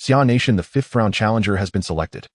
Xia Nation, the fifth-round challenger, has been selected.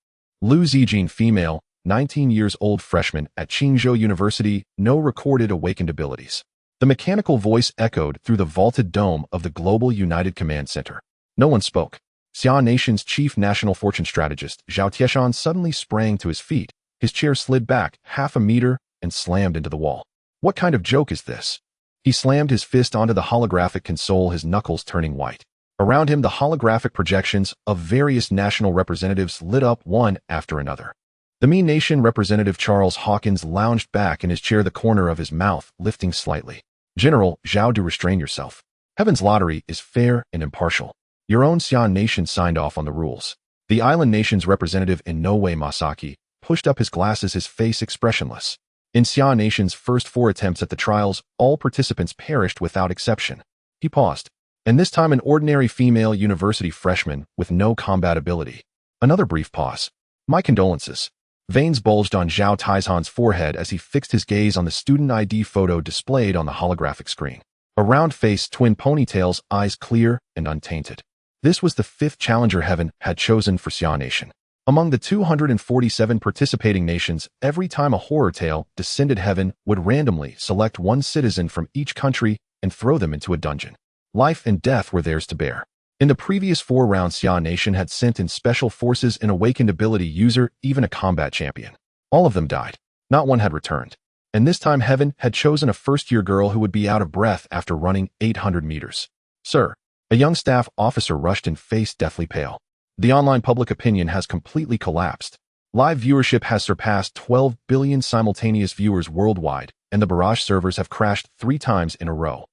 Lu Zijin, female, 19 years old, freshman at Qingzhou University, no recorded awakened abilities. The mechanical voice echoed through the vaulted dome of the Global United Command Center. No one spoke. Xia Nation's chief national fortune strategist, Zhao Tieshan, suddenly sprang to his feet. His chair slid back half a meter and slammed into the wall. What kind of joke is this? He slammed his fist onto the holographic console, his knuckles turning white. Around him, the holographic projections of various national representatives lit up one after another. The Mi Nation representative Charles Hawkins lounged back in his chair, the corner of his mouth lifting slightly. General Zhao, do restrain yourself. Heaven's lottery is fair and impartial. Your own Xia Nation signed off on the rules. The island nation's representative Inoue Masaki pushed up his glasses, his face expressionless. In Xia Nation's first 4 attempts at the trials, all participants perished without exception. He paused. And this time an ordinary female university freshman with no combat ability. Another brief pause. My condolences. Veins bulged on Zhao Tieshan's forehead as he fixed his gaze on the student ID photo displayed on the holographic screen. A round face, twin ponytails, eyes clear and untainted. This was the 5th challenger heaven had chosen for Xia Nation. Among the 247 participating nations, every time a horror tale descended, heaven would randomly select one citizen from each country and throw them into a dungeon. Life and death were theirs to bear. In the previous 4 rounds, Xia Nation had sent in special forces, an awakened ability user, even a combat champion. All of them died. Not one had returned. And this time heaven had chosen a first-year girl who would be out of breath after running 800 meters. Sir, a young staff officer rushed in, face deathly pale. The online public opinion has completely collapsed. Live viewership has surpassed 12 billion simultaneous viewers worldwide, and the barrage servers have crashed 3 times in a row.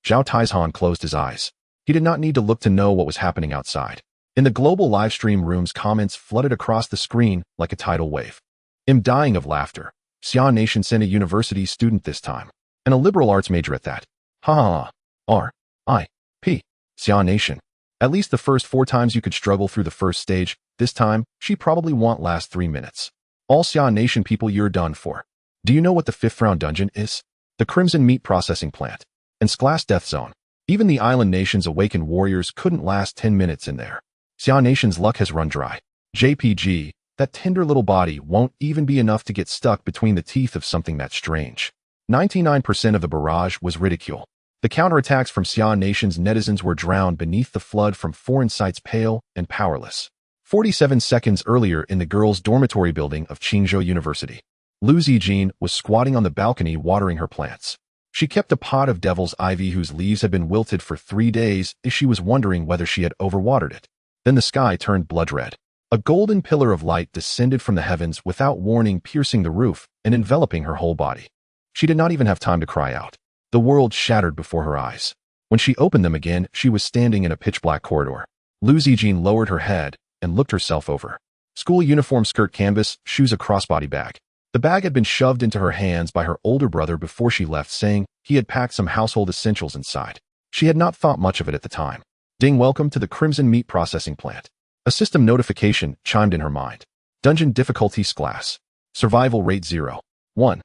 Zhao Tieshan closed his eyes. He did not need to look to know what was happening outside. In the global livestream rooms, comments flooded across the screen like a tidal wave. I'm dying of laughter. Xia Nation sent a university student this time. And a liberal arts major at that. Ha ha ha. R.I.P. Xia Nation. At least the first 4 times you could struggle through the first stage. This time, she probably won't last 3 minutes. All Xia Nation people, you're done for. Do you know what the 5th round dungeon is? The Crimson Meat Processing Plant. And Sklass Death Zone. Even the island nation's awakened warriors couldn't last 10 minutes in there. Xia Nation's luck has run dry. JPG, that tender little body won't even be enough to get stuck between the teeth of something that strange. 99% of the barrage was ridicule. The counterattacks from Xia Nation's netizens were drowned beneath the flood from foreign sites, pale and powerless. 47 seconds earlier, in the girls' dormitory building of Qingzhou University, Lu Zijin was squatting on the balcony watering her plants. She kept a pot of devil's ivy whose leaves had been wilted for 3 days, as she was wondering whether she had overwatered it. Then the sky turned blood red. A golden pillar of light descended from the heavens without warning, piercing the roof and enveloping her whole body. She did not even have time to cry out. The world shattered before her eyes. When she opened them again, she was standing in a pitch-black corridor. Lu Zijin lowered her head and looked herself over. School uniform, skirt, canvas, shoes, a crossbody bag. The bag had been shoved into her hands by her older brother before she left, saying he had packed some household essentials inside. She had not thought much of it at the time. Ding, welcome to the Crimson Meat Processing Plant. A system notification chimed in her mind. Dungeon difficulty Sklass. Survival rate 0. 1.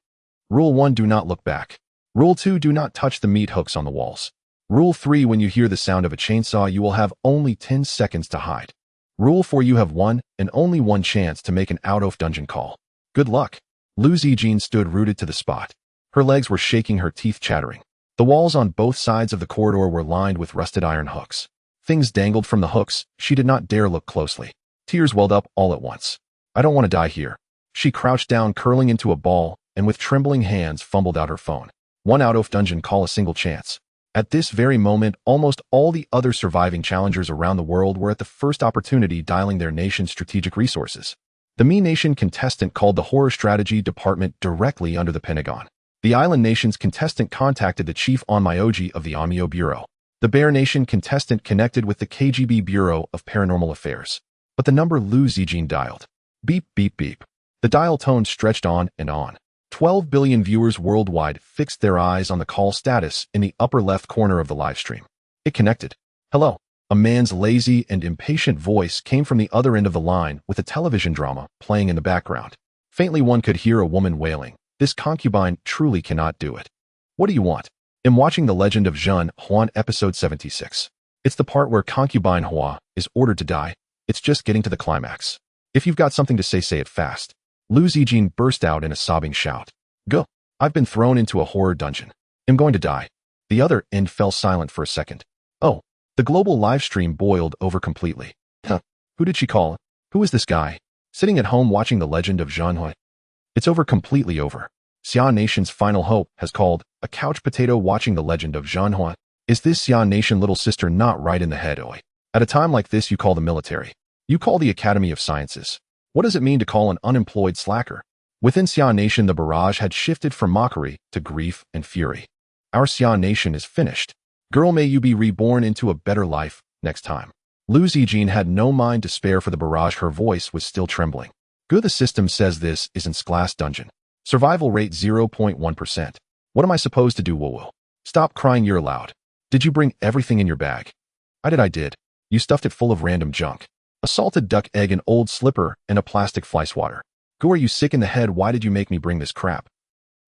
Rule 1, do not look back. Rule 2, do not touch the meat hooks on the walls. Rule 3, when you hear the sound of a chainsaw, you will have only 10 seconds to hide. Rule 4, you have one and only one chance to make an out-of-dungeon call. Good luck. Lu Zijin stood rooted to the spot. Her legs were shaking, her teeth chattering. The walls on both sides of the corridor were lined with rusted iron hooks. Things dangled from the hooks. She did not dare look closely. Tears welled up all at once. I don't want to die here. She crouched down, curling into a ball, and with trembling hands fumbled out her phone. One out-of-dungeon call, a single chance. At this very moment, almost all the other surviving challengers around the world were at the first opportunity dialing their nation's strategic resources. The Mi Nation contestant called the Horror Strategy Department directly under the Pentagon. The Island Nation's contestant contacted the Chief Onmyoji of the Onmyo Bureau. The Bear Nation contestant connected with the KGB Bureau of Paranormal Affairs. But the number Lu Zijin dialed. Beep, beep, beep. The dial tone stretched on and on. 12 billion viewers worldwide fixed their eyes on the call status in the upper left corner of the livestream. It connected. Hello. A man's lazy and impatient voice came from the other end of the line, with a television drama playing in the background. Faintly one could hear a woman wailing. This concubine truly cannot do it. What do you want? I'm watching The Legend of Zhen Huan episode 76. It's the part where concubine Hua is ordered to die. It's just getting to the climax. If you've got something to say, say it fast. Lu Zijin burst out in a sobbing shout. Go. I've been thrown into a horror dungeon. I'm going to die. The other end fell silent for a second. Oh. The global livestream boiled over completely. Huh. Who did she call? Who is this guy? Sitting at home watching The Legend of Zhanhui. It's over, completely over. Xia Nation's final hope has called a couch potato watching The Legend of Zhanhui. Is this Xia Nation little sister not right in the head, oi? At a time like this, you call the military. You call the Academy of Sciences. What does it mean to call an unemployed slacker? Within Xia Nation, the barrage had shifted from mockery to grief and fury. Our Xia Nation is finished. Girl, may you be reborn into a better life next time. Lu Zijin had no mind to spare for the barrage. Her voice was still trembling. Good, the system says this isn't class dungeon. Survival rate 0.1%. What am I supposed to do, woo-woo? Stop crying, you're loud. Did you bring everything in your bag? I did. You stuffed it full of random junk. A salted duck egg, an old slipper, and a plastic fly swatter. Go, are you sick in the head? Why did you make me bring this crap?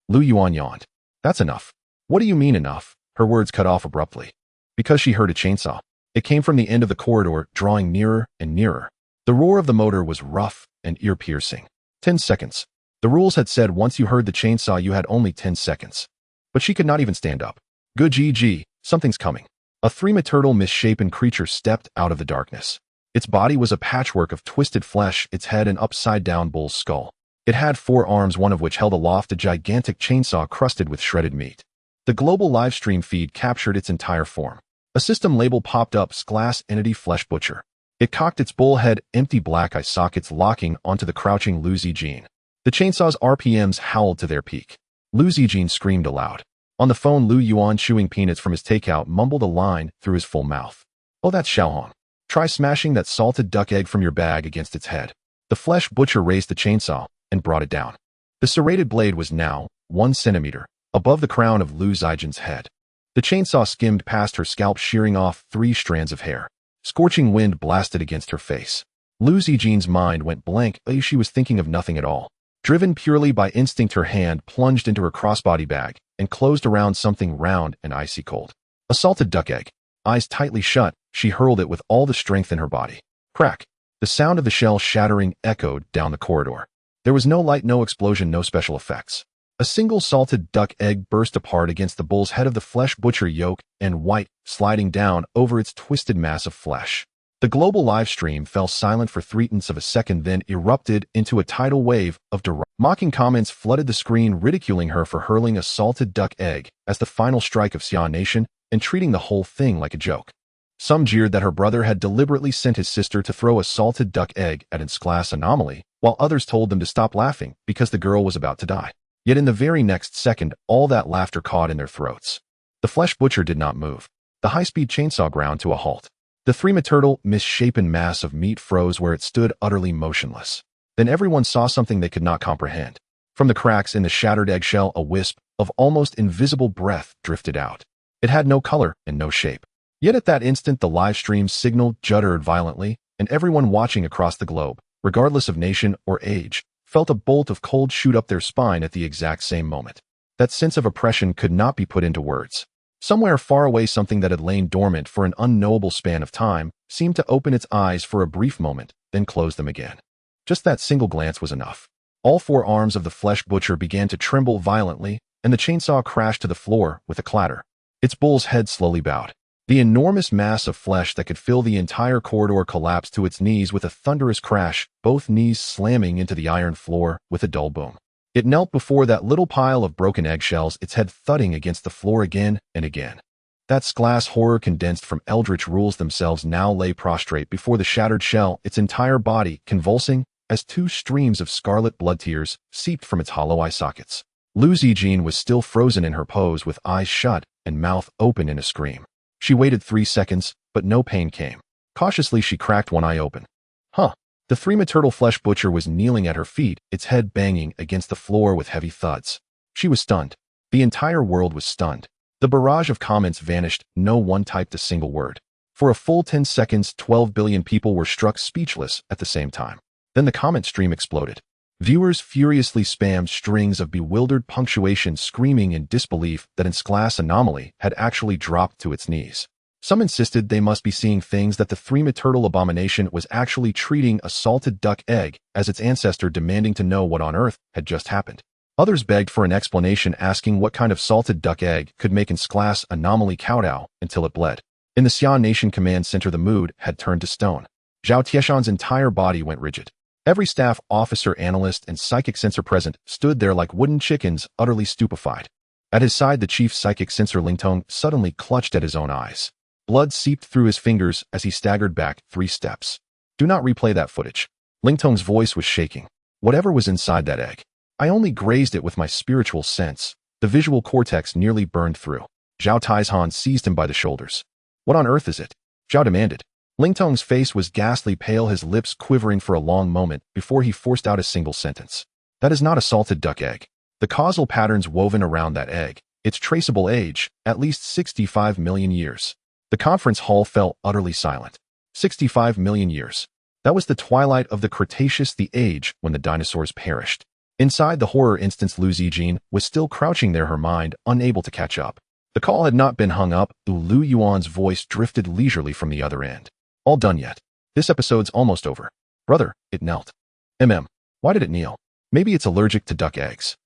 Lu Yuan yawned. That's enough. What do you mean enough? Her words cut off abruptly. Because she heard a chainsaw. It came from the end of the corridor, drawing nearer and nearer. The roar of the motor was rough and ear-piercing. 10 seconds. The rules had said once you heard the chainsaw, you had only 10 seconds. But she could not even stand up. Good GG, something's coming. A three-turtle misshapen creature stepped out of the darkness. Its body was a patchwork of twisted flesh, its head an upside-down bull's skull. It had 4 arms, one of which held aloft a gigantic chainsaw crusted with shredded meat. The global livestream feed captured its entire form. A system label popped up, Glass Entity Flesh Butcher. It cocked its bull head, empty black eye sockets locking onto the crouching Lu Zijin. The chainsaw's RPMs howled to their peak. Lu Zijin screamed aloud. On the phone, Lu Yuan, chewing peanuts from his takeout, mumbled a line through his full mouth. Oh, that's Xiaohong. Try smashing that salted duck egg from your bag against its head. The flesh butcher raised the chainsaw and brought it down. The serrated blade was now 1 centimeter above the crown of Lu Zijin's head. The chainsaw skimmed past her scalp, shearing off 3 strands of hair. Scorching wind blasted against her face. Lu Zijin's mind went blank. She was thinking of nothing at all. Driven purely by instinct, her hand plunged into her crossbody bag and closed around something round and icy cold. A salted duck egg. Eyes tightly shut, she hurled it with all the strength in her body. Crack! The sound of the shell shattering echoed down the corridor. There was no light, no explosion, no special effects. A single salted duck egg burst apart against the bull's head of the flesh butcher, yolk and white, sliding down over its twisted mass of flesh. The global live stream fell silent for 3/10 of a second, then erupted into a tidal wave of mocking comments flooded the screen, ridiculing her for hurling a salted duck egg as the final strike of Xia Nation and treating the whole thing like a joke. Some jeered that her brother had deliberately sent his sister to throw a salted duck egg at its class anomaly, while others told them to stop laughing because the girl was about to die. Yet in the very next second, all that laughter caught in their throats. The flesh butcher did not move. The high-speed chainsaw ground to a halt. The three-turtle, misshapen mass of meat froze where it stood, utterly motionless. Then everyone saw something they could not comprehend. From the cracks in the shattered eggshell, a wisp of almost invisible breath drifted out. It had no color and no shape. Yet at that instant, the live stream signal juddered violently, and everyone watching across the globe, regardless of nation or age, felt a bolt of cold shoot up their spine at the exact same moment. That sense of oppression could not be put into words. Somewhere far away, something that had lain dormant for an unknowable span of time seemed to open its eyes for a brief moment, then close them again. Just that single glance was enough. All 4 arms of the flesh butcher began to tremble violently, and the chainsaw crashed to the floor with a clatter. Its bull's head slowly bowed. The enormous mass of flesh that could fill the entire corridor collapsed to its knees with a thunderous crash, both knees slamming into the iron floor with a dull boom. It knelt before that little pile of broken eggshells, its head thudding against the floor again and again. That glass horror, condensed from eldritch rules themselves, now lay prostrate before the shattered shell, its entire body convulsing as 2 streams of scarlet blood tears seeped from its hollow eye sockets. Lu Zijin was still frozen in her pose, with eyes shut and mouth open in a scream. She waited 3 seconds, but no pain came. Cautiously, she cracked one eye open. Huh. The three-turtle flesh butcher was kneeling at her feet, its head banging against the floor with heavy thuds. She was stunned. The entire world was stunned. The barrage of comments vanished. No one typed a single word. For a full 10 seconds, 12 billion people were struck speechless at the same time. Then the comment stream exploded. Viewers furiously spammed strings of bewildered punctuation, screaming in disbelief that its class anomaly had actually dropped to its knees. Some insisted they must be seeing things that the three-turtle abomination was actually treating a salted duck egg as its ancestor, demanding to know what on earth had just happened. Others begged for an explanation, asking what kind of salted duck egg could make its class anomaly kowtow until it bled. In the Xia Nation Command Center, the mood had turned to stone. Zhao Tieshan's entire body went rigid. Every staff officer, analyst, and psychic sensor present stood there like wooden chickens, utterly stupefied. At his side, the chief psychic sensor Ling Chen suddenly clutched at his own eyes. Blood seeped through his fingers as he staggered back 3 steps. Do not replay that footage. Ling Chen's voice was shaking. Whatever was inside that egg, I only grazed it with my spiritual sense. The visual cortex nearly burned through. Zhao Tieshan seized him by the shoulders. What on earth is it? Zhao demanded. Ling Chen's face was ghastly pale, his lips quivering for a long moment before he forced out a single sentence. That is not a salted duck egg. The causal patterns woven around that egg, its traceable age, at least 65 million years. The conference hall fell utterly silent. 65 million years. That was the twilight of the Cretaceous, the age when the dinosaurs perished. Inside the horror instance, Lu Zijin was still crouching there, her mind unable to catch up. The call had not been hung up. Lu Yuan's voice drifted leisurely from the other end. All done yet? This episode's almost over. Brother, it knelt. Why did it kneel? Maybe it's allergic to duck eggs.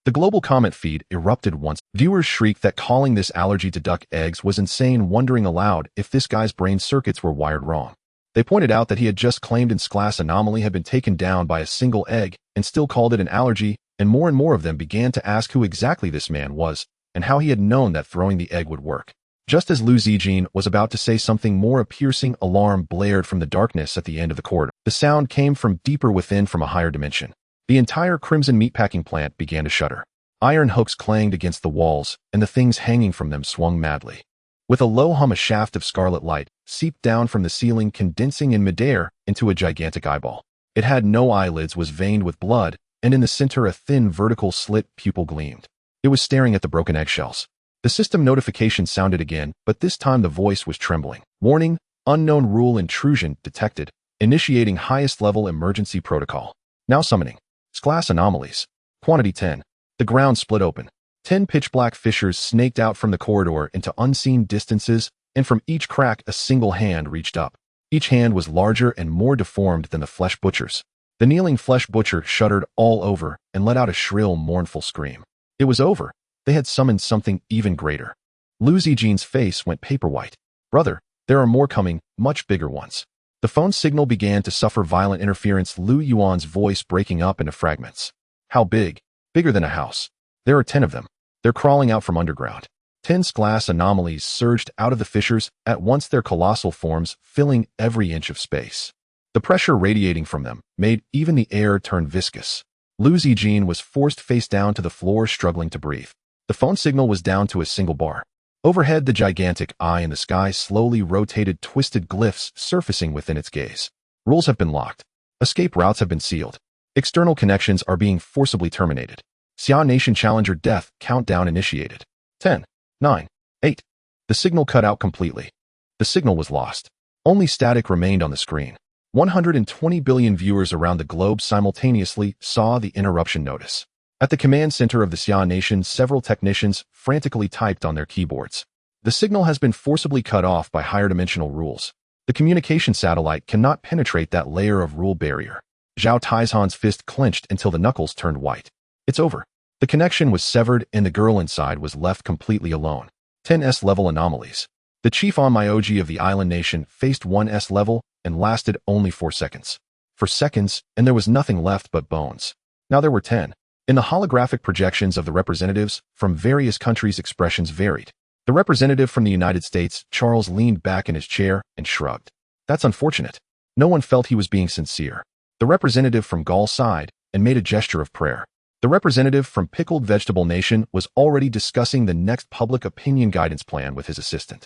The global comment feed erupted once. Viewers shrieked that calling this allergy to duck eggs was insane, wondering aloud if this guy's brain circuits were wired wrong. They pointed out that he had just claimed its class anomaly had been taken down by a single egg and still called it an allergy, and more of them began to ask who exactly this man was and how he had known that throwing the egg would work. Just as Lu Zijin was about to say something more, a piercing alarm blared from the darkness at the end of the corridor. The sound came from deeper within, from a higher dimension. The entire Crimson meatpacking plant began to shudder. Iron hooks clanged against the walls, and the things hanging from them swung madly. With a low hum, a shaft of scarlet light seeped down from the ceiling, condensing in midair into a gigantic eyeball. It had no eyelids, was veined with blood, and in the center a thin vertical slit pupil gleamed. It was staring at the broken eggshells. The system notification sounded again, but this time the voice was trembling. Warning, unknown rule intrusion detected. Initiating highest level emergency protocol. Now summoning. Class anomalies. Quantity 10. The ground split open. 10 pitch-black fissures snaked out from the corridor into unseen distances, and from each crack a single hand reached up. Each hand was larger and more deformed than the flesh butcher's. The kneeling flesh butcher shuddered all over and let out a shrill, mournful scream. It was over. They had summoned something even greater. Lu Zijin's face went paper white. Brother, there are more coming, much bigger ones. The phone signal began to suffer violent interference, Lu Yuan's voice breaking up into fragments. How big? Bigger than a house. There are 10 of them. They're crawling out from underground. 10 glass anomalies surged out of the fissures, at once their colossal forms filling every inch of space. The pressure radiating from them made even the air turn viscous. Lu Zijin was forced face down to the floor, struggling to breathe. The phone signal was down to a single bar. Overhead, the gigantic eye in the sky slowly rotated, twisted glyphs surfacing within its gaze. Rules have been locked. Escape routes have been sealed. External connections are being forcibly terminated. Xia Nation Challenger death countdown initiated. 10, 9, 8. The signal cut out completely. The signal was lost. Only static remained on the screen. 120 billion viewers around the globe simultaneously saw the interruption notice. At the command center of the Xia Nation, several technicians frantically typed on their keyboards. The signal has been forcibly cut off by higher dimensional rules. The communication satellite cannot penetrate that layer of rule barrier. Zhao Tieshan's fist clenched until the knuckles turned white. It's over. The connection was severed and the girl inside was left completely alone. 10 S-level anomalies. The chief Onmyoji of the island nation faced 1 S-level and lasted only 4 seconds. For seconds, and there was nothing left but bones. Now there were 10. In the holographic projections of the representatives from various countries, expressions varied. The representative from the United States, Charles, leaned back in his chair and shrugged. That's unfortunate. No one felt he was being sincere. The representative from Gaul sighed and made a gesture of prayer. The representative from Pickled Vegetable Nation was already discussing the next public opinion guidance plan with his assistant.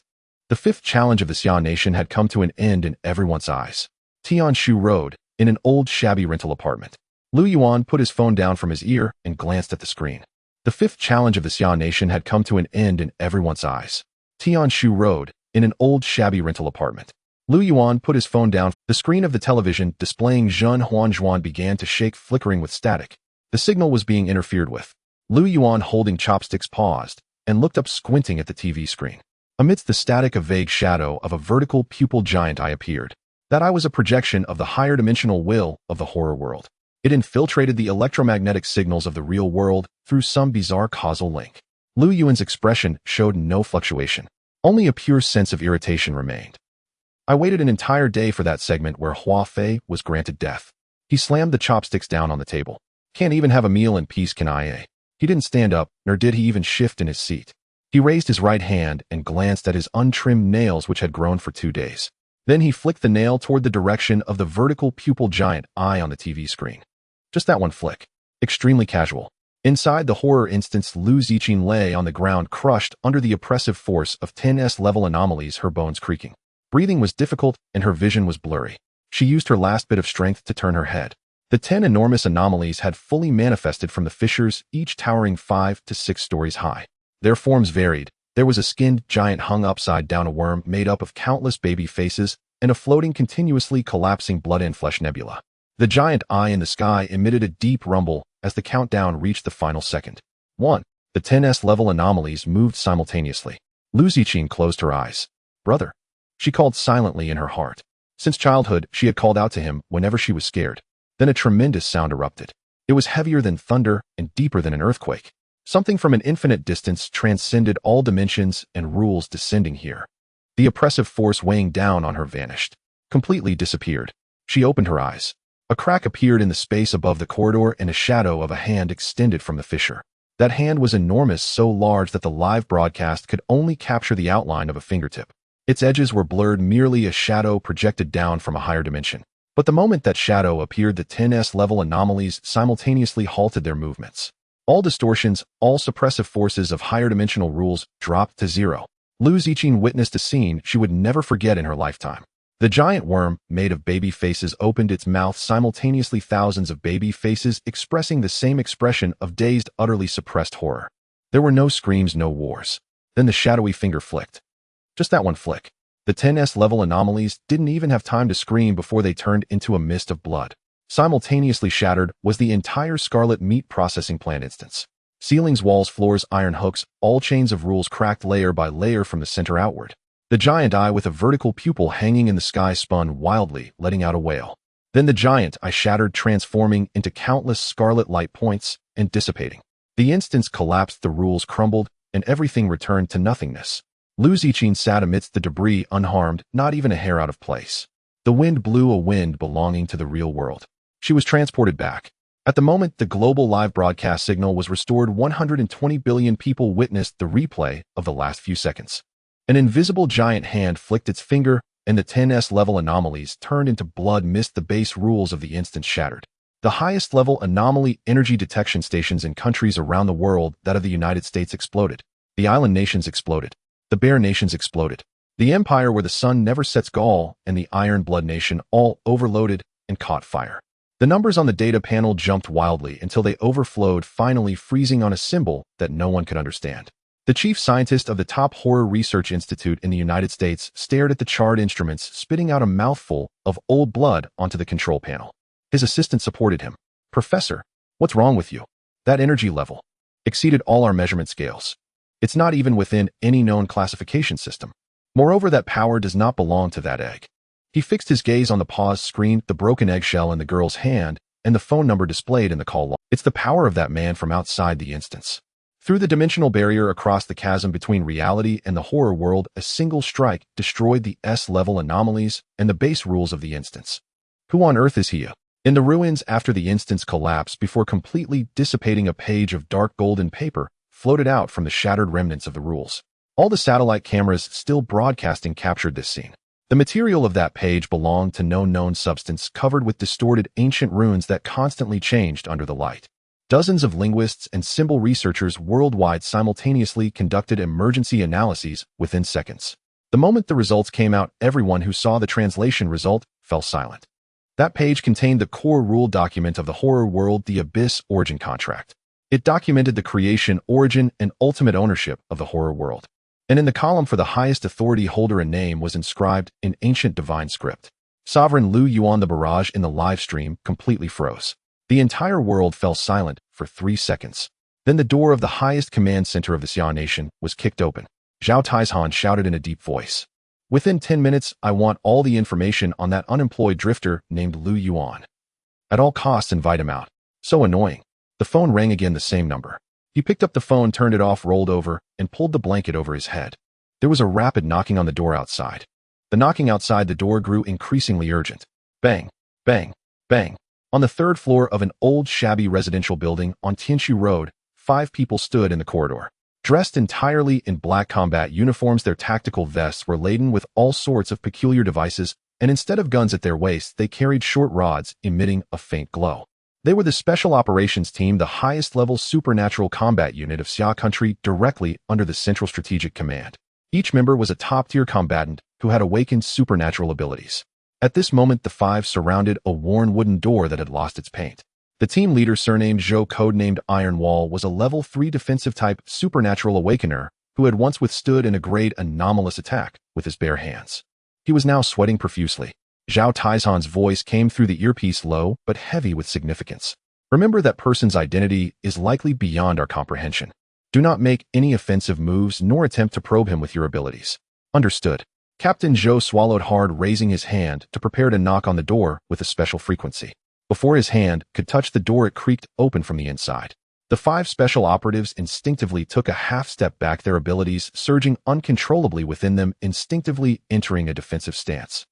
The 5th challenge of the Xia Nation had come to an end in everyone's eyes. Tianshu Road, in an old shabby rental apartment. Lu Yuan put his phone down from his ear and glanced at the screen. The 5th challenge of the Xia Nation had come to an end in everyone's eyes. Tianshu Road, in an old shabby rental apartment. Lu Yuan put his phone down. The screen of the television displaying Zhen Huanzhuan began to shake, flickering with static. The signal was being interfered with. Lu Yuan, holding chopsticks, paused and looked up, squinting at the TV screen. Amidst the static, a vague shadow of a vertical pupil giant eye appeared. That eye was a projection of the higher dimensional will of the horror world. It infiltrated the electromagnetic signals of the real world through some bizarre causal link. Lu Yuan's expression showed no fluctuation. Only a pure sense of irritation remained. I waited an entire day for that segment where Hua Fei was granted death. He slammed the chopsticks down on the table. Can't even have a meal in peace, can I? He didn't stand up, nor did he even shift in his seat. He raised his right hand and glanced at his untrimmed nails which had grown for 2 days. Then he flicked the nail toward the direction of the vertical pupil giant eye on the TV screen. Just that one flick. Extremely casual. Inside the horror instance, Lu Ziqing lay on the ground, crushed under the oppressive force of 10S level anomalies, her bones creaking. Breathing was difficult and her vision was blurry. She used her last bit of strength to turn her head. The 10 enormous anomalies had fully manifested from the fissures, each towering 5 to 6 stories high. Their forms varied. There was a skinned giant hung upside down, a worm made up of countless baby faces, and a floating, continuously collapsing blood and flesh nebula. The giant eye in the sky emitted a deep rumble as the countdown reached the final second. 1. The 10S level anomalies moved simultaneously. Lu Ziqing closed her eyes. Brother. She called silently in her heart. Since childhood, she had called out to him whenever she was scared. Then a tremendous sound erupted. It was heavier than thunder and deeper than an earthquake. Something from an infinite distance transcended all dimensions and rules, descending here. The oppressive force weighing down on her vanished. Completely disappeared. She opened her eyes. A crack appeared in the space above the corridor and a shadow of a hand extended from the fissure. That hand was enormous, so large that the live broadcast could only capture the outline of a fingertip. Its edges were blurred, merely a shadow projected down from a higher dimension. But the moment that shadow appeared, the 10S level anomalies simultaneously halted their movements. All distortions, all suppressive forces of higher dimensional rules dropped to zero. Lu Ziqing witnessed a scene she would never forget in her lifetime. The giant worm, made of baby faces, opened its mouth simultaneously, thousands of baby faces expressing the same expression of dazed, utterly suppressed horror. There were no screams, no wars. Then the shadowy finger flicked. Just that one flick. The 10S level anomalies didn't even have time to scream before they turned into a mist of blood. Simultaneously shattered was the entire Scarlet Meat Processing Plant instance. Ceilings, walls, floors, iron hooks, all chains of rules cracked layer by layer from the center outward. The giant eye with a vertical pupil hanging in the sky spun wildly, letting out a wail. Then the giant eye shattered, transforming into countless scarlet light points and dissipating. The instance collapsed, the rules crumbled, and everything returned to nothingness. Lu Ziqing sat amidst the debris, unharmed, not even a hair out of place. The wind blew, a wind belonging to the real world. She was transported back. At the moment the global live broadcast signal was restored, 120 billion people witnessed the replay of the last few seconds. An invisible giant hand flicked its finger, and the 10S level anomalies turned into blood mist. The base rules of the instance shattered. The highest level anomaly energy detection stations in countries around the world, that of the United States, exploded. The island nations exploded. The Bear Nations exploded. The empire where the sun never sets, Gaul, and the Iron Blood Nation all overloaded and caught fire. The numbers on the data panel jumped wildly until they overflowed, finally freezing on a symbol that no one could understand. The chief scientist of the top horror research institute in the United States stared at the charred instruments, spitting out a mouthful of old blood onto the control panel. His assistant supported him. Professor, what's wrong with you? That energy level exceeded all our measurement scales. It's not even within any known classification system. Moreover, that power does not belong to that egg. He fixed his gaze on the paused screen, the broken eggshell in the girl's hand, and the phone number displayed in the call log. It's the power of that man from outside the instance. Through the dimensional barrier across the chasm between reality and the horror world, a single strike destroyed the S-level anomalies and the base rules of the instance. Who on earth is he? In the ruins after the instance collapsed, before completely dissipating, a page of dark golden paper floated out from the shattered remnants of the rules. All the satellite cameras still broadcasting captured this scene. The material of that page belonged to no known substance, covered with distorted ancient runes that constantly changed under the light. Dozens of linguists and symbol researchers worldwide simultaneously conducted emergency analyses within seconds. The moment the results came out, everyone who saw the translation result fell silent. That page contained the core rule document of the horror world, the Abyss Origin Contract. It documented the creation, origin, and ultimate ownership of the horror world. And in the column for the highest authority holder, a name was inscribed in ancient divine script. Sovereign Lu Yuan. The barrage in the live stream completely froze. The entire world fell silent for 3 seconds. Then the door of the highest command center of the Xia Nation was kicked open. Zhao Taizhan shouted in a deep voice. Within 10 minutes, I want all the information on that unemployed drifter named Lu Yuan. At all costs, invite him out. So annoying. The phone rang again, the same number. He picked up the phone, turned it off, rolled over, and pulled the blanket over his head. There was a rapid knocking on the door outside. The knocking outside the door grew increasingly urgent. Bang, bang, bang. On the third floor of an old shabby residential building on Tianshu Road, 5 people stood in the corridor. Dressed entirely in black combat uniforms, their tactical vests were laden with all sorts of peculiar devices, and instead of guns at their waists, they carried short rods emitting a faint glow. They were the Special Operations Team, the highest-level supernatural combat unit of Xia Country, directly under the Central Strategic Command. Each member was a top-tier combatant who had awakened supernatural abilities. At this moment, the 5 surrounded a worn wooden door that had lost its paint. The team leader, surnamed Zhou, codenamed Iron Wall, was a level 3 defensive-type supernatural awakener who had once withstood an grade anomalous attack with his bare hands. He was now sweating profusely. Zhao Taizhan's voice came through the earpiece, low but heavy with significance. Remember, that person's identity is likely beyond our comprehension. Do not make any offensive moves nor attempt to probe him with your abilities. Understood. Captain Zhou swallowed hard, raising his hand to prepare to knock on the door with a special frequency. Before his hand could touch the door, it creaked open from the inside. The 5 special operatives instinctively took a half-step back, their abilities surging uncontrollably within them, instinctively entering a defensive stance.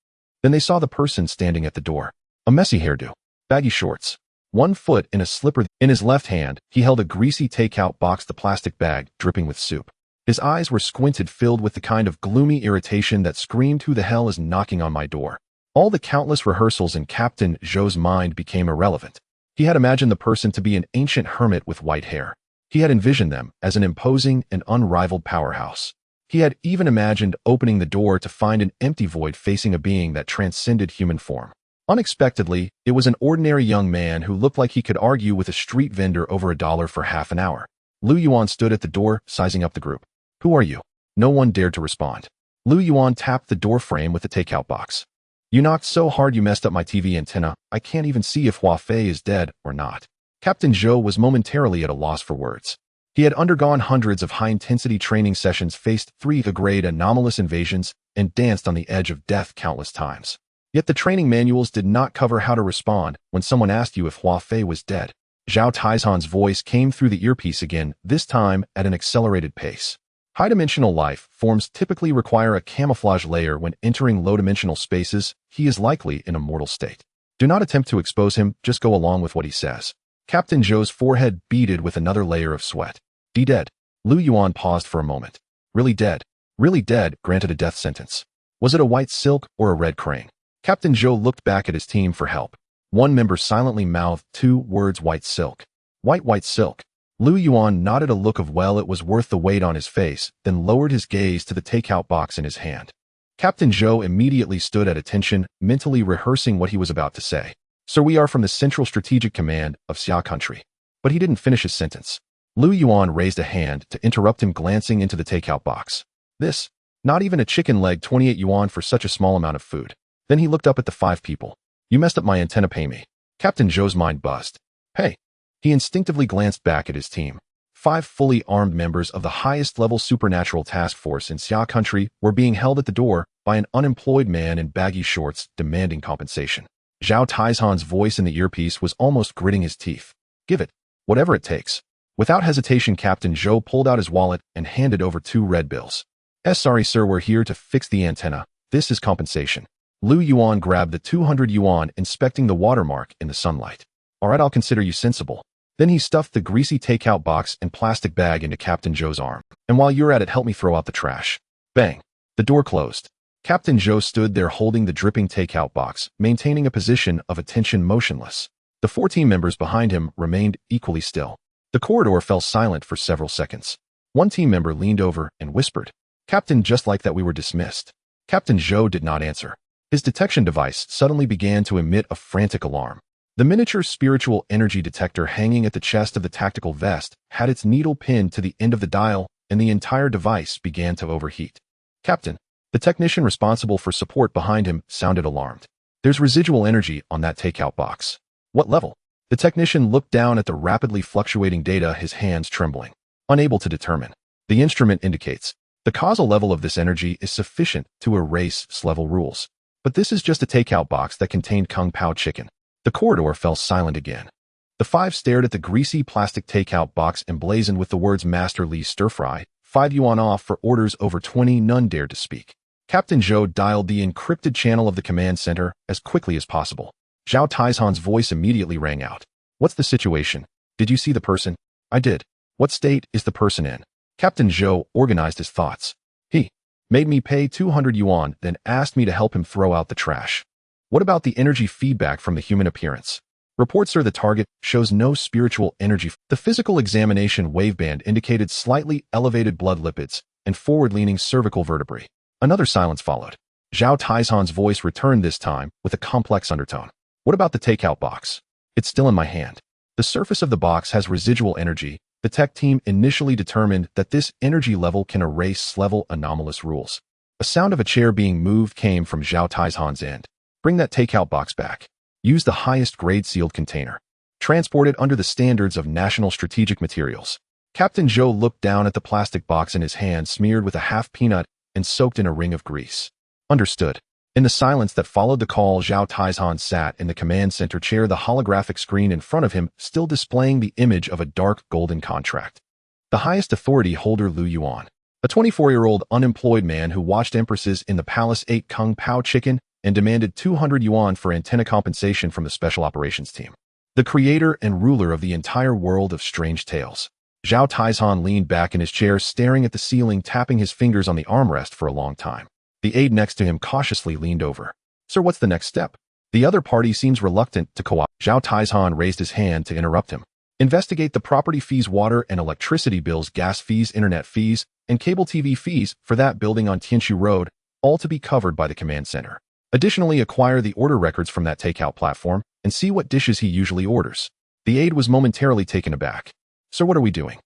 Then they saw the person standing at the door. A messy hairdo, baggy shorts, 1 foot in a slipper. In his left hand, he held a greasy takeout box, the plastic bag dripping with soup. His eyes were squinted, filled with the kind of gloomy irritation that screamed, "Who the hell is knocking on my door?" All the countless rehearsals in Captain Zhou's mind became irrelevant. He had imagined the person to be an ancient hermit with white hair. He had envisioned them as an imposing and unrivaled powerhouse. He had even imagined opening the door to find an empty void facing a being that transcended human form. Unexpectedly, it was an ordinary young man who looked like he could argue with a street vendor over $1 for half an hour. Lu Yuan stood at the door, sizing up the group. "Who are you?" No one dared to respond. Lu Yuan tapped the door frame with the takeout box. "You knocked so hard you messed up my TV antenna. I can't even see if Hua Fei is dead or not." Captain Zhou was momentarily at a loss for words. He had undergone hundreds of high-intensity training sessions, faced 3-grade anomalous invasions, and danced on the edge of death countless times. Yet the training manuals did not cover how to respond when someone asked you if Hua Fei was dead. Zhao Taizhan's voice came through the earpiece again, this time at an accelerated pace. High-dimensional life forms typically require a camouflage layer when entering low-dimensional spaces. He is likely in a mortal state. Do not attempt to expose him, just go along with what he says. Captain Zhou's forehead beaded with another layer of sweat. Dead. Lu Yuan paused for a moment. Really dead. Really dead, granted a death sentence. Was it a white silk or a red crane? Captain Zhou looked back at his team for help. One member silently mouthed 2 words: white silk. White silk. Lu Yuan nodded, a look of, well, it was worth the wait on his face, then lowered his gaze to the takeout box in his hand. Captain Zhou immediately stood at attention, mentally rehearsing what he was about to say. "Sir, we are from the Central Strategic Command of Xia Country." But he didn't finish his sentence. Lu Yuan raised a hand to interrupt him, glancing into the takeout box. "This? Not even a chicken leg, 28 yuan for such a small amount of food." Then he looked up at the 5 people. "You messed up my antenna, pay me." Captain Zhou's mind buzzed. "Hey." He instinctively glanced back at his team. 5 fully armed members of the highest-level supernatural task force in Xia Country were being held at the door by an unemployed man in baggy shorts, demanding compensation. Zhao Taizhan's voice in the earpiece was almost gritting his teeth. "Give it. Whatever it takes." Without hesitation, Captain Zhou pulled out his wallet and handed over 2 red bills. Sorry, sir, we're here to fix the antenna. This is compensation." Lu Yuan grabbed the 200 yuan, inspecting the watermark in the sunlight. "All right, I'll consider you sensible." Then he stuffed the greasy takeout box and plastic bag into Captain Zhou's arm. "And while you're at it, help me throw out the trash." Bang. The door closed. Captain Zhou stood there holding the dripping takeout box, maintaining a position of attention, motionless. The 4 team members behind him remained equally still. The corridor fell silent for several seconds. One team member leaned over and whispered, "Captain, just like that we were dismissed." Captain Zhou did not answer. His detection device suddenly began to emit a frantic alarm. The miniature spiritual energy detector hanging at the chest of the tactical vest had its needle pinned to the end of the dial, and the entire device began to overheat. "Captain," the technician responsible for support behind him sounded alarmed. "There's residual energy on that takeout box." "What level?" The technician looked down at the rapidly fluctuating data, his hands trembling. "Unable to determine. The instrument indicates The causal level of this energy is sufficient to erase S-level rules. But this is just a takeout box that contained Kung Pao chicken. The corridor fell silent again. The five stared at the greasy plastic takeout box emblazoned with the words Master Li's stir-fry, 5 yuan off for orders over 20. None dared to speak. Captain Zhou dialed the encrypted channel of the command center as quickly as possible. Zhao Taizhan's voice immediately rang out. What's the situation? Did you see the person? I did. What state is the person in? Captain Zhou organized his thoughts. He made me pay 200 yuan, then asked me to help him throw out the trash. What about the energy feedback from the human appearance? Reports are the target shows no spiritual energy. The physical examination waveband indicated slightly elevated blood lipids and forward-leaning cervical vertebrae. Another silence followed. Zhao Taizhan's voice returned this time with a complex undertone. What about the takeout box? It's still in my hand. The surface of the box has residual energy. The tech team initially determined that this energy level can erase S-level anomalous rules. A sound of a chair being moved came from Zhao Taizhan's end. Bring that takeout box back. Use the highest grade sealed container. Transport it under the standards of National Strategic Materials. Captain Zhou looked down at the plastic box in his hand smeared with a half peanut and soaked in a ring of grease. Understood. In the silence that followed the call, Zhao Taizhan sat in the command center chair, the holographic screen in front of him still displaying the image of a dark golden contract. The highest authority holder Lu Yuan, a 24-year-old unemployed man who watched empresses in the palace, ate Kung Pao chicken and demanded 200 yuan for antenna compensation from the special operations team. The creator and ruler of the entire world of strange tales. Zhao Taizhan leaned back in his chair, staring at the ceiling, tapping his fingers on the armrest for a long time. The aide next to him cautiously leaned over. Sir, what's the next step? The other party seems reluctant to cooperate. Zhao Taizhan raised his hand to interrupt him. Investigate the property fees, water and electricity bills, gas fees, internet fees, and cable TV fees for that building on Tianshu Road, all to be covered by the command center. Additionally, acquire the order records from that takeout platform and see what dishes he usually orders. The aide was momentarily taken aback. Sir, what are we doing?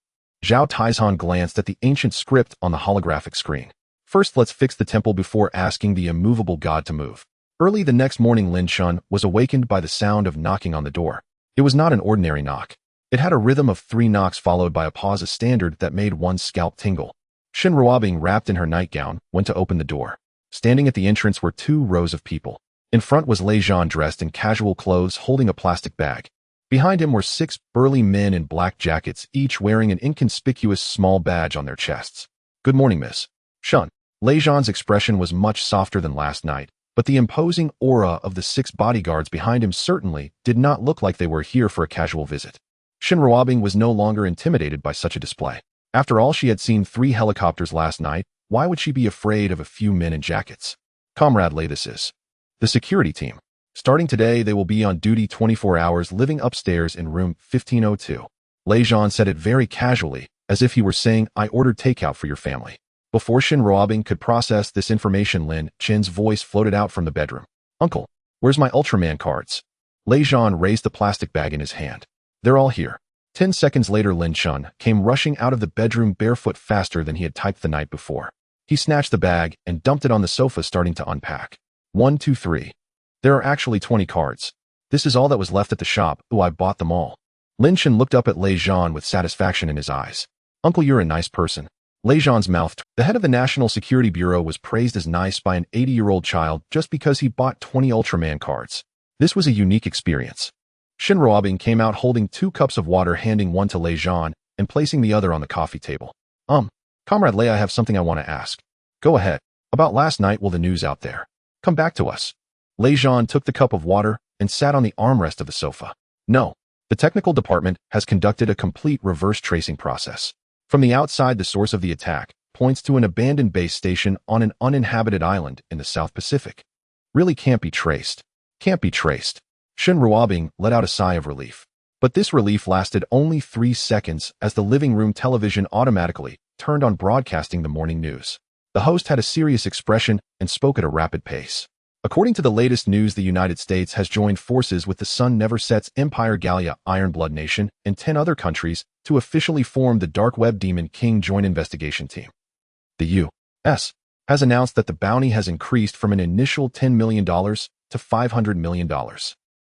Zhao Taizhan glanced at the ancient script on the holographic screen. First, let's fix the temple before asking the immovable god to move. Early the next morning, Lin Chen was awakened by the sound of knocking on the door. It was not an ordinary knock. It had a rhythm of 3 knocks followed by a pause, a standard that made one's scalp tingle. Shen Ruobing, wrapped in her nightgown, went to open the door. Standing at the entrance were 2 rows of people. In front was Lei Zhan, dressed in casual clothes, holding a plastic bag. Behind him were 6 burly men in black jackets, each wearing an inconspicuous small badge on their chests. Good morning, miss. Shun. Lei Zhan's expression was much softer than last night, but the imposing aura of the 6 bodyguards behind him certainly did not look like they were here for a casual visit. Shen Ruobing was no longer intimidated by such a display. After all, she had seen 3 helicopters last night. Why would she be afraid of a few men in jackets? Comrade Lei, this is the security team. Starting today, they will be on duty 24 hours, living upstairs in room 1502. Lei Zhan said it very casually, as if he were saying, I ordered takeout for your family. Before Shen Ruobing could process this information, Lin Chen's voice floated out from the bedroom. Uncle, where's my Ultraman cards? Lei Zhan raised the plastic bag in his hand. They're all here. 10 seconds later, Lin Chen came rushing out of the bedroom barefoot, faster than he had typed the night before. He snatched the bag and dumped it on the sofa, starting to unpack. 1, 2, 3. There are actually 20 cards. This is all that was left at the shop. Ooh, I bought them all. Lin Chen looked up at Lei Zhan with satisfaction in his eyes. Uncle, you're a nice person. Lei Zhan's mouth. The head of the National Security Bureau was praised as nice by an 80-year-old child just because he bought 20 Ultraman cards. This was a unique experience. Shen Ruobing came out holding 2 cups of water, handing one to Lei Zhan and placing the other on the coffee table. Comrade Lei, I have something I want to ask. Go ahead. About last night, will the news out there come back to us? Lei Zhan took the cup of water and sat on the armrest of the sofa. No. The technical department has conducted a complete reverse tracing process. From the outside, the source of the attack points to an abandoned base station on an uninhabited island in the South Pacific. Really can't be traced. Can't be traced. Shen Ruobing let out a sigh of relief. But this relief lasted only 3 seconds as the living room television automatically turned on, broadcasting the morning news. The host had a serious expression and spoke at a rapid pace. According to the latest news, the United States has joined forces with the Sun Never Sets Empire, Gallia, Ironblood Nation, and 10 other countries to officially form the Dark Web Demon King Joint Investigation Team. The U.S. has announced that the bounty has increased from an initial $10 million to $500 million.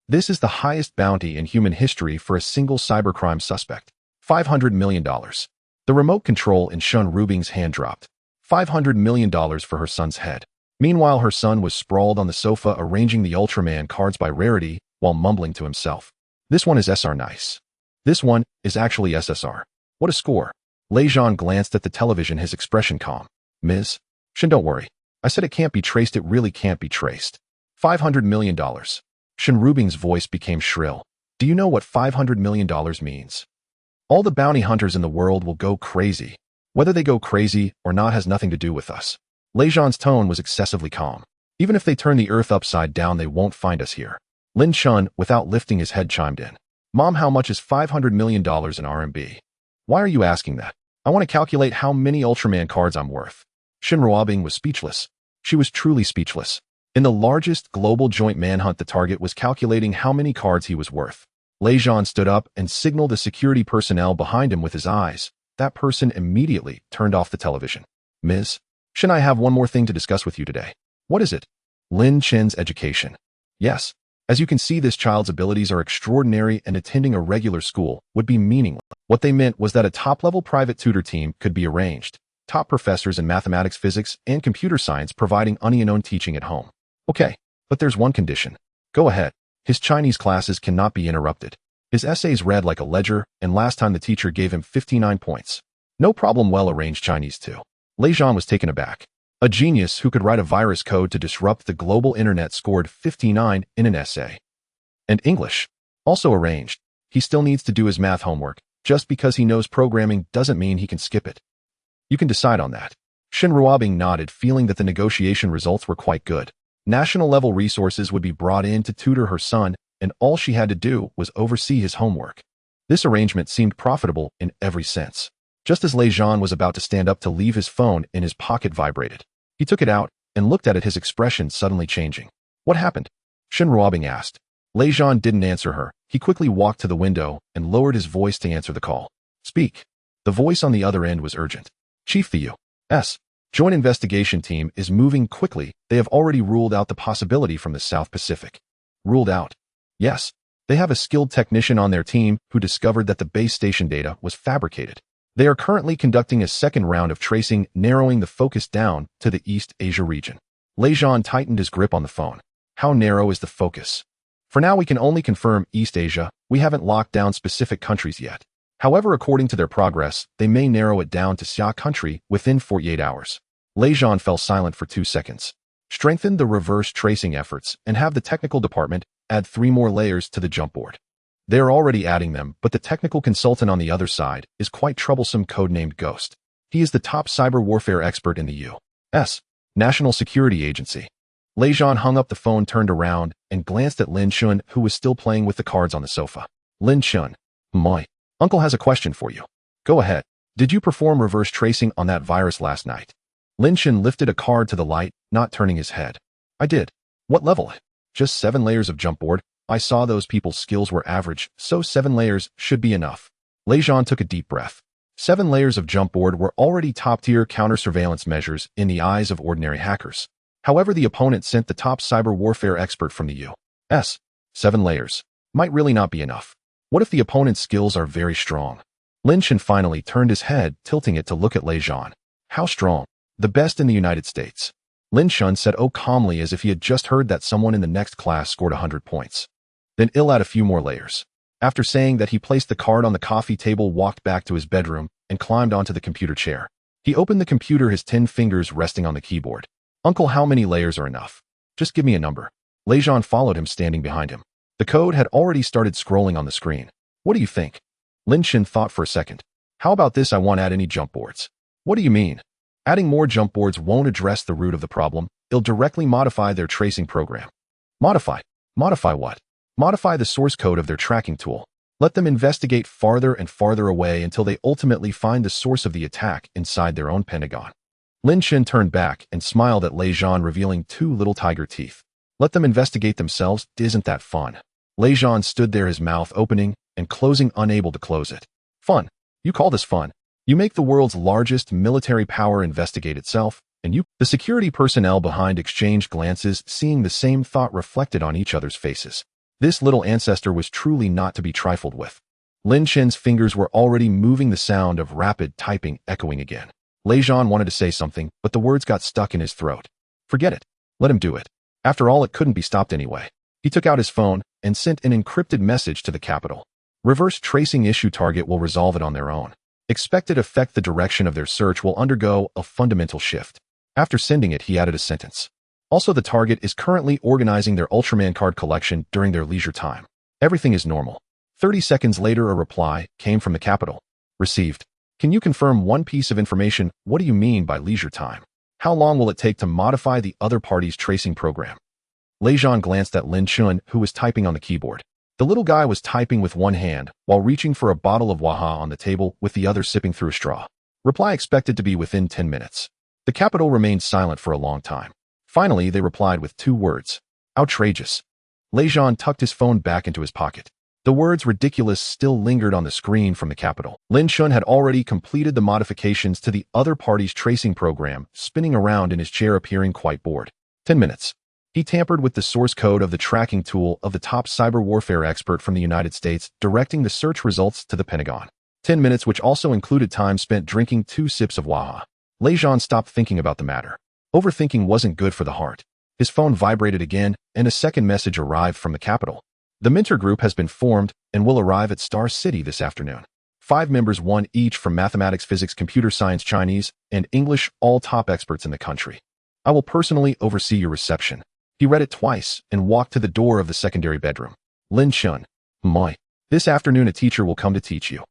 This is the highest bounty in human history for a single cybercrime suspect. $500 million. The remote control in Shen Ruobing's hand dropped. $500 million for her son's head. Meanwhile, her son was sprawled on the sofa arranging the Ultraman cards by rarity while mumbling to himself. This one is SR nice. This one is actually SSR. What a score. Lin Chen glanced at the television, his expression calm. Ms. Chen, don't worry. I said it can't be traced, it really can't be traced. $500 million. Shen Rubing's voice became shrill. Do you know what $500 million means? All the bounty hunters in the world will go crazy. Whether they go crazy or not has nothing to do with us. Lin Chen's tone was excessively calm. Even if they turn the earth upside down, they won't find us here. Lin Chen, without lifting his head, chimed in. Mom, how much is $500 million in RMB? Why are you asking that? I want to calculate how many Ultraman cards I'm worth. Shen Ruobing was speechless. She was truly speechless. In the largest global joint manhunt, the target was calculating how many cards he was worth. Lin Chen stood up and signaled the security personnel behind him with his eyes. That person immediately turned off the television. Ms. Chen, I have one more thing to discuss with you today. What is it? Lin Chen's education. Yes. As you can see, this child's abilities are extraordinary and attending a regular school would be meaningless. What they meant was that a top-level private tutor team could be arranged. Top professors in mathematics, physics, and computer science providing unknown teaching at home. Okay, but there's one condition. Go ahead. His Chinese classes cannot be interrupted. His essays read like a ledger, and last time the teacher gave him 59 points. No problem, well-arranged Chinese too. Lin Chen was taken aback. A genius who could write a virus code to disrupt the global internet scored 59 in an essay. And English. Also arranged. He still needs to do his math homework. Just because he knows programming doesn't mean he can skip it. You can decide on that. Shen Ruobing nodded, feeling that the negotiation results were quite good. National-level resources would be brought in to tutor her son, and all she had to do was oversee his homework. This arrangement seemed profitable in every sense. Just as Lin Chen was about to stand up to leave, his phone in his pocket vibrated. He took it out and looked at it, his expression suddenly changing. What happened? Shen Ruobing asked. Lin Chen didn't answer her. He quickly walked to the window and lowered his voice to answer the call. Speak. The voice on the other end was urgent. Chief, the U.S. Joint Investigation Team is moving quickly. They have already ruled out the possibility from the South Pacific. Ruled out? Yes. They have a skilled technician on their team who discovered that the base station data was fabricated. They are currently conducting a second round of tracing, narrowing the focus down to the East Asia region. Lin Chen tightened his grip on the phone. How narrow is the focus? For now, we can only confirm East Asia. We haven't locked down specific countries yet. However, according to their progress, they may narrow it down to Xia country within 48 hours. Lin Chen fell silent for 2 seconds. Strengthen the reverse tracing efforts and have the technical department add 3 more layers to the jump board. They are already adding them, but the technical consultant on the other side is quite troublesome, codenamed Ghost. He is the top cyber warfare expert in the U.S. National Security Agency. Lin Chen hung up the phone, turned around, and glanced at Lin Chen, who was still playing with the cards on the sofa. Lin Chen. My uncle has a question for you. Go ahead. Did you perform reverse tracing on that virus last night? Lin Chen lifted a card to the light, not turning his head. I did. What level? Just 7 layers of jump board. I saw those people's skills were average, so 7 layers should be enough. Lin Chen took a deep breath. 7 layers of jump board were already top-tier counter-surveillance measures in the eyes of ordinary hackers. However, the opponent sent the top cyber warfare expert from the U.S. 7 layers might really not be enough. What if the opponent's skills are very strong? Lin Chen finally turned his head, tilting it to look at Lin Chen. How strong? The best in the United States. Lin Chen said calmly, as if he had just heard that someone in the next class scored 100 points. Then he'll add a few more layers. After saying that, he placed the card on the coffee table, walked back to his bedroom, and climbed onto the computer chair. He opened the computer, his 10 fingers resting on the keyboard. Uncle, how many layers are enough? Just give me a number. Lin Chen followed him, standing behind him. The code had already started scrolling on the screen. What do you think? Lin Chen thought for a second. How about this? I won't add any jump boards. What do you mean? Adding more jump boards won't address the root of the problem. It'll directly modify their tracing program. Modify? Modify what? Modify the source code of their tracking tool. Let them investigate farther and farther away until they ultimately find the source of the attack inside their own Pentagon. Lin Chen turned back and smiled at Lin Chen, revealing 2 little tiger teeth. Let them investigate themselves. Isn't that fun? Lin Chen stood there, his mouth opening and closing, unable to close it. Fun? You call this fun? You make the world's largest military power investigate itself, and you— The security personnel behind exchanged glances, seeing the same thought reflected on each other's faces. This little ancestor was truly not to be trifled with. Lin Chen's fingers were already moving, the sound of rapid typing echoing again. Lei Zhan wanted to say something, but the words got stuck in his throat. Forget it. Let him do it. After all, it couldn't be stopped anyway. He took out his phone and sent an encrypted message to the capital. Reverse tracing issue target will resolve it on their own. Expected effect: the direction of their search will undergo a fundamental shift. After sending it, he added a sentence. Also, the target is currently organizing their Ultraman card collection during their leisure time. Everything is normal. 30 seconds later, a reply came from the capital. Received. Can you confirm one piece of information? What do you mean by leisure time? How long will it take to modify the other party's tracing program? Lei Zhan glanced at Lin Chen, who was typing on the keyboard. The little guy was typing with one hand, while reaching for a bottle of Waha on the table, with the other sipping through a straw. Reply expected to be within 10 minutes. The capital remained silent for a long time. Finally, they replied with 2 words. Outrageous. Lei Zhan tucked his phone back into his pocket. The words ridiculous still lingered on the screen from the capital. Lin Chen had already completed the modifications to the other party's tracing program, spinning around in his chair, appearing quite bored. 10 minutes. He tampered with the source code of the tracking tool of the top cyber warfare expert from the United States, directing the search results to the Pentagon. 10 minutes, which also included time spent drinking 2 sips of Waha. Lei Zhan stopped thinking about the matter. Overthinking wasn't good for the heart. His phone vibrated again, and a second message arrived from the capital. The mentor group has been formed and will arrive at Star City this afternoon. 5 members, 1 each from mathematics, physics, computer science, Chinese, and English, all top experts in the country. I will personally oversee your reception. He read it twice and walked to the door of the secondary bedroom. Lin Chen. This afternoon a teacher will come to teach you.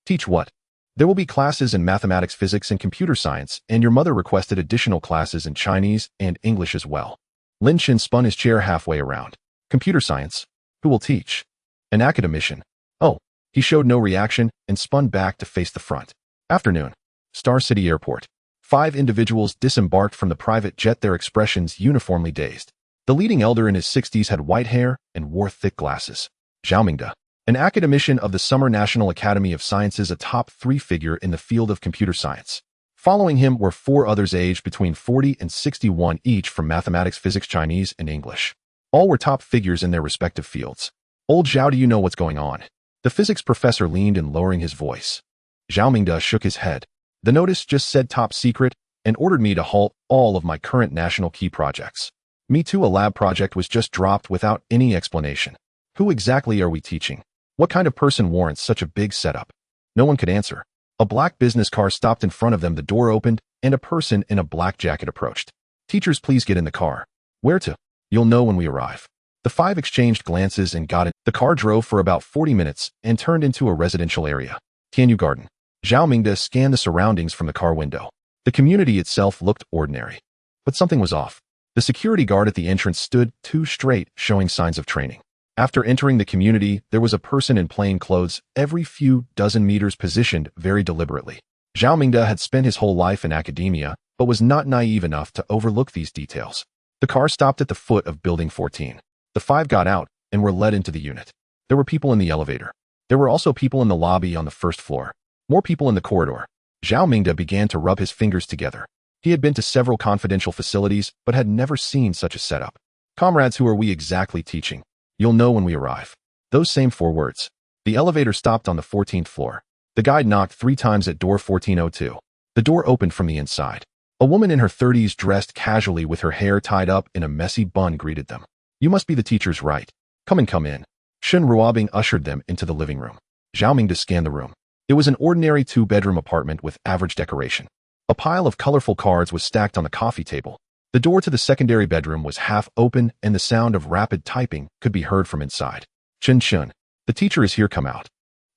Teach what? There will be classes in mathematics, physics, and computer science, and your mother requested additional classes in Chinese and English as well. Lin Chen spun his chair halfway around. Computer science? Who will teach? An academician. Oh. He showed no reaction and spun back to face the front. Afternoon. Star City Airport. 5 individuals disembarked from the private jet, their expressions uniformly dazed. The leading elder in his 60s had white hair and wore thick glasses. Zhao Mingde, an academician of the Summer National Academy of Sciences, a top 3 figure in the field of computer science. Following him were 4 others aged between 40 and 61 each from mathematics, physics, Chinese, and English. All were top figures in their respective fields. Old Zhao, do you know what's going on? The physics professor leaned in, lowering his voice. Zhao Mingde shook his head. The notice just said top secret and ordered me to halt all of my current national key projects. Me too, a lab project was just dropped without any explanation. Who exactly are we teaching? What kind of person warrants such a big setup? No one could answer. A black business car stopped in front of them, the door opened, and a person in a black jacket approached. Teachers, please get in the car. Where to? You'll know when we arrive. The 5 exchanged glances and got in. The car drove for about 40 minutes and turned into a residential area. Tianyu Garden. Zhao Mingde scanned the surroundings from the car window. The community itself looked ordinary. But something was off. The security guard at the entrance stood too straight, showing signs of training. After entering the community, there was a person in plain clothes every few dozen meters, positioned very deliberately. Zhao Mingde had spent his whole life in academia, but was not naive enough to overlook these details. The car stopped at the foot of Building 14. The 5 got out and were led into the unit. There were people in the elevator. There were also people in the lobby on the first floor. More people in the corridor. Zhao Mingde began to rub his fingers together. He had been to several confidential facilities, but had never seen such a setup. Comrades, who are we exactly teaching? You'll know when we arrive. Those same 4 words. The elevator stopped on the 14th floor. The guide knocked 3 times at door 1402. The door opened from the inside. A woman in her 30s, dressed casually with her hair tied up in a messy bun, greeted them. You must be the teachers, right? Come in. Shen Ruobing ushered them into the living room. Zhao Mingde scanned the room. It was an ordinary 2-bedroom apartment with average decoration. A pile of colorful cards was stacked on the coffee table. The door to the secondary bedroom was half open, and the sound of rapid typing could be heard from inside. Chen, the teacher is here, come out.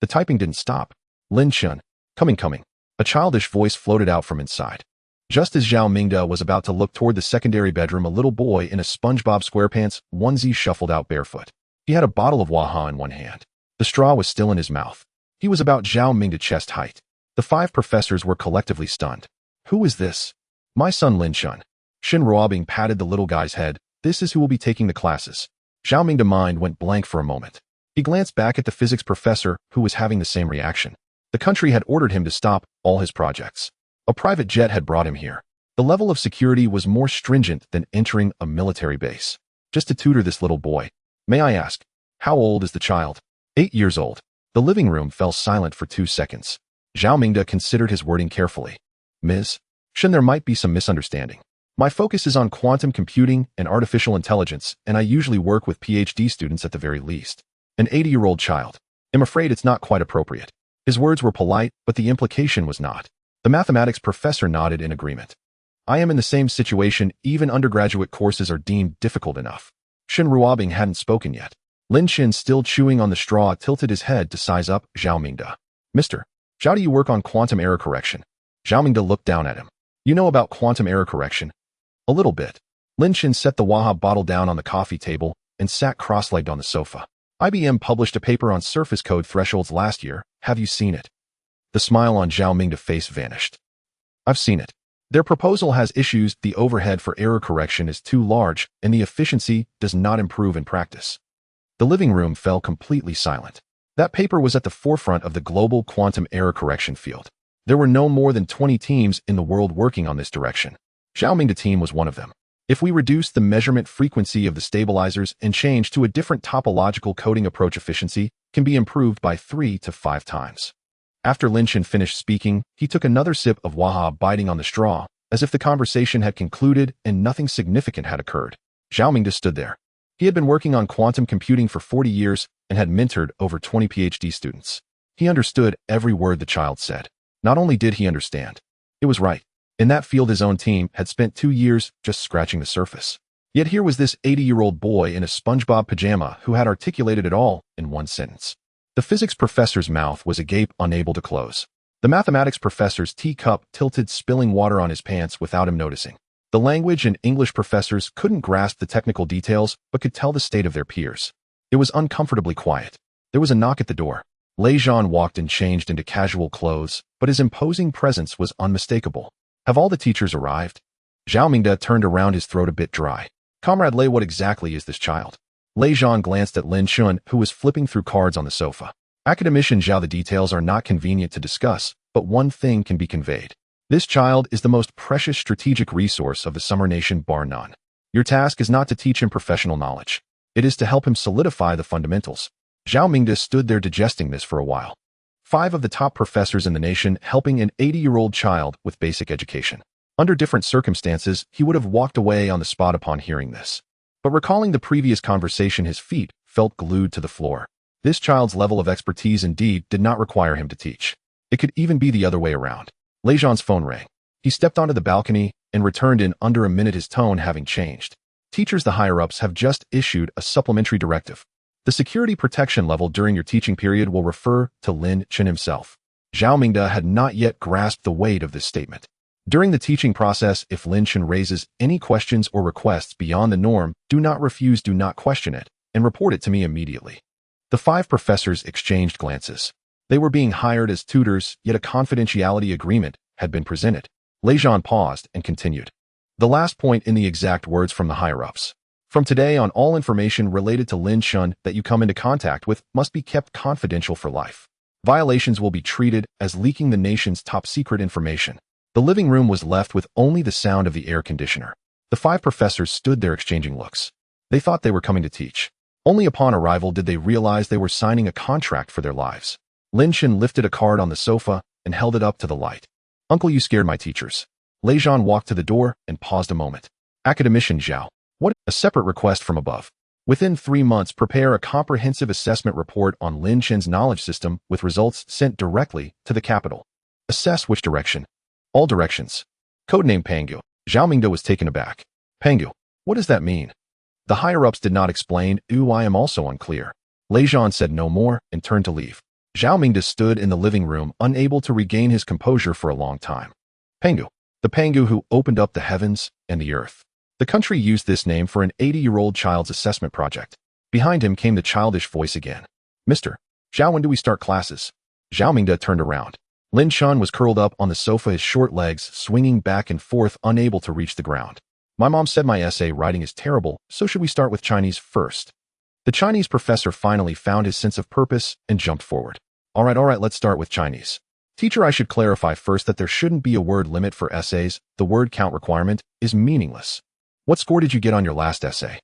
The typing didn't stop. Lin Chen, coming. A childish voice floated out from inside. Just as Zhao Mingde was about to look toward the secondary bedroom, a little boy in a SpongeBob SquarePants onesie shuffled out barefoot. He had a bottle of Waha in one hand. The straw was still in his mouth. He was about Zhao Mingde chest height. The 5 professors were collectively stunned. Who is this? My son Lin Chen. Shen Ruobing patted the little guy's head. This is who will be taking the classes. Zhao Mingde's mind went blank for a moment. He glanced back at the physics professor, who was having the same reaction. The country had ordered him to stop all his projects. A private jet had brought him here. The level of security was more stringent than entering a military base. Just to tutor this little boy. May I ask, how old is the child? 8 years old. The living room fell silent for 2 seconds. Zhao Mingde considered his wording carefully. Ms. Shin, there might be some misunderstanding. My focus is on quantum computing and artificial intelligence, and I usually work with PhD students at the very least. An 80-year-old child. I'm afraid it's not quite appropriate. His words were polite, but the implication was not. The mathematics professor nodded in agreement. I am in the same situation. Even undergraduate courses are deemed difficult enough. Shin Ruobing hadn't spoken yet. Lin Chen, still chewing on the straw, tilted his head to size up Zhao Mingde. Mr. Zhao, do you work on quantum error correction? Zhao Mingde looked down at him. You know about quantum error correction? A little bit. Lin Chen set the Waha bottle down on the coffee table and sat cross-legged on the sofa. IBM published a paper on surface code thresholds last year. Have you seen it? The smile on Zhao Mingde's face vanished. I've seen it. Their proposal has issues. The overhead for error correction is too large, and the efficiency does not improve in practice. The living room fell completely silent. That paper was at the forefront of the global quantum error correction field. There were no more than 20 teams in the world working on this direction. Zhao Mingde's team was one of them. If we reduce the measurement frequency of the stabilizers and change to a different topological coding approach, efficiency can be improved by 3 to 5 times. After Lin Chen finished speaking, he took another sip of Waha, biting on the straw, as if the conversation had concluded and nothing significant had occurred. Zhao Mingde stood there. He had been working on quantum computing for 40 years and had mentored over 20 PhD students. He understood every word the child said. Not only did he understand, it was right. In that field, his own team had spent 2 years just scratching the surface. Yet here was this 80-year-old boy in a SpongeBob pajama who had articulated it all in one sentence. The physics professor's mouth was agape, unable to close. The mathematics professor's teacup tilted, spilling water on his pants without him noticing. The language and English professors couldn't grasp the technical details, but could tell the state of their peers. It was uncomfortably quiet. There was a knock at the door. Lei Zhan walked in, changed into casual clothes, but his imposing presence was unmistakable. Have all the teachers arrived? Zhao Mingde turned around, his throat a bit dry. Comrade Lei, what exactly is this child? Lei Zhan glanced at Lin Chen, who was flipping through cards on the sofa. Academician Zhao, the details are not convenient to discuss, but one thing can be conveyed. This child is the most precious strategic resource of the Summer Nation, bar none. Your task is not to teach him professional knowledge. It is to help him solidify the fundamentals. Zhao Mingde stood there digesting this for a while. 5 of the top professors in the nation helping an 80-year-old child with basic education. Under different circumstances, he would have walked away on the spot upon hearing this. But recalling the previous conversation, his feet felt glued to the floor. This child's level of expertise indeed did not require him to teach. It could even be the other way around. Lei Zhan's phone rang. He stepped onto the balcony and returned in under a minute, his tone having changed. Teachers, the higher-ups have just issued a supplementary directive. The security protection level during your teaching period will refer to Lin Chen himself. Zhao Mingde had not yet grasped the weight of this statement. During the teaching process, if Lin Chen raises any questions or requests beyond the norm, do not refuse, do not question it, and report it to me immediately. The 5 professors exchanged glances. They were being hired as tutors, yet a confidentiality agreement had been presented. Lei Zhan paused and continued. The last point in the exact words from the higher-ups. From today on, all information related to Lin Chen that you come into contact with must be kept confidential for life. Violations will be treated as leaking the nation's top-secret information. The living room was left with only the sound of the air conditioner. The 5 professors stood there exchanging looks. They thought they were coming to teach. Only upon arrival did they realize they were signing a contract for their lives. Lin Chen lifted a card on the sofa and held it up to the light. Uncle, you scared my teachers. Lei Zhan walked to the door and paused a moment. Academician Zhao. What? A separate request from above. Within 3 months, prepare a comprehensive assessment report on Lin Chen's knowledge system with results sent directly to the capital. Assess which direction? All directions. Codename Pangu. Zhao Mingde was taken aback. Pangu. What does that mean? The higher-ups did not explain. I am also unclear. Lei Zhan said no more and turned to leave. Zhao Mingde stood in the living room, unable to regain his composure for a long time. Pangu. The Pangu who opened up the heavens and the earth. The country used this name for an 80-year-old child's assessment project. Behind him came the childish voice again. Mr. Zhao, when do we start classes? Zhao Mingde turned around. Lin Chen was curled up on the sofa, his short legs swinging back and forth, unable to reach the ground. My mom said my essay writing is terrible, so should we start with Chinese first? The Chinese professor finally found his sense of purpose and jumped forward. All right, let's start with Chinese. Teacher, I should clarify first that there shouldn't be a word limit for essays. The word count requirement is meaningless. What score did you get on your last essay?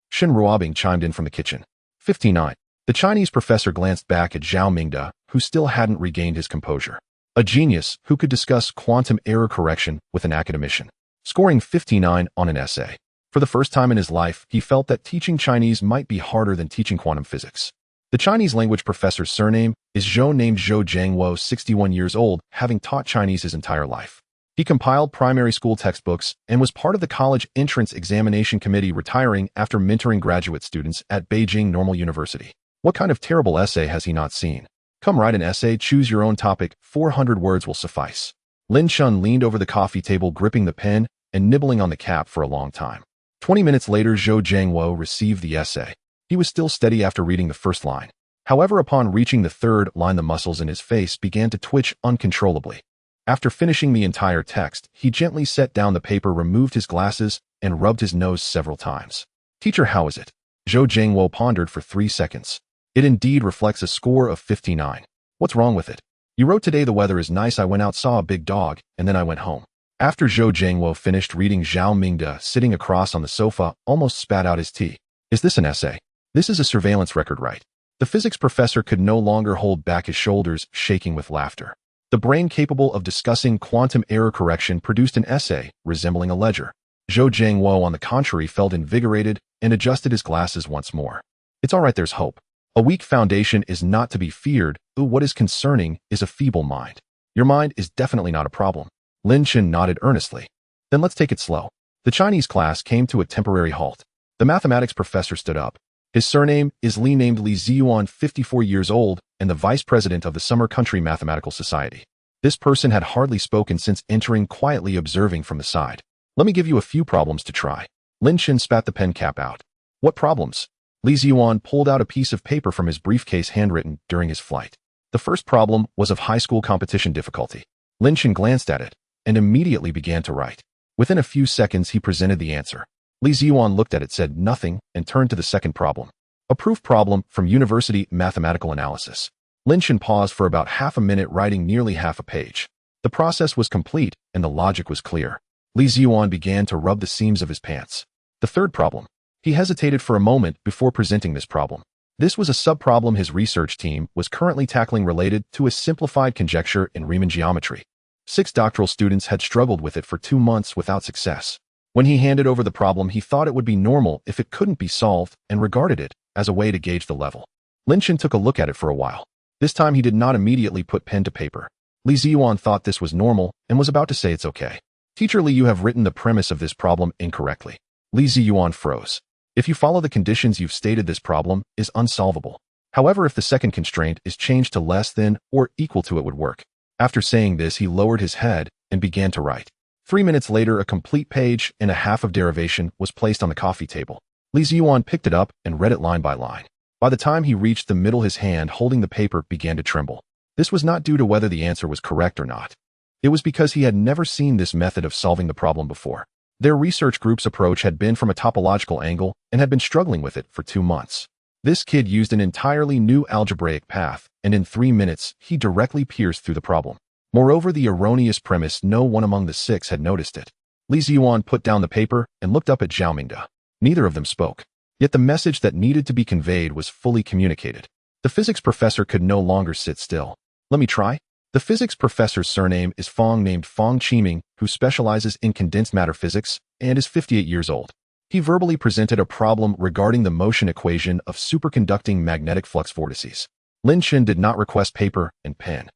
Shin Ruobing chimed in from the kitchen. 59. The Chinese professor glanced back at Zhao Mingde, who still hadn't regained his composure. A genius who could discuss quantum error correction with an academician, scoring 59 on an essay. For the first time in his life, he felt that teaching Chinese might be harder than teaching quantum physics. The Chinese language professor's surname is Zhou, named Zhou Jiangwo, 61 years old, having taught Chinese his entire life. He compiled primary school textbooks and was part of the college entrance examination committee, retiring after mentoring graduate students at Beijing Normal University. What kind of terrible essay has he not seen? Come write an essay, choose your own topic, 400 words will suffice. Lin Chen leaned over the coffee table, gripping the pen and nibbling on the cap for a long time. 20 minutes later, Zhou Jiangwo received the essay. He was still steady after reading the first line. However, upon reaching the third line, the muscles in his face began to twitch uncontrollably. After finishing the entire text, he gently set down the paper, removed his glasses, and rubbed his nose several times. Teacher, how is it? Zhou Jiangwo pondered for 3 seconds. It indeed reflects a score of 59. What's wrong with it? You wrote today the weather is nice, I went out, saw a big dog, and then I went home. After Zhou Jiangwo finished reading, Zhao Mingde, sitting across on the sofa, almost spat out his tea. Is this an essay? This is a surveillance record, right? The physics professor could no longer hold back his shoulders, shaking with laughter. The brain capable of discussing quantum error correction produced an essay resembling a ledger. Zhou Jiangwo, on the contrary, felt invigorated and adjusted his glasses once more. It's all right, there's hope. A weak foundation is not to be feared. What is concerning is a feeble mind. Your mind is definitely not a problem. Lin Chen nodded earnestly. Then let's take it slow. The Chinese class came to a temporary halt. The mathematics professor stood up. His surname is Li, named Li Ziyuan, 54 years old, and the vice president of the Summer Country Mathematical Society. This person had hardly spoken since entering, quietly observing from the side. Let me give you a few problems to try. Lin Chen spat the pen cap out. What problems? Li Ziyuan pulled out a piece of paper from his briefcase, handwritten during his flight. The first problem was of high school competition difficulty. Lin Chen glanced at it and immediately began to write. Within a few seconds, he presented the answer. Li Ziyuan looked at it, said nothing, and turned to the second problem. A proof problem from University Mathematical Analysis. Lin Chen paused for about half a minute, writing nearly half a page. The process was complete, and the logic was clear. Li Ziyuan began to rub the seams of his pants. The third problem. He hesitated for a moment before presenting this problem. This was a sub-problem his research team was currently tackling, related to a simplified conjecture in Riemann geometry. 6 doctoral students had struggled with it for 2 months without success. When he handed over the problem, he thought it would be normal if it couldn't be solved and regarded it as a way to gauge the level. Lin Chen took a look at it for a while. This time he did not immediately put pen to paper. Li Ziyuan thought this was normal and was about to say, it's okay. Teacher Li, you have written the premise of this problem incorrectly. Li Ziyuan froze. If you follow the conditions you've stated, this problem is unsolvable. However, if the second constraint is changed to less than or equal to, it would work. After saying this, he lowered his head and began to write. 3 minutes later, a complete page and a half of derivation was placed on the coffee table. Li Ziyuan picked it up and read it line by line. By the time he reached the middle, his hand holding the paper began to tremble. This was not due to whether the answer was correct or not. It was because he had never seen this method of solving the problem before. Their research group's approach had been from a topological angle and had been struggling with it for 2 months. This kid used an entirely new algebraic path, and in 3 minutes, he directly pierced through the problem. Moreover, the erroneous premise, no one among the 6 had noticed it. Li Ziyuan put down the paper and looked up at Zhao Mingde. Neither of them spoke. Yet the message that needed to be conveyed was fully communicated. The physics professor could no longer sit still. Let me try. The physics professor's surname is Fong, named Fong Qiming, who specializes in condensed matter physics and is 58 years old. He verbally presented a problem regarding the motion equation of superconducting magnetic flux vortices. Lin Chen did not request paper and pen.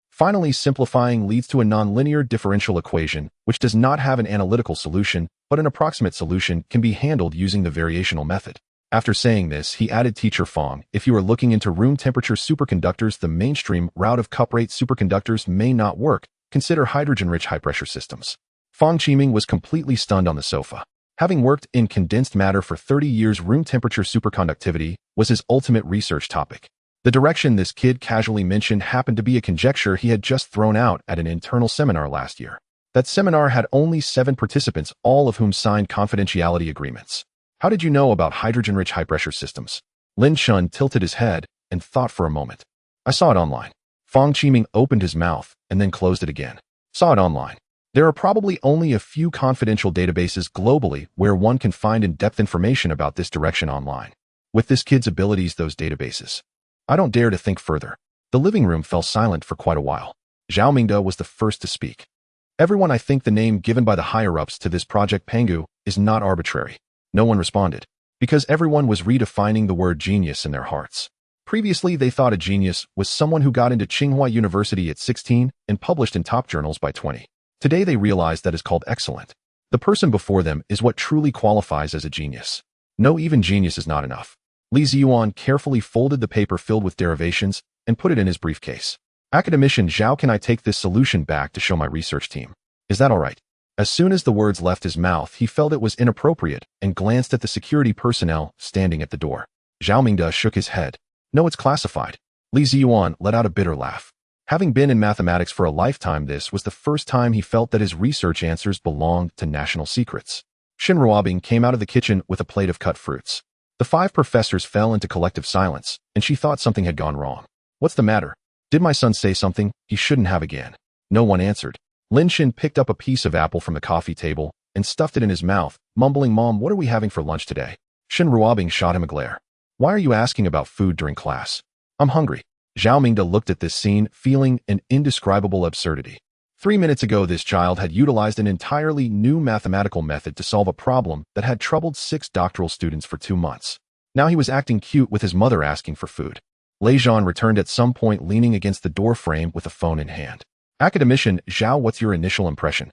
Finally, simplifying leads to a nonlinear differential equation, which does not have an analytical solution, but an approximate solution can be handled using the variational method. After saying this, he added, Teacher Fong, if you are looking into room temperature superconductors, the mainstream route of cup-rate superconductors may not work. Consider hydrogen-rich high-pressure systems. Fong Qiming was completely stunned on the sofa. Having worked in condensed matter for 30 years, room temperature superconductivity was his ultimate research topic. The direction this kid casually mentioned happened to be a conjecture he had just thrown out at an internal seminar last year. That seminar had only 7 participants, all of whom signed confidentiality agreements. How did you know about hydrogen-rich high-pressure systems? Lin Chen tilted his head and thought for a moment. I saw it online. Fong Qiming opened his mouth and then closed it again. Saw it online. There are probably only a few confidential databases globally where one can find in-depth information about this direction online. With this kid's abilities, those databases. I don't dare to think further. The living room fell silent for quite a while. Zhao Mingde was the first to speak. Everyone, I think the name given by the higher-ups to this Project Pengu is not arbitrary. No one responded, because everyone was redefining the word genius in their hearts. Previously, they thought a genius was someone who got into Tsinghua University at 16 and published in top journals by 20. Today, they realized that is called excellent. The person before them is what truly qualifies as a genius. No, even genius is not enough. Li Ziyuan carefully folded the paper filled with derivations and put it in his briefcase. Academician Zhao, can I take this solution back to show my research team? Is that all right? As soon as the words left his mouth, he felt it was inappropriate and glanced at the security personnel standing at the door. Zhao Mingde shook his head. No, it's classified. Li Ziyuan let out a bitter laugh. Having been in mathematics for a lifetime, this was the first time he felt that his research answers belonged to national secrets. Shin Ruobing came out of the kitchen with a plate of cut fruits. The 5 professors fell into collective silence, and she thought something had gone wrong. What's the matter? Did my son say something he shouldn't have again? No one answered. Lin Chen picked up a piece of apple from the coffee table and stuffed it in his mouth, mumbling, Mom, what are we having for lunch today? Shin Ruobing shot him a glare. Why are you asking about food during class? I'm hungry. Zhao Mingde looked at this scene, feeling an indescribable absurdity. 3 minutes ago, this child had utilized an entirely new mathematical method to solve a problem that had troubled 6 doctoral students for 2 months. Now he was acting cute with his mother asking for food. Lei Zhan returned at some point, leaning against the door frame with a phone in hand. Academician Zhao, what's your initial impression?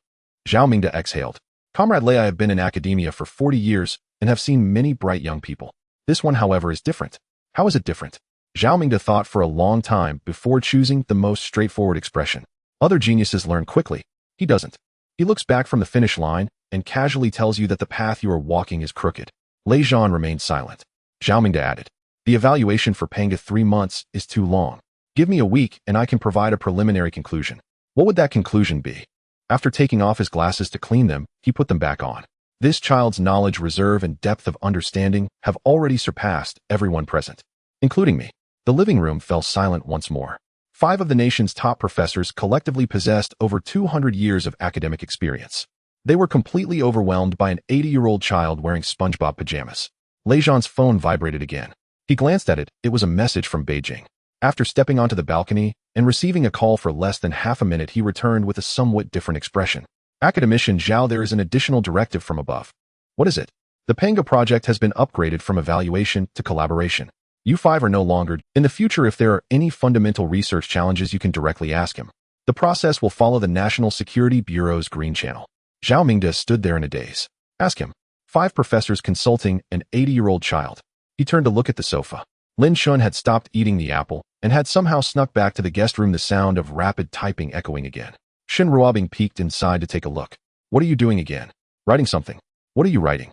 Zhao Mingde exhaled. Comrade Lei, I have been in academia for 40 years and have seen many bright young people. This one, however, is different. How is it different? Zhao Mingde thought for a long time before choosing the most straightforward expression. Other geniuses learn quickly. He doesn't. He looks back from the finish line and casually tells you that the path you are walking is crooked. Lei Zhan remained silent. Zhao Mingde added, the evaluation for Penga 3 months is too long. Give me a week and I can provide a preliminary conclusion. What would that conclusion be? After taking off his glasses to clean them, he put them back on. This child's knowledge reserve and depth of understanding have already surpassed everyone present, including me. The living room fell silent once more. 5 of the nation's top professors collectively possessed over 200 years of academic experience. They were completely overwhelmed by an 80-year-old child wearing SpongeBob pajamas. Lei Zhan's phone vibrated again. He glanced at it. It was a message from Beijing. After stepping onto the balcony and receiving a call for less than half a minute, he returned with a somewhat different expression. Academician Zhao, there is an additional directive from above. What is it? The Penga project has been upgraded from evaluation to collaboration. You 5 are no longer. In the future, if there are any fundamental research challenges, you can directly ask him. The process will follow the National Security Bureau's Green Channel. Zhao Mingde stood there in a daze. Ask him. 5 professors consulting an 80-year-old child. He turned to look at the sofa. Lin Chen had stopped eating the apple and had somehow snuck back to the guest room, the sound of rapid typing echoing again. Shin Ruobing peeked inside to take a look. What are you doing again? Writing something. What are you writing?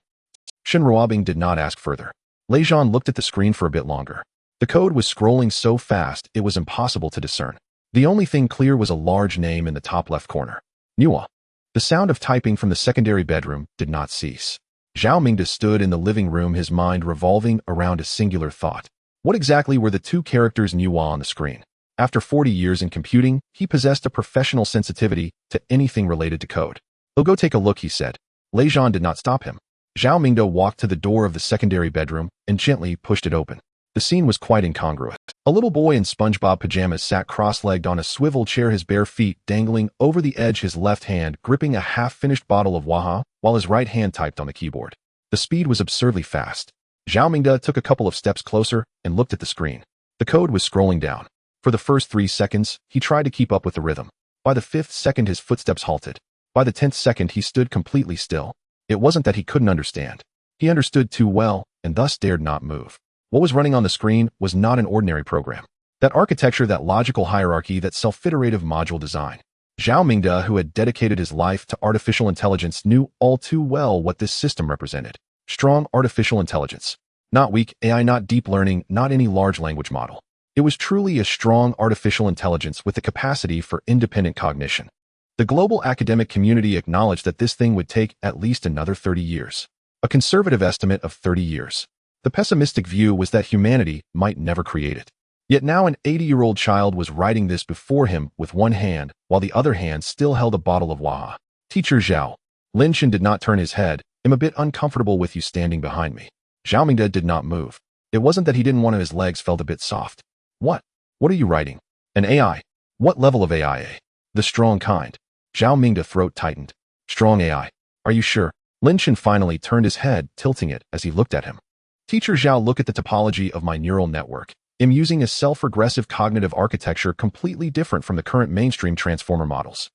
Shin Ruobing did not ask further. Lei Zhan looked at the screen for a bit longer. The code was scrolling so fast it was impossible to discern. The only thing clear was a large name in the top left corner. Nuwa. The sound of typing from the secondary bedroom did not cease. Zhao Mingde stood in the living room, his mind revolving around a singular thought. What exactly were the 2 characters Nuwa on the screen? After 40 years in computing, he possessed a professional sensitivity to anything related to code. "Oh, go take a look," he said. Lei Zhan did not stop him. Zhao Mingde walked to the door of the secondary bedroom and gently pushed it open. The scene was quite incongruous. A little boy in SpongeBob pajamas sat cross-legged on a swivel chair, his bare feet dangling over the edge, his left hand gripping a half-finished bottle of Waha, while his right hand typed on the keyboard. The speed was absurdly fast. Zhao Mingde took a couple of steps closer and looked at the screen. The code was scrolling down. For the first 3 seconds, he tried to keep up with the rhythm. By the 5th second, his footsteps halted. By the 10th second, he stood completely still. It wasn't that he couldn't understand. He understood too well, and thus dared not move. What was running on the screen was not an ordinary program. That architecture, that logical hierarchy, that self-iterative module design. Zhao Mingde, who had dedicated his life to artificial intelligence, knew all too well what this system represented. Strong artificial intelligence. Not weak AI, not deep learning, not any large language model. It was truly a strong artificial intelligence with the capacity for independent cognition. The global academic community acknowledged that this thing would take at least another 30 years. A conservative estimate of 30 years. The pessimistic view was that humanity might never create it. Yet now an 80-year-old child was writing this before him with one hand, while the other hand still held a bottle of Waha. Teacher Zhao. Lin Chen did not turn his head. I'm a bit uncomfortable with you standing behind me. Zhao Mingde did not move. It wasn't that he didn't want to, his legs felt a bit soft. What? What are you writing? An AI? What level of AI? The strong kind. Zhao Mingda throat tightened. Strong AI. Are you sure? Lin Chen finally turned his head, tilting it as he looked at him. Teacher Zhao, look at the topology of my neural network. I'm using a self-regressive cognitive architecture completely different from the current mainstream transformer models.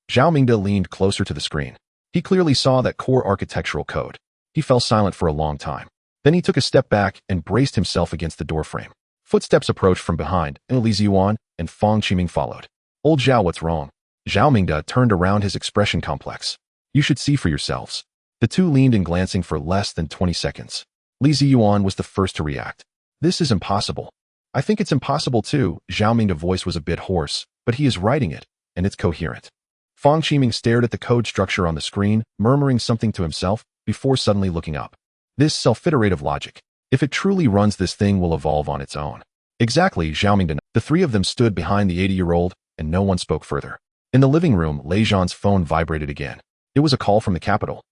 Zhao Mingda leaned closer to the screen. He clearly saw that core architectural code. He fell silent for a long time. Then he took a step back and braced himself against the doorframe. Footsteps approached from behind, and Li Ziyuan and Fang Qiming followed. Old Zhao, what's wrong? Zhao Mingda turned around, his expression complex. You should see for yourselves. The two leaned in, glancing for less than 20 seconds. Li Ziyuan was the first to react. This is impossible. I think it's impossible too. Zhao Mingda's voice was a bit hoarse, but he is writing it, and it's coherent. Fang Qiming stared at the code structure on the screen, murmuring something to himself, before suddenly looking up. This self-iterative logic. If it truly runs, this thing will evolve on its own. Exactly, Zhao Mingda. The three of them stood behind the 80-year-old, and no one spoke further. In the living room, Lei Zhan's phone vibrated again. It was a call from the capital.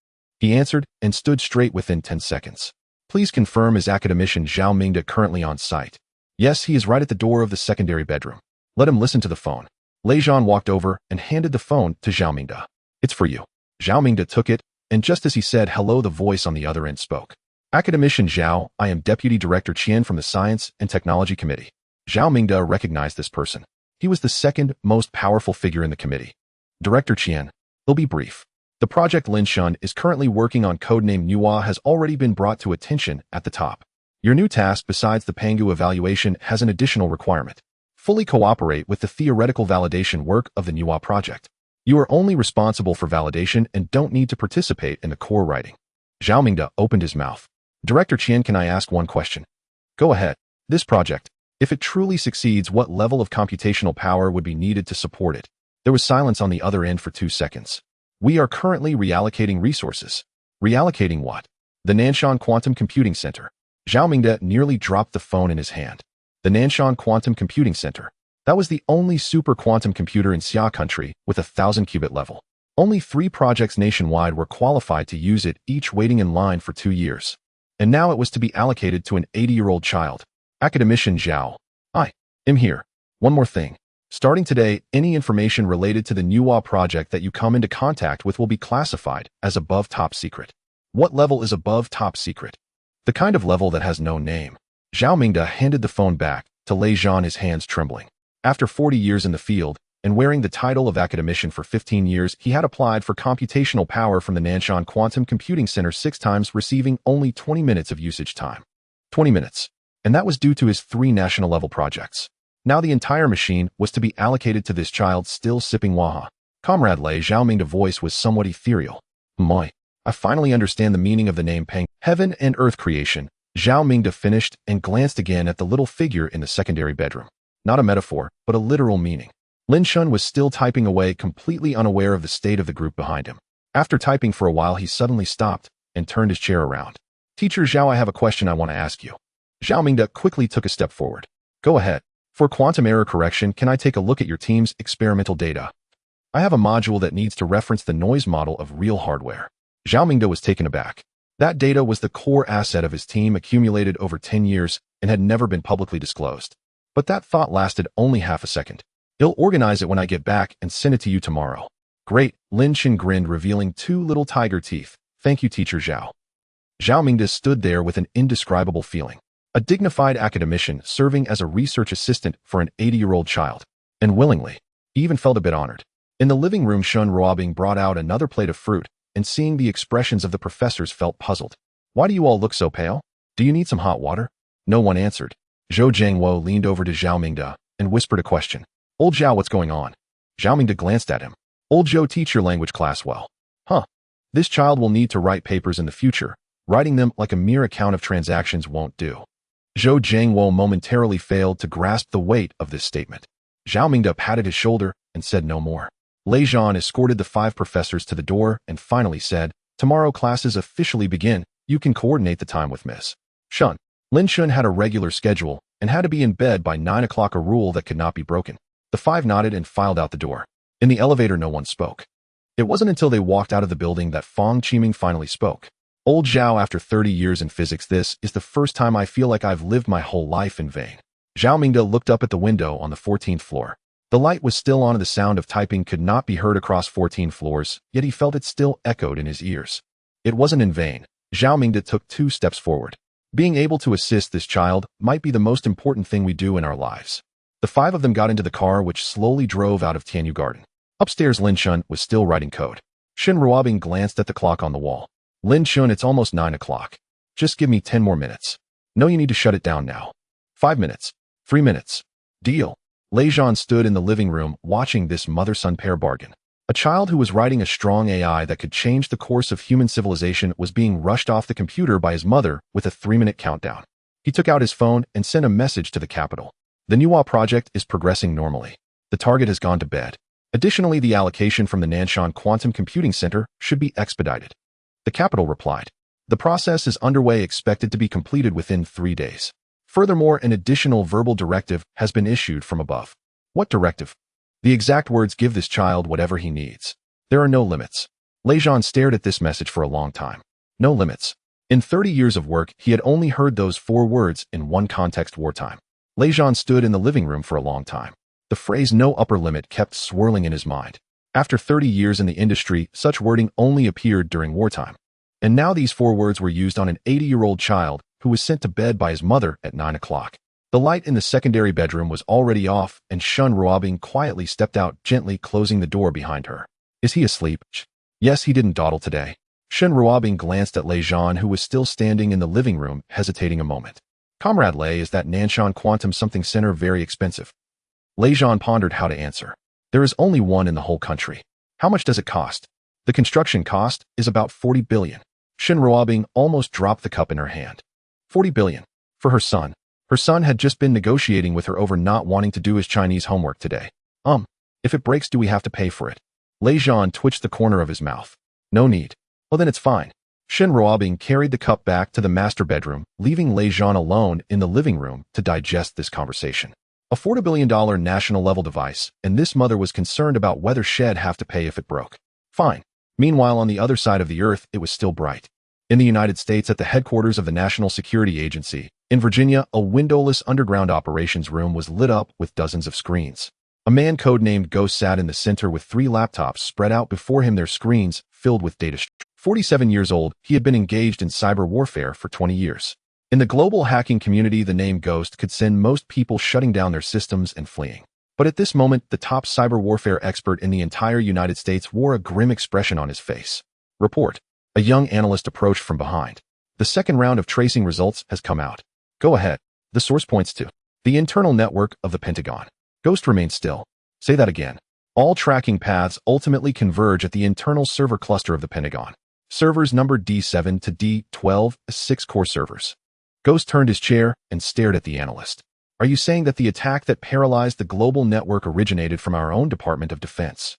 He answered, and stood straight within 10 seconds. Please confirm, is academician Zhao Mingda currently on site? Yes, he is right at the door of the secondary bedroom. Let him listen to the phone. Lei Zhan walked over and handed the phone to Zhao Mingda. It's for you. Zhao Mingda took it, and just as he said hello, the voice on the other end spoke. Academician Zhao, I am Deputy Director Qian from the Science and Technology Committee. Zhao Mingda recognized this person. He was the second most powerful figure in the committee. Director Qian, he'll be brief. The project Lin Chen is currently working on, codename Nuwa, has already been brought to attention at the top. Your new task, besides the Pangu evaluation, has an additional requirement. Fully cooperate with the theoretical validation work of the Nuwa project. You are only responsible for validation and don't need to participate in the core writing. Zhao Mingda opened his mouth. Director Qian, can I ask one question? Go ahead. This project, if it truly succeeds, what level of computational power would be needed to support it? There was silence on the other end for 2 seconds. We are currently reallocating resources. Reallocating what? The Nanshan Quantum Computing Center. Zhao Mingda nearly dropped the phone in his hand. The Nanshan Quantum Computing Center. That was the only super quantum computer in Xia country with a 1,000-qubit level. Only 3 projects nationwide were qualified to use it, each waiting in line for 2 years. And now it was to be allocated to an 80-year-old child. Academician Zhao. I am here. One more thing. Starting today, any information related to the Nuwa project that you come into contact with will be classified as above top secret. What level is above top secret? The kind of level that has no name. Zhao Mingda handed the phone back to Lei Zhan, his hands trembling. After 40 years in the field, and wearing the title of academician for 15 years, he had applied for computational power from the Nanshan Quantum Computing Center 6 times, receiving only 20 minutes of usage time. 20 minutes. And that was due to his 3 national-level projects. Now the entire machine was to be allocated to this child still sipping waha. Comrade Lei, Zhao Mingda's voice was somewhat ethereal. Moi. I finally understand the meaning of the name Peng. Heaven and Earth creation. Zhao Mingda finished and glanced again at the little figure in the secondary bedroom. Not a metaphor, but a literal meaning. Lin Chen was still typing away, completely unaware of the state of the group behind him. After typing for a while, he suddenly stopped and turned his chair around. Teacher Zhao, I have a question I want to ask you. Zhao Mingda quickly took a step forward. Go ahead. For quantum error correction, can I take a look at your team's experimental data? I have a module that needs to reference the noise model of real hardware. Zhao Mingda was taken aback. That data was the core asset of his team, accumulated over 10 years and had never been publicly disclosed. But that thought lasted only half a second. He'll organize it when I get back and send it to you tomorrow. Great, Lin Chen grinned, revealing 2 little tiger teeth. Thank you, Teacher Zhao. Zhao Mingda stood there with an indescribable feeling. A dignified academician serving as a research assistant for an 80-year-old child. And willingly. He even felt a bit honored. In the living room, Shun Ruobing brought out another plate of fruit, and seeing the expressions of the professors felt puzzled. Why do you all look so pale? Do you need some hot water? No one answered. Zhou Jiangwo leaned over to Zhao Mingda and whispered a question. Old Zhao, what's going on? Zhao Mingda glanced at him. Old Zhou, teach your language class well. Huh. This child will need to write papers in the future. Writing them like a mere account of transactions won't do. Zhou Jiangwo momentarily failed to grasp the weight of this statement. Zhao Mingda patted his shoulder and said no more. Lei Zhan escorted the 5 professors to the door and finally said, tomorrow classes officially begin. You can coordinate the time with Miss Shun. Lin Chen had a regular schedule and had to be in bed by 9 o'clock, a rule that could not be broken. The 5 nodded and filed out the door. In the elevator, no one spoke. It wasn't until they walked out of the building that Fang Qiming finally spoke. Old Zhao, after 30 years in physics, this is the first time I feel like I've lived my whole life in vain. Zhao Mingda looked up at the window on the 14th floor. The light was still on and the sound of typing could not be heard across 14 floors, yet he felt it still echoed in his ears. It wasn't in vain. Zhao Mingde took 2 steps forward. Being able to assist this child might be the most important thing we do in our lives. The 5 of them got into the car which slowly drove out of Tianyu Garden. Upstairs, Lin Chen was still writing code. Shen Ruobing glanced at the clock on the wall. Lin Chen, it's almost 9 o'clock. Just give me 10 more minutes. No, you need to shut it down now. 5 minutes. 3 minutes. Deal. Lei Zhan stood in the living room watching this mother-son pair bargain. A child who was writing a strong AI that could change the course of human civilization was being rushed off the computer by his mother with a 3-minute countdown. He took out his phone and sent a message to the capital. The Nuwa project is progressing normally. The target has gone to bed. Additionally, the allocation from the Nanshan Quantum Computing Center should be expedited. The capital replied. The process is underway, expected to be completed within 3 days. Furthermore, an additional verbal directive has been issued from above. What directive? The exact words: give this child whatever he needs. There are no limits. Lei Zhan stared at this message for a long time. No limits. In 30 years of work, he had only heard those 4 words in one context: wartime. Lei Zhan stood in the living room for a long time. The phrase "no upper limit" kept swirling in his mind. After 30 years in the industry, such wording only appeared during wartime. And now these 4 words were used on an 80-year-old child who was sent to bed by his mother at 9 o'clock. The light in the secondary bedroom was already off, and Shen Ruobing quietly stepped out, gently closing the door behind her. Is he asleep? Yes, he didn't dawdle today. Shen Ruobing glanced at Lei Zhan, who was still standing in the living room, hesitating a moment. Comrade Lei, is that Nanshan Quantum Something Center very expensive? Lei Zhan pondered how to answer. There is only one in the whole country. How much does it cost? The construction cost is about 40 billion. Shen Ruobing almost dropped the cup in her hand. 40 billion. For her son. Her son had just been negotiating with her over not wanting to do his Chinese homework today. If it breaks, do we have to pay for it? Lei Zhan twitched the corner of his mouth. No need. Well, then it's fine. Shen Ruobing carried the cup back to the master bedroom, leaving Lei Zhan alone in the living room to digest this conversation. A $40 billion national-level device, and this mother was concerned about whether she'd have to pay if it broke. Fine. Meanwhile, on the other side of the earth, it was still bright. In the United States, at the headquarters of the National Security Agency, in Virginia, a windowless underground operations room was lit up with dozens of screens. A man codenamed Ghost sat in the center with 3 laptops spread out before him, their screens filled with data. 47 years old, he had been engaged in cyber warfare for 20 years. In the global hacking community, the name Ghost could send most people shutting down their systems and fleeing. But at this moment, the top cyber warfare expert in the entire United States wore a grim expression on his face. Report. A young analyst approached from behind. The second round of tracing results has come out. Go ahead. The source points to the internal network of the Pentagon. Ghost remained still. Say that again. All tracking paths ultimately converge at the internal server cluster of the Pentagon. Servers numbered D7 to D12, 6 core servers. Ghost turned his chair and stared at the analyst. Are you saying that the attack that paralyzed the global network originated from our own Department of Defense?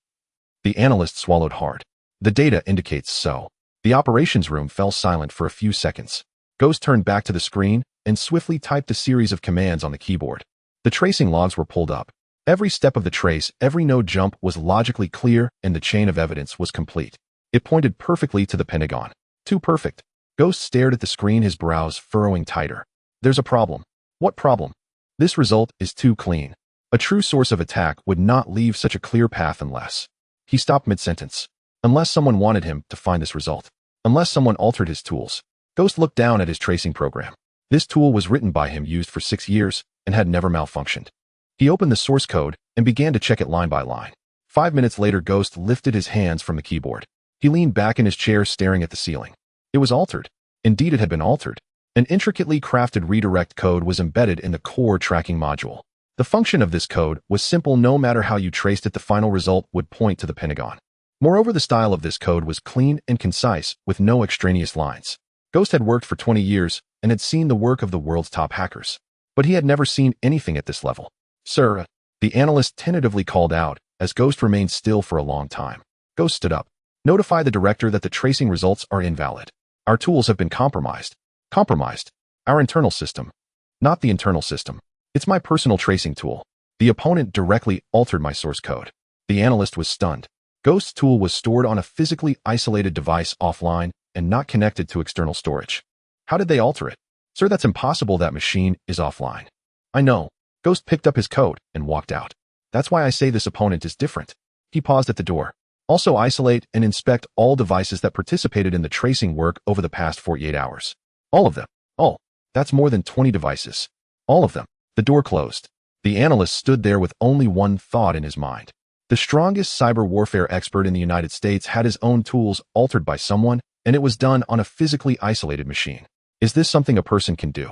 The analyst swallowed hard. The data indicates so. The operations room fell silent for a few seconds. Ghost turned back to the screen and swiftly typed a series of commands on the keyboard. The tracing logs were pulled up. Every step of the trace, every node jump was logically clear, and the chain of evidence was complete. It pointed perfectly to the Pentagon. Too perfect. Ghost stared at the screen, his brows furrowing tighter. There's a problem. What problem? This result is too clean. A true source of attack would not leave such a clear path unless... He stopped mid-sentence. Unless someone wanted him to find this result. Unless someone altered his tools. Ghost looked down at his tracing program. This tool was written by him, used for 6 years, and had never malfunctioned. He opened the source code and began to check it line by line. 5 minutes later, Ghost lifted his hands from the keyboard. He leaned back in his chair, staring at the ceiling. It was altered. Indeed, it had been altered. An intricately crafted redirect code was embedded in the core tracking module. The function of this code was simple. No matter how you traced it, the final result would point to the Pentagon. Moreover, the style of this code was clean and concise, with no extraneous lines. Ghost had worked for 20 years and had seen the work of the world's top hackers. But he had never seen anything at this level. Sir, the analyst tentatively called out, as Ghost remained still for a long time. Ghost stood up. Notify the director that the tracing results are invalid. Our tools have been compromised. Compromised? Our internal system. Not the internal system. It's my personal tracing tool. The opponent directly altered my source code. The analyst was stunned. Ghost's tool was stored on a physically isolated device offline and not connected to external storage. How did they alter it? Sir, that's impossible. That machine is offline. I know. Ghost picked up his coat and walked out. That's why I say this opponent is different. He paused at the door. Also isolate and inspect all devices that participated in the tracing work over the past 48 hours. All of them. All. That's more than 20 devices. All of them. The door closed. The analyst stood there with only one thought in his mind. The strongest cyber warfare expert in the United States had his own tools altered by someone, and it was done on a physically isolated machine. Is this something a person can do?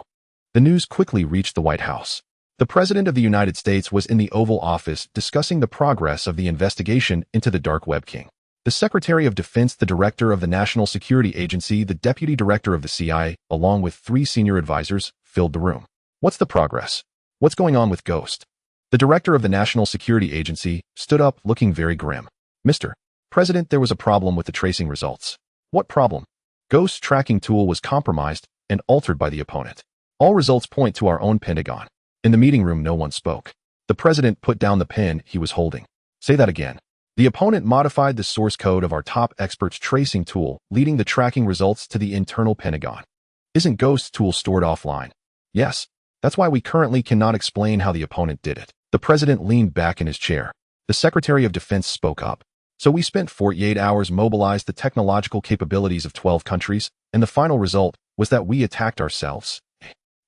The news quickly reached the White House. The President of the United States was in the Oval Office discussing the progress of the investigation into the Dark Web King. The Secretary of Defense, the Director of the National Security Agency, the Deputy Director of the CIA, along with 3 senior advisors, filled the room. What's the progress? What's going on with Ghost? The Director of the National Security Agency stood up looking very grim. Mr. President, there was a problem with the tracing results. What problem? Ghost's tracking tool was compromised and altered by the opponent. All results point to our own Pentagon. In the meeting room, no one spoke. The President put down the pen he was holding. Say that again. The opponent modified the source code of our top expert's tracing tool, leading the tracking results to the internal Pentagon. Isn't Ghost's tool stored offline? Yes. That's why we currently cannot explain how the opponent did it. The President leaned back in his chair. The Secretary of Defense spoke up. So we spent 48 hours mobilized the technological capabilities of 12 countries, and the final result was that we attacked ourselves.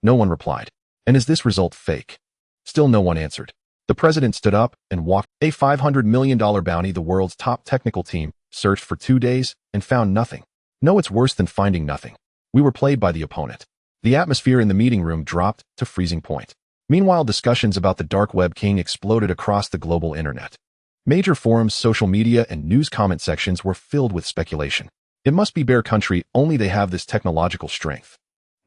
No one replied. And is this result fake? Still no one answered. The President stood up and walked. A $500 million bounty. The world's top technical team searched for 2 days and found nothing. No, it's worse than finding nothing. We were played by the opponent. The atmosphere in the meeting room dropped to freezing point. Meanwhile, discussions about the Dark Web King exploded across the global internet. Major forums, social media, and news comment sections were filled with speculation. It must be Bear Country, only they have this technological strength.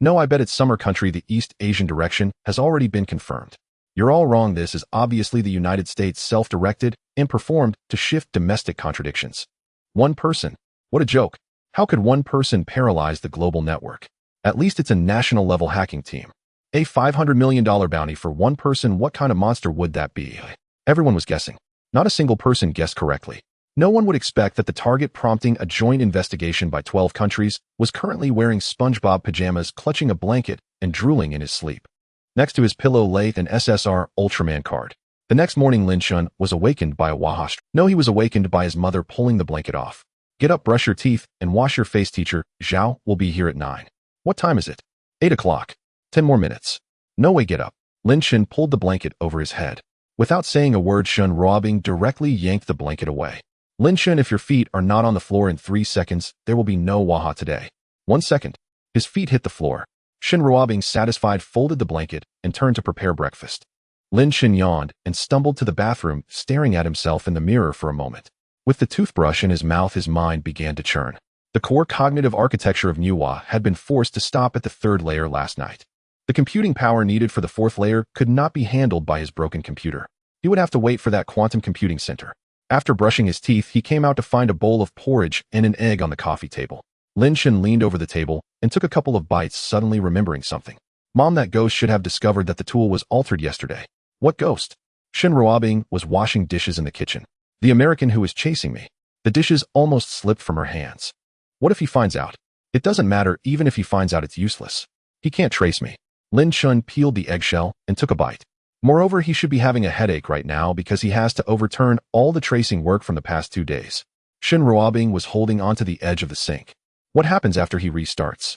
No, I bet it's Summer Country. The East Asian direction has already been confirmed. You're all wrong. This is obviously the United States self-directed and performed to shift domestic contradictions. One person. What a joke. How could one person paralyze the global network? At least it's a national-level hacking team. A $500 million bounty for one person. What kind of monster would that be? Everyone was guessing. Not a single person guessed correctly. No one would expect that the target prompting a joint investigation by 12 countries was currently wearing SpongeBob pajamas, clutching a blanket, and drooling in his sleep. Next to his pillow lay an SSR Ultraman card. The next morning, Lin Chen was awakened by a wahoosh. No, he was awakened by his mother pulling the blanket off. Get up, brush your teeth, and wash your face, teacher. Zhao will be here at 9. What time is it? 8 o'clock. 10 more minutes. No way, get up. Lin Chen pulled the blanket over his head. Without saying a word, Shen Ruobing directly yanked the blanket away. Lin Chen, if your feet are not on the floor in 3 seconds, there will be no waha today. 1 second. His feet hit the floor. Shen Ruobing, satisfied, folded the blanket and turned to prepare breakfast. Lin Chen yawned and stumbled to the bathroom, staring at himself in the mirror for a moment. With the toothbrush in his mouth, his mind began to churn. The core cognitive architecture of Nuwa had been forced to stop at the 3rd layer last night. The computing power needed for the 4th layer could not be handled by his broken computer. He would have to wait for that quantum computing center. After brushing his teeth, he came out to find a bowl of porridge and an egg on the coffee table. Lin Chen leaned over the table and took a couple of bites, suddenly remembering something. Mom, that ghost should have discovered that the tool was altered yesterday. What ghost? Shen Ruobing was washing dishes in the kitchen. The American who was chasing me. The dishes almost slipped from her hands. What if he finds out? It doesn't matter. Even if he finds out, it's useless. He can't trace me. Lin Chen peeled the eggshell and took a bite. Moreover, he should be having a headache right now because he has to overturn all the tracing work from the past 2 days. Shen Ruobing was holding onto the edge of the sink. What happens after he restarts?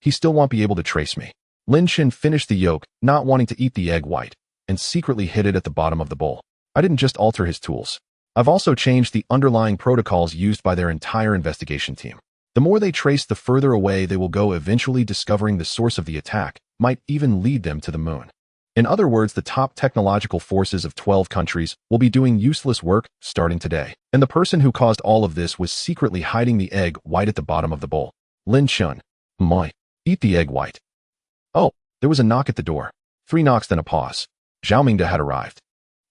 He still won't be able to trace me. Lin Chen finished the yolk, not wanting to eat the egg white, and secretly hid it at the bottom of the bowl. I didn't just alter his tools. I've also changed the underlying protocols used by their entire investigation team. The more they trace, the further away they will go. Eventually, discovering the source of the attack might even lead them to the moon. In other words, the top technological forces of 12 countries will be doing useless work starting today. And the person who caused all of this was secretly hiding the egg white at the bottom of the bowl. Lin Chen. My. Eat the egg white. Oh, there was a knock at the door. 3 knocks, then a pause. Zhao Mingde had arrived.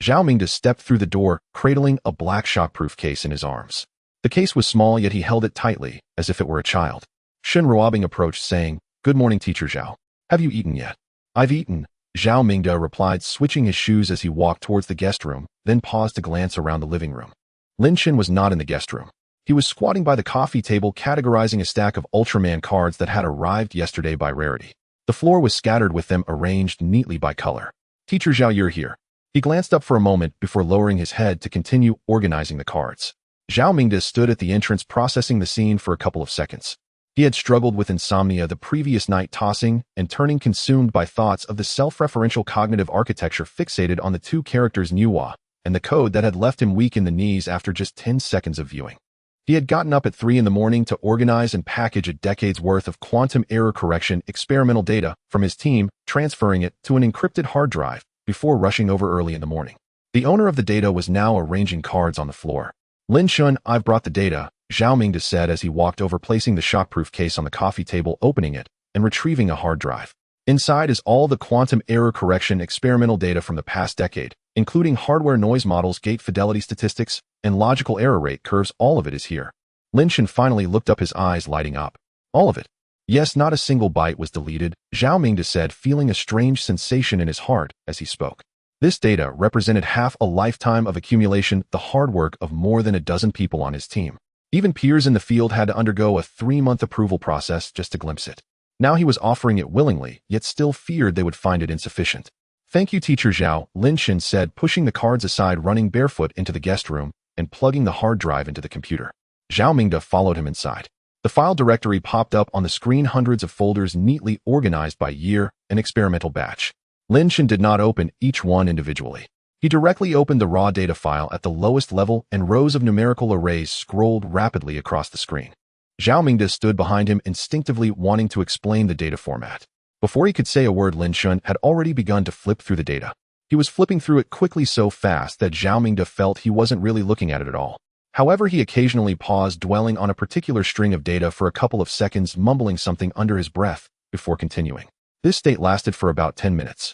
Zhao Mingde stepped through the door, cradling a black shockproof case in his arms. The case was small, yet he held it tightly, as if it were a child. Shen Ruobing approached, saying, "Good morning, teacher Zhao. Have you eaten yet?" "I've eaten," Zhao Mingde replied, switching his shoes as he walked towards the guest room, then paused to glance around the living room. Lin Chen was not in the guest room. He was squatting by the coffee table, categorizing a stack of Ultraman cards that had arrived yesterday by rarity. The floor was scattered with them, arranged neatly by color. "Teacher Zhao, you're here." He glanced up for a moment before lowering his head to continue organizing the cards. Zhao Mingde stood at the entrance processing the scene for a couple of seconds. He had struggled with insomnia the previous night, tossing and turning, consumed by thoughts of the self-referential cognitive architecture fixated on the two characters Nuwa and the code that had left him weak in the knees after just 10 seconds of viewing. He had gotten up at 3 in the morning to organize and package a decade's worth of quantum error correction experimental data from his team, transferring it to an encrypted hard drive before rushing over early in the morning. The owner of the data was now arranging cards on the floor. Lin Chen, "I've brought the data," Zhao Mingde said as he walked over, placing the shockproof case on the coffee table, opening it, and retrieving a hard drive. Inside is all the quantum error correction experimental data from the past decade, including hardware noise models, gate fidelity statistics, and logical error rate curves. All of it is here. Lin Chen finally looked up, his eyes lighting up. All of it? Yes, not a single byte was deleted, Zhao Mingde said, feeling a strange sensation in his heart as he spoke. This data represented half a lifetime of accumulation, the hard work of more than a dozen people on his team. Even peers in the field had to undergo a 3-month approval process just to glimpse it. Now he was offering it willingly, yet still feared they would find it insufficient. "Thank you, Teacher Zhao," Lin Chen said, pushing the cards aside, running barefoot into the guest room, and plugging the hard drive into the computer. Zhao Mingde followed him inside. The file directory popped up on the screen, hundreds of folders neatly organized by year and experimental batch. Lin Chen did not open each one individually. He directly opened the raw data file at the lowest level, and rows of numerical arrays scrolled rapidly across the screen. Zhao Mingde stood behind him, instinctively wanting to explain the data format. Before he could say a word, Lin Chen had already begun to flip through the data. He was flipping through it quickly, so fast that Zhao Mingde felt he wasn't really looking at it at all. However, he occasionally paused, dwelling on a particular string of data for a couple of seconds, mumbling something under his breath before continuing. This state lasted for about 10 minutes.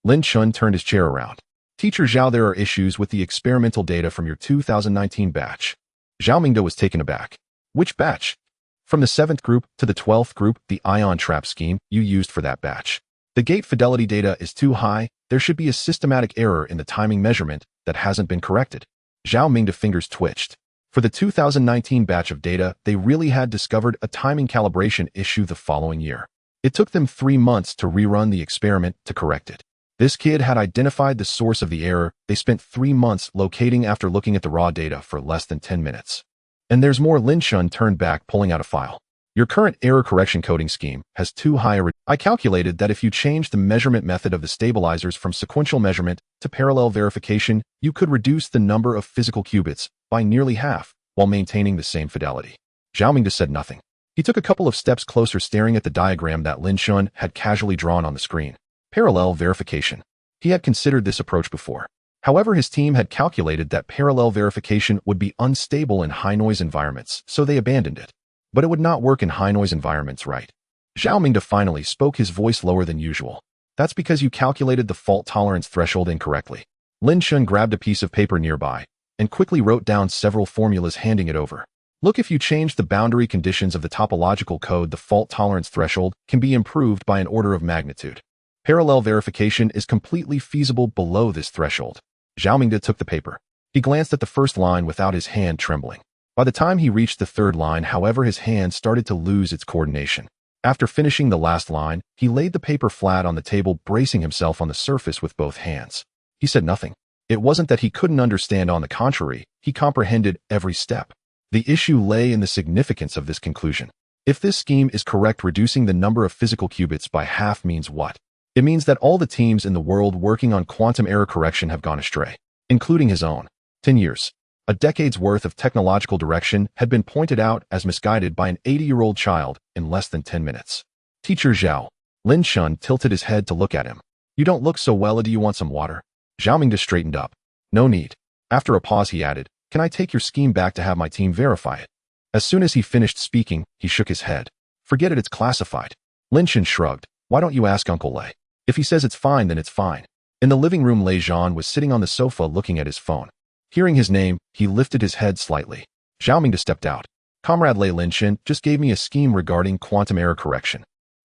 Lin Chen turned his chair around. "Teacher Zhao, there are issues with the experimental data from your 2019 batch." Zhao Mingde was taken aback. "Which batch?" "From the 7th group to the 12th group, the ion trap scheme you used for that batch. The gate fidelity data is too high. There should be a systematic error in the timing measurement that hasn't been corrected." Zhao Mingde's fingers twitched. For the 2019 batch of data, they really had discovered a timing calibration issue the following year. It took them 3 months to rerun the experiment to correct it. This kid had identified the source of the error they spent 3 months locating after looking at the raw data for less than 10 minutes. "And there's more." Lin Chen turned back, pulling out a file. "Your current error correction coding scheme has too high a I calculated that if you changed the measurement method of the stabilizers from sequential measurement to parallel verification, you could reduce the number of physical qubits by nearly half while maintaining the same fidelity." Zhao Mingde said nothing. He took a couple of steps closer, staring at the diagram that Lin Chen had casually drawn on the screen. Parallel verification. He had considered this approach before. However, his team had calculated that parallel verification would be unstable in high-noise environments, so they abandoned it. But it would not work in high-noise environments, right? Zhao Mingde finally spoke, his voice lower than usual. "That's because you calculated the fault tolerance threshold incorrectly." Lin Chen grabbed a piece of paper nearby and quickly wrote down several formulas, handing it over. "Look, if you change the boundary conditions of the topological code, the fault tolerance threshold can be improved by an order of magnitude. Parallel verification is completely feasible below this threshold." Zhao Mingde took the paper. He glanced at the first line without his hand trembling. By the time he reached the third line, however, his hand started to lose its coordination. After finishing the last line, he laid the paper flat on the table, bracing himself on the surface with both hands. He said nothing. It wasn't that he couldn't understand, on the contrary, he comprehended every step. The issue lay in the significance of this conclusion. If this scheme is correct, reducing the number of physical qubits by half means what? It means that all the teams in the world working on quantum error correction have gone astray, including his own. 10 years. A decade's worth of technological direction had been pointed out as misguided by an 80-year-old child in less than 10 minutes. "Teacher Zhao." Lin Chen tilted his head to look at him. "You don't look so well. Do you want some water?" Zhao Mingde straightened up. "No need." After a pause, he added, "Can I take your scheme back to have my team verify it?" As soon as he finished speaking, he shook his head. "Forget it, it's classified." Lin Chen shrugged. "Why don't you ask Uncle Lei? If he says it's fine, then it's fine." In the living room, Lei Zhan was sitting on the sofa looking at his phone. Hearing his name, he lifted his head slightly. Zhao Mingde stepped out. "Comrade Lei, Lin Chen just gave me a scheme regarding quantum error correction.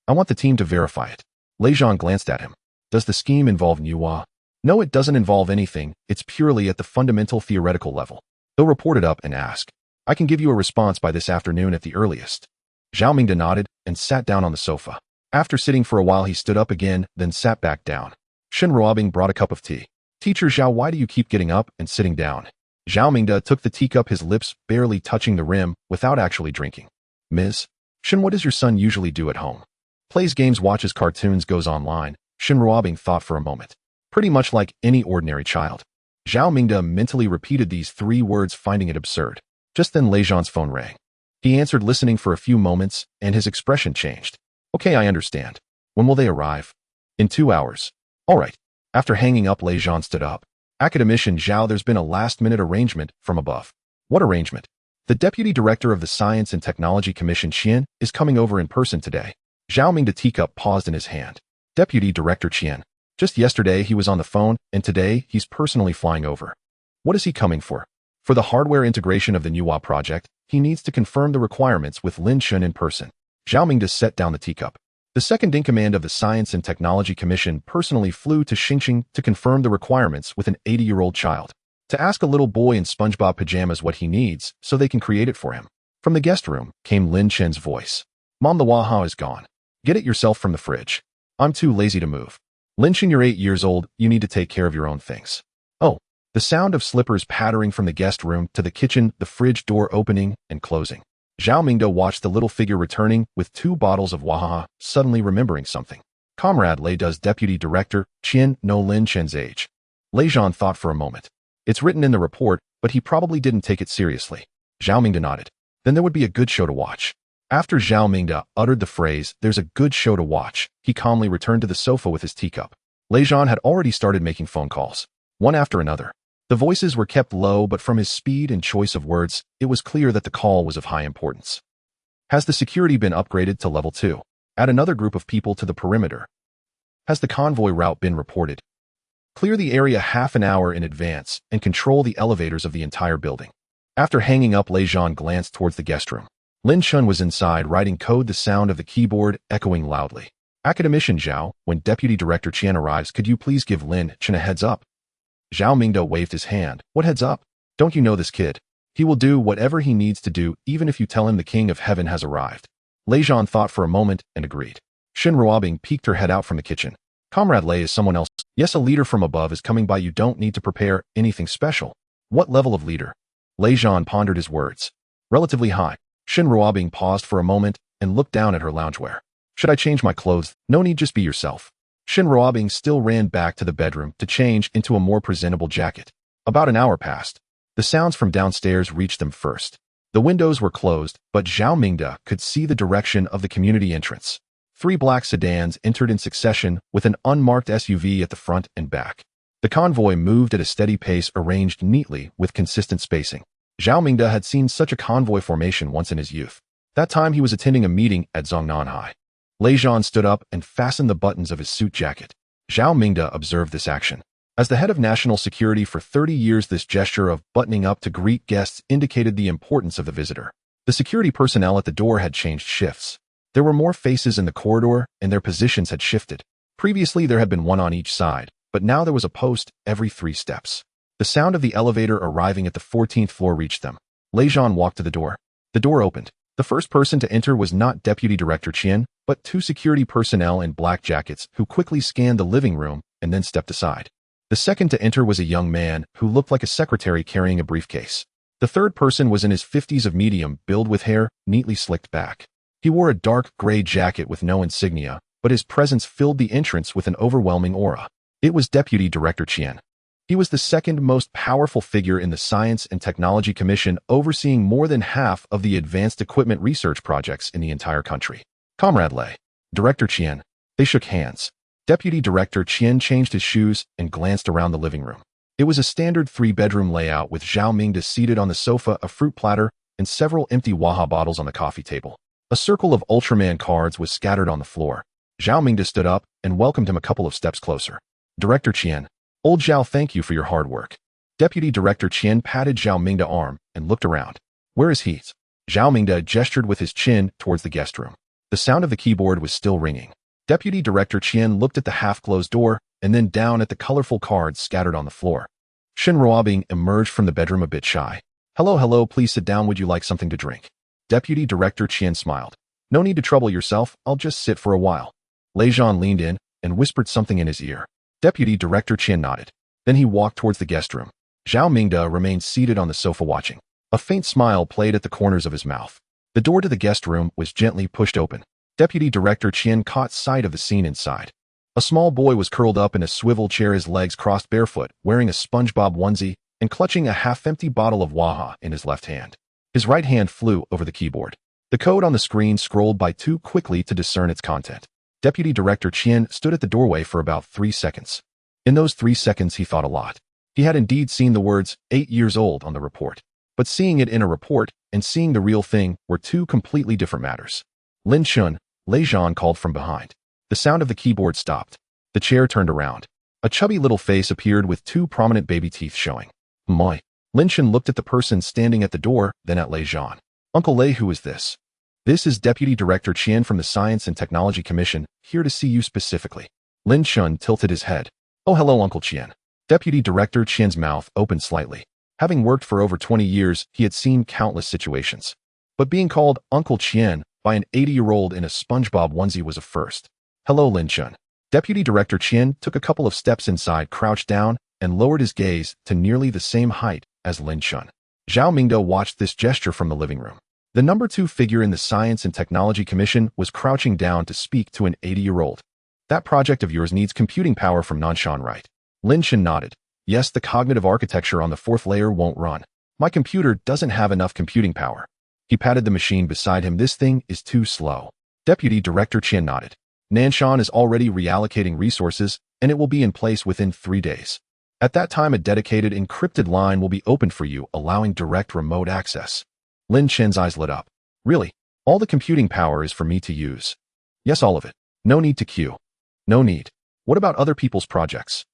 I want the team to verify it." Lei Zhan glanced at him. "Does the scheme involve Nuwa?" "No, it doesn't involve anything. It's purely at the fundamental theoretical level." "They'll report it up and ask. I can give you a response by this afternoon at the earliest." Zhao Mingde nodded and sat down on the sofa. After sitting for a while, he stood up again, then sat back down. Shen Ruobing brought a cup of tea. Teacher Zhao, why do you keep getting up and sitting down? Zhao Mingde took the teacup, his lips barely touching the rim, without actually drinking. Ms. Shin, what does your son usually do at home? Plays games, watches cartoons, goes online. Shin Ruobing thought for a moment. Pretty much like any ordinary child. Zhao Mingde mentally repeated these 3 words, finding it absurd. Just then Lei Zhan's phone rang. He answered, listening for a few moments, and his expression changed. Okay, I understand. When will they arrive? In 2 hours. All right. After hanging up, Lei Zhan stood up. Academician Zhao, there's been a last-minute arrangement from above. What arrangement? The Deputy Director of the Science and Technology Commission, Qian, is coming over in person today. Zhao Mingde teacup paused in his hand. Deputy Director Qian. Just yesterday he was on the phone, and today he's personally flying over. What is he coming for? For the hardware integration of the Nuwa project, he needs to confirm the requirements with Lin Chen in person. Zhao Mingde set down the teacup. The second-in-command of the Science and Technology Commission personally flew to Xingqing to confirm the requirements with an 80-year-old child. To ask a little boy in SpongeBob pajamas what he needs so they can create it for him. From the guest room came Lin Chen's voice. Mom, the Waha is gone. Get it yourself from the fridge. I'm too lazy to move. Lin Chen, you're 8 years old, you need to take care of your own things. Oh, the sound of slippers pattering from the guest room to the kitchen, the fridge door opening and closing. Zhao Mingde watched the little figure returning with 2 bottles of Wahaha, suddenly remembering something. Comrade Lei, does Deputy Director Qian know Lin Chen's age? Lei Zhan thought for a moment. It's written in the report, but he probably didn't take it seriously. Zhao Mingde nodded. Then there would be a good show to watch. After Zhao Mingde uttered the phrase, there's a good show to watch, he calmly returned to the sofa with his teacup. Lei Zhan had already started making phone calls, one after another. The voices were kept low, but from his speed and choice of words, it was clear that the call was of high importance. Has the security been upgraded to level 2? Add another group of people to the perimeter. Has the convoy route been reported? Clear the area half an hour in advance and control the elevators of the entire building. After hanging up, Lei Zhan glanced towards the guest room. Lin Chen was inside writing code, the sound of the keyboard echoing loudly. Academician Zhao, when Deputy Director Qian arrives, could you please give Lin Chen a heads up? Zhao Mingde waved his hand. What heads up? Don't you know this kid? He will do whatever he needs to do, even if you tell him the King of Heaven has arrived. Lei Zhan thought for a moment and agreed. Shin Ruobing peeked her head out from the kitchen. Comrade Lei, is someone else? Yes, a leader from above is coming by. You don't need to prepare anything special. What level of leader? Lei Zhan pondered his words. Relatively high. Shin Ruobing paused for a moment and looked down at her loungewear. Should I change my clothes? No need, just be yourself. Shin Ruobing still ran back to the bedroom to change into a more presentable jacket. About an hour passed. The sounds from downstairs reached them first. The windows were closed, but Zhao Mingde could see the direction of the community entrance. 3 black sedans entered in succession with an unmarked SUV at the front and back. The convoy moved at a steady pace, arranged neatly with consistent spacing. Zhao Mingde had seen such a convoy formation once in his youth. That time he was attending a meeting at Zongnanhai. Lei Zhan stood up and fastened the buttons of his suit jacket. Zhao Mingde observed this action. As the head of national security for 30 years, this gesture of buttoning up to greet guests indicated the importance of the visitor. The security personnel at the door had changed shifts. There were more faces in the corridor, and their positions had shifted. Previously, there had been one on each side, but now there was a post every 3 steps. The sound of the elevator arriving at the 14th floor reached them. Lei Zhan walked to the door. The door opened. The first person to enter was not Deputy Director Qian, but 2 security personnel in black jackets who quickly scanned the living room and then stepped aside. The second to enter was a young man who looked like a secretary carrying a briefcase. The third person was in his 50s, of medium build with hair neatly slicked back. He wore a dark gray jacket with no insignia, but his presence filled the entrance with an overwhelming aura. It was Deputy Director Qian. He was the second most powerful figure in the Science and Technology Commission, overseeing more than half of the advanced equipment research projects in the entire country. Comrade Lei. Director Qian. They shook hands. Deputy Director Qian changed his shoes and glanced around the living room. It was a standard 3-bedroom layout with Zhao Mingde seated on the sofa, a fruit platter, and several empty Waha bottles on the coffee table. A circle of Ultraman cards was scattered on the floor. Zhao Mingde stood up and welcomed him a couple of steps closer. Director Qian. Old Zhao, thank you for your hard work. Deputy Director Qian patted Zhao Mingde's arm and looked around. Where is he? Zhao Mingde gestured with his chin towards the guest room. The sound of the keyboard was still ringing. Deputy Director Qian looked at the half-closed door and then down at the colorful cards scattered on the floor. Shin Ruobing emerged from the bedroom a bit shy. Hello, please sit down. Would you like something to drink? Deputy Director Qian smiled. No need to trouble yourself. I'll just sit for a while. Lei Zhan leaned in and whispered something in his ear. Deputy Director Qian nodded. Then he walked towards the guest room. Zhao Mingde remained seated on the sofa watching. A faint smile played at the corners of his mouth. The door to the guest room was gently pushed open. Deputy Director Chen caught sight of the scene inside. A small boy was curled up in a swivel chair, his legs crossed barefoot, wearing a SpongeBob onesie and clutching a half-empty bottle of Waha in his left hand. His right hand flew over the keyboard. The code on the screen scrolled by too quickly to discern its content. Deputy Director Chen stood at the doorway for about 3 seconds. In those 3 seconds, he thought a lot. He had indeed seen the words 8 years old on the report. But seeing it in a report and seeing the real thing were two completely different matters. Lin Chen, Lei Zhan called from behind. The sound of the keyboard stopped. The chair turned around. A chubby little face appeared with 2 prominent baby teeth showing. Moi. Lin Chen looked at the person standing at the door, then at Lei Zhan. Uncle Lei, who is this? This is Deputy Director Chen from the Science and Technology Commission, here to see you specifically. Lin Chen tilted his head. Oh, hello, Uncle Chen. Deputy Director Chen's mouth opened slightly. Having worked for over 20 years, he had seen countless situations. But being called Uncle Chen by an 80-year-old in a SpongeBob onesie was a first. Hello, Lin Chen. Deputy Director Chen took a couple of steps inside, crouched down, and lowered his gaze to nearly the same height as Lin Chen. Zhao Mingde watched this gesture from the living room. The number 2 figure in the Science and Technology Commission was crouching down to speak to an 80-year-old. That project of yours needs computing power from Nanshan, right? Lin Chen nodded. Yes, the cognitive architecture on the 4th layer won't run. My computer doesn't have enough computing power. He patted the machine beside him. This thing is too slow. Deputy Director Chen nodded. Nanshan is already reallocating resources, and it will be in place within 3 days. At that time, a dedicated encrypted line will be opened for you, allowing direct remote access. Lin Chen's eyes lit up. Really? All the computing power is for me to use? Yes, all of it. No need to queue. No need. What about other people's projects?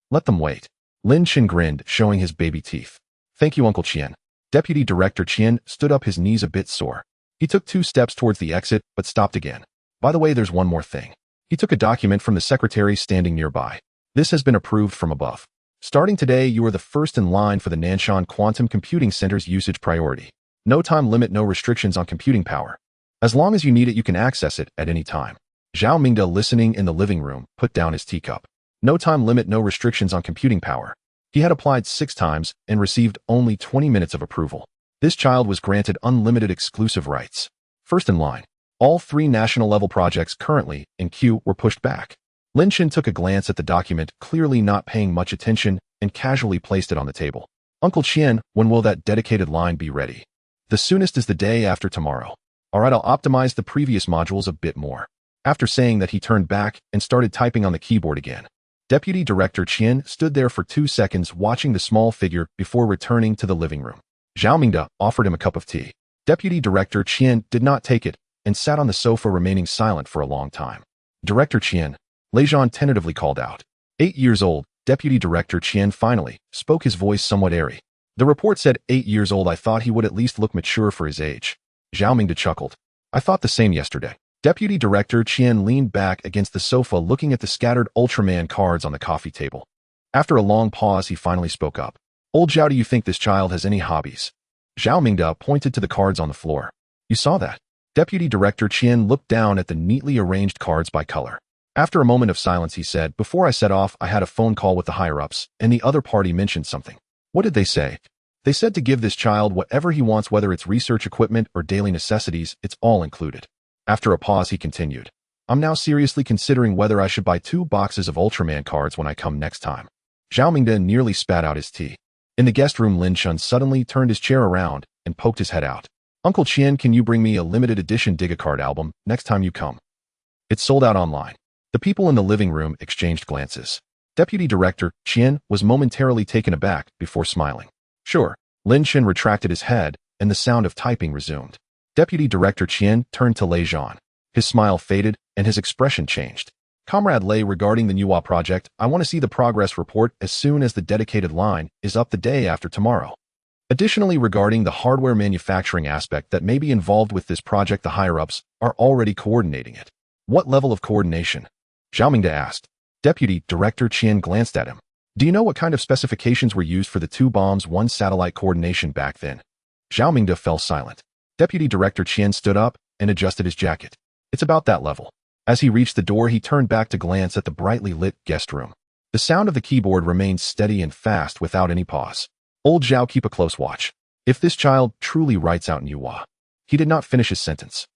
Let them wait. Lin Chen grinned, showing his baby teeth. Thank you, Uncle Chen. Deputy Director Chen stood up, his knees a bit sore. He took 2 steps towards the exit, but stopped again. By the way, there's one more thing. He took a document from the secretary standing nearby. This has been approved from above. Starting today, you are the first in line for the Nanshan Quantum Computing Center's usage priority. No time limit, no restrictions on computing power. As long as you need it, you can access it at any time. Zhao Mingde, listening in the living room, put down his teacup. No time limit, no restrictions on computing power. He had applied 6 times and received only 20 minutes of approval. This child was granted unlimited exclusive rights. First in line. All 3 national-level projects currently in queue were pushed back. Lin Chen took a glance at the document, clearly not paying much attention, and casually placed it on the table. Uncle Chen, when will that dedicated line be ready? The soonest is the day after tomorrow. Alright, I'll optimize the previous modules a bit more. After saying that, he turned back and started typing on the keyboard again. Deputy Director Chen stood there for 2 seconds watching the small figure before returning to the living room. Zhao Mingde offered him a cup of tea. Deputy Director Chen did not take it and sat on the sofa, remaining silent for a long time. Director Chen, Lei Zhan tentatively called out. 8 years old, Deputy Director Chen finally spoke, his voice somewhat airy. The report said 8 years old. I thought he would at least look mature for his age. Zhao Mingde chuckled. I thought the same yesterday. Deputy Director Chen leaned back against the sofa, looking at the scattered Ultraman cards on the coffee table. After a long pause, he finally spoke up. Old Zhao, do you think this child has any hobbies? Zhao Mingde pointed to the cards on the floor. You saw that? Deputy Director Chen looked down at the neatly arranged cards by color. After a moment of silence, he said, before I set off, I had a phone call with the higher-ups, and the other party mentioned something. What did they say? They said to give this child whatever he wants, whether it's research equipment or daily necessities, it's all included. After a pause, he continued. I'm now seriously considering whether I should buy 2 boxes of Ultraman cards when I come next time. Zhao Mingde nearly spat out his tea. In the guest room, Lin Chen suddenly turned his chair around and poked his head out. Uncle Chen, can you bring me a limited edition Digicard album next time you come? It's sold out online. The people in the living room exchanged glances. Deputy Director Chen was momentarily taken aback before smiling. Sure. Lin Chen retracted his head, and the sound of typing resumed. Deputy Director Chen turned to Lei Zhan. His smile faded, and his expression changed. Comrade Lei, regarding the Nuwa project, I want to see the progress report as soon as the dedicated line is up the day after tomorrow. Additionally, regarding the hardware manufacturing aspect that may be involved with this project, the higher-ups are already coordinating it. What level of coordination? Zhao Mingde asked. Deputy Director Chen glanced at him. Do you know what kind of specifications were used for the 2 bombs, 1 satellite coordination back then? Zhao Mingde fell silent. Deputy Director Chen stood up and adjusted his jacket. It's about that level. As he reached the door, he turned back to glance at the brightly lit guest room. The sound of the keyboard remained steady and fast without any pause. Old Zhao keep a close watch. If this child truly writes out in Yuhua. He did not finish his sentence.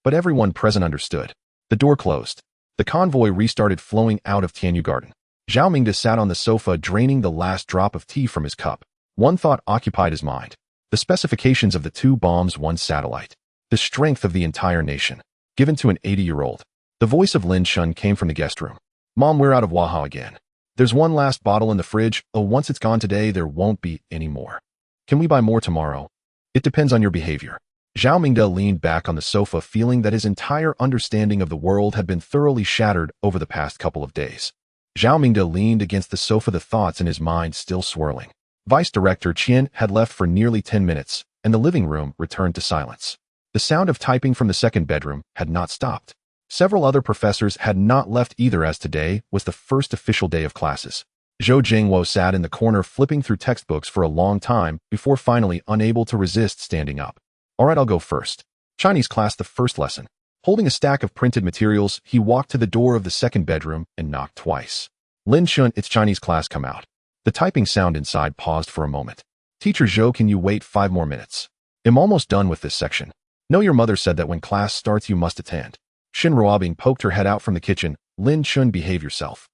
But everyone present understood. The door closed. The convoy restarted flowing out of Tianyu Garden. Zhao Mingde sat on the sofa draining the last drop of tea from his cup. One thought occupied his mind. The specifications of the 2 bombs, 1 satellite. The strength of the entire nation. Given to an 80-year-old. The voice of Lin Chen came from the guest room. Mom, we're out of Waha again. There's 1 last bottle in the fridge. Oh, once it's gone today, there won't be any more. Can we buy more tomorrow? It depends on your behavior. Zhao Mingde leaned back on the sofa, feeling that his entire understanding of the world had been thoroughly shattered over the past couple of days. Zhao Mingde leaned against the sofa, the thoughts in his mind still swirling. Vice Director Qian had left for nearly 10 minutes, and the living room returned to silence. The sound of typing from the second bedroom had not stopped. Several other professors had not left either, as today was the first official day of classes. Zhou Jingwo sat in the corner flipping through textbooks for a long time before finally unable to resist standing up. All right, I'll go first. Chinese class, the first lesson. Holding a stack of printed materials, he walked to the door of the second bedroom and knocked twice. Lin Chen, it's Chinese class, come out. The typing sound inside paused for a moment. Teacher Zhou, can you wait 5 more minutes? I'm almost done with this section. No, your mother said that when class starts you must attend. Shin Ruobing poked her head out from the kitchen. Lin Chen, behave yourself.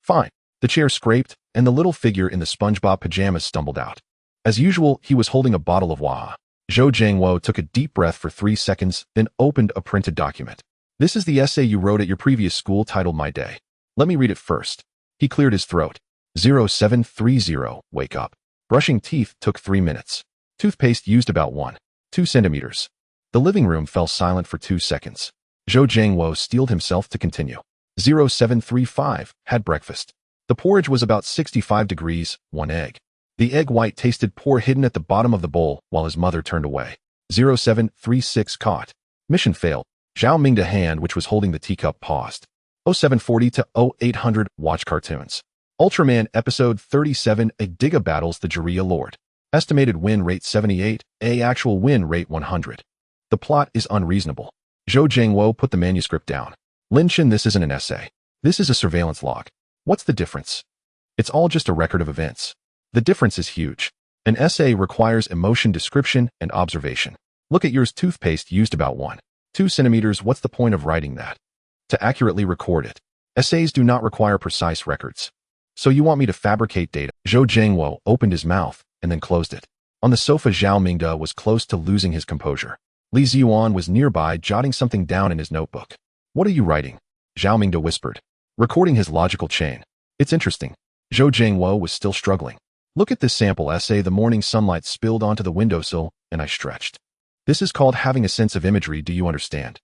Fine. The chair scraped, and the little figure in the SpongeBob pajamas stumbled out. As usual, he was holding a bottle of Waha. Zhou Jingwo took a deep breath for 3 seconds, then opened a printed document. This is the essay you wrote at your previous school titled My Day. Let me read it first. He cleared his throat. 0730, wake up. Brushing teeth took 3 minutes. Toothpaste used about 1.2 centimeters. The living room fell silent for 2 seconds. Zhou Jingwo steeled himself to continue. 0735, had breakfast. The porridge was about 65 degrees, 1 egg. The egg white tasted poor, hidden at the bottom of the bowl while his mother turned away. 0736 caught. Mission failed. Zhao Mingde hand which was holding the teacup paused. 0740 to 0800 watch cartoons. Ultraman episode 37 A Giga battles the Jiria Lord. Estimated win rate 78, actual win rate 100. The plot is unreasonable. Zhou Jingwo put the manuscript down. Lin Chen, this isn't an essay. This is a surveillance log. What's the difference? It's all just a record of events. The difference is huge. An essay requires emotion description and observation. Look at yours. Toothpaste used about 1.2 centimeters. What's the point of writing that? To accurately record it. Essays do not require precise records. So you want me to fabricate data? Zhou Jingwo opened his mouth and then closed it. On the sofa, Zhao Mingde was close to losing his composure. Li Ziyuan was nearby, jotting something down in his notebook. What are you writing? Zhao Mingde whispered. Recording his logical chain. It's interesting. Zhou Jingwo was still struggling. Look at this sample essay. The morning sunlight spilled onto the windowsill, and I stretched. This is called having a sense of imagery, do you understand?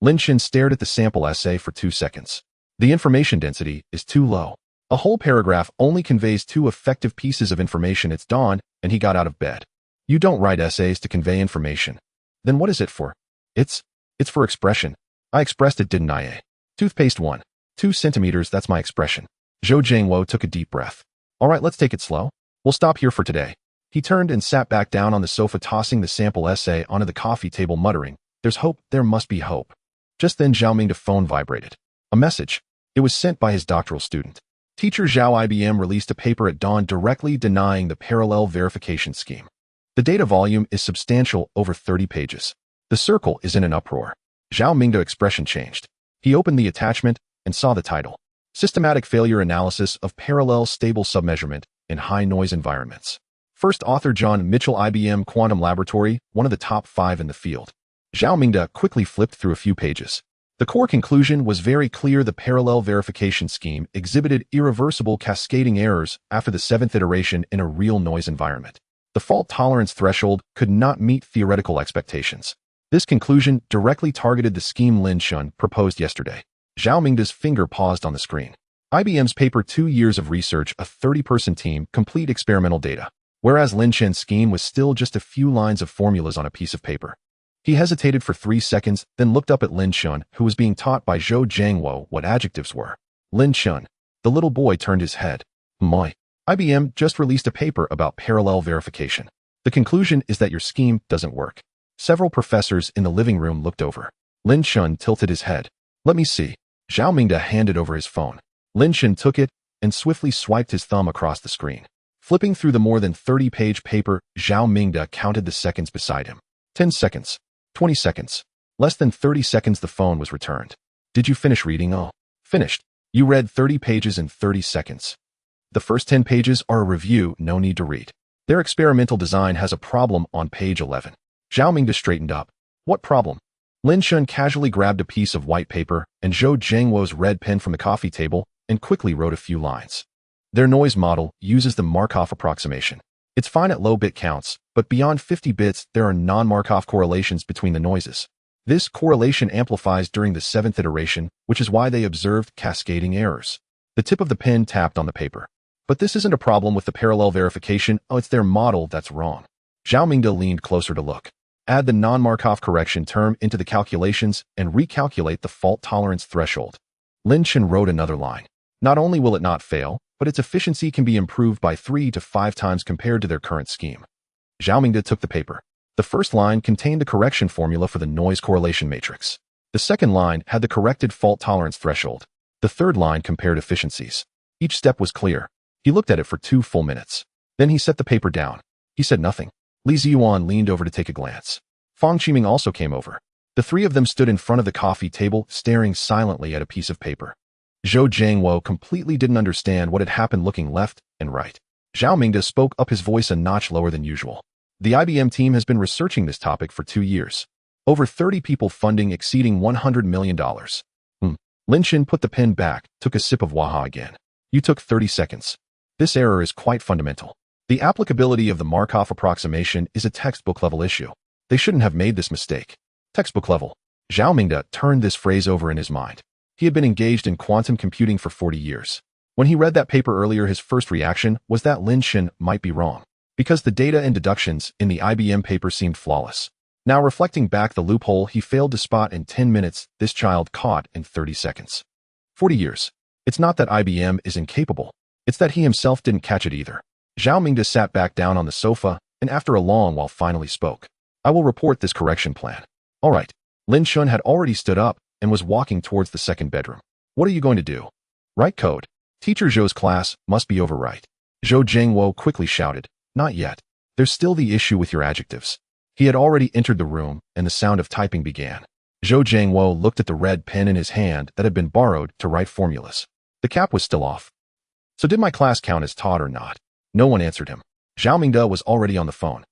Lin Chen stared at the sample essay for 2 seconds. The information density is too low. A whole paragraph only conveys 2 effective pieces of information. It's dawn, and he got out of bed. You don't write essays to convey information. Then what is it for? It's for expression. I expressed it, didn't I? Toothpaste 1.2 centimeters, that's my expression. Zhou Jingwo took a deep breath. All right, let's take it slow. We'll stop here for today. He turned and sat back down on the sofa, tossing the sample essay onto the coffee table, muttering, there's hope, there must be hope. Just then Zhao Mingde's phone vibrated. A message. It was sent by his doctoral student. Teacher Zhao IBM released a paper at dawn directly denying the parallel verification scheme. The data volume is substantial, over 30 pages. The circle is in an uproar. Zhao Mingde's expression changed. He opened the attachment and saw the title. Systematic Failure Analysis of Parallel Stable Submeasurement in High-Noise Environments. First author John Mitchell, IBM Quantum Laboratory, one of the top 5 in the field. Zhao Mingde quickly flipped through a few pages. The core conclusion was very clear. The parallel verification scheme exhibited irreversible cascading errors after the 7th iteration in a real noise environment. The fault tolerance threshold could not meet theoretical expectations. This conclusion directly targeted the scheme Lin Chen proposed yesterday. Zhao Mingde's finger paused on the screen. IBM's paper, 2 years of research, a 30-person team, complete experimental data. Whereas Lin Chen's scheme was still just a few lines of formulas on a piece of paper. He hesitated for 3 seconds, then looked up at Lin Chen, who was being taught by Zhou Jingwo what adjectives were. Lin Chen. The little boy turned his head. Moi. IBM just released a paper about parallel verification. The conclusion is that your scheme doesn't work. Several professors in the living room looked over. Lin Chen tilted his head. Let me see. Zhao Mingde handed over his phone. Lin Chen took it and swiftly swiped his thumb across the screen. Flipping through the more than 30-page paper, Zhao Mingde counted the seconds beside him. 10 seconds. 20 seconds. Less than 30 seconds the phone was returned. Did you finish reading? Oh, finished. You read 30 pages in 30 seconds. The first 10 pages are a review, no need to read. Their experimental design has a problem on page 11. Zhao Mingde straightened up. What problem? Lin Chen casually grabbed a piece of white paper and Zhou Zhengwo's red pen from the coffee table and quickly wrote a few lines. Their noise model uses the Markov approximation. It's fine at low bit counts, but beyond 50 bits there are non-Markov correlations between the noises. This correlation amplifies during the 7th iteration, which is why they observed cascading errors. The tip of the pen tapped on the paper. But this isn't a problem with the parallel verification, it's their model that's wrong. Zhao Mingde leaned closer to look. Add the non-Markov correction term into the calculations and recalculate the fault tolerance threshold. Lin Chen wrote another line. Not only will it not fail, but its efficiency can be improved by 3 to 5 times compared to their current scheme. Zhao Mingde took the paper. The first line contained the correction formula for the noise correlation matrix. The second line had the corrected fault tolerance threshold. The third line compared efficiencies. Each step was clear. He looked at it for 2 full minutes. Then he set the paper down. He said nothing. Li Ziyuan leaned over to take a glance. Fang Qiming also came over. The three of them stood in front of the coffee table, staring silently at a piece of paper. Zhou Zhengwo completely didn't understand what had happened, looking left and right. Zhao Mingde spoke up, his voice a notch lower than usual. The IBM team has been researching this topic for 2 years. Over 30 people, funding exceeding $100 million. Lin Chen put the pen back, took a sip of Waha again. You took 30 seconds. This error is quite fundamental. The applicability of the Markov approximation is a textbook-level issue. They shouldn't have made this mistake. Textbook level. Zhao Mingde turned this phrase over in his mind. He had been engaged in quantum computing for 40 years. When he read that paper earlier, his first reaction was that Lin Chen might be wrong, because the data and deductions in the IBM paper seemed flawless. Now, reflecting back, the loophole he failed to spot in 10 minutes, this child caught in 30 seconds. 40 years. It's not that IBM is incapable. It's that he himself didn't catch it either. Zhao Mingde sat back down on the sofa and after a long while finally spoke. I will report this correction plan. All right. Lin Chen had already stood up and was walking towards the second bedroom. What are you going to do? Write code. Teacher Zhou's class must be over, right? Zhou Zhengwo quickly shouted. Not yet. There's still the issue with your adjectives. He had already entered the room and the sound of typing began. Zhou Zhengwo looked at the red pen in his hand that had been borrowed to write formulas. The cap was still off. So did my class count as taught or not? No one answered him. Zhao Mingde was already on the phone.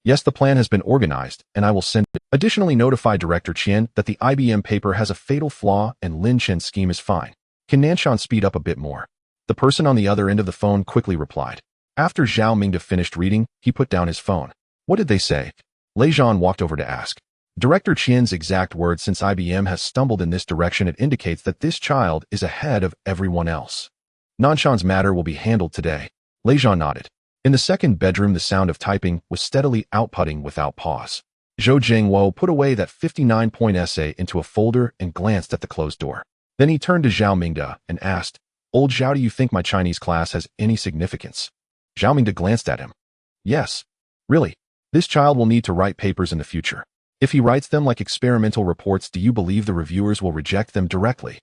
Yes, the plan has been organized, and I will send it. Additionally, notify Director Qian that the IBM paper has a fatal flaw and Lin Chen's scheme is fine. Can Nanshan speed up a bit more? The person on the other end of the phone quickly replied. After Zhao Mingde finished reading, he put down his phone. What did they say? Lei Zhan walked over to ask. Director Qian's exact words: since IBM has stumbled in this direction, it indicates that this child is ahead of everyone else. Nanshan's matter will be handled today. Lei Zhan nodded. In the second bedroom, the sound of typing was steadily outputting without pause. Zhou Zhengwo put away that 59-point essay into a folder and glanced at the closed door. Then he turned to Zhao Mingde and asked, Old Zhao, do you think my Chinese class has any significance? Zhao Mingde glanced at him. Yes. Really? This child will need to write papers in the future. If he writes them like experimental reports, do you believe the reviewers will reject them directly?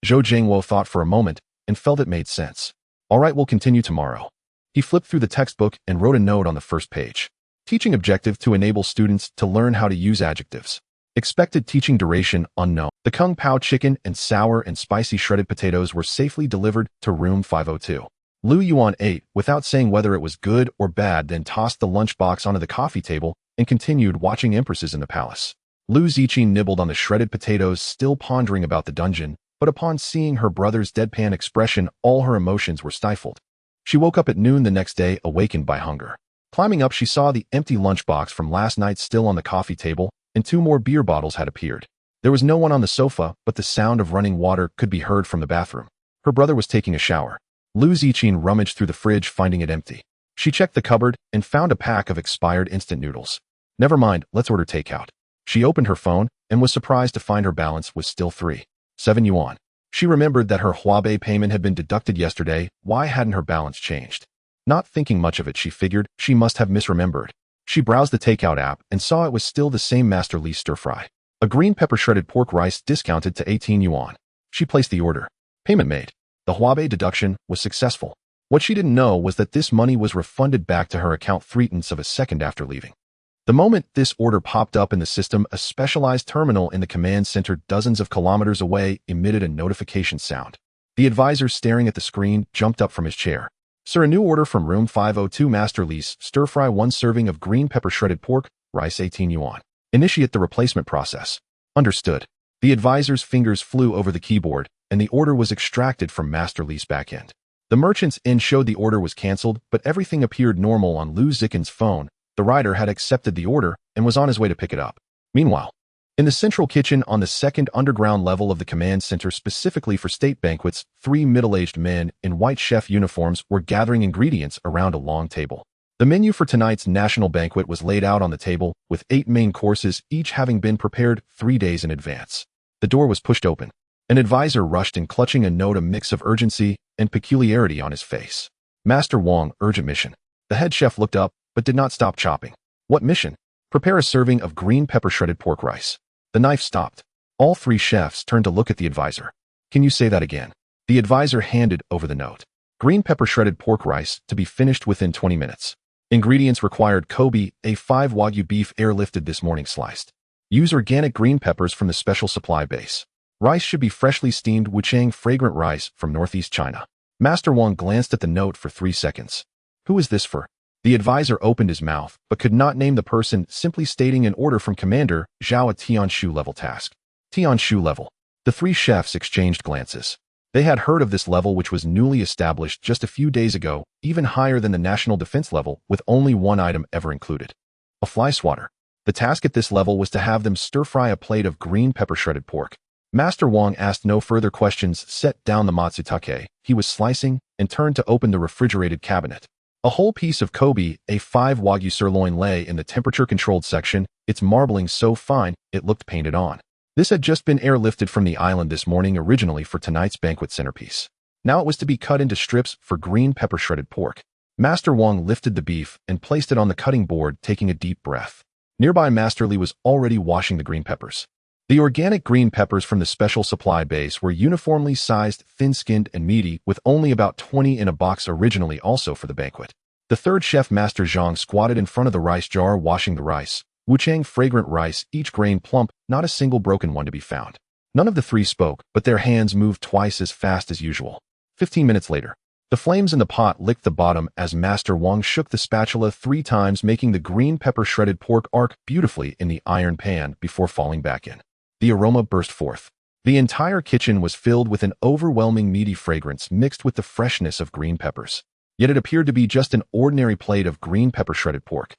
Zhou Zhengwo thought for a moment and felt it made sense. All right, we'll continue tomorrow. He flipped through the textbook and wrote a note on the first page. Teaching objective: to enable students to learn how to use adjectives. Expected teaching duration unknown. The Kung Pao chicken and sour and spicy shredded potatoes were safely delivered to room 502. Lu Yuan ate without saying whether it was good or bad, then tossed the lunchbox onto the coffee table and continued watching Empresses in the Palace. Lu Ziqing nibbled on the shredded potatoes, still pondering about the dungeon, but upon seeing her brother's deadpan expression, all her emotions were stifled. She woke up at noon the next day, awakened by hunger. Climbing up, she saw the empty lunchbox from last night still on the coffee table, and 2 more beer bottles had appeared. There was no one on the sofa, but the sound of running water could be heard from the bathroom. Her brother was taking a shower. Lu Ziqing rummaged through the fridge, finding it empty. She checked the cupboard and found a pack of expired instant noodles. Never mind, let's order takeout. She opened her phone and was surprised to find her balance was still 7 yuan. She remembered that her Huabei payment had been deducted yesterday. Why hadn't her balance changed? Not thinking much of it, she figured she must have misremembered. She browsed the takeout app and saw it was still the same Master Li stir-fry. A green pepper shredded pork rice discounted to 18 yuan. She placed the order. Payment made. The Huabei deduction was successful. What she didn't know was that this money was refunded back to her account 3/10 of a second after leaving. The moment this order popped up in the system, a specialized terminal in the command center dozens of kilometers away emitted a notification sound. The advisor staring at the screen jumped up from his chair. Sir, a new order from room 502, Master Lee's, stir-fry 1 serving of green pepper shredded pork, rice 18 yuan. Initiate the replacement process. Understood. The advisor's fingers flew over the keyboard, and the order was extracted from Master Lee's backend. The merchant's end showed the order was cancelled, but everything appeared normal on Lu Zichen's phone. The rider had accepted the order and was on his way to pick it up. Meanwhile, in the central kitchen on the second underground level of the command center specifically for state banquets, 3 middle-aged men in white chef uniforms were gathering ingredients around a long table. The menu for tonight's national banquet was laid out on the table, with 8 main courses, each having been prepared 3 days in advance. The door was pushed open. An advisor rushed in, clutching a note, a mix of urgency and peculiarity on his face. Master Wang, urgent mission. The head chef looked up, but did not stop chopping. What mission? Prepare a serving of green pepper shredded pork rice. The knife stopped. All 3 chefs turned to look at the advisor. Can you say that again? The advisor handed over the note. Green pepper shredded pork rice, to be finished within 20 minutes. Ingredients required: Kobe, A5 Wagyu beef airlifted this morning, sliced. Use organic green peppers from the special supply base. Rice should be freshly steamed Wuchang fragrant rice from northeast China. Master Wang glanced at the note for 3 seconds. Who is this for? The advisor opened his mouth, but could not name the person, simply stating an order from Commander Zhao, a Tianshu level task. Tianshu level. The 3 chefs exchanged glances. They had heard of this level, which was newly established just a few days ago, even higher than the national defense level, with only 1 item ever included. A fly swatter. The task at this level was to have them stir-fry a plate of green pepper shredded pork. Master Wang asked no further questions, set down the matsutake he was slicing, and turned to open the refrigerated cabinet. A whole piece of Kobe, A5 Wagyu sirloin, lay in the temperature-controlled section, its marbling so fine it looked painted on. This had just been airlifted from the island this morning, originally for tonight's banquet centerpiece. Now it was to be cut into strips for green pepper shredded pork. Master Wang lifted the beef and placed it on the cutting board, taking a deep breath. Nearby, Master Li was already washing the green peppers. The organic green peppers from the special supply base were uniformly sized, thin-skinned, and meaty, with only about 20 in a box, originally also for the banquet. The 3rd chef, Master Zhang, squatted in front of the rice jar, washing the rice. Wuchang fragrant rice, each grain plump, not a single broken one to be found. None of the 3 spoke, but their hands moved twice as fast as usual. 15 minutes later, the flames in the pot licked the bottom as Master Wang shook the spatula 3 times, making the green pepper shredded pork arc beautifully in the iron pan before falling back in. The aroma burst forth. The entire kitchen was filled with an overwhelming meaty fragrance mixed with the freshness of green peppers. Yet it appeared to be just an ordinary plate of green pepper shredded pork.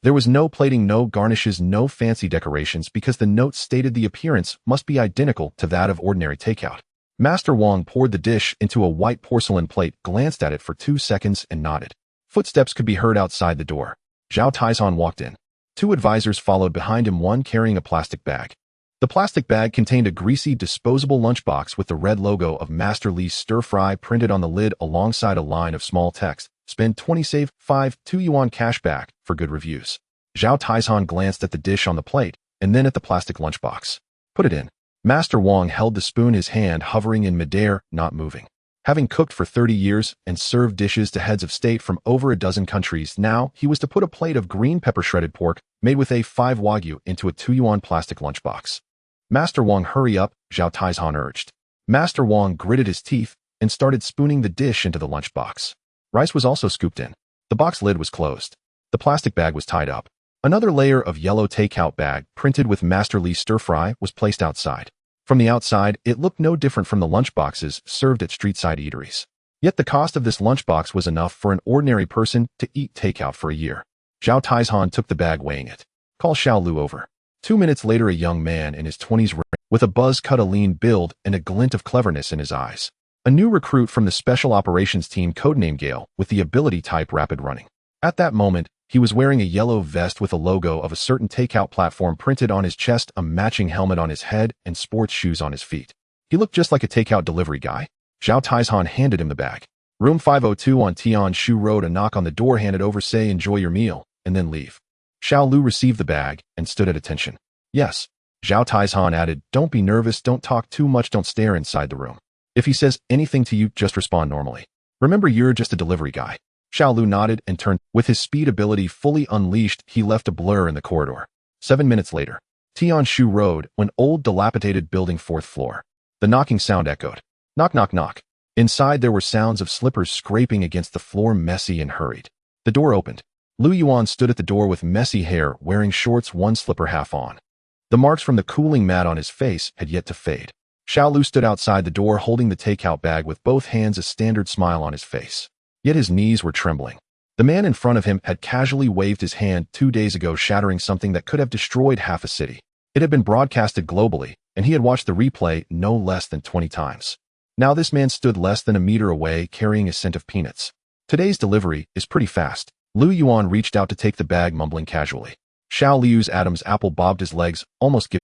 There was no plating, no garnishes, no fancy decorations, because the note stated the appearance must be identical to that of ordinary takeout. Master Wang poured the dish into a white porcelain plate, glanced at it for 2 seconds, and nodded. Footsteps could be heard outside the door. Zhao Taizhan walked in. 2 advisors followed behind him, one carrying a plastic bag. The plastic bag contained a greasy, disposable lunchbox with the red logo of Master Lee's stir-fry printed on the lid, alongside a line of small text: spend 20, save 5, 2 yuan cash back for good reviews. Zhao Taizhan glanced at the dish on the plate, and then at the plastic lunchbox. Put it in. Master Wang held the spoon, his hand hovering in midair, not moving. Having cooked for 30 years and served dishes to heads of state from over a dozen countries, now he was to put a plate of green pepper shredded pork made with A5 Wagyu into a 2 yuan plastic lunchbox. Master Wang, hurry up, Zhao Taizhan urged. Master Wang gritted his teeth and started spooning the dish into the lunchbox. Rice was also scooped in. The box lid was closed. The plastic bag was tied up. Another layer of yellow takeout bag, printed with Master Lee's stir-fry, was placed outside. From the outside, it looked no different from the lunchboxes served at street-side eateries. Yet the cost of this lunchbox was enough for an ordinary person to eat takeout for a year. Zhao Taizhan took the bag, weighing it. Call Xiao Lu over. 2 minutes later, a young man in his 20s, with a buzz-cut, a lean build, and a glint of cleverness in his eyes. A new recruit from the Special Operations Team, codename Gale, with the ability type Rapid Running. At that moment, he was wearing a yellow vest with a logo of a certain takeout platform printed on his chest, a matching helmet on his head, and sports shoes on his feet. He looked just like a takeout delivery guy. Zhao Taizhan handed him the bag. Room 502 on Tianshu Road. A knock on the door. Hand it over, say enjoy your meal, and then leave. Xiao Lu received the bag and stood at attention. Yes. Zhao Taizhan added, don't be nervous, don't talk too much, don't stare inside the room. If he says anything to you, just respond normally. Remember, you're just a delivery guy. Xiaolu nodded and turned. With his speed ability fully unleashed, he left a blur in the corridor. 7 minutes later, Tianshu Road, an old dilapidated building, 4th floor. The knocking sound echoed. Knock, knock, knock. Inside there were sounds of slippers scraping against the floor, messy and hurried. The door opened. Lu Yuan stood at the door with messy hair, wearing shorts, one slipper half on. The marks from the cooling mat on his face had yet to fade. Xiaolu stood outside the door holding the takeout bag with both hands, a standard smile on his face. Yet his knees were trembling. The man in front of him had casually waved his hand 2 days ago, shattering something that could have destroyed half a city. It had been broadcasted globally, and he had watched the replay no less than 20 times. Now this man stood less than a meter away, carrying a scent of peanuts. Today's delivery is pretty fast. Lu Yuan reached out to take the bag, mumbling casually. Xiao Liu's Adam's apple bobbed his legs,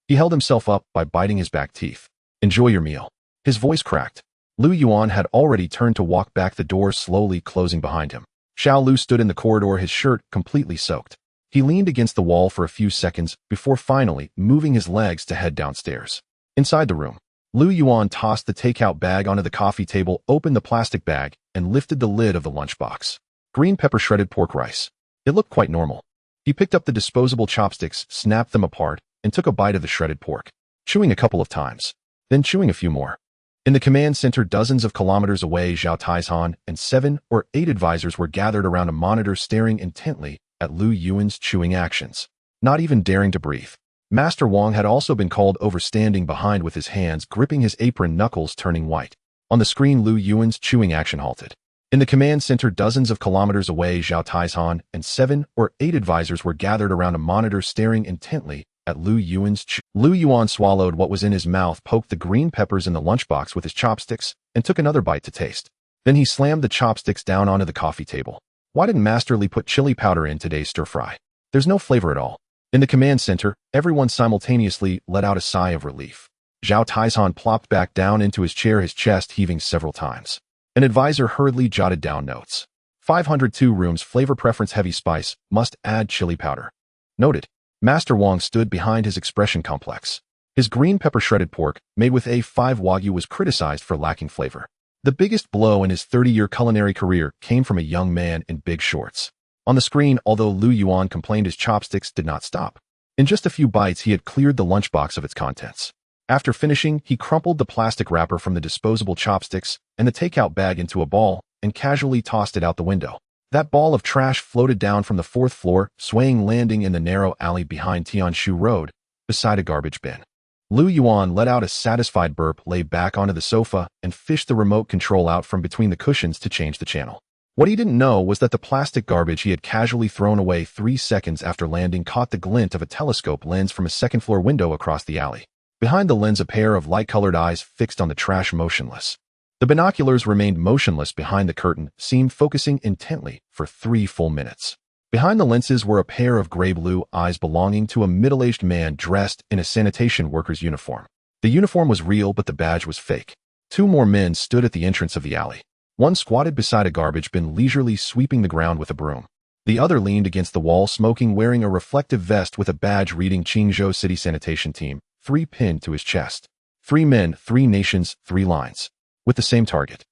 he held himself up by biting his back teeth. Enjoy your meal. His voice cracked. Lu Yuan had already turned to walk back, the door slowly closing behind him. Xiao Lu stood in the corridor, his shirt completely soaked. He leaned against the wall for a few seconds before finally moving his legs to head downstairs. Inside the room, Lu Yuan tossed the takeout bag onto the coffee table, opened the plastic bag, and lifted the lid of the lunchbox. Green pepper, shredded pork rice. It looked quite normal. He picked up the disposable chopsticks, snapped them apart, and took a bite of the shredded pork, chewing a couple of times, then chewing a few more. In the command center, dozens of kilometers away, Zhao Taizhan and 7 or 8 advisors were gathered around a monitor, staring intently at Lu Yuan's chewing actions, not even daring to breathe. Master Wang had also been called over, standing behind with his hands gripping his apron, knuckles turning white. On the screen, Lu Yuan's chewing action halted. In the command center, dozens of kilometers away, Zhao Taizhan and 7 or 8 advisors were gathered around a monitor, staring intently at Lu Yuan's Lu Yuan swallowed what was in his mouth, poked the green peppers in the lunchbox with his chopsticks, and took another bite to taste. Then he slammed the chopsticks down onto the coffee table. Why didn't Master Li put chili powder in today's stir-fry? There's no flavor at all. In the command center, everyone simultaneously let out a sigh of relief. Zhao Taizhan plopped back down into his chair, his chest heaving several times. An advisor hurriedly jotted down notes. 502 rooms, flavor preference heavy spice, must add chili powder. Noted. Master Wang stood behind his expression complex. His green pepper shredded pork, made with A5 Wagyu, was criticized for lacking flavor. The biggest blow in his 30-year culinary career came from a young man in big shorts. On the screen, although Lu Yuan complained, his chopsticks did not stop. In just a few bites, he had cleared the lunchbox of its contents. After finishing, he crumpled the plastic wrapper from the disposable chopsticks and the takeout bag into a ball and casually tossed it out the window. That ball of trash floated down from the 4th floor, swaying, landing in the narrow alley behind Tianshu Road, beside a garbage bin. Lu Yuan let out a satisfied burp, lay back onto the sofa, and fished the remote control out from between the cushions to change the channel. What he didn't know was that the plastic garbage he had casually thrown away 3 seconds after landing caught the glint of a telescope lens from a 2nd-floor window across the alley. Behind the lens, a pair of light-colored eyes fixed on the trash, motionless. The binoculars remained motionless behind the curtain, seemed focusing intently for 3 full minutes. Behind the lenses were a pair of gray-blue eyes belonging to a middle-aged man dressed in a sanitation worker's uniform. The uniform was real, but the badge was fake. 2 more men stood at the entrance of the alley. One squatted beside a garbage bin, leisurely sweeping the ground with a broom. The other leaned against the wall, smoking, wearing a reflective vest with a badge reading Qingzhou City Sanitation Team, 3 pinned to his chest. 3 men, 3 nations, 3 lines. With the same target.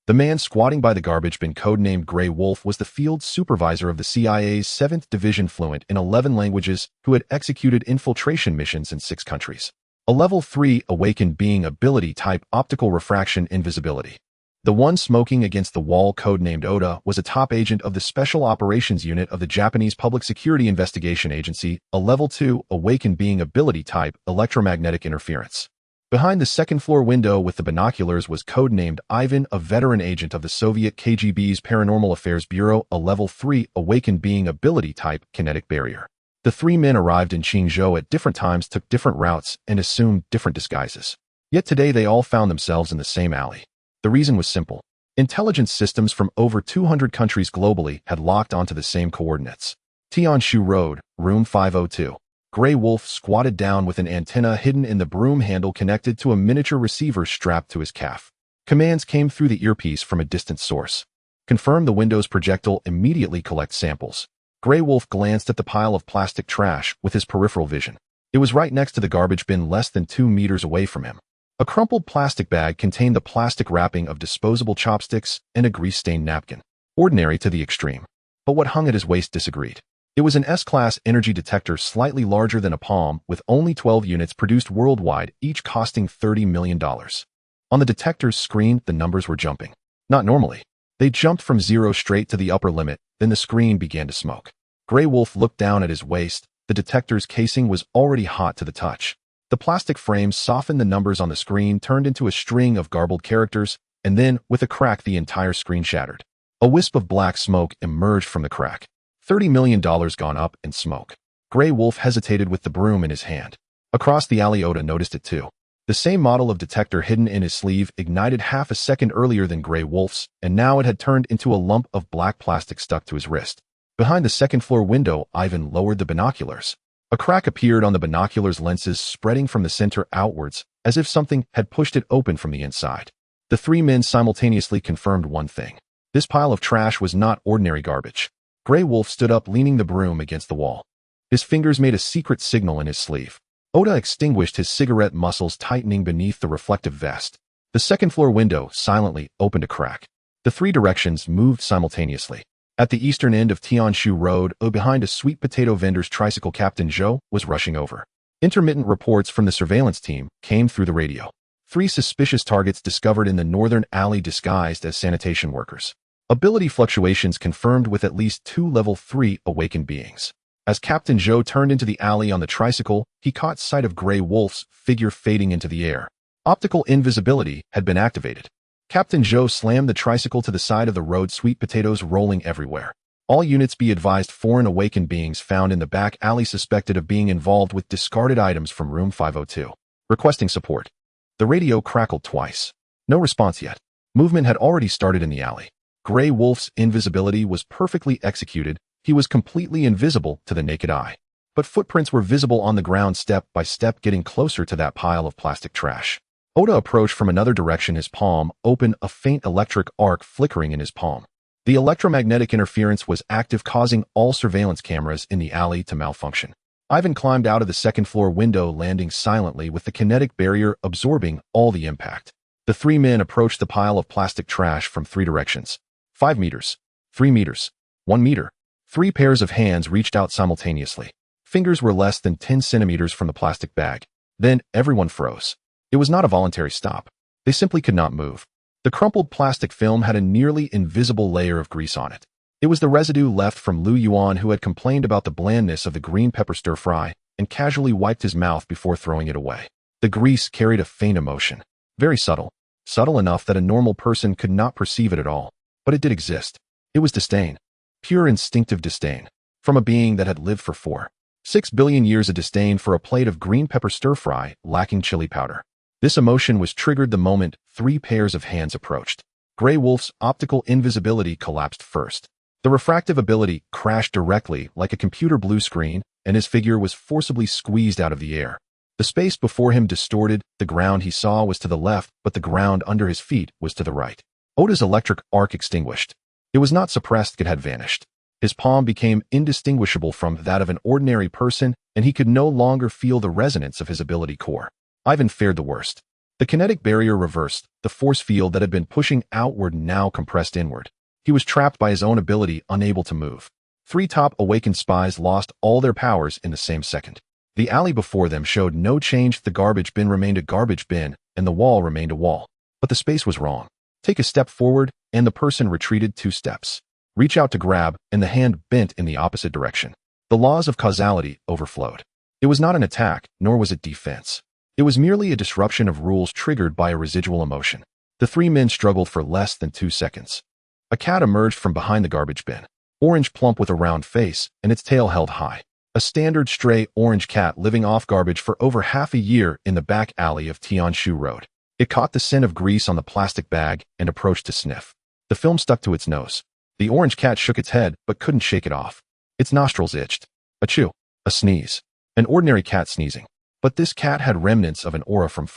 The man squatting by the garbage bin, codenamed Grey Wolf, was the field supervisor of the CIA's 7th Division, fluent in 11 languages, who had executed infiltration missions in 6 countries. A level 3 awakened being ability type, optical refraction, invisibility. The one smoking against the wall, codenamed Oda, was a top agent of the Special Operations Unit of the Japanese Public Security Investigation Agency, a level 2 awakened being ability type, electromagnetic interference. Behind the 2nd-floor window with the binoculars was codenamed Ivan, a veteran agent of the Soviet KGB's Paranormal Affairs Bureau, a level 3 awakened being ability type, kinetic barrier. The 3 men arrived in Qingzhou at different times, took different routes, and assumed different disguises. Yet today they all found themselves in the same alley. The reason was simple. Intelligence systems from over 200 countries globally had locked onto the same coordinates. Tianshu Road, room 502. Grey Wolf squatted down with an antenna hidden in the broom handle connected to a miniature receiver strapped to his calf. Commands came through the earpiece from a distant source. Confirm the Windows projectile, immediately collect samples. Grey Wolf glanced at the pile of plastic trash with his peripheral vision. It was right next to the garbage bin, less than 2 meters away from him. A crumpled plastic bag contained the plastic wrapping of disposable chopsticks and a grease-stained napkin. Ordinary to the extreme. But what hung at his waist disagreed. It was an S-class energy detector slightly larger than a palm, with only 12 units produced worldwide, each costing $30 million. On the detector's screen, the numbers were jumping. Not normally. They jumped from 0 straight to the upper limit, then the screen began to smoke. Grey Wolf looked down at his waist. The detector's casing was already hot to the touch. The plastic frames softened, the numbers on the screen turned into a string of garbled characters, and then, with a crack, the entire screen shattered. A wisp of black smoke emerged from the crack. $30 million gone up in smoke. Grey Wolf hesitated with the broom in his hand. Across the alley, Oda noticed it too. The same model of detector hidden in his sleeve ignited half a second earlier than Grey Wolf's, and now it had turned into a lump of black plastic stuck to his wrist. Behind the second-floor window, Ivan lowered the binoculars. A crack appeared on the binoculars' lenses, spreading from the center outwards, as if something had pushed it open from the inside. The three men simultaneously confirmed one thing. This pile of trash was not ordinary garbage. Grey Wolf stood up, leaning the broom against the wall. His fingers made a secret signal in his sleeve. Oda extinguished his cigarette, muscles tightening beneath the reflective vest. The second-floor window silently opened a crack. The three directions moved simultaneously. At the eastern end of Tianshu Road, behind a sweet potato vendor's tricycle, Captain Zhou was rushing over. Intermittent reports from the surveillance team came through the radio. 3 suspicious targets discovered in the northern alley disguised as sanitation workers. Ability fluctuations confirmed with at least 2 level 3 awakened beings. As Captain Zhou turned into the alley on the tricycle, he caught sight of Grey Wolf's figure fading into the air. Optical invisibility had been activated. Captain Zhou slammed the tricycle to the side of the road, sweet potatoes rolling everywhere. All units be advised, foreign awakened beings found in the back alley suspected of being involved with discarded items from room 502. Requesting support. The radio crackled twice. No response yet. Movement had already started in the alley. Grey Wolf's invisibility was perfectly executed. He was completely invisible to the naked eye. But footprints were visible on the ground, step by step, getting closer to that pile of plastic trash. Oda approached from another direction, his palm open, a faint electric arc flickering in his palm. The electromagnetic interference was active, causing all surveillance cameras in the alley to malfunction. Ivan climbed out of the second-floor window, landing silently with the kinetic barrier absorbing all the impact. The 3 men approached the pile of plastic trash from 3 directions. 5 meters. 3 meters. 1 meter. 3 pairs of hands reached out simultaneously. Fingers were less than 10 centimeters from the plastic bag. Then, everyone froze. It was not a voluntary stop. They simply could not move. The crumpled plastic film had a nearly invisible layer of grease on it. It was the residue left from Lu Yuan, who had complained about the blandness of the green pepper stir-fry and casually wiped his mouth before throwing it away. The grease carried a faint emotion. Very subtle. Subtle enough that a normal person could not perceive it at all. But it did exist. It was disdain. Pure instinctive disdain. From a being that had lived for 6 billion years, a disdain for a plate of green pepper stir-fry lacking chili powder. This emotion was triggered the moment 3 pairs of hands approached. Grey Wolf's optical invisibility collapsed first. The refractive ability crashed directly like a computer blue screen, and his figure was forcibly squeezed out of the air. The space before him distorted. The ground he saw was to the left, but the ground under his feet was to the right. Oda's electric arc extinguished. It was not suppressed, it had vanished. His palm became indistinguishable from that of an ordinary person, and he could no longer feel the resonance of his ability core. Ivan fared the worst. The kinetic barrier reversed. The force field that had been pushing outward now compressed inward. He was trapped by his own ability, unable to move. 3 top awakened spies lost all their powers in the same second. The alley before them showed no change. The garbage bin remained a garbage bin, and the wall remained a wall. But the space was wrong. Take a step forward, and the person retreated 2 steps. Reach out to grab, and the hand bent in the opposite direction. The laws of causality overflowed. It was not an attack, nor was it defense. It was merely a disruption of rules triggered by a residual emotion. The 3 men struggled for less than 2 seconds. A cat emerged from behind the garbage bin. Orange, plump, with a round face, and its tail held high. A standard stray orange cat living off garbage for over half a year in the back alley of Tianshu Road. It caught the scent of grease on the plastic bag and approached to sniff. The film stuck to its nose. The orange cat shook its head but couldn't shake it off. Its nostrils itched. A chew. A sneeze. An ordinary cat sneezing. But this cat had remnants of an aura from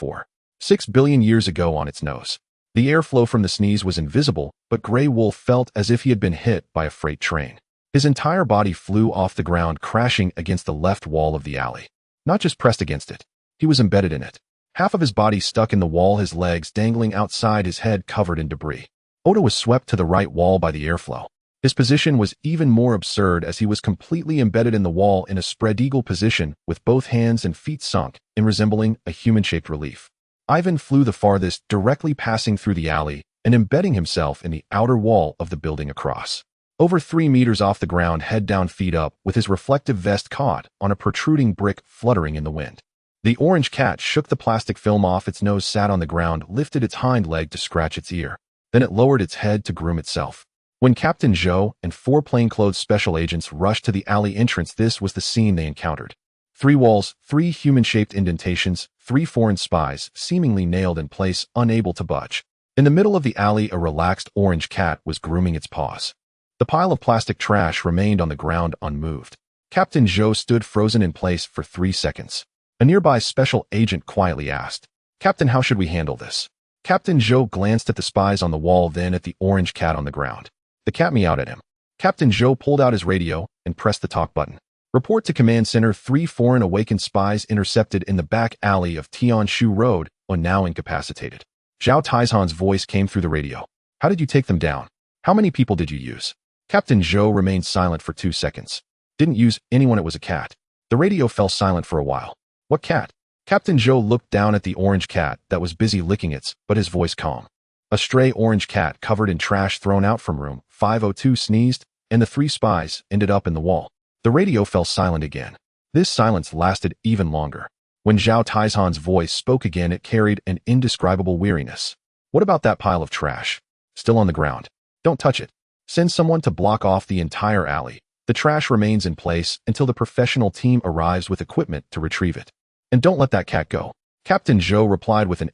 6 billion years ago on its nose. The airflow from the sneeze was invisible, but Grey Wolf felt as if he had been hit by a freight train. His entire body flew off the ground, crashing against the left wall of the alley. Not just pressed against it. He was embedded in it. half of his body stuck in the wall, his legs dangling outside, his head covered in debris. Oda was swept to the right wall by the airflow. His position was even more absurd as he was completely embedded in the wall in a spread-eagle position with both hands and feet sunk in resembling a human-shaped relief. Ivan flew the farthest, directly passing through the alley and embedding himself in the outer wall of the building across. Over 3 meters off the ground, head down, feet up, with his reflective vest caught on a protruding brick fluttering in the wind. The orange cat shook the plastic film off its nose, sat on the ground, lifted its hind leg to scratch its ear. Then it lowered its head to groom itself. When Captain Zhou and 4 plainclothes special agents rushed to the alley entrance, this was the scene they encountered. 3 walls, 3 human-shaped indentations, 3 foreign spies, seemingly nailed in place, unable to budge. In the middle of the alley, a relaxed orange cat was grooming its paws. The pile of plastic trash remained on the ground unmoved. Captain Zhou stood frozen in place for 3 seconds. A nearby special agent quietly asked, "Captain, how should we handle this?" Captain Zhou glanced at the spies on the wall, then at the orange cat on the ground. The cat meowed at him. Captain Zhou pulled out his radio and pressed the talk button. "Report to Command Center, 3 foreign awakened spies intercepted in the back alley of Tianshu Road, or now incapacitated." Zhao Taizhan's voice came through the radio. "How did you take them down? How many people did you use?" Captain Zhou remained silent for 2 seconds. "Didn't use anyone, it was a cat." The radio fell silent for a while. "What cat?" Captain Zhou looked down at the orange cat that was busy licking its, but his voice calm. A stray orange cat covered in trash thrown out from room 502 sneezed, and the 3 spies ended up in the wall. The radio fell silent again. This silence lasted even longer. When Zhao Taizhan's voice spoke again, it carried an indescribable weariness. "What about that pile of trash? Still on the ground. Don't touch it. Send someone to block off the entire alley. The trash remains in place until the professional team arrives with equipment to retrieve it. And don't let that cat go." Captain Zhou replied with an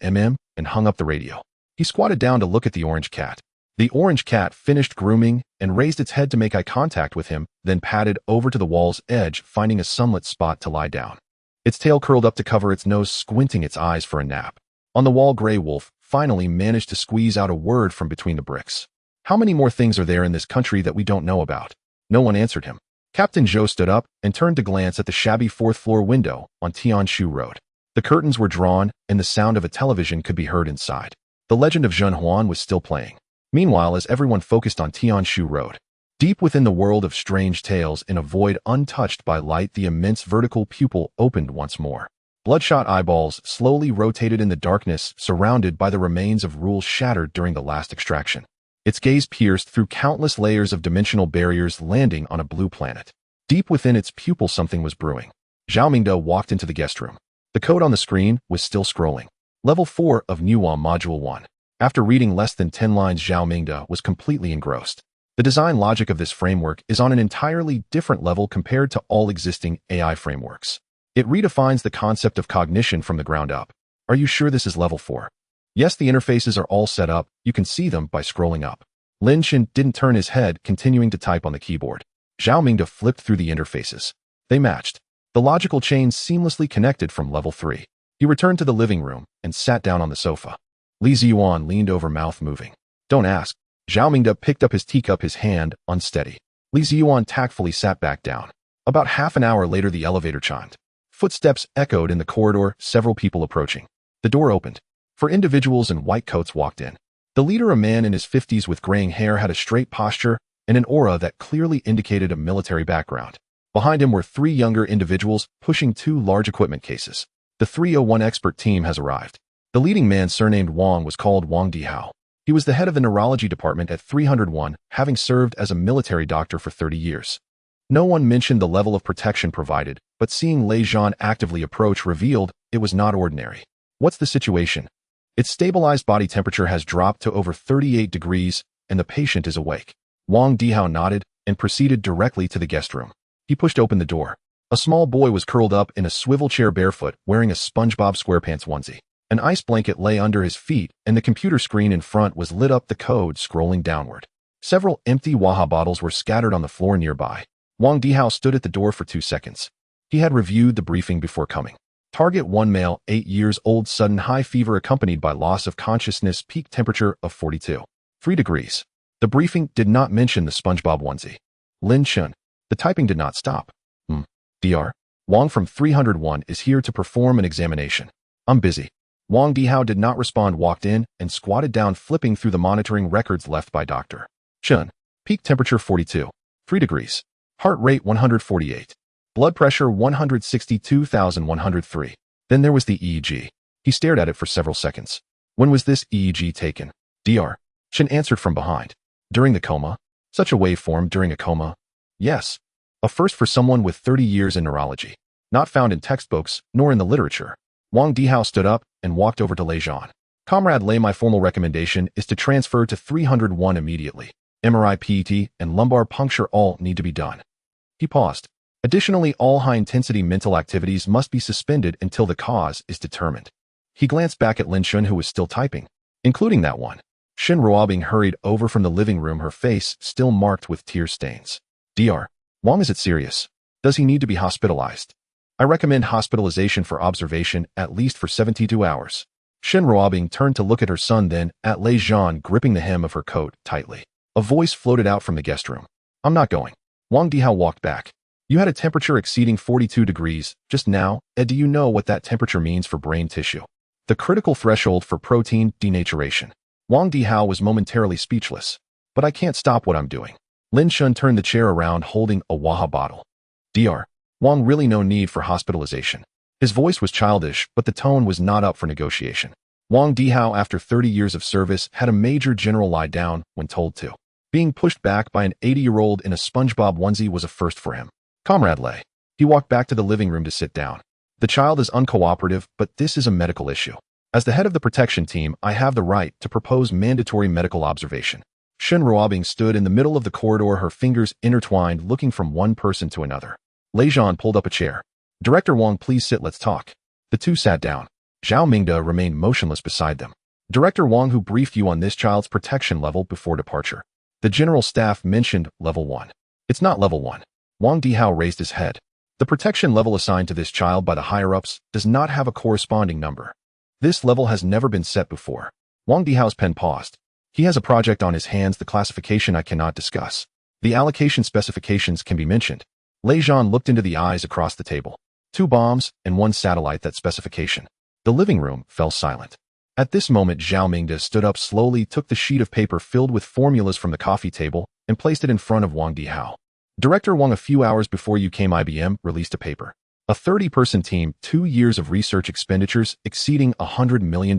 and hung up the radio. He squatted down to look at the orange cat. The orange cat finished grooming and raised its head to make eye contact with him, then padded over to the wall's edge, finding a sunlit spot to lie down. Its tail curled up to cover its nose, squinting its eyes for a nap. On the wall, Grey Wolf finally managed to squeeze out a word from between the bricks. "How many more things are there in this country that we don't know about?" No one answered him. Captain Zhou stood up and turned to glance at the shabby 4th-floor window on Tianshu Road. The curtains were drawn, and the sound of a television could be heard inside. The Legend of Zhen Huan was still playing. Meanwhile, as everyone focused on Tianshu Road, deep within the world of strange tales, in a void untouched by light, the immense vertical pupil opened once more. Bloodshot eyeballs slowly rotated in the darkness, surrounded by the remains of rules shattered during the last extraction. Its gaze pierced through countless layers of dimensional barriers, landing on a blue planet. Deep within its pupil, something was brewing. Zhao Mingde walked into the guest room. The code on the screen was still scrolling. Level 4 of Nuwa Module 1. After reading less than 10 lines, Zhao Mingde was completely engrossed. The design logic of this framework is on an entirely different level compared to all existing AI frameworks. It redefines the concept of cognition from the ground up. "Are you sure this is level 4? "Yes, the interfaces are all set up. You can see them by scrolling up." Lin Chen didn't turn his head, continuing to type on the keyboard. Zhao Mingde flipped through the interfaces. They matched. The logical chains seamlessly connected from level 3. He returned to the living room and sat down on the sofa. Li Ziyuan leaned over, mouth moving. "Don't ask." Zhao Mingde picked up his teacup, his hand unsteady. Li Ziyuan tactfully sat back down. About half an hour later, the elevator chimed. Footsteps echoed in the corridor, several people approaching. The door opened. 4 individuals in white coats walked in. The leader, a man in his 50s with graying hair, had a straight posture and an aura that clearly indicated a military background. Behind him were 3 younger individuals pushing 2 large equipment cases. The 301 expert team has arrived. The leading man, surnamed Wang, was called Wang Dihao. He was the head of the neurology department at 301, having served as a military doctor for 30 years. No one mentioned the level of protection provided, but seeing Lei Zhan actively approach revealed it was not ordinary. "What's the situation?" "Its stabilized body temperature has dropped to over 38 degrees, and the patient is awake." Wang Dihao nodded and proceeded directly to the guest room. He pushed open the door. A small boy was curled up in a swivel chair, barefoot, wearing a SpongeBob SquarePants onesie. An ice blanket lay under his feet, and the computer screen in front was lit up, the code scrolling downward. Several empty Waha bottles were scattered on the floor nearby. Wang Dihao stood at the door for 2 seconds. He had reviewed the briefing before coming. Target 1 male, 8 years old, sudden high fever accompanied by loss of consciousness, peak temperature of 42.3 degrees. The briefing did not mention the SpongeBob onesie. Lin Chen. The typing did not stop. Dr. Wang from 301 is here to perform an examination. I'm busy. Wang Dihao did not respond, walked in, and squatted down, flipping through the monitoring records left by Dr. Chen. Peak temperature 42. 3 degrees. Heart rate 148. Blood pressure 162,103. Then there was the EEG. He stared at it for several seconds. When was this EEG taken? Dr. Chen answered from behind. During the coma? Such a waveform during a coma? Yes. A first for someone with 30 years in neurology. Not found in textbooks, nor in the literature. Wang Dihao stood up and walked over to Lei Zhan. Comrade Lei, my formal recommendation is to transfer to 301 immediately. MRI, PET, and lumbar puncture all need to be done. He paused. Additionally, all high-intensity mental activities must be suspended until the cause is determined. He glanced back at Lin Chen, who was still typing, including that one. Shen Ruobing hurried over from the living room, her face still marked with tear stains. Dr. Wang, is it serious? Does he need to be hospitalized? I recommend hospitalization for observation at least for 72 hours. Shen Ruobing turned to look at her son, then at Lei Zhan, gripping the hem of her coat tightly. A voice floated out from the guest room. I'm not going. Wang Dihao walked back. You had a temperature exceeding 42 degrees just now, and do you know what that temperature means for brain tissue? The critical threshold for protein denaturation. Wang Dihao was momentarily speechless. But I can't stop what I'm doing. Lin Chen turned the chair around, holding a Waha bottle. Dr. Wang, really no need for hospitalization. His voice was childish, but the tone was not up for negotiation. Wang Dihao, after 30 years of service, had a major general lie down when told to. Being pushed back by an 80-year-old in a SpongeBob onesie was a first for him. Comrade Lei. He walked back to the living room to sit down. The child is uncooperative, but this is a medical issue. As the head of the protection team, I have the right to propose mandatory medical observation. Shen Ruobing stood in the middle of the corridor, her fingers intertwined, looking from one person to another. Lei Zhan pulled up a chair. Director Wang, please sit, let's talk. The two sat down. Zhao Mingde remained motionless beside them. Director Wang, who briefed you on this child's protection level before departure? The general staff mentioned level 1. It's not level 1. Wang Dihao raised his head. The protection level assigned to this child by the higher-ups does not have a corresponding number. This level has never been set before. Wang Dihao's pen paused. He has a project on his hands, the classification I cannot discuss. The allocation specifications can be mentioned. Lei Zhan looked into the eyes across the table. 2 bombs and 1 satellite, that specification. The living room fell silent. At this moment, Zhao Mingde stood up slowly, took the sheet of paper filled with formulas from the coffee table, and placed it in front of Wang Dihao. Director Wang, a few hours before you came, IBM released a paper. A 30-person team, 2 years of research expenditures exceeding $100 million.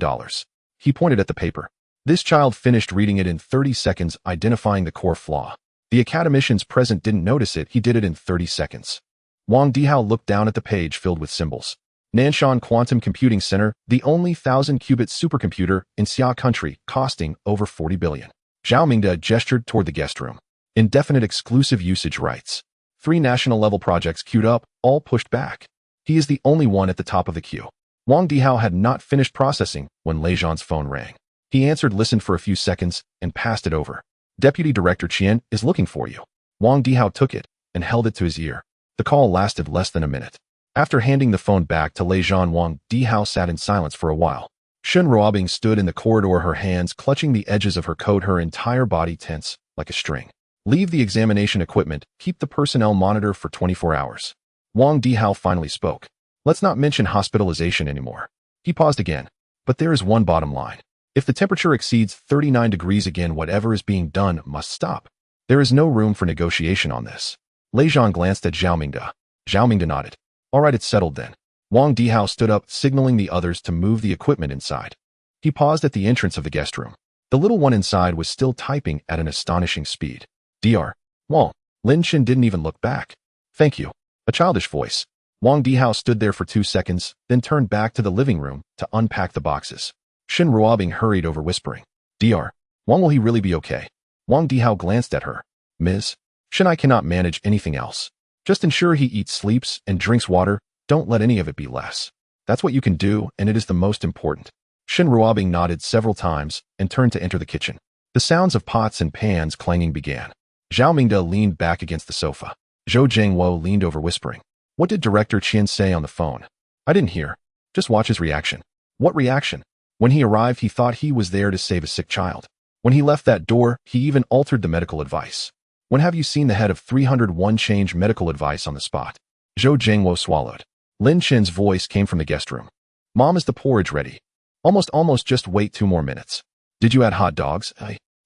He pointed at the paper. This child finished reading it in 30 seconds, identifying the core flaw. The academicians present didn't notice it, he did it in 30 seconds. Wang Dihao looked down at the page filled with symbols. Nanshan Quantum Computing Center, the only 1,000-qubit supercomputer in Xia country, costing over 40 billion. Zhao Mingde gestured toward the guest room. Indefinite exclusive usage rights. 3 national-level projects queued up, all pushed back. He is the only one at the top of the queue. Wang Dihao had not finished processing when Lei Zhan's phone rang. He answered, listened for a few seconds, and passed it over. Deputy Director Qian is looking for you. Wang Dihao took it and held it to his ear. The call lasted less than a minute. After handing the phone back to Lei Zhan, Wang Dihao sat in silence for a while. Shen Ruobing stood in the corridor, her hands clutching the edges of her coat, her entire body tense like a string. Leave the examination equipment, keep the personnel monitor for 24 hours. Wang Dihao finally spoke. Let's not mention hospitalization anymore. He paused again. But there is one bottom line. If the temperature exceeds 39 degrees again, whatever is being done must stop. There is no room for negotiation on this. Lei Zhan glanced at Zhao Mingde. Zhao Mingde nodded. All right, it's settled then. Wang Dihao stood up, signaling the others to move the equipment inside. He paused at the entrance of the guest room. The little one inside was still typing at an astonishing speed. Dr. Wang. Lin Chen didn't even look back. Thank you. A childish voice. Wang Dihao stood there for 2 seconds, then turned back to the living room to unpack the boxes. Shen Ruobing hurried over, whispering. Dr. Wang, will he really be okay? Wang Dihao glanced at her. Ms. Shen, I cannot manage anything else. Just ensure he eats, sleeps, and drinks water. Don't let any of it be less. That's what you can do, and it is the most important. Shen Ruobing nodded several times and turned to enter the kitchen. The sounds of pots and pans clanging began. Zhao Mingde leaned back against the sofa. Zhou Jingwo leaned over, whispering. What did Director Qian say on the phone? I didn't hear. Just watch his reaction. What reaction? When he arrived, he thought he was there to save a sick child. When he left that door, he even altered the medical advice. When have you seen the head of 301 change medical advice on the spot? Zhou Jingwo swallowed. Lin Chen's voice came from the guest room. Mom, is the porridge ready? Almost, just wait 2 more minutes. Did you add hot dogs?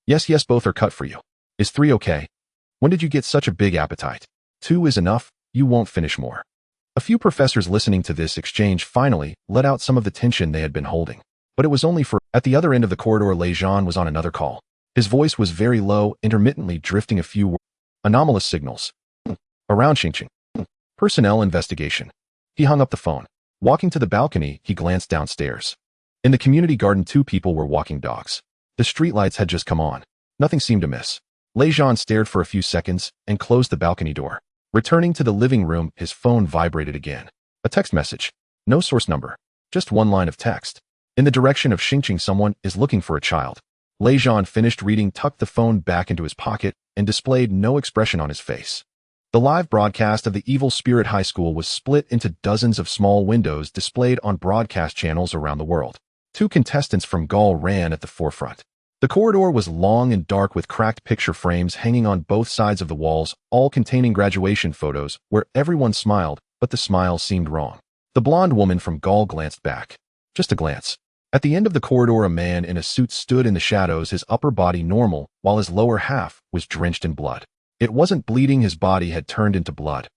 Yes, both are cut for you. Is 3 okay? When did you get such a big appetite? 2 is enough, you won't finish more. A few professors listening to this exchange finally let out some of the tension they had been holding. But it was only for... At the other end of the corridor, Lin Chen was on another call. His voice was very low, intermittently drifting a few anomalous signals. Around Xingqing. Personnel investigation. He hung up the phone. Walking to the balcony, he glanced downstairs. In the community garden, 2 people were walking dogs. The streetlights had just come on. Nothing seemed amiss. Lin Chen stared for a few seconds and closed the balcony door. Returning to the living room, his phone vibrated again. A text message. No source number. Just 1 line of text. In the direction of Xingqing, someone is looking for a child. Lin Chen finished reading, tucked the phone back into his pocket, and displayed no expression on his face. The live broadcast of the Evil Spirit High School was split into dozens of small windows displayed on broadcast channels around the world. 2 contestants from Gaul ran at the forefront. The corridor was long and dark with cracked picture frames hanging on both sides of the walls, all containing graduation photos where everyone smiled, but the smile seemed wrong. The blonde woman from Gaul glanced back. Just a glance. At the end of the corridor, a man in a suit stood in the shadows, his upper body normal, while his lower half was drenched in blood. It wasn't bleeding, his body had turned into blood.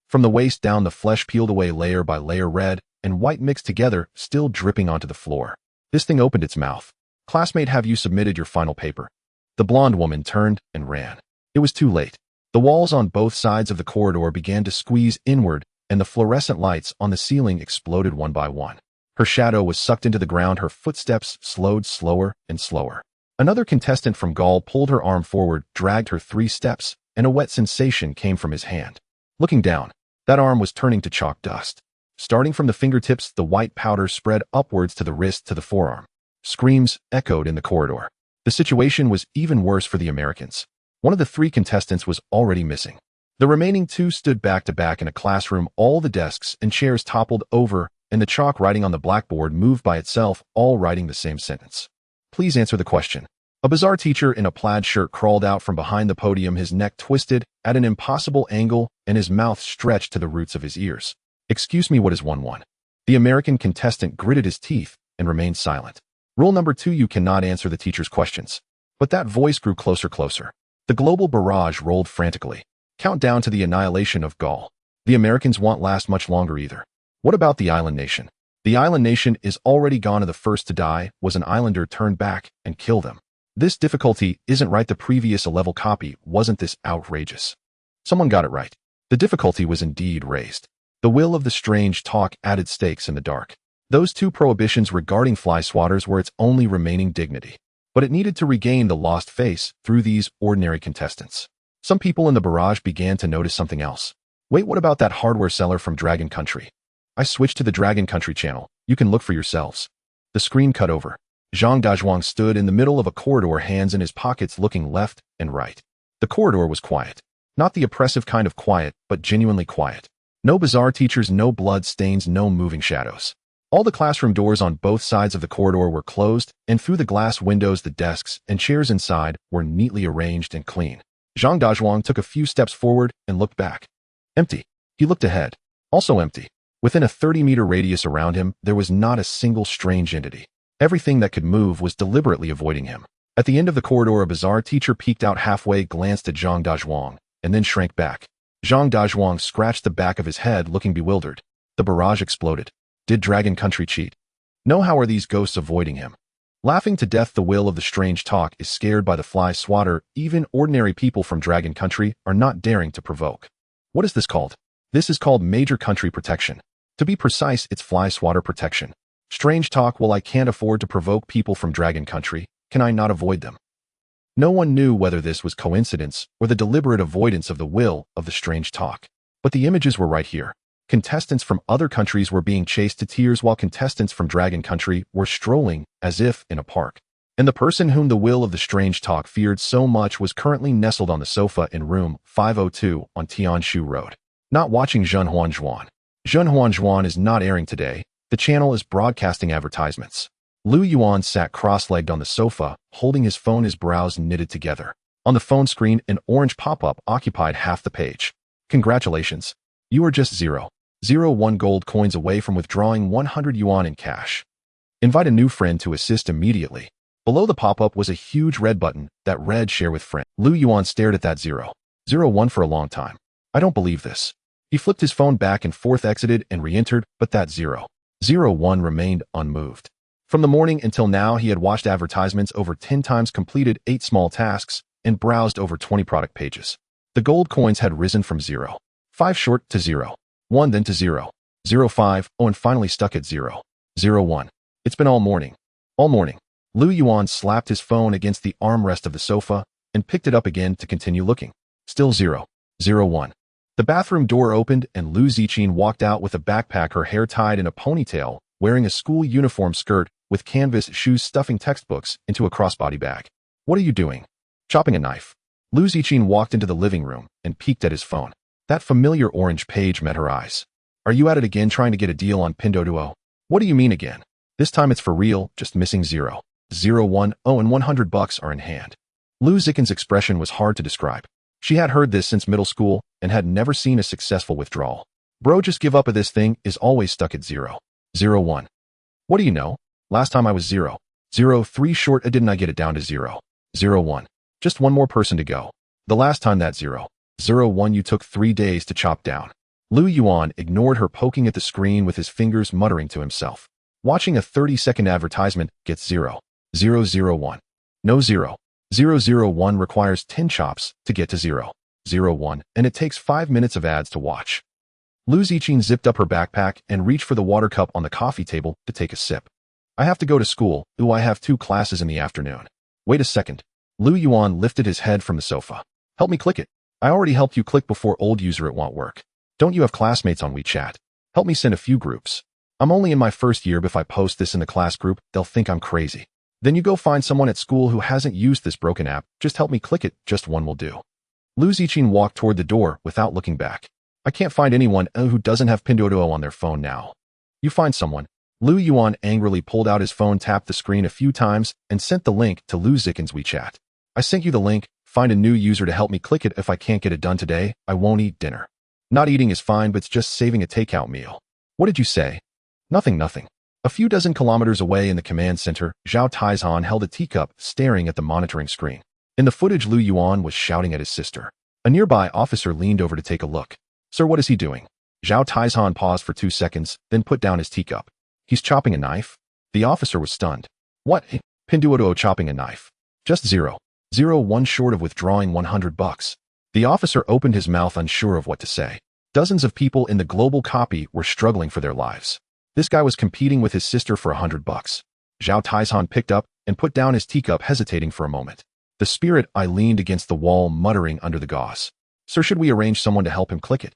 From the waist down, the flesh peeled away layer by layer, red and white mixed together, still dripping onto the floor. This thing opened its mouth. Classmate, have you submitted your final paper? The blonde woman turned and ran. It was too late. The walls on both sides of the corridor began to squeeze inward, and the fluorescent lights on the ceiling exploded one by one. Her shadow was sucked into the ground, her footsteps slowed slower and slower. Another contestant from Gaul pulled her arm forward, dragged her 3 steps, and a wet sensation came from his hand. Looking down, that arm was turning to chalk dust. Starting from the fingertips, the white powder spread upwards to the wrist to the forearm. Screams echoed in the corridor. The situation was even worse for the Americans. One of the 3 contestants was already missing. The remaining 2 stood back to back in a classroom, all the desks and chairs toppled over, and the chalk writing on the blackboard moved by itself, all writing the same sentence. Please answer the question. A bizarre teacher in a plaid shirt crawled out from behind the podium, his neck twisted at an impossible angle and his mouth stretched to the roots of his ears. Excuse me, what is 1-1? The American contestant gritted his teeth and remained silent. Rule number 2, you cannot answer the teacher's questions. But that voice grew closer. The global barrage rolled frantically. Countdown to the annihilation of Gaul. The Americans won't last much longer either. What about the island nation? The island nation is already gone, and the first to die was an islander. Turn back and kill them. This difficulty isn't right. The previous a level copy. Wasn't this outrageous? Someone got it right. The difficulty was indeed raised. The will of the strange talk added stakes in the dark. Those 2 prohibitions regarding fly swatters were its only remaining dignity. But it needed to regain the lost face through these ordinary contestants. Some people in the barrage began to notice something else. Wait, what about that hardware seller from Dragon Country? I switched to the Dragon Country channel. You can look for yourselves. The screen cut over. Zhang Dazhuang stood in the middle of a corridor, hands in his pockets, looking left and right. The corridor was quiet. Not the oppressive kind of quiet, but genuinely quiet. No bizarre teachers, no blood stains, no moving shadows. All the classroom doors on both sides of the corridor were closed, and through the glass windows the desks and chairs inside were neatly arranged and clean. Zhang Dazhuang took a few steps forward and looked back. Empty. He looked ahead. Also empty. Within a 30-meter radius around him, there was not a single strange entity. Everything that could move was deliberately avoiding him. At the end of the corridor, a bizarre teacher peeked out halfway, glanced at Zhang Dazhuang, and then shrank back. Zhang Dazhuang scratched the back of his head, looking bewildered. The barrage exploded. Did Dragon Country cheat? No, how are these ghosts avoiding him? Laughing to death, the will of the strange talk is scared by the fly swatter. Even ordinary people from Dragon Country are not daring to provoke. What is this called? This is called Major Country Protection. To be precise, it's fly swatter protection. Strange talk. Well, I can't afford to provoke people from Dragon Country. Can I not avoid them? No one knew whether this was coincidence or the deliberate avoidance of the will of the strange talk. But the images were right here. Contestants from other countries were being chased to tears while contestants from Dragon Country were strolling as if in a park. And the person whom the will of the strange talk feared so much was currently nestled on the sofa in room 502 on Tianshu Road. Not watching Zhen Huanzhuan. Zhen Huanzhuan is not airing today. The channel is broadcasting advertisements. Lu Yuan sat cross-legged on the sofa, holding his phone, his brows knitted together. On the phone screen, an orange pop-up occupied half the page. Congratulations. You are just 0.01 gold coins away from withdrawing 100 yuan in cash. Invite a new friend to assist immediately. Below the pop-up was a huge red button that read Share with Friend. Lu Yuan stared at that 001 for a long time. I don't believe this. He flipped his phone back and forth, exited, and re-entered, but that 001 remained unmoved. From the morning until now, he had watched advertisements over 10 times, completed 8 small tasks, and browsed over 20 product pages. The gold coins had risen from 0.5 short to 0.1, then to 0.05, and finally stuck at 0.01. It's been all morning. All morning. Lu Yuan slapped his phone against the armrest of the sofa and picked it up again to continue looking. Still 0.01. The bathroom door opened and Lu Ziqin walked out with a backpack, her hair tied in a ponytail, wearing a school uniform skirt with canvas shoes, stuffing textbooks into a crossbody bag. What are you doing? Chopping a knife. Lu Ziqin walked into the living room and peeked at his phone. That familiar orange page met her eyes. Are you at it again, trying to get a deal on Pinduoduo? What do you mean again? This time it's for real, just missing 0.01, and $100 are in hand. Lu Ziqin's expression was hard to describe. She had heard this since middle school and had never seen a successful withdrawal. Bro, just give up at this thing, is always stuck at 0.01. What do you know? Last time I was 0.03 short, didn't I get it down to 0.01? Just one more person to go. The last time that 0.01 you took 3 days to chop down. Lu Yuan ignored her, poking at the screen with his fingers, muttering to himself. Watching a 30-second advertisement gets 0.001. No, 0.001 requires 10 chops to get to 0.01, and it takes 5 minutes of ads to watch. Lu Ziqin zipped up her backpack and reached for the water cup on the coffee table to take a sip. I have to go to school. Ooh, I have 2 classes in the afternoon. Wait a second. Lu Yuan lifted his head from the sofa. Help me click it. I already helped you click before, old user, it won't work. Don't you have classmates on WeChat? Help me send a few groups. I'm only in my first year, but if I post this in the class group, they'll think I'm crazy. Then you go find someone at school who hasn't used this broken app. Just help me click it, just one will do. Lu Ziqin walked toward the door without looking back. I can't find anyone who doesn't have Pinduoduo on their phone now. You find someone. Lu Yuan angrily pulled out his phone, tapped the screen a few times, and sent the link to Lu Ziqin's WeChat. I sent you the link. Find a new user to help me click it. If I can't get it done today, I won't eat dinner. Not eating is fine, but it's just saving a takeout meal. What did you say? Nothing. A few dozen kilometers away in the command center, Zhao Taizhan held a teacup, staring at the monitoring screen. In the footage, Lu Yuan was shouting at his sister. A nearby officer leaned over to take a look. Sir, what is he doing? Zhao Taizhan paused for 2 seconds, then put down his teacup. He's chopping a knife? The officer was stunned. What? Pinduoduo chopping a knife? Just 0.01 short of withdrawing $100. The officer opened his mouth, unsure of what to say. Dozens of people in the global copy were struggling for their lives. This guy was competing with his sister for $100. Zhao Taizhan picked up and put down his teacup, hesitating for a moment. The spirit I leaned against the wall, muttering under the gauze. Sir, should we arrange someone to help him click it?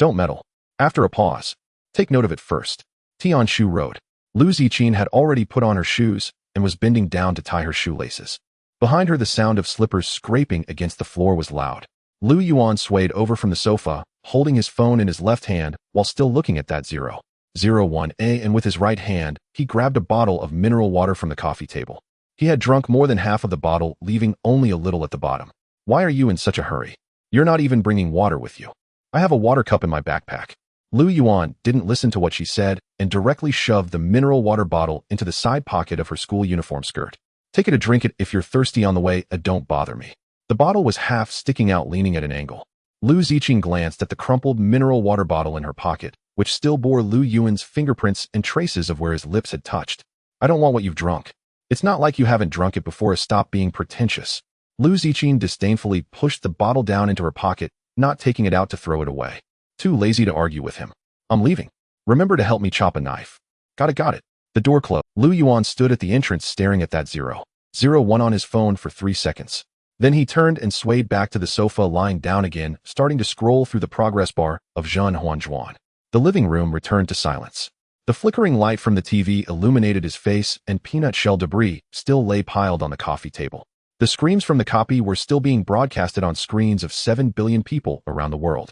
Don't meddle. After a pause. Take note of it first. Tianshu wrote. Lu Ziqin had already put on her shoes and was bending down to tie her shoelaces. Behind her, the sound of slippers scraping against the floor was loud. Lu Yuan swayed over from the sofa, holding his phone in his left hand while still looking at that 0.01, and with his right hand, he grabbed a bottle of mineral water from the coffee table. He had drunk more than half of the bottle, leaving only a little at the bottom. Why are you in such a hurry? You're not even bringing water with you. I have a water cup in my backpack. Lu Yuan didn't listen to what she said and directly shoved the mineral water bottle into the side pocket of her school uniform skirt. Take it to drink it if you're thirsty on the way, don't bother me. The bottle was half sticking out, leaning at an angle. Lu Ziqin glanced at the crumpled mineral water bottle in her pocket, which still bore Lu Yuan's fingerprints and traces of where his lips had touched. I don't want what you've drunk. It's not like you haven't drunk it before. Stop being pretentious. Lu Ziqin disdainfully pushed the bottle down into her pocket, not taking it out to throw it away. Too lazy to argue with him. I'm leaving. Remember to help me chop a knife. Got it. The door closed. Lu Yuan stood at the entrance, staring at that 0.01 on his phone for 3 seconds. Then he turned and swayed back to the sofa, lying down again, starting to scroll through the progress bar of Zhen Huanzhuan. The living room returned to silence. The flickering light from the TV illuminated his face, and peanut shell debris still lay piled on the coffee table. The screams from the copy were still being broadcasted on screens of 7 billion people around the world.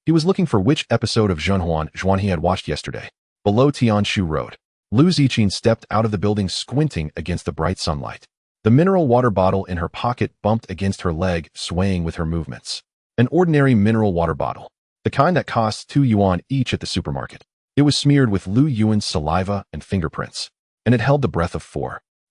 He was looking for which episode of Zhen Huanzhuan he had watched yesterday. Below Tianshu Road, Lu Ziqin stepped out of the building, squinting against the bright sunlight. The mineral water bottle in her pocket bumped against her leg, swaying with her movements. An ordinary mineral water bottle, the kind that costs 2 yuan each at the supermarket. It was smeared with Lu Yuan's saliva and fingerprints. and it held the breath of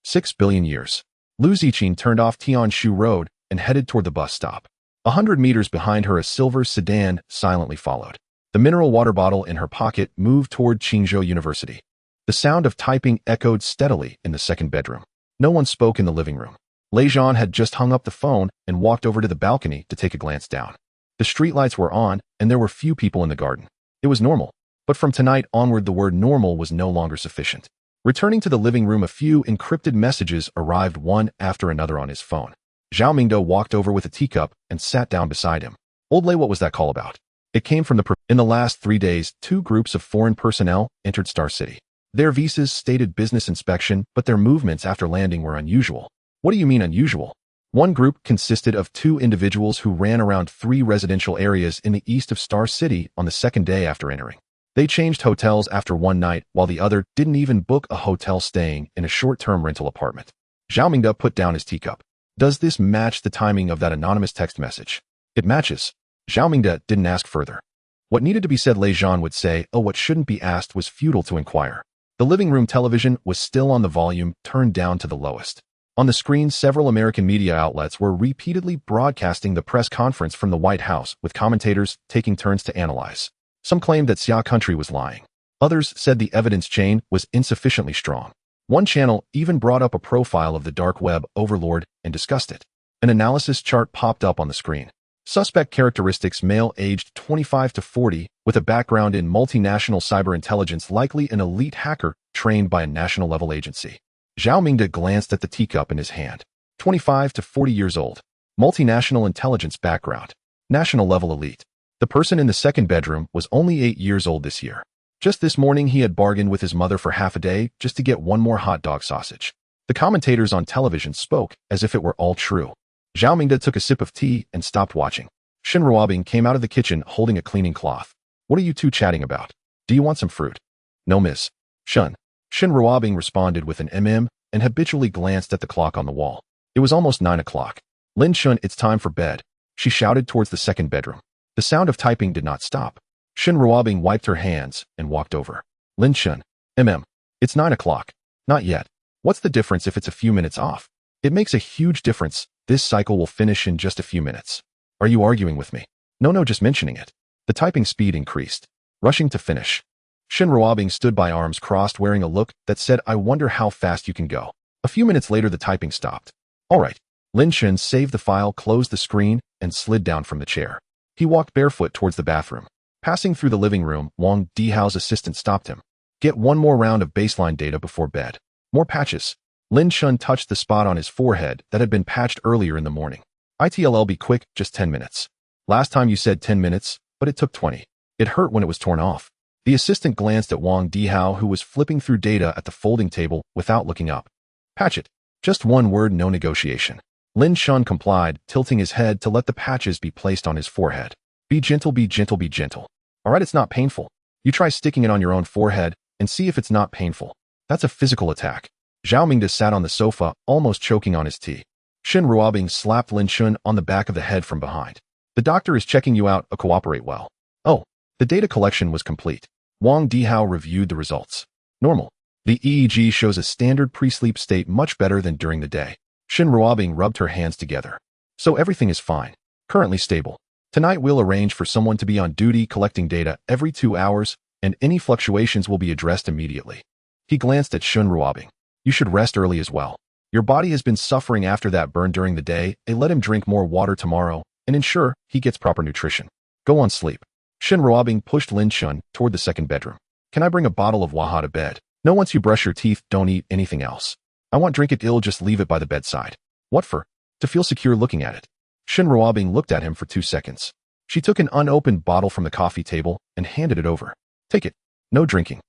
6 billion years. Lu Ziqing turned off Tianshu Road and headed toward the bus stop. 100 meters behind her, a silver sedan silently followed. The mineral water bottle in her pocket moved toward Qingzhou University. The sound of typing echoed steadily in the second bedroom. No one spoke in the living room. Lei Zhan had just hung up the phone and walked over to the balcony to take a glance down. The streetlights were on, and there were few people in the garden. It was normal. But from tonight onward, the word normal was no longer sufficient. Returning to the living room, a few encrypted messages arrived one after another on his phone. Zhao Mingde walked over with a teacup and sat down beside him. Old Lei, what was that call about? It came from In the last 3 days, 2 groups of foreign personnel entered Star City. Their visas stated business inspection, but their movements after landing were unusual. What do you mean unusual? One group consisted of 2 individuals who ran around 3 residential areas in the east of Star City on the second day after entering. They changed hotels after one night, while the other didn't even book a hotel, staying in a short-term rental apartment. Zhao Mingde put down his teacup. Does this match the timing of that anonymous text message? It matches. Zhao Mingde didn't ask further. What needed to be said, Lei Zhan would say. Oh, what shouldn't be asked was futile to inquire. The living room television was still on, the volume turned down to the lowest. On the screen, several American media outlets were repeatedly broadcasting the press conference from the White House, with commentators taking turns to analyze. Some claimed that Xia country was lying. Others said the evidence chain was insufficiently strong. One channel even brought up a profile of the dark web overlord and discussed it. An analysis chart popped up on the screen. Suspect characteristics: male, aged 25 to 40, with a background in multinational cyber intelligence, likely an elite hacker trained by a national-level agency. Zhao Mingde glanced at the teacup in his hand. 25 to 40 years old. Multinational intelligence background. National-level elite. The person in the second bedroom was only 8 years old this year. Just this morning, he had bargained with his mother for half a day just to get one more hot dog sausage. The commentators on television spoke as if it were all true. Zhao Mingde took a sip of tea and stopped watching. Shen Ruobing came out of the kitchen holding a cleaning cloth. What are you two chatting about? Do you want some fruit? No, miss. Shen Ruobing responded with an and habitually glanced at the clock on the wall. It was almost 9 o'clock. Lin Chen, it's time for bed, she shouted towards the second bedroom. The sound of typing did not stop. Shen Ruobing wiped her hands and walked over. Lin Chen, it's 9 o'clock. Not yet. What's the difference if it's a few minutes off? It makes a huge difference. This cycle will finish in just a few minutes. Are you arguing with me? No, just mentioning it. The typing speed increased. Rushing to finish. Shen Ruobing stood by, arms crossed, wearing a look that said, I wonder how fast you can go. A few minutes later, the typing stopped. All right. Lin Chen saved the file, closed the screen, and slid down from the chair. He walked barefoot towards the bathroom. Passing through the living room, Wang Dihao's assistant stopped him. Get one more round of baseline data before bed. More patches. Lin Chen touched the spot on his forehead that had been patched earlier in the morning. It'll be quick, just 10 minutes. Last time you said 10 minutes, but it took 20. It hurt when it was torn off. The assistant glanced at Wang Dihao, who was flipping through data at the folding table without looking up. Patch it. Just one word, no negotiation. Lin Chen complied, tilting his head to let the patches be placed on his forehead. Be gentle, be gentle, be gentle. All right, it's not painful. You try sticking it on your own forehead and see if it's not painful. That's a physical attack. Zhao Mingde sat on the sofa, almost choking on his tea. Shen Ruobing slapped Lin Chen on the back of the head from behind. The doctor is checking you out. Cooperate well. Oh, the data collection was complete. Wang Dihao reviewed the results. Normal. The EEG shows a standard pre-sleep state, much better than during the day. Shen Ruobing rubbed her hands together. So everything is fine. Currently stable. Tonight we'll arrange for someone to be on duty collecting data every 2 hours, and any fluctuations will be addressed immediately. He glanced at Shen Ruobing. You should rest early as well. Your body has been suffering after that burn during the day. Let him drink more water tomorrow and ensure he gets proper nutrition. Go on, sleep. Shen Ruobing pushed Lin Chen toward the second bedroom. Can I bring a bottle of Waha to bed? No, once you brush your teeth, don't eat anything else. I want drink it. Just leave it by the bedside. What for? To feel secure looking at it. Shen Ruobing looked at him for 2 seconds. She took an unopened bottle from the coffee table and handed it over. Take it. No drinking.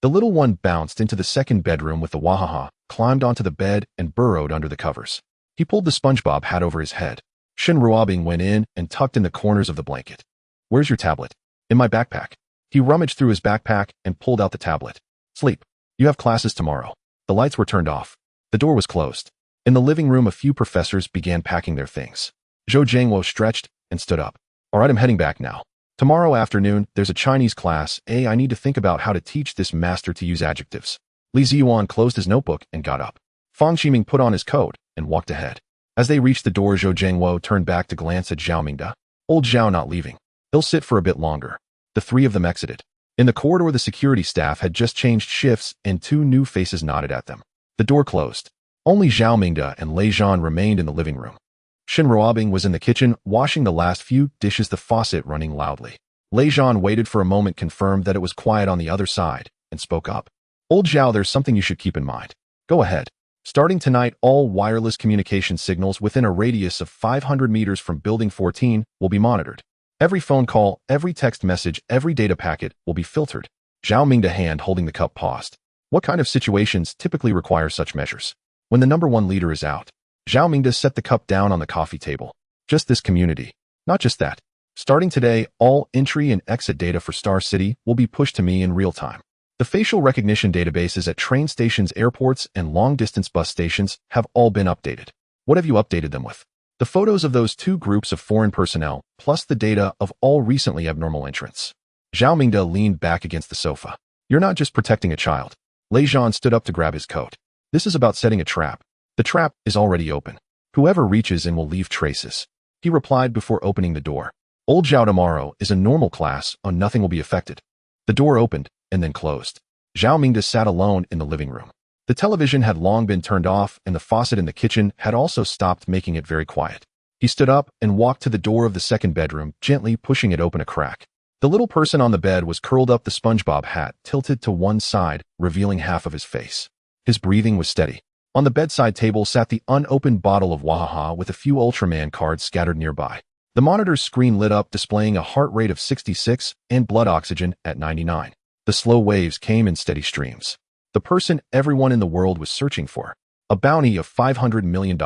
The little one bounced into the second bedroom with the Wahaha, climbed onto the bed, and burrowed under the covers. He pulled the SpongeBob hat over his head. Shen Ruobing went in and tucked in the corners of the blanket. Where's your tablet? In my backpack. He rummaged through his backpack and pulled out the tablet. Sleep. You have classes tomorrow. The lights were turned off. The door was closed. In the living room, a few professors began packing their things. Zhou Jiangwo stretched and stood up. All right, I'm heading back now. Tomorrow afternoon, there's a Chinese class. I need to think about how to teach this master to use adjectives. Li Ziyuan closed his notebook and got up. Fang Qiming put on his coat and walked ahead. As they reached the door, Zhou Zhengwo turned back to glance at Zhao Mingde. Old Zhao not leaving. He'll sit for a bit longer. The three of them exited. In the corridor, the security staff had just changed shifts and two new faces nodded at them. The door closed. Only Zhao Mingde and Lei Zhan remained in the living room. Shen Ruobing was in the kitchen, washing the last few dishes, the faucet running loudly. Lei Zhan waited for a moment, confirmed that it was quiet on the other side, and spoke up. Old Zhao, there's something you should keep in mind. Go ahead. Starting tonight, all wireless communication signals within a radius of 500 meters from Building 14 will be monitored. Every phone call, every text message, every data packet will be filtered. Zhao Mingde, hand holding the cup, paused. What kind of situations typically require such measures? When the number one leader is out. Zhao Mingde set the cup down on the coffee table. Just this community. Not just that. Starting today, all entry and exit data for Star City will be pushed to me in real time. The facial recognition databases at train stations, airports, and long-distance bus stations have all been updated. What have you updated them with? The photos of those two groups of foreign personnel, plus the data of all recently abnormal entrants. Zhao Mingde leaned back against the sofa. You're not just protecting a child. Lei Zhan stood up to grab his coat. This is about setting a trap. The trap is already open. Whoever reaches in will leave traces. He replied before opening the door. Old Zhao, tomorrow is a normal class, on nothing will be affected. The door opened and then closed. Zhao Mingde sat alone in the living room. The television had long been turned off and the faucet in the kitchen had also stopped, making it very quiet. He stood up and walked to the door of the second bedroom, gently pushing it open a crack. The little person on the bed was curled up, the SpongeBob hat tilted to one side, revealing half of his face. His breathing was steady. On the bedside table sat the unopened bottle of Wahaha with a few Ultraman cards scattered nearby. The monitor's screen lit up, displaying a heart rate of 66 and blood oxygen at 99. The slow waves came in steady streams. The person everyone in the world was searching for. A bounty of $500 million.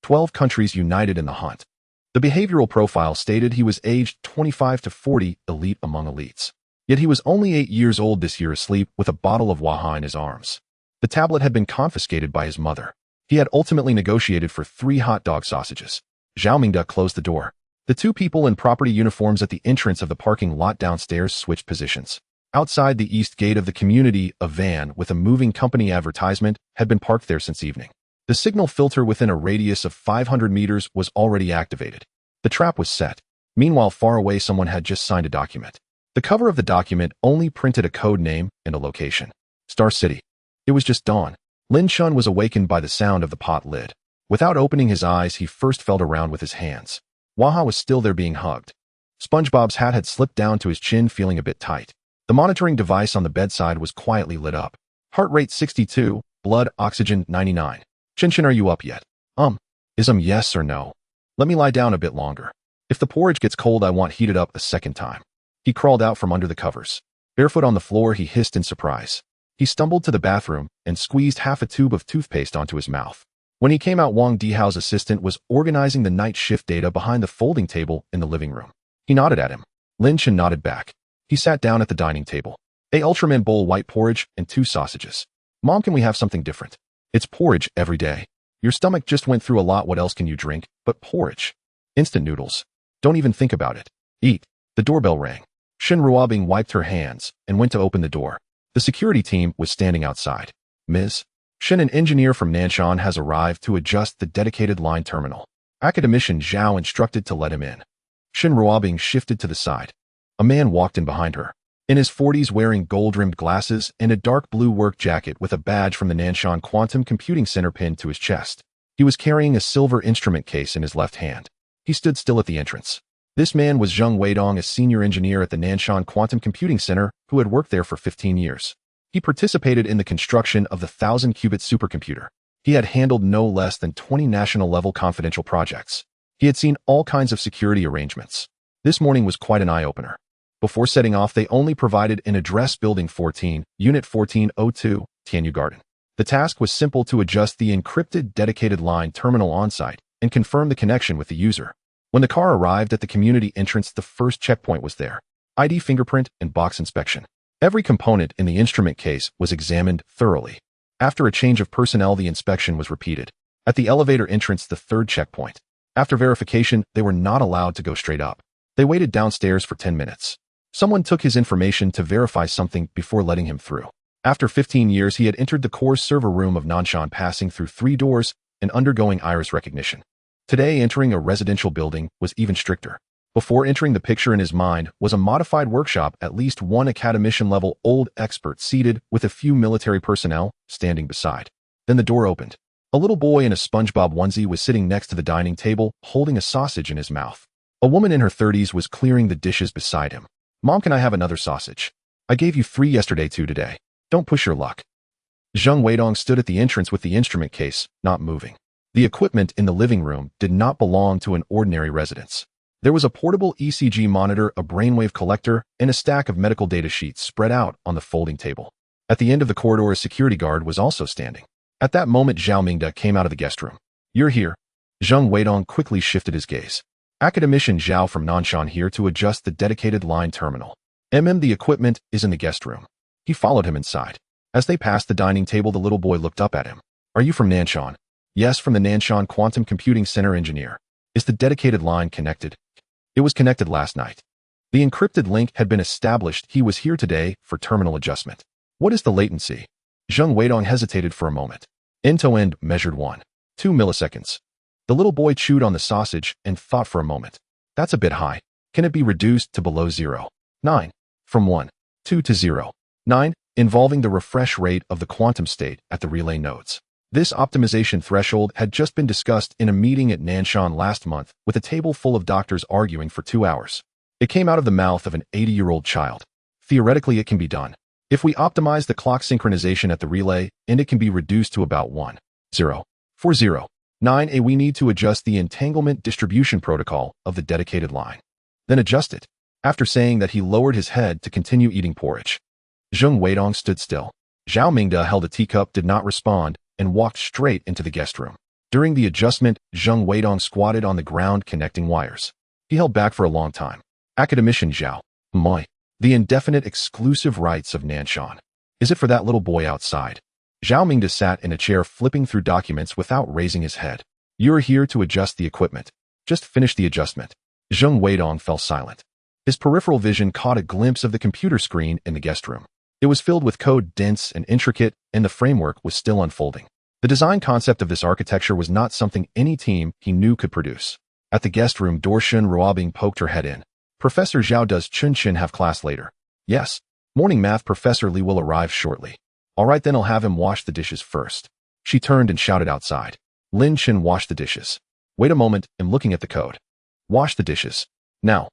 12 countries united in the hunt. The behavioral profile stated he was aged 25 to 40, elite among elites. Yet he was only 8 years old this year, asleep with a bottle of Waha in his arms. The tablet had been confiscated by his mother. He had ultimately negotiated for 3 hot dog sausages. Zhao Mingde closed the door. The two people in property uniforms at the entrance of the parking lot downstairs switched positions. Outside the east gate of the community, a van with a moving company advertisement had been parked there since evening. The signal filter within a radius of 500 meters was already activated. The trap was set. Meanwhile, far away, someone had just signed a document. The cover of the document only printed a code name and a location. Star City. It was just dawn. Lin Chen was awakened by the sound of the pot lid. Without opening his eyes, he first felt around with his hands. Waha was still there, being hugged. SpongeBob's hat had slipped down to his chin, feeling a bit tight. The monitoring device on the bedside was quietly lit up. Heart rate 62, blood oxygen 99. Chin, are you up yet? Is yes or no? Let me lie down a bit longer. If the porridge gets cold, I want heated up a second time. He crawled out from under the covers. Barefoot on the floor, he hissed in surprise. He stumbled to the bathroom and squeezed half a tube of toothpaste onto his mouth. When he came out, Wang Dihao's assistant was organizing the night shift data behind the folding table in the living room. He nodded at him. Lin Chen nodded back. He sat down at the dining table. A Ultraman bowl, white porridge, and 2 sausages. Mom, can we have something different? It's porridge every day. Your stomach just went through a lot. What else can you drink but porridge? Instant noodles. Don't even think about it. Eat. The doorbell rang. Shen Ruobing wiped her hands and went to open the door. The security team was standing outside. Ms. Shen, an engineer from Nanshan, has arrived to adjust the dedicated line terminal. Academician Zhao instructed to let him in. Shen Ruobing shifted to the side. A man walked in behind her. In his 40s, wearing gold-rimmed glasses and a dark blue work jacket with a badge from the Nanshan Quantum Computing Center pinned to his chest. He was carrying a silver instrument case in his left hand. He stood still at the entrance. This man was Zheng Weidong, a senior engineer at the Nanshan Quantum Computing Center who had worked there for 15 years. He participated in the construction of the 1,000-qubit supercomputer. He had handled no less than 20 national-level confidential projects. He had seen all kinds of security arrangements. This morning was quite an eye-opener. Before setting off, they only provided an address: Building 14, Unit 1402, Tianyu Garden. The task was simple: to adjust the encrypted dedicated line terminal on-site and confirm the connection with the user. When the car arrived at the community entrance, the first checkpoint was there. ID, fingerprint, and box inspection. Every component in the instrument case was examined thoroughly. After a change of personnel, the inspection was repeated. At the elevator entrance, the third checkpoint. After verification, they were not allowed to go straight up. They waited downstairs for 10 minutes. Someone took his information to verify something before letting him through. After 15 years, he had entered the core's server room of Nanshan, passing through 3 doors and undergoing iris recognition. Today, entering a residential building was even stricter. Before entering, the picture in his mind was a modified workshop, at least one academician-level old expert seated with a few military personnel standing beside. Then the door opened. A little boy in a SpongeBob onesie was sitting next to the dining table, holding a sausage in his mouth. A woman in her 30s was clearing the dishes beside him. "Mom, can I have another sausage? I gave you 3 yesterday, 2 today. Don't push your luck." Zheng Weidong stood at the entrance with the instrument case, not moving. The equipment in the living room did not belong to an ordinary residence. There was a portable ECG monitor, a brainwave collector, and a stack of medical data sheets spread out on the folding table. At the end of the corridor, a security guard was also standing. At that moment, Zhao Mingde came out of the guest room. "You're here." Zheng Weidong quickly shifted his gaze. "Academician Zhao from Nanshan here to adjust the dedicated line terminal. The equipment is in the guest room." He followed him inside. As they passed the dining table, the little boy looked up at him. "Are you from Nanshan?" "Yes, from the Nanshan Quantum Computing Center, engineer." "Is the dedicated line connected?" "It was connected last night. The encrypted link had been established. He was here today for terminal adjustment." "What is the latency?" Zheng Weidong hesitated for a moment. End-to-end measured 1.2 milliseconds. The little boy chewed on the sausage and thought for a moment. "That's a bit high. Can it be reduced to below 0.9? From 1.2 to 0.9, involving the refresh rate of the quantum state at the relay nodes." This optimization threshold had just been discussed in a meeting at Nanshan last month, with a table full of doctors arguing for 2 hours. It came out of the mouth of an 80-year-old child. "Theoretically, it can be done. If we optimize the clock synchronization at the relay, and it can be reduced to about 1.0.409, we need to adjust the entanglement distribution protocol of the dedicated line. Then adjust it." After saying that, he lowered his head to continue eating porridge. Zheng Weidong stood still. Zhao Mingde held a teacup, did not respond, and walked straight into the guest room. During the adjustment, Zheng Weidong squatted on the ground connecting wires. He held back for a long time. "Academician Zhao, the indefinite exclusive rights of Nanshan. Is it for that little boy outside?" Zhao Mingde sat in a chair, flipping through documents without raising his head. "You're here to adjust the equipment. Just finish the adjustment." Zheng Weidong fell silent. His peripheral vision caught a glimpse of the computer screen in the guest room. It was filled with code, dense and intricate, and the framework was still unfolding. The design concept of this architecture was not something any team he knew could produce. At the guest room door, Shun Ruobing poked her head in. "Professor Zhao, does Chun Chin have class later?" "Yes. Morning math. Professor Li will arrive shortly." "All right, then I'll have him wash the dishes first." She turned and shouted outside. Lin Chen, wash the dishes. "Wait a moment, I'm looking at the code." "Wash the dishes. Now."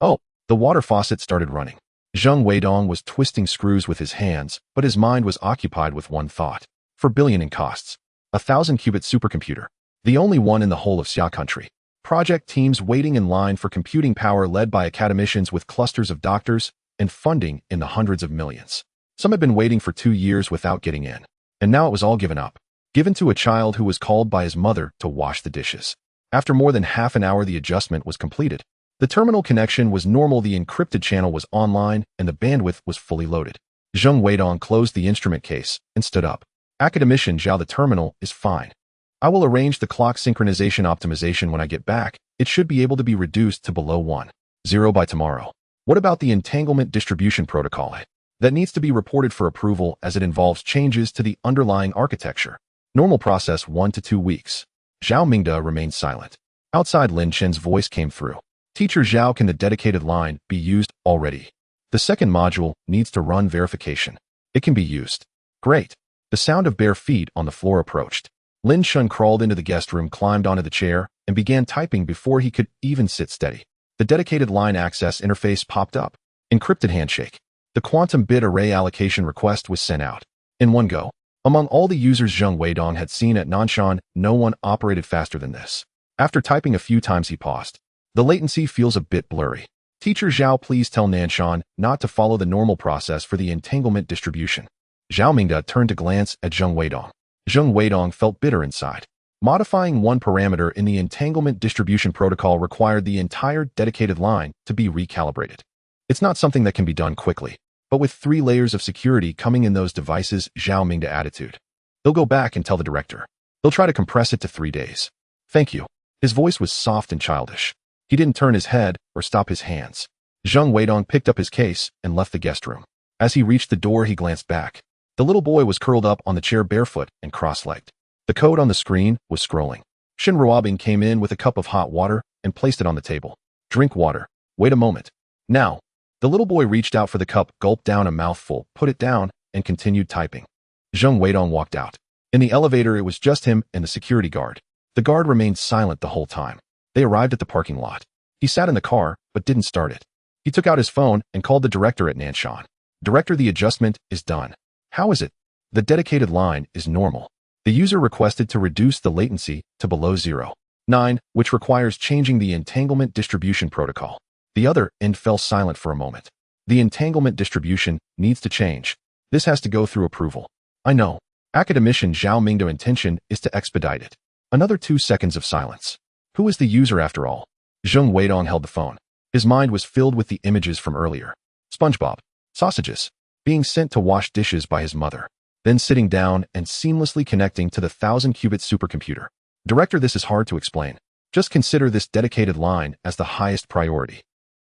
Oh, the water faucet started running. Zheng Weidong was twisting screws with his hands, but his mind was occupied with one thought. 4 billion in costs. 1,000-qubit supercomputer. The only one in the whole of Xia country. Project teams waiting in line for computing power led by academicians with clusters of doctors, and funding in the hundreds of millions. Some had been waiting for 2 years without getting in. And now it was all given up. Given to a child who was called by his mother to wash the dishes. After more than half an hour, the adjustment was completed. The terminal connection was normal, the encrypted channel was online, and the bandwidth was fully loaded. Zheng Weidong closed the instrument case and stood up. "Academician Zhao, the terminal is fine. I will arrange the clock synchronization optimization when I get back. It should be able to be reduced to below 1.0 by tomorrow." "What about the entanglement distribution protocol?" "That needs to be reported for approval as it involves changes to the underlying architecture. Normal process 1 to 2 weeks. Zhao Mingde remained silent. Outside, Lin Chen's voice came through. "Teacher Zhao, can the dedicated line be used already? The second module needs to run verification." "It can be used." "Great." The sound of bare feet on the floor approached. Lin Chen crawled into the guest room, climbed onto the chair, and began typing before he could even sit steady. The dedicated line access interface popped up. Encrypted handshake. The quantum bit array allocation request was sent out. In one go. Among all the users Zheng Weidong had seen at Nanshan, no one operated faster than this. After typing a few times, he paused. "The latency feels a bit blurry. Teacher Zhao, please tell Nanshan not to follow the normal process for the entanglement distribution." Zhao Mingde turned to glance at Zheng Weidong. Zheng Weidong felt bitter inside. Modifying one parameter in the entanglement distribution protocol required the entire dedicated line to be recalibrated. It's not something that can be done quickly, but with 3 layers of security coming in those devices, Zhao Mingde attitude. "They'll go back and tell the director. They'll try to compress it to 3 days. Thank you." His voice was soft and childish. He didn't turn his head or stop his hands. Zheng Weidong picked up his case and left the guest room. As he reached the door, he glanced back. The little boy was curled up on the chair barefoot and cross-legged. The code on the screen was scrolling. Shin Ruobing came in with a cup of hot water and placed it on the table. Drink water. Wait a moment. Now. The little boy reached out for the cup, gulped down a mouthful, put it down, and continued typing. Zheng Weidong walked out. In the elevator, it was just him and the security guard. The guard remained silent the whole time. They arrived at the parking lot. He sat in the car, but didn't start it. He took out his phone and called the director at Nanshan. Director, the adjustment is done. How is it? The dedicated line is normal. The user requested to reduce the latency to below 0.9, which requires changing the entanglement distribution protocol. The other end fell silent for a moment. The entanglement distribution needs to change. This has to go through approval. I know. Academician Zhao Ming's intention is to expedite it. Another 2 seconds of silence. Who is the user after all? Zheng Weidong held the phone. His mind was filled with the images from earlier. SpongeBob. Sausages. Being sent to wash dishes by his mother. Then sitting down and seamlessly connecting to the 1000-qubit supercomputer. Director, this is hard to explain. Just consider this dedicated line as the highest priority.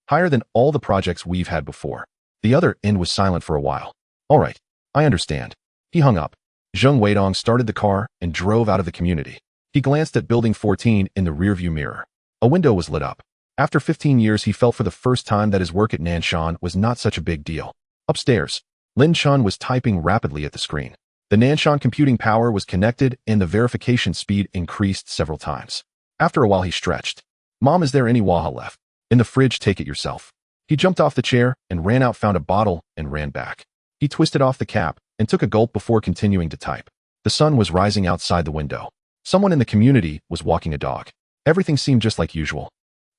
Higher than all the projects we've had before. The other end was silent for a while. All right. I understand. He hung up. Zheng Weidong started the car and drove out of the community. He glanced at Building 14 in the rearview mirror. A window was lit up. After 15 years, he felt for the first time that his work at Nanshan was not such a big deal. Upstairs, Lin Chen was typing rapidly at the screen. The Nanshan computing power was connected and the verification speed increased several times. After a while, he stretched. Mom, is there any Waha left? In the fridge, take it yourself. He jumped off the chair and ran out, found a bottle, and ran back. He twisted off the cap and took a gulp before continuing to type. The sun was rising outside the window. Someone in the community was walking a dog. Everything seemed just like usual.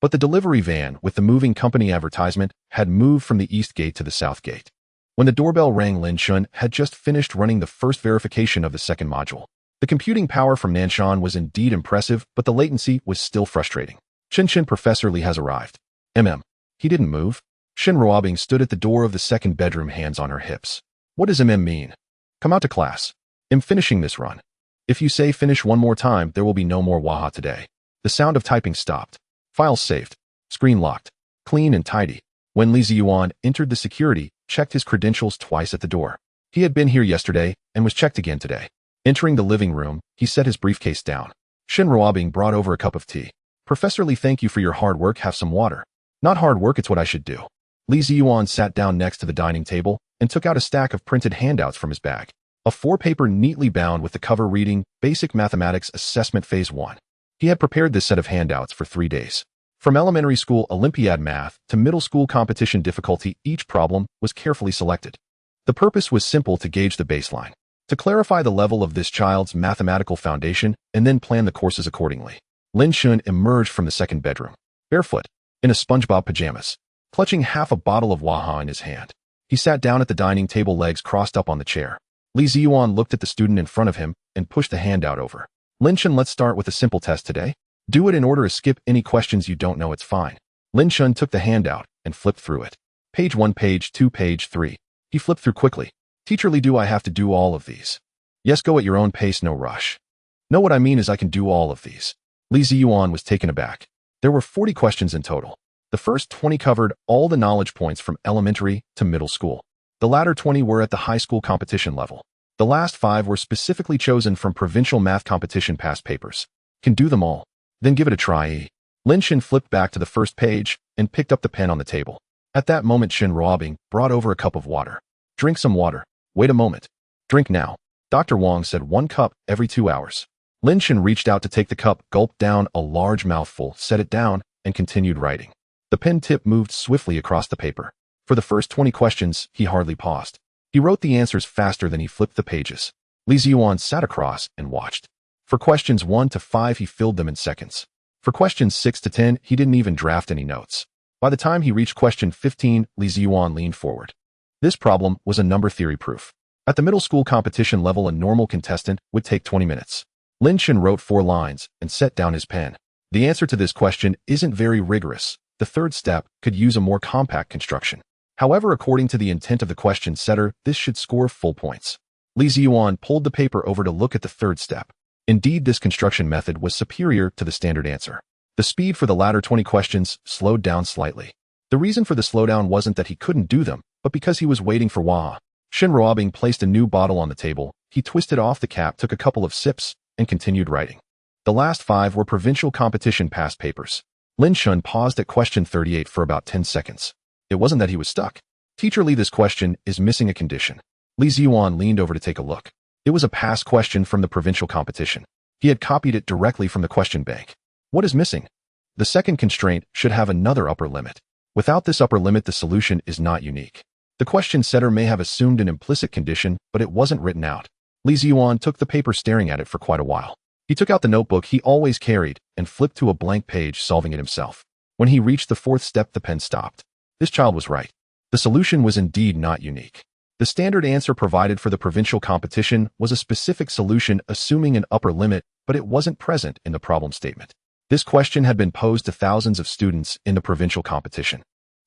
But the delivery van with the moving company advertisement had moved from the east gate to the south gate. When the doorbell rang, Lin Chen had just finished running the first verification of the second module. The computing power from Nanshan was indeed impressive, but the latency was still frustrating. Shin Professor Li has arrived. He didn't move. Shin Ruobing stood at the door of the second bedroom, hands on her hips. What does mean? Come out to class. I'm finishing this run. If you say finish one more time, there will be no more Waha today. The sound of typing stopped. Files saved. Screen locked. Clean and tidy. When Li Ziyuan entered the security, checked his credentials twice at the door. He had been here yesterday and was checked again today. Entering the living room, he set his briefcase down. Shin Ruobing brought over a cup of tea. Professor Li, thank you for your hard work. Have some water. Not hard work, it's what I should do. Li Ziyuan sat down next to the dining table and took out a stack of printed handouts from his bag. A 4-paper neatly bound with the cover reading, Basic Mathematics Assessment Phase 1. He had prepared this set of handouts for 3 days. From elementary school Olympiad math to middle school competition difficulty, each problem was carefully selected. The purpose was simple: to gauge the baseline, to clarify the level of this child's mathematical foundation, and then plan the courses accordingly. Lin Chen emerged from the second bedroom, barefoot, in a SpongeBob pajamas, clutching half a bottle of Waha in his hand. He sat down at the dining table, legs crossed up on the chair. Li Ziyuan looked at the student in front of him and pushed the handout over. Lin Chen, let's start with a simple test today. Do it in order, skip any questions you don't know, it's fine. Lin Chen took the handout and flipped through it. Page 1, page 2, page 3. He flipped through quickly. Teacher Li, do I have to do all of these? Yes, go at your own pace, no rush. No, what I mean is I can do all of these. Li Ziyuan was taken aback. There were 40 questions in total. The first 20 covered all the knowledge points from elementary to middle school. The latter 20 were at the high school competition level. The last 5 were specifically chosen from provincial math competition past papers. Can do them all. Then give it a try. Lin Chen flipped back to the first page and picked up the pen on the table. At that moment, Shin Ruobing brought over a cup of water. Drink some water. Wait a moment. Drink now. Dr. Wang said 1 cup every 2 hours. Lin Chen reached out to take the cup, gulped down a large mouthful, set it down, and continued writing. The pen tip moved swiftly across the paper. For the first 20 questions, he hardly paused. He wrote the answers faster than he flipped the pages. Li Ziyuan sat across and watched. For questions 1 to 5, he filled them in seconds. For questions 6 to 10, he didn't even draft any notes. By the time he reached question 15, Li Ziyuan leaned forward. This problem was a number theory proof. At the middle school competition level, a normal contestant would take 20 minutes. Lin Chen wrote 4 lines and set down his pen. The answer to this question isn't very rigorous. The third step could use a more compact construction. However, according to the intent of the question setter, this should score full points. Li Ziyuan pulled the paper over to look at the third step. Indeed, this construction method was superior to the standard answer. The speed for the latter 20 questions slowed down slightly. The reason for the slowdown wasn't that he couldn't do them, but because he was waiting for Waha. Shin Ruobing placed a new bottle on the table. He twisted off the cap, took a couple of sips, and continued writing. The last 5 were provincial competition past papers. Lin Chen paused at question 38 for about 10 seconds. It wasn't that he was stuck. Teacher Lee, this question is missing a condition. Li Ziyuan leaned over to take a look. It was a past question from the provincial competition. He had copied it directly from the question bank. What is missing? The second constraint should have another upper limit. Without this upper limit, the solution is not unique. The question setter may have assumed an implicit condition, but it wasn't written out. Li Ziyuan took the paper, staring at it for quite a while. He took out the notebook he always carried and flipped to a blank page, solving it himself. When he reached the 4th step, the pen stopped. This child was right. The solution was indeed not unique. The standard answer provided for the provincial competition was a specific solution assuming an upper limit, but it wasn't present in the problem statement. This question had been posed to thousands of students in the provincial competition.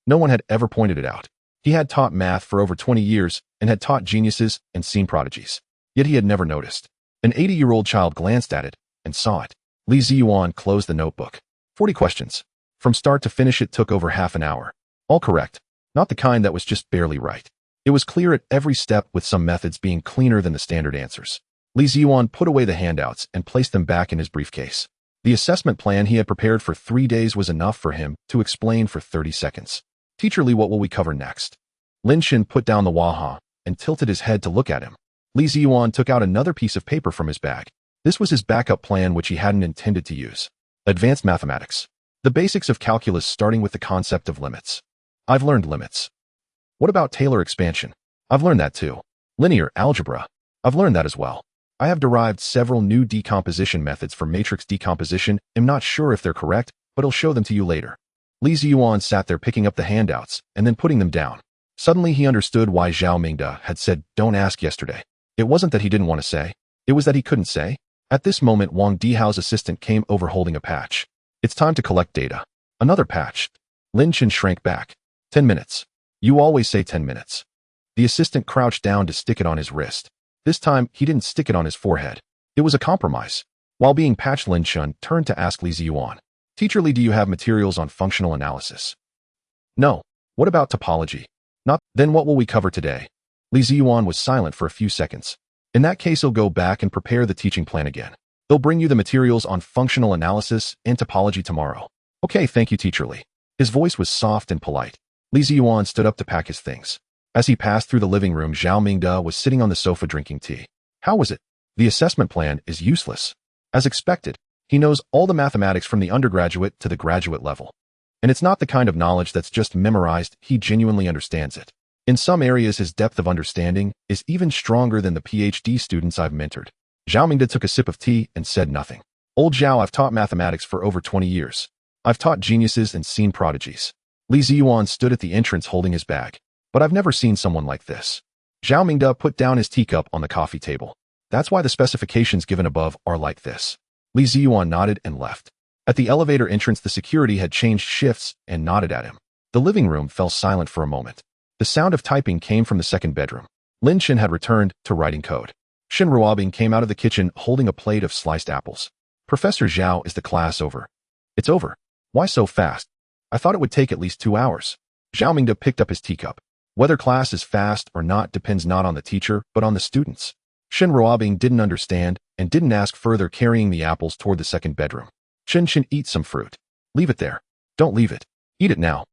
No one had ever pointed it out. He had taught math for over 20 years and had taught geniuses and seen prodigies. Yet he had never noticed. An 80-year-old child glanced at it and saw it. Li Ziyuan closed the notebook. 40 questions. From start to finish, it took over half an hour. All correct. Not the kind that was just barely right. It was clear at every step, with some methods being cleaner than the standard answers. Li Ziyuan put away the handouts and placed them back in his briefcase. The assessment plan he had prepared for 3 days was enough for him to explain for 30 seconds. Teacher Li, what will we cover next? Lin Chen put down the waha and tilted his head to look at him. Li Ziyuan took out another piece of paper from his bag. This was his backup plan, which he hadn't intended to use. Advanced mathematics. The basics of calculus, starting with the concept of limits. I've learned limits. What about Taylor expansion? I've learned that too. Linear algebra. I've learned that as well. I have derived several new decomposition methods for matrix decomposition. I'm not sure if they're correct, but I'll show them to you later. Li Ziyuan sat there picking up the handouts and then putting them down. Suddenly he understood why Zhao Mingde had said, "Don't ask," yesterday. It wasn't that he didn't want to say. It was that he couldn't say. At this moment, Wang Dihao's assistant came over holding a patch. It's time to collect data. Another patch. Lin Chen shrank back. 10 minutes. You always say 10 minutes. The assistant crouched down to stick it on his wrist. This time, he didn't stick it on his forehead. It was a compromise. While being patched, Lin Chen turned to ask Li Ziyuan, "Teacher Li, do you have materials on functional analysis?" "No." "What about topology?" "Not." "Then what will we cover today?" Li Ziyuan was silent for a few seconds. "In that case, he'll go back and prepare the teaching plan again. They'll bring you the materials on functional analysis and topology tomorrow." "Okay, thank you, Teacher Li." His voice was soft and polite. Li Ziyuan stood up to pack his things. As he passed through the living room, Zhao Mingde was sitting on the sofa drinking tea. "How was it?" "The assessment plan is useless." "As expected. He knows all the mathematics from the undergraduate to the graduate level. And it's not the kind of knowledge that's just memorized. He genuinely understands it. In some areas, his depth of understanding is even stronger than the PhD students I've mentored." Zhao Mingde took a sip of tea and said nothing. "Old Zhao, I've taught mathematics for over 20 years. I've taught geniuses and seen prodigies." Li Ziyuan stood at the entrance holding his bag. "But I've never seen someone like this." Zhao Mingde put down his teacup on the coffee table. "That's why the specifications given above are like this." Li Ziyuan nodded and left. At the elevator entrance, the security had changed shifts and nodded at him. The living room fell silent for a moment. The sound of typing came from the second bedroom. Lin Chen had returned to writing code. Shin Ruobing came out of the kitchen holding a plate of sliced apples. "Professor Zhao, is the class over?" "It's over." "Why so fast? I thought it would take at least 2 hours." Zhao Mingde picked up his teacup. Whether class is fast or not depends not on the teacher, but on the students. Shin Ruobing didn't understand and didn't ask further, carrying the apples toward the second bedroom. Shin, eat some fruit. Leave it there. Don't leave it. Eat it now.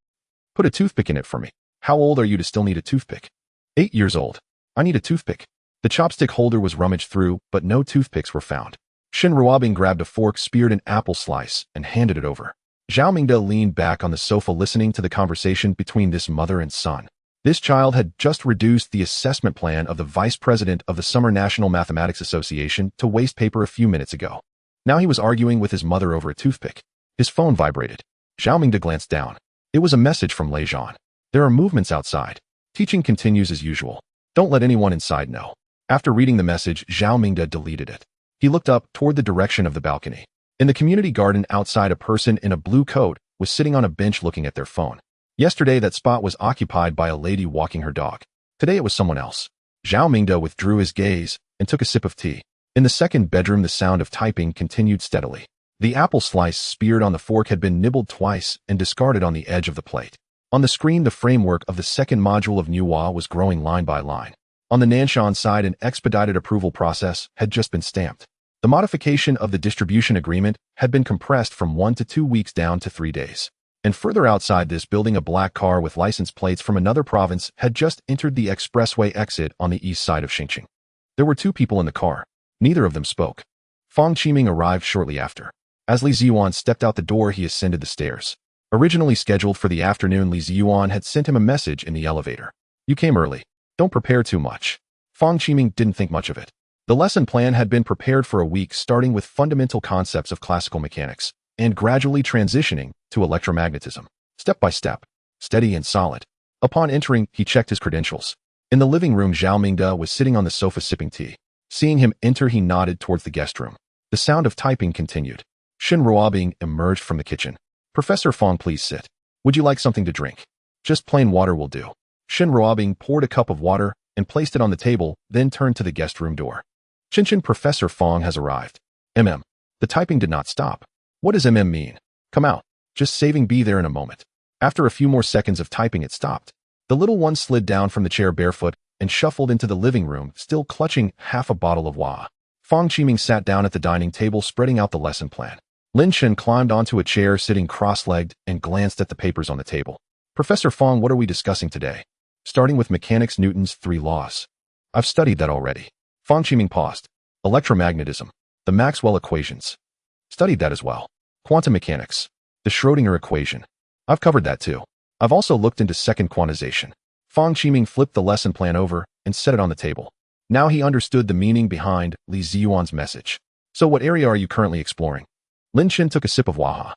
Put a toothpick in it for me. How old are you to still need a toothpick? 8 years old. I need a toothpick. The chopstick holder was rummaged through, but no toothpicks were found. Shin Ruobing grabbed a fork, speared an apple slice, and handed it over. Zhao Mingde leaned back on the sofa, listening to the conversation between this mother and son. This child had just reduced the assessment plan of the vice president of the Summer National Mathematics Association to waste paper a few minutes ago. Now he was arguing with his mother over a toothpick. His phone vibrated. Zhao Mingde glanced down. It was a message from Lei Zhan. "There are movements outside. Teaching continues as usual. Don't let anyone inside know." After reading the message, Zhao Mingde deleted it. He looked up toward the direction of the balcony. In the community garden outside, a person in a blue coat was sitting on a bench looking at their phone. Yesterday, that spot was occupied by a lady walking her dog. Today it was someone else. Zhao Mingde withdrew his gaze and took a sip of tea. In the second bedroom, the sound of typing continued steadily. The apple slice speared on the fork had been nibbled twice and discarded on the edge of the plate. On the screen, the framework of the second module of Nuwa was growing line by line. On the Nanshan side, an expedited approval process had just been stamped. The modification of the distribution agreement had been compressed from 1 to 2 weeks down to 3 days. And further outside this building, a black car with license plates from another province had just entered the expressway exit on the east side of Xingqing. There were 2 people in the car. Neither of them spoke. Fang Qiming arrived shortly after. As Li Ziyuan stepped out the door, he ascended the stairs. Originally scheduled for the afternoon, Li Ziyuan had sent him a message in the elevator. "You came early. Don't prepare too much." Fang Qiming didn't think much of it. The lesson plan had been prepared for a week, starting with fundamental concepts of classical mechanics and gradually transitioning to electromagnetism. Step by step, steady and solid. Upon entering, he checked his credentials. In the living room, Zhao Mingde was sitting on the sofa sipping tea. Seeing him enter, he nodded towards the guest room. The sound of typing continued. Shen Ruobing emerged from the kitchen. "Professor Fang, please sit. Would you like something to drink?" "Just plain water will do." Shen Ruobing poured a cup of water and placed it on the table, then turned to the guest room door. "Qinchin, Professor Fang has arrived." The typing did not stop. "What does mean?" "Come out. Just saving be there in a moment." After a few more seconds of typing, it stopped. The little one slid down from the chair barefoot and shuffled into the living room, still clutching half a bottle of Hua. Fang Qiming sat down at the dining table, spreading out the lesson plan. Lin Chen climbed onto a chair, sitting cross-legged, and glanced at the papers on the table. "Professor Fang, what are we discussing today?" "Starting with mechanics, Newton's 3 laws." "I've studied that already." Fang Qiming paused. "Electromagnetism. The Maxwell equations." "Studied that as well." "Quantum mechanics. The Schrödinger equation." "I've covered that too." "I've also looked into second quantization." Fang Qiming flipped the lesson plan over and set it on the table. Now he understood the meaning behind Li Ziyuan's message. "So what area are you currently exploring?" Lin Chen took a sip of Hua.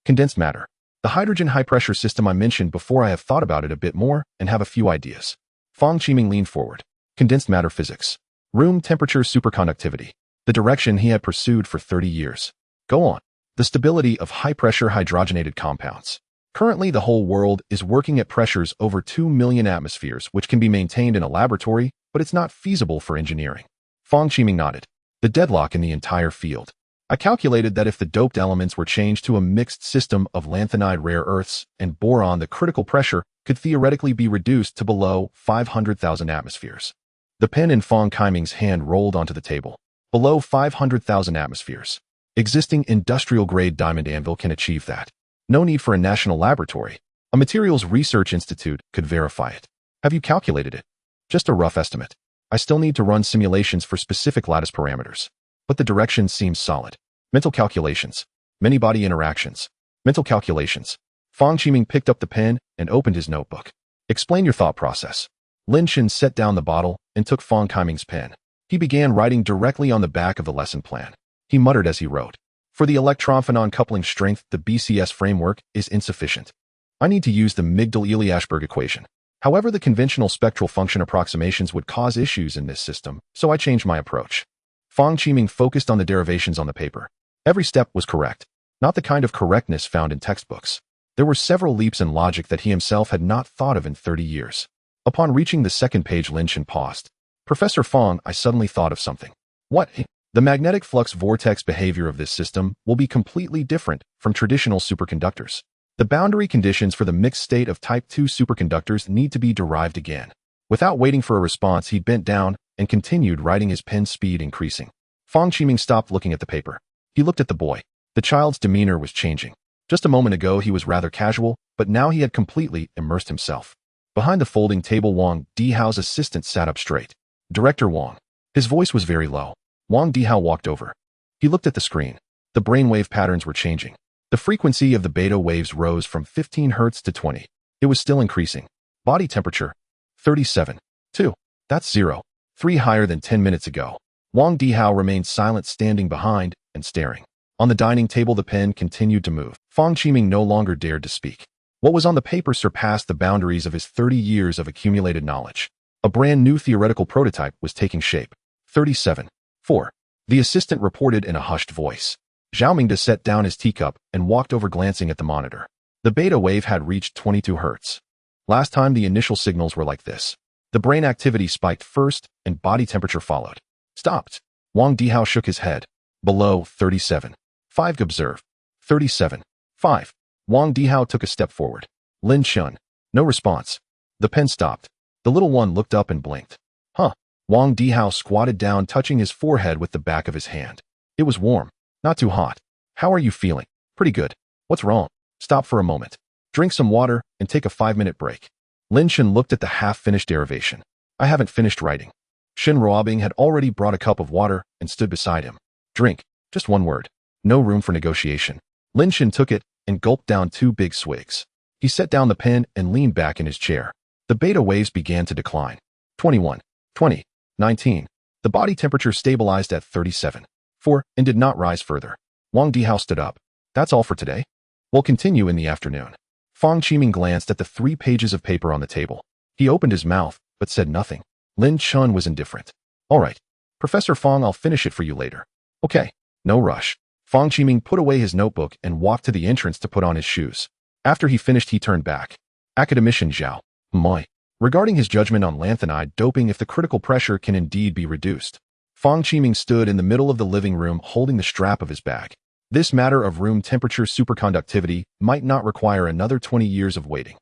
"Condensed matter. The hydrogen high-pressure system I mentioned before. I have thought about it a bit more and have a few ideas." Fang Qiming leaned forward. "Condensed matter physics. Room temperature superconductivity." The direction he had pursued for 30 years. "Go on." "The stability of high-pressure hydrogenated compounds. Currently, the whole world is working at pressures over 2 million atmospheres, which can be maintained in a laboratory, but it's not feasible for engineering." Fang Qiming nodded. "The deadlock in the entire field. I calculated that if the doped elements were changed to a mixed system of lanthanide rare earths and boron, the critical pressure could theoretically be reduced to below 500,000 atmospheres." The pen in Fang Qiming's hand rolled onto the table. "Below 500,000 atmospheres. Existing industrial-grade diamond anvil can achieve that. No need for a national laboratory. A materials research institute could verify it." "Have you calculated it?" "Just a rough estimate. I still need to run simulations for specific lattice parameters. But the direction seems solid." "Mental calculations. Many-body interactions." "Mental calculations." Fang Qiming picked up the pen and opened his notebook. "Explain your thought process." Lin Chen set down the bottle and took Fang Qiming's pen. He began writing directly on the back of the lesson plan. He muttered as he wrote. "For the electron-phonon coupling strength, the BCS framework is insufficient. I need to use the Migdal-Ely-Ashberg equation. However, the conventional spectral function approximations would cause issues in this system, so I changed my approach." Fang Qiming focused on the derivations on the paper. Every step was correct, not the kind of correctness found in textbooks. There were several leaps in logic that he himself had not thought of in 30 years. Upon reaching the second page, Lin Chen paused. "Professor Fang, I suddenly thought of something." "What?" "The magnetic flux vortex behavior of this system will be completely different from traditional superconductors. The boundary conditions for the mixed state of Type 2 superconductors need to be derived again." Without waiting for a response, he bent down and continued writing, his pen speed increasing. Fang Qiming stopped looking at the paper. He looked at the boy. The child's demeanor was changing. Just a moment ago he was rather casual, but now he had completely immersed himself. Behind the folding table, Wang Dihao's assistant sat up straight. "Director Wang." His voice was very low. Wang Dihao walked over. He looked at the screen. The brainwave patterns were changing. The frequency of the beta waves rose from 15 Hz to 20. It was still increasing. Body temperature, 37. 2. That's 0. 3 higher than 10 minutes ago. Wang Dihao remained silent, standing behind and staring. On the dining table, the pen continued to move. Fang Qiming no longer dared to speak. What was on the paper surpassed the boundaries of his 30 years of accumulated knowledge. A brand new theoretical prototype was taking shape. 37. 4. The assistant reported in a hushed voice. Zhao Mingde set down his teacup and walked over, glancing at the monitor. The beta wave had reached 22 Hz. Last time the initial signals were like this. The brain activity spiked first and body temperature followed. Stopped. Wang Dihao shook his head. Below 37. 5 observed. 37. 5. Wang Dihao took a step forward. Lin Chen. No response. The pen stopped. The little one looked up and blinked. Huh. Wang Dihao squatted down, touching his forehead with the back of his hand. It was warm, not too hot. How are you feeling? Pretty good. What's wrong? Stop for a moment. Drink some water and take a 5-minute break. Lin Chen looked at the half-finished derivation. I haven't finished writing. Shin Ruobing had already brought a cup of water and stood beside him. Drink. Just one word. No room for negotiation. Lin Chen took it and gulped down 2 big swigs. He set down the pen and leaned back in his chair. The beta waves began to decline. 21, 20, 19. The body temperature stabilized at 37.4 and did not rise further. Wang Dihao stood up. That's all for today. We'll continue in the afternoon. Fang Qiming glanced at the 3 pages of paper on the table. He opened his mouth, but said nothing. Lin Chen was indifferent. All right. Professor Fang, I'll finish it for you later. Okay. No rush. Fang Qiming put away his notebook and walked to the entrance to put on his shoes. After he finished, he turned back. Academician Zhao. Moi. Regarding his judgment on lanthanide doping, if the critical pressure can indeed be reduced. Fang Qiming stood in the middle of the living room holding the strap of his bag. This matter of room temperature superconductivity might not require another 20 years of waiting.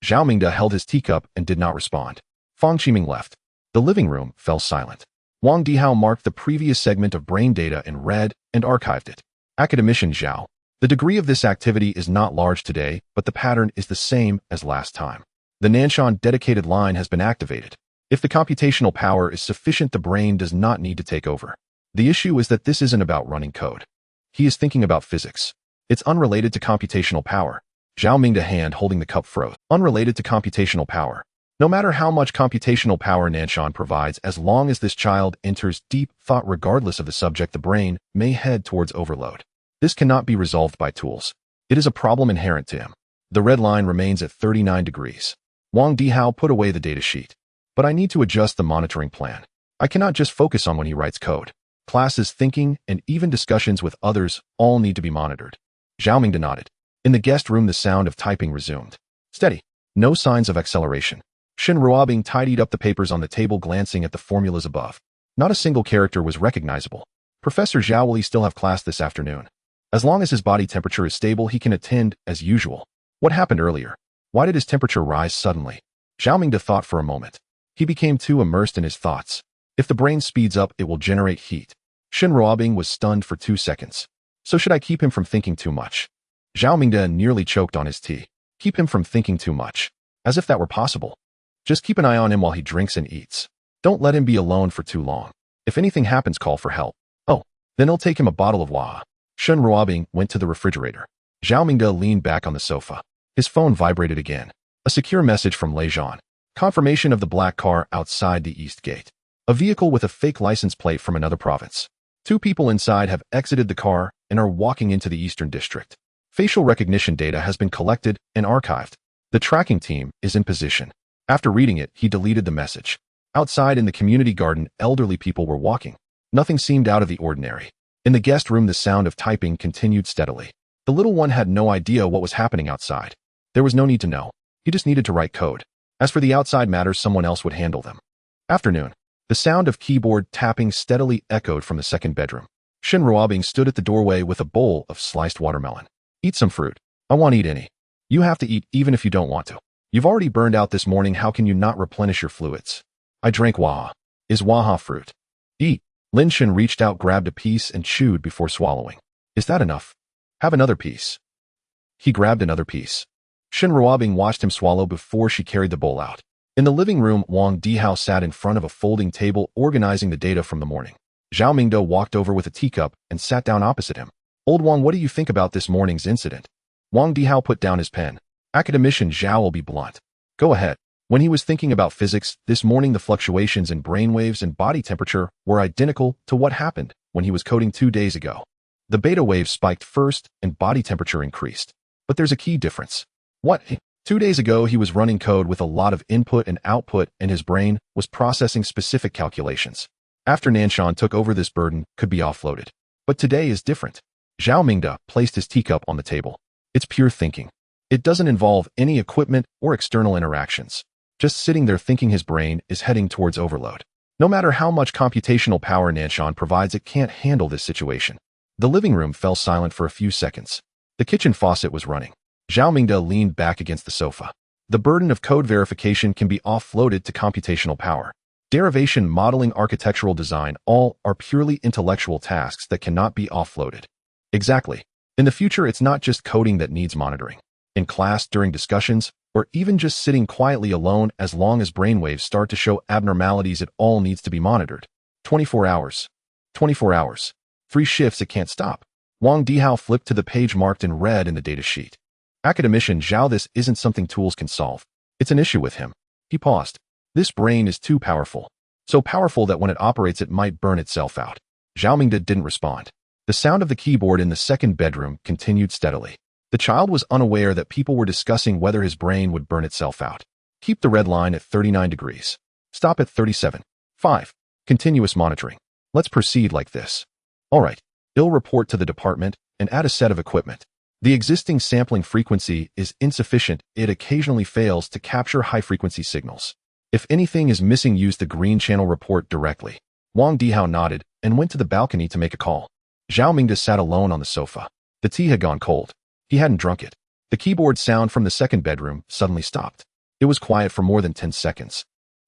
Zhao Mingde held his teacup and did not respond. Fang Qiming left. The living room fell silent. Wang Dihao marked the previous segment of brain data in red and archived it. Academician Zhao. The degree of this activity is not large today, but the pattern is the same as last time. The Nanshan dedicated line has been activated. If the computational power is sufficient, the brain does not need to take over. The issue is that this isn't about running code. He is thinking about physics. It's unrelated to computational power. Zhao Mingde hand holding the cup froze. Unrelated to computational power. No matter how much computational power Nanshan provides, as long as this child enters deep thought regardless of the subject, the brain may head towards overload. This cannot be resolved by tools. It is a problem inherent to him. The red line remains at 39 degrees. Wang Dihao put away the datasheet. But I need to adjust the monitoring plan. I cannot just focus on when he writes code. Classes, thinking, and even discussions with others all need to be monitored. Zhao Mingde nodded. In the guest room, the sound of typing resumed. Steady. No signs of acceleration. Shin Ruobing tidied up the papers on the table, glancing at the formulas above. Not a single character was recognizable. Professor Zhao, will he still have class this afternoon? As long as his body temperature is stable, he can attend as usual. What happened earlier? Why did his temperature rise suddenly? Zhao Mingde thought for a moment. He became too immersed in his thoughts. If the brain speeds up, it will generate heat. Shin Ruobing was stunned for 2 seconds. So should I keep him from thinking too much? Zhao Mingde nearly choked on his tea. Keep him from thinking too much. As if that were possible. Just keep an eye on him while he drinks and eats. Don't let him be alone for too long. If anything happens, call for help. Oh, then I'll take him a bottle of water. Shin Ruobing went to the refrigerator. Zhao Mingde leaned back on the sofa. His phone vibrated again. A secure message from Lei Zhan. Confirmation of the black car outside the east gate. A vehicle with a fake license plate from another province. 2 people inside have exited the car and are walking into the eastern district. Facial recognition data has been collected and archived. The tracking team is in position. After reading it, he deleted the message. Outside in the community garden, elderly people were walking. Nothing seemed out of the ordinary. In the guest room, the sound of typing continued steadily. The little one had no idea what was happening outside. There was no need to know. He just needed to write code. As for the outside matters, someone else would handle them. Afternoon. The sound of keyboard tapping steadily echoed from the second bedroom. Shin Ruobing stood at the doorway with a bowl of sliced watermelon. Eat some fruit. I won't eat any. You have to eat even if you don't want to. You've already burned out this morning. How can you not replenish your fluids? I drank waha. Is waha fruit? Eat. Lin Chen reached out, grabbed a piece, and chewed before swallowing. Is that enough? Have another piece. He grabbed another piece. Shin Ruobing watched him swallow before she carried the bowl out. In the living room, Wang Dihao sat in front of a folding table organizing the data from the morning. Zhao Mingde walked over with a teacup and sat down opposite him. Old Wang, what do you think about this morning's incident? Wang Dihao put down his pen. Academician Zhao, will be blunt. Go ahead. When he was thinking about physics, this morning the fluctuations in brainwaves and body temperature were identical to what happened when he was coding 2 days ago. The beta waves spiked first and body temperature increased. But there's a key difference. What? 2 days ago he was running code with a lot of input and output and his brain was processing specific calculations. After Nanshan took over, this burden could be offloaded. But today is different. Zhao Mingde placed his teacup on the table. It's pure thinking. It doesn't involve any equipment or external interactions. Just sitting there thinking, his brain is heading towards overload. No matter how much computational power Nanshan provides, it can't handle this situation. The living room fell silent for a few seconds. The kitchen faucet was running. Zhao Mingde leaned back against the sofa. The burden of code verification can be offloaded to computational power. derivation, modeling, architectural design, all are purely intellectual tasks that cannot be offloaded. Exactly. In the future, it's not just coding that needs monitoring. In class, during discussions, or even just sitting quietly alone, as long as brainwaves start to show abnormalities, it all needs to be monitored. 24 hours. 24 hours. 3 shifts, it can't stop. Wang Dihao flipped to the page marked in red in the datasheet. Academician Zhao, this isn't something tools can solve. It's an issue with him. He paused. This brain is too powerful. So powerful that when it operates, it might burn itself out. Zhao Mingde didn't respond. The sound of the keyboard in the second bedroom continued steadily. The child was unaware that people were discussing whether his brain would burn itself out. Keep the red line at 39 degrees. Stop at 37. 5. Continuous monitoring. Let's proceed like this. All right. I'll report to the department and add a set of equipment. The existing sampling frequency is insufficient. It occasionally fails to capture high-frequency signals. If anything is missing, use the green channel report directly. Wang Dihao nodded and went to the balcony to make a call. Zhao Mingde sat alone on the sofa. The tea had gone cold. He hadn't drunk it. The keyboard sound from the second bedroom suddenly stopped. It was quiet for more than 10 seconds.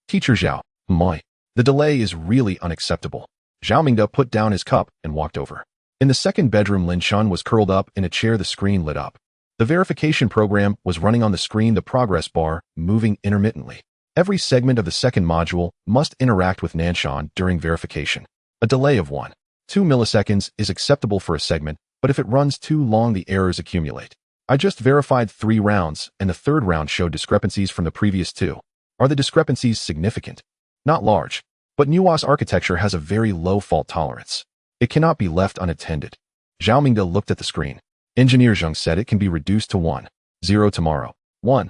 Teacher Zhao, my. The delay is really unacceptable. Zhao Mingde put down his cup and walked over. In the second bedroom, Lin Chen was curled up in a chair. The screen lit up. The verification program was running on the screen, the progress bar moving intermittently. Every segment of the second module must interact with Nanshan during verification. A delay of 1-2 milliseconds is acceptable for a segment, but if it runs too long, the errors accumulate. I just verified 3 rounds, and the third round showed discrepancies from the previous 2. Are the discrepancies significant? Not large, but Nua's architecture has a very low fault tolerance. It cannot be left unattended. Zhao Mingde looked at the screen. Engineer Zheng said it can be reduced to 1-0 tomorrow. 1-0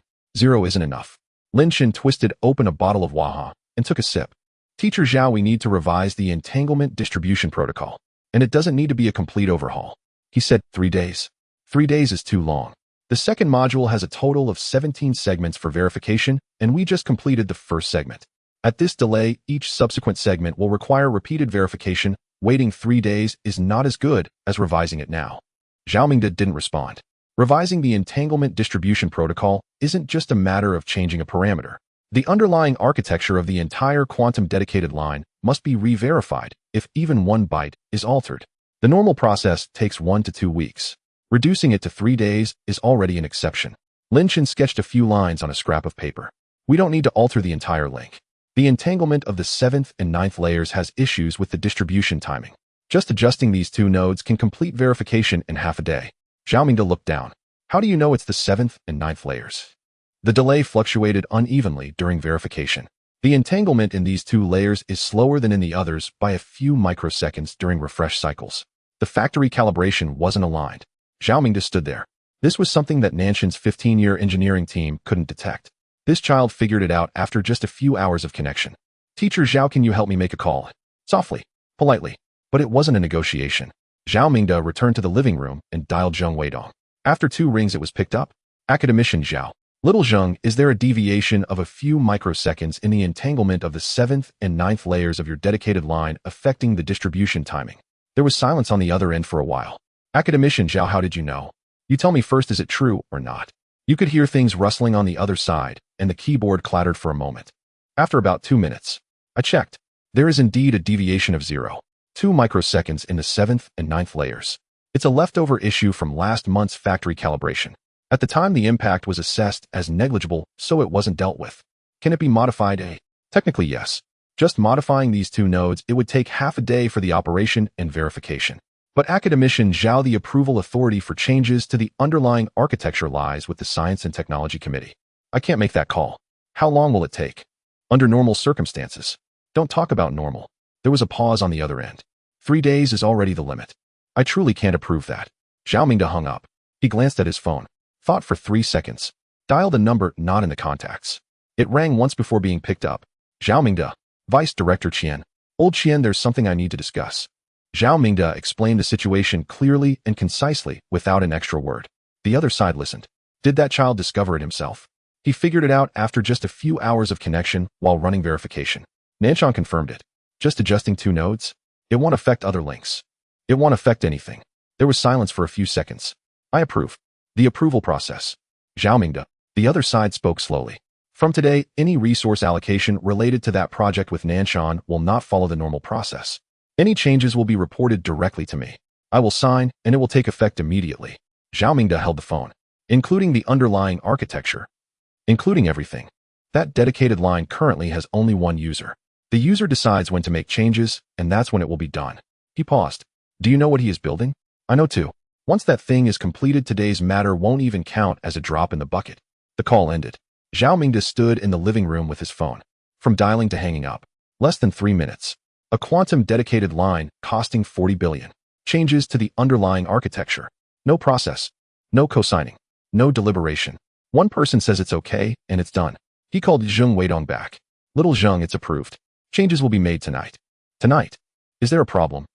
isn't enough. Lin Chen twisted open a bottle of Waha and took a sip. Teacher Zhao, we need to revise the entanglement distribution protocol, and it doesn't need to be a complete overhaul. He said, 3 days. 3 days is too long. The second module has a total of 17 segments for verification, and we just completed the first segment. At this delay, each subsequent segment will require repeated verification. Waiting 3 days is not as good as revising it now. Zhao Mingde didn't respond. Revising the entanglement distribution protocol isn't just a matter of changing a parameter. The underlying architecture of the entire quantum dedicated line must be re-verified if even 1 byte is altered. The normal process takes 1 to 2 weeks. Reducing it to 3 days is already an exception. Lin Chen sketched a few lines on a scrap of paper. We don't need to alter the entire link. The entanglement of the 7th and 9th layers has issues with the distribution timing. Just adjusting these 2 nodes can complete verification in half a day. Zhao Mingde looked down. How do you know it's the 7th and 9th layers? The delay fluctuated unevenly during verification. The entanglement in these 2 layers is slower than in the others by a few microseconds during refresh cycles. The factory calibration wasn't aligned. Zhao Mingde stood there. This was something that Nanshan's 15-year engineering team couldn't detect. This child figured it out after just a few hours of connection. Teacher Zhao, can you help me make a call? Softly, politely. But it wasn't a negotiation. Zhao Mingde returned to the living room and dialed Zheng Weidong. After 2 rings, it was picked up. Academician Zhao. Little Zheng, is there a deviation of a few microseconds in the entanglement of the 7th and 9th layers of your dedicated line affecting the distribution timing? There was silence on the other end for a while. Academician Zhao, how did you know? You tell me first, is it true or not? You could hear things rustling on the other side, and the keyboard clattered for a moment. After about 2 minutes, I checked. There is indeed a deviation of 0.2 microseconds in the 7th and 9th layers. It's a leftover issue from last month's factory calibration. At the time, the impact was assessed as negligible, so it wasn't dealt with. Can it be modified? Technically, yes. Just modifying these 2 nodes, it would take half a day for the operation and verification. But Academician Zhao, the approval authority for changes to the underlying architecture lies with the Science and Technology Committee. I can't make that call. How long will it take? Under normal circumstances. Don't talk about normal. There was a pause on the other end. 3 days is already the limit. I truly can't approve that. Zhao Mingde hung up. He glanced at his phone. Thought for 3 seconds. Dialed a number not in the contacts. It rang once before being picked up. Zhao Mingde. Vice Director Qian. Old Qian, there's something I need to discuss. Zhao Mingde explained the situation clearly and concisely without an extra word. The other side listened. Did that child discover it himself? He figured it out after just a few hours of connection while running verification. Nanshan confirmed it. Just adjusting 2 nodes? It won't affect other links. It won't affect anything. There was silence for a few seconds. I approve. The approval process. Zhao Mingde. The other side spoke slowly. From today, any resource allocation related to that project with Nanshan will not follow the normal process. Any changes will be reported directly to me. I will sign, and it will take effect immediately. Zhao Mingde held the phone, including the underlying architecture, including everything. That dedicated line currently has only one user. The user decides when to make changes, and that's when it will be done. He paused. Do you know what he is building? I know too. Once that thing is completed, today's matter won't even count as a drop in the bucket. The call ended. Zhao Mingde stood in the living room with his phone. From dialing to hanging up, less than 3 minutes. A quantum dedicated line costing 40 billion. Changes to the underlying architecture. No process. No co-signing. No deliberation. One person says it's okay, and it's done. He called Zheng Weidong back. Little Zheng, it's approved. Changes will be made tonight. Tonight? Is there a problem?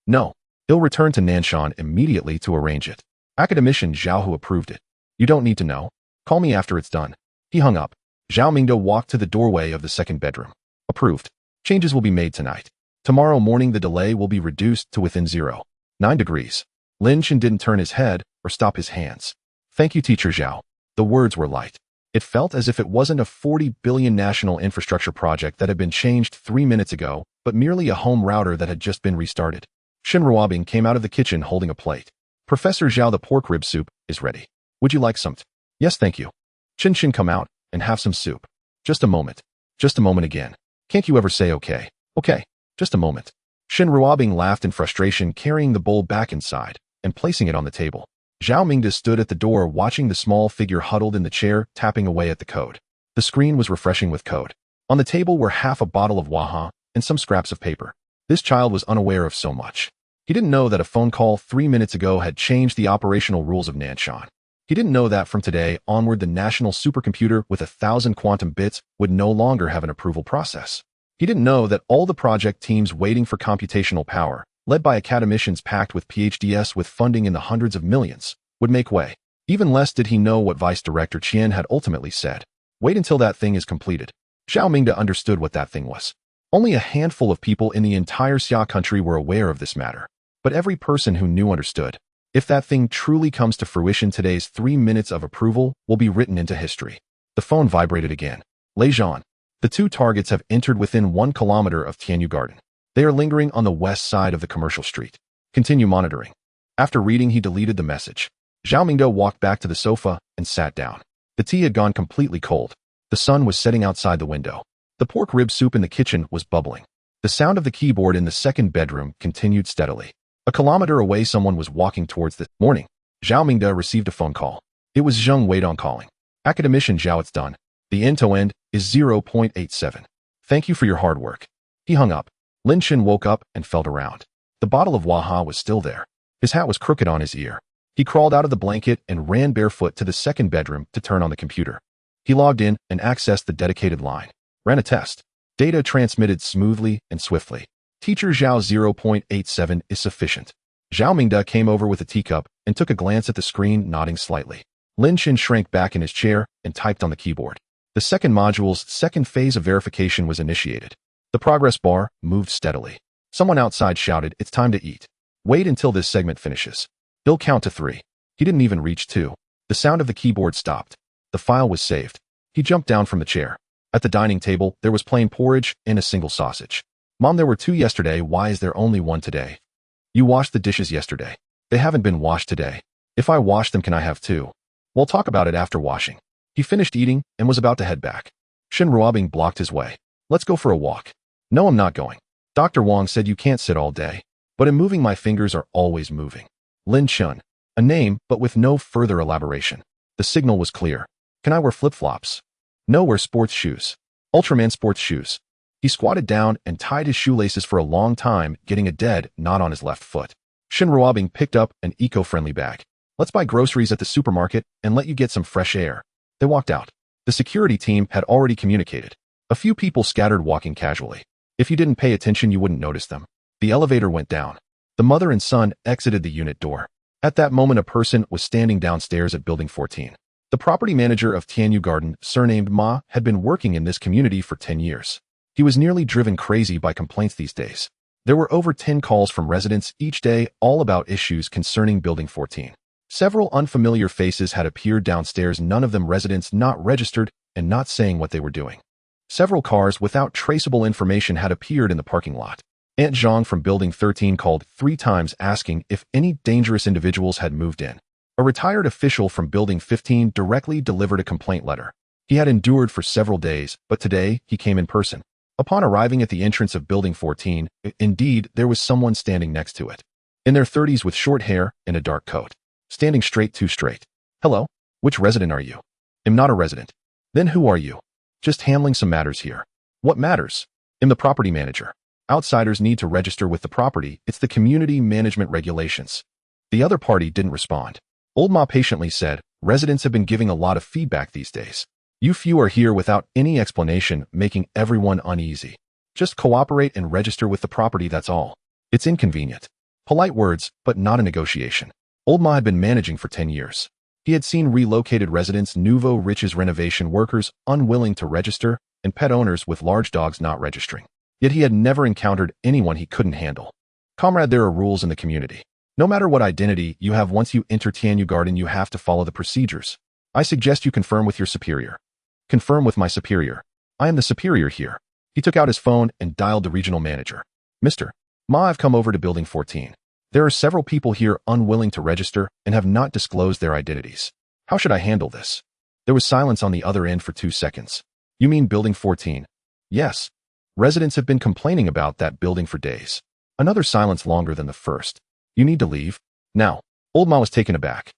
No. He'll return to Nanshan immediately to arrange it. Academician Zhao who approved it. You don't need to know. Call me after it's done. He hung up. Zhao Mingde walked to the doorway of the second bedroom. Approved. Changes will be made tonight. Tomorrow morning the delay will be reduced to within 0.9 degrees. Lin Chen didn't turn his head or stop his hands. Thank you, Teacher Zhao. The words were light. It felt as if it wasn't a 40 billion national infrastructure project that had been changed 3 minutes ago, but merely a home router that had just been restarted. Shen Ruobing came out of the kitchen holding a plate. Professor Zhao, the pork rib soup is ready. Would you like some? Yes, thank you. Chin Chin, come out and have some soup. Just a moment. Just a moment again. Can't you ever say okay? Okay. Just a moment. Shen Ruobing laughed in frustration, carrying the bowl back inside and placing it on the table. Zhao Mingde stood at the door watching the small figure huddled in the chair, tapping away at the code. The screen was refreshing with code. On the table were half a bottle of Waha and some scraps of paper. This child was unaware of so much. He didn't know that a phone call 3 minutes ago had changed the operational rules of Nanshan. He didn't know that from today onward the national supercomputer with 1,000 quantum bits would no longer have an approval process. He didn't know that all the project teams waiting for computational power, led by academicians packed with PhDs with funding in the hundreds of millions, would make way. Even less did he know what Vice Director Qian had ultimately said. Wait until that thing is completed. Zhao Mingde understood what that thing was. Only a handful of people in the entire Xia country were aware of this matter. But every person who knew understood. If that thing truly comes to fruition, today's 3 minutes of approval will be written into history. The phone vibrated again. Lei Zhan. The two targets have entered within 1 kilometer of Tianyu Garden. They are lingering on the west side of the commercial street. Continue monitoring. After reading, he deleted the message. Zhao Mingde walked back to the sofa and sat down. The tea had gone completely cold. The sun was setting outside the window. The pork rib soup in the kitchen was bubbling. The sound of the keyboard in the second bedroom continued steadily. A kilometer away, someone was walking towards the morning. Zhao Mingde received a phone call. It was Zheng Weidong calling. Academician Zhao, it's done. The end-to-end is 0.87. Thank you for your hard work. He hung up. Lin Chen woke up and felt around. The bottle of Waha was still there. His hat was crooked on his ear. He crawled out of the blanket and ran barefoot to the second bedroom to turn on the computer. He logged in and accessed the dedicated line. Ran a test. Data transmitted smoothly and swiftly. Teacher Zhao, 0.87 is sufficient. Zhao Mingde came over with a teacup and took a glance at the screen, nodding slightly. Lin Chen shrank back in his chair and typed on the keyboard. The second module's second phase of verification was initiated. The progress bar moved steadily. Someone outside shouted, "It's time to eat. Wait until this segment finishes. He'll count to 3. He didn't even reach 2. The sound of the keyboard stopped. The file was saved. He jumped down from the chair. At the dining table, there was plain porridge and a single sausage. Mom, there were 2 yesterday. Why is there only 1 today? You washed the dishes yesterday. They haven't been washed today. If I wash them, can I have 2? We'll talk about it after washing. He finished eating and was about to head back. Shen Ruobing blocked his way. Let's go for a walk. No, I'm not going. Dr. Wang said you can't sit all day. But in moving, my fingers are always moving. Lin Chen. A name, but with no further elaboration. The signal was clear. Can I wear flip-flops? No, wear sports shoes. Ultraman sports shoes. He squatted down and tied his shoelaces for a long time, getting a dead knot on his left foot. Shen Ruobing picked up an eco-friendly bag. Let's buy groceries at the supermarket and let you get some fresh air. They walked out. The security team had already communicated. A few people scattered, walking casually. If you didn't pay attention, you wouldn't notice them. The elevator went down. The mother and son exited the unit door. At that moment, a person was standing downstairs at Building 14. The property manager of Tianyu Garden, surnamed Ma, had been working in this community for 10 years. He was nearly driven crazy by complaints these days. There were over 10 calls from residents each day, all about issues concerning Building 14. Several unfamiliar faces had appeared downstairs, none of them residents not registered and not saying what they were doing. Several cars without traceable information had appeared in the parking lot. Aunt Zhang from Building 13 called 3 times asking if any dangerous individuals had moved in. A retired official from Building 15 directly delivered a complaint letter. He had endured for several days, but today he came in person. Upon arriving at the entrance of Building 14, indeed, there was someone standing next to it. In their 30s with short hair and a dark coat. Standing too straight. Hello? Which resident are you? I'm not a resident. Then who are you? Just handling some matters here. What matters? I'm the property manager. Outsiders need to register with the property. It's the community management regulations. The other party didn't respond. Old Ma patiently said, residents have been giving a lot of feedback these days. You few are here without any explanation, making everyone uneasy. Just cooperate and register with the property, that's all. It's inconvenient. Polite words, but not a negotiation. Old Ma had been managing for 10 years. He had seen relocated residents, nouveau riches renovation workers unwilling to register, and pet owners with large dogs not registering. Yet he had never encountered anyone he couldn't handle. Comrade, there are rules in the community. No matter what identity you have, once you enter Tianyu Garden, you have to follow the procedures. I suggest you confirm with your superior. Confirm with my superior. I am the superior here. He took out his phone and dialed the regional manager. Mr. Ma, I've come over to Building 14. There are several people here unwilling to register and have not disclosed their identities. How should I handle this? There was silence on the other end for 2 seconds. You mean Building 14? Yes. Residents have been complaining about that building for days. Another silence longer than the first. You need to leave. Now. Old Ma was taken aback.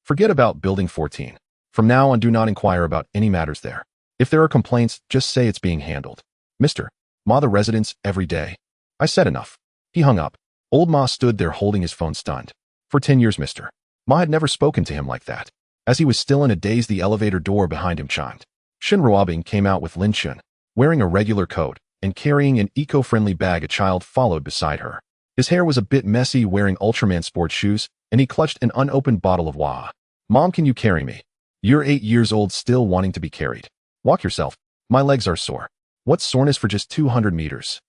Forget about Building 14. From now on, do not inquire about any matters there. If there are complaints, just say it's being handled. Mr. Ma, the residents, every day. I said enough. He hung up. Old Ma stood there holding his phone, stunned. For 10 years, Mr. Ma had never spoken to him like that. As he was still in a daze, the elevator door behind him chimed. Shin Ruobing came out with Lin Chen, wearing a regular coat and carrying an eco-friendly bag. A child followed beside her. His hair was a bit messy, wearing Ultraman sports shoes, and he clutched an unopened bottle of Waha. Mom, can you carry me? You're 8 years old, still wanting to be carried. Walk yourself. My legs are sore. What's soreness for just 200 meters?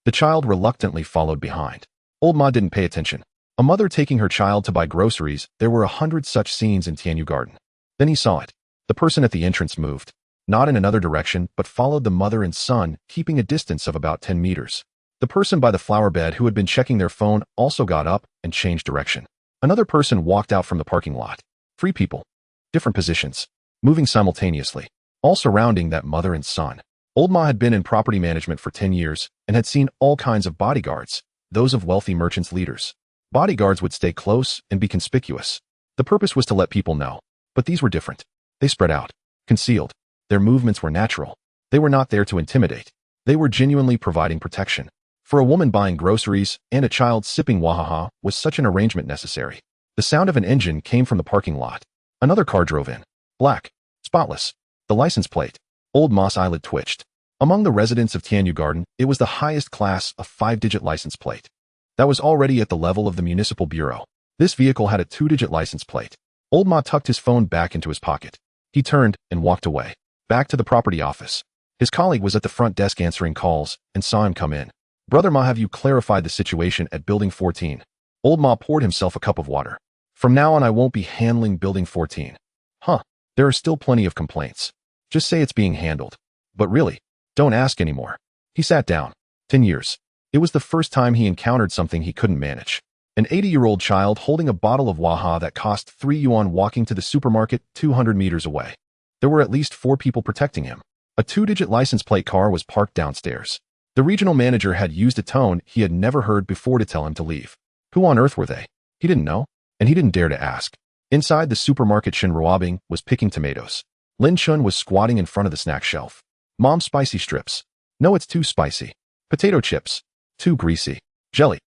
The child reluctantly followed behind. Old Ma didn't pay attention. A mother taking her child to buy groceries. There were 100 such scenes in Tianyu Garden. Then he saw it. The person at the entrance moved. Not in another direction, but followed the mother and son, keeping a distance of about 10 meters. The person by the flower bed who had been checking their phone also got up and changed direction. Another person walked out from the parking lot. 3 people. Different positions. Moving simultaneously. All surrounding that mother and son. Old Ma had been in property management for 10 years and had seen all kinds of bodyguards, those of wealthy merchants' leaders. Bodyguards would stay close and be conspicuous. The purpose was to let people know. But these were different. They spread out. Concealed. Their movements were natural. They were not there to intimidate. They were genuinely providing protection. For a woman buying groceries and a child sipping Wahaha was such an arrangement necessary. The sound of an engine came from the parking lot. Another car drove in. Black. Spotless. The license plate. Old Ma's eyelid twitched. Among the residents of Tianyu Garden, it was the highest class, a 5-digit license plate. That was already at the level of the municipal bureau. This vehicle had a 2-digit license plate. Old Ma tucked his phone back into his pocket. He turned and walked away. Back to the property office. His colleague was at the front desk answering calls and saw him come in. Brother Ma, have you clarified the situation at Building 14? Old Ma poured himself a cup of water. From now on, I won't be handling Building 14. Huh. There are still plenty of complaints. Just say it's being handled. But really, don't ask anymore. He sat down. 10 years. It was the first time he encountered something he couldn't manage. An 80-year-old child holding a bottle of Waha that cost 3 yuan walking to the supermarket 200 meters away. There were at least 4 people protecting him. A 2-digit license plate car was parked downstairs. The regional manager had used a tone he had never heard before to tell him to leave. Who on earth were they? He didn't know, and he didn't dare to ask. Inside the supermarket, Shin Ruobing was picking tomatoes. Lin Chen was squatting in front of the snack shelf. Mom, spicy strips. No, it's too spicy. Potato chips. Too greasy. Jelly.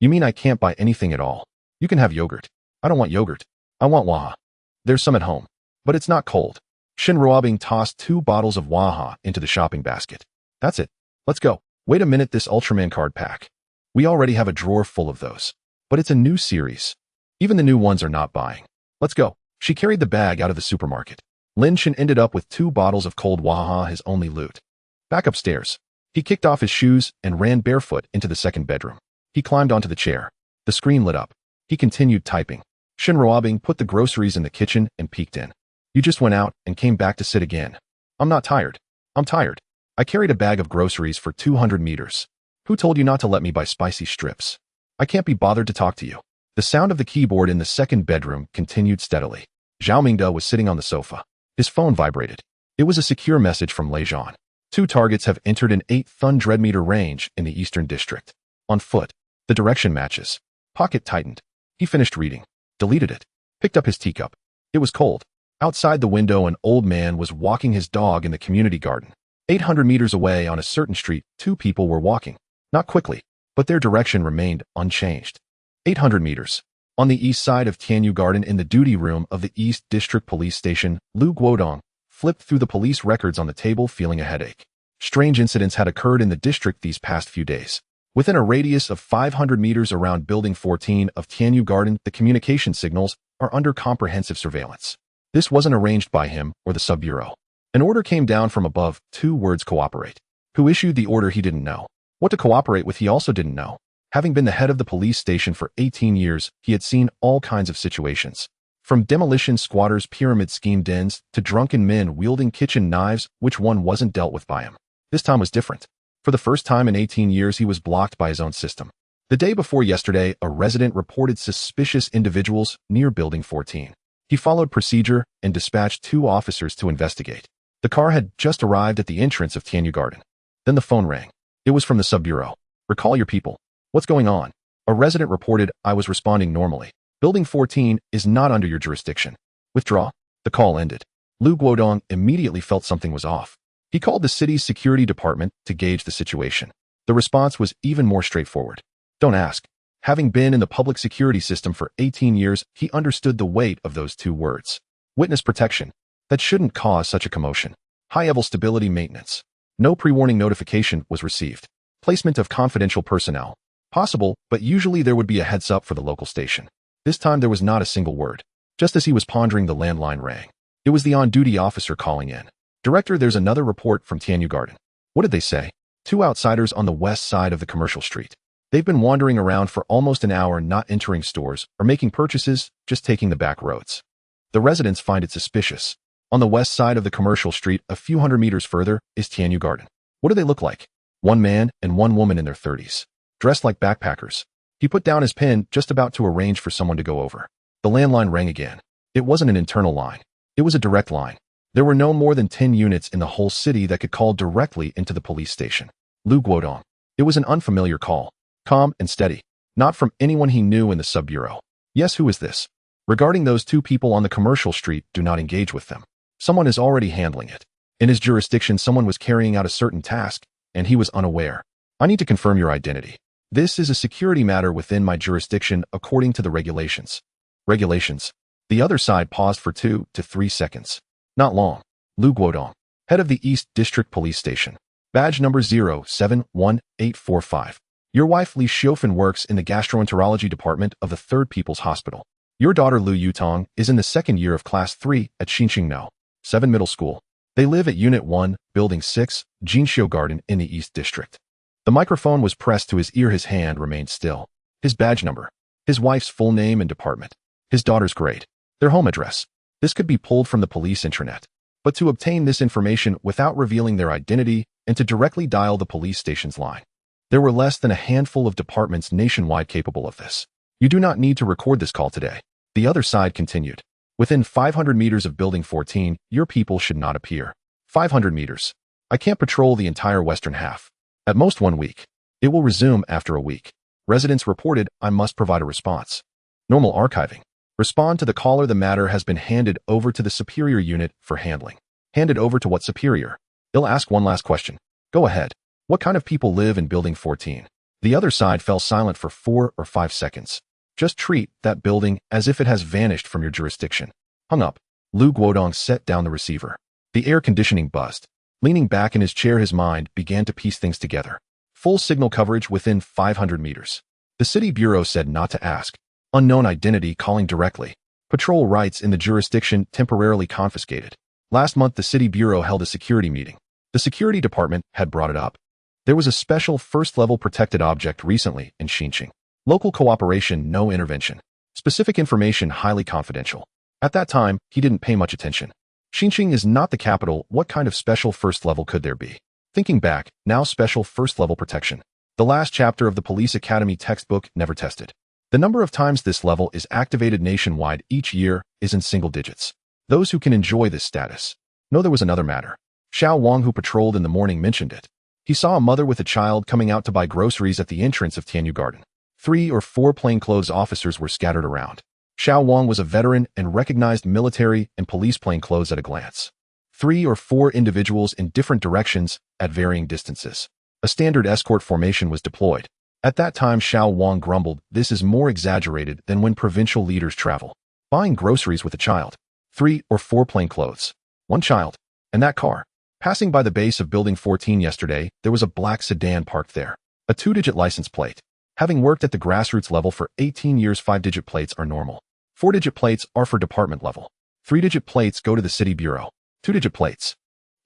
You mean I can't buy anything at all? You can have yogurt. I don't want yogurt. I want Waha. There's some at home. But it's not cold. Shin Ruobing tossed 2 bottles of Waha into the shopping basket. That's it. Let's go. Wait a minute, this Ultraman card pack. We already have a drawer full of those. But it's a new series. Even the new ones are not buying. Let's go. She carried the bag out of the supermarket. Lin Chen ended up with 2 bottles of cold Waha, his only loot. Back upstairs. He kicked off his shoes and ran barefoot into the second bedroom. He climbed onto the chair. The screen lit up. He continued typing. Shin Ruobing put the groceries in the kitchen and peeked in. You just went out and came back to sit again. I'm not tired. I'm tired. I carried a bag of groceries for 200 meters. Who told you not to let me buy spicy strips? I can't be bothered to talk to you. The sound of the keyboard in the second bedroom continued steadily. Zhao Mingde was sitting on the sofa. His phone vibrated. It was a secure message from Lei Zhan. 2 targets have entered an 800 meter range in the Eastern District. On foot. The direction matches. Pocket tightened. He finished reading. Deleted it. Picked up his teacup. It was cold. Outside the window, an old man was walking his dog in the community garden. 800 meters away on a certain street, 2 people were walking. Not quickly, but their direction remained unchanged. 800 meters. On the east side of Tianyu Garden in the duty room of the East District Police Station, Lu Guodong flipped through the police records on the table feeling a headache. Strange incidents had occurred in the district these past few days. Within a radius of 500 meters around Building 14 of Tianyu Garden, the communication signals are under comprehensive surveillance. This wasn't arranged by him or the sub-bureau. An order came down from above, 2 words: cooperate. Who issued the order he didn't know. What to cooperate with he also didn't know. Having been the head of the police station for 18 years, he had seen all kinds of situations. From demolition squatters' pyramid scheme dens to drunken men wielding kitchen knives, which one wasn't dealt with by him. This time was different. For the first time in 18 years, he was blocked by his own system. The day before yesterday, a resident reported suspicious individuals near Building 14. He followed procedure and dispatched 2 officers to investigate. The car had just arrived at the entrance of Tianyu Garden. Then the phone rang. It was from the sub-bureau. Recall your people. What's going on? A resident reported. I was responding normally. Building 14 is not under your jurisdiction. Withdraw. The call ended. Lu Guodong immediately felt something was off. He called the city's security department to gauge the situation. The response was even more straightforward. Don't ask. Having been in the public security system for 18 years, he understood the weight of those 2 words. Witness protection. That shouldn't cause such a commotion. High-level stability maintenance. No pre-warning notification was received. Placement of confidential personnel. Possible, but usually there would be a heads-up for the local station. This time there was not a single word. Just as he was pondering, the landline rang. It was the on-duty officer calling in. Director, there's another report from Tianyu Garden. What did they say? 2 outsiders on the west side of the commercial street. They've been wandering around for almost an hour, not entering stores or making purchases, just taking the back roads. The residents find it suspicious. On the west side of the commercial street, a few hundred meters further, is Tianyu Garden. What do they look like? 1 man and 1 woman in their 30s. Dressed like backpackers. He put down his pen, just about to arrange for someone to go over. The landline rang again. It wasn't an internal line. It was a direct line. There were no more than 10 units in the whole city that could call directly into the police station. Lu Guodong. It was an unfamiliar call. Calm and steady. Not from anyone he knew in the sub-bureau. Yes, who is this? Regarding those 2 people on the commercial street, do not engage with them. Someone is already handling it. In his jurisdiction, someone was carrying out a certain task, and he was unaware. I need to confirm your identity. This is a security matter within my jurisdiction according to the regulations. Regulations. The other side paused for 2 to 3 seconds. Not long. Lu Guodong, head of the East District Police Station. Badge number 071845. Your wife Li Xiaofan works in the gastroenterology department of the 3rd People's Hospital. Your daughter Lu Yutong is in the 2nd year of Class 3 at Xinqingno 7 Middle School. They live at Unit 1, Building 6, Jinxiu Garden in the East District. The microphone was pressed to his ear. His hand remained still. His badge number. His wife's full name and department. His daughter's grade. Their home address. This could be pulled from the police intranet. But to obtain this information without revealing their identity and to directly dial the police station's line. There were less than a handful of departments nationwide capable of this. You do not need to record this call today. The other side continued. Within 500 meters of Building 14, your people should not appear. 500 meters. I can't patrol the entire western half. At most 1 week. It will resume after a week. Residents reported. I must provide a response. Normal archiving. Respond to the caller. The matter has been handed over to the superior unit for handling. Handed over to what superior? He'll ask one last question. Go ahead. What kind of people live in Building 14? The other side fell silent for 4 or 5 seconds. Just treat that building as if it has vanished from your jurisdiction. Hung up. Lu Guodong set down the receiver. The air conditioning buzzed. Leaning back in his chair, his mind began to piece things together. Full signal coverage within 500 meters. The city bureau said not to ask. Unknown identity calling directly. Patrol rights in the jurisdiction temporarily confiscated. Last month, the city bureau held a security meeting. The security department had brought it up. There was a special first-level protected object recently in Xinqing. Local cooperation, no intervention. Specific information highly confidential. At that time, he didn't pay much attention. Xinjiang is not the capital. What kind of special first level could there be? Thinking back, now special first level protection. The last chapter of the Police Academy textbook never tested. The number of times this level is activated nationwide each year is in single digits. Those who can enjoy this status. No, there was another matter. Xiao Wang, who patrolled in the morning, mentioned it. He saw a mother with a child coming out to buy groceries at the entrance of Tianyu Garden. 3 or 4 plainclothes officers were scattered around. Xiao Wang was a veteran and recognized military and police plainclothes at a glance. 3 or 4 individuals in different directions at varying distances. A standard escort formation was deployed. At that time, Xiao Wang grumbled, "This is more exaggerated than when provincial leaders travel. Buying groceries with a child. 3 or 4 plainclothes. 1 child. And that car." Passing by the base of Building 14 yesterday, there was a black sedan parked there. A 2-digit license plate. Having worked at the grassroots level for 18 years, 5-digit plates are normal. 4-digit plates are for department level. 3-digit plates go to the city bureau. 2-digit plates.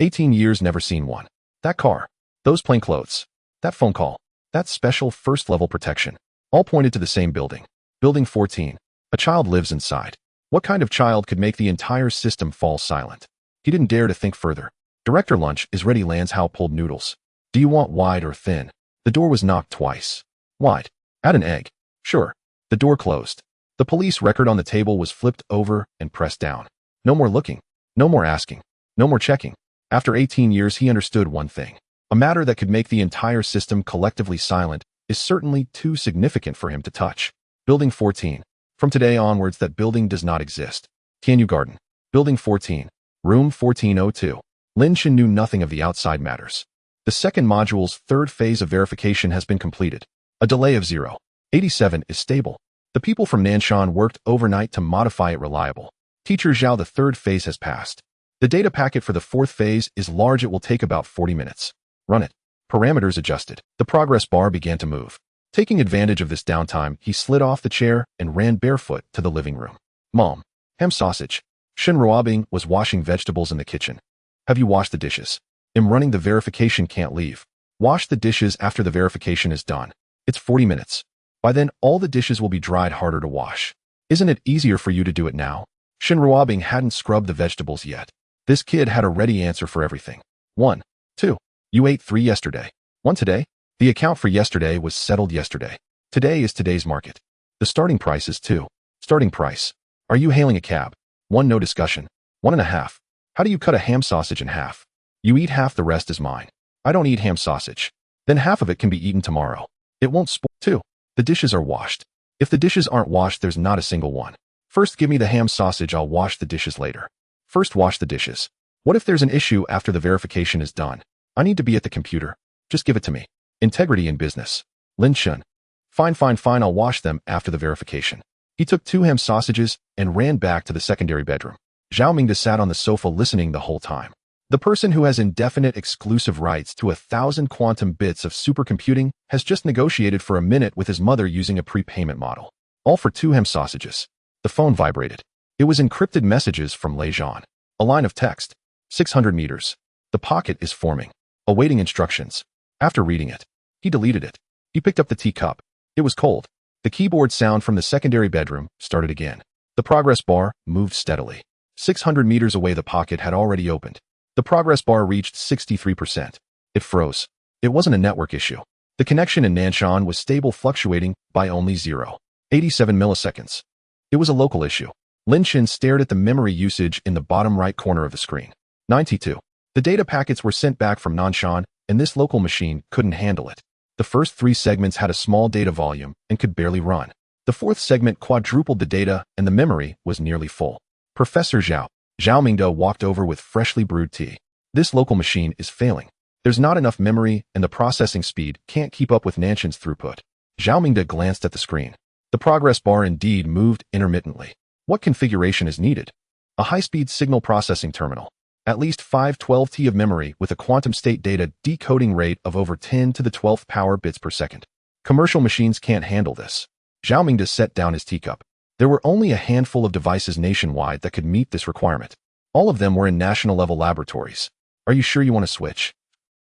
18 years, never seen one. That car. Those plainclothes. That phone call. That special first-level protection. All pointed to the same building. Building 14. A child lives inside. What kind of child could make the entire system fall silent? He didn't dare to think further. "Director, lunch is ready." Lan's Hao pulled noodles. "Do you want wide or thin?" The door was knocked twice. "Wide. Add an egg." "Sure." The door closed. The police record on the table was flipped over and pressed down. No more looking. No more asking. No more checking. After 18 years, he understood one thing. A matter that could make the entire system collectively silent is certainly too significant for him to touch. Building 14. From today onwards, that building does not exist. Tianyu Garden. Building 14. Room 1402. Lin Chen knew nothing of the outside matters. The second module's third phase of verification has been completed. A delay of 0.87 is stable. The people from Nanshan worked overnight to modify it reliable. Teacher Zhao, the third phase has passed. The data packet for the fourth phase is large. It will take about 40 minutes. Run it. Parameters adjusted. The progress bar began to move. Taking advantage of this downtime, he slid off the chair and ran barefoot to the living room. "Mom. Ham sausage." Shen Ruobing was washing vegetables in the kitchen. "Have you washed the dishes?" "I'm running the verification, can't leave." "Wash the dishes after the verification is done. It's 40 minutes. By then, all the dishes will be dried, harder to wash. Isn't it easier for you to do it now?" Shen Ruobing hadn't scrubbed the vegetables yet. This kid had a ready answer for everything. 1. 2. You ate 3 yesterday. 1 today? The account for yesterday was settled yesterday. Today is today's market. The starting price is 2. Starting price. Are you hailing a cab? 1. No discussion. 1.5. How do you cut a ham sausage in half? You eat half, the rest is mine. I don't eat ham sausage. Then half of it can be eaten tomorrow. It won't spoil. 2. The dishes are washed. If the dishes aren't washed, there's not a single one. First give me the ham sausage, I'll wash the dishes later. First wash the dishes. What if there's an issue after the verification is done? I need to be at the computer. Just give it to me. Integrity in business. Lin Chen. Fine, I'll wash them after the verification. He took 2 ham sausages and ran back to the secondary bedroom. Zhao Mingde sat on the sofa listening the whole time. The person who has indefinite exclusive rights to 1,000 quantum bits of supercomputing has just negotiated for a minute with his mother using a prepayment model. All for 2 ham sausages. The phone vibrated. It was encrypted messages from Lei Zhan. A line of text. 600 meters. The pocket is forming. Awaiting instructions. After reading it, he deleted it. He picked up the teacup. It was cold. The keyboard sound from the secondary bedroom started again. The progress bar moved steadily. 600 meters away, the pocket had already opened. The progress bar reached 63%. It froze. It wasn't a network issue. The connection in Nanshan was stable, fluctuating by only 0.87 milliseconds. It was a local issue. Lin Chen stared at the memory usage in the bottom right corner of the screen. 92. The data packets were sent back from Nanshan, and this local machine couldn't handle it. The first 3 segments had a small data volume and could barely run. The 4th segment quadrupled the data, and the memory was nearly full. Professor Zhao. Zhao Mingde walked over with freshly brewed tea. This local machine is failing. There's not enough memory, and the processing speed can't keep up with Nanshan's throughput. Zhao Mingde glanced at the screen. The progress bar indeed moved intermittently. What configuration is needed? A high-speed signal processing terminal. At least 512T of memory with a quantum state data decoding rate of over 10 to the 12th power bits per second. Commercial machines can't handle this. Zhao Mingde set down his teacup. There were only a handful of devices nationwide that could meet this requirement. All of them were in national-level laboratories. Are you sure you want to switch?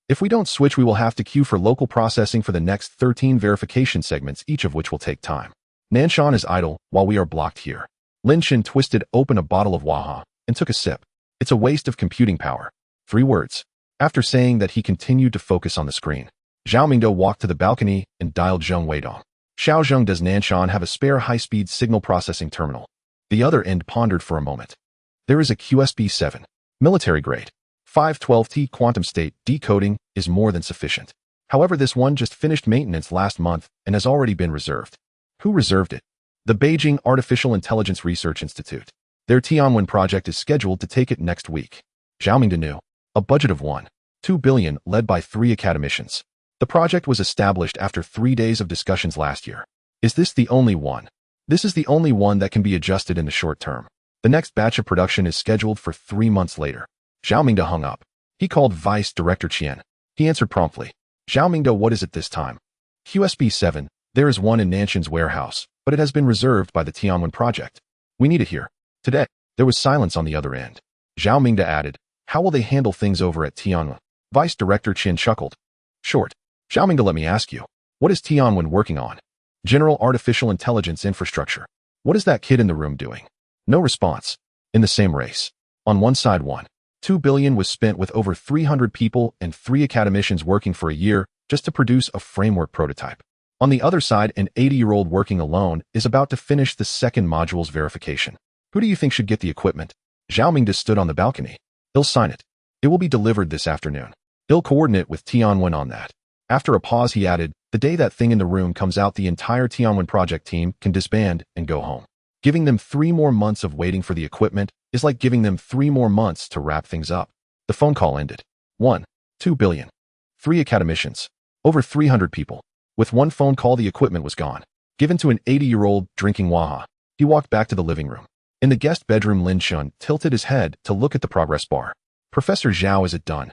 If we don't switch, we will have to queue for local processing for the next 13 verification segments, each of which will take time. Nanshan is idle while we are blocked here. Lin Chen twisted open a bottle of Waha and took a sip. It's a waste of computing power. 3 words. After saying that, he continued to focus on the screen. Zhao Mingde walked to the balcony and dialed Zheng Weidong. Xiaozheng, does Nanshan have a spare high-speed signal processing terminal? The other end pondered for a moment. There is a QSB-7. Military grade. 512T quantum state decoding is more than sufficient. However, this one just finished maintenance last month and has already been reserved. Who reserved it? The Beijing Artificial Intelligence Research Institute. Their Tianwen project is scheduled to take it next week. Zhao Mingde knew. A budget of 1.2 billion led by 3 academicians. The project was established after 3 days of discussions last year. Is this the only one? This is the only one that can be adjusted in the short term. The next batch of production is scheduled for 3 months later. Zhao Mingde hung up. He called Vice Director Qian. He answered promptly. Zhao Mingde, what is it this time? QSB-7. There is one in Nanshan's warehouse, but it has been reserved by the Tianwen project. We need it here. Today. There was silence on the other end. Zhao Mingde added, how will they handle things over at Tianwen? Vice Director Qian chuckled. Short. Zhao Mingde, let me ask you. What is Tianwen working on? General Artificial Intelligence Infrastructure. What is that kid in the room doing? No response. In the same race. On one side, 1.2 billion was spent with over 300 people and 3 academicians working for a year just to produce a framework prototype. On the other side, an 80-year-old working alone is about to finish the second module's verification. Who do you think should get the equipment? Zhao Mingde stood on the balcony. He'll sign it. It will be delivered this afternoon. He'll coordinate with Tianwen on that. After a pause, he added, the day that thing in the room comes out, the entire Tianwen project team can disband and go home. Giving them 3 more months of waiting for the equipment is like giving them 3 more months to wrap things up. The phone call ended. 1.2 billion. 3 academicians. Over 300 people. With one phone call, the equipment was gone. Given to an 80-year-old drinking waha. He walked back to the living room. In the guest bedroom, Lin Chen tilted his head to look at the progress bar. Professor Zhao, is it done?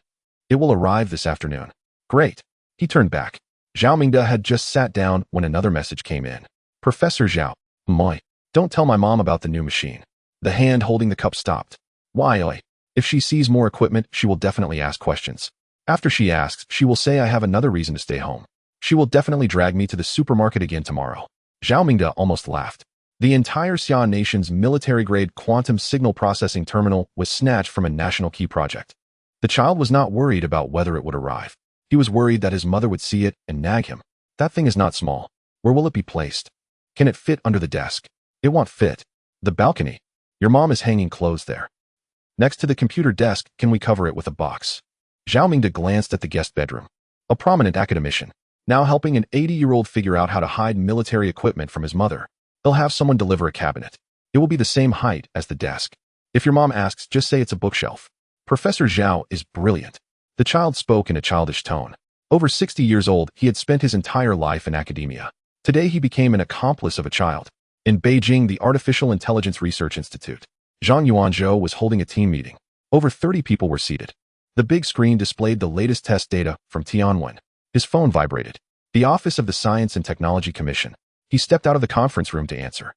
It will arrive this afternoon. Great. He turned back. Zhao Mingde had just sat down when another message came in. Professor Zhao. Moi. Don't tell my mom about the new machine. The hand holding the cup stopped. Why, oi? If she sees more equipment, she will definitely ask questions. After she asks, she will say I have another reason to stay home. She will definitely drag me to the supermarket again tomorrow. Zhao Mingde almost laughed. The entire Xia nation's military-grade quantum signal processing terminal was snatched from a national key project. The child was not worried about whether it would arrive. He was worried that his mother would see it and nag him. That thing is not small. Where will it be placed? Can it fit under the desk? It won't fit. The balcony. Your mom is hanging clothes there. Next to the computer desk, can we cover it with a box? Zhao Mingde glanced at the guest bedroom. A prominent academician, now helping an 80-year-old figure out how to hide military equipment from his mother. They'll have someone deliver a cabinet. It will be the same height as the desk. If your mom asks, just say it's a bookshelf. Professor Zhao is brilliant. The child spoke in a childish tone. Over 60 years old, he had spent his entire life in academia. Today he became an accomplice of a child. In Beijing, the Artificial Intelligence Research Institute, Zhang Yuanzhou was holding a team meeting. Over 30 people were seated. The big screen displayed the latest test data from Tianwen. His phone vibrated. The office of the Science and Technology Commission. He stepped out of the conference room to answer.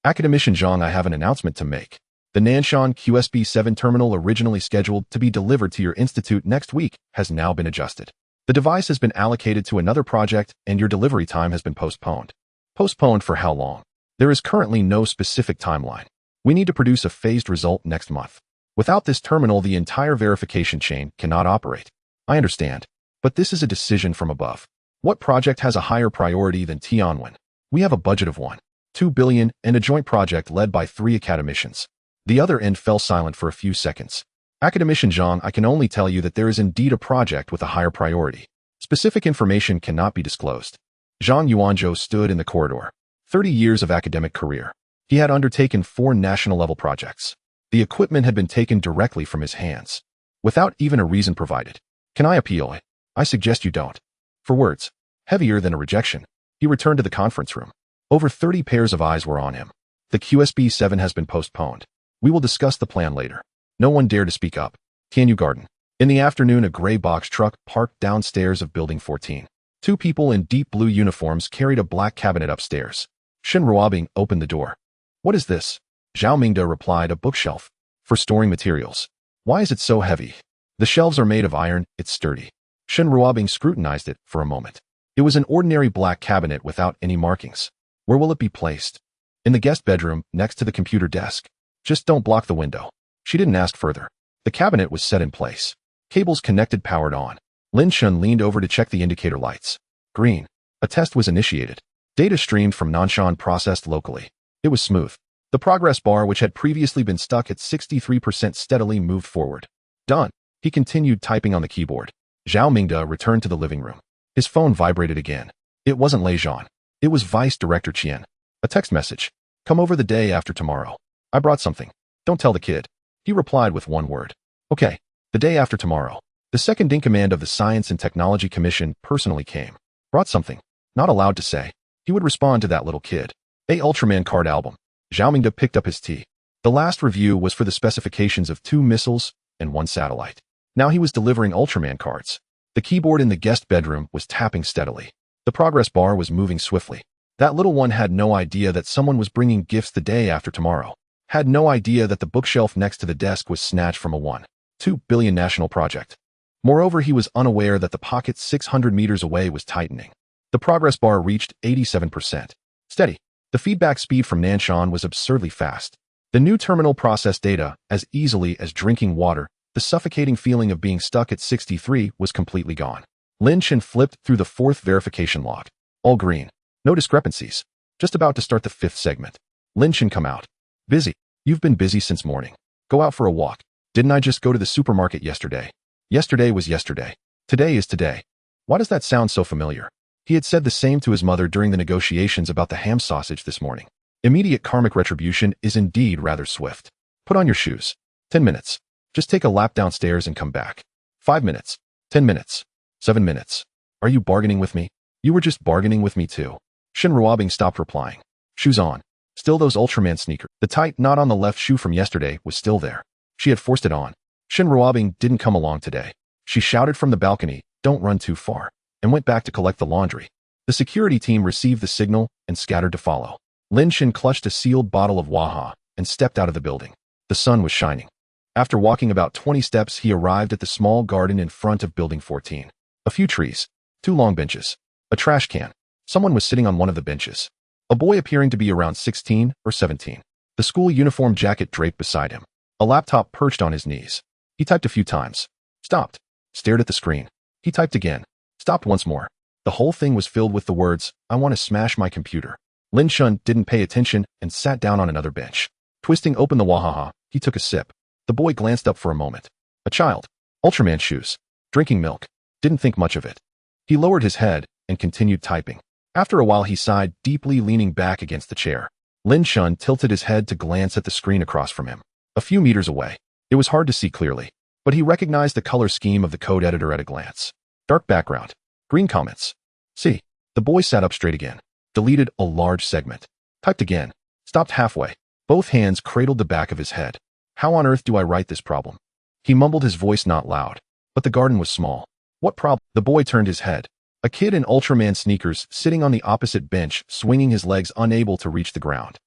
Academician Zhang, I have an announcement to make. The Nanshan QSB-7 terminal, originally scheduled to be delivered to your institute next week, has now been adjusted. The device has been allocated to another project and your delivery time has been postponed. Postponed for how long? There is currently no specific timeline. We need to produce a phased result next month. Without this terminal, the entire verification chain cannot operate. I understand. But this is a decision from above. What project has a higher priority than Tianwen? We have a budget of 1.2 billion and a joint project led by 3 academicians. The other end fell silent for a few seconds. Academician Zhang, I can only tell you that there is indeed a project with a higher priority. Specific information cannot be disclosed. Zhang Yuanzhou stood in the corridor. 30 years of academic career. He had undertaken 4 national-level projects. The equipment had been taken directly from his hands, without even a reason provided. Can I appeal? I suggest you don't. For words, heavier than a rejection, he returned to the conference room. Over 30 pairs of eyes were on him. The QSB-7 has been postponed. We will discuss the plan later. No one dared to speak up. Tianyu Garden. In the afternoon, a gray box truck parked downstairs of Building 14. 2 people in deep blue uniforms carried a black cabinet upstairs. Shen Ruobing opened the door. What is this? Zhao Mingde replied, a bookshelf. For storing materials. Why is it so heavy? The shelves are made of iron, it's sturdy. Shen Ruobing scrutinized it for a moment. It was an ordinary black cabinet without any markings. Where will it be placed? In the guest bedroom, next to the computer desk. Just don't block the window. She didn't ask further. The cabinet was set in place. Cables connected, powered on. Lin Chen leaned over to check the indicator lights. Green. A test was initiated. Data streamed from Nanshan, processed locally. It was smooth. The progress bar, which had previously been stuck at 63%, steadily moved forward. Done. He continued typing on the keyboard. Zhao Mingde returned to the living room. His phone vibrated again. It wasn't Lei Zhan. It was Vice Director Qian. A text message. Come over the day after tomorrow. I brought something. Don't tell the kid. He replied with one word. Okay. The day after tomorrow. The second-in-command of the Science and Technology Commission personally came. Brought something. Not allowed to say. He would respond to that little kid. A Ultraman card album. Zhao Mingde picked up his tea. The last review was for the specifications of 2 missiles and 1 satellite. Now he was delivering Ultraman cards. The keyboard in the guest bedroom was tapping steadily. The progress bar was moving swiftly. That little one had no idea that someone was bringing gifts the day after tomorrow. Had no idea that the bookshelf next to the desk was snatched from a 1.2 billion national project. Moreover, he was unaware that the pocket 600 meters away was tightening. The progress bar reached 87%. Steady. The feedback speed from Nanshan was absurdly fast. The new terminal processed data as easily as drinking water. The suffocating feeling of being stuck at 63 was completely gone. Lin Chen flipped through the 4th verification log. All green. No discrepancies. Just about to start the 5th segment. Lin Chen, come out. Busy. You've been busy since morning. Go out for a walk. Didn't I just go to the supermarket yesterday? Yesterday was yesterday. Today is today. Why does that sound so familiar? He had said the same to his mother during the negotiations about the ham sausage this morning. Immediate karmic retribution is indeed rather swift. Put on your shoes. 10 minutes. Just take a lap downstairs and come back. 5 minutes. 10 minutes. 7 minutes. Are you bargaining with me? You were just bargaining with me too. Shin Ruobing stopped replying. Shoes on. Still those Ultraman sneakers. The tight knot on the left shoe from yesterday was still there. She had forced it on. Shin Ruobing didn't come along today. She shouted from the balcony, "Don't run too far," and went back to collect the laundry. The security team received the signal and scattered to follow. Lin Chen clutched a sealed bottle of Waha and stepped out of the building. The sun was shining. After walking about 20 steps, he arrived at the small garden in front of Building 14. A few trees. 2 long benches. A trash can. Someone was sitting on one of the benches. A boy appearing to be around 16 or 17. The school uniform jacket draped beside him. A laptop perched on his knees. He typed a few times. Stopped. Stared at the screen. He typed again. Stopped once more. The whole thing was filled with the words, "I want to smash my computer." Lin Chen didn't pay attention and sat down on another bench. Twisting open the Wahaha, he took a sip. The boy glanced up for a moment. A child. Ultraman shoes. Drinking milk. Didn't think much of it. He lowered his head and continued typing. After a while he sighed deeply, leaning back against the chair. Lin Chen tilted his head to glance at the screen across from him. A few meters away. It was hard to see clearly, but he recognized the color scheme of the code editor at a glance. Dark background. Green comments. See. The boy sat up straight again. Deleted a large segment. Typed again. Stopped halfway. Both hands cradled the back of his head. How on earth do I write this problem? He mumbled, his voice not loud. But the garden was small. What problem? The boy turned his head. A kid in Ultraman sneakers sitting on the opposite bench, swinging his legs, unable to reach the ground.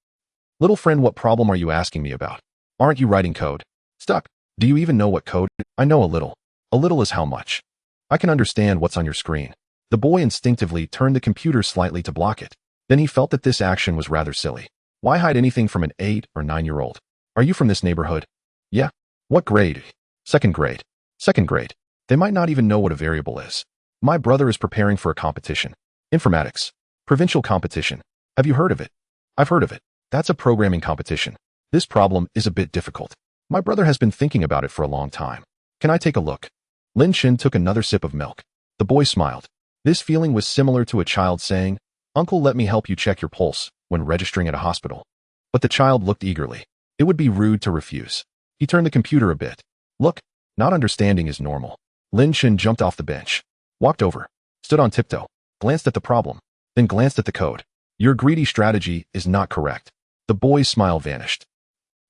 Little friend, what problem are you asking me about? Aren't you writing code? Stuck. Do you even know what code? I know a little. A little is how much? I can understand what's on your screen. The boy instinctively turned the computer slightly to block it. Then he felt that this action was rather silly. Why hide anything from an 8 or 9-year-old? Are you from this neighborhood? Yeah. What grade? 2nd grade. 2nd grade. They might not even know what a variable is. My brother is preparing for a competition. Informatics. Provincial competition. Have you heard of it? I've heard of it. That's a programming competition. This problem is a bit difficult. My brother has been thinking about it for a long time. Can I take a look? Lin Chen took another sip of milk. The boy smiled. This feeling was similar to a child saying, "Uncle, let me help you check your pulse," when registering at a hospital. But the child looked eagerly. It would be rude to refuse. He turned the computer a bit. Look, not understanding is normal. Lin Chen jumped off the bench. Walked over. Stood on tiptoe. Glanced at the problem. Then glanced at the code. Your greedy strategy is not correct. The boy's smile vanished.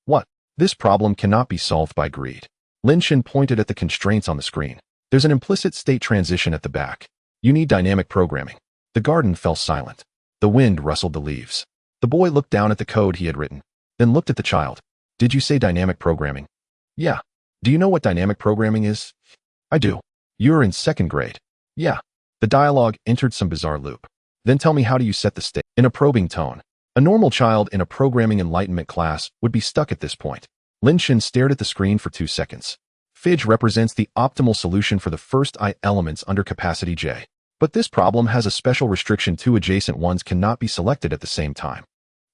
What? This problem cannot be solved by greed. Lin Chen pointed at the constraints on the screen. There's an implicit state transition at the back. You need dynamic programming. The garden fell silent. The wind rustled the leaves. The boy looked down at the code he had written, then looked at the child. Did you say dynamic programming? Yeah. Do you know what dynamic programming is? I do. You're in 2nd grade. Yeah. The dialogue entered some bizarre loop. Then tell me, how do you set the state? In a probing tone. A normal child in a programming enlightenment class would be stuck at this point. Lin Chen stared at the screen for 2 seconds. Fidge represents the optimal solution for the first I elements under capacity J. But this problem has a special restriction: two adjacent ones cannot be selected at the same time.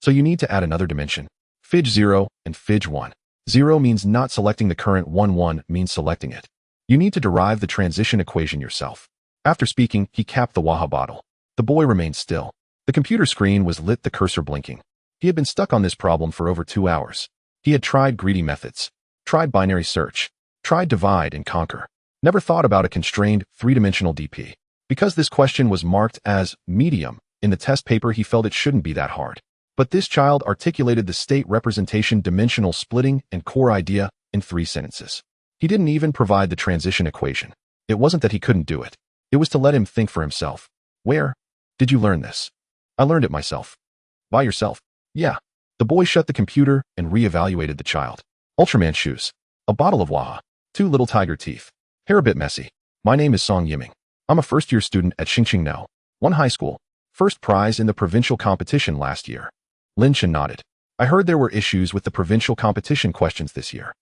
So you need to add another dimension. Fidge 0 and Fidge 1. 0 means not selecting the current, 1 means selecting it. You need to derive the transition equation yourself. After speaking, he capped the Waha bottle. The boy remained still. The computer screen was lit, the cursor blinking. He had been stuck on this problem for over 2 hours. He had tried greedy methods, tried binary search, tried divide and conquer, never thought about a constrained, three-dimensional DP. Because this question was marked as medium in the test paper, he felt it shouldn't be that hard. But this child articulated the state representation, dimensional splitting, and core idea in 3 sentences. He didn't even provide the transition equation. It wasn't that he couldn't do it. It was to let him think for himself. Where did you learn this? I learned it myself. By yourself? Yeah. The boy shut the computer and re-evaluated the child. Ultraman shoes. A bottle of Waha. 2 little tiger teeth. Hair a bit messy. My name is Song Yiming. I'm a first-year student at Xingqing 1 high school. First prize in the provincial competition last year. Lin Chen nodded. I heard there were issues with the provincial competition questions this year.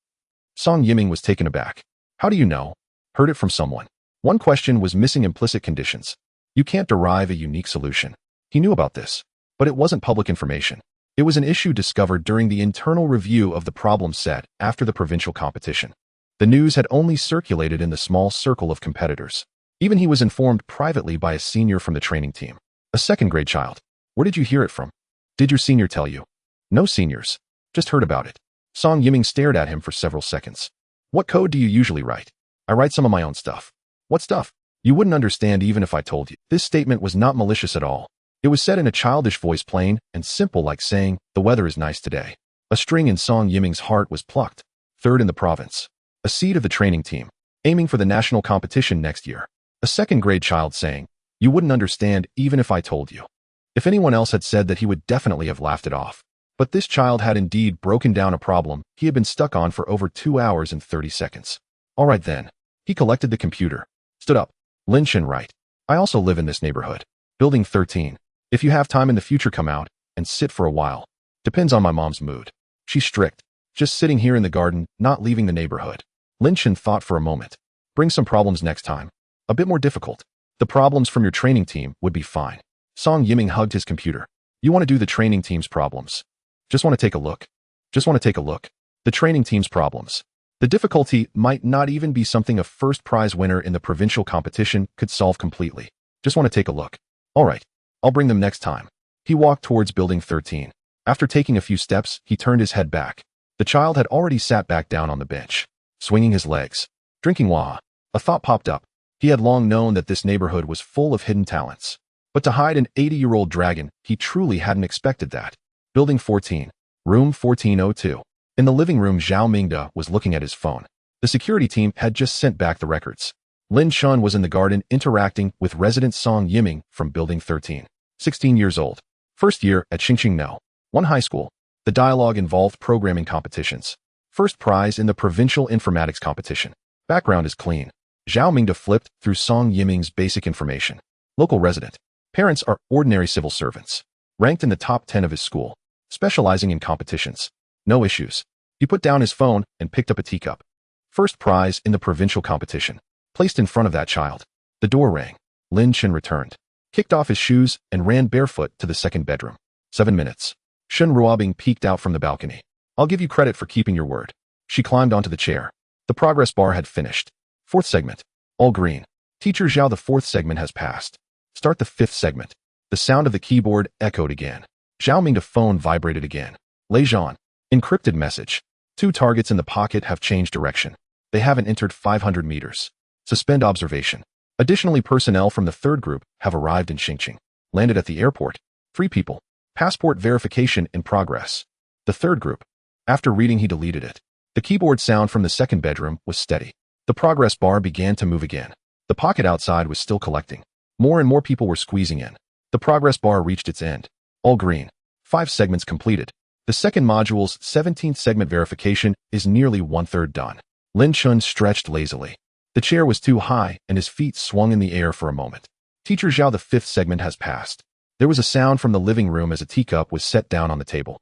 Song Yiming was taken aback. How do you know? Heard it from someone. One question was missing implicit conditions. You can't derive a unique solution. He knew about this, but it wasn't public information. It was an issue discovered during the internal review of the problem set after the provincial competition. The news had only circulated in the small circle of competitors. Even he was informed privately by a senior from the training team. A second-grade child. Where did you hear it from? Did your senior tell you? No seniors. Just heard about it. Song Yiming stared at him for several seconds. What code do you usually write? I write some of my own stuff. What stuff? You wouldn't understand even if I told you. This statement was not malicious at all. It was said in a childish voice, plain and simple, like saying, the weather is nice today. A string in Song Yiming's heart was plucked. 3rd in the province. A seed of the training team. Aiming for the national competition next year. A second-grade child saying, you wouldn't understand even if I told you. If anyone else had said that, he would definitely have laughed it off. But this child had indeed broken down a problem he had been stuck on for over 2 hours and 30 seconds. All right then. He collected the computer. Stood up. Lin Chen, right. I also live in this neighborhood. Building 13. If you have time in the future, come out and sit for a while. Depends on my mom's mood. She's strict. Just sitting here in the garden, not leaving the neighborhood. Lin Chen thought for a moment. Bring some problems next time. A bit more difficult. The problems from your training team would be fine. Song Yiming hugged his computer. You want to do the training team's problems? Just want to take a look. Just want to take a look. The training team's problems. The difficulty might not even be something a first prize winner in the provincial competition could solve completely. Just want to take a look. All right. I'll bring them next time. He walked towards building 13. After taking a few steps, he turned his head back. The child had already sat back down on the bench, swinging his legs, drinking Waha. A thought popped up. He had long known that this neighborhood was full of hidden talents. But to hide an 80-year-old dragon, he truly hadn't expected that. Building 14. Room 1402. In the living room, Zhao Mingda was looking at his phone. The security team had just sent back the records. Lin Chen was in the garden interacting with resident Song Yiming from Building 13. 16 years old. First year at Xingqing 1 high school. The dialogue involved programming competitions. First prize in the provincial informatics competition. Background is clean. Zhao Mingda flipped through Song Yiming's basic information. Local resident. Parents are ordinary civil servants. Ranked in the top 10 of his school. Specializing in competitions. No issues. He put down his phone and picked up a teacup. First prize in the provincial competition. Placed in front of that child. The door rang. Lin Chen returned. Kicked off his shoes and ran barefoot to the second bedroom. 7 minutes. Shen Ruobing peeked out from the balcony. I'll give you credit for keeping your word. She climbed onto the chair. The progress bar had finished. 4th segment. All green. Teacher Zhao, the 4th segment has passed. Start the 5th segment. The sound of the keyboard echoed again. Zhao Mingda's phone vibrated again. Lei Zhan. Encrypted message. 2 targets in the pocket have changed direction. They haven't entered 500 meters. Suspend observation. Additionally, personnel from the 3rd group have arrived in Xingqing. Landed at the airport. 3 people. Passport verification in progress. The 3rd group. After reading, he deleted it. The keyboard sound from the 2nd bedroom was steady. The progress bar began to move again. The pocket outside was still collecting. More and more people were squeezing in. The progress bar reached its end. All green. 5 segments completed. The second module's 17th segment verification is nearly 1/3 done. Lin Chen stretched lazily. The chair was too high and his feet swung in the air for a moment. Teacher Zhao, the 5th segment has passed. There was a sound from the living room as a teacup was set down on the table.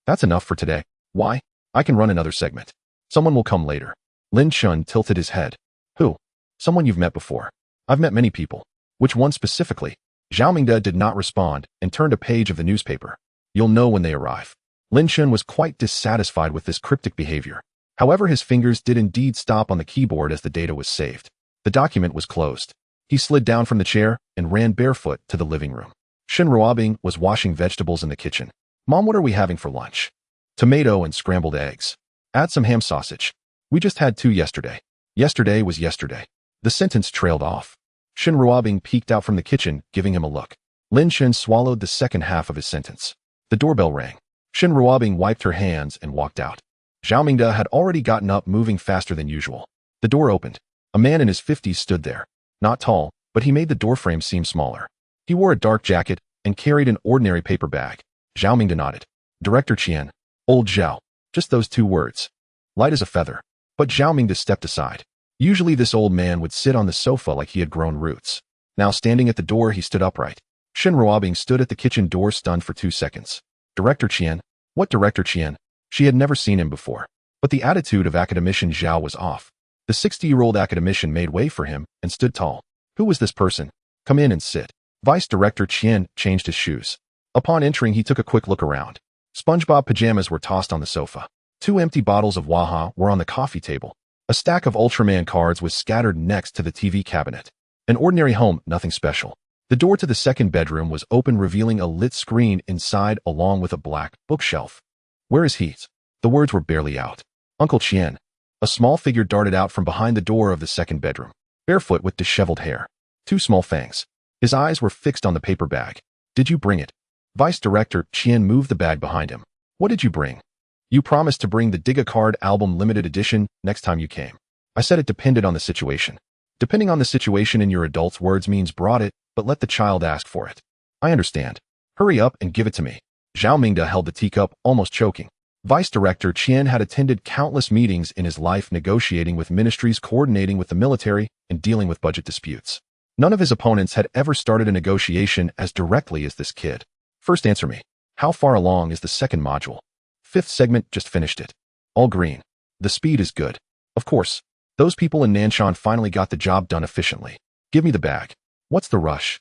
That's enough for today. Why? I can run another segment. Someone will come later. Lin Chen tilted his head. Who? Someone you've met before. I've met many people. Which one specifically? Zhao Mingde did not respond and turned a page of the newspaper. You'll know when they arrive. Lin Chen was quite dissatisfied with this cryptic behavior. However, his fingers did indeed stop on the keyboard as the data was saved. The document was closed. He slid down from the chair and ran barefoot to the living room. Shen Ruobing was washing vegetables in the kitchen. Mom, what are we having for lunch? Tomato and scrambled eggs. Add some ham sausage. We just had 2 yesterday. Yesterday was yesterday. The sentence trailed off. Shen Ruobing peeked out from the kitchen, giving him a look. Lin Chen swallowed the second half of his sentence. The doorbell rang. Shen Ruobing wiped her hands and walked out. Zhao Mingde had already gotten up, moving faster than usual. The door opened. A man in his 50s stood there. Not tall, but he made the doorframe seem smaller. He wore a dark jacket and carried an ordinary paper bag. Zhao Mingde nodded. Director Qian. Old Zhao. Just those 2 words. Light as a feather. But Zhao Mingde stepped aside. Usually this old man would sit on the sofa like he had grown roots. Now standing at the door, he stood upright. Shen Ruobing stood at the kitchen door, stunned for 2 seconds. Director Qian? What Director Qian? She had never seen him before. But the attitude of academician Zhao was off. The 60-year-old academician made way for him and stood tall. Who was this person? Come in and sit. Vice Director Qian changed his shoes. Upon entering, he took a quick look around. SpongeBob pajamas were tossed on the sofa. 2 empty bottles of Waha were on the coffee table. A stack of Ultraman cards was scattered next to the TV cabinet. An ordinary home, nothing special. The door to the second bedroom was open, revealing a lit screen inside along with a black bookshelf. Where is he? The words were barely out. Uncle Qian. A small figure darted out from behind the door of the second bedroom, barefoot with disheveled hair. 2 small fangs. His eyes were fixed on the paper bag. Did you bring it? Vice Director Qian moved the bag behind him. What did you bring? You promised to bring the Diga Card Album Limited Edition next time you came. I said it depended on the situation. Depending on the situation in your adult's words means brought it, but let the child ask for it. I understand. Hurry up and give it to me. Zhao Mingde held the teacup, almost choking. Vice Director Qian had attended countless meetings in his life, negotiating with ministries, coordinating with the military, and dealing with budget disputes. None of his opponents had ever started a negotiation as directly as this kid. First, answer me. How far along is the second module? 5th segment, just finished it. All green. The speed is good. Of course. Those people in Nanshan finally got the job done efficiently. Give me the bag. What's the rush?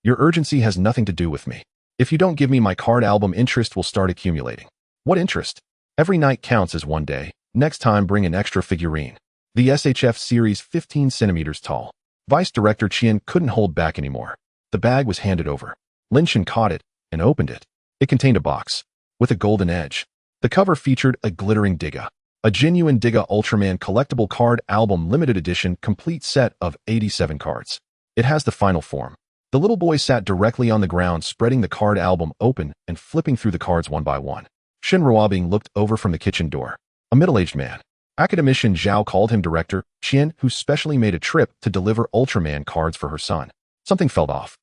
Your urgency has nothing to do with me. If you don't give me my card album, interest will start accumulating. What interest? Every night counts as 1 day. Next time, bring an extra figurine. The SHF series 15 centimeters tall. Vice Director Qian couldn't hold back anymore. The bag was handed over. Lin Chen caught it and opened it. It contained a box with a golden edge. The cover featured a glittering Diga, a genuine Diga Ultraman collectible card album limited edition complete set of 87 cards. It has the final form. The little boy sat directly on the ground, spreading the card album open and flipping through the cards one by one. Shen Ruobing looked over from the kitchen door. A middle-aged man. Academician Zhao called him Director Qian, who specially made a trip to deliver Ultraman cards for her son. Something fell off.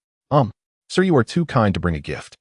Sir, you are too kind to bring a gift.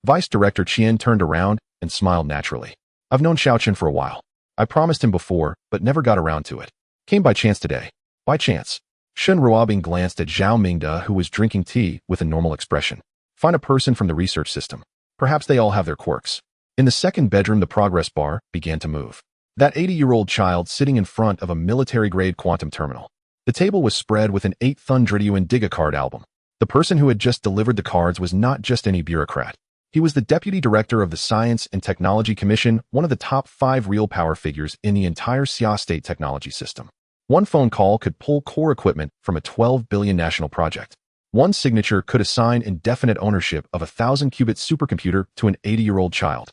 Vice Director Qian turned around and smiled naturally. I've known Xiao Chen for a while. I promised him before, but never got around to it. Came by chance today. By chance. Shen Ruobing glanced at Zhao Mingde, who was drinking tea with a normal expression. Find a person from the research system. Perhaps they all have their quirks. In the second bedroom, the progress bar began to move. That 80-year-old child sitting in front of a military-grade quantum terminal. The table was spread with an 800 yuan Diga card album. The person who had just delivered the cards was not just any bureaucrat. He was the deputy director of the Science and Technology Commission, one of the top 5 real power figures in the entire Xia state technology system. One phone call could pull core equipment from a 12 billion national project. One signature could assign indefinite ownership of a 1,000-qubit supercomputer to an 80-year-old child.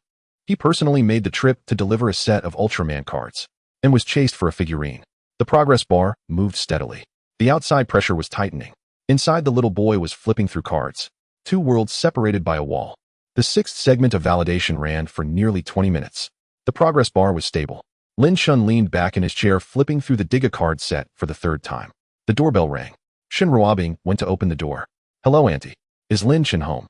He personally made the trip to deliver a set of Ultraman cards and was chased for a figurine. The progress bar moved steadily. The outside pressure was tightening. Inside, the little boy was flipping through cards. 2 worlds separated by a wall. The 6th segment of validation ran for nearly 20 minutes. The progress bar was stable. Lin Chen leaned back in his chair, flipping through the Diga card set for the 3rd time. The doorbell rang. Shen Ruobing went to open the door. Hello, Auntie. Is Lin Chen home?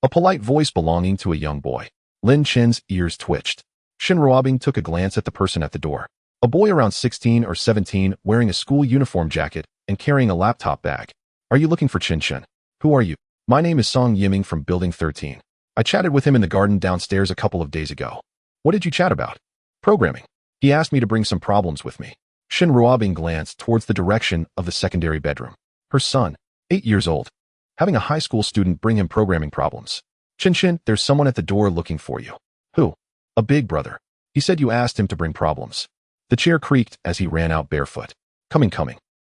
A polite voice belonging to a young boy. Lin Chen's ears twitched. Shen Ruobing took a glance at the person at the door. A boy around 16 or 17, wearing a school uniform jacket and carrying a laptop bag. Are you looking for Chen Chen? Who are you? My name is Song Yiming from Building 13. I chatted with him in the garden downstairs a couple of days ago. What did you chat about? Programming. He asked me to bring some problems with me. Shin Ruobing glanced towards the direction of the secondary bedroom. Her son, 8 years old, having a high school student bring him programming problems. Shin, there's someone at the door looking for you. Who? A big brother. He said you asked him to bring problems. The chair creaked as he ran out barefoot. Coming.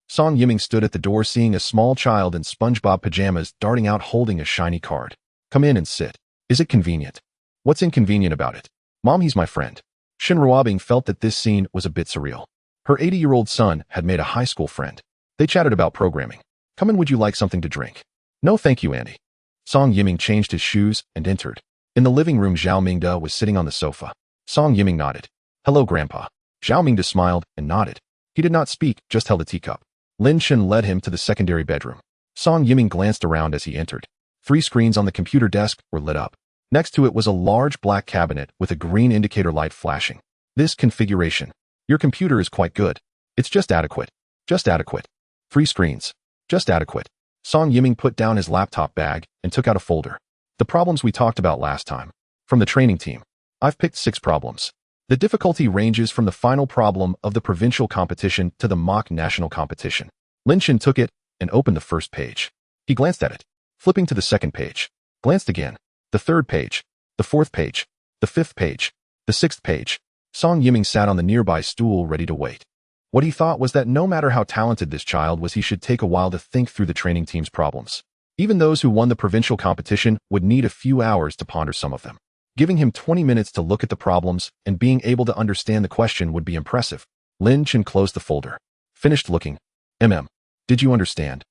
Song Yiming stood at the door seeing a small child in SpongeBob pajamas darting out holding a shiny card. Come in and sit. Is it convenient? What's inconvenient about it? Mom, he's my friend. Shin Ruobing felt that this scene was a bit surreal. Her 80-year-old son had made a high school friend. They chatted about programming. Come in, would you like something to drink? No thank you, Andy. Song Yiming changed his shoes and entered. In the living room, Zhao Mingde was sitting on the sofa. Song Yiming nodded. Hello, Grandpa. Zhao Mingde smiled and nodded. He did not speak, just held a teacup. Lin Chen led him to the secondary bedroom. Song Yiming glanced around as he entered. 3 screens on the computer desk were lit up. Next to it was a large black cabinet with a green indicator light flashing. This configuration. Your computer is quite good. It's just adequate. Just adequate. 3 screens. Just adequate. Song Yiming put down his laptop bag and took out a folder. The problems we talked about last time. From the training team. I've picked 6 problems. The difficulty ranges from the final problem of the provincial competition to the mock national competition. Lin Chen took it and opened the first page. He glanced at it, flipping to the second page. Glanced again. The third page. The fourth page. The fifth page. The sixth page. Song Yiming sat on the nearby stool ready to wait. What he thought was that no matter how talented this child was, he should take a while to think through the training team's problems. Even those who won the provincial competition would need a few hours to ponder some of them. Giving him 20 minutes to look at the problems and being able to understand the question would be impressive. Lin Chen closed the folder. Finished looking. Did you understand?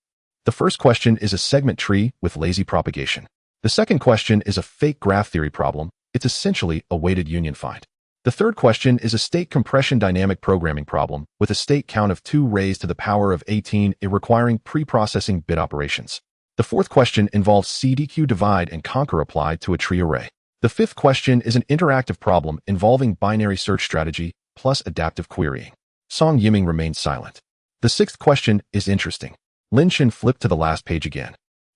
The first question is a segment tree with lazy propagation. The second question is a fake graph theory problem. It's essentially a weighted union find. The third question is a state compression dynamic programming problem with a state count of 2 raised to the power of 18, requiring pre-processing bit operations. The fourth question involves CDQ divide and conquer applied to a tree array. The fifth question is an interactive problem involving binary search strategy plus adaptive querying. Song Yiming remained silent. The sixth question is interesting. Lin Chen flipped to the last page again.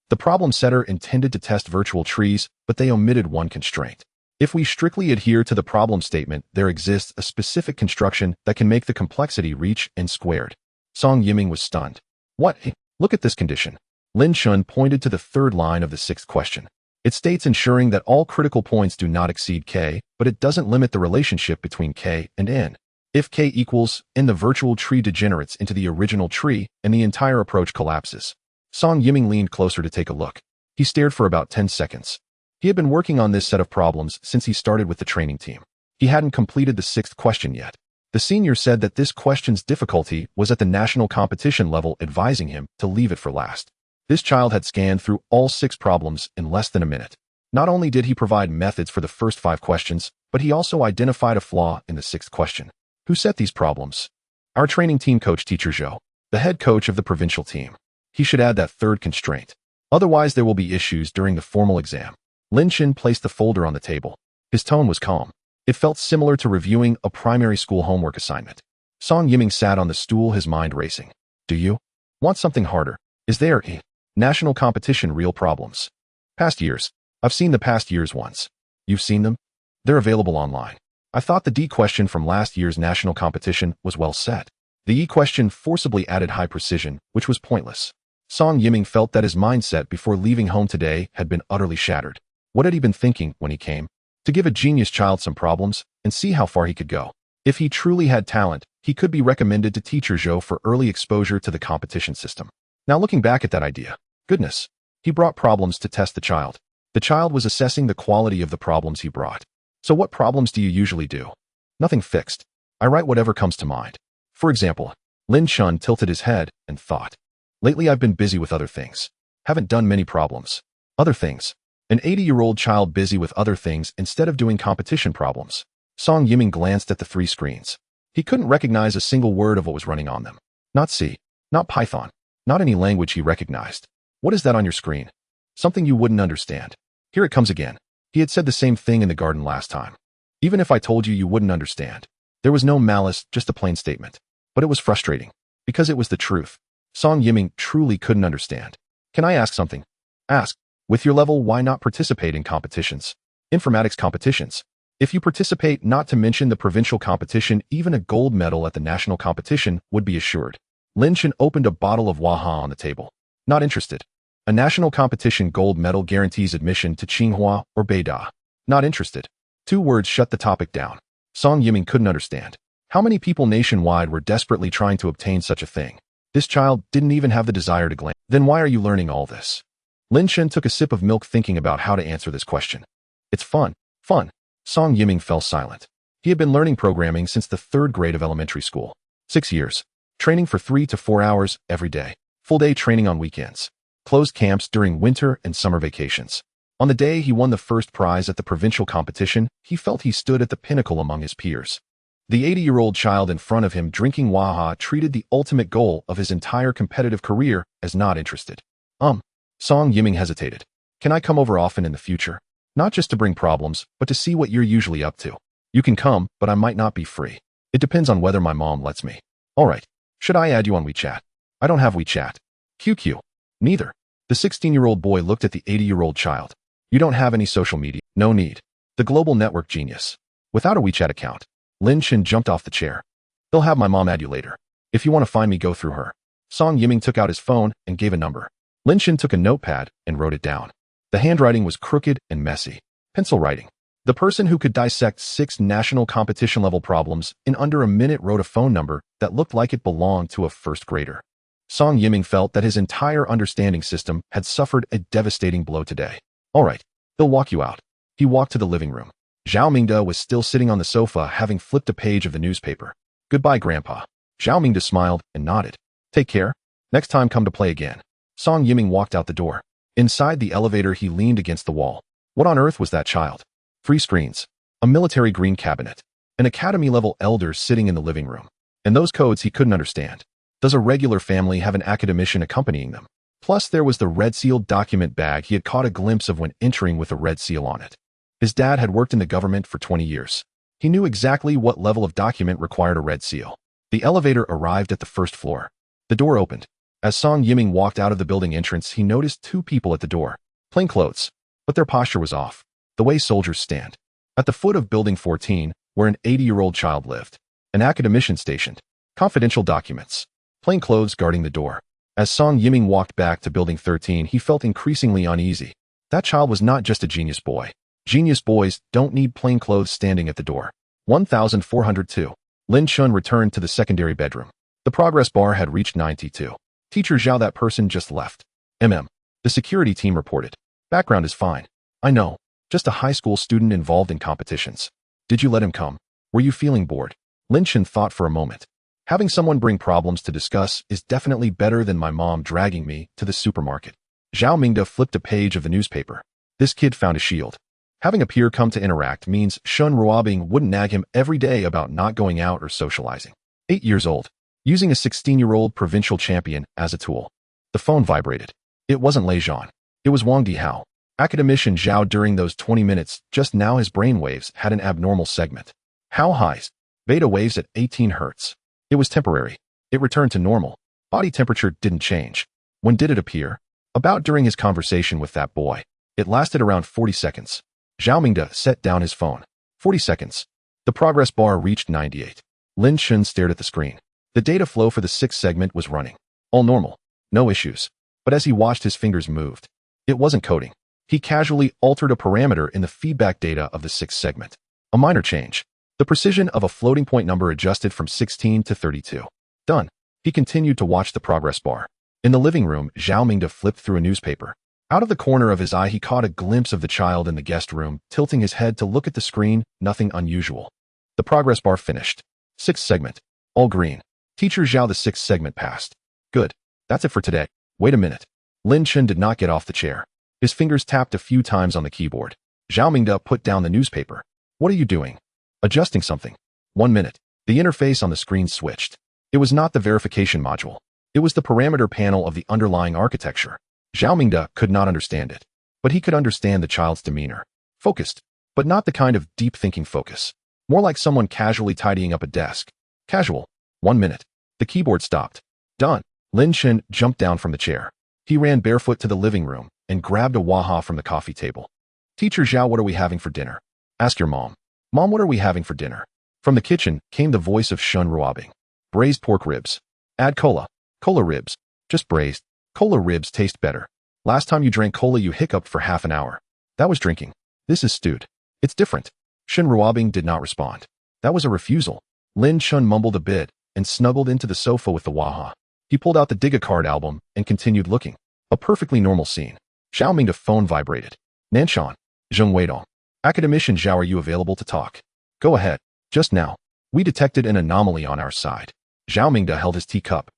The problem setter intended to test virtual trees, but they omitted one constraint. If we strictly adhere to the problem statement, there exists a specific construction that can make the complexity reach n squared. Song Yiming was stunned. What? Look at this condition. Lin Chen pointed to the third line of the sixth question. It states ensuring that all critical points do not exceed k, but it doesn't limit the relationship between k and n. If k equals n, the virtual tree degenerates into the original tree and the entire approach collapses. Song Yiming leaned closer to take a look. He stared for about 10 seconds. He had been working on this set of problems since he started with the training team. He hadn't completed the sixth question yet. The senior said that this question's difficulty was at the national competition level, advising him to leave it for last. This child had scanned through all 6 problems in less than a minute. Not only did he provide methods for the first 5 questions, but he also identified a flaw in the 6th question. Who set these problems? Our training team coach, Teacher Zhou, the head coach of the provincial team. He should add that third constraint. Otherwise, there will be issues during the formal exam. Lin Chen placed the folder on the table. His tone was calm. It felt similar to reviewing a primary school homework assignment. Song Yiming sat on the stool, his mind racing. Do you want something harder? Is there a national competition real problems? Past years. I've seen the past years once. You've seen them? They're available online. I thought the D question from last year's national competition was well set. The E question forcibly added high precision, which was pointless. Song Yiming felt that his mindset before leaving home today had been utterly shattered. What had he been thinking when he came? To give a genius child some problems and see how far he could go. If he truly had talent, he could be recommended to Teacher Zhou for early exposure to the competition system. Now looking back at that idea, goodness, he brought problems to test the child. The child was assessing the quality of the problems he brought. So what problems do you usually do? Nothing fixed. I write whatever comes to mind. For example, Lin Chen tilted his head and thought. Lately I've been busy with other things. Haven't done many problems. Other things. An 80-year-old child busy with other things instead of doing competition problems. Song Yiming glanced at the 3 screens. He couldn't recognize a single word of what was running on them. Not C, not Python, not any language he recognized. What is that on your screen? Something you wouldn't understand. Here it comes again. He had said the same thing in the garden last time. Even if I told you, you wouldn't understand. There was no malice, just a plain statement. But it was frustrating. Because it was the truth. Song Yiming truly couldn't understand. Can I ask something? Ask. With your level, why not participate in competitions? Informatics competitions. If you participate, not to mention the provincial competition, even a gold medal at the national competition would be assured. Lin Chen opened a bottle of Waha on the table. Not interested. A national competition gold medal guarantees admission to Tsinghua or Beida. Not interested. 2 words shut the topic down. Song Yiming couldn't understand. How many people nationwide were desperately trying to obtain such a thing? This child didn't even have the desire to glance. Then why are you learning all this? Lin Chen took a sip of milk thinking about how to answer this question. It's fun. Fun. Song Yiming fell silent. He had been learning programming since the 3rd grade of elementary school. 6 years. Training for 3 to 4 hours every day. Full-day training on weekends. Closed camps during winter and summer vacations. On the day he won the first prize at the provincial competition, he felt he stood at the pinnacle among his peers. The 80-year-old child in front of him drinking Waha treated the ultimate goal of his entire competitive career as not interested. Song Yiming hesitated. Can I come over often in the future? Not just to bring problems, but to see what you're usually up to. You can come, but I might not be free. It depends on whether my mom lets me. Alright. Should I add you on WeChat? I don't have WeChat. QQ. Neither. The 16-year-old boy looked at the 80-year-old child. You don't have any social media. No need. The global network genius. Without a WeChat account. Lin Chen jumped off the chair. They'll have my mom add you later. If you want to find me, go through her. Song Yiming took out his phone and gave a number. Lin Chen took a notepad and wrote it down. The handwriting was crooked and messy. Pencil writing. The person who could dissect 6 national competition-level problems in under a minute wrote a phone number that looked like it belonged to a 1st grader. Song Yiming felt that his entire understanding system had suffered a devastating blow today. Alright, they'll walk you out. He walked to the living room. Zhao Mingde was still sitting on the sofa having flipped a page of the newspaper. Goodbye, Grandpa. Zhao Mingde smiled and nodded. Take care. Next time come to play again. Song Yiming walked out the door. Inside the elevator he leaned against the wall. What on earth was that child? 3 screens. A military green cabinet. An academy-level elder sitting in the living room. And those codes he couldn't understand. Does a regular family have an academician accompanying them? Plus there was the red-sealed document bag he had caught a glimpse of when entering with a red seal on it. His dad had worked in the government for 20 years. He knew exactly what level of document required a red seal. The elevator arrived at the 1st floor. The door opened. As Song Yiming walked out of the building entrance, he noticed 2 people at the door. Plain clothes. But their posture was off. The way soldiers stand. At the foot of Building 14, where an 80-year-old child lived. An academician stationed. Confidential documents. Plain clothes guarding the door. As Song Yiming walked back to Building 13, he felt increasingly uneasy. That child was not just a genius boy. Genius boys don't need plain clothes standing at the door. 1402. Lin Chen returned to the secondary bedroom. The progress bar had reached 92. Teacher Zhao, that person just left. The security team reported. Background is fine. I know. Just a high school student involved in competitions. Did you let him come? Were you feeling bored? Lin Chen thought for a moment. Having someone bring problems to discuss is definitely better than my mom dragging me to the supermarket. Zhao Mingde flipped a page of the newspaper. This kid found a shield. Having a peer come to interact means Shun Ruobing wouldn't nag him every day about not going out or socializing. 8 years old. Using a 16-year-old provincial champion as a tool. The phone vibrated. It wasn't Lei Zhan. It was Wang Dihao. Academician Zhao. During those 20 minutes, just now his brain waves had an abnormal segment. How highs? Beta waves at 18 Hz. It was temporary. It returned to normal. Body temperature didn't change. When did it appear? About during his conversation with that boy. It lasted around 40 seconds. Zhao Mingde set down his phone. 40 seconds. The progress bar reached 98. Lin Chen stared at the screen. The data flow for the 6th segment was running. All normal. No issues. But as he watched, his fingers moved. It wasn't coding. He casually altered a parameter in the feedback data of the 6th segment. A minor change. The precision of a floating point number adjusted from 16 to 32. Done. He continued to watch the progress bar. In the living room, Zhao Mingde flipped through a newspaper. Out of the corner of his eye, he caught a glimpse of the child in the guest room, tilting his head to look at the screen, nothing unusual. The progress bar finished. 6th segment. All green. Teacher Zhao, the 6th segment passed. Good. That's it for today. Wait a minute. Lin Chen did not get off the chair. His fingers tapped a few times on the keyboard. Zhao Mingde put down the newspaper. What are you doing? Adjusting something. 1 minute. The interface on the screen switched. It was not the verification module. It was the parameter panel of the underlying architecture. Zhao Mingde could not understand it. But he could understand the child's demeanor. Focused. But not the kind of deep-thinking focus. More like someone casually tidying up a desk. Casual. 1 minute. The keyboard stopped. Done. Lin Chen jumped down from the chair. He ran barefoot to the living room and grabbed a Waha from the coffee table. Teacher Zhao, what are we having for dinner? Ask your mom. Mom, what are we having for dinner? From the kitchen came the voice of Shun Ruobing. Braised pork ribs. Add cola. Cola ribs. Just braised. Cola ribs taste better. Last time you drank cola you hiccuped for half an hour. That was drinking. This is stewed. It's different. Shun Ruobing did not respond. That was a refusal. Lin Chen mumbled a bit and snuggled into the sofa with the Waha. He pulled out the Diga card album and continued looking. A perfectly normal scene. Xiao Ming's phone vibrated. Nanshan. Zheng Weidong. Academician Zhao, are you available to talk? Go ahead. Just now. We detected an anomaly on our side. Zhao Mingda held his teacup.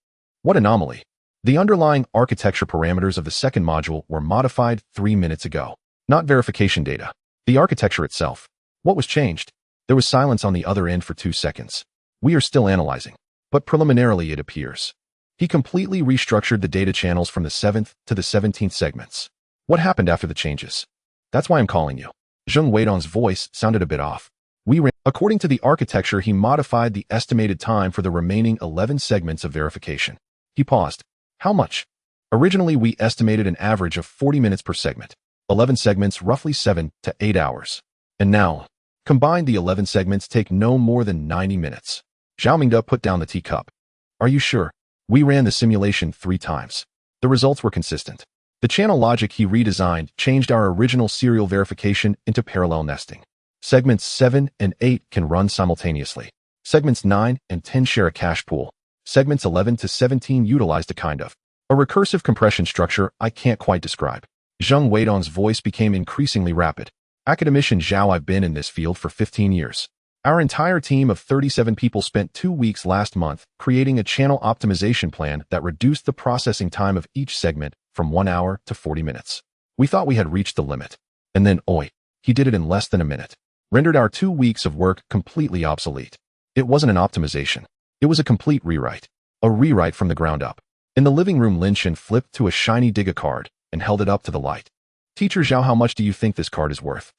What anomaly? The underlying architecture parameters of the second module were modified 3 minutes ago. Not verification data. The architecture itself. What was changed? There was silence on the other end for 2 seconds. We are still analyzing. But preliminarily it appears. He completely restructured the data channels from the 7th to the 17th segments. What happened after the changes? That's why I'm calling you. Zheng Weidong's voice sounded a bit off. According to the architecture, he modified the estimated time for the remaining 11 segments of verification. He paused. How much? Originally, we estimated an average of 40 minutes per segment. 11 segments, roughly 7 to 8 hours. And now, combined, the 11 segments take no more than 90 minutes. Zhao Mingda put down the teacup. Are you sure? We ran the simulation 3 times. The results were consistent. The channel logic he redesigned changed our original serial verification into parallel nesting. Segments 7 and 8 can run simultaneously. Segments 9 and 10 share a cache pool. Segments 11 to 17 utilized a recursive compression structure I can't quite describe. Zheng Weidong's voice became increasingly rapid. Academician Zhao, I've been in this field for 15 years. Our entire team of 37 people spent 2 weeks last month creating a channel optimization plan that reduced the processing time of each segment from 1 hour to 40 minutes. We thought we had reached the limit. And then, he did it in less than a minute. Rendered our 2 weeks of work completely obsolete. It wasn't an optimization. It was a complete rewrite. A rewrite from the ground up. In the living room, Lin Chen flipped to a shiny Diga card and held it up to the light. Teacher Zhao, how much do you think this card is worth?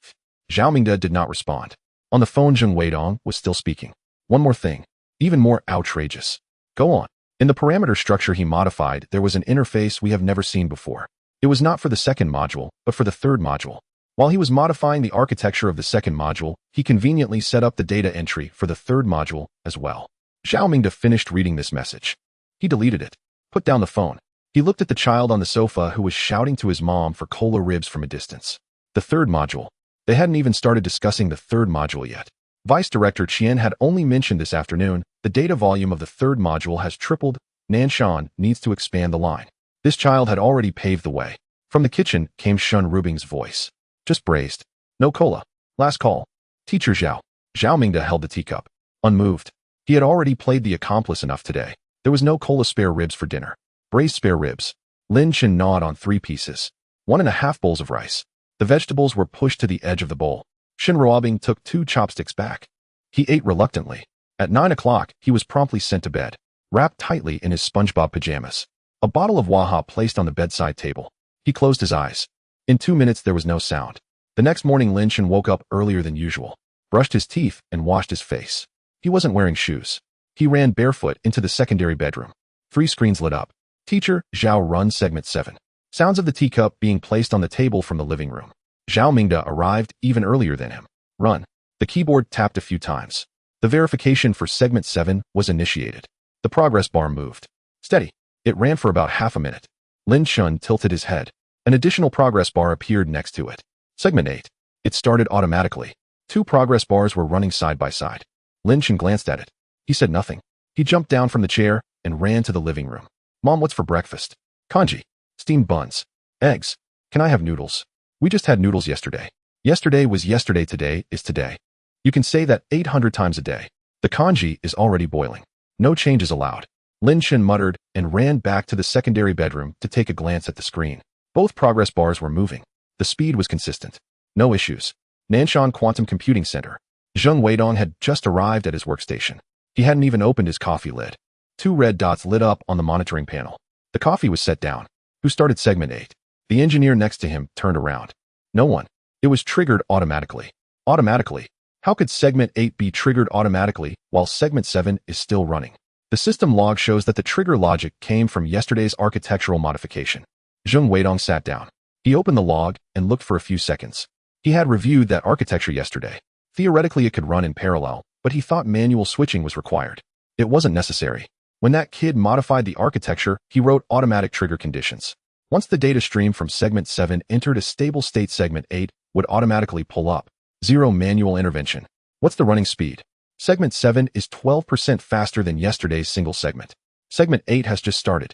Zhao Mingda did not respond. On the phone, Zheng Weidong was still speaking. One more thing. Even more outrageous. Go on. In the parameter structure he modified, there was an interface we have never seen before. It was not for the second module, but for the third module. While he was modifying the architecture of the second module, he conveniently set up the data entry for the third module as well. Zhao Mingda finished reading this message. He deleted it. Put down the phone. He looked at the child on the sofa who was shouting to his mom for cola ribs from a distance. The third module. They hadn't even started discussing the third module yet. Vice Director Qian had only mentioned this afternoon, the data volume of the third module has tripled. Nanshan needs to expand the line. This child had already paved the way. From the kitchen came Shun Ruobing's voice. Just braised. No cola. Last call. Teacher Zhao. Zhao Mingda held the teacup. Unmoved. He had already played the accomplice enough today. There was no cola spare ribs for dinner. Braised spare ribs. Lin Chen gnawed on 3 pieces. 1.5 bowls of rice. The vegetables were pushed to the edge of the bowl. Shun Ruobing took 2 chopsticks back. He ate reluctantly. At 9 o'clock, he was promptly sent to bed, wrapped tightly in his SpongeBob pajamas. A bottle of Waha placed on the bedside table. He closed his eyes. In 2 minutes, there was no sound. The next morning, Lin Chen woke up earlier than usual, brushed his teeth, and washed his face. He wasn't wearing shoes. He ran barefoot into the secondary bedroom. 3 screens lit up. Teacher Zhao, run segment 7. Sounds of the teacup being placed on the table from the living room. Zhao Mingda arrived even earlier than him. Run. The keyboard tapped a few times. The verification for segment 7 was initiated. The progress bar moved. Steady. It ran for about half a minute. Lin Chen tilted his head. An additional progress bar appeared next to it. Segment 8. It started automatically. 2 progress bars were running side by side. Lin Chen glanced at it. He said nothing. He jumped down from the chair and ran to the living room. Mom, what's for breakfast? Congee. Steamed buns. Eggs. Can I have noodles? We just had noodles yesterday. Yesterday was yesterday, today is today. You can say that 800 times a day. The congee is already boiling. No changes allowed. Lin Chen muttered and ran back to the secondary bedroom to take a glance at the screen. Both progress bars were moving. The speed was consistent. No issues. Nanshan Quantum Computing Center. Zheng Weidong had just arrived at his workstation. He hadn't even opened his coffee lid. 2 red dots lit up on the monitoring panel. The coffee was set down. Who started segment 8? The engineer next to him turned around. No one. It was triggered automatically. Automatically? How could segment 8 be triggered automatically while segment 7 is still running? The system log shows that the trigger logic came from yesterday's architectural modification. Zheng Weidong sat down. He opened the log and looked for a few seconds. He had reviewed that architecture yesterday. Theoretically, it could run in parallel, but he thought manual switching was required. It wasn't necessary. When that kid modified the architecture, he wrote automatic trigger conditions. Once the data stream from segment 7 entered a stable state, segment 8 would automatically pull up. Zero manual intervention. What's the running speed? Segment 7 is 12% faster than yesterday's single segment. Segment 8 has just started.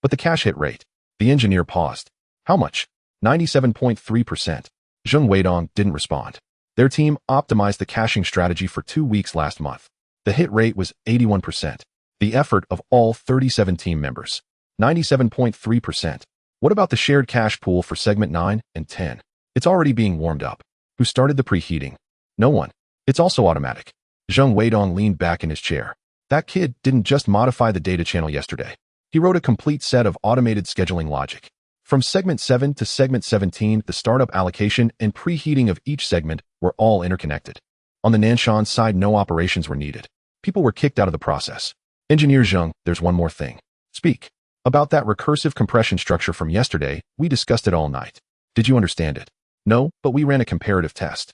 But the cache hit rate. The engineer paused. How much? 97.3%. Zheng Weidong didn't respond. Their team optimized the caching strategy for 2 weeks last month. The hit rate was 81%. The effort of all 37 team members. 97.3%. What about the shared cache pool for segment 9 and 10? It's already being warmed up. Who started the preheating? No one. It's also automatic. Zheng Weidong leaned back in his chair. That kid didn't just modify the data channel yesterday. He wrote a complete set of automated scheduling logic. From segment 7 to segment 17, the startup allocation and preheating of each segment were all interconnected. On the Nanshan side, no operations were needed. People were kicked out of the process. Engineer Zheng, there's one more thing. Speak. About that recursive compression structure from yesterday, we discussed it all night. Did you understand it? No, but we ran a comparative test.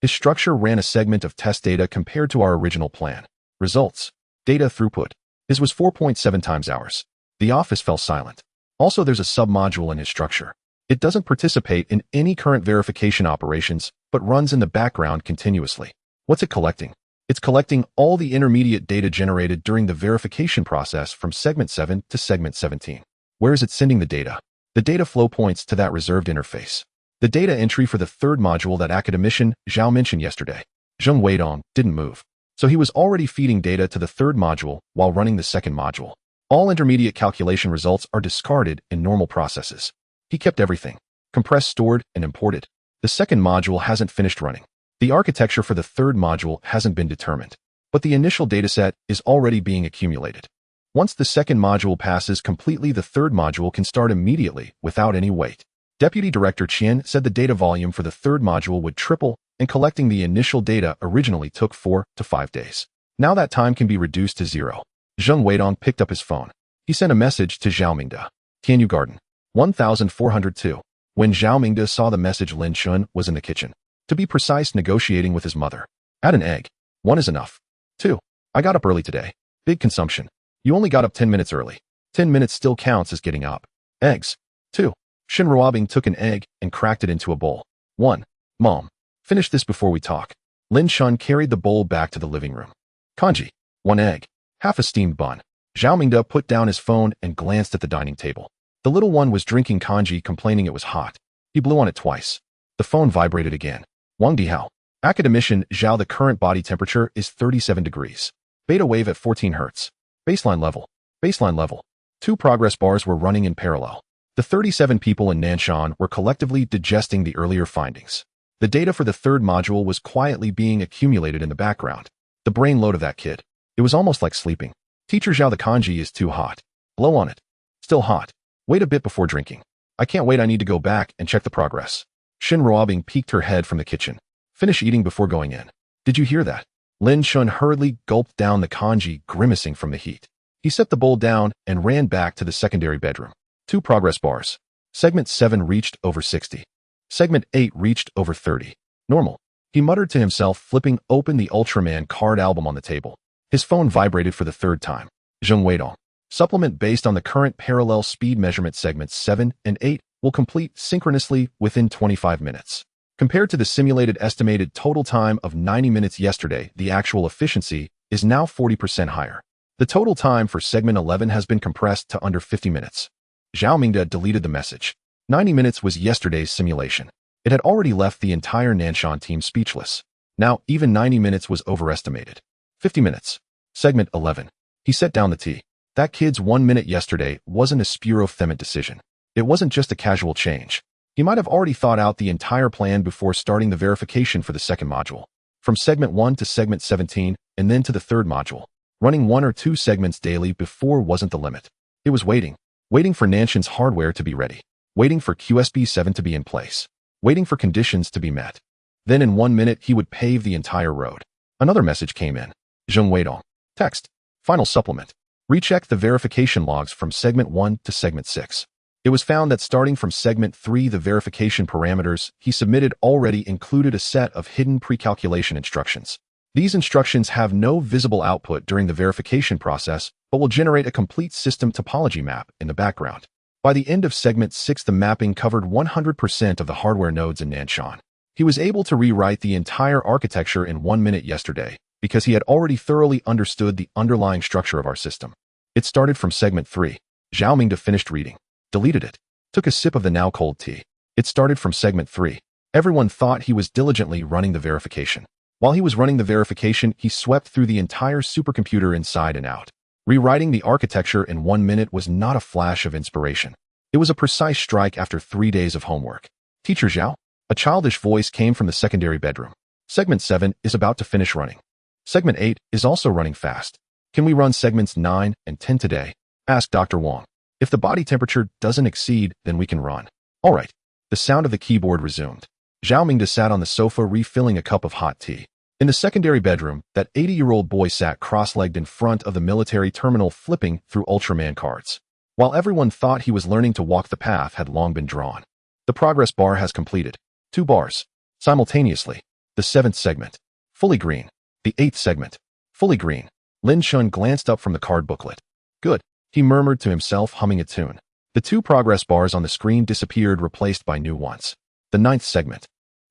His structure ran a segment of test data compared to our original plan. Results. Data throughput. His was 4.7 times ours. The office fell silent. Also, there's a submodule in his structure. It doesn't participate in any current verification operations, but runs in the background continuously. What's it collecting? It's collecting all the intermediate data generated during the verification process from segment 7 to segment 17. Where is it sending the data? The data flow points to that reserved interface. The data entry for the third module that academician Zhao mentioned yesterday. Zheng Weidong didn't move. So he was already feeding data to the third module while running the second module. All intermediate calculation results are discarded in normal processes. He kept everything. Compressed, stored, and imported. The second module hasn't finished running. The architecture for the third module hasn't been determined. But the initial dataset is already being accumulated. Once the second module passes completely, the third module can start immediately without any wait. Deputy Director Qian said the data volume for the third module would triple, and collecting the initial data originally took 4 to 5 days. Now that time can be reduced to 0. Zheng Weidong picked up his phone. He sent a message to Zhao Mingde. Tianyu Garden. 1402. When Zhao Mingde saw the message, Lin Chen was in the kitchen. To be precise, negotiating with his mother. Add an egg. 1 is enough. 2. I got up early today. Big consumption. You only got up 10 minutes early. 10 minutes still counts as getting up. Eggs. 2. Shin Ruobing took an egg and cracked it into a bowl. 1. Mom. Finish this before we talk. Lin Chen carried the bowl back to the living room. Kanji. 1 egg. Half a steamed bun. Zhao Mingde put down his phone and glanced at the dining table. The little one was drinking kanji, complaining it was hot. He blew on it twice. The phone vibrated again. Wang Dihao. Academician Zhao, the current body temperature is 37 degrees. Beta wave at 14 Hz. Baseline level. Baseline level. 2 progress bars were running in parallel. The 37 people in Nanshan were collectively digesting the earlier findings. The data for the third module was quietly being accumulated in the background. The brain load of that kid. It was almost like sleeping. Teacher Zhao, the kanji is too hot. Blow on it. Still hot. Wait a bit before drinking. I can't wait, I need to go back and check the progress. Shin Ruobing peeked her head from the kitchen. Finish eating before going in. Did you hear that? Lin Chen hurriedly gulped down the kanji, grimacing from the heat. He set the bowl down and ran back to the secondary bedroom. 2 progress bars. Segment 7 reached over 60. Segment 8 reached over 30. Normal. He muttered to himself, flipping open the Ultraman card album on the table. His phone vibrated for the third time. Zheng Weidong. Supplement based on the current parallel speed measurement, segments 7 and 8 will complete synchronously within 25 minutes. Compared to the simulated estimated total time of 90 minutes yesterday, the actual efficiency is now 40% higher. The total time for segment 11 has been compressed to under 50 minutes. Zhao Mingde deleted the message. 90 minutes was yesterday's simulation. It had already left the entire Nanshan team speechless. Now, even 90 minutes was overestimated. 50 minutes. Segment 11. He set down the tea. That kid's 1 minute yesterday wasn't a spuro-themant decision. It wasn't just a casual change. He might have already thought out the entire plan before starting the verification for the second module. From segment 1 to segment 17, and then to the third module. Running 1 or 2 segments daily before wasn't the limit. It was waiting. Waiting for Nanshan's hardware to be ready. Waiting for QSB 7 to be in place. Waiting for conditions to be met. Then in 1 minute, he would pave the entire road. Another message came in. Zheng Weidong. Text. Final supplement. Recheck the verification logs from segment 1 to segment 6. It It was found that starting from segment 3, the verification parameters he submitted already included a set of hidden pre-calculation instructions. These instructions have no visible output during the verification process, but will generate a complete system topology map in the background. By the end of segment 6, the mapping covered 100% of the hardware nodes in Lin Chen. He was able to rewrite the entire architecture in 1 minute yesterday because he had already thoroughly understood the underlying structure of our system. It started from segment 3. Xiaoming finished reading, deleted it, took a sip of the now cold tea. It started from segment 3. Everyone thought he was diligently running the verification. While he was running the verification, he swept through the entire supercomputer inside and out. Rewriting the architecture in 1 minute was not a flash of inspiration. It was a precise strike after 3 days of homework. Teacher Zhao? A childish voice came from the secondary bedroom. Segment 7 is about to finish running. Segment 8 is also running fast. Can we run segments 9 and 10 today? Asked Dr. Wang. If the body temperature doesn't exceed, then we can run. All right. The sound of the keyboard resumed. Xiaoming sat on the sofa refilling a cup of hot tea. In the secondary bedroom, that 80-year-old boy sat cross-legged in front of the military terminal flipping through Ultraman cards. While everyone thought he was learning to walk, the path had long been drawn. The progress bar has completed. 2 bars. Simultaneously. The 7th segment. Fully green. The 8th segment. Fully green. Lin Chen glanced up from the card booklet. Good. He murmured to himself, humming a tune. The 2 progress bars on the screen disappeared, replaced by new ones. The 9th segment.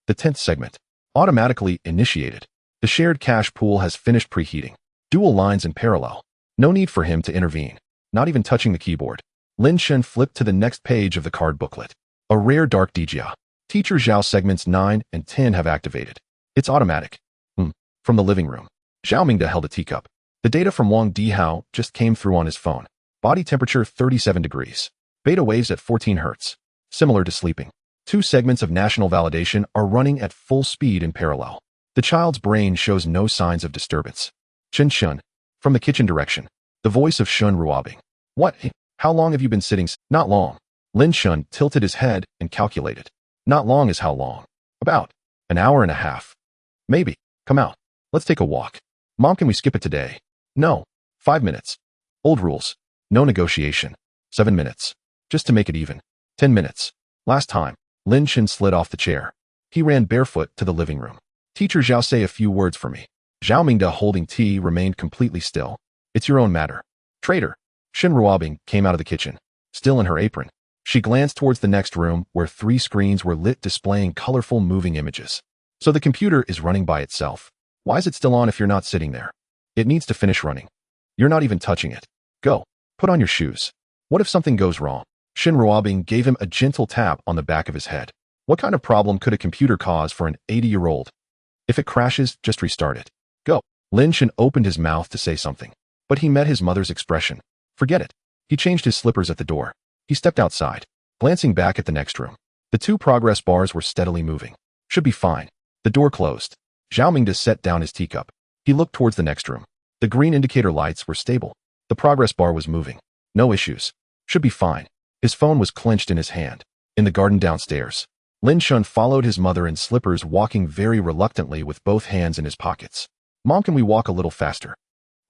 The 10th segment. Automatically initiated. The shared cache pool has finished preheating. Dual lines in parallel. No need for him to intervene. Not even touching the keyboard. Lin Chen flipped to the next page of the card booklet. A rare dark Dijia. Teacher Zhao segments 9 and 10 have activated. It's automatic. From the living room. Xiaoming held a teacup. The data from Wang Dihao just came through on his phone. Body temperature 37 degrees. Beta waves at 14 Hz. Similar to sleeping. 2 segments of national validation are running at full speed in parallel. The child's brain shows no signs of disturbance. Chen Shun. From the kitchen direction. The voice of Shun Ruobing. What? How long have you been sitting? Not long. Lin Chen tilted his head and calculated. Not long is how long? About an hour and a half. Maybe. Come out. Let's take a walk. Mom, can we skip it today? No. 5 minutes. Old rules. No negotiation. 7 minutes. Just to make it even. 10 minutes. Last time. Lin Chen slid off the chair. He ran barefoot to the living room. Teacher Zhao, say a few words for me. Xiaoming, holding tea, remained completely still. It's your own matter. Traitor. Shin Ruobing came out of the kitchen. Still in her apron. She glanced towards the next room where 3 screens were lit, displaying colorful moving images. So the computer is running by itself. Why is it still on if you're not sitting there? It needs to finish running. You're not even touching it. Go. Put on your shoes. What if something goes wrong? Shin Ruobing gave him a gentle tap on the back of his head. What kind of problem could a computer cause for an 80-year-old? If it crashes, just restart it. Go. Lin Chen opened his mouth to say something, but he met his mother's expression. Forget it. He changed his slippers at the door. He stepped outside, glancing back at the next room. The 2 progress bars were steadily moving. Should be fine. The door closed. Xiaoming set down his teacup. He looked towards the next room. The green indicator lights were stable. The progress bar was moving. No issues. Should be fine. His phone was clenched in his hand. In the garden downstairs, Lin Chen followed his mother in slippers, walking very reluctantly with both hands in his pockets. Mom, can we walk a little faster?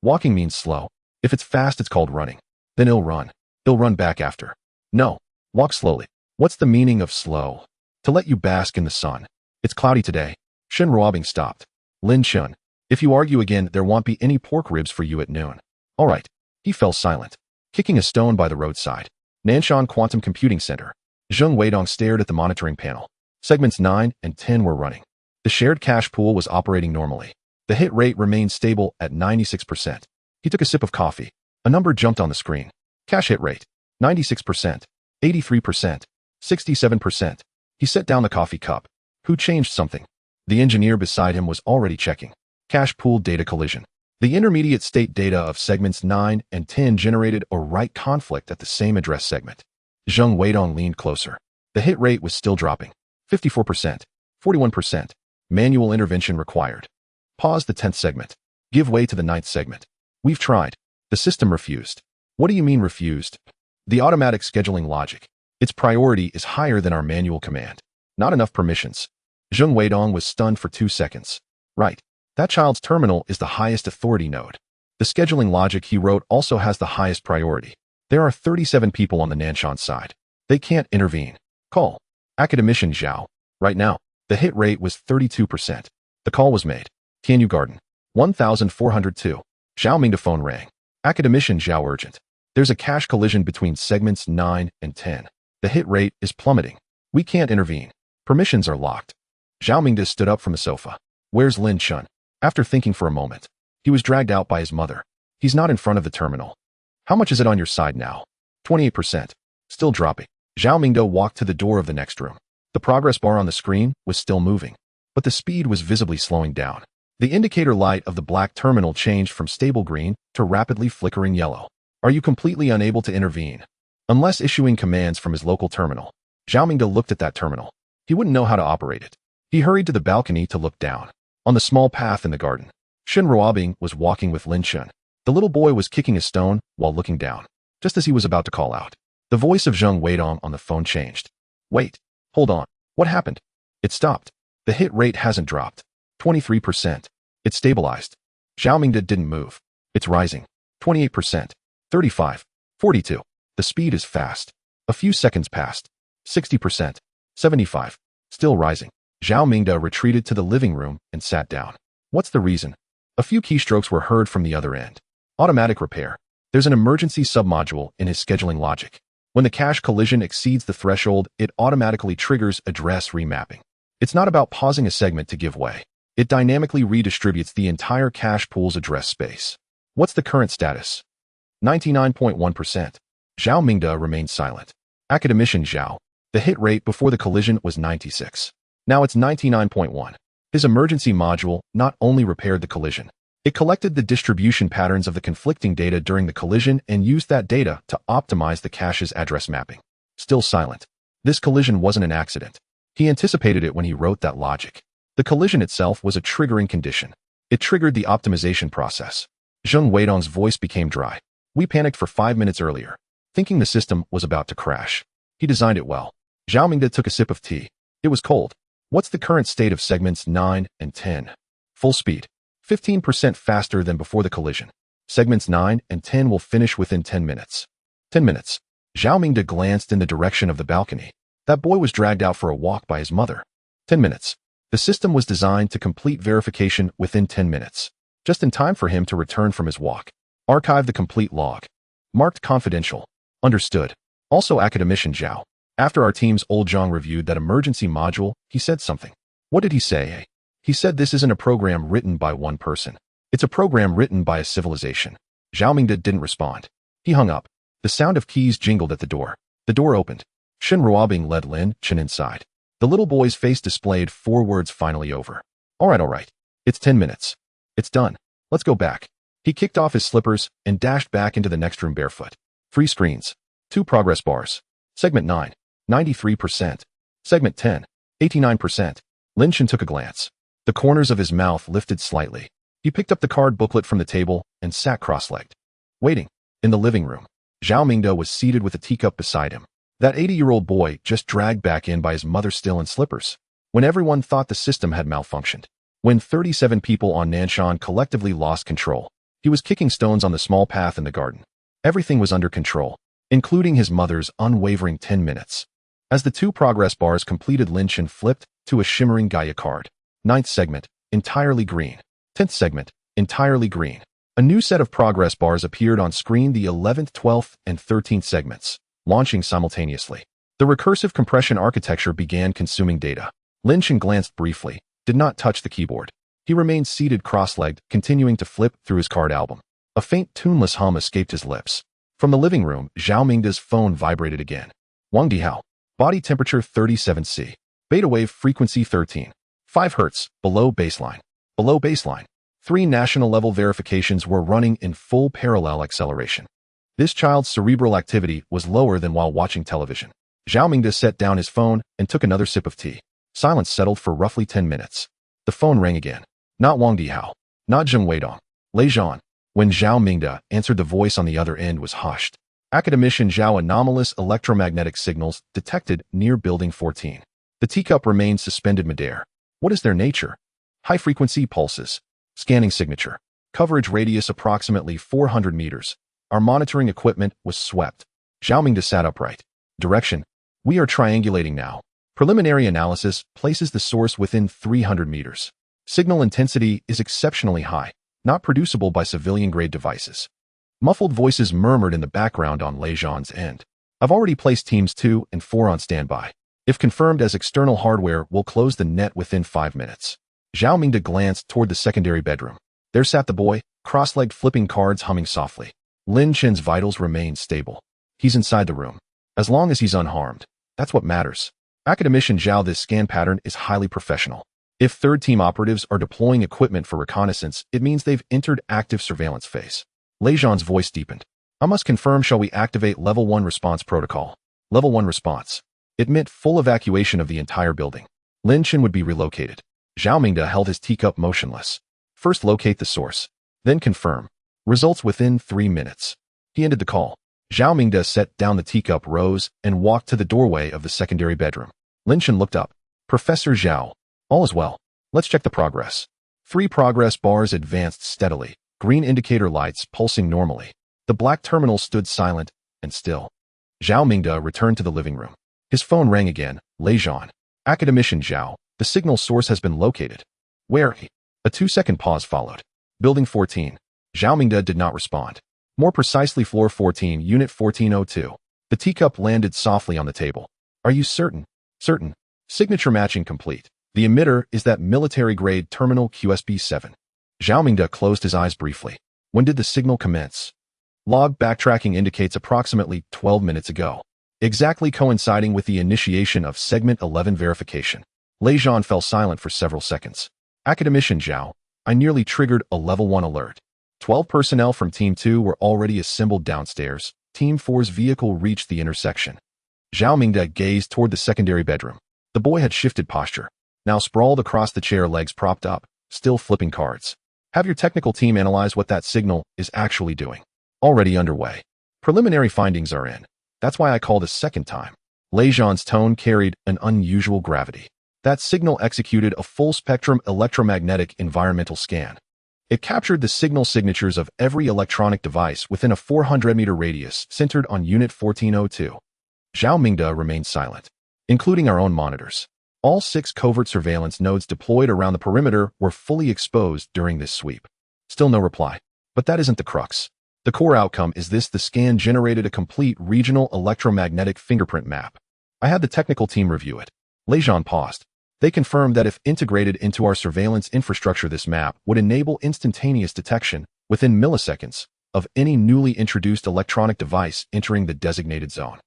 Walking means slow. If it's fast, it's called running. Then he'll run. He'll run back after. No. Walk slowly. What's the meaning of slow? To let you bask in the sun. It's cloudy today. Shin Ruobing stopped. Lin Chen. If you argue again, there won't be any pork ribs for you at noon. All right. He fell silent, kicking a stone by the roadside. Nanshan Quantum Computing Center. Zheng Weidong stared at the monitoring panel. Segments 9 and 10 were running. The shared cache pool was operating normally. The hit rate remained stable at 96%. He took a sip of coffee. A number jumped on the screen. Cache hit rate. 96%. 83%. 67%. He set down the coffee cup. Who changed something? The engineer beside him was already checking. Cache pool data collision. The intermediate state data of segments 9 and 10 generated a write conflict at the same address segment. Zheng Weidong leaned closer. The hit rate was still dropping. 54%. 41%. Manual intervention required. Pause the 10th segment. Give way to the 9th segment. We've tried. The system refused. What do you mean refused? The automatic scheduling logic. Its priority is higher than our manual command. Not enough permissions. Zheng Weidong was stunned for 2 seconds. Right. That child's terminal is the highest authority node. The scheduling logic he wrote also has the highest priority. There are 37 people on the Nanshan side. They can't intervene. Call. Academician Zhao. Right now. The hit rate was 32%. The call was made. Tianyu Garden. 1402. Zhao Mingde phone rang. Academician Zhao urgent. There's a cache collision between segments 9 and 10. The hit rate is plummeting. We can't intervene. Permissions are locked. Zhao Mingde stood up from the sofa. Where's Lin Chen? After thinking for a moment, he was dragged out by his mother. He's not in front of the terminal. How much is it on your side now? 28%. Still dropping. Zhao Mingde walked to the door of the next room. The progress bar on the screen was still moving, but the speed was visibly slowing down. The indicator light of the black terminal changed from stable green to rapidly flickering yellow. Are you completely unable to intervene? Unless issuing commands from his local terminal. Zhao Mingde looked at that terminal. He wouldn't know how to operate it. He hurried to the balcony to look down. On the small path in the garden, Shen Ruobing was walking with Lin Chen. The little boy was kicking a stone while looking down. Just as he was about to call out, the voice of Zheng Weidong on the phone changed. Wait, hold on. What happened? It stopped. The hit rate hasn't dropped. 23%. It stabilized. Zhao Mingde didn't move. It's rising. 28%. 35. 42. The speed is fast. A few seconds passed. 60%. 75. Still rising. Zhao Mingde retreated to the living room and sat down. What's the reason? A few keystrokes were heard from the other end. Automatic repair. There's an emergency submodule in his scheduling logic. When the cache collision exceeds the threshold, it automatically triggers address remapping. It's not about pausing a segment to give way. It dynamically redistributes the entire cache pool's address space. What's the current status? 99.1%. Zhao Mingde remained silent. Academician Zhao. The hit rate before the collision was 96. Now it's 99.1. His emergency module not only repaired the collision, it collected the distribution patterns of the conflicting data during the collision and used that data to optimize the cache's address mapping. Still silent. This collision wasn't an accident. He anticipated it when he wrote that logic. The collision itself was a triggering condition. It triggered the optimization process. Zheng Weidong's voice became dry. We panicked for 5 minutes earlier, thinking the system was about to crash. He designed it well. Zhao Mingde took a sip of tea. It was cold. What's the current state of segments 9 and 10? Full speed. 15% faster than before the collision. Segments 9 and 10 will finish within 10 minutes. 10 minutes. Zhao Mingde glanced in the direction of the balcony. That boy was dragged out for a walk by his mother. 10 minutes. The system was designed to complete verification within 10 minutes. Just in time for him to return from his walk. Archive the complete log. Marked confidential. Understood. Also Academician Zhao. After our team's old Zhang reviewed that emergency module, he said something. What did he say? He said this isn't a program written by one person. It's a program written by a civilization. Zhao Mingde didn't respond. He hung up. The sound of keys jingled at the door. The door opened. Shen Ruobing led Lin Chen inside. The little boy's face displayed 4 words finally over. All right. It's 10 minutes. It's done. Let's go back. He kicked off his slippers and dashed back into the next room barefoot. 3 screens. 2 progress bars. Segment 9. 93%. Segment 10. 89%. Lin Chen took a glance. The corners of his mouth lifted slightly. He picked up the card booklet from the table and sat cross-legged. Waiting. In the living room, Zhao Mingde was seated with a teacup beside him. That 80-year-old boy just dragged back in by his mother still in slippers. When everyone thought the system had malfunctioned. When 37 people on Nanshan collectively lost control. He was kicking stones on the small path in the garden. Everything was under control, including his mother's unwavering 10 minutes. As the 2 progress bars completed, Lin Chen flipped to a shimmering Gaia card. 9th segment, entirely green. 10th segment, entirely green. A new set of progress bars appeared on screen, the 11th, 12th, and 13th segments, launching simultaneously. The recursive compression architecture began consuming data. Lin Chen glanced briefly, did not touch the keyboard. He remained seated cross-legged, continuing to flip through his card album. A faint, tuneless hum escaped his lips. From the living room, Zhao Mingde's phone vibrated again. Wang Dihao. Body temperature 37°C. Beta wave frequency 13. 5 Hz, below baseline. Below baseline. 3 national level verifications were running in full parallel acceleration. This child's cerebral activity was lower than while watching television. Zhao Mingde set down his phone and took another sip of tea. Silence settled for roughly 10 minutes. The phone rang again. Not Wang Dihao. Not Zheng Weidong. Lei Zhan. When Zhao Mingde answered, the voice on the other end was hushed. Academician Zhao. Anomalous electromagnetic signals detected near Building 14. The teacup remained suspended midair. What is their nature? High-frequency pulses. Scanning signature. Coverage radius approximately 400 meters. Our monitoring equipment was swept. Zhao Mingde sat upright. Direction. We are triangulating now. Preliminary analysis places the source within 300 meters. Signal intensity is exceptionally high, not producible by civilian-grade devices. Muffled voices murmured in the background on Lin Chen's end. I've already placed teams 2 and 4 on standby. If confirmed as external hardware, we'll close the net within 5 minutes. Zhao Mingde glanced toward the secondary bedroom. There sat the boy, cross-legged flipping cards, humming softly. Lin Chen's vitals remained stable. He's inside the room. As long as he's unharmed, that's what matters. Academician Zhao, this scan pattern is highly professional. If third-team operatives are deploying equipment for reconnaissance, it means they've entered active surveillance phase. Lin Chen's voice deepened. I must confirm, shall we activate Level 1 response protocol? Level 1 response. It meant full evacuation of the entire building. Lin Chen would be relocated. Zhao Mingde held his teacup motionless. First locate the source. Then confirm. Results within 3 minutes. He ended the call. Zhao Mingde set down the teacup, rose, and walked to the doorway of the secondary bedroom. Lin Chen looked up. Professor Zhao. All is well. Let's check the progress. 3 progress bars advanced steadily. Green indicator lights pulsing normally. The black terminal stood silent and still. Zhao Mingde returned to the living room. His phone rang again. Lin Chen. Academician Zhao. The signal source has been located. Where? A 2-second pause followed. Building 14. Zhao Mingde did not respond. More precisely, floor 14, unit 1402. The teacup landed softly on the table. Are you certain? Certain. Signature matching complete. The emitter is that military-grade terminal QSB-7. Zhao Mingde closed his eyes briefly. When did the signal commence? Log backtracking indicates approximately 12 minutes ago, exactly coinciding with the initiation of segment 11 verification. Lin Chen fell silent for several seconds. Academician Zhao, I nearly triggered a level 1 alert. 12 personnel from Team 2 were already assembled downstairs. Team 4's vehicle reached the intersection. Zhao Mingde gazed toward the secondary bedroom. The boy had shifted posture, now sprawled across the chair, legs propped up, still flipping cards. Have your technical team analyze what that signal is actually doing. Already underway. Preliminary findings are in. That's why I called a second time. Lin Chen's tone carried an unusual gravity. That signal executed a full-spectrum electromagnetic environmental scan. It captured the signal signatures of every electronic device within a 400-meter radius centered on Unit 1402. Zhao Mingde remained silent, including our own monitors. All 6 covert surveillance nodes deployed around the perimeter were fully exposed during this sweep. Still no reply. But that isn't the crux. The core outcome is this: the scan generated a complete regional electromagnetic fingerprint map. I had the technical team review it. Lin Chen paused. They confirmed that if integrated into our surveillance infrastructure, this map would enable instantaneous detection, within milliseconds, of any newly introduced electronic device entering the designated zone.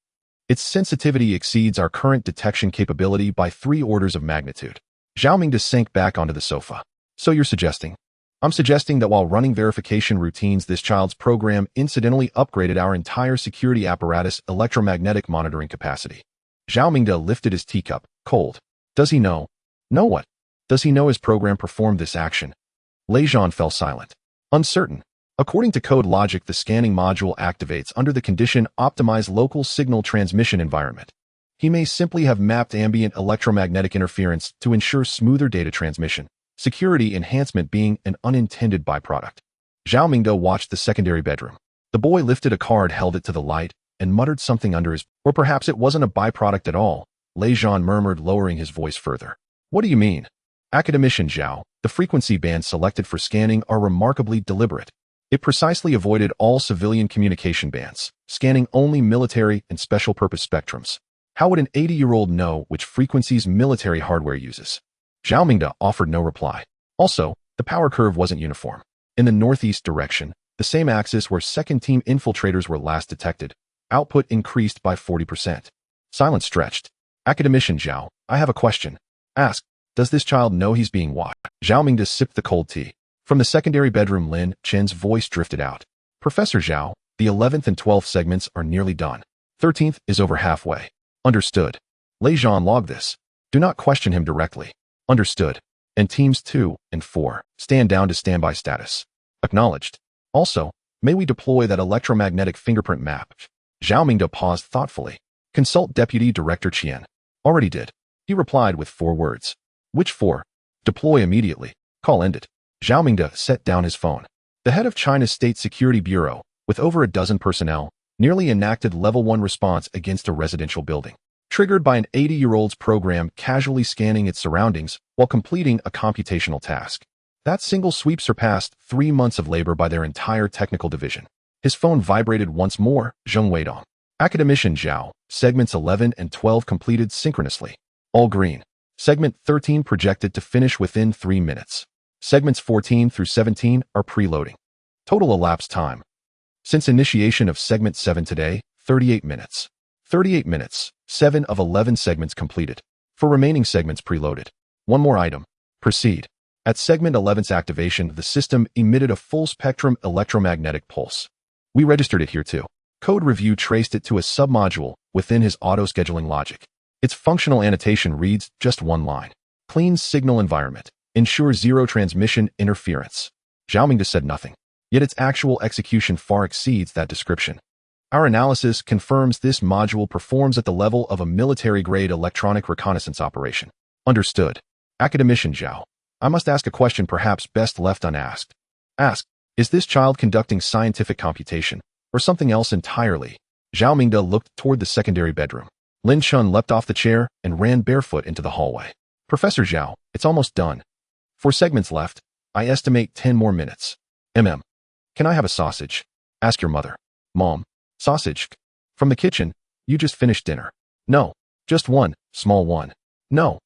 Its sensitivity exceeds our current detection capability by 3 orders of magnitude. Zhao Mingde sank back onto the sofa. So you're suggesting? I'm suggesting that while running verification routines, this child's program incidentally upgraded our entire security apparatus' electromagnetic monitoring capacity. Zhao Mingde lifted his teacup, cold. Does he know? Know what? Does he know his program performed this action? Lin Chen fell silent. Uncertain. According to code logic, the scanning module activates under the condition optimize local signal transmission environment. He may simply have mapped ambient electromagnetic interference to ensure smoother data transmission, security enhancement being an unintended byproduct. Zhao Mingde watched the secondary bedroom. The boy lifted a card, held it to the light, and muttered something under his... Or perhaps it wasn't a byproduct at all. Lin Chen murmured, lowering his voice further. What do you mean? Academician Zhao, the frequency bands selected for scanning are remarkably deliberate. It precisely avoided all civilian communication bands, scanning only military and special-purpose spectrums. How would an 80-year-old know which frequencies military hardware uses? Zhao Mingde offered no reply. Also, the power curve wasn't uniform. In the northeast direction, the same axis where second-team infiltrators were last detected, output increased by 40%. Silence stretched. Academician Zhao, I have a question. Ask, does this child know he's being watched? Zhao Mingde sipped the cold tea. From the secondary bedroom, Lin Chen's voice drifted out. Professor Zhao, the 11th and 12th segments are nearly done. 13th is over halfway. Understood. Lin Chen, log this. Do not question him directly. Understood. And teams 2 and 4, stand down to standby status. Acknowledged. Also, may we deploy that electromagnetic fingerprint map? Zhao Mingde paused thoughtfully. Consult Deputy Director Qian. Already did. He replied with 4 words. Which 4? Deploy immediately. Call ended. Zhao Mingde set down his phone. The head of China's State Security Bureau, with over a dozen personnel, nearly enacted level 1 response against a residential building. triggered by an 80-year-old's program casually scanning its surroundings while completing a computational task. That single sweep surpassed 3 months of labor by their entire technical division. His phone vibrated once more. Zheng Weidong. Academician Zhao. Segments 11 and 12 completed synchronously. All green. Segment 13 projected to finish within 3 minutes. Segments 14 through 17 are preloading. Total elapsed time. Since initiation of segment 7 today, 38 minutes. 38 minutes. 7 of 11 segments completed. For remaining segments preloaded. One more item. Proceed. At segment 11's activation, the system emitted a full-spectrum electromagnetic pulse. We registered it here too. Code review traced it to a submodule within his auto-scheduling logic. Its functional annotation reads just one line. Clean signal environment. Ensure zero transmission interference. Xiaomingda said nothing, yet its actual execution far exceeds that description. Our analysis confirms this module performs at the level of a military-grade electronic reconnaissance operation. Understood. Academician Zhao. I must ask a question perhaps best left unasked. Ask, is this child conducting scientific computation, or something else entirely? Xiaomingda looked toward the secondary bedroom. Lin Chen leapt off the chair and ran barefoot into the hallway. Professor Zhao, it's almost done. 4 segments left. I estimate 10 more minutes. Can I have a sausage? Ask your mother. Mom. Sausage. From the kitchen. You just finished dinner. No. Just one. Small one. No.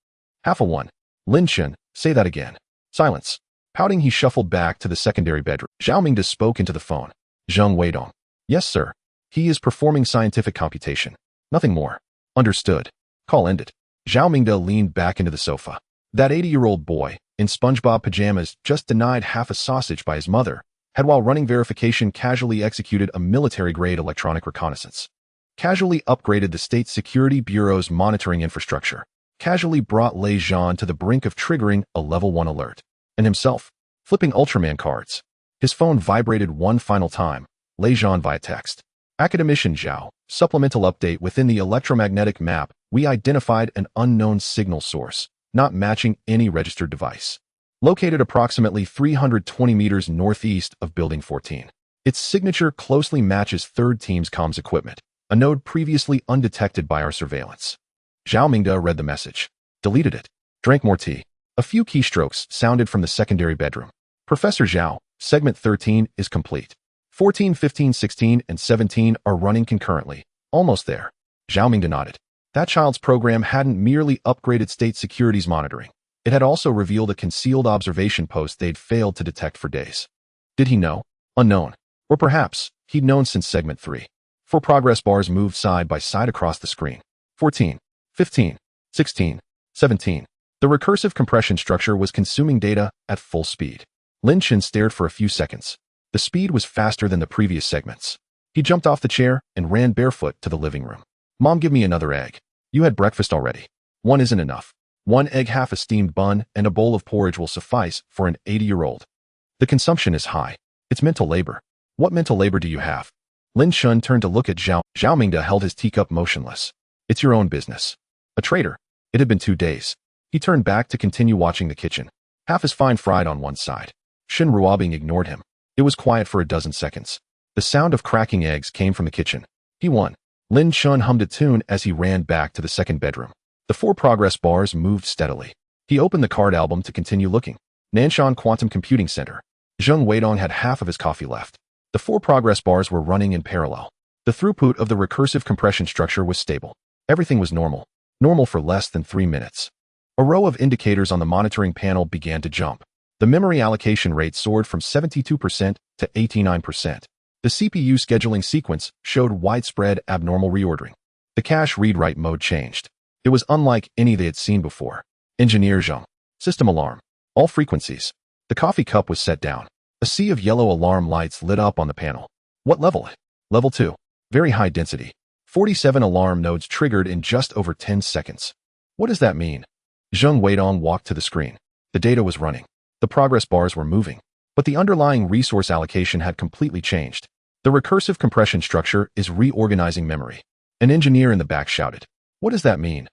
Half a one. Lin Chen, say that again. Silence. Pouting, he shuffled back to the secondary bedroom. Xiaomingda spoke into the phone. Zheng Weidong. Yes, sir. He is performing scientific computation. Nothing more. Understood. Call ended. Xiaomingda leaned back into the sofa. That 80-year-old boy, in SpongeBob pajamas, just denied half a sausage by his mother, had while running verification casually executed a military-grade electronic reconnaissance. Casually upgraded the State Security Bureau's monitoring infrastructure. Casually brought Lei Zhan to the brink of triggering a level 1 alert. And himself, flipping Ultraman cards. His phone vibrated one final time. Lei Zhan via text. Academician Zhao, supplemental update within the electromagnetic map, we identified an unknown signal source, not matching any registered device. Located approximately 320 meters northeast of Building 14. Its signature closely matches third team's comms equipment, a node previously undetected by our surveillance. Xiaomingda read the message. Deleted it. Drank more tea. A few keystrokes sounded from the secondary bedroom. Professor Zhao, segment 13 is complete. 14, 15, 16, and 17 are running concurrently. Almost there. Xiaomingda nodded. That child's program hadn't merely upgraded state security's monitoring. It had also revealed a concealed observation post they'd failed to detect for days. Did he know? Unknown. Or perhaps, he'd known since segment 3. 4 progress bars moved side by side across the screen. 14, 15, 16, 17. The recursive compression structure was consuming data at full speed. Lin Chen stared for a few seconds. The speed was faster than the previous segments. He jumped off the chair and ran barefoot to the living room. Mom, give me another egg. You had breakfast already. One isn't enough. 1 egg, half a steamed bun, and a bowl of porridge will suffice for an 80-year-old. The consumption is high. It's mental labor. What mental labor do you have? Lin Chen turned to look at Zhao. Xiaomingda held his teacup motionless. It's your own business. A traitor. It had been 2 days. He turned back to continue watching the kitchen. Half his fine fried on one side. Shin Ruobing ignored him. It was quiet for a dozen seconds. The sound of cracking eggs came from the kitchen. He won. Lin Chen hummed a tune as he ran back to the second bedroom. The 4 progress bars moved steadily. He opened the card album to continue looking. Nanshan Quantum Computing Center. Zheng Weidong had half of his coffee left. The 4 progress bars were running in parallel. The throughput of the recursive compression structure was stable. Everything was normal. Normal for less than 3 minutes. A row of indicators on the monitoring panel began to jump. The memory allocation rate soared from 72% to 89%. The CPU scheduling sequence showed widespread abnormal reordering. The cache read-write mode changed. It was unlike any they had seen before. Engineer Zheng. System alarm. All frequencies. The coffee cup was set down. A sea of yellow alarm lights lit up on the panel. What level? Level 2. Very high density. 47 alarm nodes triggered in just over 10 seconds. What does that mean? Zheng Weidong walked to the screen. The data was running. The progress bars were moving. But the underlying resource allocation had completely changed. The recursive compression structure is reorganizing memory. An engineer in the back shouted. What does that mean?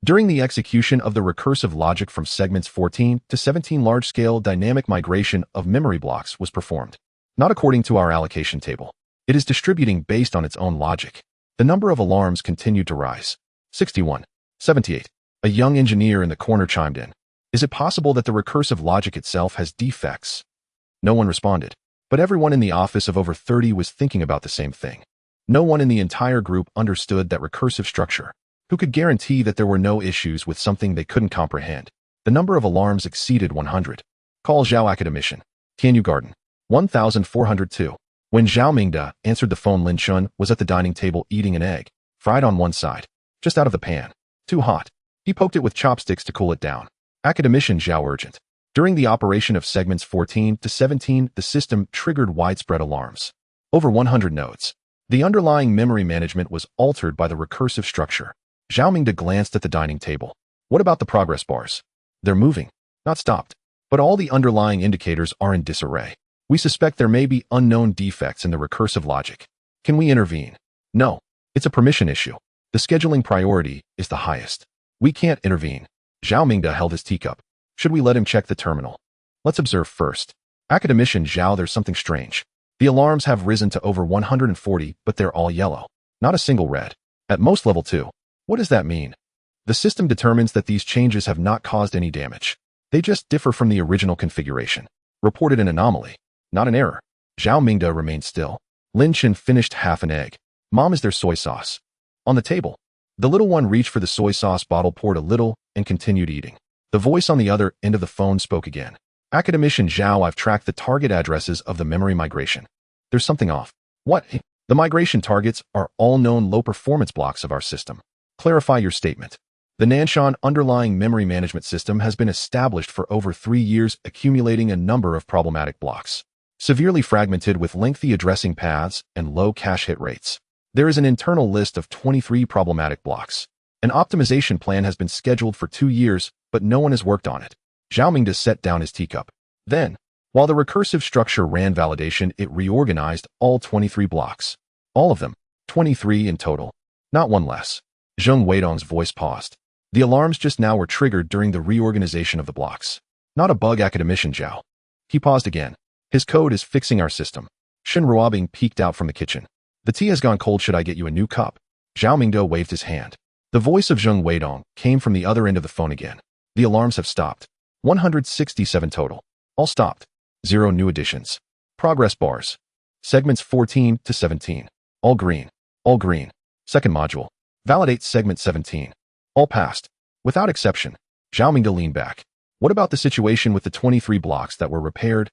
During the execution of the recursive logic from segments 14 to 17, large-scale dynamic migration of memory blocks was performed. Not according to our allocation table. It is distributing based on its own logic. The number of alarms continued to rise. 61. 78. A young engineer in the corner chimed in. Is it possible that the recursive logic itself has defects? No one responded, but everyone in the office of over 30 was thinking about the same thing. No one in the entire group understood that recursive structure. Who could guarantee that there were no issues with something they couldn't comprehend? The number of alarms exceeded 100. Call Zhao Academician. Tianyu Garden. 1402. When Zhao Mingde answered the phone, Lin Chen was at the dining table eating an egg, fried on one side, just out of the pan. Too hot. He poked it with chopsticks to cool it down. Academician Zhao urgent. During the operation of segments 14 to 17, the system triggered widespread alarms. Over 100 nodes. The underlying memory management was altered by the recursive structure. Zhao Mingde glanced at the dining table. What about the progress bars? They're moving, not stopped. But all the underlying indicators are in disarray. We suspect there may be unknown defects in the recursive logic. Can we intervene? No. It's a permission issue. The scheduling priority is the highest. We can't intervene. Zhao Mingde held his teacup. Should we let him check the terminal? Let's observe first. Academician Zhao, there's something strange. The alarms have risen to over 140, but they're all yellow. Not a single red. At most level 2. What does that mean? The system determines that these changes have not caused any damage. They just differ from the original configuration. Reported an anomaly, not an error. Zhao Mingde remained still. Lin Chen finished half an egg. Mom, is there soy sauce? On the table. The little one reached for the soy sauce bottle, poured a little, and continued eating. The voice on the other end of the phone spoke again. Academician Zhao, I've tracked the target addresses of the memory migration. There's something off. What? The migration targets are all known low-performance blocks of our system. Clarify your statement. The Nanshan underlying memory management system has been established for over 3 years, accumulating a number of problematic blocks. Severely fragmented with lengthy addressing paths and low cache hit rates. There is an internal list of 23 problematic blocks. An optimization plan has been scheduled for 2 years, but no one has worked on it. Zhao Mingde set down his teacup. Then, while the recursive structure ran validation, it reorganized all 23 blocks. All of them, 23 in total. Not one less. Zheng Weidong's voice paused. The alarms just now were triggered during the reorganization of the blocks. Not a bug, Academician Zhao. He paused again. His code is fixing our system. Shen Ruobing peeked out from the kitchen. The tea has gone cold, should I get you a new cup? Zhao Mingde waved his hand. The voice of Zheng Weidong came from the other end of the phone again. The alarms have stopped. 167 total. All stopped. 0 new additions. Progress bars. Segments 14 to 17. All green. All green. Second module. Validate segment 17. All passed. Without exception. Zhao Mingde leaned back. What about the situation with the 23 blocks that were repaired?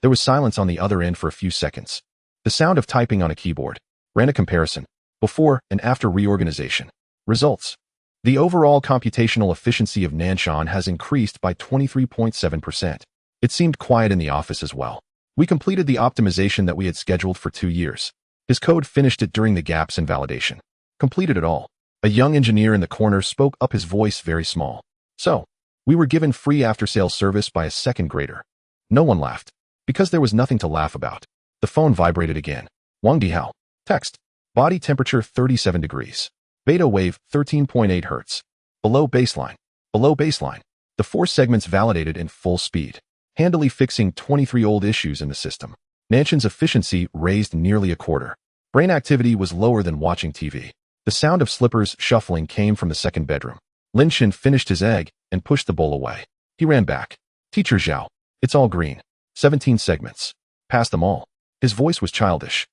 There was silence on the other end for a few seconds. The sound of typing on a keyboard. Ran a comparison. Before and after reorganization. Results. The overall computational efficiency of Nanshan has increased by 23.7%. It seemed quiet in the office as well. We completed the optimization that we had scheduled for 2 years. His code finished it during the gaps in validation. Completed it all. A young engineer in the corner spoke up, his voice very small. So, we were given free after-sales service by a second grader. No one laughed. Because there was nothing to laugh about. The phone vibrated again. Wang Dihao. Text. Body temperature 37 degrees. Beta wave 13.8 Hz. Below baseline. Below baseline. The 4 segments validated in full speed. Handily fixing 23 old issues in the system. Nanshan's efficiency raised nearly a quarter. Brain activity was lower than watching TV. The sound of slippers shuffling came from the second bedroom. Lin Chen finished his egg and pushed the bowl away. He ran back. Teacher Zhao. It's all green. 17 segments. Pass them all. His voice was childish.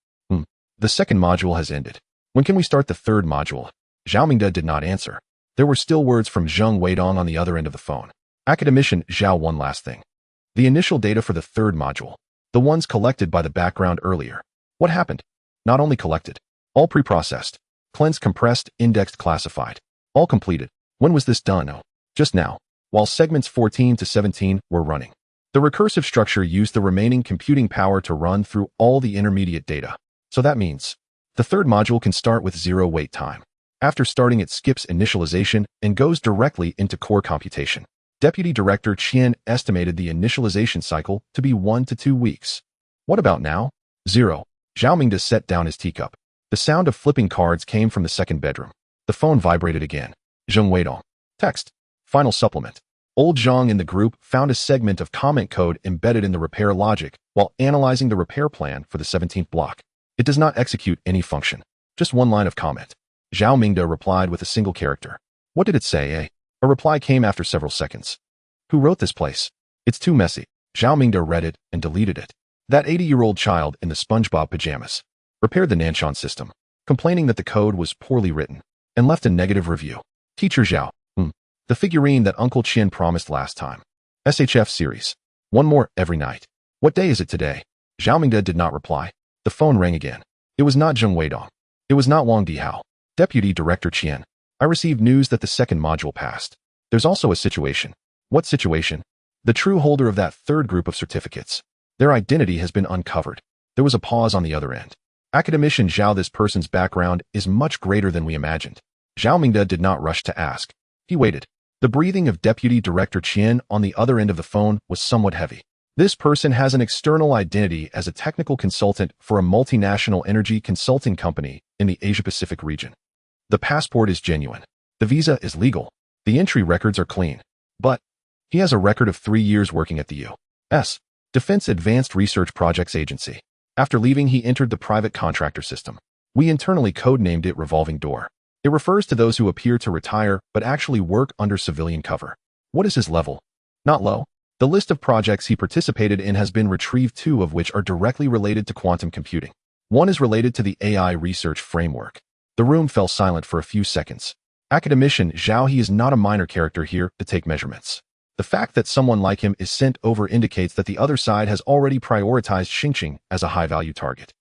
The second module has ended. When can we start the third module? Zhao Mingde did not answer. There were still words from Zheng Weidong on the other end of the phone. Academician Zhao, one last thing. The initial data for the third module. The ones collected by the background earlier. What happened? Not only collected. All preprocessed. Cleansed, compressed, indexed, classified. All completed. When was this done? Oh, just now. While segments 14 to 17 were running. The recursive structure used the remaining computing power to run through all the intermediate data. So that means the third module can start with 0 wait time. After starting, it skips initialization and goes directly into core computation. Deputy Director Qian estimated the initialization cycle to be 1 to 2 weeks. What about now? 0. Zhao Mingde set down his teacup. The sound of flipping cards came from the second bedroom. The phone vibrated again. Zheng Weidong. Text. Final supplement. Old Zhang in the group found a segment of comment code embedded in the repair logic while analyzing the repair plan for the 17th block. It does not execute any function. Just one line of comment. Zhao Mingde replied with a single character. What did it say, eh? A reply came after several seconds. Who wrote this place? It's too messy. Zhao Mingde read it and deleted it. That 80-year-old child in the SpongeBob pajamas repaired the Nanshan system, complaining that the code was poorly written, and left a negative review. Teacher Zhao. The figurine that Uncle Qian promised last time. SHF series. One more every night. What day is it today? Zhao Mingde did not reply. The phone rang again. It was not Zheng Weidong. It was not Wang Dihao. Deputy Director Qian. I received news that the second module passed. There's also a situation. What situation? The true holder of that third group of certificates. Their identity has been uncovered. There was a pause on the other end. Academician Zhao, this person's background is much greater than we imagined. Zhao Mingde did not rush to ask. He waited. The breathing of Deputy Director Qian on the other end of the phone was somewhat heavy. This person has an external identity as a technical consultant for a multinational energy consulting company in the Asia-Pacific region. The passport is genuine. The visa is legal. The entry records are clean. But he has a record of 3 years working at the U.S. Defense Advanced Research Projects Agency. After leaving, he entered the private contractor system. We internally codenamed it Revolving Door. It refers to those who appear to retire but actually work under civilian cover. What is his level? Not low. The list of projects he participated in has been retrieved, 2 of which are directly related to quantum computing. One is related to the AI research framework. The room fell silent for a few seconds. Academician Zhao, he is not a minor character here to take measurements. The fact that someone like him is sent over indicates that the other side has already prioritized Xingqing as a high-value target.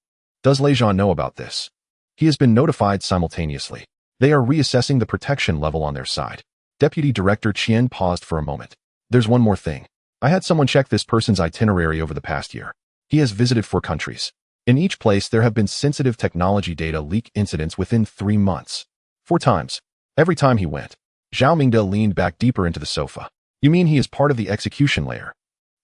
Does Lei Zhan know about this? He has been notified simultaneously. They are reassessing the protection level on their side. Deputy Director Qian paused for a moment. There's one more thing. I had someone check this person's itinerary over the past year. He has visited 4 countries. In each place, there have been sensitive technology data leak incidents within 3 months. 4 times. Every time he went. Zhao Mingde leaned back deeper into the sofa. You mean he is part of the execution layer?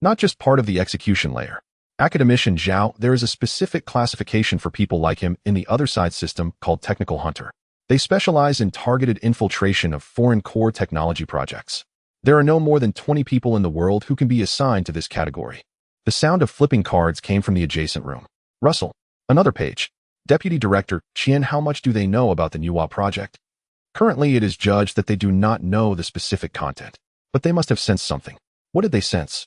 Not just part of the execution layer. Academician Zhao, there is a specific classification for people like him in the other side system called Technical Hunter. They specialize in targeted infiltration of foreign core technology projects. There are no more than 20 people in the world who can be assigned to this category. The sound of flipping cards came from the adjacent room. Russell. Another page. Deputy Director Qian, how much do they know about the Nuwa project? Currently, it is judged that they do not know the specific content. But they must have sensed something. What did they sense?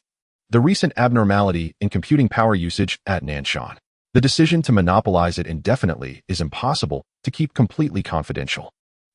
The recent abnormality in computing power usage at Nanshan. The decision to monopolize it indefinitely is impossible to keep completely confidential.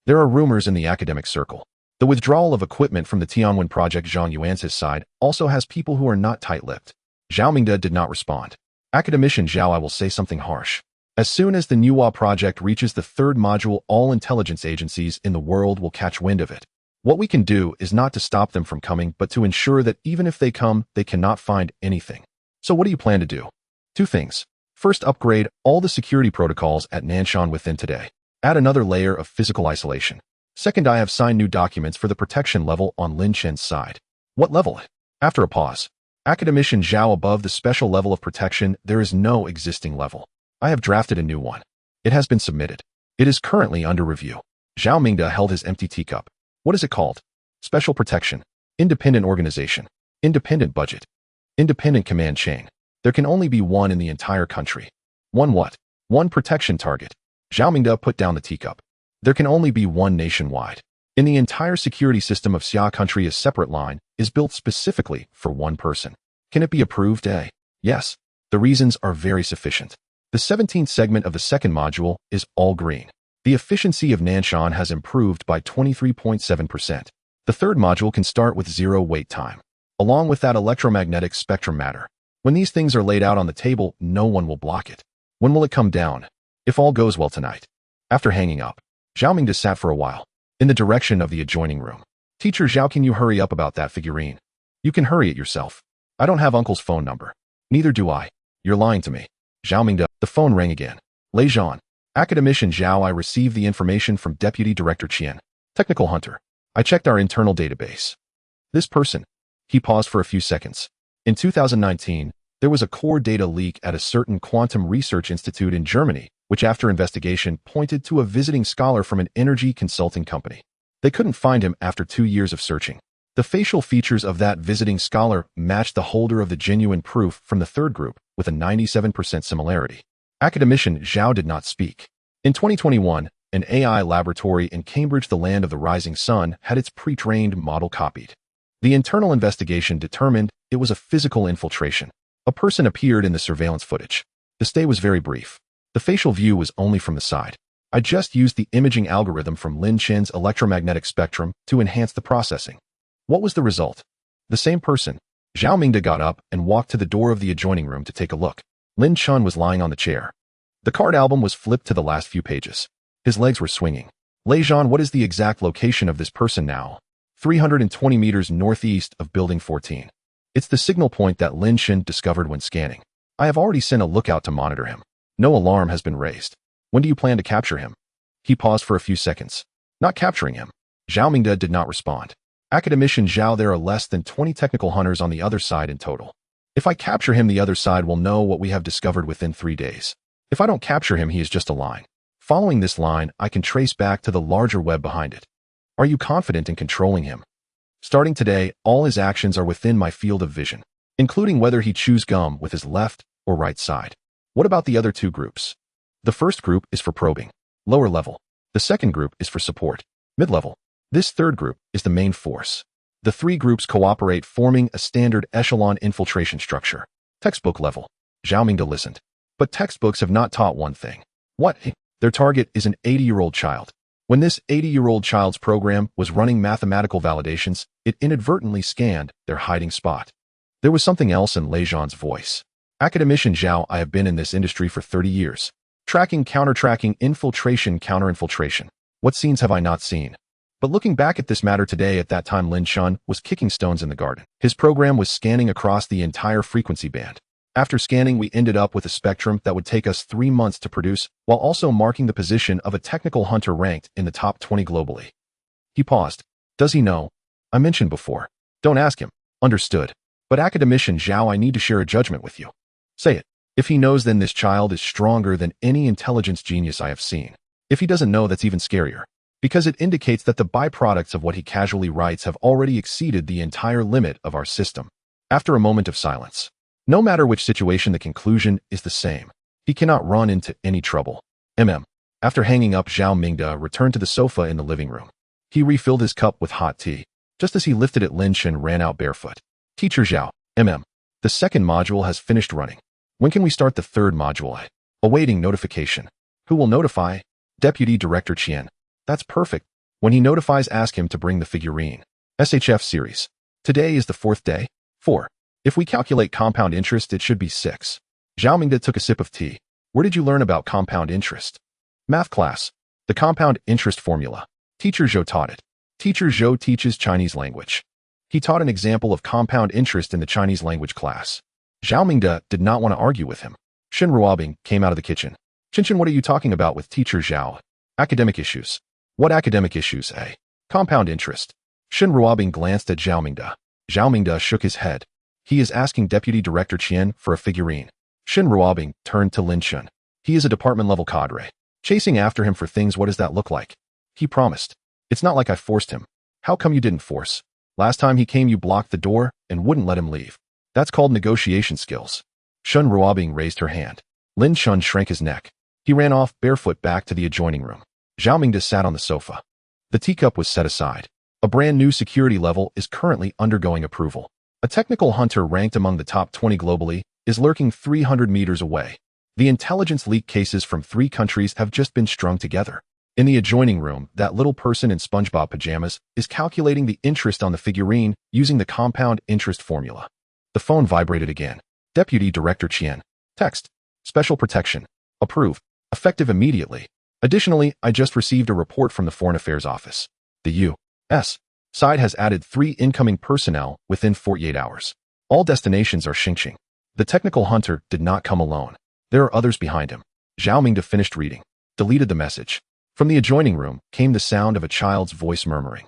There are rumors in the academic circle. The withdrawal of equipment from the Tianwen project, Zhang Yuan's side, also has people who are not tight-lipped. Zhao Mingde did not respond. Academician Zhao, I will say something harsh. As soon as the Nuwa project reaches the 3rd module, all intelligence agencies in the world will catch wind of it. What we can do is not to stop them from coming, but to ensure that even if they come, they cannot find anything. So what do you plan to do? 2 things. First, upgrade all the security protocols at Nanshan within today. Add another layer of physical isolation. Second, I have signed new documents for the protection level on Lin Chen's side. What level? After a pause. Academician Zhao, above the special level of protection, there is no existing level. I have drafted a new one. It has been submitted. It is currently under review. Zhao Mingde held his empty teacup. What is it called? Special protection. Independent organization. Independent budget. Independent command chain. There can only be one in the entire country. One what? One protection target. Zhao Mingde put down the teacup. There can only be one nationwide. In the entire security system of Xia country, a separate line is built specifically for one person. Can it be approved? Yes. The reasons are very sufficient. The 17th segment of the 2nd module is all green. The efficiency of Nanshan has improved by 23.7%. The 3rd module can start with 0 wait time. Along with that, electromagnetic spectrum matter. When these things are laid out on the table, no one will block it. When will it come down? If all goes well tonight. After hanging up, Zhao Mingde sat for a while, in the direction of the adjoining room. Teacher Zhao, can you hurry up about that figurine? You can hurry it yourself. I don't have Uncle's phone number. Neither do I. You're lying to me. Zhao Mingde, the phone rang again. Lei Zhan. Academician Zhao, I received the information from Deputy Director Qian. Technical Hunter. I checked our internal database. This person. He paused for a few seconds. In 2019, there was a core data leak at a certain quantum research institute in Germany, which after investigation pointed to a visiting scholar from an energy consulting company. They couldn't find him after 2 years of searching. The facial features of that visiting scholar matched the holder of the genuine proof from the 3rd group with a 97% similarity. Academician Zhao did not speak. In 2021, an AI laboratory in Cambridge, the land of the rising sun, had its pre-trained model copied. The internal investigation determined it was a physical infiltration. A person appeared in the surveillance footage. The stay was very brief. The facial view was only from the side. I just used the imaging algorithm from Lin Chen's electromagnetic spectrum to enhance the processing. What was the result? The same person. Zhao Mingde got up and walked to the door of the adjoining room to take a look. Lin Chen was lying on the chair. The card album was flipped to the last few pages. His legs were swinging. Leijean, what is the exact location of this person now? 320 meters northeast of Building 14. It's the signal point that Lin Chen discovered when scanning. I have already sent a lookout to monitor him. No alarm has been raised. When do you plan to capture him? He paused for a few seconds. Not capturing him. Zhao Mingde did not respond. Academician Zhao, there are less than 20 technical hunters on the other side in total. If I capture him, the other side will know what we have discovered within 3 days. If I don't capture him, he is just a line. Following this line, I can trace back to the larger web behind it. Are you confident in controlling him? Starting today, all his actions are within my field of vision, including whether he chews gum with his left or right side. What about the other 2 groups? The first group is for probing, lower level. The second group is for support, mid-level. This third group is the main force. The 3 groups cooperate, forming a standard echelon infiltration structure. Textbook level. Zhao Mingde listened. But textbooks have not taught one thing. What? Their target is an 80-year-old child. When this 80-year-old child's program was running mathematical validations, it inadvertently scanned their hiding spot. There was something else in Leijean's voice. Academician Zhao, I have been in this industry for 30 years. Tracking, counter-tracking, infiltration, counter-infiltration. What scenes have I not seen? But looking back at this matter today, at that time Lin Chen was kicking stones in the garden. His program was scanning across the entire frequency band. After scanning, we ended up with a spectrum that would take us 3 months to produce, while also marking the position of a technical hunter ranked in the top 20 globally. He paused. Does he know? I mentioned before. Don't ask him. Understood. But academician Zhao, I need to share a judgment with you. Say it. If he knows, then this child is stronger than any intelligence genius I have seen. If he doesn't know, that's even scarier. Because it indicates that the byproducts of what he casually writes have already exceeded the entire limit of our system. After a moment of silence. No matter which situation, the conclusion is the same. He cannot run into any trouble. After hanging up, Zhao Mingde returned to the sofa in the living room. He refilled his cup with hot tea. Just as he lifted it, Lin Chen ran out barefoot. Teacher Zhao, the second module has finished running. When can we start the third module? Awaiting notification. Who will notify? Deputy Director Qian. That's perfect. When he notifies, ask him to bring the figurine. SHF series. Today is the 4th day. 4. If we calculate compound interest, it should be 6. Zhao Mingde took a sip of tea. Where did you learn about compound interest? Math class. The compound interest formula. Teacher Zhou taught it. Teacher Zhou teaches Chinese language. He taught an example of compound interest in the Chinese language class. Zhao Mingde did not want to argue with him. Shen Ruobing came out of the kitchen. Qinchin, what are you talking about with Teacher Zhao? Academic issues. What academic issues, eh? Compound interest. Shen Ruobing glanced at Zhao Mingde. Zhao Mingde shook his head. He is asking Deputy Director Qian for a figurine. Shen Ruobing turned to Lin Chen. He is a department-level cadre. Chasing after him for things, what does that look like? He promised. It's not like I forced him. How come you didn't force? Last time he came, you blocked the door and wouldn't let him leave. That's called negotiation skills. Shen Ruobing raised her hand. Lin Chen shrank his neck. He ran off barefoot back to the adjoining room. Zhao Mingde sat on the sofa. The teacup was set aside. A brand new security level is currently undergoing approval. A technical hunter ranked among the top 20 globally is lurking 300 meters away. The intelligence leak cases from 3 countries have just been strung together. In the adjoining room, that little person in SpongeBob pajamas is calculating the interest on the figurine using the compound interest formula. The phone vibrated again. Deputy Director Qian. Text. Special protection. Approved. Effective immediately. Additionally, I just received a report from the Foreign Affairs Office. The U.S. side has added 3 incoming personnel within 48 hours. All destinations are Xingqing. The technical hunter did not come alone. There are others behind him. Zhao Mingde finished reading. Deleted the message. From the adjoining room came the sound of a child's voice murmuring.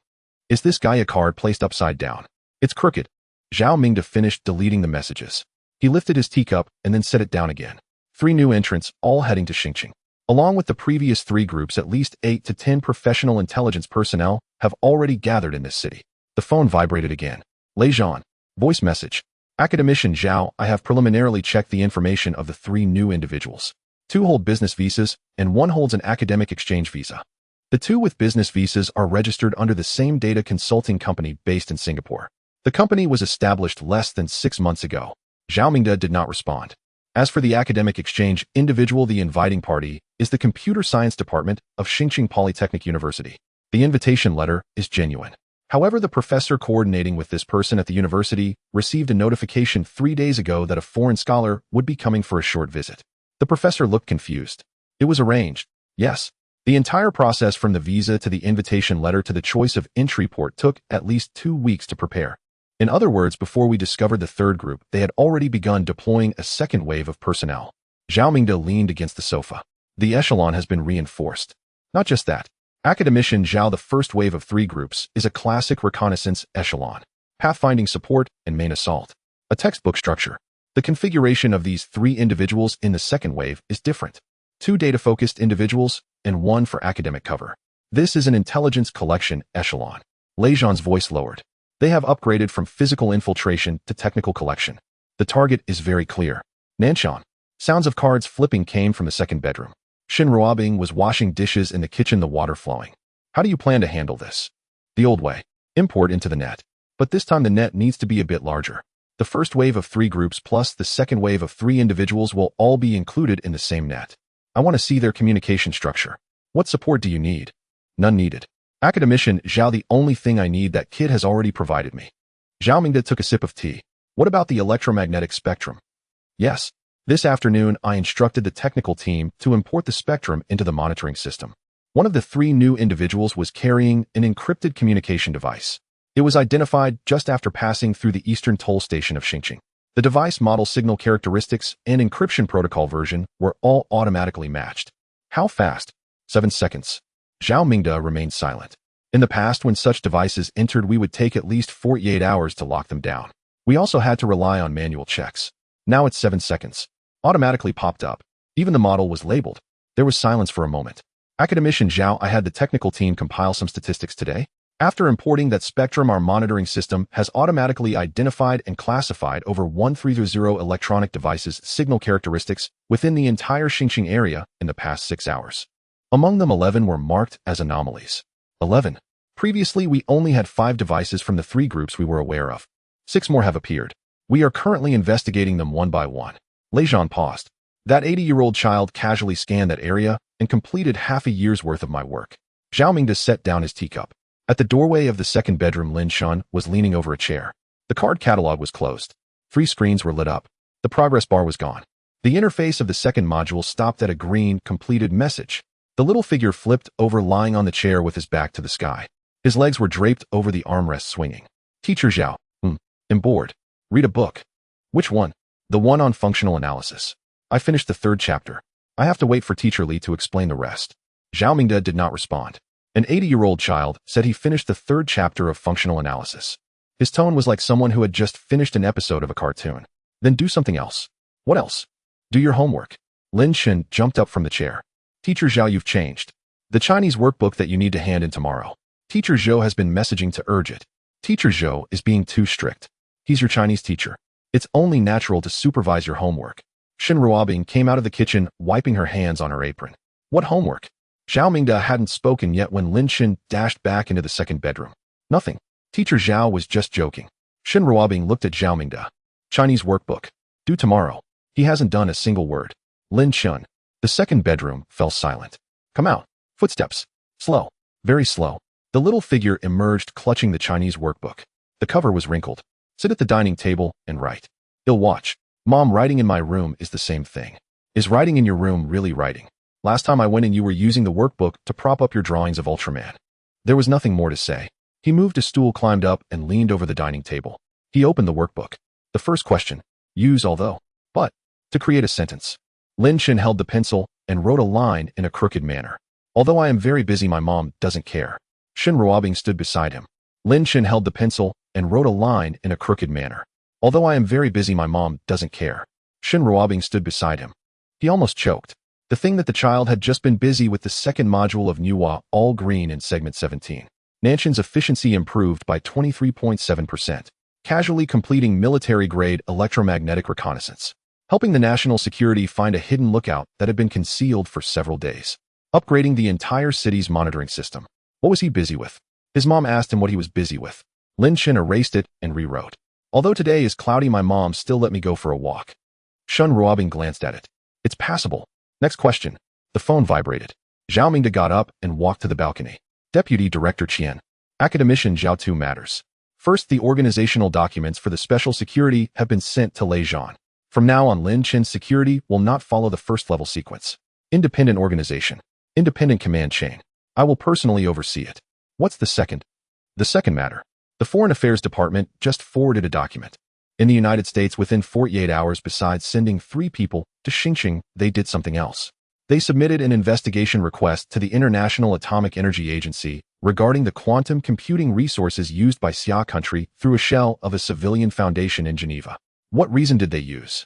Is this Gaia card placed upside down? It's crooked. Zhao Mingde finished deleting the messages. He lifted his teacup and then set it down again. 3 new entrants, all heading to Xingqing. Along with the previous 3 groups, at least 8 to 10 professional intelligence personnel have already gathered in this city. The phone vibrated again. Leijean. Voice message. Academician Zhao, I have preliminarily checked the information of the 3 new individuals. 2 hold business visas, and 1 holds an academic exchange visa. The 2 with business visas are registered under the same data consulting company based in Singapore. The company was established less than 6 months ago. Zhao Mingde did not respond. As for the academic exchange individual, the inviting party is the Computer Science Department of Xinjiang Polytechnic University. The invitation letter is genuine. However, the professor coordinating with this person at the university received a notification 3 days ago that a foreign scholar would be coming for a short visit. The professor looked confused. It was arranged. Yes. The entire process from the visa to the invitation letter to the choice of entry port took at least 2 weeks to prepare. In other words, before we discovered the third group, they had already begun deploying a second wave of personnel. Zhao Mingde leaned against the sofa. The echelon has been reinforced. Not just that. Academician Zhao, the first wave of 3 groups, is a classic reconnaissance echelon, pathfinding support, and main assault. A textbook structure. The configuration of these 3 individuals in the second wave is different. 2 data-focused individuals, and 1 for academic cover. This is an intelligence collection echelon. Lei Zhan's voice lowered. They have upgraded from physical infiltration to technical collection. The target is very clear. Nanshan. Sounds of cards flipping came from the second bedroom. Shin Ruobing was washing dishes in the kitchen, the water flowing. How do you plan to handle this? The old way. Import into the net. But this time the net needs to be a bit larger. The first wave of 3 groups plus the second wave of 3 individuals will all be included in the same net. I want to see their communication structure. What support do you need? None needed. Academician Zhao, the only thing I need that kid has already provided me. Zhao Mingde took a sip of tea. What about the electromagnetic spectrum? Yes. This afternoon, I instructed the technical team to import the spectrum into the monitoring system. One of the 3 new individuals was carrying an encrypted communication device. It was identified just after passing through the eastern toll station of Xinjiang. The device model, signal characteristics, and encryption protocol version were all automatically matched. How fast? 7 seconds. Zhao Mingde remained silent. In the past, when such devices entered, we would take at least 48 hours to lock them down. We also had to rely on manual checks. Now it's 7 seconds. Automatically popped up. Even the model was labeled. There was silence for a moment. Academician Zhao, I had the technical team compile some statistics today. After importing that spectrum, our monitoring system has automatically identified and classified over 130 electronic devices' signal characteristics within the entire Xinjiang area in the past 6 hours. Among them, 11 were marked as anomalies. 11. Previously, we only had 5 devices from the 3 groups we were aware of. 6 more have appeared. We are currently investigating them one by one. Lei Zhan paused. That 80-year-old child casually scanned that area and completed half a year's worth of my work. Zhao Mingde set down his teacup. At the doorway of the second bedroom, Lin Chen was leaning over a chair. The card catalog was closed. 3 screens were lit up. The progress bar was gone. The interface of the second module stopped at a green, completed message. The little figure flipped over, lying on the chair with his back to the sky. His legs were draped over the armrest, swinging. Teacher Zhao. I'm bored. Read a book. Which one? The one on functional analysis. I finished the 3rd chapter. I have to wait for Teacher Li to explain the rest. Zhao Mingde did not respond. An 80-year-old child said he finished the 3rd chapter of functional analysis. His tone was like someone who had just finished an episode of a cartoon. Then do something else. What else? Do your homework. Lin Chen jumped up from the chair. Teacher Zhao, you've changed. The Chinese workbook that you need to hand in tomorrow. Teacher Zhou has been messaging to urge it. Teacher Zhou is being too strict. He's your Chinese teacher. It's only natural to supervise your homework. Shin Ruobing came out of the kitchen, wiping her hands on her apron. What homework? Zhao Mingde hadn't spoken yet when Lin Chen dashed back into the second bedroom. Nothing. Teacher Zhao was just joking. Shin Ruobing looked at Zhao Mingde. Chinese workbook. Due tomorrow. He hasn't done a single word. Lin Chen. The second bedroom fell silent. Come out. Footsteps. Slow. Very slow. The little figure emerged, clutching the Chinese workbook. The cover was wrinkled. Sit at the dining table and write. He'll watch. Mom, writing in my room is the same thing. Is writing in your room really writing? Last time I went in, you were using the workbook to prop up your drawings of Ultraman. There was nothing more to say. He moved a stool, climbed up, and leaned over the dining table. He opened the workbook. The first question. Use although. But. To create a sentence. Lin Chen held the pencil and wrote a line in a crooked manner. Although I am very busy, my mom doesn't care. Shin Ruobing stood beside him. Lin Chen held the pencil and wrote a line in a crooked manner. Although I am very busy, my mom doesn't care. Shin Ruobing stood beside him. He almost choked. The thing that the child had just been busy with the second module of Nuwa, all green in segment 17. Nanshan's efficiency improved by 23.7%. Casually completing military-grade electromagnetic reconnaissance. helping the national security find a hidden lookout that had been concealed for several days, upgrading the entire city's monitoring system. What was he busy with? His mom asked him what he was busy with. Lin Chen erased it and rewrote. Although today is cloudy, my mom still let me go for a walk. Shen Ruobing glanced at it. It's passable. Next question. The phone vibrated. Zhao Mingde got up and walked to the balcony. Deputy Director Qian. Academician Zhao Tu matters. First, the organizational documents for the special security have been sent to Lei Zhan. From now on, Lin Chen's security will not follow the first-level sequence. Independent organization. Independent command chain. I will personally oversee it. What's the second? The second matter. The Foreign Affairs Department just forwarded a document. In the United States, within 48 hours, besides sending 3 people to Xinjiang, they did something else. They submitted an investigation request to the International Atomic Energy Agency regarding the quantum computing resources used by Xia country through a shell of a civilian foundation in Geneva. What reason did they use?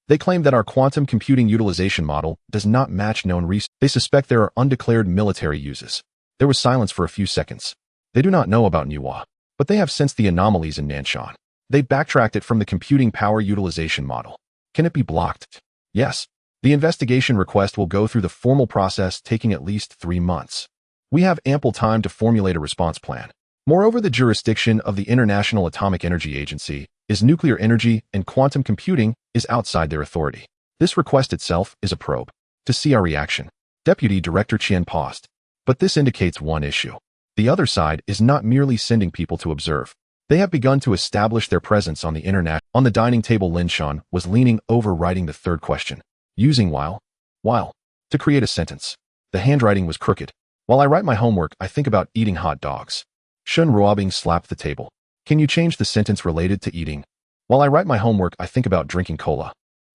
They claim that our quantum computing utilization model does not match known resources. They suspect there are undeclared military uses. There was silence for a few seconds. They do not know about Niwa, but they have sensed the anomalies in Nanshan. They backtracked it from the computing power utilization model. Can it be blocked? Yes. The investigation request will go through the formal process, taking at least 3 months. We have ample time to formulate a response plan. Moreover, the jurisdiction of the International Atomic Energy Agency is nuclear energy, and quantum computing is outside their authority. This request itself is a probe to see our reaction. Deputy Director Qian paused. But this indicates one issue. The other side is not merely sending people to observe. They have begun to establish their presence on the internet. On the dining table, Lin Chen was leaning over, writing the third question. Using while to create a sentence. The handwriting was crooked. While I write my homework, I think about eating hot dogs. Shen Ruobing slapped the table. Can you change the sentence related to eating? While I write my homework, I think about drinking cola.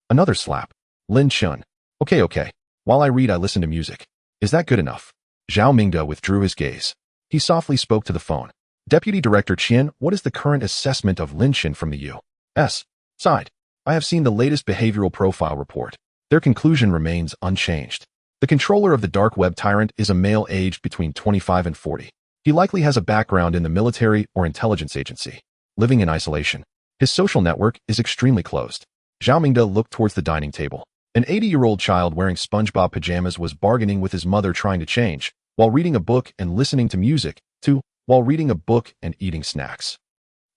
Another slap. Lin Chen. Okay. While I read, I listen to music. Is that good enough? Zhao Mingde withdrew his gaze. He softly spoke to the phone. Deputy Director Qian, what is the current assessment of Lin Chen from the U.S. side? I have seen the latest behavioral profile report. Their conclusion remains unchanged. The controller of the dark web tyrant is a male aged between 25 and 40. He likely has a background in the military or intelligence agency, living in isolation. His social network is extremely closed. Zhao Mingde looked towards the dining table. An 80-year-old child wearing SpongeBob pajamas was bargaining with his mother, trying to change, while reading a book and listening to music, while reading a book and eating snacks.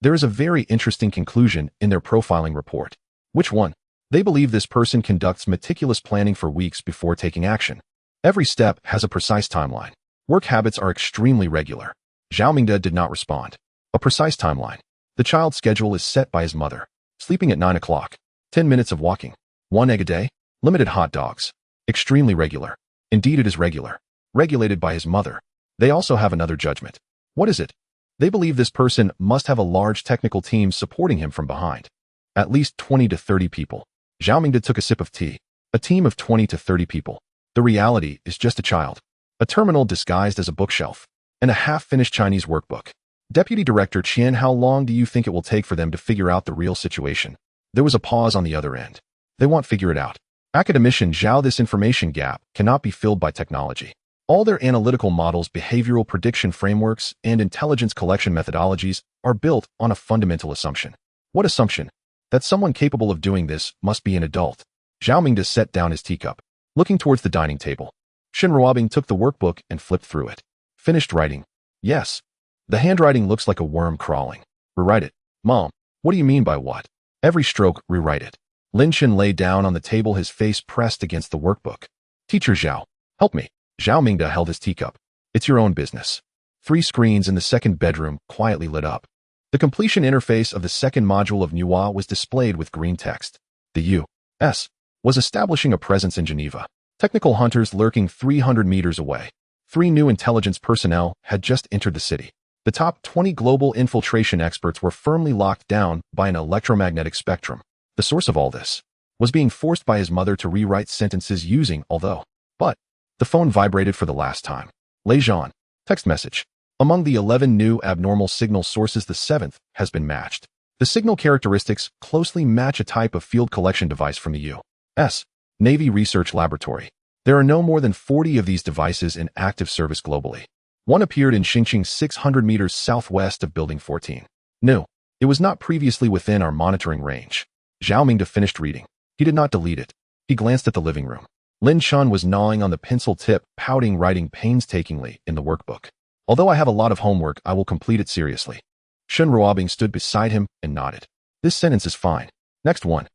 There is a very interesting conclusion in their profiling report. Which one? They believe this person conducts meticulous planning for weeks before taking action. Every step has a precise timeline. Work habits are extremely regular. Zhao Mingde did not respond. A precise timeline. The child's schedule is set by his mother. Sleeping at 9 o'clock. 10 minutes of walking. 1 egg a day. Limited hot dogs. Extremely regular. Indeed, it is regular. Regulated by his mother. They also have another judgment. What is it? They believe this person must have a large technical team supporting him from behind. At least 20 to 30 people. Zhao Mingde took a sip of tea. A team of 20 to 30 people. The reality is just a child. A terminal disguised as a bookshelf. And a half-finished Chinese workbook. Deputy Director Qian, how long do you think it will take for them to figure out the real situation? There was a pause on the other end. They won't figure it out. Academician Zhao, this information gap cannot be filled by technology. All their analytical models, behavioral prediction frameworks, and intelligence collection methodologies are built on a fundamental assumption. What assumption? That someone capable of doing this must be an adult. Zhao Mingde set down his teacup, looking towards the dining table. Shen Ruobing took the workbook and flipped through it. Finished writing. Yes. The handwriting looks like a worm crawling. Rewrite it. Mom, what do you mean by what? Every stroke, rewrite it. Lin Chen lay down on the table, his face pressed against the workbook. Teacher Zhao, help me. Zhao Mingde held his teacup. It's your own business. 3 screens in the second bedroom quietly lit up. The completion interface of the second module of Niwa was displayed with green text. The U.S. was establishing a presence in Geneva. Technical hunters lurking 300 meters away. 3 new intelligence personnel had just entered the city. The top 20 global infiltration experts were firmly locked down by an electromagnetic spectrum. The source of all this was being forced by his mother to rewrite sentences using but. The phone vibrated for the last time. Lei Zhan. Text message. Among the 11 new abnormal signal sources, the 7th has been matched. The signal characteristics closely match a type of field collection device from the U.S. Navy Research Laboratory. There are no more than 40 of these devices in active service globally. One appeared in Xinjiang 600 meters southwest of Building 14. No, it was not previously within our monitoring range. Zhao Mingde finished reading. He did not delete it. He glanced at the living room. Lin Chen was gnawing on the pencil tip, pouting, writing painstakingly in the workbook. Although I have a lot of homework, I will complete it seriously. Shen Ruobing stood beside him and nodded. This sentence is fine. Next one.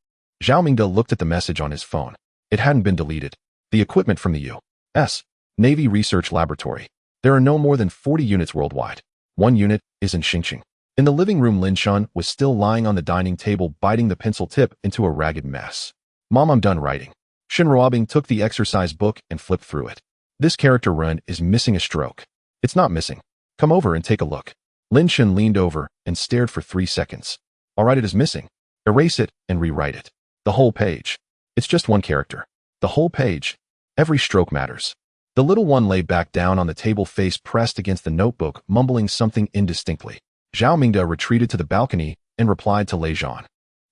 Zhao Mingde looked at the message on his phone. It hadn't been deleted. The equipment from the U.S. Navy Research Laboratory. There are no more than 40 units worldwide. One unit is in Xinjiang. In the living room, Lin Chen was still lying on the dining table, biting the pencil tip into a ragged mess. Mom, I'm done writing. Shen Ruobing took the exercise book and flipped through it. This character run is missing a stroke. It's not missing. Come over and take a look. Lin Chen leaned over and stared for 3 seconds. All right, it is missing. Erase it and rewrite it. The whole page. It's just one character. The whole page. Every stroke matters. The little one lay back down on the table, face pressed against the notebook, mumbling something indistinctly. Zhao Mingde retreated to the balcony and replied to Lei Zhan.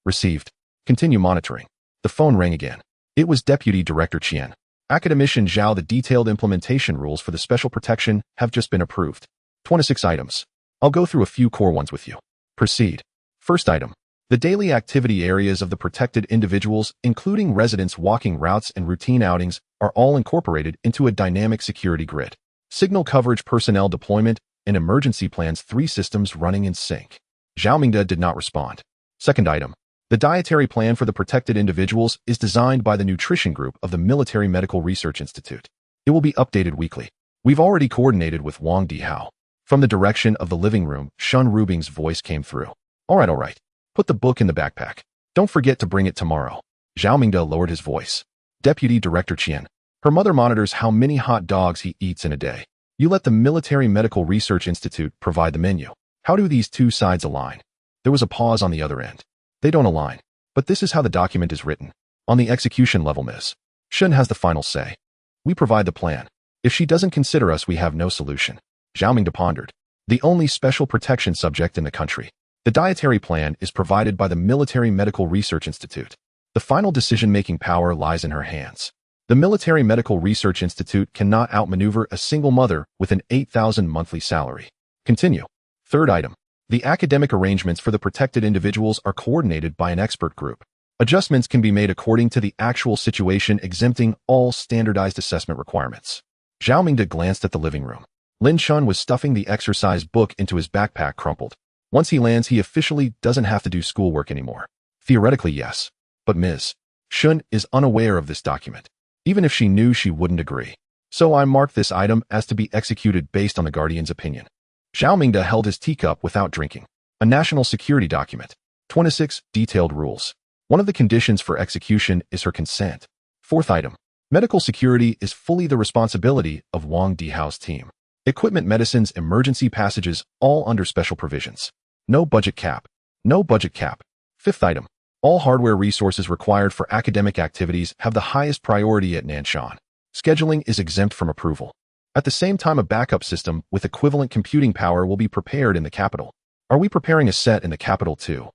Received. Continue monitoring. The phone rang again. It was Deputy Director Qian. Academician Zhao, the detailed implementation rules for the special protection have just been approved. 26 items. I'll go through a few core ones with you. Proceed. First item. The daily activity areas of the protected individuals, including residents' walking routes and routine outings, are all incorporated into a dynamic security grid. Signal coverage, personnel deployment, and emergency plans, 3 systems running in sync. Zhao Mingde did not respond. Second item. The dietary plan for the protected individuals is designed by the nutrition group of the Military Medical Research Institute. It will be updated weekly. We've already coordinated with Wang Dihao. From the direction of the living room, Shen Ruobing's voice came through. All right. Put the book in the backpack. Don't forget to bring it tomorrow. Zhao Mingde lowered his voice. Deputy Director Qian. Her mother monitors how many hot dogs he eats in a day. You let the Military Medical Research Institute provide the menu. How do these two sides align? There was a pause on the other end. They don't align. But this is how the document is written. On the execution level, Ms. Shen has the final say. We provide the plan. If she doesn't consider us, we have no solution. Zhao Mingde pondered. The only special protection subject in the country. The dietary plan is provided by the Military Medical Research Institute. The final decision-making power lies in her hands. The Military Medical Research Institute cannot outmaneuver a single mother with an 8,000 monthly salary. Continue. Third item. The academic arrangements for the protected individuals are coordinated by an expert group. Adjustments can be made according to the actual situation, exempting all standardized assessment requirements. Zhao Mingde glanced at the living room. Lin Chen was stuffing the exercise book into his backpack, crumpled. Once he lands, he officially doesn't have to do schoolwork anymore. Theoretically, yes. But Ms. Shen is unaware of this document. Even if she knew, she wouldn't agree. So I marked this item as to be executed based on the Guardian's opinion. Zhao Mingde held his teacup without drinking. A national security document. 26. Detailed rules. One of the conditions for execution is her consent. Fourth item. Medical security is fully the responsibility of Wang Dihao's team. Equipment, medicines, emergency passages, all under special provisions. No budget cap. No budget cap. Fifth item. All hardware resources required for academic activities have the highest priority at Nanshan. Scheduling is exempt from approval. At the same time, a backup system with equivalent computing power will be prepared in the capital. Are we preparing a set in the capital too?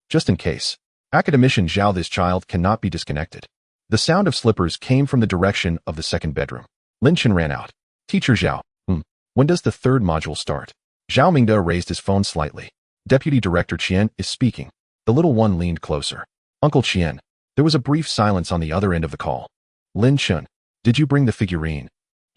Just in case. Academician Zhao, this child cannot be disconnected. The sound of slippers came from the direction of the second bedroom. Lin Chen ran out. Teacher Zhao. When does the third module start? Zhao Mingde raised his phone slightly. Deputy Director Qian is speaking. The little one leaned closer. Uncle Qian. There was a brief silence on the other end of the call. Lin Chen. Did you bring the figurine?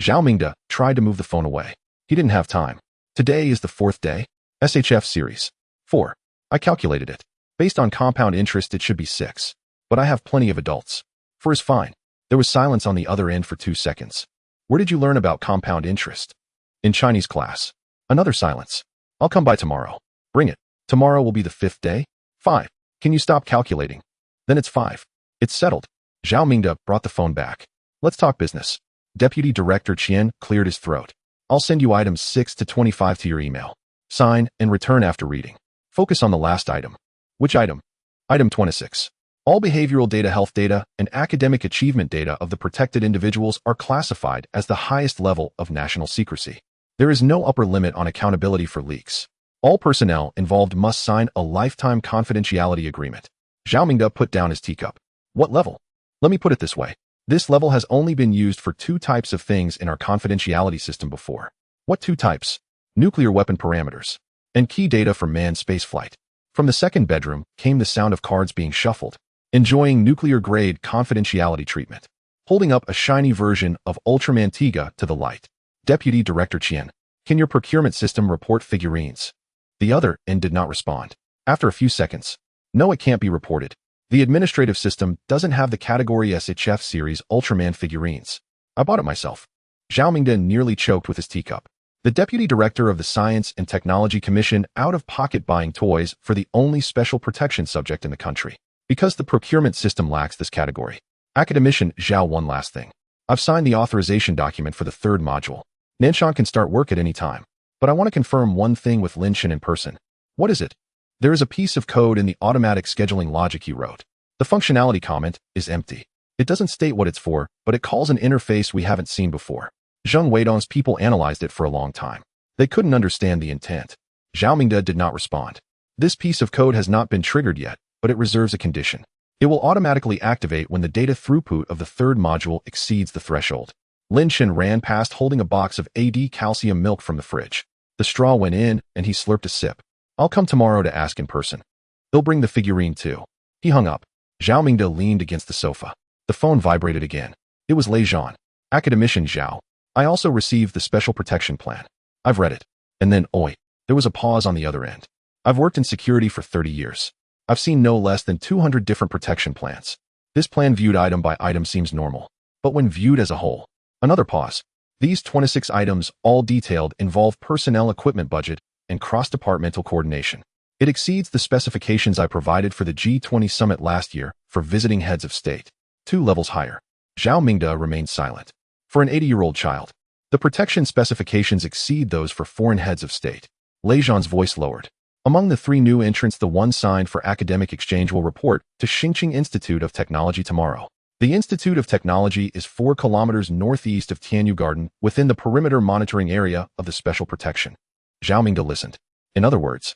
Zhao Mingde tried to move the phone away. He didn't have time. Today is the 4th day. SHF series. 4. I calculated it. Based on compound interest, it should be 6. But I have plenty of adults. 4 is fine. There was silence on the other end for 2 seconds. Where did you learn about compound interest? In Chinese class. Another silence. I'll come by tomorrow. Bring it. Tomorrow will be the 5th day. 5. Can you stop calculating? Then it's 5. It's settled. Zhao Mingde brought the phone back. Let's talk business. Deputy Director Qian cleared his throat. I'll send you items 6 to 25 to your email. Sign and return after reading. Focus on the last item. Which item? Item 26. All behavioral data, health data, and academic achievement data of the protected individuals are classified as the highest level of national secrecy. There is no upper limit on accountability for leaks. All personnel involved must sign a lifetime confidentiality agreement. Zhao Mingde put down his teacup. What level? Let me put it this way. This level has only been used for 2 types of things in our confidentiality system before. What 2 types? Nuclear weapon parameters and key data for manned spaceflight. From the second bedroom came the sound of cards being shuffled. enjoying nuclear-grade confidentiality treatment. Holding up a shiny version of Ultraman Tiga to the light. Deputy Director Chen, can your procurement system report figurines? The other end did not respond. After a few seconds, no, it can't be reported. The administrative system doesn't have the category SHF series Ultraman figurines. I bought it myself. Zhao Mingde nearly choked with his teacup. The deputy director of the Science and Technology Commission out-of-pocket buying toys for the only special protection subject in the country. Because the procurement system lacks this category. Academician Zhao, one last thing. I've signed the authorization document for the third module. Nanshan can start work at any time. But I want to confirm one thing with Lin Chen in person. What is it? There is a piece of code in the automatic scheduling logic he wrote. The functionality comment is empty. It doesn't state what it's for, but it calls an interface we haven't seen before. Zheng Weidong's people analyzed it for a long time. They couldn't understand the intent. Zhao Mingde did not respond. This piece of code has not been triggered yet, but it reserves a condition. It will automatically activate when the data throughput of the third module exceeds the threshold. Lin Chen ran past holding a box of AD calcium milk from the fridge. The straw went in, and he slurped a sip. I'll come tomorrow to ask in person. They'll bring the figurine too. He hung up. Zhao Mingde leaned against the sofa. The phone vibrated again. It was Lei Zhan. Academician Zhao. I also received the special protection plan. I've read it. And then, oi. There was a pause on the other end. I've worked in security for 30 years. I've seen no less than 200 different protection plans. This plan viewed item by item seems normal. But when viewed as a whole, another pause. These 26 items, all detailed, involve personnel equipment budget and cross-departmental coordination. It exceeds the specifications I provided for the G20 summit last year for visiting heads of state. 2 levels higher. Zhao Mingde remained silent. For an 80-year-old child, the protection specifications exceed those for foreign heads of state. Lei Zhan's voice lowered. Among the 3 new entrants, the one signed for academic exchange will report to Xingqing Institute of Technology tomorrow. The Institute of Technology is 4 kilometers northeast of Tianyu Garden within the perimeter monitoring area of the special protection. Zhao Mingde listened. In other words,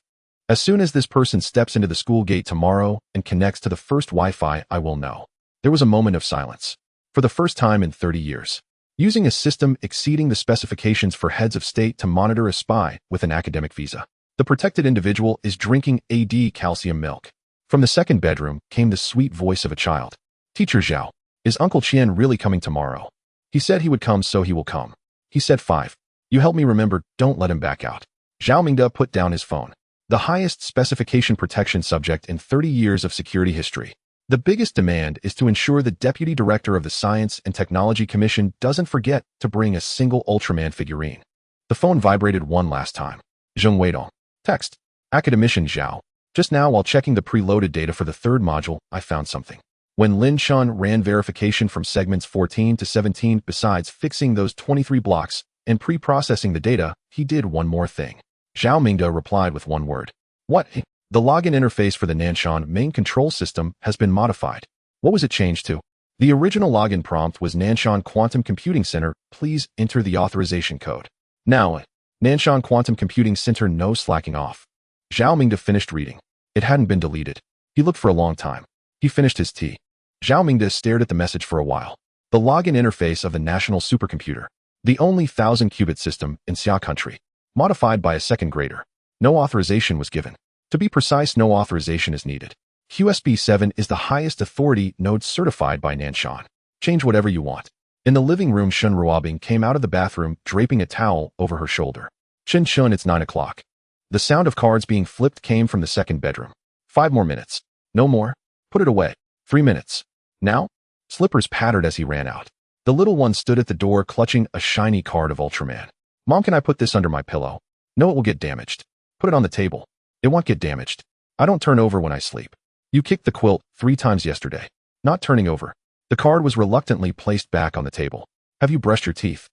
as soon as this person steps into the school gate tomorrow and connects to the first Wi-Fi, I will know. There was a moment of silence. For the first time in 30 years. Using a system exceeding the specifications for heads of state to monitor a spy with an academic visa. The protected individual is drinking AD calcium milk. From the second bedroom came the sweet voice of a child. Teacher Zhao, is Uncle Qian really coming tomorrow? He said he would come, so he will come. He said 5. You help me remember, don't let him back out. Zhao Mingde put down his phone. The highest specification protection subject in 30 years of security history. The biggest demand is to ensure the deputy director of the Science and Technology Commission doesn't forget to bring a single Ultraman figurine. The phone vibrated one last time. Zheng Weidong. Text. Academician Zhao. Just now while checking the preloaded data for the third module, I found something. When Lin Chen ran verification from segments 14 to 17, besides fixing those 23 blocks and pre-processing the data, he did one more thing. Zhao Mingde replied with one word. What? The login interface for the Nanshan main control system has been modified. What was it changed to? The original login prompt was Nanshan Quantum Computing Center, please enter the authorization code. Now, Nanshan Quantum Computing Center, no slacking off. Zhao Mingde finished reading. It hadn't been deleted. He looked for a long time. He finished his tea. Zhao Mingde stared at the message for a while. The login interface of the national supercomputer. The only 1,000-qubit system in Xia country. Modified by a second grader. No authorization was given. To be precise, no authorization is needed. QSB 7 is the highest authority node certified by Nanshan. Change whatever you want. In the living room, Shun Ruobing came out of the bathroom, draping a towel over her shoulder. Chin Chun, it's 9 o'clock. The sound of cards being flipped came from the second bedroom. 5 more minutes. No more. Put it away. 3 minutes. Now? Slippers pattered as he ran out. The little one stood at the door clutching a shiny card of Ultraman. Mom, can I put this under my pillow? No, it will get damaged. Put it on the table. It won't get damaged. I don't turn over when I sleep. You kicked the quilt 3 times yesterday. Not turning over. The card was reluctantly placed back on the table. Have you brushed your teeth?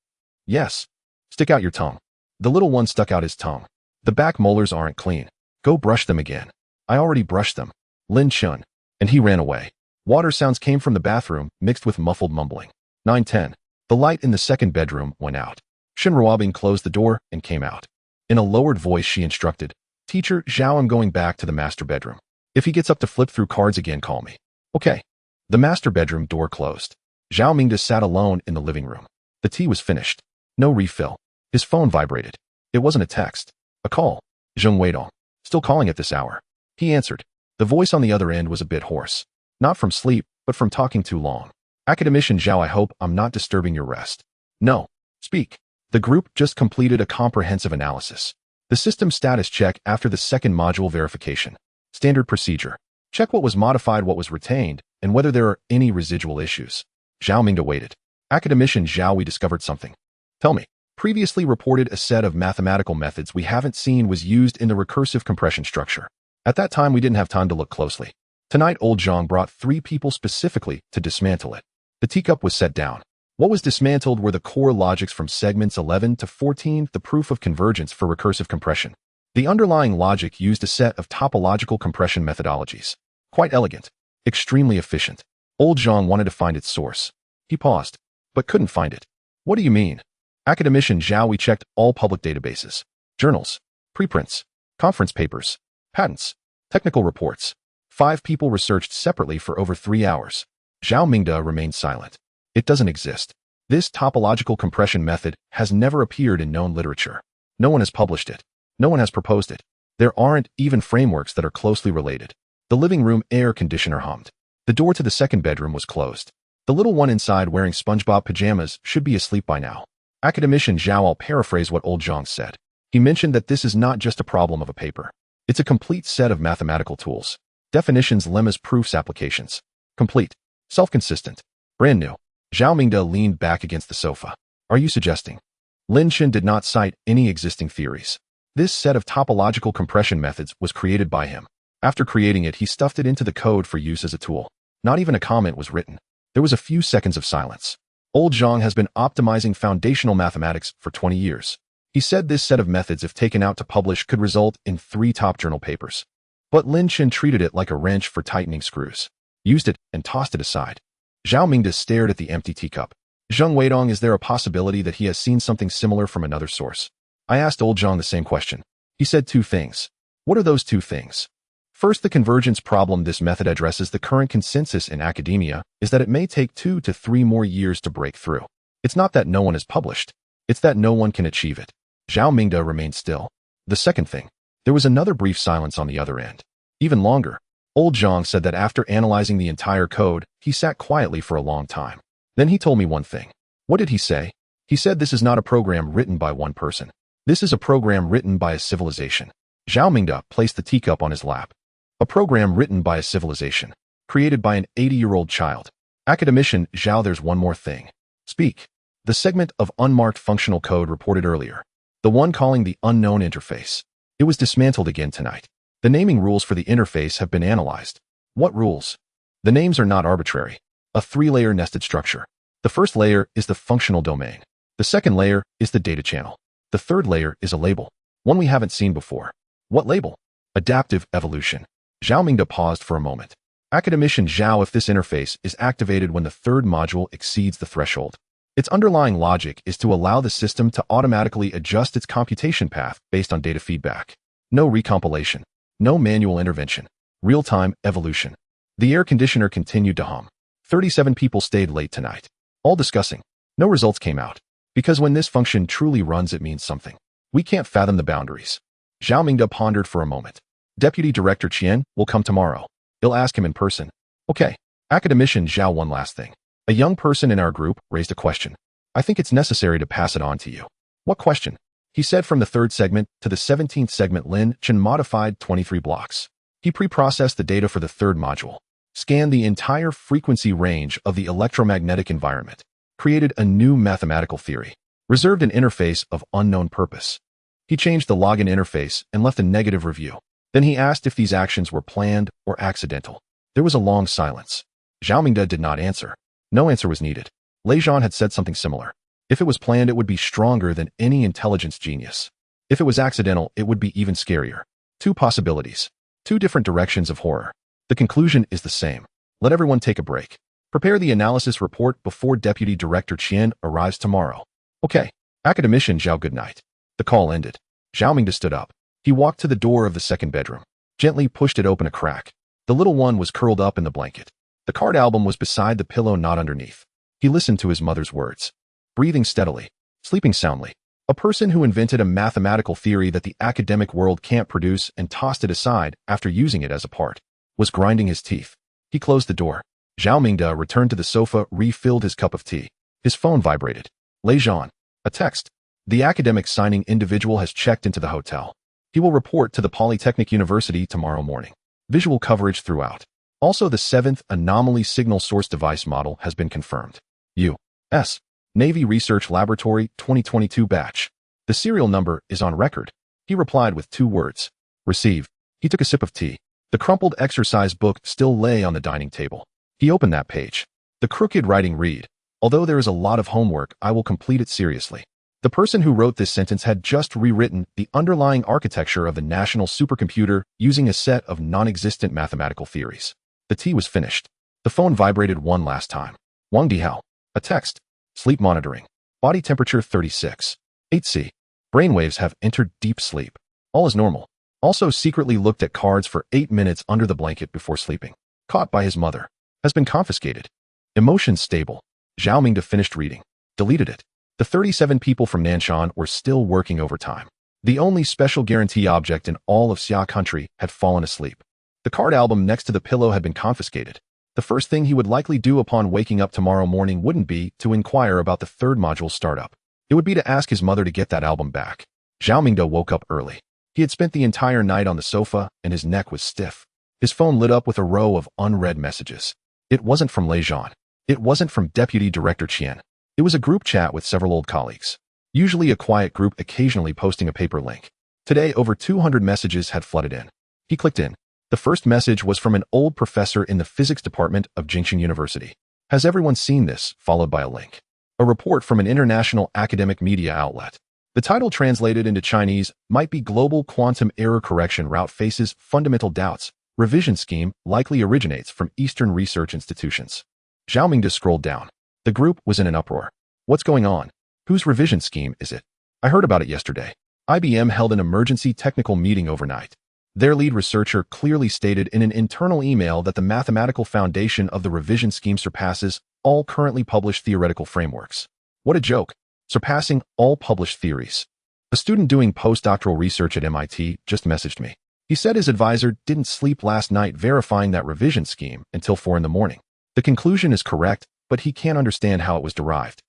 Yes. Stick out your tongue. The little one stuck out his tongue. The back molars aren't clean. Go brush them again. I already brushed them. Lin Chen. And he ran away. Water sounds came from the bathroom, mixed with muffled mumbling. 9:10. The light in the second bedroom went out. Shin Ruobing closed the door and came out. In a lowered voice, she instructed, Teacher Zhao, I'm going back to the master bedroom. If he gets up to flip through cards again, call me. Okay. The master bedroom door closed. Zhao Mingde sat alone in the living room. The tea was finished. No refill. His phone vibrated. It wasn't a text. A call. Zheng Weidong. Still calling at this hour. He answered. The voice on the other end was a bit hoarse. Not from sleep, but from talking too long. Academician Zhao, I hope I'm not disturbing your rest. No. Speak. The group just completed a comprehensive analysis. The system status check after the second module verification. Standard procedure. Check what was modified, what was retained, and whether there are any residual issues. Zhao Mingde waited. Academician Zhao, we discovered something. Tell me. Previously reported a set of mathematical methods we haven't seen was used in the recursive compression structure. At that time, we didn't have time to look closely. Tonight, old Zhang brought 3 people specifically to dismantle it. The teacup was set down. What was dismantled were the core logics from segments 11 to 14, the proof of convergence for recursive compression. The underlying logic used a set of topological compression methodologies. Quite elegant. Extremely efficient. Old Zhang wanted to find its source. He paused, but couldn't find it. What do you mean? Academician Zhao, we checked all public databases, journals, preprints, conference papers, patents, technical reports. 5 people researched separately for over 3 hours. Zhao Mingde remained silent. It doesn't exist. This topological compression method has never appeared in known literature. No one has published it. No one has proposed it. There aren't even frameworks that are closely related. The living room air conditioner hummed. The door to the second bedroom was closed. The little one inside wearing SpongeBob pajamas should be asleep by now. Academician Zhao, I'll paraphrase what old Zhang said. He mentioned that this is not just a problem of a paper. It's a complete set of mathematical tools. Definitions, lemmas, proofs, applications. Complete. Self-consistent. Brand new. Zhao Mingde leaned back against the sofa. Are you suggesting? Lin Chen did not cite any existing theories. This set of topological compression methods was created by him. After creating it, he stuffed it into the code for use as a tool. Not even a comment was written. There was a few seconds of silence. Old Zhang has been optimizing foundational mathematics for 20 years. He said this set of methods, if taken out to publish, could result in 3 top journal papers. But Lin Chen treated it like a wrench for tightening screws. Used it and tossed it aside. Zhao Mingde stared at the empty teacup. Zheng Weidong, is there a possibility that he has seen something similar from another source? I asked old Zhang the same question. He said 2 things. What are those 2 things? First, the convergence problem this method addresses. The current consensus in academia is that it may take 2 to 3 more years to break through. It's not that no one has published. It's that no one can achieve it. Zhao Mingde remained still. The second thing. There was another brief silence on the other end. Even longer. Old Zhang said that after analyzing the entire code, he sat quietly for a long time. Then he told me one thing. What did he say? He said this is not a program written by one person. This is a program written by a civilization. Zhao Mingde placed the teacup on his lap. A program written by a civilization. Created by an 80-year-old child. Academician Zhao, there's one more thing. Speak. The segment of unmarked functional code reported earlier. The one calling the unknown interface. It was dismantled again tonight. The naming rules for the interface have been analyzed. What rules? The names are not arbitrary. A 3-layer nested structure. The first layer is the functional domain. The second layer is the data channel. The third layer is a label. One we haven't seen before. What label? Adaptive evolution. Zhao Mingde paused for a moment. Academician Zhao, if this interface is activated when the third module exceeds the threshold, its underlying logic is to allow the system to automatically adjust its computation path based on data feedback. No recompilation. No manual intervention. Real-time evolution. The air conditioner continued to hum. 37 people stayed late tonight. All discussing. No results came out. Because when this function truly runs, it means something. We can't fathom the boundaries. Zhao Mingde pondered for a moment. Deputy Director Qian will come tomorrow. He'll ask him in person. Okay. Academician Zhao, one last thing. A young person in our group raised a question. I think it's necessary to pass it on to you. What question? He said from the 3rd segment to the 17th segment, Lin Chen modified 23 blocks. He pre-processed the data for the 3rd module, scanned the entire frequency range of the electromagnetic environment, created a new mathematical theory, reserved an interface of unknown purpose. He changed the login interface and left a negative review. Then he asked if these actions were planned or accidental. There was a long silence. Zhao Mingde did not answer. No answer was needed. Lei Zhan had said something similar. If it was planned, it would be stronger than any intelligence genius. If it was accidental, it would be even scarier. 2 possibilities. 2 different directions of horror. The conclusion is the same. Let everyone take a break. Prepare the analysis report before Deputy Director Qian arrives tomorrow. Okay. Academician Zhao, good night. The call ended. Zhao Mingde stood up. He walked to the door of the 2nd bedroom. Gently pushed it open a crack. The little one was curled up in the blanket. The card album was beside the pillow, not underneath. He listened to his mother's words. Breathing steadily. Sleeping soundly. A person who invented a mathematical theory that the academic world can't produce and tossed it aside after using it as a part, was grinding his teeth. He closed the door. Zhao Mingde returned to the sofa, refilled his cup of tea. His phone vibrated. Lei Zhan. A text. The academic signing individual has checked into the hotel. He will report to the Polytechnic University tomorrow morning. Visual coverage throughout. Also, the 7th anomaly signal source device model has been confirmed. U.S. Navy Research Laboratory 2022 batch. The serial number is on record. He replied with 2 words. Receive. He took a sip of tea. The crumpled exercise book still lay on the dining table. He opened that page. The crooked writing read, although there is a lot of homework, I will complete it seriously. The person who wrote this sentence had just rewritten the underlying architecture of the national supercomputer using a set of non-existent mathematical theories. The tea was finished. The phone vibrated one last time. Wang Dihao. A text. Sleep monitoring. Body temperature 36. 8C. Brainwaves have entered deep sleep. All is normal. Also secretly looked at cards for 8 minutes under the blanket before sleeping. Caught by his mother. Has been confiscated. Emotions stable. Zhao Mingde finished reading. Deleted it. The 37 people from Nanshan were still working overtime. The only special guarantee object in all of Xia country had fallen asleep. The card album next to the pillow had been confiscated. The first thing he would likely do upon waking up tomorrow morning wouldn't be to inquire about the 3rd module startup. It would be to ask his mother to get that album back. Zhao Mingde woke up early. He had spent the entire night on the sofa, and his neck was stiff. His phone lit up with a row of unread messages. It wasn't from Lei Zhan. It wasn't from Deputy Director Qian. It was a group chat with several old colleagues. Usually a quiet group occasionally posting a paper link. Today, over 200 messages had flooded in. He clicked in. The first message was from an old professor in the physics department of Jingxing University. Has everyone seen this? Followed by a link. A report from an international academic media outlet. The title translated into Chinese might be Global Quantum Error Correction Route Faces Fundamental Doubts. Revision scheme likely originates from Eastern research institutions. Zhao Mingde scrolled down. The group was in an uproar. What's going on? Whose revision scheme is it? I heard about it yesterday. IBM held an emergency technical meeting overnight. Their lead researcher clearly stated in an internal email that the mathematical foundation of the revision scheme surpasses all currently published theoretical frameworks. What a joke. Surpassing all published theories. A student doing postdoctoral research at MIT just messaged me. He said his advisor didn't sleep last night verifying that revision scheme until 4 in the morning. The conclusion is correct, but he can't understand how it was derived.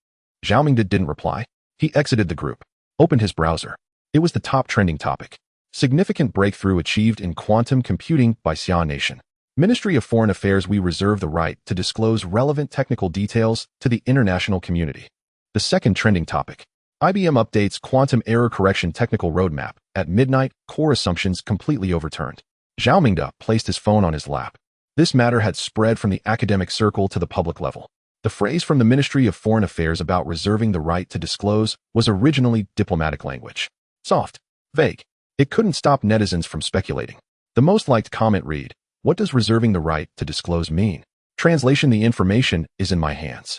Zhao Mingde didn't reply. He exited the group, opened his browser. It was the top trending topic. Significant breakthrough achieved in quantum computing by Xia Nation. Ministry of Foreign Affairs. We reserve the right to disclose relevant technical details to the international community. The second trending topic. IBM updates quantum error correction technical roadmap. At midnight, core assumptions completely overturned. Zhao Mingde placed his phone on his lap. This matter had spread from the academic circle to the public level. The phrase from the Ministry of Foreign Affairs about reserving the right to disclose was originally diplomatic language. Soft. Vague. It couldn't stop netizens from speculating. The most liked comment read, "What does reserving the right to disclose mean?" Translation: The information is in my hands.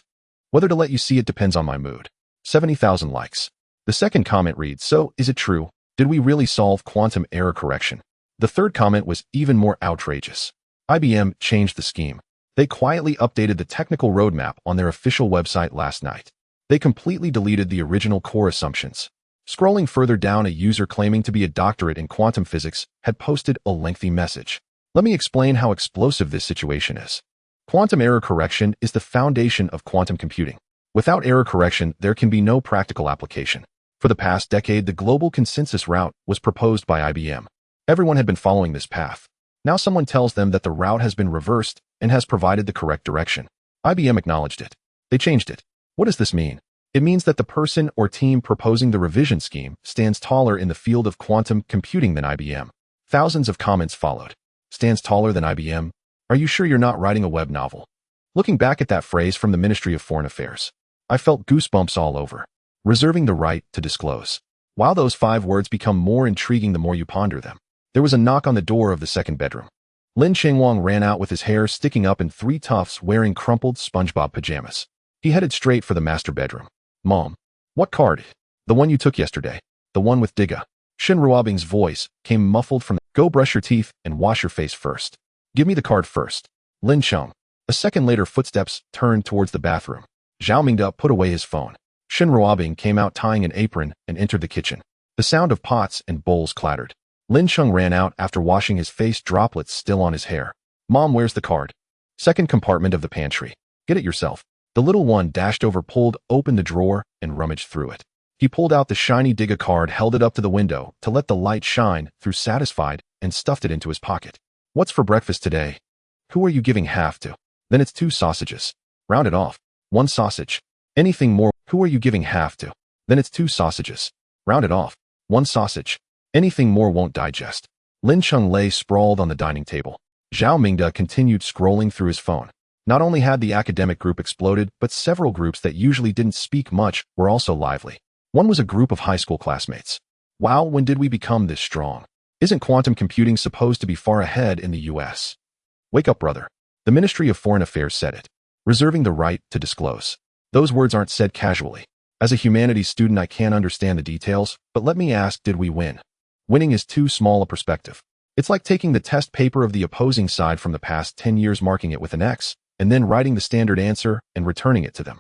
Whether to let you see it depends on my mood. 70,000 likes. The second comment reads, "So, is it true? Did we really solve quantum error correction?" The third comment was even more outrageous. IBM changed the scheme. They quietly updated the technical roadmap on their official website last night. They completely deleted the original core assumptions. Scrolling further down, a user claiming to be a doctorate in quantum physics had posted a lengthy message. Let me explain how explosive this situation is. Quantum error correction is the foundation of quantum computing. Without error correction, there can be no practical application. For the past decade, the global consensus route was proposed by IBM. Everyone had been following this path. Now someone tells them that the route has been reversed and has provided the correct direction. IBM acknowledged it. They changed it. What does this mean? It means that the person or team proposing the revision scheme stands taller in the field of quantum computing than IBM. Thousands of comments followed. Stands taller than IBM? Are you sure you're not writing a web novel? Looking back at that phrase from the Ministry of Foreign Affairs, I felt goosebumps all over. Reserving the right to disclose. While those 5 words become more intriguing the more you ponder them, there was a knock on the door of the second bedroom. Lin Chen ran out with his hair sticking up in 3 tufts, wearing crumpled SpongeBob pajamas. He headed straight for the master bedroom. "Mom, what card?" "The one you took yesterday. The one with Diga." Shen Ruobing's voice came muffled from the, "Go brush your teeth and wash your face first. Give me the card first." Lin Chen. A second later, footsteps turned towards the bathroom. Zhao Mingde put away his phone. Shen Ruobing came out tying an apron and entered the kitchen. The sound of pots and bowls clattered. Lin Chen ran out after washing his face, droplets still on his hair. "Mom, where's the card?" Second compartment of the pantry. Get it yourself. The little one dashed over, pulled open the drawer, and rummaged through it. He pulled out the shiny Digga card, held it up to the window to let the light shine through, satisfied, and stuffed it into his pocket. What's for breakfast today? Who are you giving half to? Then it's 2 sausages. Round it off. 1 sausage. Anything more? Who are you giving half to? Then it's 2 sausages. Round it off. 1 sausage. Anything more won't digest. Lin Chen lay sprawled on the dining table. Zhao Mingde continued scrolling through his phone. Not only had the academic group exploded, but several groups that usually didn't speak much were also lively. One was a group of high school classmates. Wow, when did we become this strong? Isn't quantum computing supposed to be far ahead in the US? Wake up, brother. The Ministry of Foreign Affairs said it. Reserving the right to disclose. Those words aren't said casually. As a humanities student, I can't understand the details, but let me ask, did we win? Winning is too small a perspective. It's like taking the test paper of the opposing side from the past 10 years, marking it with an X, and then writing the standard answer and returning it to them.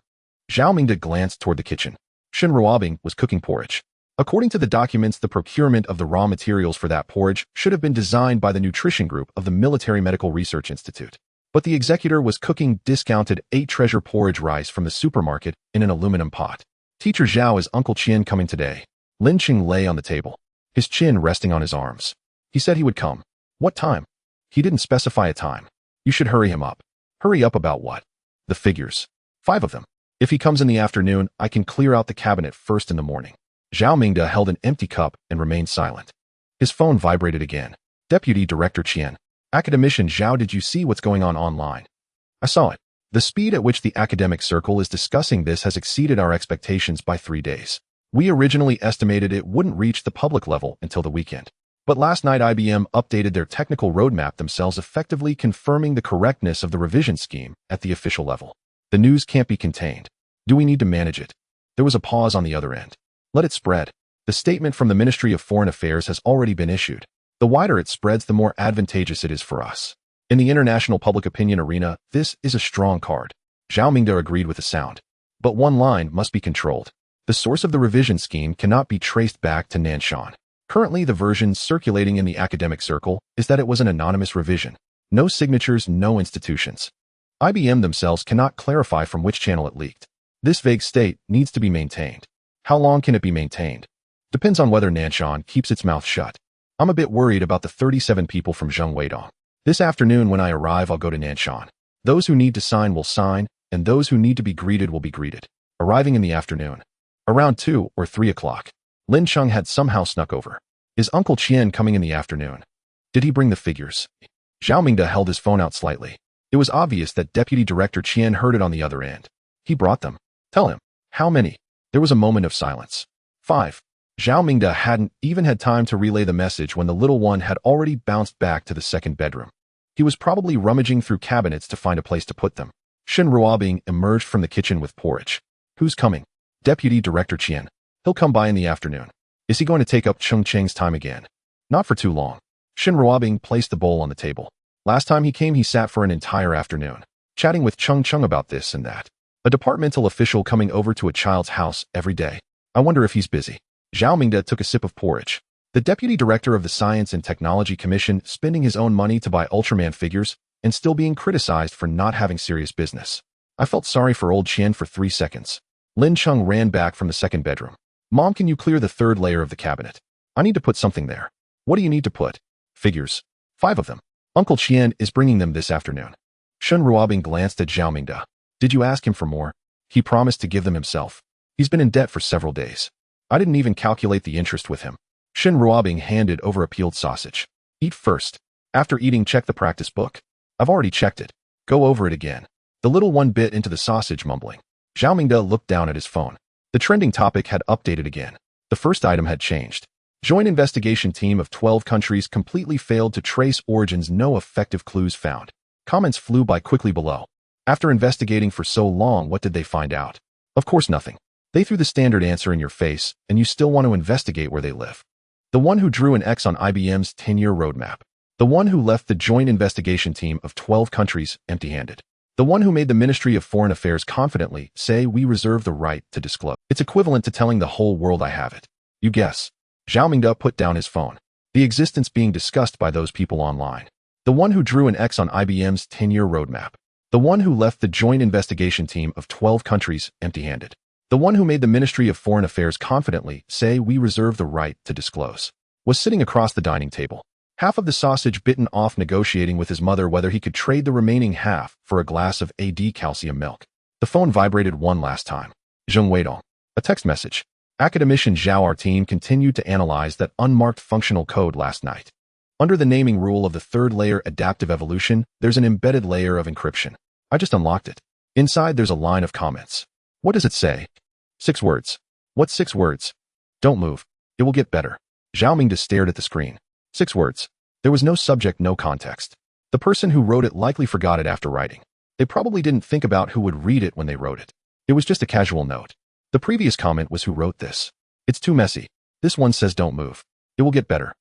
Zhao Mingde glanced toward the kitchen. Shen Ruobing was cooking porridge. According to the documents, the procurement of the raw materials for that porridge should have been designed by the nutrition group of the Military Medical Research Institute. But the executor was cooking discounted 8-treasure porridge rice from the supermarket in an aluminum pot. Teacher Zhao, is Uncle Qian coming today? Lin Chen lay on the table, his chin resting on his arms. He said he would come. What time? He didn't specify a time. You should hurry him up. Hurry up about what? The figures. 5 of them. If he comes in the afternoon, I can clear out the cabinet first in the morning. Zhao Mingde held an empty cup and remained silent. His phone vibrated again. Deputy Director Qian. Academician Zhao, did you see what's going on online? I saw it. The speed at which the academic circle is discussing this has exceeded our expectations by 3 days. We originally estimated it wouldn't reach the public level until the weekend. But last night IBM updated their technical roadmap themselves, effectively confirming the correctness of the revision scheme at the official level. The news can't be contained. Do we need to manage it? There was a pause on the other end. Let it spread. The statement from the Ministry of Foreign Affairs has already been issued. The wider it spreads, the more advantageous it is for us. In the international public opinion arena, this is a strong card. Zhao Mingde agreed with a sound. But one line must be controlled. The source of the revision scheme cannot be traced back to Nanshan. Currently, the version circulating in the academic circle is that it was an anonymous revision. No signatures, no institutions. IBM themselves cannot clarify from which channel it leaked. This vague state needs to be maintained. How long can it be maintained? Depends on whether Nanshan keeps its mouth shut. I'm a bit worried about the 37 people from Zhengweidong. This afternoon when I arrive, I'll go to Nanshan. Those who need to sign will sign, and those who need to be greeted will be greeted. Arriving in the afternoon. Around 2 or 3 o'clock. Lin Chen had somehow snuck over. Is Uncle Qian coming in the afternoon? Did he bring the figures? Zhao Mingde held his phone out slightly. It was obvious that Deputy Director Qian heard it on the other end. He brought them. Tell him. How many? There was a moment of silence. 5. Zhao Mingde hadn't even had time to relay the message when the little one had already bounced back to the second bedroom. He was probably rummaging through cabinets to find a place to put them. Shen Ruobing emerged from the kitchen with porridge. Who's coming? Deputy Director Qian. He'll come by in the afternoon. Is he going to take up Cheng Cheng's time again? Not for too long. Shen Ruobing placed the bowl on the table. Last time he came, he sat for an entire afternoon, chatting with Cheng Cheng about this and that. A departmental official coming over to a child's house every day. I wonder if he's busy. Zhao Mingde took a sip of porridge. The deputy director of the Science and Technology Commission spending his own money to buy Ultraman figures and still being criticized for not having serious business. I felt sorry for old Qian for 3 seconds. Lin Chen ran back from the second bedroom. Mom, can you clear the 3rd layer of the cabinet? I need to put something there. What do you need to put? Figures. 5 of them. Uncle Qian is bringing them this afternoon. Shen Ruobing glanced at Zhao Mingde. Did you ask him for more? He promised to give them himself. He's been in debt for several days. I didn't even calculate the interest with him. Shen Ruobing handed over a peeled sausage. Eat first. After eating, check the practice book. I've already checked it. Go over it again. The little one bit into the sausage, mumbling. Zhao Mingde looked down at his phone. The trending topic had updated again. The first item had changed. Joint investigation team of 12 countries completely failed to trace origins, no effective clues found. Comments flew by quickly below. After investigating for so long, what did they find out? Of course, nothing. They threw the standard answer in your face, and you still want to investigate where they live. The one who drew an X on IBM's 10-year roadmap. The one who left the joint investigation team of 12 countries empty-handed. The one who made the Ministry of Foreign Affairs confidently say we reserve the right to disclose. It's equivalent to telling the whole world I have it. You guess. Zhao Mingde put down his phone. The existence being discussed by those people online. The one who drew an X on IBM's 10-year roadmap. The one who left the joint investigation team of 12 countries empty-handed. The one who made the Ministry of Foreign Affairs confidently say we reserve the right to disclose. Was sitting across the dining table. Half of the sausage bitten off negotiating with his mother whether he could trade the remaining half for a glass of AD calcium milk. The phone vibrated one last time. Zheng Weidong. A text message. Academician Zhao, our team continued to analyze that unmarked functional code last night. Under the naming rule of the third layer adaptive evolution, there's an embedded layer of encryption. I just unlocked it. Inside there's a line of comments. What does it say? 6 words. What 6 words? Don't move. It will get better. Zhao Mingde stared at the screen. 6 words. There was no subject, no context. The person who wrote it likely forgot it after writing. They probably didn't think about who would read it when they wrote it. It was just a casual note. The previous comment was who wrote this. It's too messy. This one says don't move. It will get better.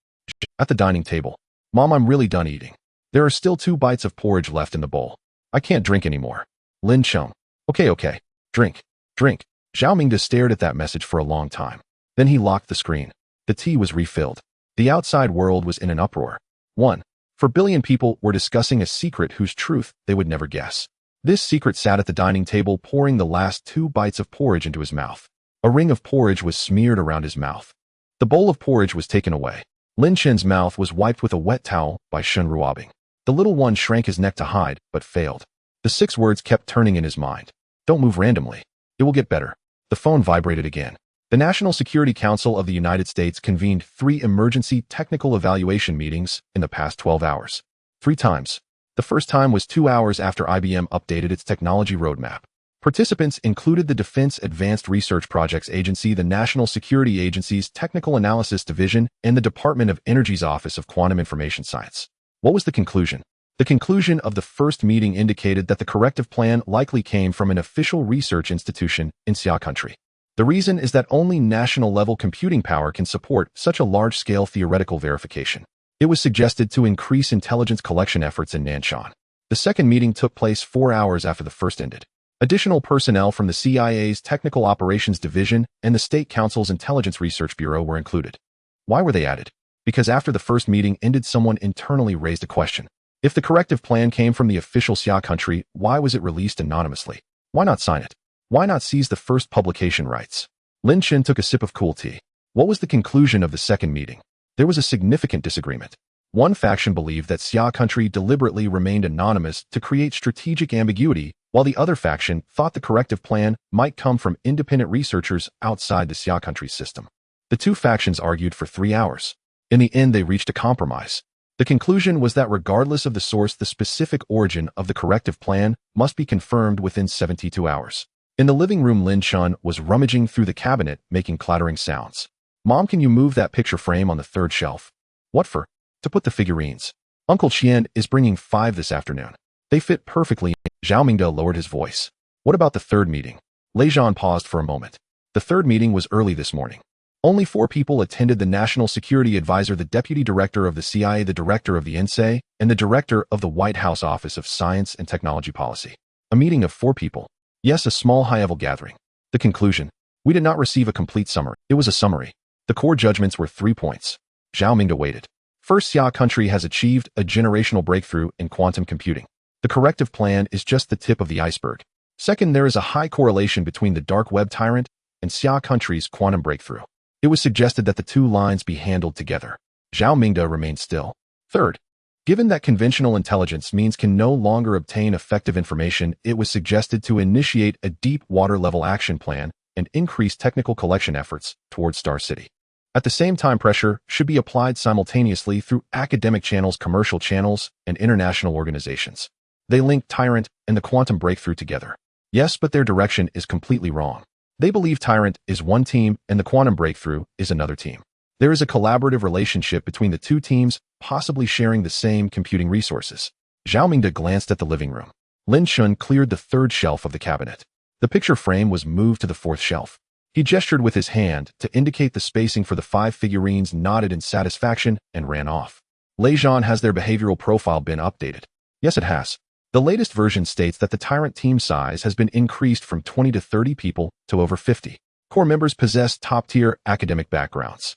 At the dining table. Mom, I'm really done eating. There are still 2 bites of porridge left in the bowl. I can't drink anymore. Lin Chen. Okay. Drink. Zhao Mingde stared at that message for a long time. Then he locked the screen. The tea was refilled. The outside world was in an uproar. 1. 4 billion people were discussing a secret whose truth they would never guess. This secret sat at the dining table pouring the last 2 bites of porridge into his mouth. A ring of porridge was smeared around his mouth. The bowl of porridge was taken away. Lin Chen's mouth was wiped with a wet towel by Shen Ruobing. The little one shrank his neck to hide, but failed. The 6 words kept turning in his mind. Don't move randomly. It will get better. The phone vibrated again. The National Security Council of the United States convened 3 emergency technical evaluation meetings in the past 12 hours. 3 times. The first time was 2 hours after IBM updated its technology roadmap. Participants included the Defense Advanced Research Projects Agency, the National Security Agency's Technical Analysis Division, and the Department of Energy's Office of Quantum Information Science. What was the conclusion? The conclusion of the first meeting indicated that the corrective plan likely came from an official research institution in Xia country. The reason is that only national-level computing power can support such a large-scale theoretical verification. It was suggested to increase intelligence collection efforts in Nanshan. The second meeting took place 4 hours after the first ended. Additional personnel from the CIA's Technical Operations Division and the State Council's Intelligence Research Bureau were included. Why were they added? Because after the first meeting ended, someone internally raised a question. If the corrective plan came from the official Xia country, why was it released anonymously? Why not sign it? Why not seize the first publication rights? Lin Chen took a sip of cool tea. What was the conclusion of the second meeting? There was a significant disagreement. One faction believed that Xia country deliberately remained anonymous to create strategic ambiguity, while the other faction thought the corrective plan might come from independent researchers outside the Xia country system. The 2 factions argued for 3 hours. In the end, they reached a compromise. The conclusion was that regardless of the source, the specific origin of the corrective plan must be confirmed within 72 hours. In the living room, Lin Chen was rummaging through the cabinet, making clattering sounds. Mom, can you move that picture frame on the 3rd shelf? What for? To put the figurines. Uncle Qian is bringing 5 this afternoon. They fit perfectly. Zhao Mingde lowered his voice. What about the 3rd meeting? Lei Zhan paused for a moment. The 3rd meeting was early this morning. Only 4 people attended: the National Security Advisor, the Deputy Director of the CIA, the Director of the NSA, and the Director of the White House Office of Science and Technology Policy. A meeting of 4 people. Yes, a small high-level gathering. The conclusion. We did not receive a complete summary. It was a summary. The core judgments were 3 points. Zhao Mingde waited. First, Xia country has achieved a generational breakthrough in quantum computing. The corrective plan is just the tip of the iceberg. Second, there is a high correlation between the dark web tyrant and Xia country's quantum breakthrough. It was suggested that the 2 lines be handled together. Zhao Mingde remained still. Third, given that conventional intelligence means can no longer obtain effective information, it was suggested to initiate a deep water-level action plan and increase technical collection efforts towards Star City. At the same time, pressure should be applied simultaneously through academic channels, commercial channels, and international organizations. They link Tyrant and the quantum breakthrough together. Yes, but their direction is completely wrong. They believe Tyrant is one team and the quantum breakthrough is another team. There is a collaborative relationship between the 2 teams, possibly sharing the same computing resources. Zhao Mingde glanced at the living room. Lin Chen cleared the 3rd shelf of the cabinet. The picture frame was moved to the 4th shelf. He gestured with his hand to indicate the spacing for the 5 figurines, nodded in satisfaction, and ran off. Lei Zhan, has their behavioral profile been updated? Yes, it has. The latest version states that the Tyrant team size has been increased from 20 to 30 people to over 50. Core members possess top-tier academic backgrounds.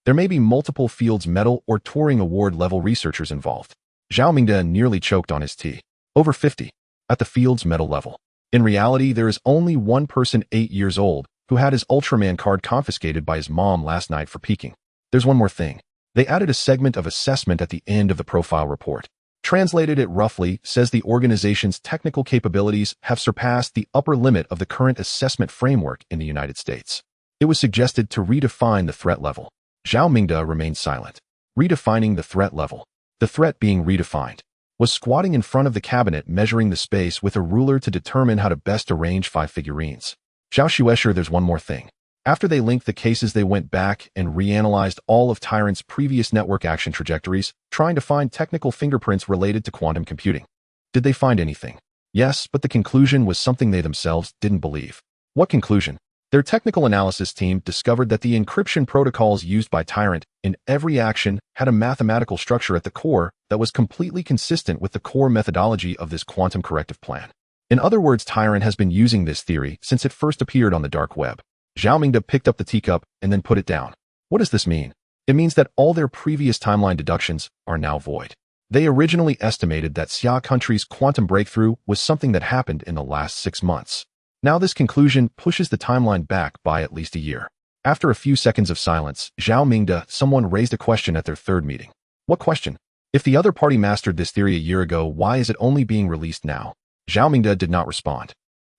There may be multiple Fields Medal or Turing Award-level researchers involved. Zhao Mingde nearly choked on his tea. Over 50. at the field's medal level. In reality, there is only one person 8 years old who had his Ultraman card confiscated by his mom last night for peeking. There's one more thing. They added a segment of assessment at the end of the profile report. Translated it roughly, says the organization's technical capabilities have surpassed the upper limit of the current assessment framework in the United States. It was suggested to redefine the threat level. Zhao Mingde remained silent. Redefining the threat level. The threat being redefined was squatting in front of the cabinet measuring the space with a ruler to determine how to best arrange 5 figurines. Zhao Xuesher, there's one more thing. After they linked the cases, they went back and reanalyzed all of Tyrant's previous network action trajectories, trying to find technical fingerprints related to quantum computing. Did they find anything? Yes, but the conclusion was something they themselves didn't believe. What conclusion? Their technical analysis team discovered that the encryption protocols used by Tyrant in every action had a mathematical structure at the core that was completely consistent with the core methodology of this quantum corrective plan. In other words, Tyrant has been using this theory since it first appeared on the dark web. Zhao Mingde picked up the teacup and then put it down. What does this mean? It means that all their previous timeline deductions are now void. They originally estimated that Xia country's quantum breakthrough was something that happened in the last 6 months. Now this conclusion pushes the timeline back by at least a year. After a few seconds of silence, Zhao Mingde, someone raised a question at their third meeting. What question? If the other party mastered this theory a year ago, why is it only being released now? Zhao Mingde did not respond.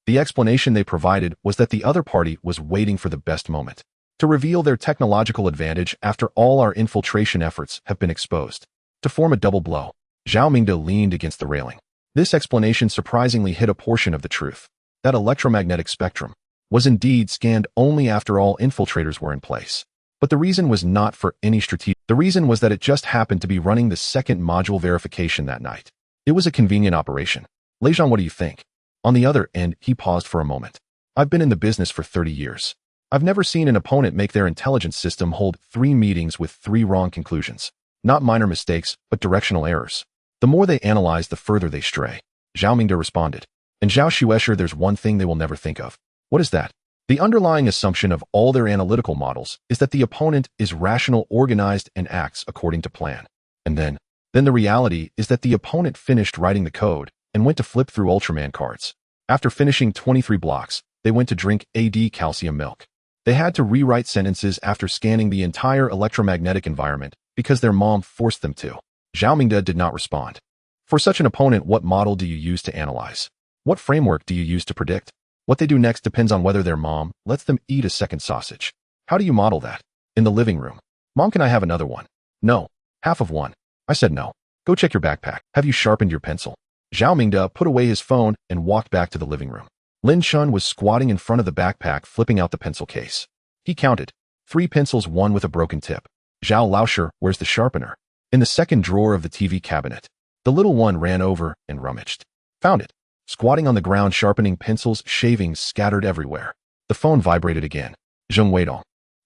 The explanation they provided was that the other party was waiting for the best moment to reveal their technological advantage after all our infiltration efforts have been exposed. To form a double blow, Zhao Mingde leaned against the railing. This explanation surprisingly hit a portion of the truth. That electromagnetic spectrum was indeed scanned only after all infiltrators were in place. But the reason was not for any strategic. The reason was that it just happened to be running the second module verification that night. It was a convenient operation. Lejean, what do you think? On the other end, he paused for a moment. I've been in the business for 30 years. I've never seen an opponent make their intelligence system hold 3 meetings with 3 wrong conclusions. Not minor mistakes, but directional errors. The more they analyze, the further they stray. Zhao Mingde responded. And Zhao Xuesher, there's one thing they will never think of. What is that? The underlying assumption of all their analytical models is that the opponent is rational, organized, and acts according to plan. And then the reality is that the opponent finished writing the code and went to flip through Ultraman cards. After finishing 23 blocks, they went to drink AD calcium milk. They had to rewrite sentences after scanning the entire electromagnetic environment because their mom forced them to. Zhao Mingde did not respond. For such an opponent, what model do you use to analyze? What framework do you use to predict? What they do next depends on whether their mom lets them eat a second sausage. How do you model that? In the living room. Mom, can I have another one? No. Half of one. I said no. Go check your backpack. Have you sharpened your pencil? Zhao Mingde put away his phone and walked back to the living room. Lin Chen was squatting in front of the backpack, flipping out the pencil case. He counted. 3 pencils, 1 with a broken tip. Zhao Lauscher, where's the sharpener? In the second drawer of the TV cabinet. The little one ran over and rummaged. Found it. Squatting on the ground, sharpening pencils, shavings scattered everywhere. The phone vibrated again. Zheng Weidong.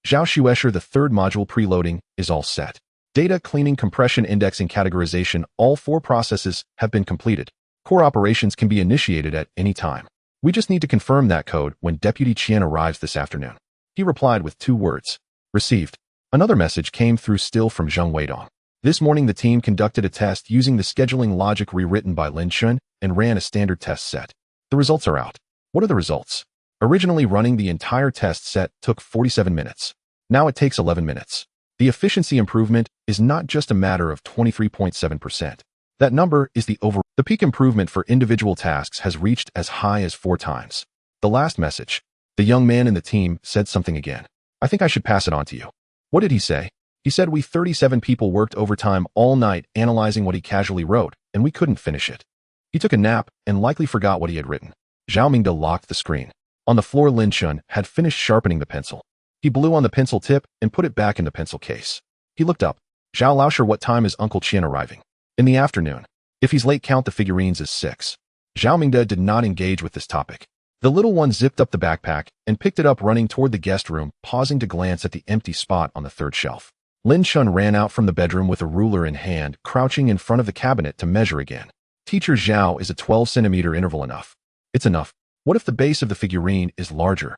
Zhao Xuesher, the third module preloading is all set. Data cleaning, compression, indexing, categorization, all 4 processes have been completed. Core operations can be initiated at any time. We just need to confirm that code when Deputy Qian arrives this afternoon. He replied with 2 words. Received. Another message came through, still from Zheng Weidong. This morning the team conducted a test using the scheduling logic rewritten by Lin Chen and ran a standard test set. The results are out. What are the results? Originally, running the entire test set took 47 minutes. Now it takes 11 minutes. The efficiency improvement is not just a matter of 23.7%. That number is the overall. The peak improvement for individual tasks has reached as high as 4 times. The last message. The young man in the team said something again. I think I should pass it on to you. What did he say? He said we 37 people worked overtime all night analyzing what he casually wrote, and we couldn't finish it. He took a nap and likely forgot what he had written. Zhao Mingde locked the screen. On the floor, Lin Chen had finished sharpening the pencil. He blew on the pencil tip and put it back in the pencil case. He looked up. Zhao Lauscher, what time is Uncle Qian arriving? In the afternoon. If he's late, count the figurines as 6. Zhao Mingde did not engage with this topic. The little one zipped up the backpack and picked it up, running toward the guest room, pausing to glance at the empty spot on the 3rd shelf. Lin Chen ran out from the bedroom with a ruler in hand, crouching in front of the cabinet to measure again. Teacher Zhao, is a 12-centimeter interval enough? It's enough. What if the base of the figurine is larger?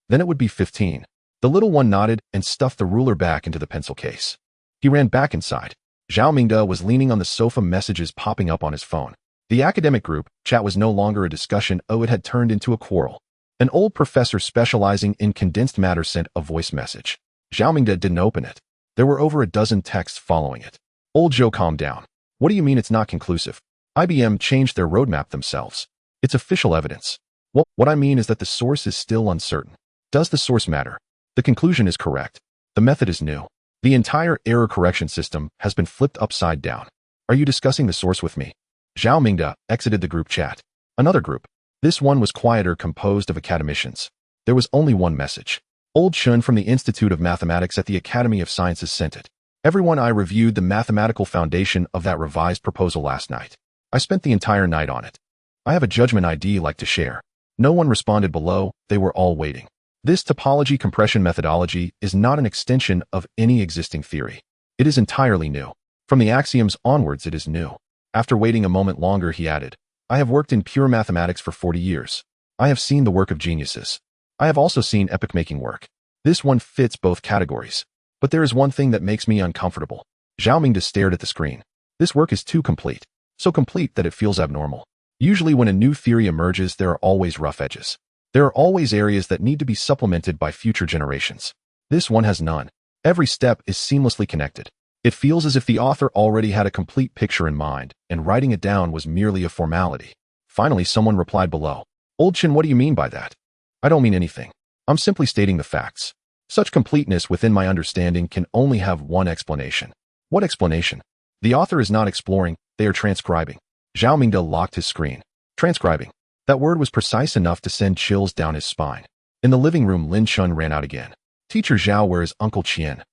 Then it would be 15. The little one nodded and stuffed the ruler back into the pencil case. He ran back inside. Zhao Mingde was leaning on the sofa, messages popping up on his phone. The academic group chat was no longer a discussion, it had turned into a quarrel. An old professor specializing in condensed matter sent a voice message. Zhao Mingde didn't open it. There were over a dozen texts following it. Old Joe, calm down. What do you mean it's not conclusive? IBM changed their roadmap themselves. It's official evidence. Well, what I mean is that the source is still uncertain. Does the source matter? The conclusion is correct. The method is new. The entire error correction system has been flipped upside down. Are you discussing the source with me? Zhao Mingde exited the group chat. Another group. This one was quieter, composed of academicians. There was only one message. Old Chen from the Institute of Mathematics at the Academy of Sciences sent it. Everyone, I reviewed the mathematical foundation of that revised proposal last night. I spent the entire night on it. I have a judgment I'd like to share. No one responded below, they were all waiting. This topology compression methodology is not an extension of any existing theory. It is entirely new. From the axioms onwards, it is new. After waiting a moment longer, he added, I have worked in pure mathematics for 40 years. I have seen the work of geniuses. I have also seen epoch-making work. This one fits both categories. But there is one thing that makes me uncomfortable. Zhao Mingde stared at the screen. This work is too complete. So complete that it feels abnormal. Usually when a new theory emerges, there are always rough edges. There are always areas that need to be supplemented by future generations. This one has none. Every step is seamlessly connected. It feels as if the author already had a complete picture in mind, and writing it down was merely a formality. Finally, someone replied below. Old Chen, what do you mean by that? I don't mean anything. I'm simply stating the facts. Such completeness within my understanding can only have one explanation. What explanation? The author is not exploring, they are transcribing. Zhao Mingde locked his screen. Transcribing. That word was precise enough to send chills down his spine. In the living room, Lin Chen ran out again. Teacher Zhao, where is Uncle Qian?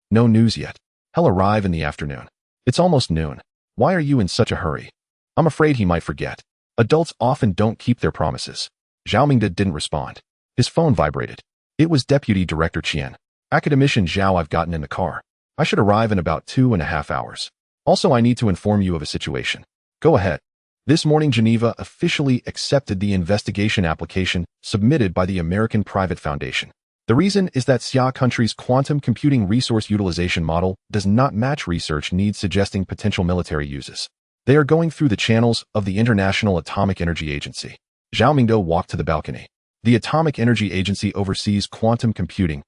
No news yet. He'll arrive in the afternoon. It's almost noon. Why are you in such a hurry? I'm afraid he might forget. Adults often don't keep their promises. Zhao Mingde didn't respond. His phone vibrated. It was Deputy Director Qian. Academician Zhao, I've gotten in the car. I should arrive in about 2.5 hours. Also, I need to inform you of a situation. Go ahead. This morning, Geneva officially accepted the investigation application submitted by the American Private Foundation. The reason is that Xia country's quantum computing resource utilization model does not match research needs, suggesting potential military uses. They are going through the channels of the International Atomic Energy Agency. Zhao Mingde walked to the balcony. The Atomic Energy Agency oversees quantum computing.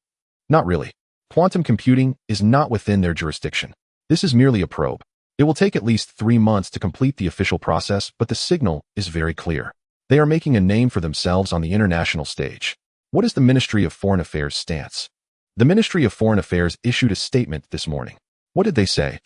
Not really. Quantum computing is not within their jurisdiction. This is merely a probe. It will take at least 3 months to complete the official process, but the signal is very clear. They are making a name for themselves on the international stage. What is the Ministry of Foreign Affairs' stance? The Ministry of Foreign Affairs issued a statement this morning. What did they say?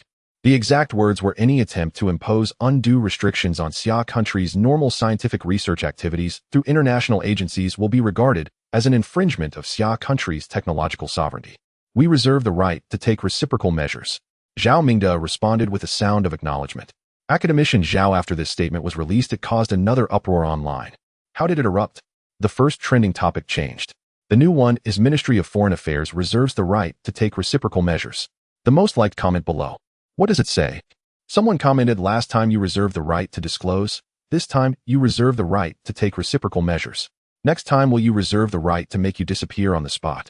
The exact words were, any attempt to impose undue restrictions on Xia country's normal scientific research activities through international agencies will be regarded as an infringement of Xia country's technological sovereignty. We reserve the right to take reciprocal measures. Zhao Mingde responded with a sound of acknowledgement. Academician Zhao, after this statement was released, it caused another uproar online. How did it erupt? The first trending topic changed. The new one is Ministry of Foreign Affairs reserves the right to take reciprocal measures. The most liked comment below. What does it say? Someone commented, last time you reserved the right to disclose. This time you reserve the right to take reciprocal measures. Next time will you reserve the right to make you disappear on the spot?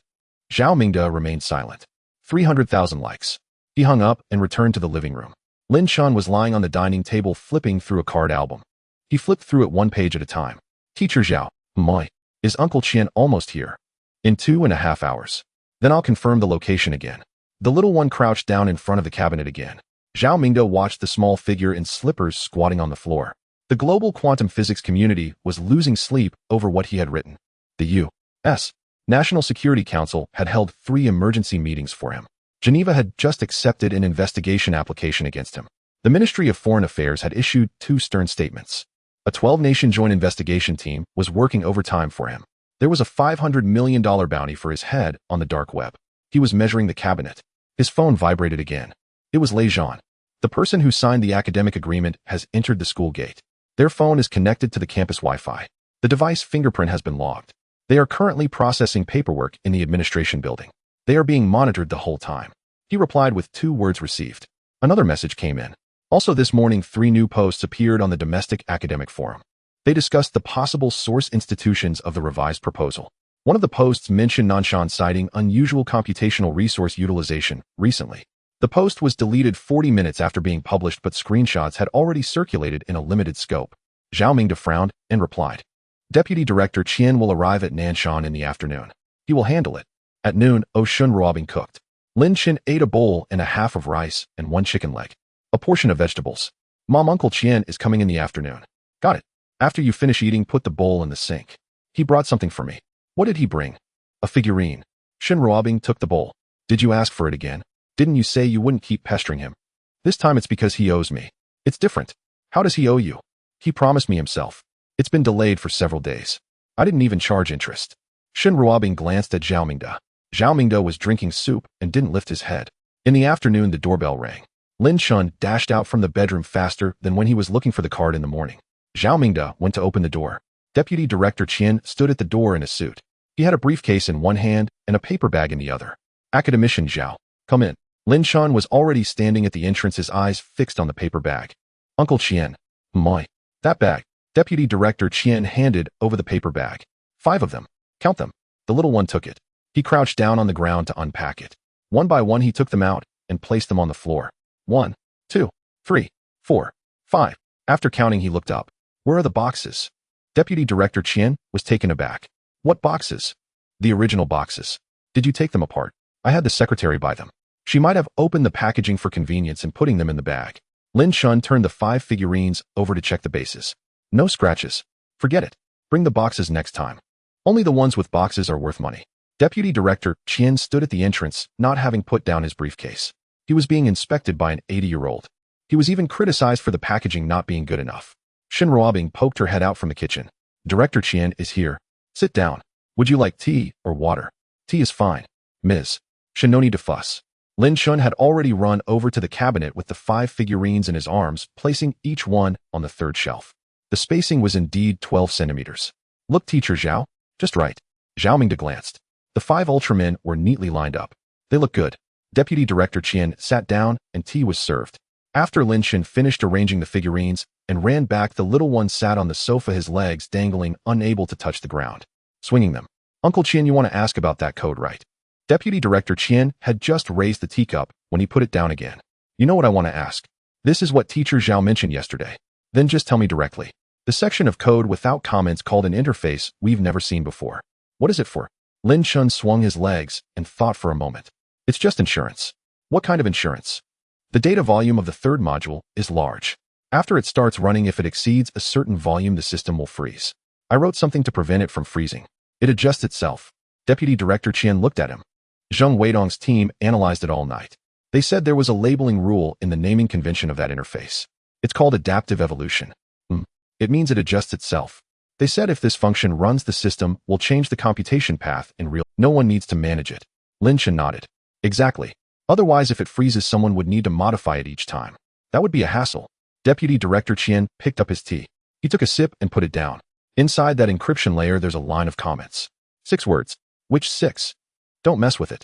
Zhao Mingde remained silent. 300,000 likes. He hung up and returned to the living room. Lin Chen was lying on the dining table flipping through a card album. He flipped through it one page at a time. Teacher Zhao, is Uncle Qian almost here? In 2.5 hours. Then I'll confirm the location again. The little one crouched down in front of the cabinet again. Zhao Mingde watched the small figure in slippers squatting on the floor. The global quantum physics community was losing sleep over what he had written. The U.S. National Security Council had held 3 emergency meetings for him. Geneva had just accepted an investigation application against him. The Ministry of Foreign Affairs had issued 2 stern statements. A 12-nation joint investigation team was working overtime for him. There was a $500 million bounty for his head on the dark web. He was measuring the cabinet. His phone vibrated again. It was Lei Zhan. The person who signed the academic agreement has entered the school gate. Their phone is connected to the campus Wi-Fi. The device fingerprint has been logged. They are currently processing paperwork in the administration building. They are being monitored the whole time. He replied with 2 words received. Another message came in. Also this morning, 3 new posts appeared on the domestic academic forum. They discussed the possible source institutions of the revised proposal. One of the posts mentioned Nanshan citing unusual computational resource utilization recently. The post was deleted 40 minutes after being published, but screenshots had already circulated in a limited scope. Zhao Mingde frowned and replied, Deputy Director Qian will arrive at Nanshan in the afternoon. He will handle it. At noon, Shun Ruobing cooked. Lin Chen ate a bowl and a half of rice and 1 chicken leg. A portion of vegetables. Mom, Uncle Qian is coming in the afternoon. Got it. After you finish eating, put the bowl in the sink. He brought something for me. What did he bring? A figurine. Shun Ruobing took the bowl. Did you ask for it again? Didn't you say you wouldn't keep pestering him? This time it's because he owes me. It's different. How does he owe you? He promised me himself. It's been delayed for several days. I didn't even charge interest. Shun Ruobing glanced at Zhao Mingde. Zhao Mingde was drinking soup and didn't lift his head. In the afternoon, the doorbell rang. Lin Chen dashed out from the bedroom faster than when he was looking for the card in the morning. Zhao Mingde went to open the door. Deputy Director Qian stood at the door in a suit. He had a briefcase in one hand and a paper bag in the other. Academician Zhao, come in. Lin Chen was already standing at the entrance, his eyes fixed on the paper bag. Uncle Qian. My. That bag. Deputy Director Qian handed over the paper bag. 5 of them. Count them. The little one took it. He crouched down on the ground to unpack it. One by one he took them out and placed them on the floor. 1, 2, 3, 4, 5. After counting, he looked up. Where are the boxes? Deputy Director Qian was taken aback. What boxes? The original boxes. Did you take them apart? I had the secretary buy them. She might have opened the packaging for convenience and putting them in the bag. Lin Chen turned the 5 figurines over to check the bases. No scratches. Forget it. Bring the boxes next time. Only the ones with boxes are worth money. Deputy Director Qian stood at the entrance, not having put down his briefcase. He was being inspected by an 80-year-old. He was even criticized for the packaging not being good enough. Shun Ruobing poked her head out from the kitchen. Director Qian is here. Sit down. Would you like tea or water? Tea is fine. Ms. Shin, no need to fuss. Lin Chen had already run over to the cabinet with the 5 figurines in his arms, placing each one on the 3rd shelf. The spacing was indeed 12 centimeters. Look, Teacher Zhao. Just right. Zhao Mingde glanced. The 5 Ultramen were neatly lined up. They look good. Deputy Director Qian sat down and tea was served. After Lin Chen finished arranging the figurines and ran back, the little one sat on the sofa, his legs dangling, unable to touch the ground, swinging them. Uncle Qian, you want to ask about that code, right? Deputy Director Qian had just raised the teacup when he put it down again. You know what I want to ask? This is what Teacher Zhao mentioned yesterday. Then just tell me directly. The section of code without comments called an interface we've never seen before. What is it for? Lin Chen swung his legs and thought for a moment. It's just insurance. What kind of insurance? The data volume of the 3rd module is large. After it starts running, if it exceeds a certain volume, the system will freeze. I wrote something to prevent it from freezing. It adjusts itself. Deputy Director Qian looked at him. Zheng Weidong's team analyzed it all night. They said there was a labeling rule in the naming convention of that interface. It's called adaptive evolution. It means it adjusts itself. They said if this function runs, the system will change the computation path in real. No one needs to manage it. Lin Chen nodded. Exactly. Otherwise, if it freezes, someone would need to modify it each time. That would be a hassle. Deputy Director Qian picked up his tea. He took a sip and put it down. Inside that encryption layer, there's a line of comments. 6 words. Which 6? Don't mess with it.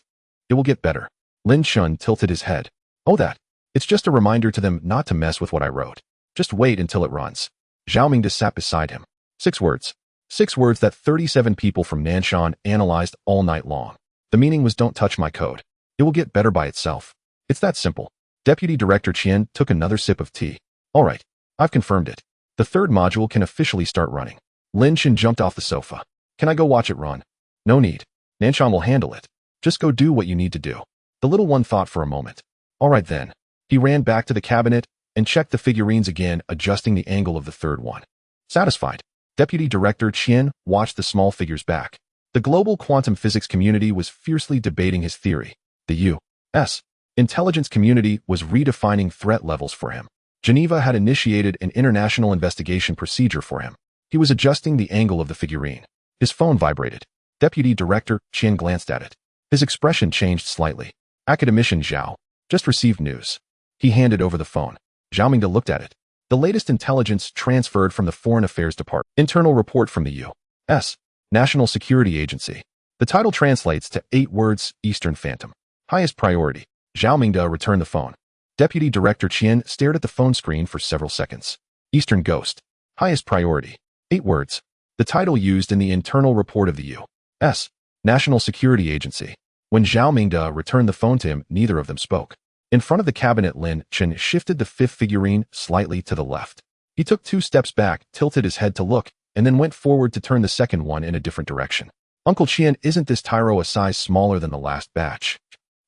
It will get better. Lin Chen tilted his head. Oh, that. It's just a reminder to them not to mess with what I wrote. Just wait until it runs. Zhao Mingde sat beside him. 6 words. 6 words that 37 people from Nanshan analyzed all night long. The meaning was, don't touch my code. It will get better by itself. It's that simple. Deputy Director Qian took another sip of tea. All right. I've confirmed it. The 3rd module can officially start running. Lin Chen jumped off the sofa. Can I go watch it run? No need. Nanshan will handle it. Just go do what you need to do. The little one thought for a moment. All right then. He ran back to the cabinet and checked the figurines again, adjusting the angle of the 3rd one. Satisfied. Deputy Director Qian watched the small figures back. The global quantum physics community was fiercely debating his theory. The U.S. intelligence community was redefining threat levels for him. Geneva had initiated an international investigation procedure for him. He was adjusting the angle of the figurine. His phone vibrated. Deputy Director Qian glanced at it. His expression changed slightly. Academician Zhao. Just received news. He handed over the phone. Zhao Mingde looked at it. The latest intelligence transferred from the Foreign Affairs Department. Internal report from the U.S. National Security Agency. The title translates to 8 words, Eastern Phantom. Highest priority. Zhao Mingde returned the phone. Deputy Director Qian stared at the phone screen for several seconds. Eastern Ghost. Highest priority. 8 words. The title used in the internal report of the U.S. National Security Agency. When Zhao Mingde returned the phone to him, neither of them spoke. In front of the cabinet, Lin Chen shifted the fifth figurine slightly to the left. He took 2 steps back, tilted his head to look, and then went forward to turn the second one in a different direction. Uncle Qian, isn't this tyro a size smaller than the last batch?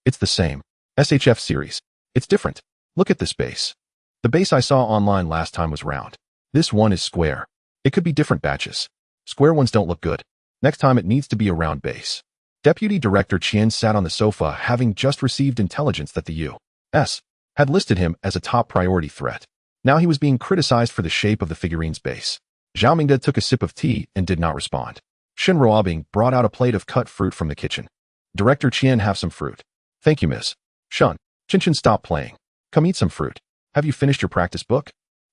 It's the same. SHF series. It's different. Look at this base. The base I saw online last time was round. This one is square. It could be different batches. Square ones don't look good. Next time it needs to be a round base. Deputy Director Qian sat on the sofa, having just received intelligence that the U.S. had listed him as a top priority threat. Now he was being criticized for the shape of the figurine's base. Zhao Mingde took a sip of tea and did not respond. Shen Ruobing brought out a plate of cut fruit from the kitchen. Director Qian, have some fruit. Thank you, Miss. Shun. Chin, stop playing. Come eat some fruit. Have you finished your practice book?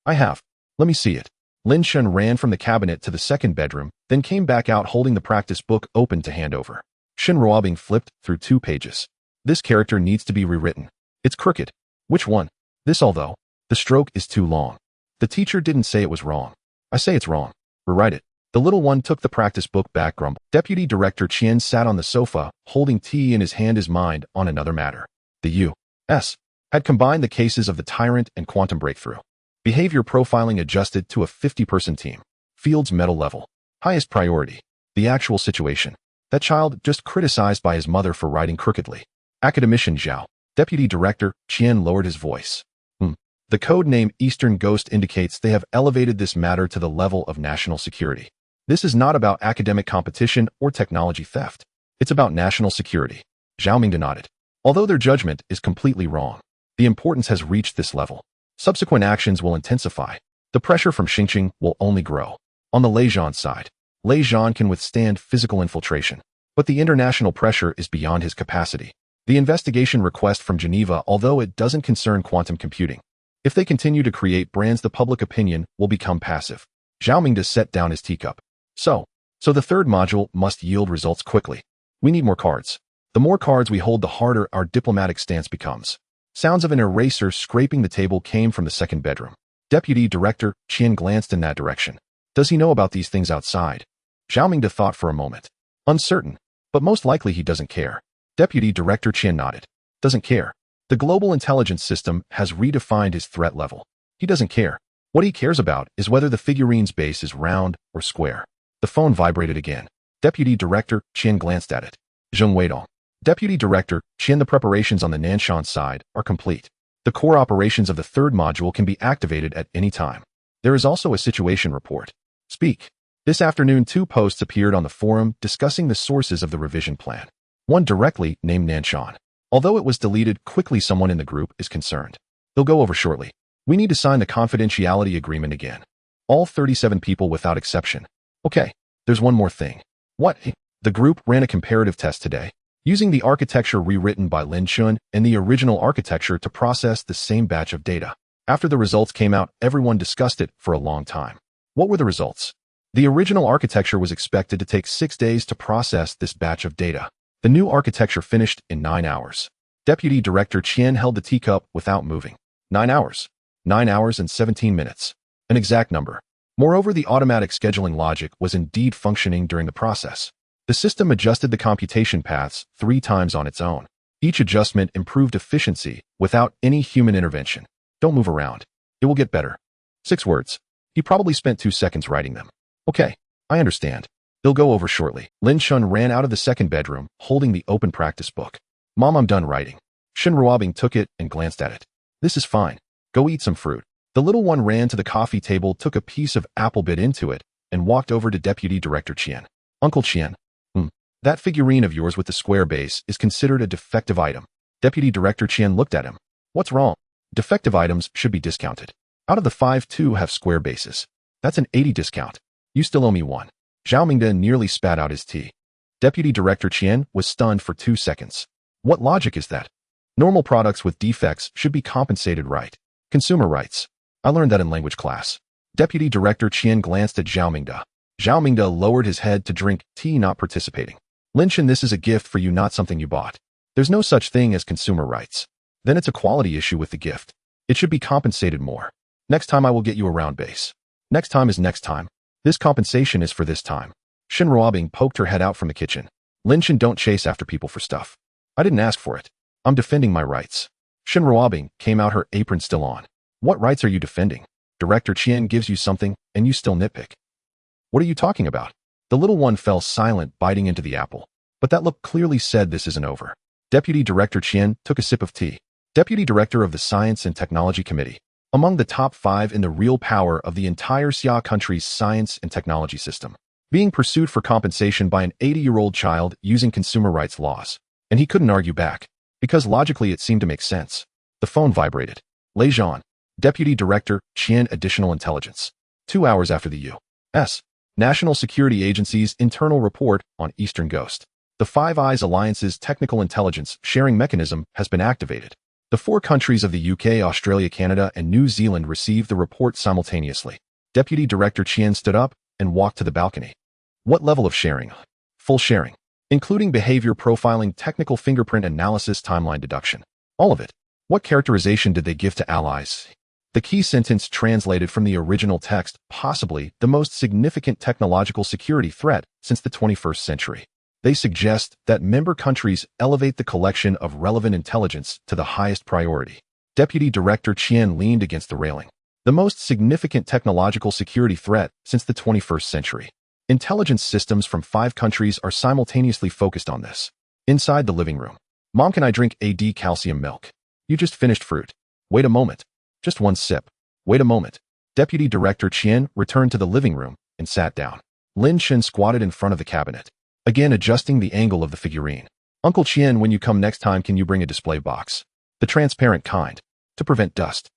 I have. Let me see it. Lin Chen ran from the cabinet to the second bedroom, then came back out holding the practice book open to hand over. Shen Ruobing flipped through 2 pages. This character needs to be rewritten. It's crooked. Which one? This, although the stroke is too long. The teacher didn't say it was wrong. I say it's wrong. Rewrite it. The little one took the practice book back, grumbled. Deputy Director Qian sat on the sofa, holding tea in his hand, his mind on another matter. The U.S. had combined the cases of the Tyrant and Quantum Breakthrough. Behavior profiling adjusted to a 50-person team. Fields medal level. Highest priority. The actual situation. That child just criticized by his mother for writing crookedly. Academician Zhao. Deputy Director Qian lowered his voice. The code name Eastern Ghost indicates they have elevated this matter to the level of national security. This is not about academic competition or technology theft. It's about national security. Zhao Mingde nodded. Although their judgment is completely wrong, the importance has reached this level. Subsequent actions will intensify. The pressure from Xingqing will only grow. On the Lei Zhan side, Lei Zhan can withstand physical infiltration, but the international pressure is beyond his capacity. The investigation request from Geneva, although it doesn't concern quantum computing, if they continue to create brands, the public opinion will become passive. Zhao Mingde set down his teacup. So the third module must yield results quickly. We need more cards. The more cards we hold, the harder our diplomatic stance becomes. Sounds of an eraser scraping the table came from the second bedroom. Deputy Director Qian glanced in that direction. Does he know about these things outside? Zhao Mingde thought for a moment. Uncertain, but most likely he doesn't care. Deputy Director Qian nodded. Doesn't care. The global intelligence system has redefined his threat level. He doesn't care. What he cares about is whether the figurine's base is round or square. The phone vibrated again. Deputy Director Qian glanced at it. Zheng Weidong. Deputy Director Qian, the preparations on the Nanshan side are complete. The core operations of the third module can be activated at any time. There is also a situation report. Speak. This afternoon 2 posts appeared on the forum discussing the sources of the revision plan. One directly named Nanshan. Although it was deleted quickly, someone in the group is concerned. They'll go over shortly. We need to sign the confidentiality agreement again. All 37 people without exception. Okay, there's one more thing. What? The group ran a comparative test today, using the architecture rewritten by Lin Chen and the original architecture to process the same batch of data. After the results came out, everyone discussed it for a long time. What were the results? The original architecture was expected to take 6 days to process this batch of data. The new architecture finished in 9 hours. Deputy Director Qian held the teacup without moving. 9 hours. 9 hours and 17 minutes. An exact number. Moreover, the automatic scheduling logic was indeed functioning during the process. The system adjusted the computation paths 3 times on its own. Each adjustment improved efficiency without any human intervention. Don't move around. It will get better. 6 words. He probably spent 2 seconds writing them. Okay, I understand. They'll go over shortly. Lin Chen ran out of the second bedroom, holding the open practice book. Mom, I'm done writing. Shen Ruobing took it and glanced at it. This is fine. Go eat some fruit. The little one ran to the coffee table, took a piece of apple, bit into it, and walked over to Deputy Director Qian. Uncle Qian. That figurine of yours with the square base is considered a defective item. Deputy Director Qian looked at him. What's wrong? Defective items should be discounted. Out of the 5, 2 have square bases. That's an 80 discount. You still owe me 1. Zhao Mingde nearly spat out his tea. Deputy Director Qian was stunned for 2 seconds. What logic is that? Normal products with defects should be compensated, right? Consumer rights. I learned that in language class. Deputy Director Qian glanced at Zhao Mingde. Zhao Mingde lowered his head to drink tea, not participating. Lin Chen, this is a gift for you, not something you bought. There's no such thing as consumer rights. Then it's a quality issue with the gift. It should be compensated more. Next time I will get you a round base. Next time is next time. This compensation is for this time. Shen Ruobing poked her head out from the kitchen. Lin Chen, don't chase after people for stuff. I didn't ask for it. I'm defending my rights. Shen Ruobing came out, her apron still on. What rights are you defending? Director Chen gives you something, and you still nitpick. What are you talking about? The little one fell silent, biting into the apple. But that look clearly said this isn't over. Deputy Director Chen took a sip of tea. Deputy Director of the Science and Technology Committee. Among the top 5 in the real power of the entire Xia country's science and technology system. Being pursued for compensation by an 80-year-old child using consumer rights laws. And he couldn't argue back, because logically it seemed to make sense. The phone vibrated. Lei Zhan, Deputy Director, Chen Additional Intelligence. 2 hours after the U.S. National Security Agency's internal report on Eastern Ghost. The Five Eyes Alliance's technical intelligence sharing mechanism has been activated. The 4 countries of the UK, Australia, Canada, and New Zealand received the report simultaneously. Deputy Director Chen stood up and walked to the balcony. What level of sharing? Full sharing, including behavior profiling, technical fingerprint analysis, timeline deduction. All of it. What characterization did they give to allies? The key sentence translated from the original text, possibly the most significant technological security threat since the 21st century. They suggest that member countries elevate the collection of relevant intelligence to the highest priority. Deputy Director Chen leaned against the railing. The most significant technological security threat since the 21st century. Intelligence systems from 5 countries are simultaneously focused on this. Inside the living room. Mom, can I drink AD calcium milk? You just finished fruit. Wait a moment. Just one sip. Wait a moment. Deputy Director Chen returned to the living room and sat down. Lin Chen squatted in front of the cabinet, again adjusting the angle of the figurine. Uncle Chen, when you come next time, can you bring a display box? The transparent kind, to prevent dust.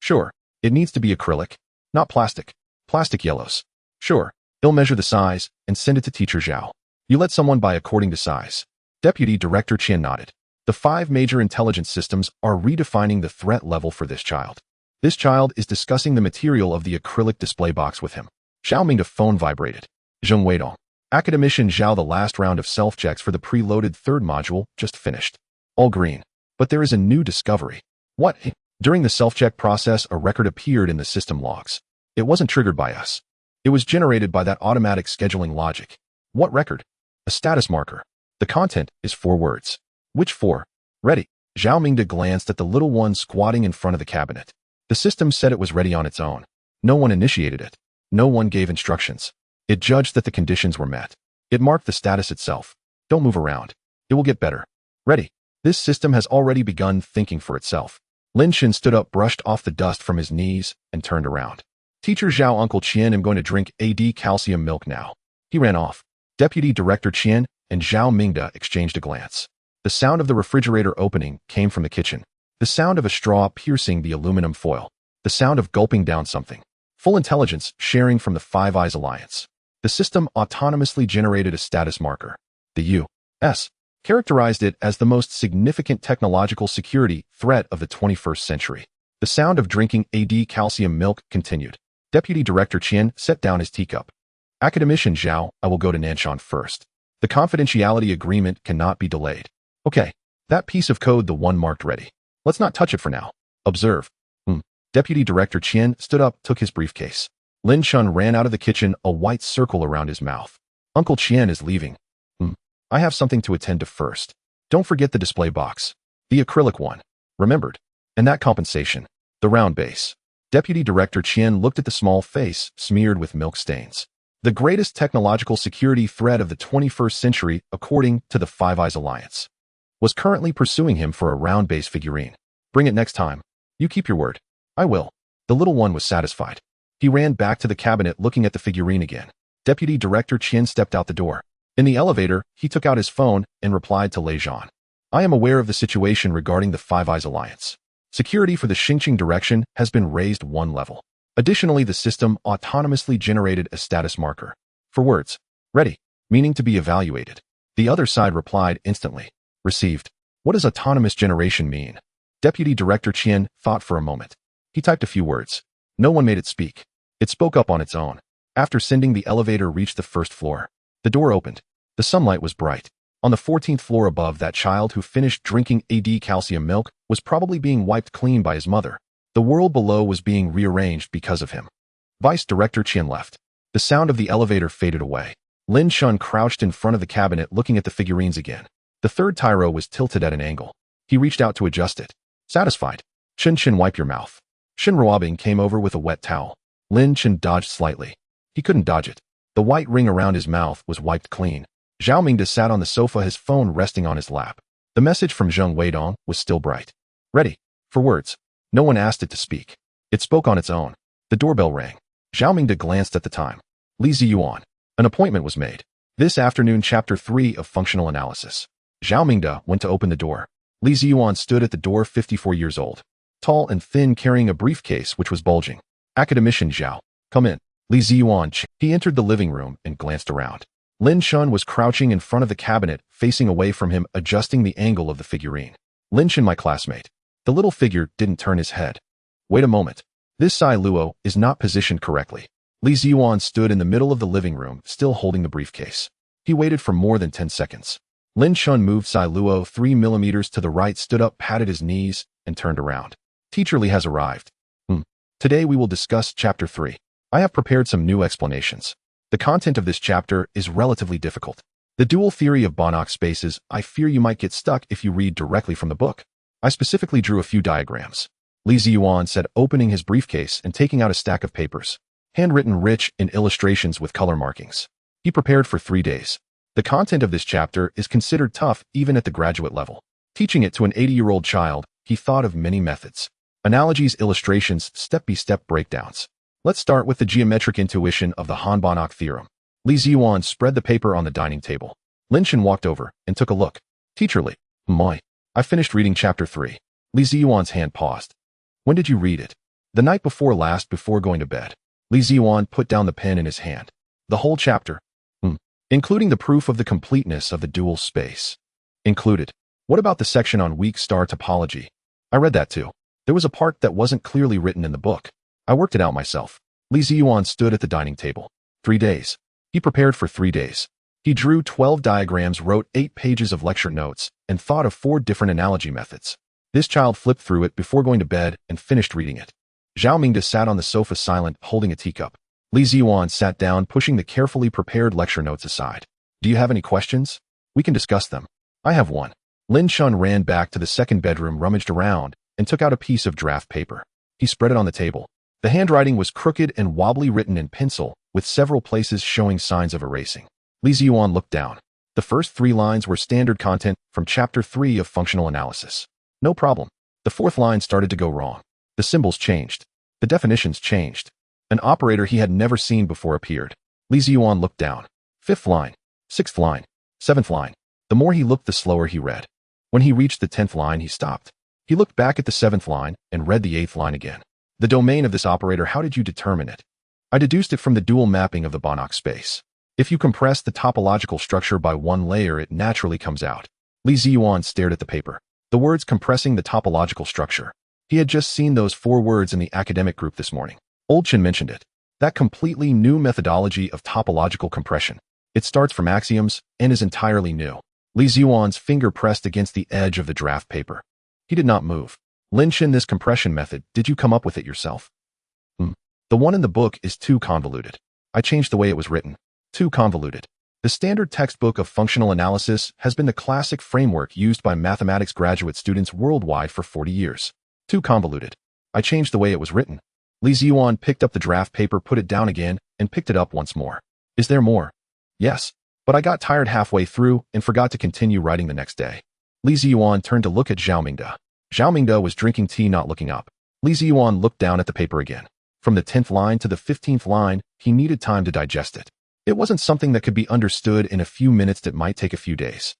Sure, it needs to be acrylic, not plastic. Plastic yellows. Sure, he'll measure the size and send it to Teacher Zhao. You let someone buy according to size. Deputy Director Chen nodded. The 5 major intelligence systems are redefining the threat level for this child. This child is discussing the material of the acrylic display box with him. Xiao Ming's phone vibrated. Zheng Weidong. Academician Zhao, the last round of self-checks for the preloaded 3rd module just finished. All green. But there is a new discovery. What? During the self-check process, a record appeared in the system logs. It wasn't triggered by us. It was generated by that automatic scheduling logic. What record? A status marker. The content is 4 words. Which 4? Ready. Zhao Mingde glanced at the little one squatting in front of the cabinet. The system said it was ready on its own. No one initiated it. No one gave instructions. It judged that the conditions were met. It marked the status itself. Don't move around. It will get better. Ready. This system has already begun thinking for itself. Lin Chen stood up, brushed off the dust from his knees, and turned around. Teacher Zhao, Uncle Chen, I'm going to drink AD calcium milk now. He ran off. Deputy Director Chen and Zhao Mingde exchanged a glance. The sound of the refrigerator opening came from the kitchen. The sound of a straw piercing the aluminum foil. The sound of gulping down something. Full intelligence sharing from the Five Eyes Alliance. The system autonomously generated a status marker. The U.S. characterized it as the most significant technological security threat of the 21st century. The sound of drinking AD calcium milk continued. Deputy Director Chen set down his teacup. Academician Zhao, I will go to Nanshan first. The confidentiality agreement cannot be delayed. Okay. That piece of code, the one marked ready. Let's not touch it for now. Observe. Deputy Director Chen stood up, took his briefcase. Lin Chen ran out of the kitchen, a white circle around his mouth. Uncle Chen is leaving. I have something to attend to first. Don't forget the display box. The acrylic one. Remembered. And that compensation. The round base. Deputy Director Chen looked at the small face, smeared with milk stains. The greatest technological security threat of the 21st century, according to the Five Eyes Alliance, was currently pursuing him for a round base figurine. Bring it next time. You keep your word. I will. The little one was satisfied. He ran back to the cabinet, looking at the figurine again. Deputy Director Chen stepped out the door. In the elevator, he took out his phone and replied to Lei Zhan. I am aware of the situation regarding the Five Eyes Alliance. Security for the Xingqing direction has been raised 1 level. Additionally, the system autonomously generated a status marker. For words. Ready. Meaning to be evaluated. The other side replied instantly. Received. What does autonomous generation mean? Deputy Director Chen thought for a moment. He typed a few words. No one made it speak. It spoke up on its own. After sending, the elevator reached the 1st floor. The door opened. The sunlight was bright. On the 14th floor above, that child who finished drinking AD calcium milk was probably being wiped clean by his mother. The world below was being rearranged because of him. Vice Director Chen left. The sound of the elevator faded away. Lin Chen crouched in front of the cabinet, looking at the figurines again. The 3rd tyro was tilted at an angle. He reached out to adjust it. Satisfied. Chen, wipe your mouth. Shin Ruobing came over with a wet towel. Lin Chen dodged slightly. He couldn't dodge it. The white ring around his mouth was wiped clean. Zhao Mingde sat on the sofa, his phone resting on his lap. The message from Zheng Weidong was still bright. Ready. For words. No one asked it to speak. It spoke on its own. The doorbell rang. Zhao Mingde glanced at the time. Li Ziyuan. An appointment was made. This afternoon, Chapter 3 of Functional Analysis. Zhao Mingde went to open the door. Li Ziyuan stood at the door, 54 years old. Tall and thin, carrying a briefcase which was bulging. Academician Zhao. Come in. Li Ziyuan. He entered the living room and glanced around. Lin Chen was crouching in front of the cabinet, facing away from him, adjusting the angle of the figurine. Lin Chen, my classmate. The little figure didn't turn his head. Wait a moment. This Sai Luo is not positioned correctly. Li Ziyuan stood in the middle of the living room, still holding the briefcase. He waited for more than 10 seconds. Lin Chen moved Sai Luo 3 millimeters to the right, stood up, patted his knees, and turned around. Teacher Li has arrived. Today we will discuss Chapter 3. I have prepared some new explanations. The content of this chapter is relatively difficult. The dual theory of Banach spaces, I fear you might get stuck if you read directly from the book. I specifically drew a few diagrams. Li Ziyuan said, opening his briefcase and taking out a stack of papers. Handwritten, rich in illustrations with color markings. He prepared for 3 days. The content of this chapter is considered tough even at the graduate level. Teaching it to an 80-year-old child, he thought of many methods. Analogies, illustrations, step-by-step breakdowns. Let's start with the geometric intuition of the Han-Banach theorem. Li Ziyuan spread the paper on the dining table. Lin Chen walked over and took a look. Teacher Li. I finished reading Chapter 3. Li Ziyuan's hand paused. When did you read it? The night before last, before going to bed. Li Ziyuan put down the pen in his hand. The whole chapter? Including the proof of the completeness of the dual space. Included. What about the section on weak star topology? I read that too. There was a part that wasn't clearly written in the book. I worked it out myself. Li Ziyuan stood at the dining table. 3 days. He prepared for 3 days. He drew 12 diagrams, wrote 8 pages of lecture notes, and thought of 4 different analogy methods. This child flipped through it before going to bed and finished reading it. Zhao Mingde sat on the sofa silent, holding a teacup. Li Ziyuan sat down, pushing the carefully prepared lecture notes aside. Do you have any questions? We can discuss them. I have one. Lin Chen ran back to the second bedroom, rummaged around, and took out a piece of draft paper. He spread it on the table. The handwriting was crooked and wobbly, written in pencil, with several places showing signs of erasing. Li Ziyuan looked down. The first 3 lines were standard content from Chapter 3 of Functional Analysis. No problem. The 4th line started to go wrong. The symbols changed. The definitions changed. An operator he had never seen before appeared. Li Ziyuan looked down. 5th line. 6th line. 7th line. The more he looked, the slower he read. When he reached the 10th line, he stopped. He looked back at the 7th line and read the 8th line again. The domain of this operator, how did you determine it? I deduced it from the dual mapping of the Banach space. If you compress the topological structure by 1 layer, it naturally comes out. Li Ziyuan stared at the paper. The words compressing the topological structure. He had just seen those 4 words in the academic group this morning. Old Chen mentioned it. That completely new methodology of topological compression. It starts from axioms and is entirely new. Li Ziyuan's finger pressed against the edge of the draft paper. He did not move. Lin Chen, this compression method, did you come up with it yourself? The one in the book is too convoluted. I changed the way it was written. Too convoluted. The standard textbook of functional analysis has been the classic framework used by mathematics graduate students worldwide for 40 years. Too convoluted. I changed the way it was written. Li Ziyuan picked up the draft paper, put it down again, and picked it up once more. Is there more? Yes, but I got tired halfway through and forgot to continue writing the next day. Li Ziyuan turned to look at Zhao Mingde. Zhao Mingde was drinking tea, not looking up. Li Ziyuan looked down at the paper again. From the 10th line to the 15th line, he needed time to digest it. It wasn't something that could be understood in a few minutes. It might take a few days.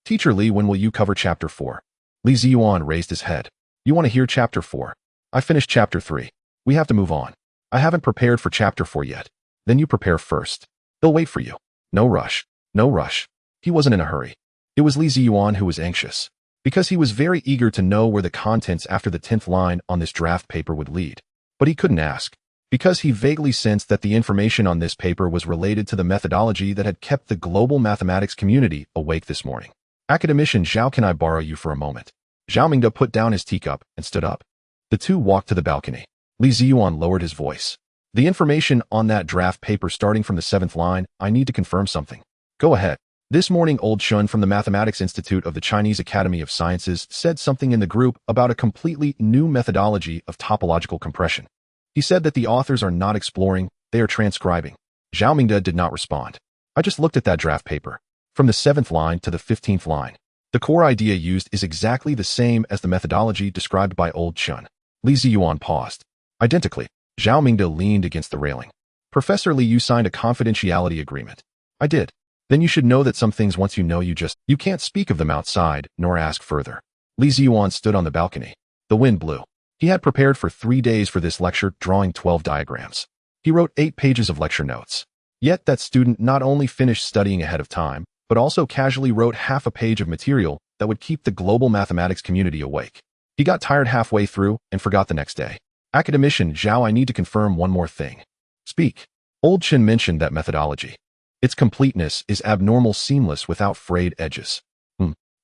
Teacher Li, when will you cover Chapter 4? Li Ziyuan raised his head. You want to hear Chapter 4? I finished Chapter 3. We have to move on. I haven't prepared for Chapter 4 yet. Then you prepare first. They'll wait for you. No rush. No rush. He wasn't in a hurry. It was Li Ziyuan who was anxious, because he was very eager to know where the contents after the 10th line on this draft paper would lead. But he couldn't ask, because he vaguely sensed that the information on this paper was related to the methodology that had kept the global mathematics community awake this morning. Academician Zhao, can I borrow you for a moment? Zhao Mingde put down his teacup and stood up. The two walked to the balcony. Li Ziyuan lowered his voice. The information on that draft paper starting from the 7th line, I need to confirm something. Go ahead. This morning, Old Chen from the Mathematics Institute of the Chinese Academy of Sciences said something in the group about a completely new methodology of topological compression. He said that the authors are not exploring, they are transcribing. Zhao Mingde did not respond. I just looked at that draft paper. From the 7th line to the 15th line. The core idea used is exactly the same as the methodology described by Old Chen. Li Ziyuan paused. Identically. Zhao Mingde leaned against the railing. Professor Li, you signed a confidentiality agreement. I did. Then you should know that some things once you know you can't speak of them outside, nor ask further. Li Ziyuan stood on the balcony. The wind blew. He had prepared for 3 days for this lecture, drawing 12 diagrams. He wrote 8 pages of lecture notes. Yet that student not only finished studying ahead of time, but also casually wrote half a page of material that would keep the global mathematics community awake. He got tired halfway through and forgot the next day. Academician Zhao, I need to confirm one more thing. Speak. Old Chen mentioned that methodology. Its completeness is abnormal, seamless without frayed edges.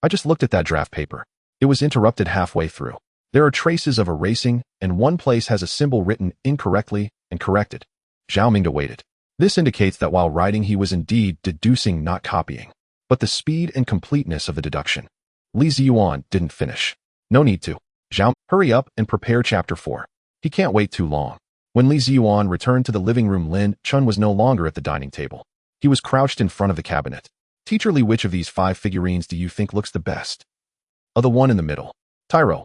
I just looked at that draft paper. It was interrupted halfway through. There are traces of erasing, and one place has a symbol written incorrectly and corrected. Zhao Mingde waited. This indicates that while writing he was indeed deducing, not copying. But the speed and completeness of the deduction. Li Ziyuan didn't finish. No need to. Zhao, hurry up and prepare chapter 4. He can't wait too long. When Li Ziyuan returned to the living room, Lin Chen was no longer at the dining table. He was crouched in front of the cabinet. Teacher Li, which of these 5 figurines do you think looks the best? The one in the middle. Tyro.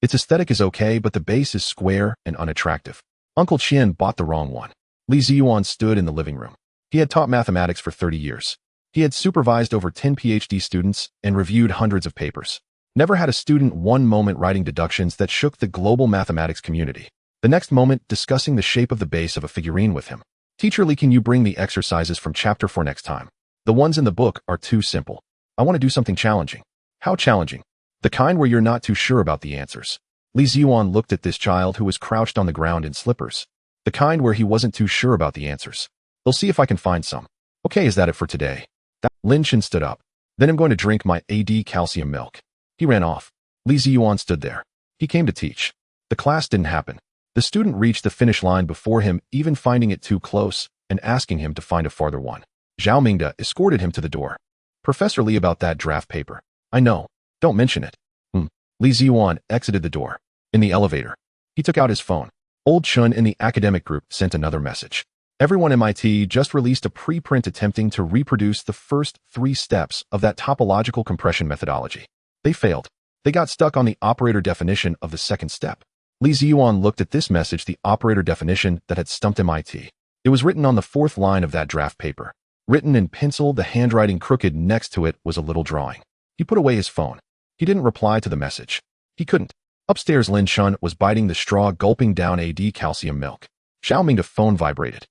Its aesthetic is okay, but the base is square and unattractive. Uncle Qian bought the wrong one. Li Ziyuan stood in the living room. He had taught mathematics for 30 years. He had supervised over 10 PhD students and reviewed hundreds of papers. Never had a student one moment writing deductions that shook the global mathematics community. The next moment discussing the shape of the base of a figurine with him. Teacher Li, can you bring the exercises from chapter 4 next time? The ones in the book are too simple. I want to do something challenging. How challenging? The kind where you're not too sure about the answers. Li Ziyuan looked at this child who was crouched on the ground in slippers. The kind where he wasn't too sure about the answers. I'll see if I can find some. Okay, is that it for today? Lin Chen stood up. Then I'm going to drink my AD calcium milk. He ran off. Li Ziyuan stood there. He came to teach. The class didn't happen. The student reached the finish line before him, even finding it too close and asking him to find a farther one. Zhao Mingde escorted him to the door. Professor Li, about that draft paper. I know. Don't mention it. Li Ziyuan exited the door. In the elevator. He took out his phone. Old Chen in the academic group sent another message. Everyone, MIT just released a preprint attempting to reproduce the first 3 steps of that topological compression methodology. They failed. They got stuck on the operator definition of the second step. Li Ziyuan looked at this message, the operator definition that had stumped MIT. It was written on the 4th line of that draft paper. Written in pencil, the handwriting crooked. Next to it was a little drawing. He put away his phone. He didn't reply to the message. He couldn't. Upstairs, Lin Chen was biting the straw, gulping down AD calcium milk. Zhao Mingde's phone vibrated.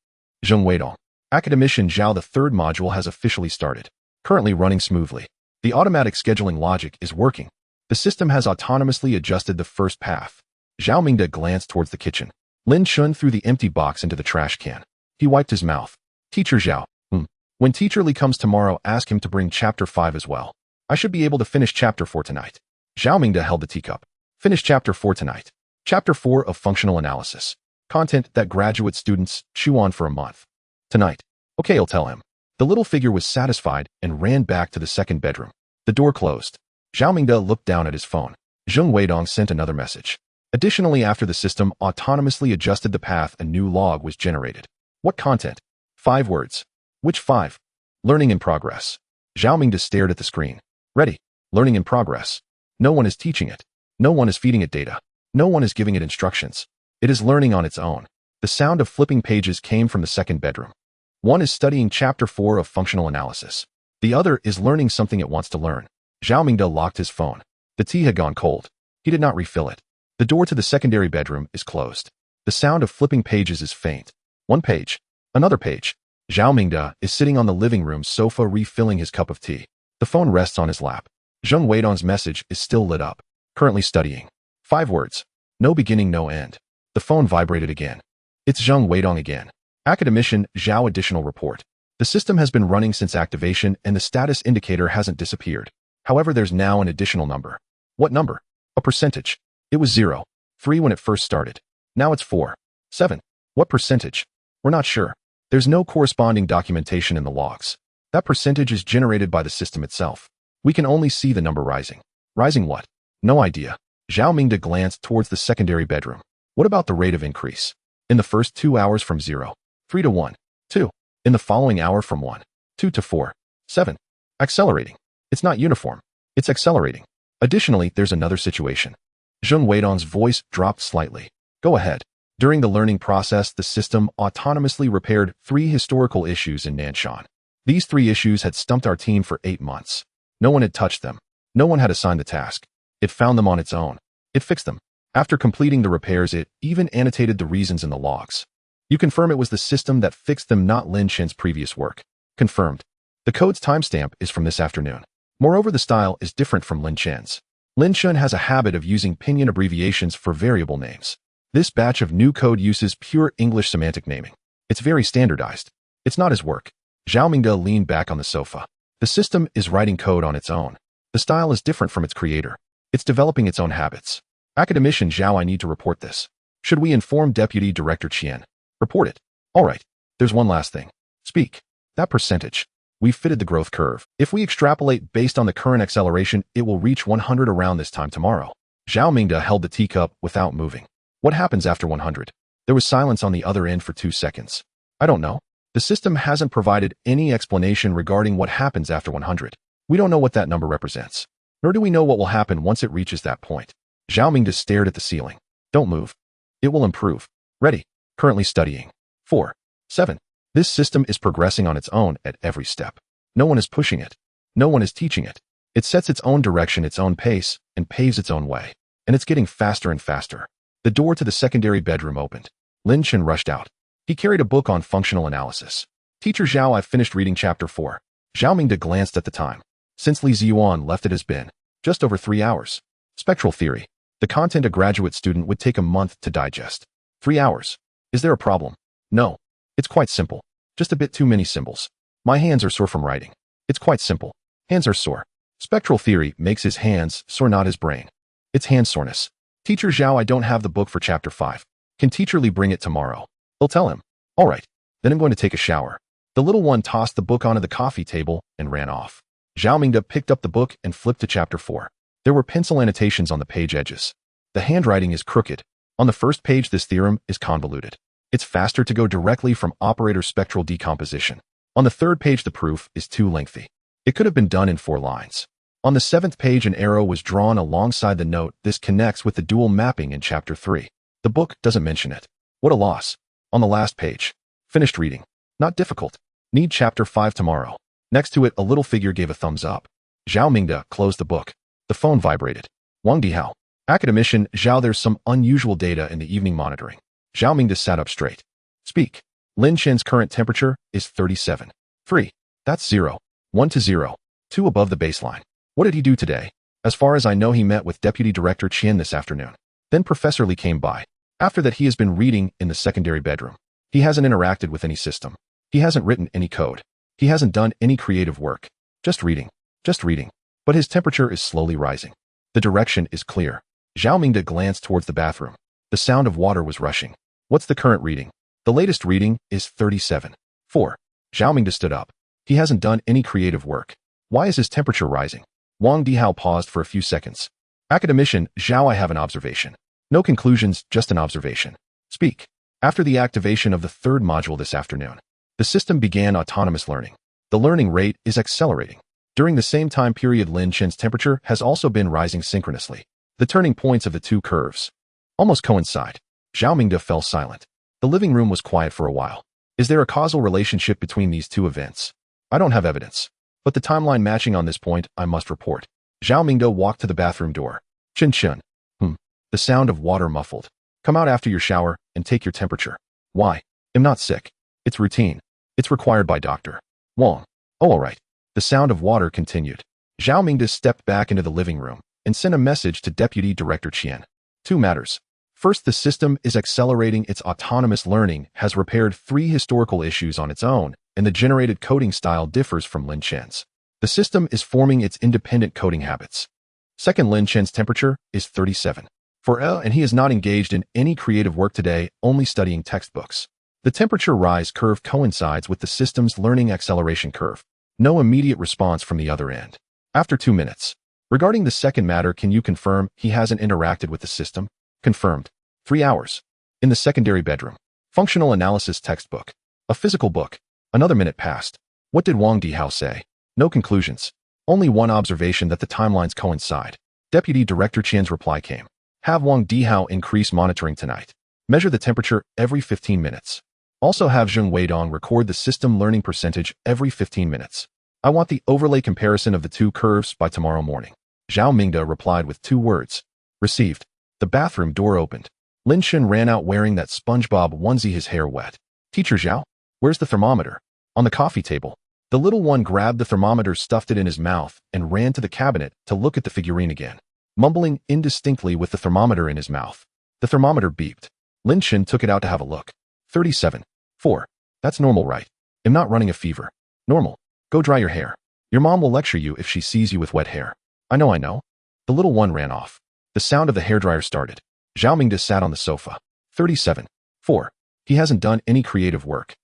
Zheng Weidong. Academician Zhao, the 3rd module has officially started. Currently running smoothly. The automatic scheduling logic is working. The system has autonomously adjusted the first path. Zhao Mingde glanced towards the kitchen. Lin Chen threw the empty box into the trash can. He wiped his mouth. Teacher Zhao. When Teacher Li comes tomorrow, ask him to bring chapter 5 as well. I should be able to finish chapter 4 tonight. Zhao Mingde held the teacup. Finish chapter 4 tonight. Chapter 4 of functional analysis. Content that graduate students chew on for a month. Tonight. Okay, I'll tell him. The little figure was satisfied and ran back to the 2nd bedroom. The door closed. Zhao Mingde looked down at his phone. Zheng Weidong sent another message. Additionally, after the system autonomously adjusted the path, a new log was generated. What content? 5 words. Which 5? Learning in progress. Zhao Mingde stared at the screen. Ready. Learning in progress. No one is teaching it. No one is feeding it data. No one is giving it instructions. It is learning on its own. The sound of flipping pages came from the 2nd bedroom. One is studying chapter 4 of functional analysis. The other is learning something it wants to learn. Zhao Mingde locked his phone. The tea had gone cold. He did not refill it. The door to the secondary bedroom is closed. The sound of flipping pages is faint. 1 page. Another page. Zhao Mingde is sitting on the living room sofa refilling his cup of tea. The phone rests on his lap. Zheng Weidong's message is still lit up. Currently studying. 5 words. No beginning, no end. The phone vibrated again. It's Zheng Weidong again. Academician Zhao, additional report. The system has been running since activation and the status indicator hasn't disappeared. However, there's now an additional number. What number? A percentage. It was 0. 3 when it first started. Now it's 4. 7. What percentage? We're not sure. There's no corresponding documentation in the logs. That percentage is generated by the system itself. We can only see the number rising. Rising what? No idea. Zhao Mingde glanced towards the secondary bedroom. What about the rate of increase? In the first 2 hours from 0, 3 to 1, 2. In the following hour from 1, 2 to 4, 7. Accelerating. It's not uniform. It's accelerating. Additionally, there's another situation. Zheng Weidong's voice dropped slightly. Go ahead. During the learning process, the system autonomously repaired 3 historical issues in Nanshan. These 3 issues had stumped our team for 8 months. No one had touched them. No one had assigned the task. It found them on its own. It fixed them. After completing the repairs, it even annotated the reasons in the logs. You confirm it was the system that fixed them, not Lin Chen's previous work. Confirmed. The code's timestamp is from this afternoon. Moreover, the style is different from Lin Chen's. Lin Chen has a habit of using pinyin abbreviations for variable names. This batch of new code uses pure English semantic naming. It's very standardized. It's not his work. Zhao Mingde leaned back on the sofa. The system is writing code on its own. The style is different from its creator. It's developing its own habits. Academician Zhao, I need to report this. Should we inform Deputy Director Qian? Report it. All right. There's one last thing. Speak. That percentage. We fitted the growth curve. If we extrapolate based on the current acceleration, it will reach 100 around this time tomorrow. Zhao Mingde held the teacup without moving. What happens after 100? There was silence on the other end for 2 seconds. I don't know. The system hasn't provided any explanation regarding what happens after 100. We don't know what that number represents. Nor do we know what will happen once it reaches that point. Zhao Mingde stared at the ceiling. Don't move. It will improve. Ready. Currently studying. 4. 7. This system is progressing on its own at every step. No one is pushing it. No one is teaching it. It sets its own direction, its own pace, and paves its own way. And it's getting faster and faster. The door to the secondary bedroom opened. Lin Chen rushed out. He carried a book on functional analysis. Teacher Zhao, I've finished reading chapter 4. Zhao Mingde glanced at the time. Since Li Ziyuan left, it has been just over 3 hours. Spectral theory. The content a graduate student would take a month to digest. 3 hours. Is there a problem? No. It's quite simple. Just a bit too many symbols. My hands are sore from writing. It's quite simple. Hands are sore. Spectral theory makes his hands sore, not his brain. It's hand soreness. Teacher Zhao, I don't have the book for chapter 5. Can Teacher Li bring it tomorrow? He'll tell him. All right. Then I'm going to take a shower. The little one tossed the book onto the coffee table and ran off. Zhao Mingde picked up the book and flipped to chapter 4. There were pencil annotations on the page edges. The handwriting is crooked. On the first page, this theorem is convoluted. It's faster to go directly from operator spectral decomposition. On the third page, the proof is too lengthy. It could have been done in 4 lines. On the 7th page, an arrow was drawn alongside the note. This connects with the dual mapping in chapter 3. The book doesn't mention it. What a loss. On the last page. Finished reading. Not difficult. Need chapter 5 tomorrow. Next to it, a little figure gave a thumbs up. Zhao Mingde closed the book. The phone vibrated. Wang Dihao. Academician Zhao, there's some unusual data in the evening monitoring. Zhao Mingde sat up straight. Speak. Lin Chen's current temperature is 37. 3. That's 0. 1 to 0. 2 above the baseline. What did he do today? As far as I know, he met with Deputy Director Qian this afternoon. Then Professor Li came by. After that, he has been reading in the secondary bedroom. He hasn't interacted with any system. He hasn't written any code. He hasn't done any creative work. Just reading. Just reading. But his temperature is slowly rising. The direction is clear. Zhao Mingde glanced towards the bathroom. The sound of water was rushing. What's the current reading? The latest reading is 37. 4. Zhao Mingde stood up. He hasn't done any creative work. Why is his temperature rising? Wang Dihao paused for a few seconds. Academician Zhao, I have an observation. No conclusions, just an observation. Speak. After the activation of the 3rd module this afternoon, the system began autonomous learning. The learning rate is accelerating. During the same time period, Lin Chen's temperature has also been rising synchronously. The turning points of the 2 curves almost coincide. Zhao Mingde fell silent. The living room was quiet for a while. Is there a causal relationship between these 2 events? I don't have evidence. But the timeline matching on this point, I must report. Zhao Mingde walked to the bathroom door. Chen Chen. The sound of water muffled. Come out after your shower and take your temperature. Why? I'm not sick. It's routine. It's required by Dr. Wang. Oh, all right. The sound of water continued. Zhao Mingde stepped back into the living room and sent a message to Deputy Director Qian. 2 matters. First, the system is accelerating its autonomous learning, has repaired 3 historical issues on its own, and the generated coding style differs from Lin Chen's. The system is forming its independent coding habits. Second, Lin Chen's temperature is 37. And he is not engaged in any creative work today, only studying textbooks. The temperature rise curve coincides with the system's learning acceleration curve. No immediate response from the other end. After 2 minutes. Regarding the second matter, can you confirm he hasn't interacted with the system? Confirmed. 3 hours. In the secondary bedroom. Functional analysis textbook. A physical book. Another minute passed. What did Wang Dihao say? No conclusions. Only one observation that the timelines coincide. Deputy Director Qian's reply came. Have Wang Dihao increase monitoring tonight. Measure the temperature every 15 minutes. Also have Zheng Weidong record the system learning percentage every 15 minutes. I want the overlay comparison of the two curves by tomorrow morning. Zhao Mingde replied with 2 words. Received. The bathroom door opened. Lin Chen ran out wearing that SpongeBob onesie, his hair wet. Teacher Zhao? Where's the thermometer? On the coffee table. The little one grabbed the thermometer, stuffed it in his mouth, and ran to the cabinet to look at the figurine again, mumbling indistinctly with the thermometer in his mouth. The thermometer beeped. Lin Chen took it out to have a look. 37.4. That's normal, right? I'm not running a fever. Normal. Go dry your hair. Your mom will lecture you if she sees you with wet hair. I know. The little one ran off. The sound of the hairdryer started. Zhao Mingde sat on the sofa. 37.4. He hasn't done any creative work.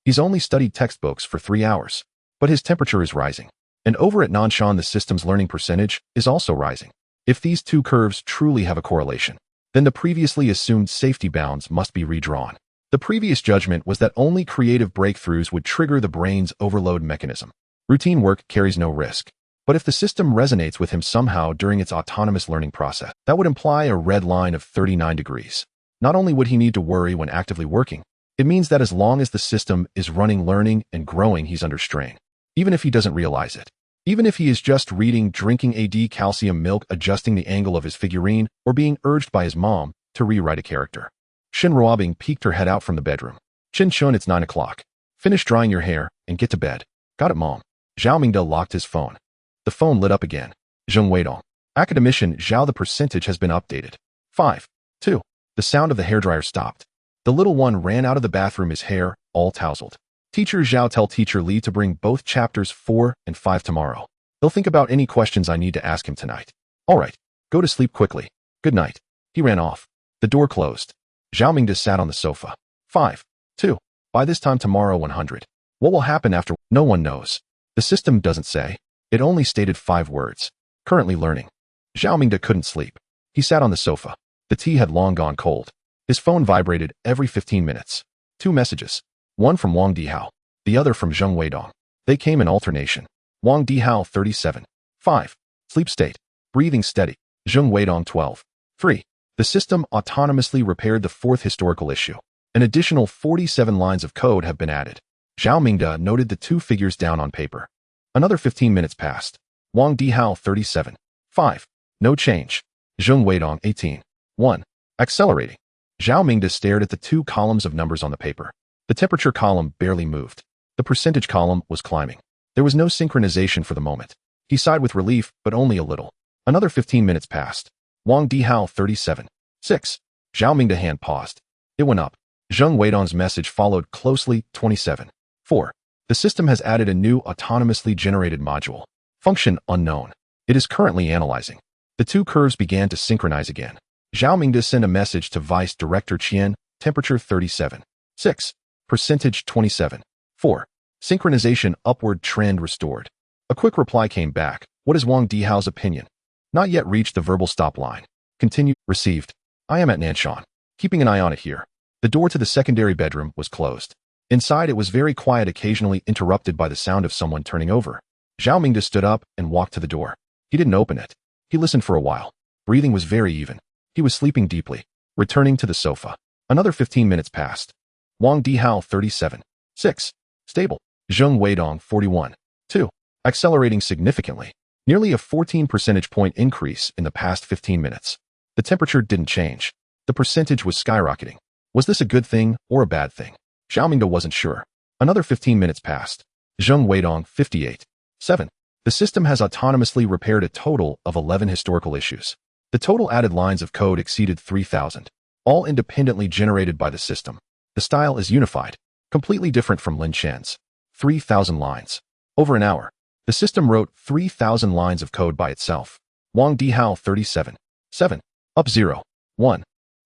He's only studied textbooks for 3 hours. But his temperature is rising. And over at Nanshan, the system's learning percentage is also rising. If these two curves truly have a correlation, then the previously assumed safety bounds must be redrawn. The previous judgment was that only creative breakthroughs would trigger the brain's overload mechanism. Routine work carries no risk. But if the system resonates with him somehow during its autonomous learning process, that would imply a red line of 39 degrees. Not only would he need to worry when actively working, it means that as long as the system is running, learning, and growing, he's under strain. Even if he doesn't realize it. Even if he is just reading, drinking AD calcium milk, adjusting the angle of his figurine, or being urged by his mom to rewrite a character. Shin Ruobing peeked her head out from the bedroom. Chin Chun, it's 9 o'clock. Finish drying your hair and get to bed. Got it, Mom. Zhao Mingde locked his phone. The phone lit up again. Zheng Weidong. Academician Zhao, the percentage has been updated. 5.2. The sound of the hairdryer stopped. The little one ran out of the bathroom, his hair all tousled. Teacher Zhao, tell Teacher Li to bring both chapters 4 and 5 tomorrow. He'll think about any questions I need to ask him tonight. All right. Go to sleep quickly. Good night. He ran off. The door closed. Zhao Mingde sat on the sofa. 5.2. By this time tomorrow, 100. What will happen after? No one knows. The system doesn't say. It only stated 5 words. Currently learning. Zhao Mingde couldn't sleep. He sat on the sofa. The tea had long gone cold. His phone vibrated every 15 minutes. 2 messages. One from Wang Dihao. The other from Zheng Weidong. They came in alternation. Wang Dihao 37.5. Sleep state. Breathing steady. Zheng Weidong 12.3. The system autonomously repaired the 4th historical issue. An additional 47 lines of code have been added. Zhao Mingde noted the 2 figures down on paper. Another 15 minutes passed. Wang Dihao 37.5. No change. Zheng Weidong 18.1. Exhilarating. Zhao Mingde stared at the 2 columns of numbers on the paper. The temperature column barely moved. The percentage column was climbing. There was no synchronization for the moment. He sighed with relief, but only a little. Another 15 minutes passed. Wang Dihao 37.6. Zhao Mingde hand paused. It went up. Zheng Weidong's message followed closely. 27.4. The system has added a new autonomously generated module. Function unknown. It is currently analyzing. The 2 curves began to synchronize again. Zhao Mingde sent a message to Vice Director Qian. Temperature 37.6. Percentage 27.4. Synchronization upward trend restored. A quick reply came back. What is Wang Dihao's opinion? Not yet reached the verbal stop line. Continue. Received. I am at Nanshan. Keeping an eye on it here. The door to the secondary bedroom was closed. Inside it was very quiet, occasionally interrupted by the sound of someone turning over. Zhao Mingde stood up and walked to the door. He didn't open it. He listened for a while. Breathing was very even. He was sleeping deeply. Returning to the sofa. Another 15 minutes passed. Wang Dihao 37.6. Stable. Zheng Weidong 41.2. Accelerating significantly. Nearly a 14 percentage point increase in the past 15 minutes. The temperature didn't change. The percentage was skyrocketing. Was this a good thing or a bad thing? Zhao Mingde wasn't sure. Another 15 minutes passed. Zheng Weidong 58.7. The system has autonomously repaired a total of 11 historical issues. The total added lines of code exceeded 3,000. All independently generated by the system. The style is unified. Completely different from Lin Chen's. 3,000 lines. Over an hour. The system wrote 3,000 lines of code by itself. Wang Dihao 37.7. Up 0. 1.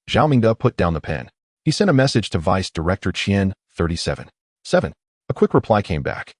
Zhao Mingde put down the pen. He sent a message to Vice Director Qian 37.7. A quick reply came back.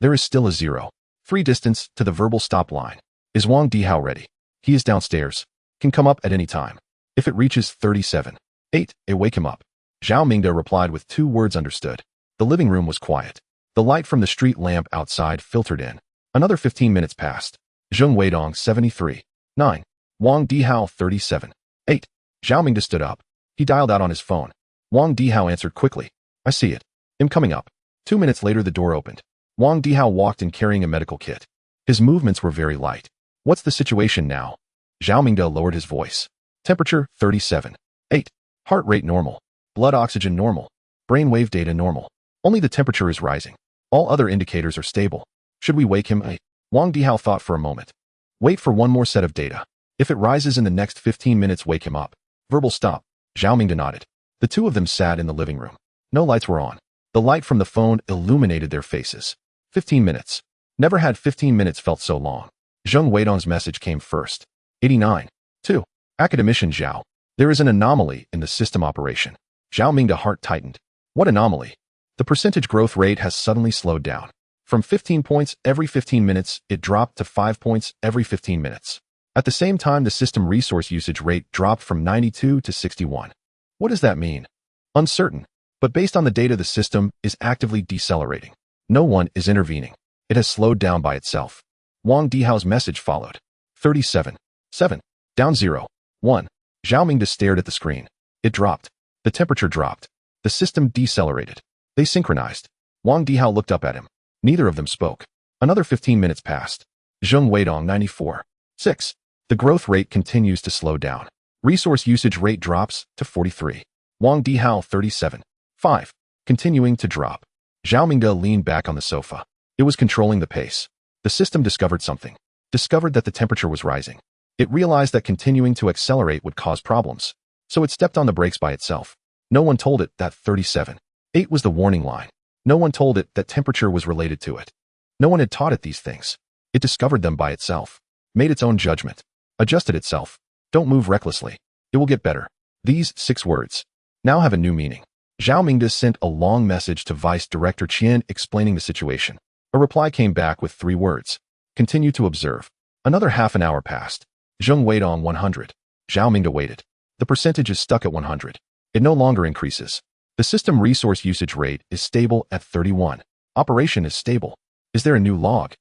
There is still a 0. 3 distance to the verbal stop line. Is Wang Dihao ready? He is downstairs. Can come up at any time. If it reaches 37. 8, wake him up. Zhao Mingde replied with 2 words understood. The living room was quiet. The light from the street lamp outside filtered in. Another 15 minutes passed. Zheng Weidong 73. 9. Wang Dihao 37. 8. Zhao Mingde stood up. He dialed out on his phone. Wang Dihao answered quickly. I see it. I'm coming up. 2 minutes later the door opened. Wang Dihao walked in carrying a medical kit. His movements were very light. What's the situation now? Zhao Mingde lowered his voice. Temperature 37. 8. Heart rate normal. Blood oxygen normal. Brainwave data normal. Only the temperature is rising. All other indicators are stable. Should we wake him? Wang Dihao thought for a moment. Wait for one more set of data. If it rises in the next 15 minutes, wake him up. Verbal stop. Zhao Mingde nodded. The 2 of them sat in the living room. No lights were on. The light from the phone illuminated their faces. 15 minutes. Never had 15 minutes felt so long. Zheng Weidong's message came first. 89. 2. Academician Zhao. There is an anomaly in the system operation. Zhao Mingde heart tightened. What anomaly? The percentage growth rate has suddenly slowed down. From 15 points every 15 minutes, it dropped to 5 points every 15 minutes. At the same time, the system resource usage rate dropped from 92 to 61. What does that mean? Uncertain. But based on the data, the system is actively decelerating. No one is intervening. It has slowed down by itself. Wang Dihao's message followed. 37. 7. Down 0. 1. Zhao Mingde stared at the screen. It dropped. The temperature dropped. The system decelerated. They synchronized. Wang Dihao looked up at him. Neither of them spoke. Another 15 minutes passed. Zheng Weidong 94. 6. The growth rate continues to slow down. Resource usage rate drops to 43. Wang Dihao 37. 5. Continuing to drop. Zhao Mingde leaned back on the sofa. It was controlling the pace. The system discovered something. Discovered that the temperature was rising. It realized that continuing to accelerate would cause problems. So it stepped on the brakes by itself. No one told it that 37. 8 was the warning line. No one told it that temperature was related to it. No one had taught it these things. It discovered them by itself. Made its own judgment. Adjusted itself. Don't move recklessly. It will get better. These 6 words now have a new meaning. Zhao Mingde sent a long message to Vice Director Qian explaining the situation. A reply came back with 3 words. Continue to observe. Another half an hour passed. Zheng Weidong 100. Zhao Mingde waited. The percentage is stuck at 100. It no longer increases. The system resource usage rate is stable at 31. Operation is stable. Is there a new log?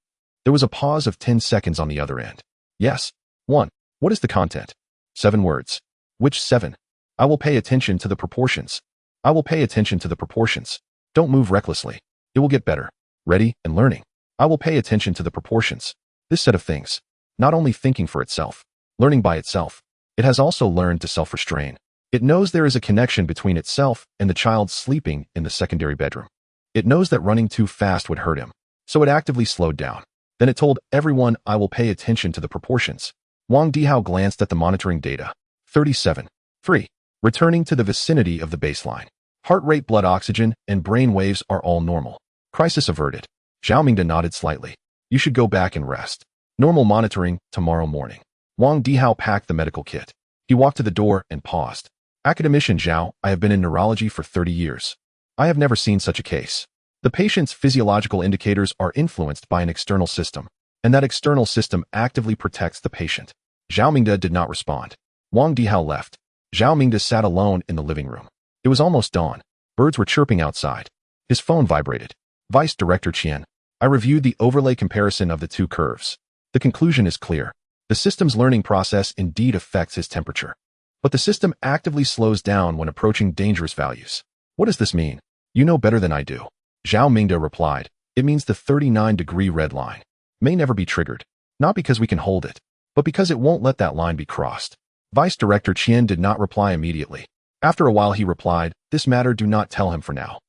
There was a pause of 10 seconds on the other end. Yes. 1. What is the content? 7 words. Which 7? I will pay attention to the proportions. I will pay attention to the proportions. Don't move recklessly. It will get better. Ready and learning. I will pay attention to the proportions. This set of things. Not only thinking for itself, learning by itself, it has also learned to self-restrain. It knows there is a connection between itself and the child sleeping in the secondary bedroom. It knows that running too fast would hurt him, so it actively slowed down. Then it told everyone, I will pay attention to the proportions. Wang Dihao glanced at the monitoring data. 37. 3. Returning to the vicinity of the baseline. Heart rate, blood oxygen, and brain waves are all normal. Crisis averted. Zhao Mingde nodded slightly. You should go back and rest. Normal monitoring tomorrow morning. Wang Dihao packed the medical kit. He walked to the door and paused. Academician Zhao, I have been in neurology for 30 years. I have never seen such a case. The patient's physiological indicators are influenced by an external system, and that external system actively protects the patient. Zhao Mingde did not respond. Wang Dihao left. Zhao Mingde sat alone in the living room. It was almost dawn. Birds were chirping outside. His phone vibrated. Vice Director Qian. I reviewed the overlay comparison of the 2 curves. The conclusion is clear. The system's learning process indeed affects his temperature. But the system actively slows down when approaching dangerous values. What does this mean? You know better than I do. Zhao Mingde replied. It means the 39-degree red line may never be triggered. Not because we can hold it, but because it won't let that line be crossed. Vice Director Qian did not reply immediately. After a while he replied, this matter do not tell him for now.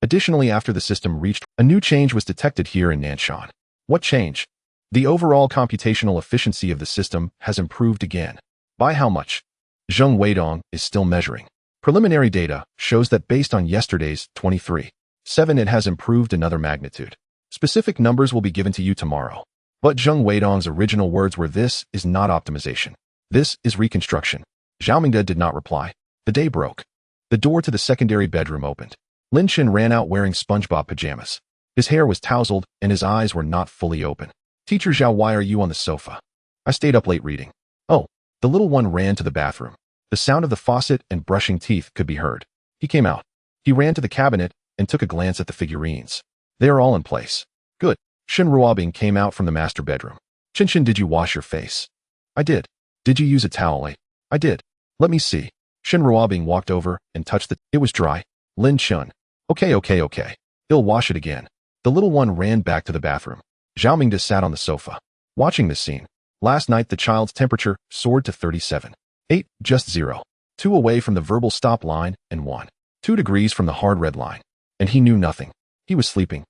Additionally, after the system reached, a new change was detected here in Nanshan. What change? The overall computational efficiency of the system has improved again. By how much? Zheng Weidong is still measuring. Preliminary data shows that based on yesterday's 23.7 it has improved another magnitude. Specific numbers will be given to you tomorrow. But Zheng Weidong's original words were this is not optimization. This is reconstruction. Zhao Mingde did not reply. The day broke. The door to the secondary bedroom opened. Lin Chen ran out wearing SpongeBob pajamas. His hair was tousled and his eyes were not fully open. Teacher Zhao, why are you on the sofa? I stayed up late reading. Oh, the little one ran to the bathroom. The sound of the faucet and brushing teeth could be heard. He came out. He ran to the cabinet and took a glance at the figurines. They are all in place. Good. Shen Ruobing came out from the master bedroom. Chen, did you wash your face? I did. Did you use a towel? I did. Let me see. Shen Ruobing walked over and touched it was dry. Lin Chen. Okay. He'll wash it again. The little one ran back to the bathroom. Zhao Mingde sat on the sofa, watching this scene. Last night the child's temperature soared to 37.8, just 0.2 away from the verbal stop line and 1.2 degrees from the hard red line. And he knew nothing. He was sleeping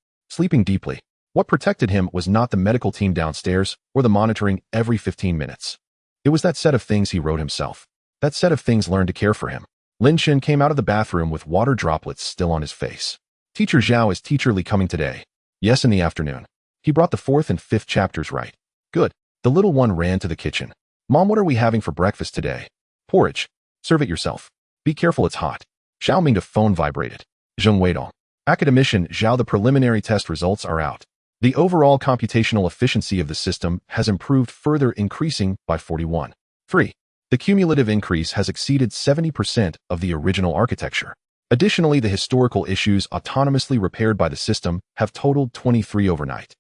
deeply. What protected him was not the medical team downstairs or the monitoring every 15 minutes. It was that set of things he wrote himself. That set of things learned to care for him. Lin Chen came out of the bathroom with water droplets still on his face. Teacher Zhao, is Teacher Li coming today? Yes, in the afternoon. He brought the 4th and 5th chapters right. Good. The little one ran to the kitchen. Mom, what are we having for breakfast today? Porridge. Serve it yourself. Be careful, it's hot. Zhao Ming's phone vibrated. Zheng Weidong. Academician Zhao, the preliminary test results are out. The overall computational efficiency of the system has improved further, increasing by 41.3. The cumulative increase has exceeded 70% of the original architecture. Additionally, the historical issues autonomously repaired by the system have totaled 23 overnight,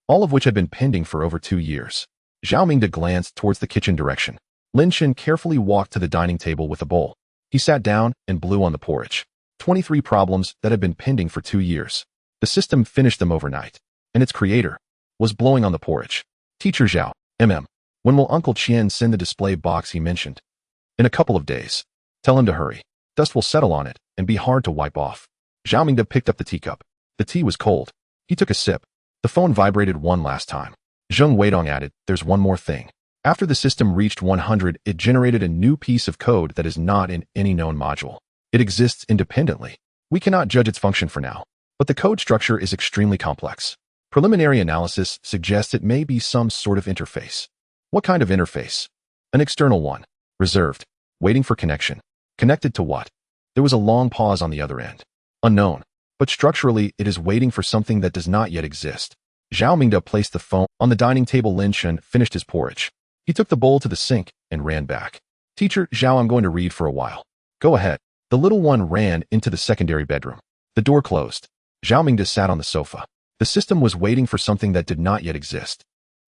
all of which had been pending for over 2 years. Zhao Mingde glanced towards the kitchen direction. Lin Chen carefully walked to the dining table with a bowl. He sat down and blew on the porridge. 23 problems that had been pending for 2 years. The system finished them overnight, and its creator was blowing on the porridge. Teacher Zhao, when will Uncle Qian send the display box he mentioned? In a couple of days. Tell him to hurry. Dust will settle on it and be hard to wipe off. Zhao Mingde picked up the teacup. The tea was cold. He took a sip. The phone vibrated one last time. Zheng Weidong added, there's one more thing. After the system reached 100, it generated a new piece of code that is not in any known module. It exists independently. We cannot judge its function for now, but the code structure is extremely complex. Preliminary analysis suggests it may be some sort of interface. What kind of interface? An external one. Reserved. Waiting for connection. Connected to what? There was a long pause on the other end. Unknown. But structurally, it is waiting for something that does not yet exist. Zhao Mingde placed the phone on the dining table. Lin Chen finished his porridge. He took the bowl to the sink and ran back. Teacher Zhao, I'm going to read for a while. Go ahead. The little one ran into the secondary bedroom. The door closed. Zhao Mingde sat on the sofa. The system was waiting for something that did not yet exist.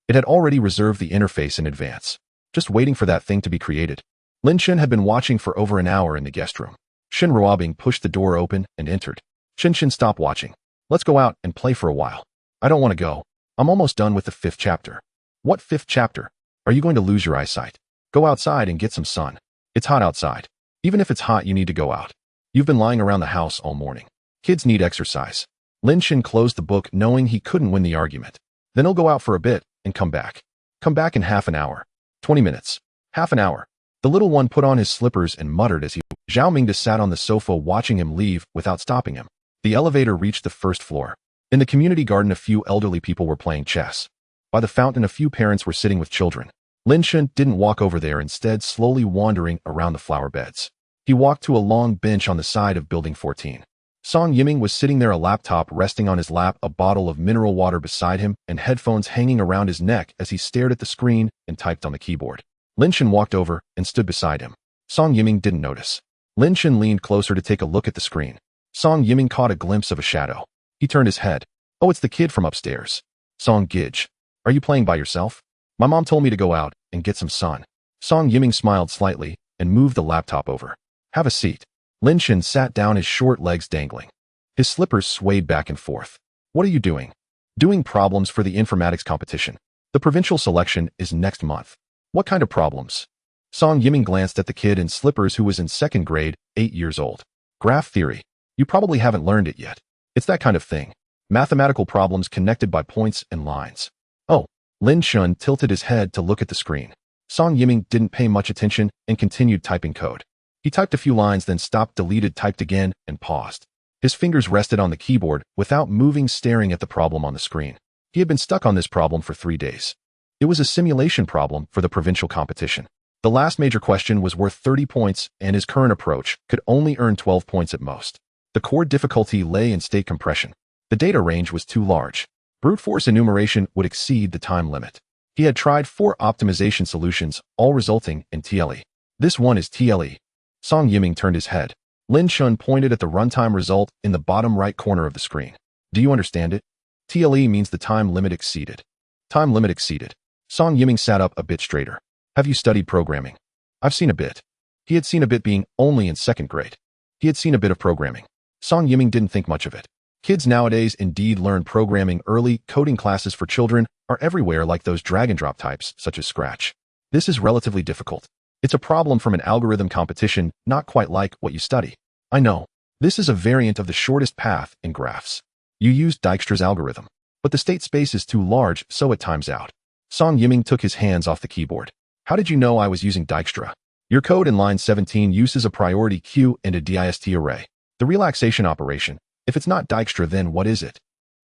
It had already reserved the interface in advance, just waiting for that thing to be created. Lin Chen had been watching for over an hour in the guest room. Shen Ruobing pushed the door open and entered. Chen, stop watching. Let's go out and play for a while. I don't want to go. I'm almost done with the 5th chapter. What 5th chapter? Are you going to lose your eyesight? Go outside and get some sun. It's hot outside. Even if it's hot, you need to go out. You've been lying around the house all morning. Kids need exercise. Lin Chen closed the book knowing he couldn't win the argument. Then he'll go out for a bit and come back. Come back in half an hour. 20 minutes. Half an hour. The little one put on his slippers and muttered as he... Zhao Mingde sat on the sofa watching him leave without stopping him. The elevator reached the 1st floor. In the community garden, a few elderly people were playing chess. By the fountain, a few parents were sitting with children. Lin Chen didn't walk over there, instead slowly wandering around the flower beds. He walked to a long bench on the side of Building 14. Song Yiming was sitting there, a laptop resting on his lap, a bottle of mineral water beside him, and headphones hanging around his neck as he stared at the screen and typed on the keyboard. Lin Chen walked over and stood beside him. Song Yiming didn't notice. Lin Chen leaned closer to take a look at the screen. Song Yiming caught a glimpse of a shadow. He turned his head. Oh, it's the kid from upstairs. Song Gij. Are you playing by yourself? My mom told me to go out and get some sun. Song Yiming smiled slightly and moved the laptop over. Have a seat. Lin Chen sat down, his short legs dangling. His slippers swayed back and forth. What are you doing? Doing problems for the informatics competition. The provincial selection is next month. What kind of problems? Song Yiming glanced at the kid in slippers who was in 2nd grade, 8 years old. Graph theory. You probably haven't learned it yet. It's that kind of thing. Mathematical problems connected by points and lines. Oh. Lin Chen tilted his head to look at the screen. Song Yiming didn't pay much attention and continued typing code. He typed a few lines, then stopped, deleted, typed again, and paused. His fingers rested on the keyboard without moving, staring at the problem on the screen. He had been stuck on this problem for 3 days. It was a simulation problem for the provincial competition. The last major question was worth 30 points, and his current approach could only earn 12 points at most. The core difficulty lay in state compression. The data range was too large. Brute force enumeration would exceed the time limit. He had tried 4 optimization solutions, all resulting in TLE. This one is TLE. Song Yiming turned his head. Lin Chen pointed at the runtime result in the bottom right corner of the screen. Do you understand it? TLE means the time limit exceeded. Time limit exceeded. Song Yiming sat up a bit straighter. Have you studied programming? I've seen a bit. He had seen a bit being only in 2nd grade. He had seen a bit of programming. Song Yiming didn't think much of it. Kids nowadays indeed learn programming early. Coding classes for children are everywhere, like those drag-and-drop types, such as Scratch. This is relatively difficult. It's a problem from an algorithm competition, not quite like what you study. I know. This is a variant of the shortest path in graphs. You used Dijkstra's algorithm, but the state space is too large, so it times out. Song Yiming took his hands off the keyboard. How did you know I was using Dijkstra? Your code in line 17 uses a priority queue and a dist array. The relaxation operation. If it's not Dijkstra, then what is it?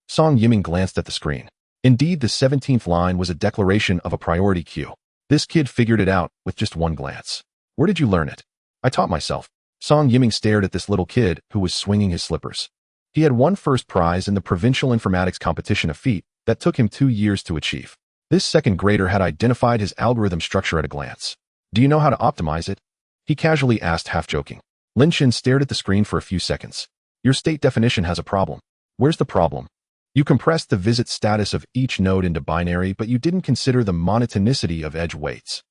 Song Yiming glanced at the screen. Indeed, the 17th line was a declaration of a priority queue. This kid figured it out with just one glance. Where did you learn it? I taught myself. Song Yiming stared at this little kid who was swinging his slippers. He had won first prize in the provincial informatics competition, a feat that took him 2 years to achieve. This 2nd grader had identified his algorithm structure at a glance. Do you know how to optimize it? He casually asked, half joking. Lin Chen stared at the screen for a few seconds. Your state definition has a problem. Where's the problem? You compressed the visit status of each node into binary, but you didn't consider the monotonicity of edge weights.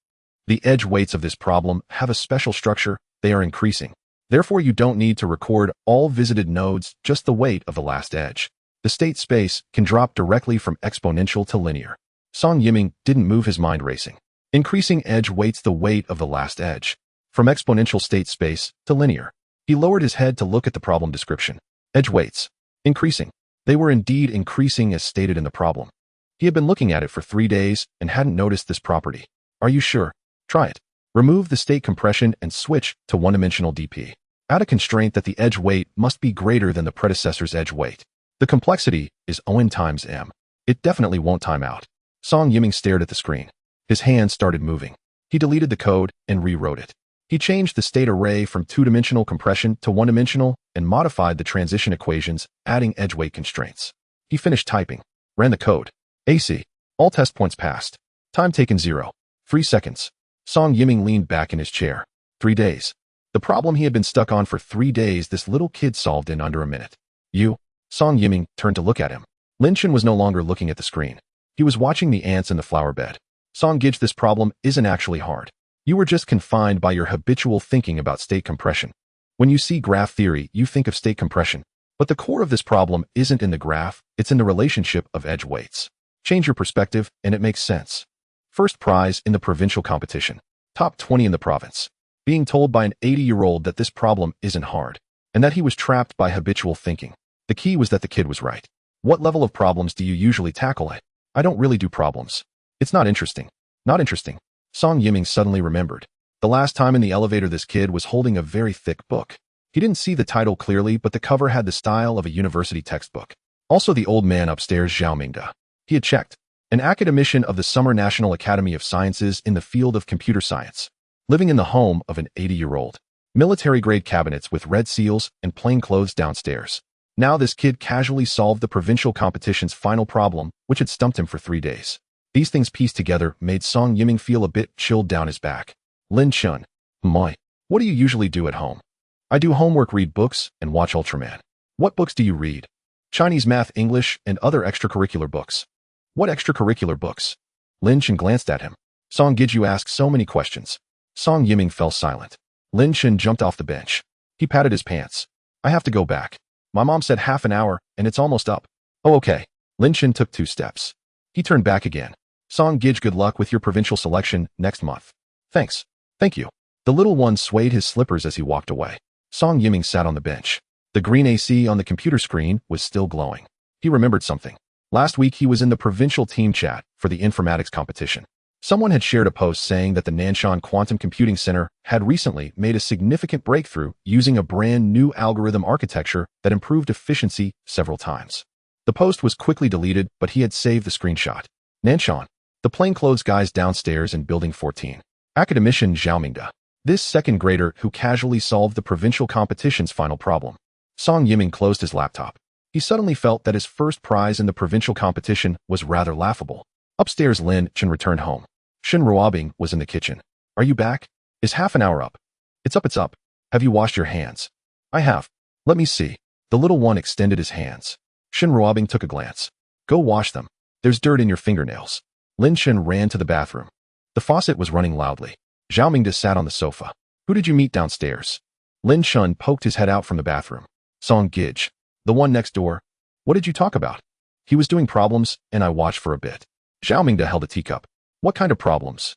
The edge weights of this problem have a special structure. They are increasing. Therefore, you don't need to record all visited nodes, just the weight of the last edge. The state space can drop directly from exponential to linear. Song Yiming didn't move, his mind racing. Increasing edge weights the weight of the last edge. From exponential state space to linear. He lowered his head to look at the problem description. Edge weights. Increasing. They were indeed increasing as stated in the problem. He had been looking at it for 3 days and hadn't noticed this property. Are you sure? Try it. Remove the state compression and switch to one-dimensional DP. Add a constraint that the edge weight must be greater than the predecessor's edge weight. The complexity is O(n) times m. It definitely won't time out. Song Yiming stared at the screen. His hands started moving. He deleted the code and rewrote it. He changed the state array from 2-dimensional compression to 1-dimensional and modified the transition equations, adding edge weight constraints. He finished typing. Ran the code. AC. All test points passed. Time taken 0. 3 seconds. Song Yiming leaned back in his chair. 3 days. The problem he had been stuck on for 3 days, this little kid solved in under a minute. You? Song Yiming turned to look at him. Lin Chen was no longer looking at the screen. He was watching the ants in the flower bed. Song Gij, this problem isn't actually hard. You were just confined by your habitual thinking about state compression. When you see graph theory, you think of state compression. But the core of this problem isn't in the graph, it's in the relationship of edge weights. Change your perspective, and it makes sense. First prize in the provincial competition. Top 20 in the province. Being told by an 80-year-old that this problem isn't hard, and that he was trapped by habitual thinking. The key was that the kid was right. What level of problems do you usually tackle? I don't really do problems. It's not interesting. Not interesting. Song Yiming suddenly remembered. The last time in the elevator, this kid was holding a very thick book. He didn't see the title clearly, but the cover had the style of a university textbook. Also, the old man upstairs, Zhao Mingda. He had checked. An academician of the Summer National Academy of Sciences in the field of computer science. Living in the home of an 80-year-old. Military-grade cabinets with red seals and plain clothes downstairs. Now this kid casually solved the provincial competition's final problem, which had stumped him for 3 days. These things pieced together made Song Yiming feel a bit chilled down his back. Lin Chen. Moi. What do you usually do at home? I do homework, read books, and watch Ultraman. What books do you read? Chinese, math, English, and other extracurricular books. What extracurricular books? Lin Chen glanced at him. Song Gij, you ask so many questions. Song Yiming fell silent. Lin Chen jumped off the bench. He patted his pants. I have to go back. My mom said half an hour, and it's almost up. Oh, okay. Lin Chen took 2 steps. He turned back again. Song Gij, good luck with your provincial selection next month. Thanks. Thank you. The little one swayed his slippers as he walked away. Song Yiming sat on the bench. The green AC on the computer screen was still glowing. He remembered something. Last week he was in the provincial team chat for the informatics competition. Someone had shared a post saying that the Nanshan Quantum Computing Center had recently made a significant breakthrough using a brand new algorithm architecture that improved efficiency several times. The post was quickly deleted, but he had saved the screenshot. Nanshan. The plainclothes guys downstairs in Building 14. Academician Zhao Mingda. This 2nd grader who casually solved the provincial competition's final problem. Song Yiming closed his laptop. He suddenly felt that his first prize in the provincial competition was rather laughable. Upstairs, Lin Chen returned home. Shin Ruobing was in the kitchen. Are you back? Is half an hour up? It's up, it's up. Have you washed your hands? I have. Let me see. The little one extended his hands. Shin Ruobing took a glance. Go wash them. There's dirt in your fingernails. Lin Chen ran to the bathroom. The faucet was running loudly. Zhao Mingde sat on the sofa. Who did you meet downstairs? Lin Chen poked his head out from the bathroom. Song Gij. The one next door. What did you talk about? He was doing problems, and I watched for a bit. Zhao Mingde held a teacup. What kind of problems?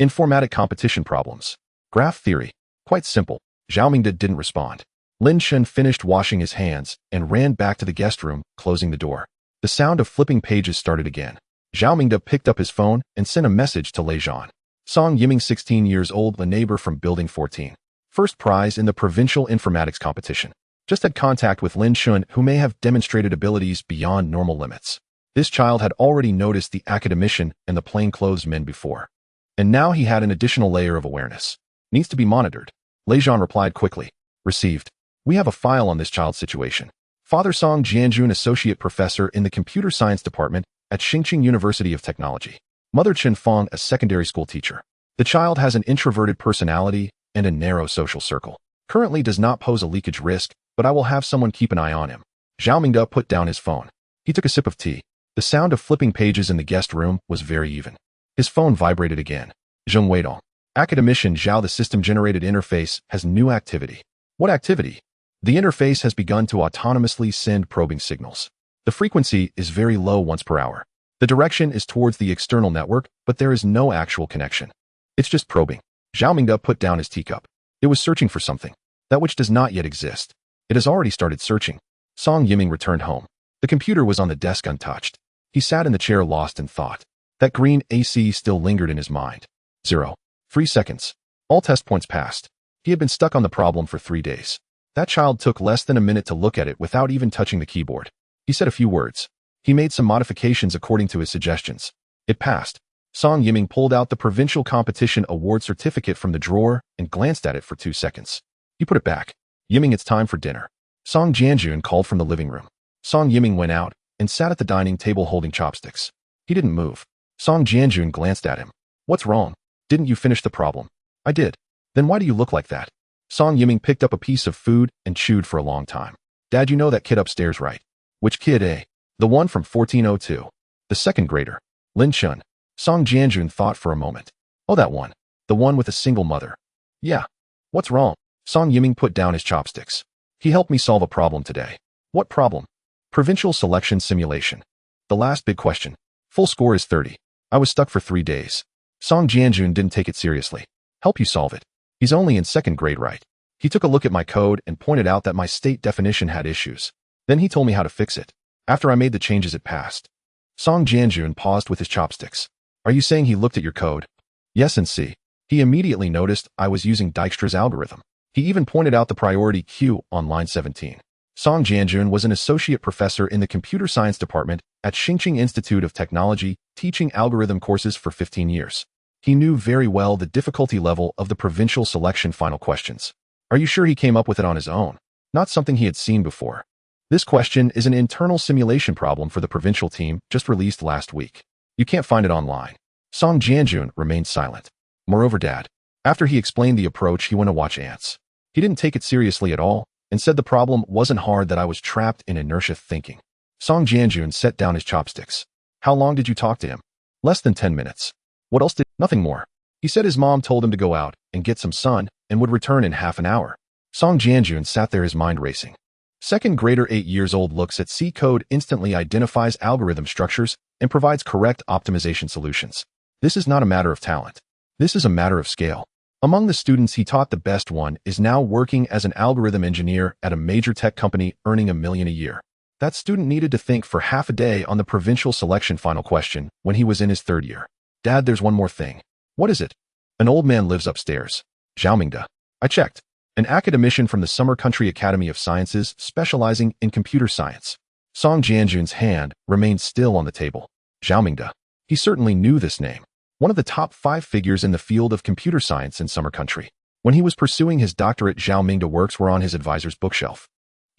Informatic competition problems. Graph theory. Quite simple. Zhao Mingde didn't respond. Lin Chen finished washing his hands and ran back to the guest room, closing the door. The sound of flipping pages started again. Zhao Mingde picked up his phone and sent a message to Lei Zhan. Song Yiming, 16 years old, a neighbor from Building 14. First prize in the provincial informatics competition. Just had contact with Lin Chen, who may have demonstrated abilities beyond normal limits. This child had already noticed the academician and the plainclothes men before. And now he had an additional layer of awareness. Needs to be monitored. Lei Zhan replied quickly. Received. We have a file on this child's situation. Father Song Jianjun, associate professor in the computer science department at Xingqing University of Technology. Mother Chen Fong, a secondary school teacher. The child has an introverted personality and a narrow social circle. Currently does not pose a leakage risk, but I will have someone keep an eye on him. Zhao Mingde put down his phone. He took a sip of tea. The sound of flipping pages in the guest room was very even. His phone vibrated again. Zheng Weidong. Academician Zhao, the system-generated interface has new activity. What activity? The interface has begun to autonomously send probing signals. The frequency is very low once per hour. The direction is towards the external network, but there is no actual connection. It's just probing. Zhao Mingde put down his teacup. It was searching for something. That which does not yet exist. It has already started searching. Song Yiming returned home. The computer was on the desk untouched. He sat in the chair lost in thought. That green AC still lingered in his mind. 3 seconds. All test points passed. He had been stuck on the problem for 3 days. That child took less than a minute to look at it without even touching the keyboard. He said a few words. He made some modifications according to his suggestions. It passed. Song Yiming pulled out the provincial competition award certificate from the drawer and glanced at it for 2 seconds. He put it back. Yiming, it's time for dinner. Song Jianjun called from the living room. Song Yiming went out and sat at the dining table holding chopsticks. He didn't move. Song Jianjun glanced at him. What's wrong? Didn't you finish the problem? I did. Then why do you look like that? Song Yiming picked up a piece of food and chewed for a long time. Dad, you know that kid upstairs, right? Which kid, eh? The one from 1402. The second grader. Lin Chen. Song Jianjun thought for a moment. Oh, that one. The one with a single mother. Yeah. What's wrong? Song Yiming put down his chopsticks. He helped me solve a problem today. What problem? Provincial selection simulation. The last big question. Full score is 30. I was stuck for 3 days. Song Jianjun didn't take it seriously. Help you solve it. He's only in second grade, right? He took a look at my code and pointed out that my state definition had issues. Then he told me how to fix it. After I made the changes, it passed. Song Jianjun paused with his chopsticks. Are you saying he looked at your code? Yes, and see. He immediately noticed I was using Dijkstra's algorithm. He even pointed out the priority queue on line 17. Song Jianjun was an associate professor in the computer science department at Xingqing Institute of Technology, teaching algorithm courses for 15 years. He knew very well the difficulty level of the provincial selection final questions. Are you sure he came up with it on his own? Not something he had seen before. This question is an internal simulation problem for the provincial team just released last week. You can't find it online. Song Jianjun remained silent. Moreover, Dad, after he explained the approach, he went to watch ants. He didn't take it seriously at all and said the problem wasn't hard, that I was trapped in inertia thinking. Song Jianjun set down his chopsticks. How long did you talk to him? Less than 10 minutes. What else did? Nothing more. He said his mom told him to go out and get some sun and would return in half an hour. Song Jianjun sat there, his mind racing. Second grader 8 years old looks at C code, instantly identifies algorithm structures, and provides correct optimization solutions. This is not a matter of talent. This is a matter of scale. Among the students he taught, the best one is now working as an algorithm engineer at a major tech company, earning $1 million a year. That student needed to think for half a day on the provincial selection final question when he was in his 3rd year. Dad, there's one more thing. What is it? An old man lives upstairs. Zhao Mingde. I checked. An academician from the Summer Country Academy of Sciences specializing in computer science. Song Jianjun's hand remained still on the table. Zhao Mingde. He certainly knew this name. One of the top 5 figures in the field of computer science in Summer Country. When he was pursuing his doctorate, Zhao Mingde works were on his advisor's bookshelf.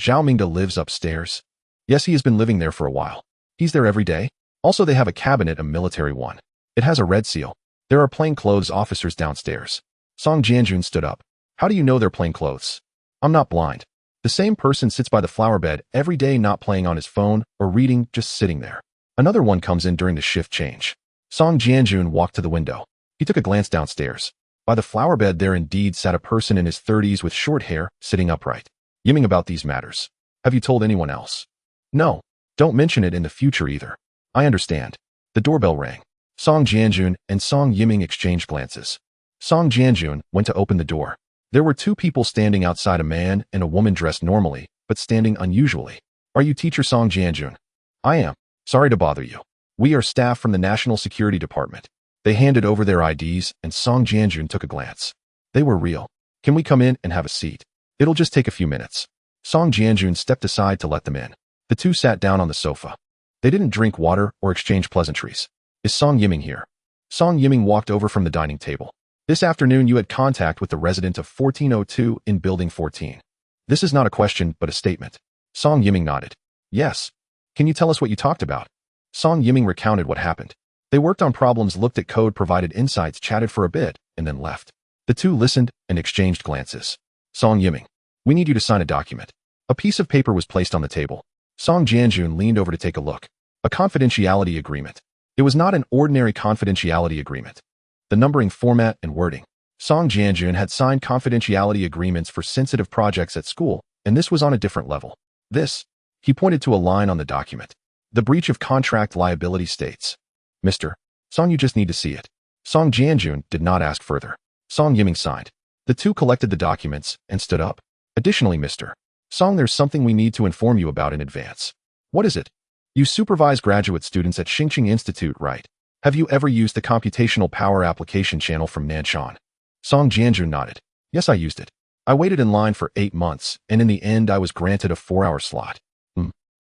Zhao Mingde lives upstairs. Yes, he has been living there for a while. He's there every day. Also, they have a cabinet, a military one. It has a red seal. There are plainclothes officers downstairs. Song Jianjun stood up. How do you know they're plainclothes? I'm not blind. The same person sits by the flower bed every day, not playing on his phone or reading, just sitting there. Another one comes in during the shift change. Song Jianjun walked to the window. He took a glance downstairs. By the flower bed there indeed sat a person in his 30s with short hair, sitting upright. Yimming about these matters. Have you told anyone else? No. Don't mention it in the future either. I understand. The doorbell rang. Song Jianjun and Song Yiming exchanged glances. Song Jianjun went to open the door. There were two people standing outside, a man and a woman dressed normally, but standing unusually. Are you teacher Song Jianjun? I am. Sorry to bother you. We are staff from the National Security Department. They handed over their IDs and Song Jianjun took a glance. They were real. Can we come in and have a seat? It'll just take a few minutes. Song Jianjun stepped aside to let them in. The two sat down on the sofa. They didn't drink water or exchange pleasantries. Is Song Yiming here? Song Yiming walked over from the dining table. This afternoon you had contact with the resident of 1402 in Building 14. This is not a question, but a statement. Song Yiming nodded. Yes. Can you tell us what you talked about? Song Yiming recounted what happened. They worked on problems, looked at code, provided insights, chatted for a bit, and then left. The two listened and exchanged glances. Song Yiming, we need you to sign a document. A piece of paper was placed on the table. Song Jianjun leaned over to take a look. A confidentiality agreement. It was not an ordinary confidentiality agreement. The numbering, format, and wording. Song Jianjun had signed confidentiality agreements for sensitive projects at school, and this was on a different level. This, he pointed to a line on the document. The breach of contract liability states. Mr. Song, you just need to see it. Song Jianjun did not ask further. Song Yiming signed. The two collected the documents and stood up. Additionally, Mr. Song, there's something we need to inform you about in advance. What is it? You supervise graduate students at Xingqing Institute, right? Have you ever used the computational power application channel from Nanshan? Song Jianjun nodded. Yes, I used it. I waited in line for 8 months, and in the end I was granted a 4-hour slot.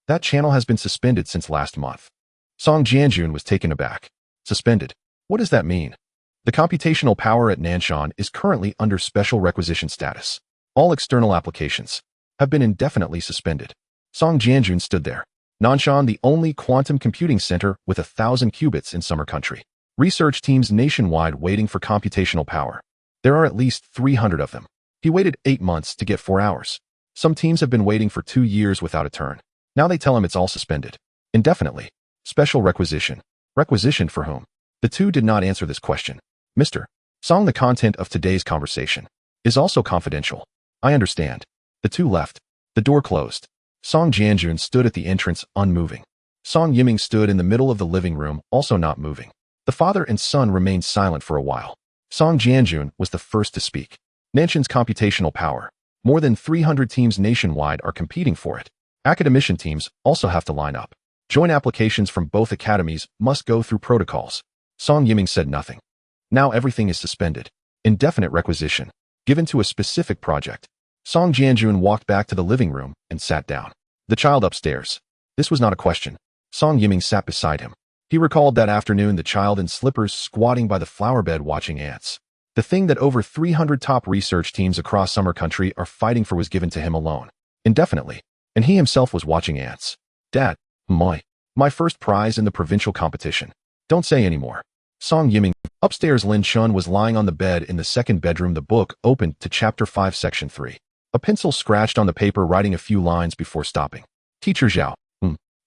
That channel has been suspended since last month. Song Jianjun was taken aback. Suspended? What does that mean? The computational power at Nanshan is currently under special requisition status. All external applications have been indefinitely suspended. Song Jianjun stood there. Nanshan, the only quantum computing center with 1,000 qubits in summer country. Research teams nationwide waiting for computational power. There are at least 300 of them. He waited 8 months to get 4 hours. Some teams have been waiting for 2 years without a turn. Now they tell him it's all suspended. Indefinitely. Special requisition. Requisition for whom? The two did not answer this question. Mr. Song, the content of today's conversation is also confidential. I understand. The two left. The door closed. Song Jianjun stood at the entrance, unmoving. Song Yiming stood in the middle of the living room, also not moving. The father and son remained silent for a while. Song Jianjun was the first to speak. Nanshan's computational power. More than 300 teams nationwide are competing for it. Academician teams also have to line up. Joint applications from both academies must go through protocols. Song Yiming said nothing. Now everything is suspended. Indefinite requisition. Given to a specific project. Song Jianjun walked back to the living room and sat down. The child upstairs. This was not a question. Song Yiming sat beside him. He recalled that afternoon, the child in slippers squatting by the flower bed watching ants. The thing that over 300 top research teams across summer country are fighting for was given to him alone. Indefinitely. And he himself was watching ants. Dad, my first prize in the provincial competition. Don't say any more. Song Yiming. Upstairs, Lin Chen was lying on the bed in the second bedroom, the book opened to chapter 5, section 3. A pencil scratched on the paper, writing a few lines before stopping. Teacher Zhao.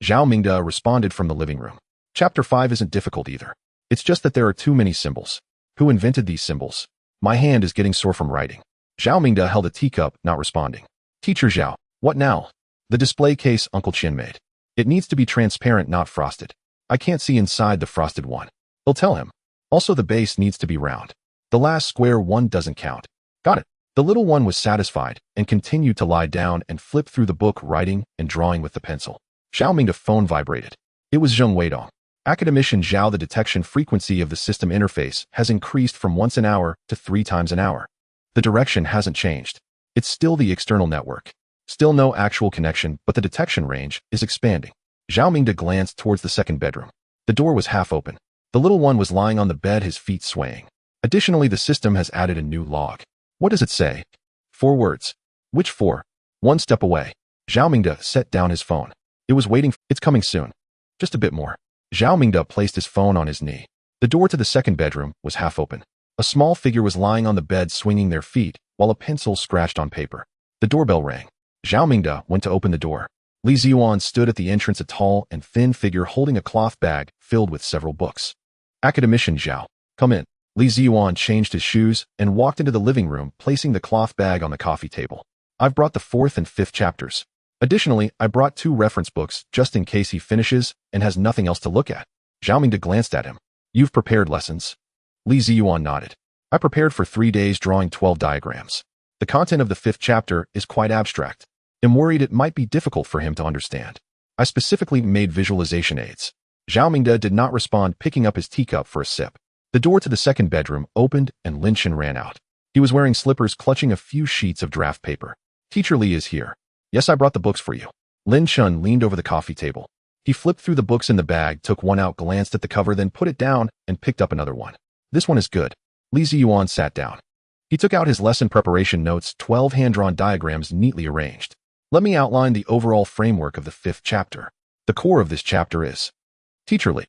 Zhao Mingde responded from the living room. Chapter 5 isn't difficult either. It's just that there are too many symbols. Who invented these symbols? My hand is getting sore from writing. Zhao Mingde held a teacup, not responding. Teacher Zhao. What now? The display case Uncle Chen made. It needs to be transparent, not frosted. I can't see inside the frosted one. He'll tell him. Also, the base needs to be round. The last square one doesn't count. Got it. The little one was satisfied and continued to lie down and flip through the book, writing and drawing with the pencil. Zhao Mingde's phone vibrated. It was Zheng Weidong. Academician Zhao, the detection frequency of the system interface has increased from once an hour to 3 times an hour. The direction hasn't changed. It's still the external network. Still no actual connection, but the detection range is expanding. Zhao Mingde glanced towards the second bedroom. The door was half open. The little one was lying on the bed, his feet swaying. Additionally, the system has added a new log. What does it say? 4 words. Which 4? 1 step away. Zhao Mingde set down his phone. It was waiting. It's coming soon. Just a bit more. Zhao Mingde placed his phone on his knee. The door to the second bedroom was half open. A small figure was lying on the bed swinging their feet, while a pencil scratched on paper. The doorbell rang. Zhao Mingde went to open the door. Li Ziyuan stood at the entrance, a tall and thin figure holding a cloth bag filled with several books. Academician Zhao, come in. Li Ziyuan changed his shoes and walked into the living room, placing the cloth bag on the coffee table. I've brought the 4th and 5th chapters. Additionally, I brought 2 reference books just in case he finishes and has nothing else to look at. Zhao Mingde glanced at him. You've prepared lessons? Li Ziyuan nodded. I prepared for 3 days drawing 12 diagrams. The content of the 5th chapter is quite abstract. I'm worried it might be difficult for him to understand. I specifically made visualization aids. Zhao Mingde did not respond, picking up his teacup for a sip. The door to the second bedroom opened and Lin Chen ran out. He was wearing slippers, clutching a few sheets of draft paper. Teacher Li is here. Yes, I brought the books for you. Lin Chen leaned over the coffee table. He flipped through the books in the bag, took one out, glanced at the cover, then put it down and picked up another one. This one is good. Li Ziyuan sat down. He took out his lesson preparation notes, 12 hand-drawn diagrams neatly arranged. Let me outline the overall framework of the 5th chapter. The core of this chapter is... Teacher Li,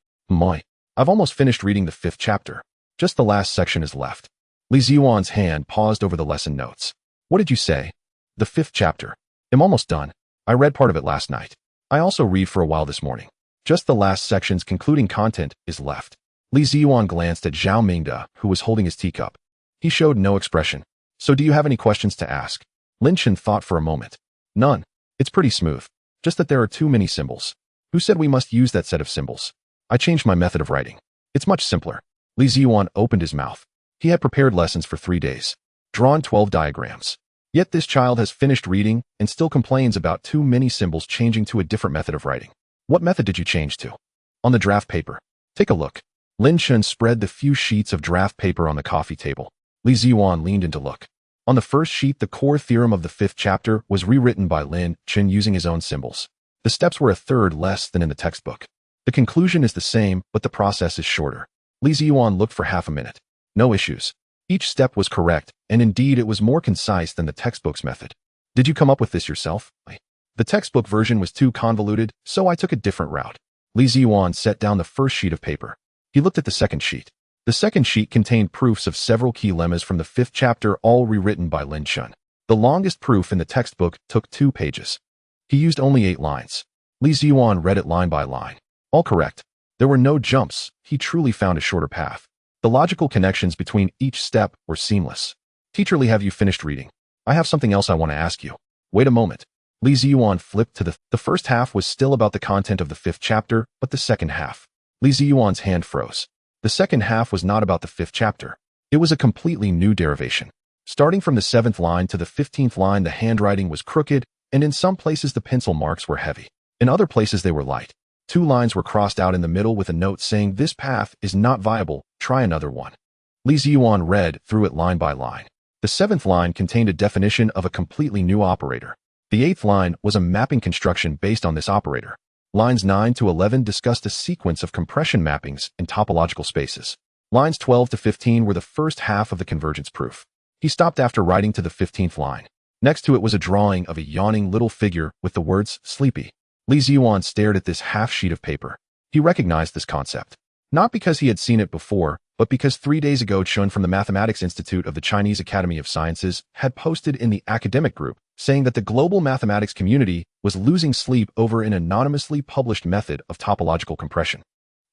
I've almost finished reading the 5th chapter. Just the last section is left. Li Ziyuan's hand paused over the lesson notes. What did you say? The 5th chapter. I'm almost done. I read part of it last night. I also read for a while this morning. Just the last section's concluding content is left. Li Ziyuan glanced at Zhao Mingde, who was holding his teacup. He showed no expression. So do you have any questions to ask? Lin Chen thought for a moment. None. It's pretty smooth. Just that there are too many symbols. Who said we must use that set of symbols? I changed my method of writing. It's much simpler. Li Ziyuan opened his mouth. He had prepared lessons for 3 days. Drawn 12 diagrams. Yet this child has finished reading and still complains about too many symbols, changing to a different method of writing. What method did you change to? On the draft paper. Take a look. Lin Chen spread the few sheets of draft paper on the coffee table. Li Ziyuan leaned in to look. On the first sheet, the core theorem of the 5th chapter was rewritten by Lin Chen using his own symbols. The steps were a third less than in the textbook. The conclusion is the same, but the process is shorter. Li Ziyuan looked for half a minute. No issues. Each step was correct, and indeed it was more concise than the textbook's method. Did you come up with this yourself? The textbook version was too convoluted, so I took a different route. Li Ziyuan set down the first sheet of paper. He looked at the second sheet. The second sheet contained proofs of several key lemmas from the 5th chapter, all rewritten by Lin Chen. The longest proof in the textbook took 2 pages. He used only 8 lines. Li Ziyuan read it line by line. All correct. There were no jumps. He truly found a shorter path. The logical connections between each step were seamless. Teacher Li, have you finished reading? I have something else I want to ask you. Wait a moment. Li Ziyuan flipped to the first half was still about the content of the 5th chapter, but the second half. Li Ziyuan's hand froze. The second half was not about the 5th chapter. It was a completely new derivation. Starting from the 7th line to the 15th line, the handwriting was crooked, and in some places the pencil marks were heavy. In other places they were light. 2 lines were crossed out in the middle with a note saying, "This path is not viable, try another one." Li Ziyuan read through it line by line. The 7th line contained a definition of a completely new operator. The 8th line was a mapping construction based on this operator. Lines 9 to 11 discussed a sequence of compression mappings in topological spaces. Lines 12 to 15 were the first half of the convergence proof. He stopped after writing to the 15th line. Next to it was a drawing of a yawning little figure with the words, "Sleepy." Li Ziyuan stared at this half sheet of paper. He recognized this concept. Not because he had seen it before, but because 3 days ago Chun from the Mathematics Institute of the Chinese Academy of Sciences had posted in the academic group saying that the global mathematics community was losing sleep over an anonymously published method of topological compression.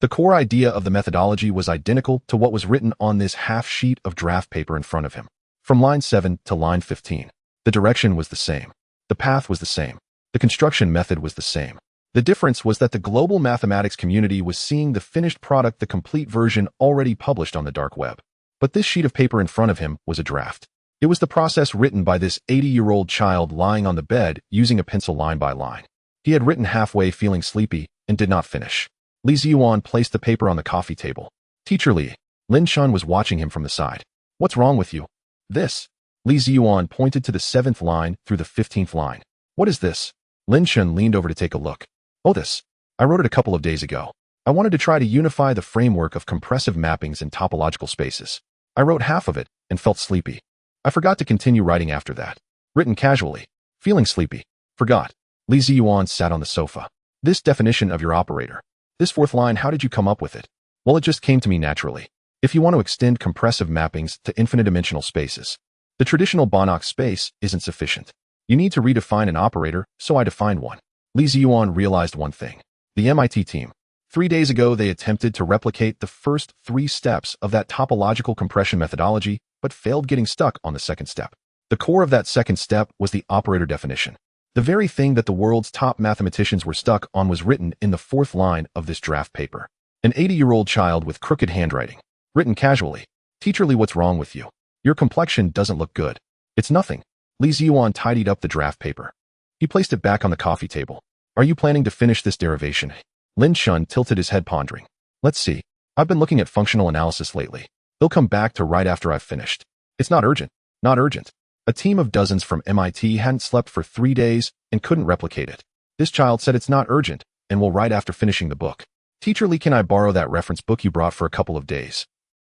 The core idea of the methodology was identical to what was written on this half sheet of draft paper in front of him. From line 7 to line 15, the direction was the same. The path was the same. The construction method was the same. The difference was that the global mathematics community was seeing the finished product, the complete version already published on the dark web. But this sheet of paper in front of him was a draft. It was the process written by this 80-year-old child lying on the bed using a pencil line by line. He had written halfway, feeling sleepy, and did not finish. Li Ziyuan placed the paper on the coffee table. "Teacher Li." Lin Chen was watching him from the side. "What's wrong with you?" "This." Li Ziyuan pointed to the 7th line through the 15th line. "What is this?" Lin Chen leaned over to take a look. "Oh, this. I wrote it a couple of days ago. I wanted to try to unify the framework of compressive mappings in topological spaces. I wrote half of it and felt sleepy. I forgot to continue writing after that. Written casually. Feeling sleepy. Forgot." Li Ziyuan sat on the sofa. This definition of your operator. This fourth line, how did you come up with it? Well, it just came to me naturally. If you want to extend compressive mappings to infinite dimensional spaces, the traditional Banach space isn't sufficient. You need to redefine an operator, so I defined one. Li Ziyuan realized one thing. The MIT team. 3 days ago, they attempted to replicate the first 3 steps of that topological compression methodology, but failed, getting stuck on the second step. The core of that second step was the operator definition. The very thing that the world's top mathematicians were stuck on was written in the fourth line of this draft paper. An 80-year-old child with crooked handwriting. Written casually. Teacher Li, what's wrong with you? Your complexion doesn't look good. It's nothing. Li Ziyuan tidied up the draft paper. He placed it back on the coffee table. Are you planning to finish this derivation? Lin Chen tilted his head, pondering. Let's see. I've been looking at functional analysis lately. They'll come back to right after I've finished. It's not urgent. Not urgent. A team of dozens from MIT hadn't slept for 3 days and couldn't replicate it. This child said it's not urgent and will write after finishing the book. Teacher Li, can I borrow that reference book you brought for a couple of days?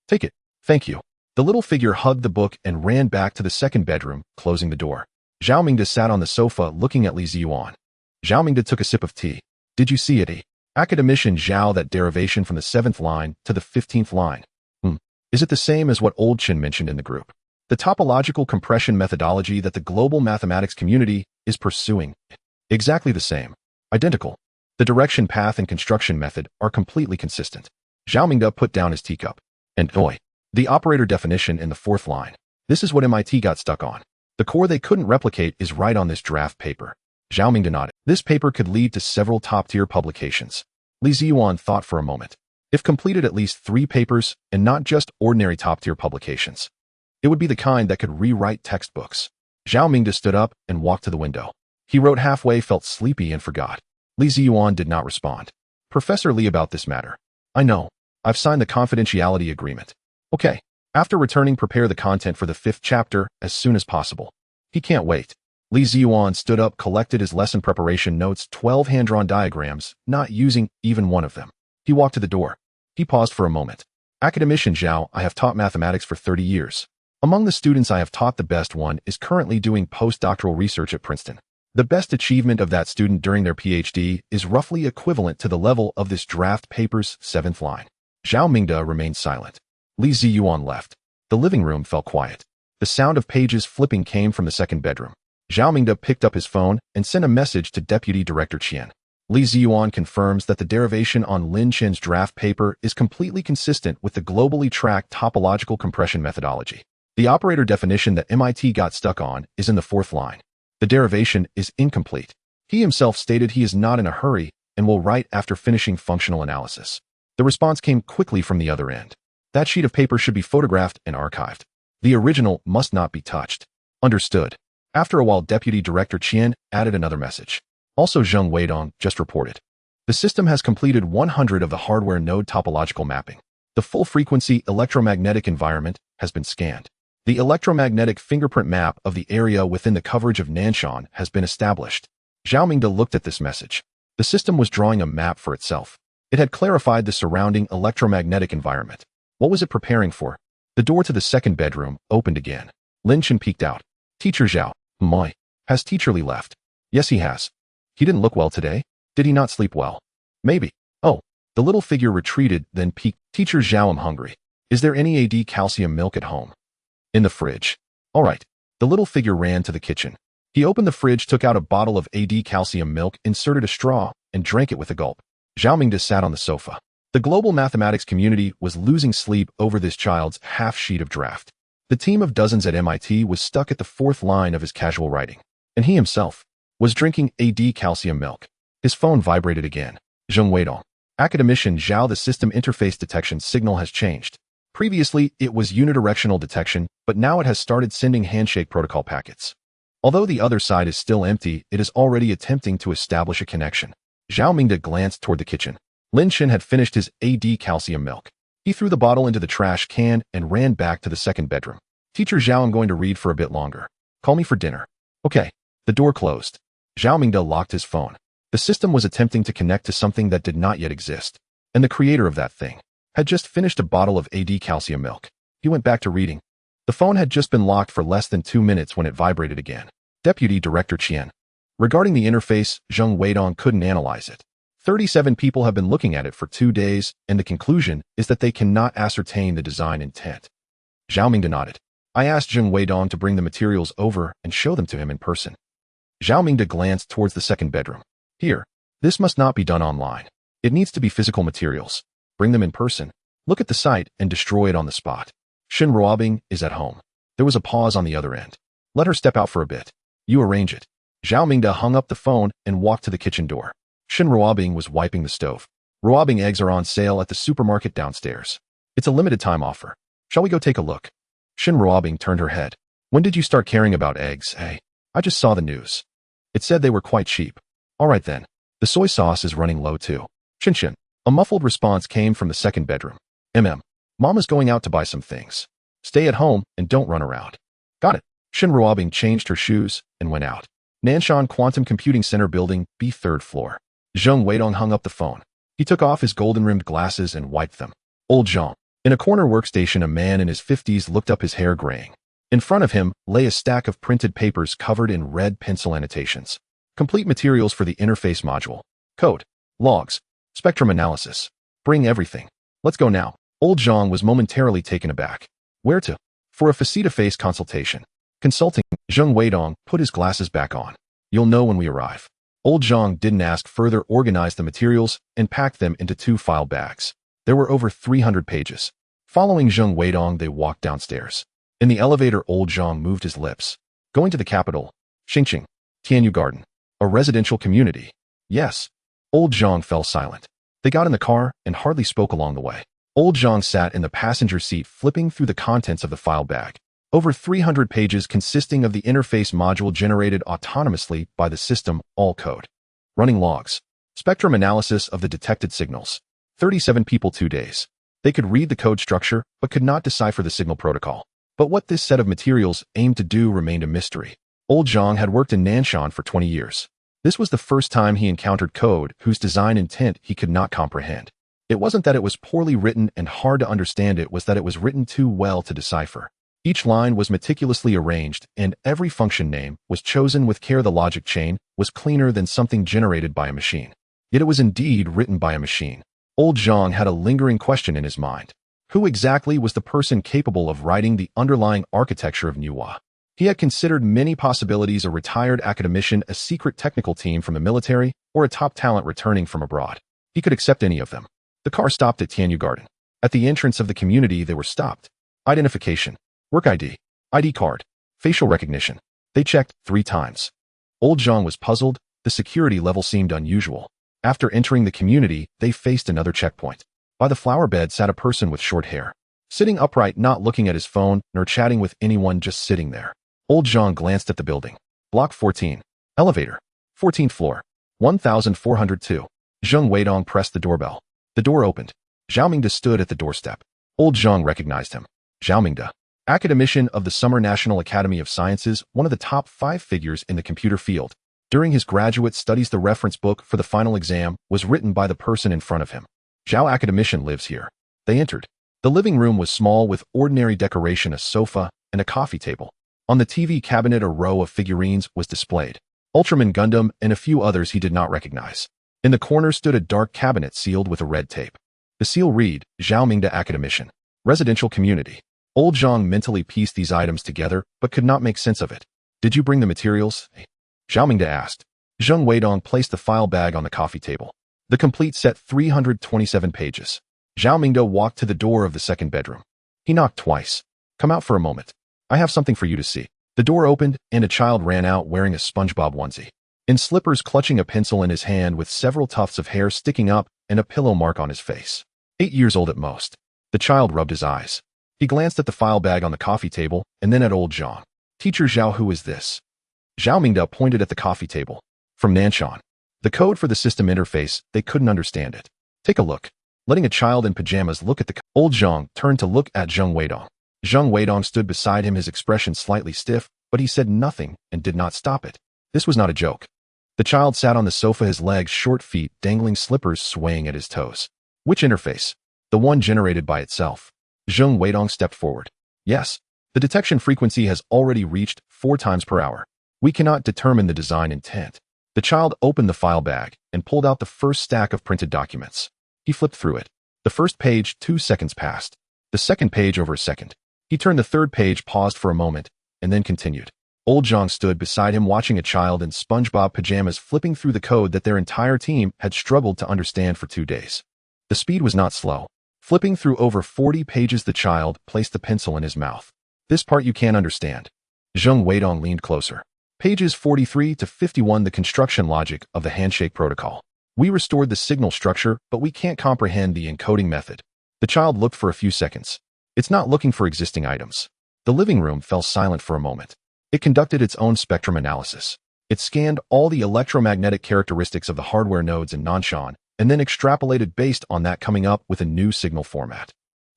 Take it. Thank you. The little figure hugged the book and ran back to the second bedroom, closing the door. Zhao Mingde sat on the sofa looking at Li Ziyuan. Zhao Mingde took a sip of tea. Did you see it? Academician Zhao, that derivation from the 7th line to the 15th line. Is it the same as what Old Chen mentioned in the group? The topological compression methodology that the global mathematics community is pursuing. Exactly the same. Identical. The direction, path, and construction method are completely consistent. Zhao Mingde put down his teacup. And the operator definition in the 4th line. This is what MIT got stuck on. The core they couldn't replicate is right on this draft paper. Zhao Mingde nodded. This paper could lead to several top-tier publications. Li Ziyuan thought for a moment. If completed, at least 3 papers, and not just ordinary top-tier publications. It would be the kind that could rewrite textbooks. Zhao Mingde stood up and walked to the window. He wrote halfway, felt sleepy, and forgot. Li Ziyuan did not respond. Professor Li, about this matter. I know. I've signed the confidentiality agreement. Okay. After returning, prepare the content for the 5th chapter as soon as possible. He can't wait. Li Ziyuan stood up, collected his lesson preparation notes, 12 hand-drawn diagrams, not using even one of them. He walked to the door. He paused for a moment. Academician Zhao, I have taught mathematics for 30 years. Among the students I have taught, the best one is currently doing postdoctoral research at Princeton. The best achievement of that student during their PhD is roughly equivalent to the level of this draft paper's 7th line. Zhao Mingde remained silent. Li Ziyuan left. The living room fell quiet. The sound of pages flipping came from the second bedroom. Zhao Mingde picked up his phone and sent a message to Deputy Director Qian. Li Ziyuan confirms that the derivation on Lin Chen's draft paper is completely consistent with the globally tracked topological compression methodology. The operator definition that MIT got stuck on is in the 4th line. The derivation is incomplete. He himself stated he is not in a hurry and will write after finishing functional analysis. The response came quickly from the other end. That sheet of paper should be photographed and archived. The original must not be touched. Understood. After a while, Deputy Director Qian added another message. Also, Zheng Weidong just reported. The system has completed 100 of the hardware node topological mapping. The full-frequency electromagnetic environment has been scanned. The electromagnetic fingerprint map of the area within the coverage of Nanshan has been established. Zhao Mingde looked at this message. The system was drawing a map for itself. It had clarified the surrounding electromagnetic environment. What was it preparing for? The door to the second bedroom opened again. Lin Chen peeked out. Teacher Zhao. My. Has Teacher Li left? Yes, he has. He didn't look well today. Did he not sleep well? Maybe. Oh. The little figure retreated, then peeked. Teacher Zhao, I'm hungry. Is there any AD calcium milk at home? In the fridge. All right. The little figure ran to the kitchen. He opened the fridge, took out a bottle of AD calcium milk, inserted a straw, and drank it with a gulp. Zhao Mingde sat on the sofa. The global mathematics community was losing sleep over this child's half-sheet of draft. The team of dozens at MIT was stuck at the 4th line of his casual writing. And he himself was drinking AD calcium milk. His phone vibrated again. Zheng Weidong. Academician Zhao, the system interface detection signal has changed. Previously, it was unidirectional detection, but now it has started sending handshake protocol packets. Although the other side is still empty, it is already attempting to establish a connection. Zhao Mingde glanced toward the kitchen. Lin Chen had finished his AD calcium milk. He threw the bottle into the trash can and ran back to the second bedroom. Teacher Zhao, I'm going to read for a bit longer. Call me for dinner. Okay. The door closed. Zhao Mingde locked his phone. The system was attempting to connect to something that did not yet exist. And the creator of that thing had just finished a bottle of AD calcium milk. He went back to reading. The phone had just been locked for less than 2 minutes when it vibrated again. Deputy Director Qian. Regarding the interface, Zheng Weidong couldn't analyze it. 37 people have been looking at it for 2 days, and the conclusion is that they cannot ascertain the design intent. Zhao Mingde nodded. I asked Zheng Weidong to bring the materials over and show them to him in person. Zhao Mingde glanced towards the second bedroom. Here, this must not be done online. It needs to be physical materials. Bring them in person. Look at the site and destroy it on the spot. Shen Ruobing is at home. There was a pause on the other end. Let her step out for a bit. You arrange it. Zhao Mingde hung up the phone and walked to the kitchen door. Shen Ruobing was wiping the stove. Ruobing eggs are on sale at the supermarket downstairs. It's a limited time offer. Shall we go take a look? Shen Ruobing turned her head. When did you start caring about eggs, eh? I just saw the news. It said they were quite cheap. All right then. The soy sauce is running low too. Shin. A muffled response came from the second bedroom. Mama's going out to buy some things. Stay at home and don't run around. Got it. Shen Ruobing changed her shoes and went out. Nanshan Quantum Computing Center Building, B, 3rd floor. Zheng Weidong hung up the phone. He took off his golden-rimmed glasses and wiped them. Old Zhang. In a corner workstation, a man in his 50s looked up, his hair graying. In front of him lay a stack of printed papers covered in red pencil annotations. Complete materials for the interface module. Code. Logs. Spectrum analysis. Bring everything. Let's go now. Old Zhang was momentarily taken aback. Where to? For a face-to-face consultation. Consulting. Zheng Weidong put his glasses back on. You'll know when we arrive. Old Zhang didn't ask further, organized the materials and packed them into 2 file bags. There were over 300 pages. Following Zheng Weidong, they walked downstairs. In the elevator, Old Zhang moved his lips. Going to the capital. Xingqing. Tianyu Garden. A residential community. Yes. Old Zhang fell silent. They got in the car and hardly spoke along the way. Old Zhang sat in the passenger seat, flipping through the contents of the file bag. Over 300 pages consisting of the interface module generated autonomously by the system, all code. Running logs. Spectrum analysis of the detected signals. 37 people, 2 days. They could read the code structure, but could not decipher the signal protocol. But what this set of materials aimed to do remained a mystery. Old Zhang had worked in Nanshan for 20 years. This was the first time he encountered code whose design intent he could not comprehend. It wasn't that it was poorly written and hard to understand, it was that it was written too well to decipher. Each line was meticulously arranged, and every function name was chosen with care. The logic chain was cleaner than something generated by a machine. Yet it was indeed written by a machine. Old Zhang had a lingering question in his mind. Who exactly was the person capable of writing the underlying architecture of Nuwa? He had considered many possibilities: a retired academician, a secret technical team from the military, or a top talent returning from abroad. He could accept any of them. The car stopped at Tianyu Garden. At the entrance of the community, they were stopped. Identification. Work ID. ID card. Facial recognition. They checked 3 times. Old Zhang was puzzled. The security level seemed unusual. After entering the community, they faced another checkpoint. By the flower bed sat a person with short hair. Sitting upright, not looking at his phone, nor chatting with anyone, just sitting there. Old Zhang glanced at the building. Block 14. Elevator. 14th floor. 1402. Zheng Weidong pressed the doorbell. The door opened. Zhao Mingde stood at the doorstep. Old Zhang recognized him. Zhao Mingde. Academician of the Summer National Academy of Sciences, one of the top 5 figures in the computer field. During his graduate studies, the reference book for the final exam was written by the person in front of him. Zhao Academician lives here. They entered. The living room was small with ordinary decoration, a sofa, and a coffee table. On the TV cabinet, a row of figurines was displayed. Ultraman, Gundam, and a few others he did not recognize. In the corner stood a dark cabinet sealed with a red tape. The seal read, Zhao Mingde Academician. Residential community. Old Zhang mentally pieced these items together, but could not make sense of it. Did you bring the materials? Zhao Mingde asked. Zheng Weidong placed the file bag on the coffee table. The complete set, 327 pages. Zhao Mingde walked to the door of the second bedroom. He knocked twice. Come out for a moment. I have something for you to see. The door opened, and a child ran out wearing a SpongeBob onesie. In slippers, clutching a pencil in his hand with several tufts of hair sticking up and a pillow mark on his face. 8 years old at most. The child rubbed his eyes. He glanced at the file bag on the coffee table and then at Old Zhang. Teacher Zhao, who is this? Zhao Mingde pointed at the coffee table. From Nanshan. The code for the system interface, they couldn't understand it. Take a look. Letting a child in pajamas look at the Old Zhang turned to look at Zheng Weidong. Zheng Weidong stood beside him, his expression slightly stiff, but he said nothing and did not stop it. This was not a joke. The child sat on the sofa, his legs short, feet dangling, slippers swaying at his toes. Which interface? The one generated by itself. Zheng Weidong stepped forward. Yes. The detection frequency has already reached 4 times per hour. We cannot determine the design intent. The child opened the file bag and pulled out the first stack of printed documents. He flipped through it. The first page, 2 seconds passed. The second page, over a second. He turned the third page, paused for a moment, and then continued. Old Zhang stood beside him watching a child in SpongeBob pajamas flipping through the code that their entire team had struggled to understand for 2 days. The speed was not slow. Flipping through over 40 pages, the child placed the pencil in his mouth. This part you can't understand. Zheng Weidong leaned closer. Pages 43 to 51, the construction logic of the handshake protocol. We restored the signal structure, but we can't comprehend the encoding method. The child looked for a few seconds. It's not looking for existing items. The living room fell silent for a moment. It conducted its own spectrum analysis. It scanned all the electromagnetic characteristics of the hardware nodes in Nanshan, and then extrapolated based on that, coming up with a new signal format.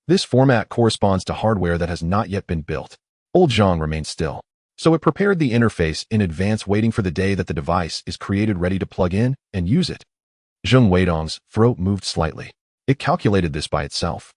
This format corresponds to hardware that has not yet been built. Old Zhang remained still. So it prepared the interface in advance, waiting for the day that the device is created, ready to plug in and use it. Zheng Weidong's throat moved slightly. It calculated this by itself.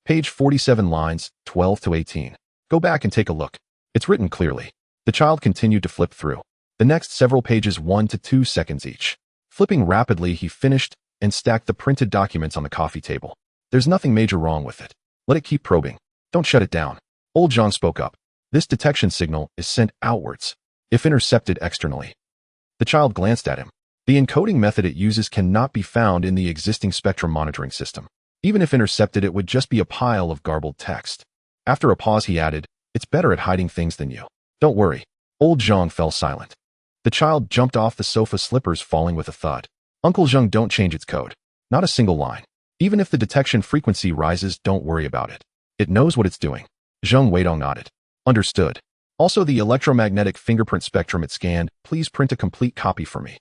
Page 47, lines 12 to 18. Go back and take a look. It's written clearly. The child continued to flip through. The next several pages, 1 to 2 seconds each. Flipping rapidly, he finished and stacked the printed documents on the coffee table. There's nothing major wrong with it. Let it keep probing. Don't shut it down. Old Zhang spoke up. This detection signal is sent outwards, if intercepted externally. The child glanced at him. The encoding method it uses cannot be found in the existing spectrum monitoring system. Even if intercepted, it would just be a pile of garbled text. After a pause, he added, "It's better at hiding things than you. Don't worry." Old Zhang fell silent. The child jumped off the sofa, slippers falling with a thud. Uncle Zhang, don't change its code. Not a single line. Even if the detection frequency rises, don't worry about it. It knows what it's doing. Zheng Weidong nodded. Understood. Also, the electromagnetic fingerprint spectrum it scanned, please print a complete copy for me.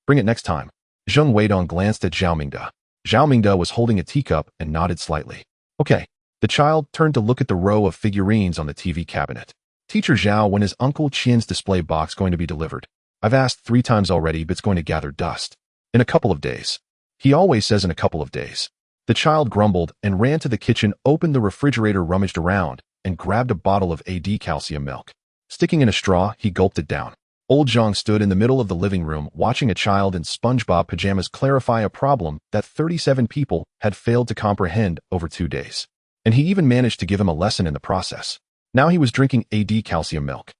Bring it next time. Zheng Weidong glanced at Zhao Mingde. Zhao Mingde was holding a teacup and nodded slightly. Okay. The child turned to look at the row of figurines on the TV cabinet. Teacher Zhao, when is Uncle Qian's display box going to be delivered? I've asked 3 times already, but it's going to gather dust. In a couple of days. He always says in a couple of days. The child grumbled and ran to the kitchen, opened the refrigerator, rummaged around, and grabbed a bottle of AD calcium milk. Sticking in a straw, he gulped it down. Old Zhang stood in the middle of the living room, watching a child in SpongeBob pajamas clarify a problem that 37 people had failed to comprehend over 2 days. And he even managed to give him a lesson in the process. Now he was drinking AD calcium milk.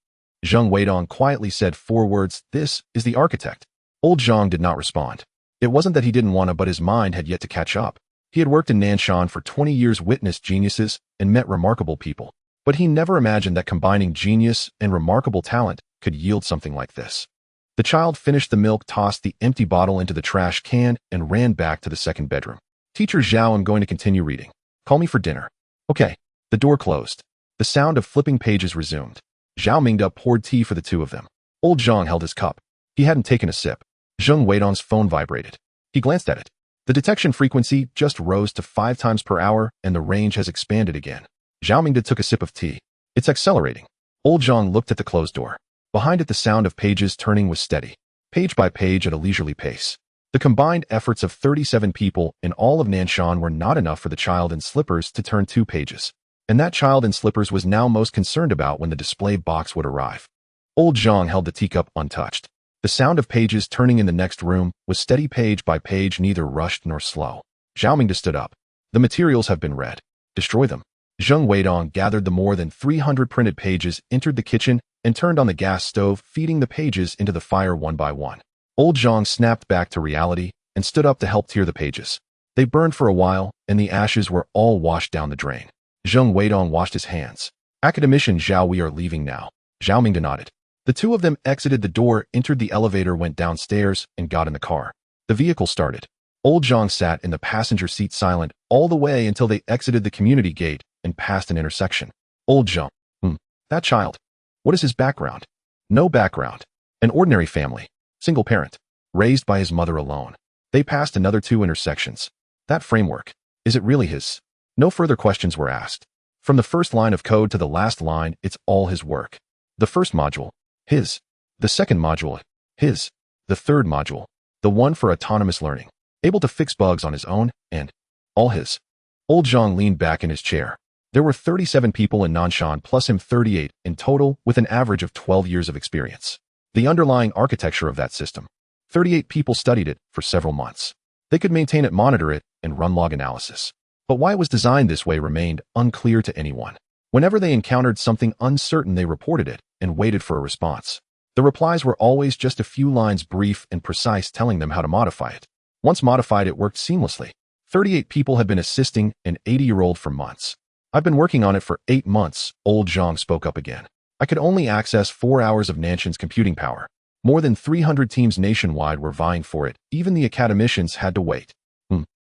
Zheng Weidong quietly said 4 words, "This is the architect." Old Zhang did not respond. It wasn't that he didn't want to, but his mind had yet to catch up. He had worked in Nanshan for 20 years, witnessed geniuses, and met remarkable people. But he never imagined that combining genius and remarkable talent could yield something like this. The child finished the milk, tossed the empty bottle into the trash can, and ran back to the second bedroom. Teacher Zhao, I'm going to continue reading. Call me for dinner. Okay. The door closed. The sound of flipping pages resumed. Zhao Mingde poured tea for the 2 of them. Old Zhang held his cup. He hadn't taken a sip. Zheng Weidong's phone vibrated. He glanced at it. The detection frequency just rose to 5 times per hour, and the range has expanded again. Zhao Mingde took a sip of tea. It's accelerating. Old Zhang looked at the closed door. Behind it, the sound of pages turning was steady, page by page at a leisurely pace. The combined efforts of 37 people in all of Nanshan were not enough for the child in slippers to turn 2 pages. And that child in slippers was now most concerned about when the display box would arrive. Old Zhang held the teacup untouched. The sound of pages turning in the next room was steady, page by page, neither rushed nor slow. Zhao Mingde stood up. The materials have been read. Destroy them. Zheng Weidong gathered the more than 300 printed pages, entered the kitchen, and turned on the gas stove, feeding the pages into the fire one by one. Old Zhang snapped back to reality and stood up to help tear the pages. They burned for a while, and the ashes were all washed down the drain. Zheng Weidong washed his hands. Academician Zhao, we are leaving now. Zhao Mingde nodded. The 2 of them exited the door, entered the elevator, went downstairs, and got in the car. The vehicle started. Old Zhang sat in the passenger seat, silent, all the way until they exited the community gate and passed an intersection. Old Zhang. That child. What is his background? No background. An ordinary family. Single parent. Raised by his mother alone. They passed another 2 intersections. That framework. Is it really his? No further questions were asked. From the first line of code to the last line, it's all his work. The first module. His. The second module. His. The third module. The one for autonomous learning. Able to fix bugs on his own, and all his. Old Zhang leaned back in his chair. There were 37 people in Nanshan, plus him 38 in total, with an average of 12 years of experience. The underlying architecture of that system. 38 people studied it for several months. They could maintain it, monitor it, and run log analysis. But why it was designed this way remained unclear to anyone. Whenever they encountered something uncertain, they reported it and waited for a response. The replies were always just a few lines, brief and precise, telling them how to modify it. Once modified, it worked seamlessly. 38 people had been assisting an 80-year-old for months. I've been working on it for 8 months, old Zhang spoke up again. I could only access 4 hours of Nanshan's computing power. More than 300 teams nationwide were vying for it. Even the academicians had to wait.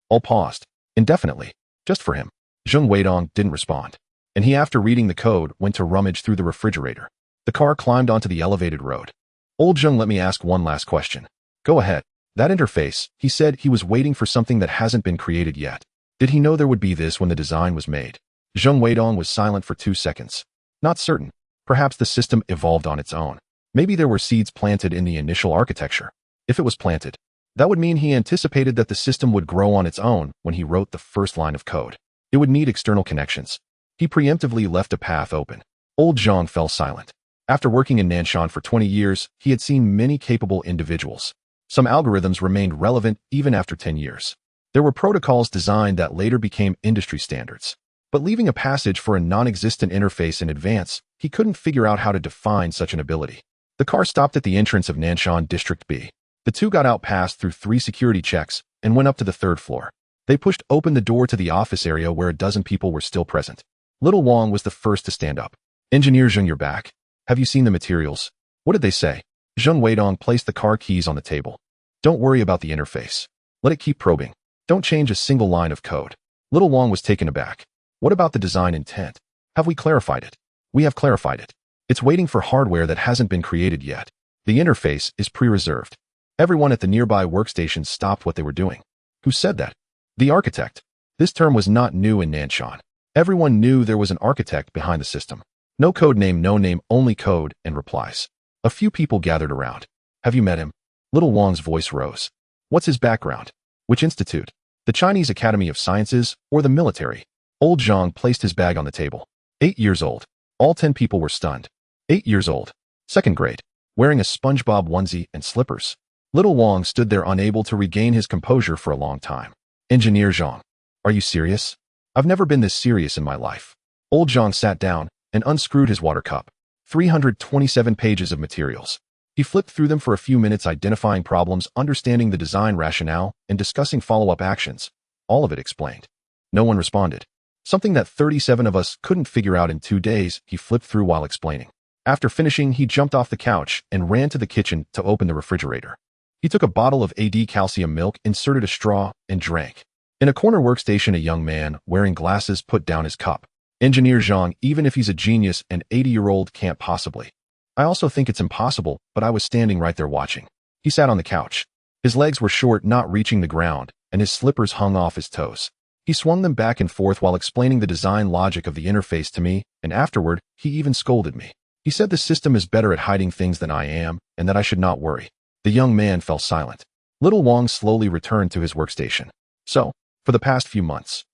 All paused. Indefinitely. Just for him. Zheng Weidong didn't respond. And he, after reading the code, went to rummage through the refrigerator. The car climbed onto the elevated road. Old Zheng, let me ask one last question. Go ahead. That interface, he said he was waiting for something that hasn't been created yet. Did he know there would be this when the design was made? Zheng Weidong was silent for 2 seconds. Not certain. Perhaps the system evolved on its own. Maybe there were seeds planted in the initial architecture. If it was planted, that would mean he anticipated that the system would grow on its own when he wrote the first line of code. It would need external connections. He preemptively left a path open. Old Zhang fell silent. After working in Nanshan for 20 years, he had seen many capable individuals. Some algorithms remained relevant even after 10 years. There were protocols designed that later became industry standards. But leaving a passage for a non-existent interface in advance, he couldn't figure out how to define such an ability. The car stopped at the entrance of Nanshan District B. The two got out, passed through 3 security checks, and went up to the 3rd floor. They pushed open the door to the office area where a dozen people were still present. Little Wang was the first to stand up. Engineer Zheng, you're back. Have you seen the materials? What did they say? Zheng Weidong placed the car keys on the table. Don't worry about the interface. Let it keep probing. Don't change a single line of code. Little Wang was taken aback. What about the design intent? Have we clarified it? We have clarified it. It's waiting for hardware that hasn't been created yet. The interface is pre-reserved. Everyone at the nearby workstations stopped what they were doing. Who said that? The architect. This term was not new in Nanshan. Everyone knew there was an architect behind the system. No code name, no name, only code and replies. A few people gathered around. Have you met him? Little Wang's voice rose. What's his background? Which institute? The Chinese Academy of Sciences or the military? Old Zhang placed his bag on the table. 8 years old. All 10 people were stunned. 8 years old. 2nd grade. Wearing a SpongeBob onesie and slippers. Little Wang stood there unable to regain his composure for a long time. Engineer Zhang. Are you serious? I've never been this serious in my life. Old Zhang sat down and unscrewed his water cup. 327 pages of materials. He flipped through them for a few minutes, identifying problems, understanding the design rationale, and discussing follow-up actions. All of it explained. No one responded. Something that 37 of us couldn't figure out in 2 days, he flipped through while explaining. After finishing, he jumped off the couch and ran to the kitchen to open the refrigerator. He took a bottle of AD calcium milk, inserted a straw, and drank. In a corner workstation, a young man, wearing glasses, put down his cup. Engineer Zhang, even if he's a genius, an 80-year-old can't possibly. I also think it's impossible, but I was standing right there watching. He sat on the couch. His legs were short, not reaching the ground, and his slippers hung off his toes. He swung them back and forth while explaining the design logic of the interface to me, and afterward, he even scolded me. He said the system is better at hiding things than I am, and that I should not worry. The young man fell silent. Little Wang slowly returned to his workstation. So, for the past few months.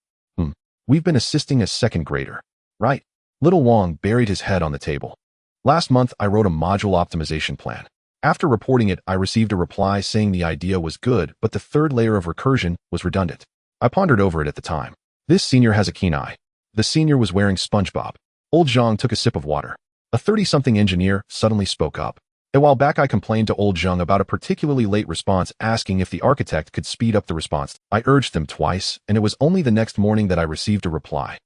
We've been assisting a 2nd grader. Right? Little Wang buried his head on the table. Last month, I wrote a module optimization plan. After reporting it, I received a reply saying the idea was good, but the 3rd layer of recursion was redundant. I pondered over it at the time. This senior has a keen eye. The senior was wearing SpongeBob. Old Zhang took a sip of water. A 30-something engineer suddenly spoke up. A while back, I complained to Old Zhang about a particularly late response, asking if the architect could speed up the response. I urged them twice, and it was only the next morning that I received a reply.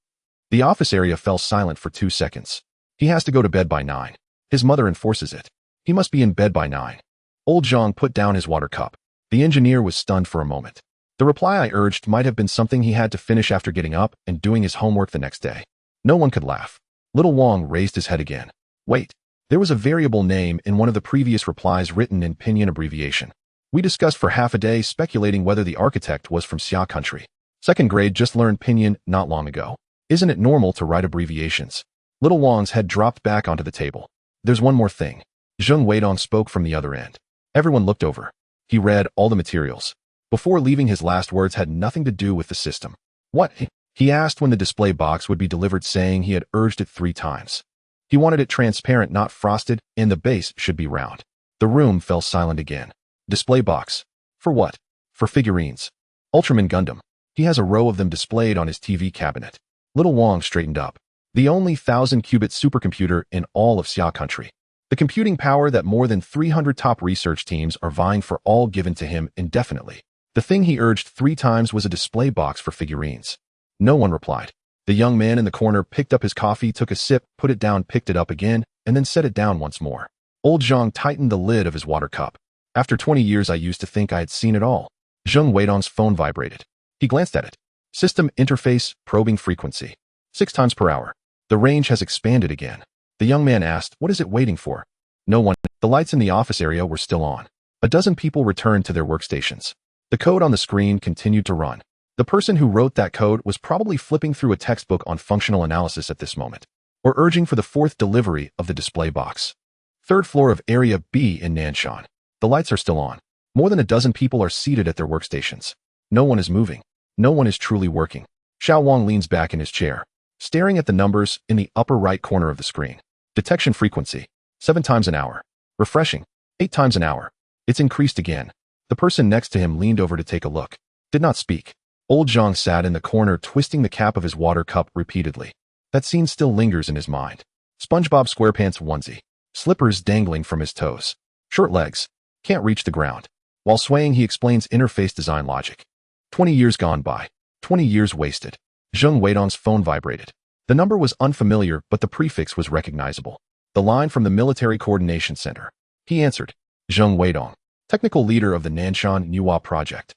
The office area fell silent for 2 seconds. He has to go to bed by 9. His mother enforces it. He must be in bed by 9. Old Zhang put down his water cup. The engineer was stunned for a moment. The reply I urged might have been something he had to finish after getting up and doing his homework the next day. No one could laugh. Little Wang raised his head again. Wait. There was a variable name in one of the previous replies written in pinyin abbreviation. We discussed for half a day, speculating whether the architect was from Xia country. 2nd grade just learned pinyin not long ago. Isn't it normal to write abbreviations? Little Wang's head dropped back onto the table. There's one more thing. Zheng Weidong spoke from the other end. Everyone looked over. He read all the materials. Before leaving, his last words had nothing to do with the system. What? He asked when the display box would be delivered, saying he had urged it 3 times. He wanted it transparent, not frosted, and the base should be round. The room fell silent again. Display box. For what? For figurines. Ultraman Gundam. He has a row of them displayed on his TV cabinet. Little Wong straightened up. The only 1,000-qubit supercomputer in all of Xia country. The computing power that more than 300 top research teams are vying for, all given to him indefinitely. The thing he urged 3 times was a display box for figurines. No one replied. The young man in the corner picked up his coffee, took a sip, put it down, picked it up again, and then set it down once more. Old Zhang tightened the lid of his water cup. After 20 years, I used to think I had seen it all. Zheng Weidong's phone vibrated. He glanced at it. System interface, probing frequency. 6 times per hour. The range has expanded again. The young man asked, what is it waiting for? No one. The lights in the office area were still on. A dozen people returned to their workstations. The code on the screen continued to run. The person who wrote that code was probably flipping through a textbook on functional analysis at this moment, or urging for the 4th delivery of the display box. 3rd floor of Area B in Nanshan. The lights are still on. More than a dozen people are seated at their workstations. No one is moving. No one is truly working. Xiao Wang leans back in his chair, staring at the numbers in the upper right corner of the screen. Detection frequency. 7 times an hour. Refreshing. 8 times an hour. It's increased again. The person next to him leaned over to take a look. Did not speak. Old Zhang sat in the corner, twisting the cap of his water cup repeatedly. That scene still lingers in his mind. SpongeBob SquarePants onesie. Slippers dangling from his toes. Short legs. Can't reach the ground. While swaying, he explains interface design logic. 20 years gone by. 20 years wasted. Zheng Weidong's phone vibrated. The number was unfamiliar, but the prefix was recognizable. The line from the Military Coordination Center. He answered. Zheng Weidong, technical leader of the Nanshan Nuwa project.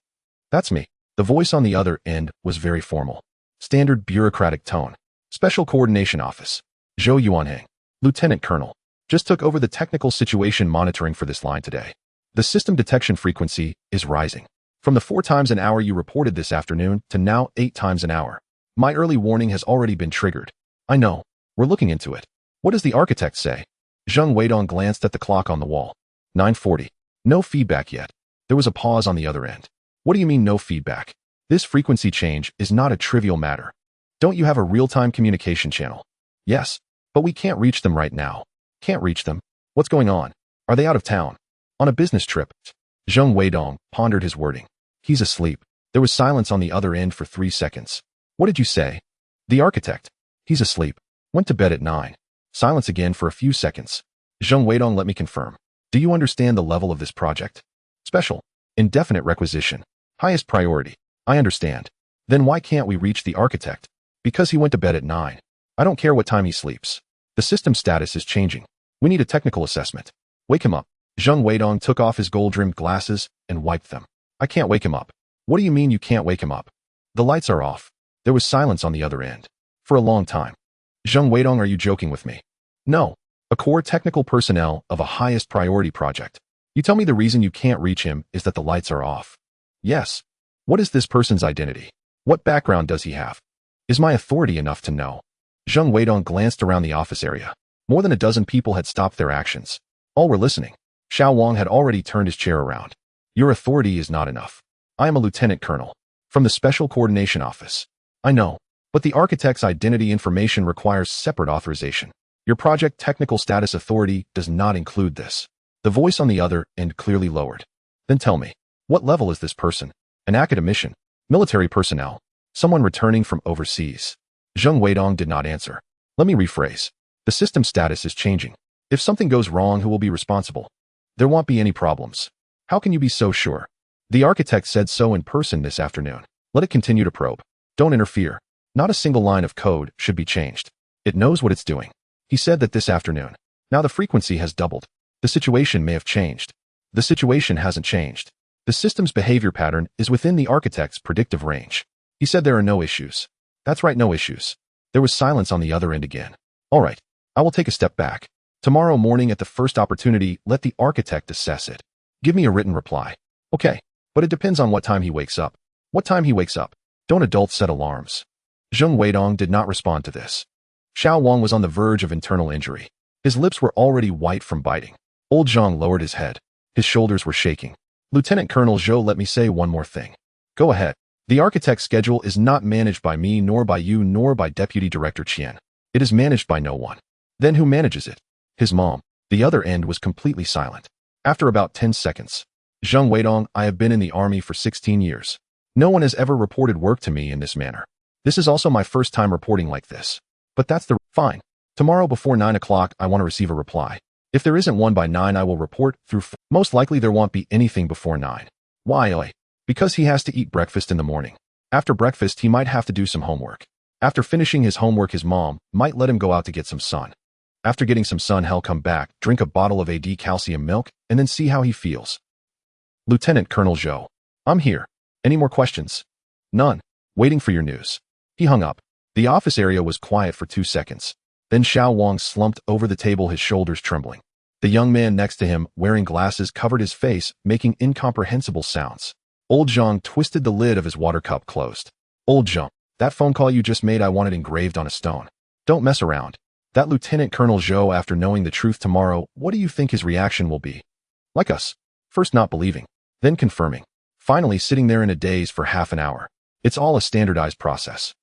That's me. The voice on the other end was very formal. Standard bureaucratic tone. Special Coordination Office. Zhou Yuanheng, Lieutenant Colonel. Just took over the technical situation monitoring for this line today. The system detection frequency is rising. From the 4 times an hour you reported this afternoon to now 8 times an hour. My early warning has already been triggered. I know. We're looking into it. What does the architect say? Zheng Weidong glanced at the clock on the wall. 9:40. No feedback yet. There was a pause on the other end. What do you mean no feedback? This frequency change is not a trivial matter. Don't you have a real-time communication channel? Yes, but we can't reach them right now. Can't reach them? What's going on? Are they out of town? On a business trip? Zheng Weidong pondered his wording. He's asleep. There was silence on the other end for 3 seconds. What did you say? The architect. He's asleep. Went to bed at 9. Silence again for a few seconds. Zheng Weidong, let me confirm. Do you understand the level of this project? Special. Indefinite requisition. Highest priority. I understand. Then why can't we reach the architect? Because he went to bed at 9. I don't care what time he sleeps. The system status is changing. We need a technical assessment. Wake him up. Zheng Weidong took off his gold-rimmed glasses and wiped them. I can't wake him up. What do you mean you can't wake him up? The lights are off. There was silence on the other end. For a long time. Zheng Weidong, are you joking with me? No. A core technical personnel of a highest priority project. You tell me the reason you can't reach him is that the lights are off. Yes. What is this person's identity? What background does he have? Is my authority enough to know? Zheng Weidong glanced around the office area. More than a dozen people had stopped their actions. All were listening. Xiao Wang had already turned his chair around. Your authority is not enough. I am a lieutenant colonel. From the Special Coordination Office. I know. But the architect's identity information requires separate authorization. Your project technical status authority does not include this. The voice on the other end clearly lowered. Then tell me, what level is this person? An academician? Military personnel? Someone returning from overseas? Zheng Weidong did not answer. Let me rephrase. The system status is changing. If something goes wrong, who will be responsible? There won't be any problems. How can you be so sure? The architect said so in person this afternoon. Let it continue to probe. Don't interfere. Not a single line of code should be changed. It knows what it's doing. He said that this afternoon. Now the frequency has doubled. The situation may have changed. The situation hasn't changed. The system's behavior pattern is within the architect's predictive range. He said there are no issues. That's right, no issues. There was silence on the other end again. All right. I will take a step back. Tomorrow morning at the first opportunity, let the architect assess it. Give me a written reply. Okay. But it depends on what time he wakes up. What time he wakes up? Don't adults set alarms? Zheng Weidong did not respond to this. Xiao Wang was on the verge of internal injury. His lips were already white from biting. Old Zhang lowered his head. His shoulders were shaking. Lieutenant Colonel Zhou, let me say one more thing. Go ahead. The architect's schedule is not managed by me, nor by you, nor by Deputy Director Qian. It is managed by no one. Then who manages it? His mom. The other end was completely silent. After about 10 seconds, Zheng Weidong, I have been in the army for 16 years. No one has ever reported work to me in this manner. This is also my first time reporting like this. But that's fine. Tomorrow before 9 o'clock, I want to receive a reply. If there isn't one by 9, I will report through. Most likely there won't be anything before 9. Why? Because he has to eat breakfast in the morning. After breakfast, he might have to do some homework. After finishing his homework, his mom might let him go out to get some sun. After getting some sun, he'll come back, drink a bottle of AD calcium milk, and then see how he feels. Lieutenant Colonel Zhou. I'm here. Any more questions? None. Waiting for your news. He hung up. The office area was quiet for 2 seconds. Then Xiao Wang slumped over the table, his shoulders trembling. The young man next to him, wearing glasses, covered his face, making incomprehensible sounds. Old Zhang twisted the lid of his water cup closed. Old Zhang, that phone call you just made, I want it engraved on a stone. Don't mess around. That Lieutenant Colonel Zhou, after knowing the truth tomorrow, what do you think his reaction will be? Like us. First not believing, then confirming. Finally sitting there in a daze for half an hour. It's all a standardized process.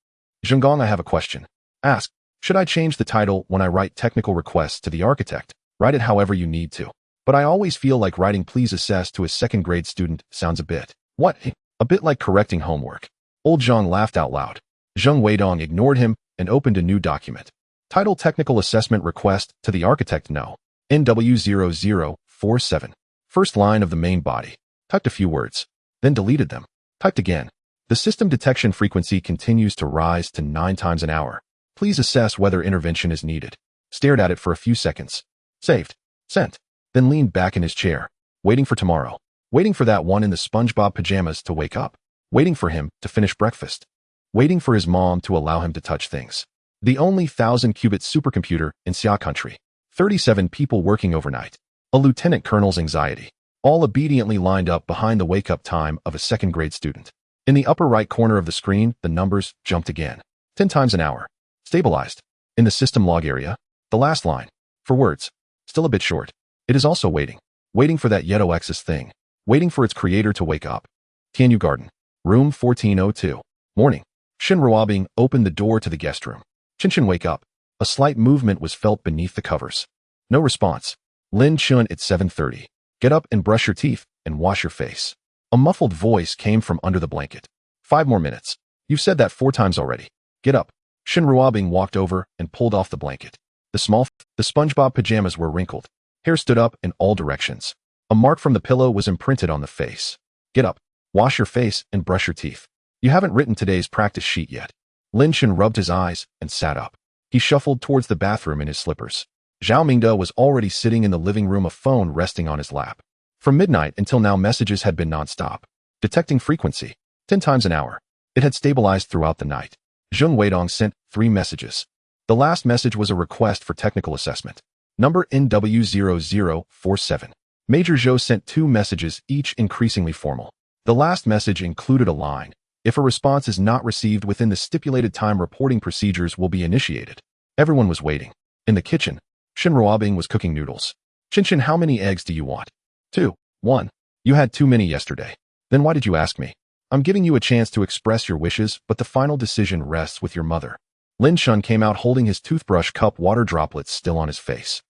Zhengong, I have a question. Ask. Should I change the title when I write technical requests to the architect? Write it however you need to. But I always feel like writing please assess to a second grade student sounds a bit. What? A bit like correcting homework. Old Zhang laughed out loud. Zheng Weidong ignored him and opened a new document. Title Technical Assessment Request to the Architect No. NW0047. First line of the main body. Typed a few words. Then deleted them. Typed again. The system detection frequency continues to rise to 9 times an hour. Please assess whether intervention is needed. Stared at it for a few seconds. Saved. Sent. Then leaned back in his chair. Waiting for tomorrow. Waiting for that one in the SpongeBob pajamas to wake up. Waiting for him to finish breakfast. Waiting for his mom to allow him to touch things. The only 1,000-qubit supercomputer in Xia country. 37 people working overnight. A lieutenant colonel's anxiety. All obediently lined up behind the wake-up time of a second-grade student. In the upper right corner of the screen, the numbers jumped again. 10 times an hour. Stabilized. In the system log area, the last line. For words. Still a bit short. It is also waiting. Waiting for that Yeto X's thing. Waiting for its creator to wake up. Tianyu Garden. Room 1402. Morning. Shin Ruobing opened the door to the guest room. Chen wake up. A slight movement was felt beneath the covers. No response. Lin Chen at 7:30. Get up and brush your teeth and wash your face. A muffled voice came from under the blanket. 5 more minutes. You've said that 4 times already. Get up. Shin Ruobing walked over and pulled off the blanket. The SpongeBob pajamas were wrinkled. Hair stood up in all directions. A mark from the pillow was imprinted on the face. Get up. Wash your face and brush your teeth. You haven't written today's practice sheet yet. Lin Chen rubbed his eyes and sat up. He shuffled towards the bathroom in his slippers. Zhao Mingde was already sitting in the living room, a phone resting on his lap. From midnight until now, messages had been non-stop. Detecting frequency. 10 times an hour. It had stabilized throughout the night. Zheng Weidong sent 3 messages. The last message was a request for technical assessment. Number NW0047. Major Zhou sent 2 messages, each increasingly formal. The last message included a line. If a response is not received within the stipulated time, reporting procedures will be initiated. Everyone was waiting. In the kitchen, Shin Ruobing was cooking noodles. Chin, how many eggs do you want? 2. 1. You had too many yesterday. Then why did you ask me? I'm giving you a chance to express your wishes, but the final decision rests with your mother. Lin Chen came out holding his toothbrush cup, water droplets still on his face.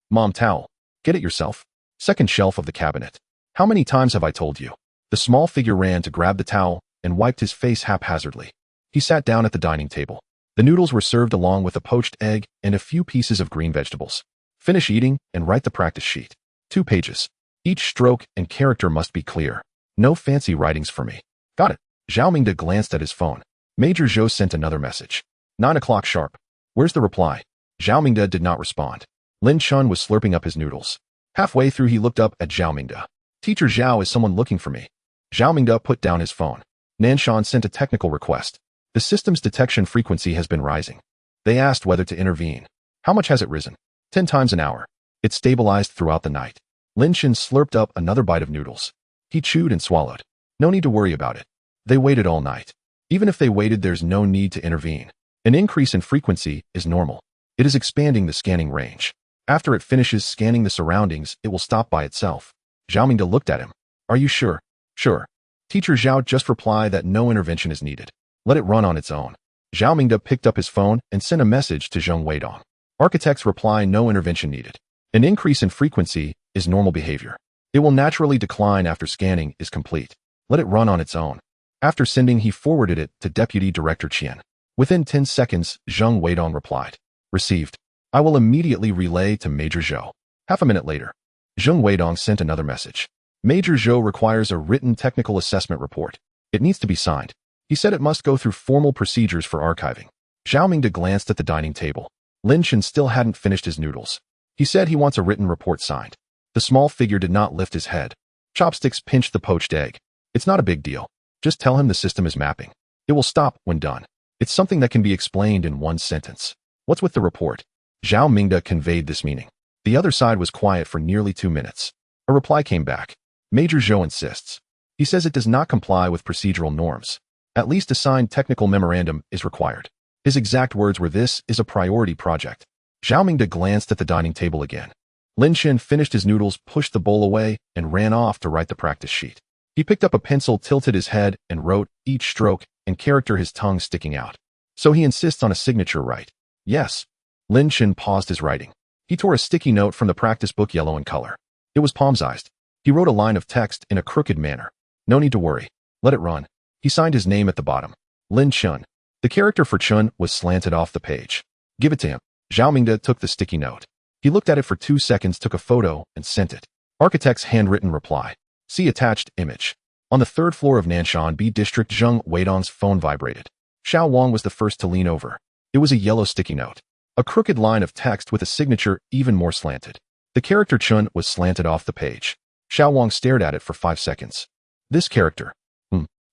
Mom, towel. Get it yourself. Second shelf of the cabinet. How many times have I told you? The small figure ran to grab the towel and wiped his face haphazardly. He sat down at the dining table. The noodles were served along with a poached egg and a few pieces of green vegetables. Finish eating and write the practice sheet. 2 pages. Each stroke and character must be clear. No fancy writings for me. Got it. Zhao Mingde glanced at his phone. Major Zhou sent another message. 9 o'clock sharp. Where's the reply? Zhao Mingde did not respond. Lin Chen was slurping up his noodles. Halfway through, he looked up at Zhao Mingde. Teacher Zhao, is someone looking for me? Zhao Mingde put down his phone. Nanshan sent a technical request. The system's detection frequency has been rising. They asked whether to intervene. How much has it risen? 10 times an hour. It stabilized throughout the night. Lin Chen slurped up another bite of noodles. He chewed and swallowed. No need to worry about it. They waited all night. Even if they waited, there's no need to intervene. An increase in frequency is normal. It is expanding the scanning range. After it finishes scanning the surroundings, it will stop by itself. Zhao Mingde looked at him. Are you sure? Sure. Teacher Zhao, just reply that no intervention is needed. Let it run on its own. Zhao Mingde picked up his phone and sent a message to Zheng Weidong. Architects reply, no intervention needed. An increase in frequency is normal behavior. It will naturally decline after scanning is complete. Let it run on its own. After sending, he forwarded it to Deputy Director Chen. Within 10 seconds, Zheng Weidong replied. Received. I will immediately relay to Major Zhou. Half a minute later, Zheng Weidong sent another message. Major Zhou requires a written technical assessment report. It needs to be signed. He said it must go through formal procedures for archiving. Zhao Mingde glanced at the dining table. Lin Chen still hadn't finished his noodles. He said he wants a written report signed. The small figure did not lift his head. Chopsticks pinched the poached egg. It's not a big deal. Just tell him the system is mapping. It will stop when done. It's something that can be explained in one sentence. What's with the report? Zhao Mingde conveyed this meaning. The other side was quiet for nearly 2 minutes. A reply came back. Major Zhou insists. He says it does not comply with procedural norms. At least a signed technical memorandum is required. His exact words were, "This is a priority project." Zhao Mingde glanced at the dining table again. Lin Chen finished his noodles, pushed the bowl away, and ran off to write the practice sheet. He picked up a pencil, tilted his head, and wrote, each stroke and character, his tongue sticking out. So he insists on a signature, right? Yes. Lin Chen paused his writing. He tore a sticky note from the practice book, yellow in color. It was palm-sized. He wrote a line of text in a crooked manner. No need to worry. Let it run. He signed his name at the bottom. Lin Chen. The character for Chun was slanted off the page. Give it to him. Zhao Mingde took the sticky note. He looked at it for 2 seconds, took a photo, and sent it. Architect's handwritten reply. See attached image. On the 3rd floor of Nanshan B District, Zheng Weidong's phone vibrated. Xiao Wang was the first to lean over. It was a yellow sticky note. A crooked line of text with a signature even more slanted. The character Chun was slanted off the page. Xiao Wang stared at it for 5 seconds. This character.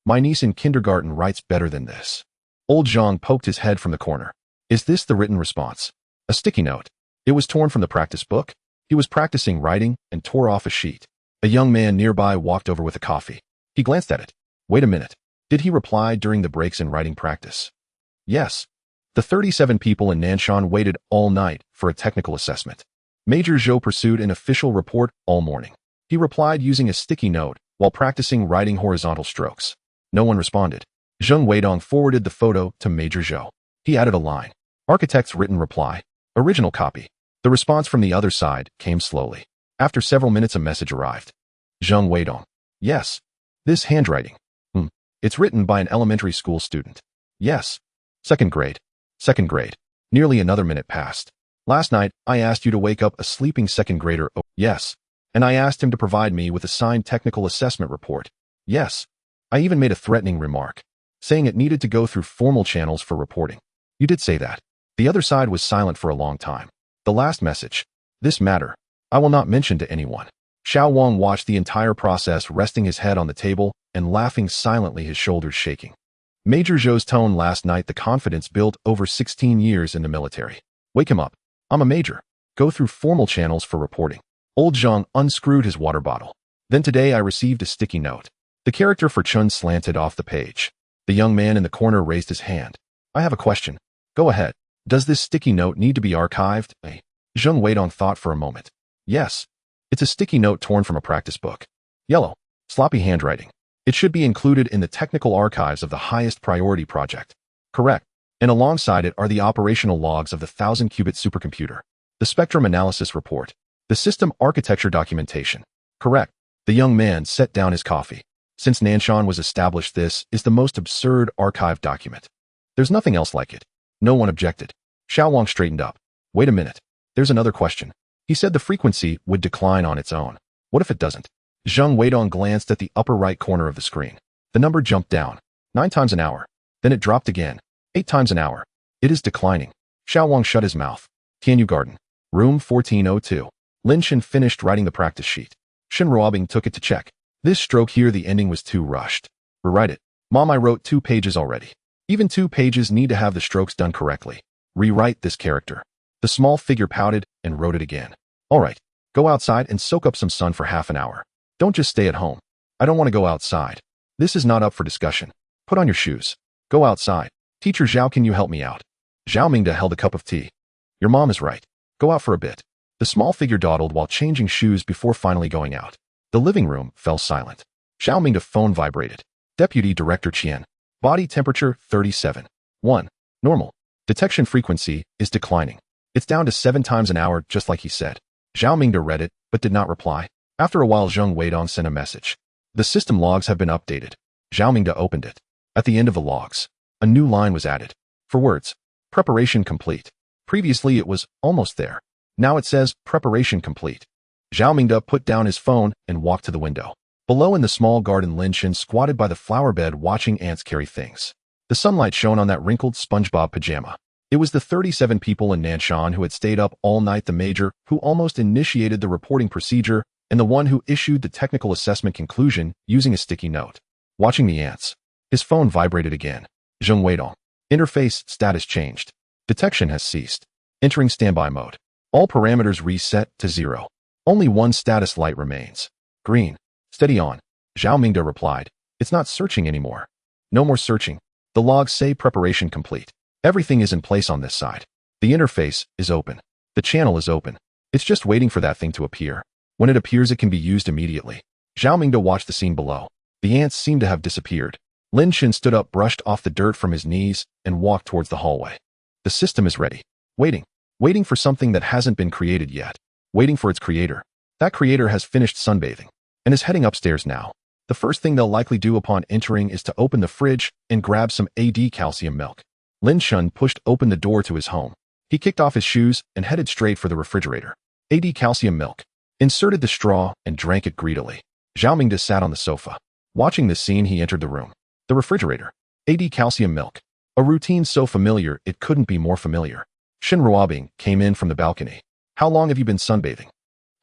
My niece in kindergarten writes better than this. Old Zhang poked his head from the corner. Is this the written response? A sticky note. It was torn from the practice book. He was practicing writing and tore off a sheet. A young man nearby walked over with a coffee. He glanced at it. Wait a minute. Did he reply during the breaks in writing practice? Yes. The 37 people in Nanshan waited all night for a technical assessment. Major Zhou pursued an official report all morning. He replied using a sticky note while practicing writing horizontal strokes. No one responded. Zheng Weidong forwarded the photo to Major Zhou. He added a line. Architect's written reply. Original copy. The response from the other side came slowly. After several minutes, a message arrived. Zheng Weidong. Yes. This handwriting. It's written by an elementary school student. Yes. 2nd grade. 2nd grade. Nearly another minute passed. Last night, I asked you to wake up a sleeping 2nd grader. Oh, yes. And I asked him to provide me with a signed technical assessment report. Yes. I even made a threatening remark, saying it needed to go through formal channels for reporting. You did say that. The other side was silent for a long time. The last message. This matter. I will not mention to anyone. Xiao Wang watched the entire process, resting his head on the table and laughing silently, his shoulders shaking. Major Zhou's tone last night, the confidence built over 16 years in the military. Wake him up. I'm a major. Go through formal channels for reporting. Old Zhang unscrewed his water bottle. Then today I received a sticky note. The character for Chun slanted off the page. The young man in the corner raised his hand. I have a question. Go ahead. Does this sticky note need to be archived? Zheng Weidong thought for a moment. Yes. It's a sticky note torn from a practice book. Yellow. Sloppy handwriting. It should be included in the technical archives of the highest priority project. Correct. And alongside it are the operational logs of the 1,000-qubit supercomputer. The spectrum analysis report. The system architecture documentation. Correct. The young man set down his coffee. Since Nanshan was established, this is the most absurd archive document. There's nothing else like it. No one objected. Xiao Wang straightened up. Wait a minute. There's another question. He said the frequency would decline on its own. What if it doesn't? Zheng Weidong glanced at the upper right corner of the screen. The number jumped down. 9 times an hour. Then it dropped again. 8 times an hour. It is declining. Xiao Wang shut his mouth. Tianyu Garden. Room 1402. Lin Chen finished writing the practice sheet. Shen Ruobing took it to check. This stroke here, the ending was too rushed. Rewrite it. Mom, I wrote 2 pages already. Even 2 pages need to have the strokes done correctly. Rewrite this character. The small figure pouted and wrote it again. All right. Go outside and soak up some sun for half an hour. Don't just stay at home. I don't want to go outside. This is not up for discussion. Put on your shoes. Go outside. Teacher Zhao, can you help me out? Zhao Mingde held a cup of tea. Your mom is right. Go out for a bit. The small figure dawdled while changing shoes before finally going out. The living room fell silent. Xiao Mingde's phone vibrated. Deputy Director Qian. Body temperature 37. 1. Normal. Detection frequency is declining. It's down to 7 times an hour, just like he said. Zhao Mingde read it, but did not reply. After a while, Zheng Weidong sent a message. The system logs have been updated. Zhao Mingde opened it. At the end of the logs, a new line was added. For words, preparation complete. Previously it was almost there. Now it says preparation complete. Zhao Mingde put down his phone and walked to the window. Below in the small garden, Lin Chen squatted by the flower bed watching ants carry things. The sunlight shone on that wrinkled SpongeBob pajama. It was the 37 people in Nanshan who had stayed up all night, the major who almost initiated the reporting procedure, and the one who issued the technical assessment conclusion using a sticky note. Watching the ants. His phone vibrated again. Zheng Weidong. Interface status changed. Detection has ceased. Entering standby mode. All parameters reset to 0. Only one status light remains. Green. Steady on. Zhao Mingde replied. It's not searching anymore. No more searching. The logs say preparation complete. Everything is in place on this side. The interface is open. The channel is open. It's just waiting for that thing to appear. When it appears, it can be used immediately. Zhao Mingde watched the scene below. The ants seemed to have disappeared. Lin Chen stood up, brushed off the dirt from his knees, and walked towards the hallway. The system is ready. Waiting. Waiting for something that hasn't been created yet. Waiting for its creator. That creator has finished sunbathing and is heading upstairs now. The first thing they'll likely do upon entering is to open the fridge and grab some AD calcium milk. Lin Chen pushed open the door to his home. He kicked off his shoes and headed straight for the refrigerator. AD calcium milk. Inserted the straw and drank it greedily. Zhao Mingde sat on the sofa. Watching this scene, he entered the room. The refrigerator. AD calcium milk. A routine so familiar it couldn't be more familiar. Shin Ruobing came in from the balcony. How long have you been sunbathing?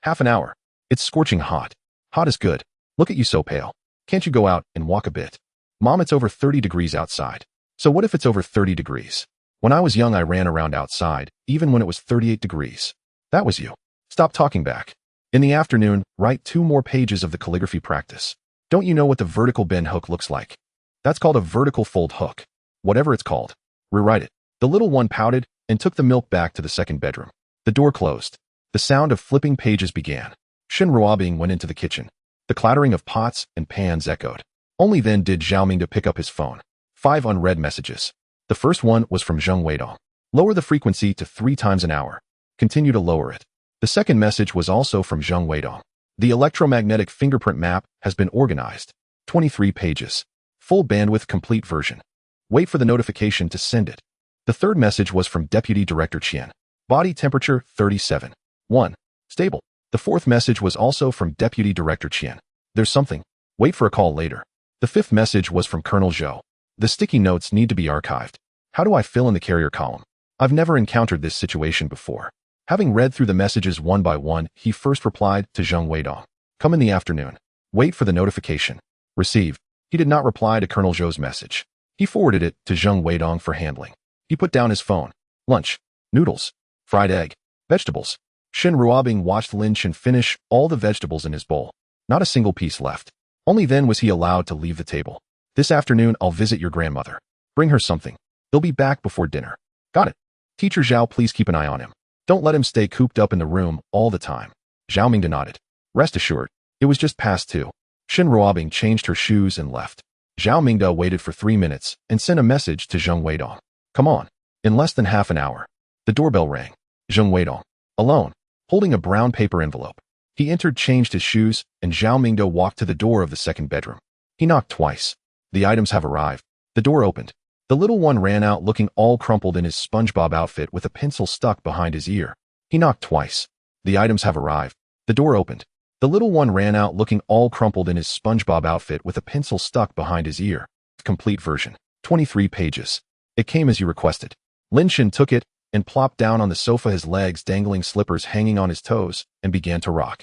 Half an hour. It's scorching hot. Hot is good. Look at you so pale. Can't you go out and walk a bit? Mom, it's over 30 degrees outside. So what if it's over 30 degrees? When I was young, I ran around outside, even when it was 38 degrees. That was you. Stop talking back. In the afternoon, write 2 more pages of the calligraphy practice. Don't you know what the vertical bend hook looks like? That's called a vertical fold hook. Whatever it's called. Rewrite it. The little one pouted and took the milk back to the second bedroom. The door closed. The sound of flipping pages began. Shin Ruobing went into the kitchen. The clattering of pots and pans echoed. Only then did Zhao Mingde pick up his phone. 5 unread messages. The first one was from Zheng Weidong. Lower the frequency to 3 times an hour. Continue to lower it. The second message was also from Zheng Weidong. The electromagnetic fingerprint map has been organized. 23 pages. Full bandwidth complete version. Wait for the notification to send it. The third message was from Deputy Director Qian. Body temperature 37. 1. Stable. The fourth message was also from Deputy Director Qian. There's something. Wait for a call later. The fifth message was from Colonel Zhou. The sticky notes need to be archived. How do I fill in the carrier column? I've never encountered this situation before. Having read through the messages one by one, he first replied to Zheng Weidong. Come in the afternoon. Wait for the notification. Receive. He did not reply to Colonel Zhou's message. He forwarded it to Zheng Weidong for handling. He put down his phone. Lunch. Noodles. Fried egg. Vegetables. Shin Ruobing watched Lin Chen finish all the vegetables in his bowl. Not a single piece left. Only then was he allowed to leave the table. This afternoon, I'll visit your grandmother. Bring her something. They'll be back before dinner. Got it. Teacher Zhao, please keep an eye on him. Don't let him stay cooped up in the room all the time. Zhao Mingde nodded. Rest assured. It was just past 2. Shin Ruobing changed her shoes and left. Zhao Mingde waited for 3 minutes and sent a message to Zheng Weidong. Come on. In less than half an hour. The doorbell rang. Zheng Weidong. Alone. Holding a brown paper envelope. He entered, changed his shoes, and Zhao Mingde walked to the door of the second bedroom. He knocked twice. The items have arrived. The door opened. The little one ran out looking all crumpled in his SpongeBob outfit with a pencil stuck behind his ear. He knocked twice. The items have arrived. The door opened. The little one ran out looking all crumpled in his SpongeBob outfit with a pencil stuck behind his ear. Complete version. 23 pages. It came as you requested. Lin Chen took it and plopped down on the sofa, his legs dangling, slippers hanging on his toes, and began to rock.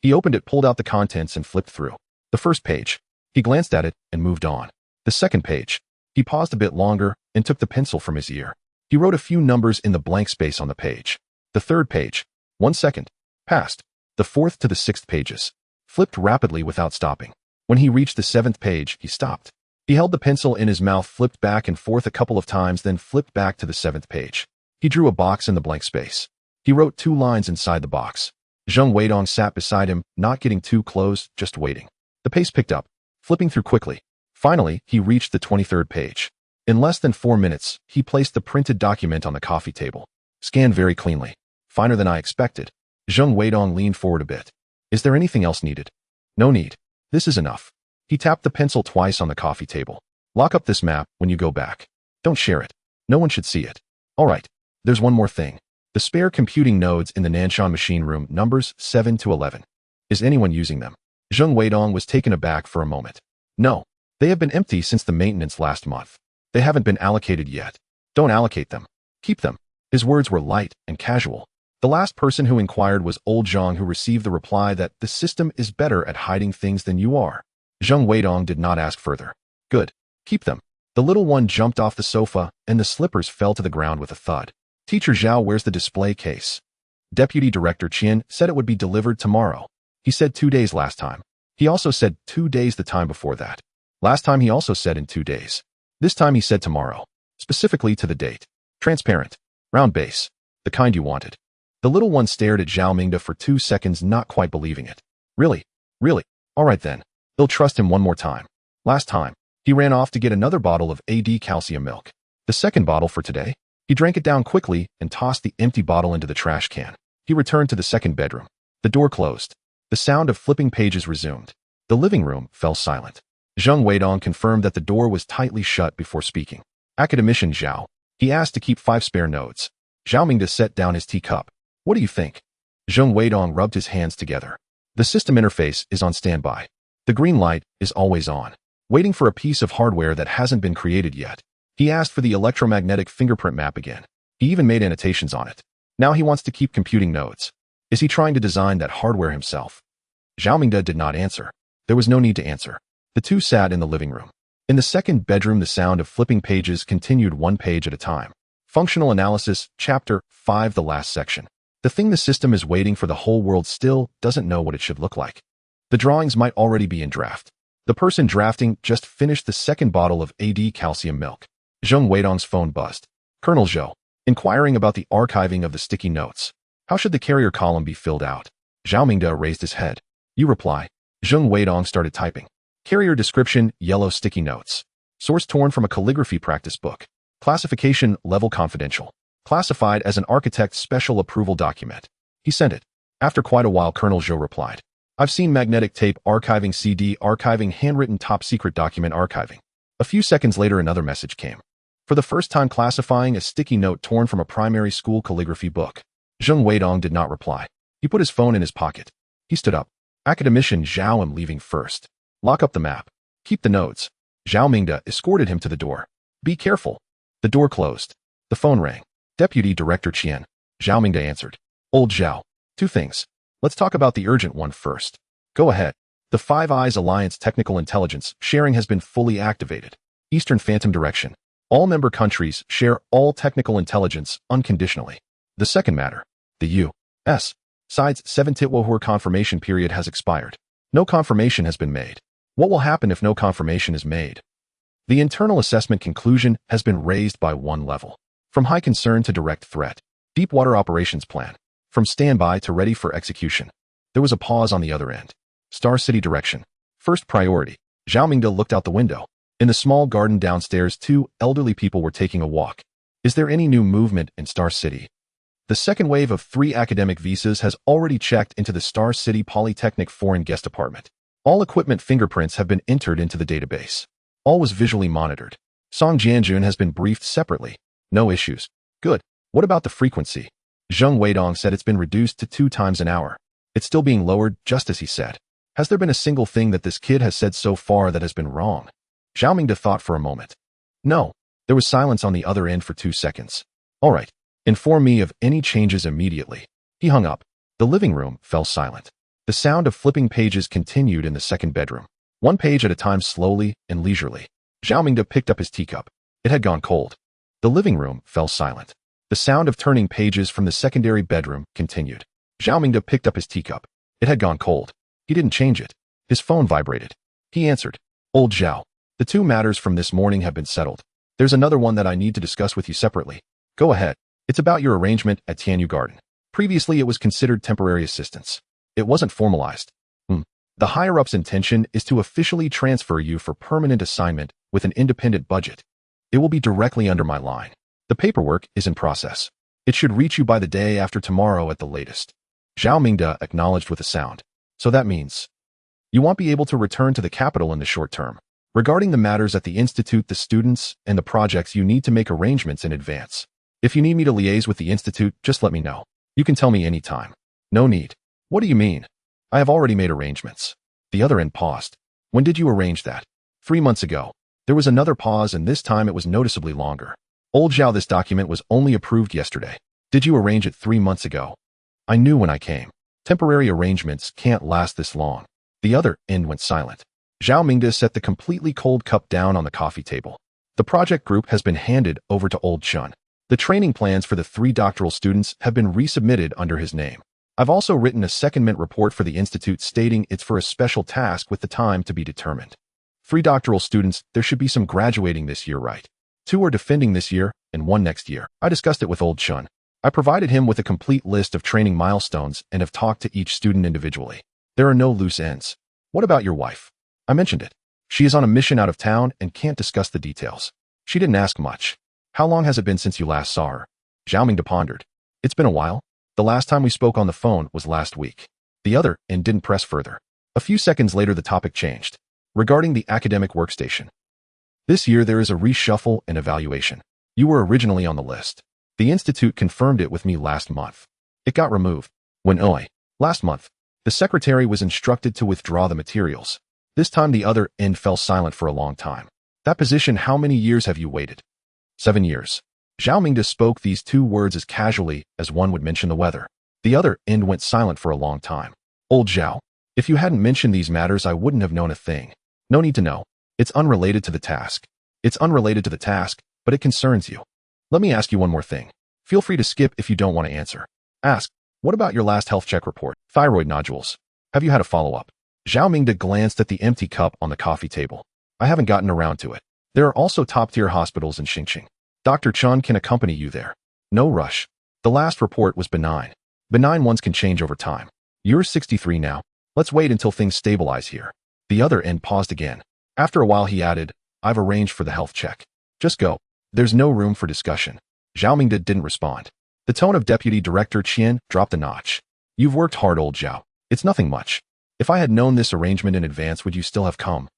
He opened it, pulled out the contents, and flipped through. The first page. He glanced at it and moved on. The second page. He paused a bit longer and took the pencil from his ear. He wrote a few numbers in the blank space on the page. The third page. 1 second. Passed. The fourth to the 6th pages. Flipped rapidly without stopping. When he reached the 7th page, he stopped. He held the pencil in his mouth, flipped back and forth a couple of times, then flipped back to the 7th page. He drew a box in the blank space. He wrote 2 lines inside the box. Zheng Weidong sat beside him, not getting too close, just waiting. The pace picked up, flipping through quickly. Finally, he reached the 23rd page. In less than 4 minutes, he placed the printed document on the coffee table. Scanned very cleanly. Finer than I expected. Zheng Weidong leaned forward a bit. Is there anything else needed? No need. This is enough. He tapped the pencil twice on the coffee table. Lock up this map when you go back. Don't share it. No one should see it. All right. There's one more thing. The spare computing nodes in the Nanshan machine room numbers 7 to 11. Is anyone using them? Zheng Weidong was taken aback for a moment. No. They have been empty since the maintenance last month. They haven't been allocated yet. Don't allocate them. Keep them. His words were light and casual. The last person who inquired was old Zhang, who received the reply that the system is better at hiding things than you are. Zheng Weidong did not ask further. Good. Keep them. The little one jumped off the sofa, and the slippers fell to the ground with a thud. Teacher Zhao, where's the display case? Deputy Director Qian said it would be delivered tomorrow. He said 2 days last time. He also said 2 days the time before that. Last time he also said in 2 days. This time he said tomorrow. Specifically to the date. Transparent. Round base. The kind you wanted. The little one stared at Zhao Mingde for 2 seconds, not quite believing it. Really? Really? All right then. He'll trust him one more time. Last time, he ran off to get another bottle of AD calcium milk. The second bottle for today. He drank it down quickly and tossed the empty bottle into the trash can. He returned to the second bedroom. The door closed. The sound of flipping pages resumed. The living room fell silent. Zheng Weidong confirmed that the door was tightly shut before speaking. Academician Zhao. He asked to keep 5 spare nodes. Zhao Mingde set down his teacup. What do you think? Zheng Weidong rubbed his hands together. The system interface is on standby. The green light is always on, waiting for a piece of hardware that hasn't been created yet. He asked for the electromagnetic fingerprint map again. He even made annotations on it. Now he wants to keep computing nodes. Is he trying to design that hardware himself? Zhao Mingde did not answer. There was no need to answer. The two sat in the living room. In the second bedroom, the sound of flipping pages continued, 1 page at a time. Functional Analysis, Chapter 5, the last section. The thing the system is waiting for, the whole world still doesn't know what it should look like. The drawings might already be in draft. The person drafting just finished the second bottle of AD calcium milk. Zheng Weidong's phone buzzed. Colonel Zhou, inquiring about the archiving of the sticky notes. How should the carrier column be filled out? Zhao Mingde raised his head. You reply. Zheng Weidong started typing. Carrier description, yellow sticky notes. Source torn from a calligraphy practice book. Classification, level confidential. Classified as an architect's special approval document. He sent it. After quite a while, Colonel Zhou replied. I've seen magnetic tape archiving, CD archiving, handwritten top secret document archiving. A few seconds later, another message came. For the first time, classifying a sticky note torn from a primary school calligraphy book. Zheng Weidong did not reply. He put his phone in his pocket. He stood up. Academician Zhao, I'm leaving first. Lock up the map. Keep the nodes. Zhao Mingde escorted him to the door. Be careful. The door closed. The phone rang. Deputy Director Qian. Zhao Mingde answered. Old Zhao. 2 things. Let's talk about the urgent one first. Go ahead. The Five Eyes Alliance technical intelligence sharing has been fully activated. Eastern Phantom Direction. All member countries share all technical intelligence unconditionally. The second matter. The U.S. side's 7-Titwohur confirmation period has expired. No confirmation has been made. What will happen if no confirmation is made? The internal assessment conclusion has been raised by 1 level. From high concern to direct threat. Deep water operations plan. From standby to ready for execution. There was a pause on the other end. Star City direction. First priority. Zhao Mingde looked out the window. In the small garden downstairs, 2 elderly people were taking a walk. Is there any new movement in Star City? The second wave of 3 academic visas has already checked into the Star City Polytechnic Foreign Guest Department. All equipment fingerprints have been entered into the database. All was visually monitored. Song Jianjun has been briefed separately. No issues. Good. What about the frequency? Zheng Weidong said it's been reduced to 2 times an hour. It's still being lowered, just as he said. Has there been a single thing that this kid has said so far that has been wrong? Zhao Mingde thought for a moment. No. There was silence on the other end for 2 seconds. All right. Inform me of any changes immediately. He hung up. The living room fell silent. The sound of flipping pages continued in the second bedroom. 1 page at a time, slowly and leisurely. Zhao Mingde picked up his teacup. It had gone cold. The living room fell silent. The sound of turning pages from the secondary bedroom continued. Zhao Mingde picked up his teacup. It had gone cold. He didn't change it. His phone vibrated. He answered. Old Zhao. The 2 matters from this morning have been settled. There's another one that I need to discuss with you separately. Go ahead. It's about your arrangement at Tianyu Garden. Previously, it was considered temporary assistance. It wasn't formalized. The higher-up's intention is to officially transfer you for permanent assignment with an independent budget. It will be directly under my line. The paperwork is in process. It should reach you by the day after tomorrow at the latest. Zhao Mingde acknowledged with a sound. So that means you won't be able to return to the capital in the short term. Regarding the matters at the institute, the students, and the projects, you need to make arrangements in advance. If you need me to liaise with the institute, just let me know. You can tell me anytime. No need. What do you mean? I have already made arrangements. The other end paused. When did you arrange that? 3 months ago. There was another pause, and this time it was noticeably longer. Old Zhao, this document was only approved yesterday. Did you arrange it 3 months ago? I knew when I came. Temporary arrangements can't last this long. The other end went silent. Zhao Mingde set the completely cold cup down on the coffee table. The project group has been handed over to Old Chen. The training plans for the 3 doctoral students have been resubmitted under his name. I've also written a secondment report for the institute stating it's for a special task with the time to be determined. 3 doctoral students, there should be some graduating this year, right? 2 are defending this year and 1 next year. I discussed it with Old Chen. I provided him with a complete list of training milestones and have talked to each student individually. There are no loose ends. What about your wife? I mentioned it. She is on a mission out of town and can't discuss the details. She didn't ask much. How long has it been since you last saw her? Zhao Mingde pondered. It's been a while. The last time we spoke on the phone was last week. The other end didn't press further. A few seconds later, the topic changed. Regarding the academic workstation. This year there is a reshuffle and evaluation. You were originally on the list. The institute confirmed it with me last month. It got removed. Last month, the secretary was instructed to withdraw the materials. This time the other end fell silent for a long time. That position, how many years have you waited? 7 years. Zhao Mingde spoke these 2 words as casually as one would mention the weather. The other end went silent for a long time. Old Zhao, if you hadn't mentioned these matters, I wouldn't have known a thing. No need to know. It's unrelated to the task. It's unrelated to the task, but it concerns you. Let me ask you one more thing. Feel free to skip if you don't want to answer. Ask, what about your last health check report? Thyroid nodules. Have you had a follow-up? Zhao Mingde glanced at the empty cup on the coffee table. I haven't gotten around to it. There are also top-tier hospitals in Xinjiang. Dr. Chen can accompany you there. No rush. The last report was benign. Benign ones can change over time. You're 63 now. Let's wait until things stabilize here. The other end paused again. After a while he added, I've arranged for the health check. Just go. There's no room for discussion. Zhao Mingde didn't respond. The tone of Deputy Director Qian dropped a notch. You've worked hard, Old Zhao. It's nothing much. If I had known this arrangement in advance, would you still have come?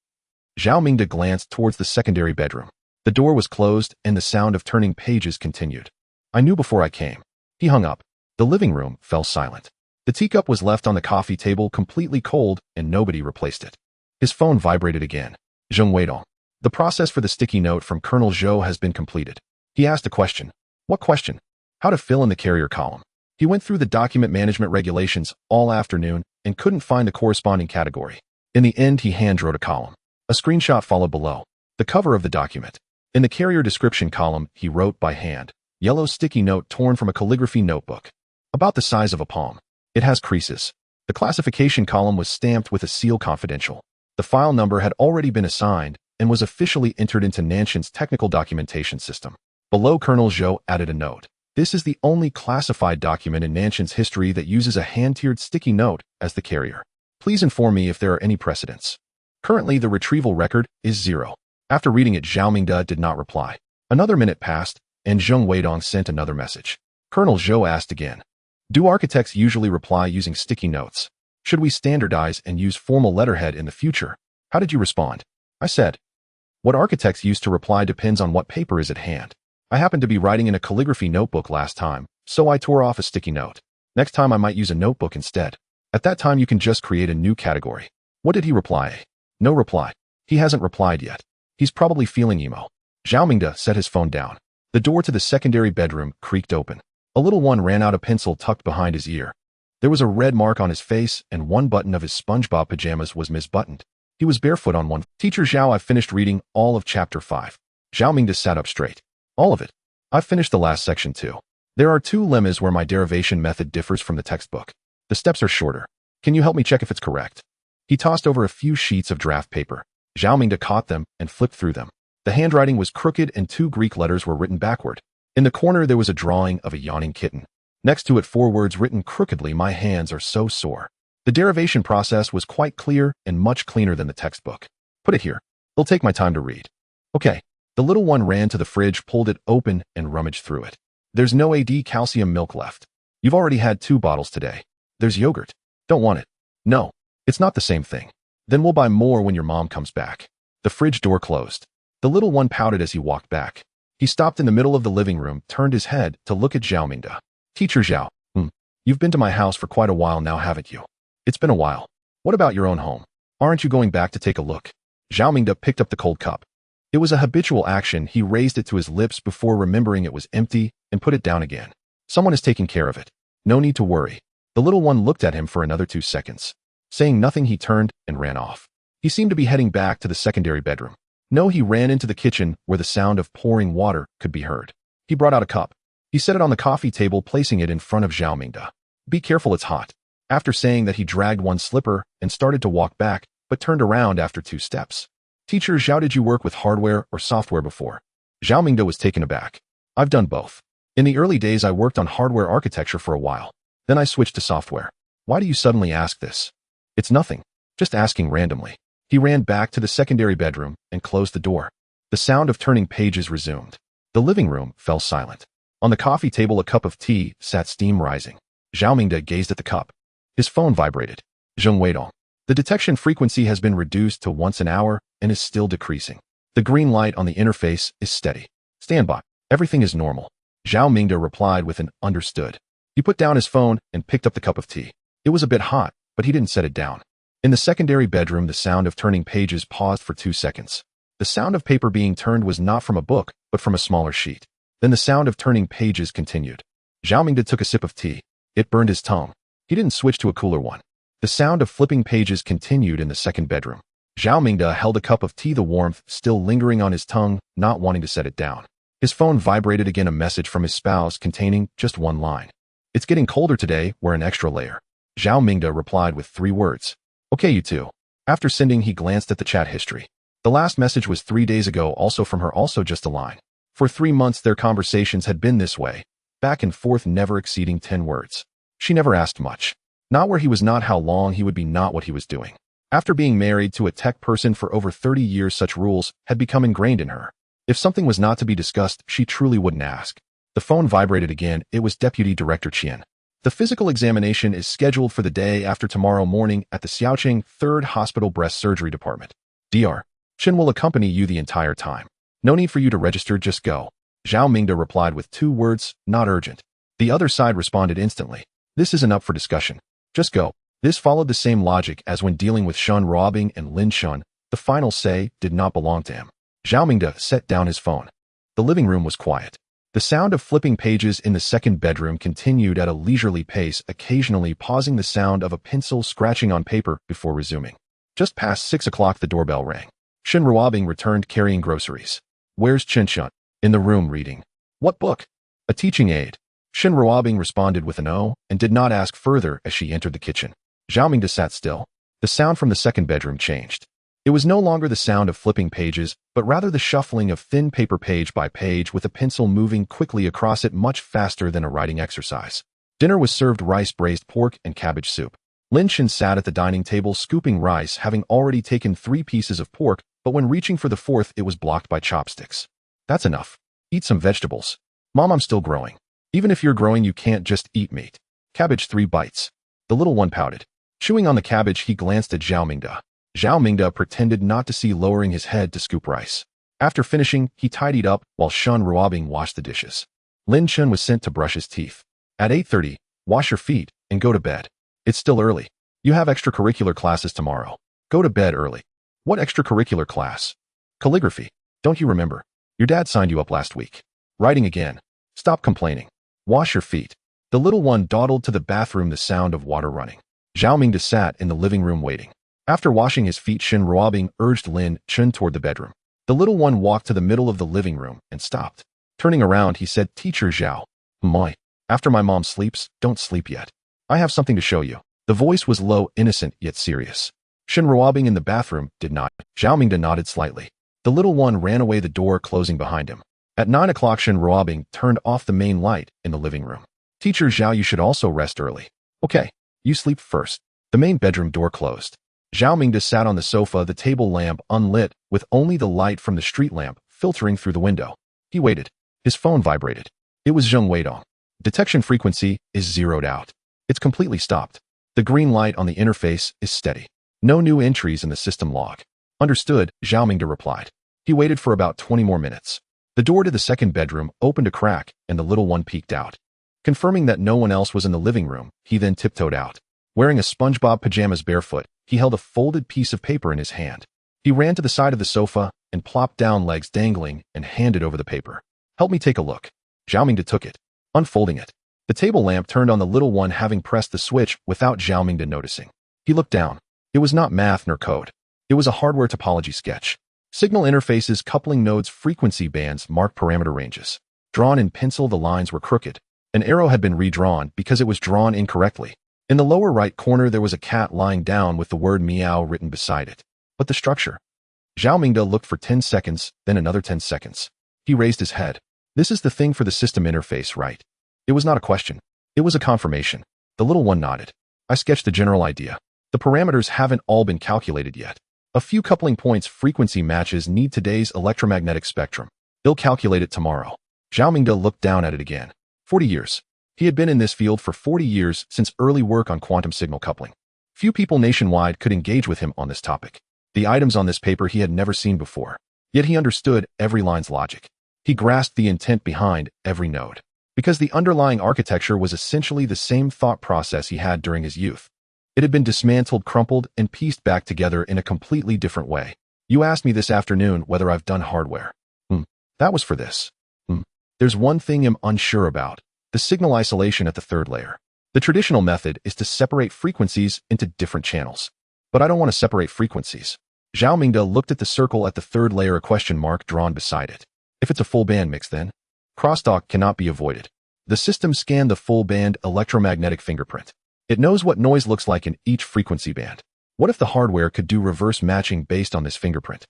Zhao Mingde glanced towards the secondary bedroom. The door was closed and the sound of turning pages continued. I knew before I came. He hung up. The living room fell silent. The teacup was left on the coffee table completely cold and nobody replaced it. His phone vibrated again. Zheng Weidong. The process for the sticky note from Colonel Zhou has been completed. He asked a question. What question? How to fill in the carrier column. He went through the document management regulations all afternoon and couldn't find the corresponding category. In the end, he hand-wrote a column. A screenshot followed below. The cover of the document. In the carrier description column, he wrote by hand. Yellow sticky note torn from a calligraphy notebook. About the size of a palm. It has creases. The classification column was stamped with a seal confidential. The file number had already been assigned and was officially entered into Nanshan's technical documentation system. Below, Colonel Zhou added a note. This is the only classified document in Nanshan's history that uses a hand-tiered sticky note as the carrier. Please inform me if there are any precedents. Currently, the retrieval record is 0. After reading it, Zhao Mingde did not reply. Another minute passed, and Zheng Weidong sent another message. Colonel Zhou asked again. Do architects usually reply using sticky notes? Should we standardize and use formal letterhead in the future? How did you respond? I said. What architects use to reply depends on what paper is at hand. I happened to be writing in a calligraphy notebook last time, so I tore off a sticky note. Next time I might use a notebook instead. At that time you can just create a new category. What did he reply? No reply. He hasn't replied yet. He's probably feeling emo. Zhao Mingde set his phone down. The door to the secondary bedroom creaked open. A little one ran out, a pencil tucked behind his ear. There was a red mark on his face and one button of his SpongeBob pajamas was misbuttoned. He was barefoot on one. Teacher Zhao, I've finished reading all of chapter 5. Zhao Mingde sat up straight. All of it. I've finished the last section too. There are 2 lemmas where my derivation method differs from the textbook. The steps are shorter. Can you help me check if it's correct? He tossed over a few sheets of draft paper. Zhao Mingde caught them and flipped through them. The handwriting was crooked and 2 Greek letters were written backward. In the corner there was a drawing of a yawning kitten. Next to it 4 words written crookedly, my hands are so sore. The derivation process was quite clear and much cleaner than the textbook. Put it here. It'll take my time to read. Okay. The little one ran to the fridge, pulled it open, and rummaged through it. There's no AD calcium milk left. You've already had 2 bottles today. There's yogurt. Don't want it. No. It's not the same thing. Then we'll buy more when your mom comes back. The fridge door closed. The little one pouted as he walked back. He stopped in the middle of the living room, turned his head to look at Zhao Mingde. Teacher Zhao, you've been to my house for quite a while now, haven't you? It's been a while. What about your own home? Aren't you going back to take a look? Zhao Mingde picked up the cold cup. It was a habitual action. He raised it to his lips before remembering it was empty and put it down again. Someone is taking care of it. No need to worry. The little one looked at him for another 2 seconds. Saying nothing, he turned and ran off. He seemed to be heading back to the secondary bedroom. No, he ran into the kitchen where the sound of pouring water could be heard. He brought out a cup. He set it on the coffee table, placing it in front of Zhao Mingde. Be careful, it's hot. After saying that, he dragged one slipper and started to walk back, but turned around after 2 steps. Teacher Zhao, did you work with hardware or software before? Zhao Mingde was taken aback. I've done both. In the early days, I worked on hardware architecture for a while. Then I switched to software. Why do you suddenly ask this? It's nothing. Just asking randomly. He ran back to the secondary bedroom and closed the door. The sound of turning pages resumed. The living room fell silent. On the coffee table, a cup of tea sat, steam rising. Zhao Mingde gazed at the cup. His phone vibrated. Zheng Weidong. The detection frequency has been reduced to once an hour and is still decreasing. The green light on the interface is steady. Stand by. Everything is normal. Zhao Mingde replied with an understood. He put down his phone and picked up the cup of tea. It was a bit hot, but he didn't set it down. In the secondary bedroom, the sound of turning pages paused for 2 seconds. The sound of paper being turned was not from a book, but from a smaller sheet. Then the sound of turning pages continued. Zhao Mingde took a sip of tea. It burned his tongue. He didn't switch to a cooler one. The sound of flipping pages continued in the second bedroom. Zhao Mingde held a cup of tea, the warmth still lingering on his tongue, not wanting to set it down. His phone vibrated again, a message from his spouse containing just one line. It's getting colder today, wear an extra layer. Zhao Mingde replied with 3 words. Okay, you two. After sending, he glanced at the chat history. The last message was 3 days ago, also from her, also just a line. For 3 months their conversations had been this way, back and forth, never exceeding 10 words. She never asked much. Not where he was, not how long he would be, not what he was doing. After being married to a tech person for over 30 years, such rules had become ingrained in her. If something was not to be discussed, she truly wouldn't ask. The phone vibrated again. It was Deputy Director Qian. The physical examination is scheduled for the day after tomorrow morning at the Xiaoqing 3rd Hospital Breast Surgery Department. Dr. Chen will accompany you the entire time. No need for you to register, just go. Zhao Mingde replied with 2 words, not urgent. The other side responded instantly. This isn't up for discussion. Just go. This followed the same logic as when dealing with Shen Ruobing and Lin Chen. The final say did not belong to him. Zhao Mingde set down his phone. The living room was quiet. The sound of flipping pages in the second bedroom continued at a leisurely pace, occasionally pausing, the sound of a pencil scratching on paper before resuming. Just past 6 o'clock the doorbell rang. Shen Ruobing returned carrying groceries. Where's Chen Shun? In the room reading. What book? A teaching aid. Shen Ruobing responded with an O and did not ask further as she entered the kitchen. Zhao Mingde sat still. The sound from the second bedroom changed. It was no longer the sound of flipping pages, but rather the shuffling of thin paper page by page, with a pencil moving quickly across it, much faster than a writing exercise. Dinner was served: rice, braised pork, and cabbage soup. Lin Chen sat at the dining table scooping rice, having already taken 3 pieces of pork, but when reaching for the 4th, it was blocked by chopsticks. That's enough. Eat some vegetables. Mom, I'm still growing. Even if you're growing, you can't just eat meat. Cabbage 3 bites. The little one pouted. Chewing on the cabbage, he glanced at Zhao Mingde. Zhao Mingde pretended not to see, lowering his head to scoop rice. After finishing, he tidied up while Shen Ruobing washed the dishes. Lin Chen was sent to brush his teeth. At 8:30, wash your feet and go to bed. It's still early. You have extracurricular classes tomorrow. Go to bed early. What extracurricular class? Calligraphy. Don't you remember? Your dad signed you up last week. Writing again. Stop complaining. Wash your feet. The little one dawdled to the bathroom, the sound of water running. Zhao Mingde sat in the living room waiting. After washing his feet, Shen Ruobing urged Lin Chen toward the bedroom. The little one walked to the middle of the living room and stopped. Turning around, he said, Teacher Zhao. Moi. After my mom sleeps, don't sleep yet. I have something to show you. The voice was low, innocent, yet serious. Shen Ruobing in the bathroom did not. Zhao Mingde nodded slightly. The little one ran away, the door closing behind him. At 9 o'clock, Shen Ruobing turned off the main light in the living room. Teacher Zhao, you should also rest early. Okay, you sleep first. The main bedroom door closed. Zhao Mingde sat on the sofa, the table lamp unlit, with only the light from the street lamp filtering through the window. He waited. His phone vibrated. It was Zheng Weidong. Detection frequency is zeroed out. It's completely stopped. The green light on the interface is steady. No new entries in the system log. Understood, Zhao Mingde replied. He waited for about 20 more minutes. The door to the second bedroom opened a crack, and the little one peeked out. Confirming that no one else was in the living room, he then tiptoed out. Wearing a SpongeBob pajamas barefoot, he held a folded piece of paper in his hand. He ran to the side of the sofa and plopped down, legs dangling, and handed over the paper. Help me take a look. Zhao Mingde took it, unfolding it. The table lamp turned on the little one, having pressed the switch without Zhao Mingde noticing. He looked down. It was not math nor code. It was a hardware topology sketch. Signal interfaces, coupling nodes, frequency bands, marked parameter ranges. Drawn in pencil, the lines were crooked. An arrow had been redrawn because it was drawn incorrectly. In the lower right corner, there was a cat lying down with the word meow written beside it. But the structure? Zhao Mingde looked for 10 seconds, then another 10 seconds. He raised his head. This is the thing for the system interface, right? It was not a question. It was a confirmation. The little one nodded. I sketched the general idea. The parameters haven't all been calculated yet. A few coupling points, frequency matches need today's electromagnetic spectrum. They'll calculate it tomorrow. Zhao Mingde looked down at it again. 40 years. He had been in this field for 40 years, since early work on quantum signal coupling. Few people nationwide could engage with him on this topic. The items on this paper he had never seen before. Yet he understood every line's logic. He grasped the intent behind every node. Because the underlying architecture was essentially the same thought process he had during his youth. It had been dismantled, crumpled, and pieced back together in a completely different way. You asked me this afternoon whether I've done hardware. That was for this. There's one thing I'm unsure about. The signal isolation at the third layer. The traditional method is to separate frequencies into different channels. But I don't want to separate frequencies. Zhao Mingde looked at the circle at the third layer, a question mark drawn beside it. If it's a full band mix, then crosstalk cannot be avoided. The system scanned the full band electromagnetic fingerprint. It knows what noise looks like in each frequency band. What if the hardware could do reverse matching based on this fingerprint?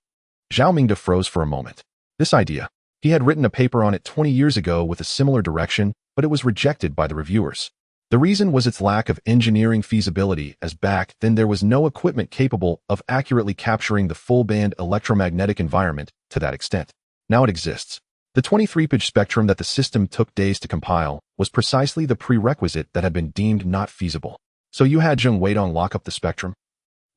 Zhao Mingde froze for a moment. This idea. He had written a paper on it 20 years ago with a similar direction, but it was rejected by the reviewers. The reason was its lack of engineering feasibility, as back then there was no equipment capable of accurately capturing the full band electromagnetic environment to that extent. Now it exists. The 23-page spectrum that the system took days to compile was precisely the prerequisite that had been deemed not feasible. So you had Zheng Weidong lock up the spectrum?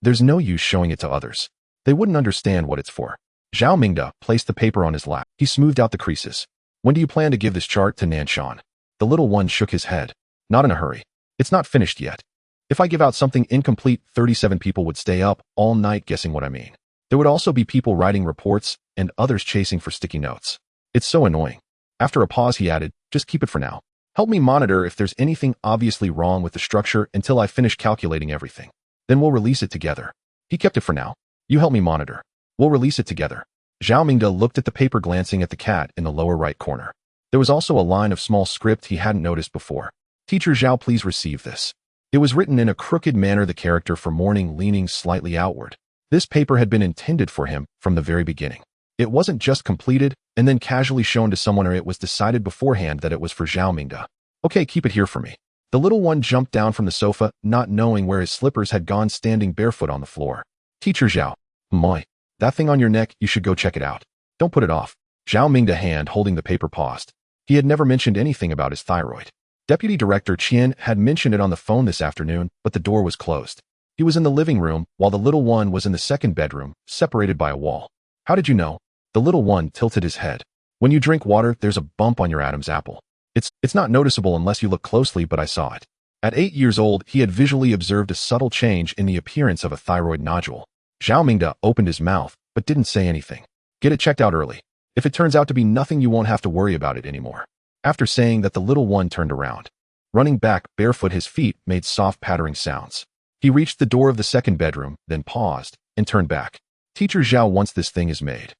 There's no use showing it to others. They wouldn't understand what it's for. Zhao Mingde placed the paper on his lap. He smoothed out the creases. When do you plan to give this chart to Nanshan? The little one shook his head. Not in a hurry. It's not finished yet. If I give out something incomplete, 37 people would stay up all night guessing what I mean. There would also be people writing reports and others chasing for sticky notes. It's so annoying. After a pause, he added, just keep it for now. Help me monitor if there's anything obviously wrong with the structure until I finish calculating everything. Then we'll release it together. He kept it for now. You help me monitor. We'll release it together. Zhao Mingde looked at the paper, glancing at the cat in the lower right corner. There was also a line of small script he hadn't noticed before. Teacher Zhao, please receive this. It was written in a crooked manner, the character for morning leaning slightly outward. This paper had been intended for him from the very beginning. It wasn't just completed and then casually shown to someone, or it was decided beforehand that it was for Zhao Mingde. Okay, keep it here for me. The little one jumped down from the sofa, not knowing where his slippers had gone, standing barefoot on the floor. Teacher Zhao. Moi. That thing on your neck, you should go check it out. Don't put it off. Zhao Mingde, hand holding the paper, paused. He had never mentioned anything about his thyroid. Deputy Director Qian had mentioned it on the phone this afternoon, but the door was closed. He was in the living room, while the little one was in the second bedroom, separated by a wall. How did you know? The little one tilted his head. When you drink water, there's a bump on your Adam's apple. It's not noticeable unless you look closely, but I saw it. At 8 years old, he had visually observed a subtle change in the appearance of a thyroid nodule. Zhao Mingde opened his mouth, but didn't say anything. Get it checked out early. If it turns out to be nothing, you won't have to worry about it anymore. After saying that, the little one turned around. Running back, barefoot, his feet made soft pattering sounds. He reached the door of the second bedroom, then paused, and turned back. Teacher Zhao, once this thing is made,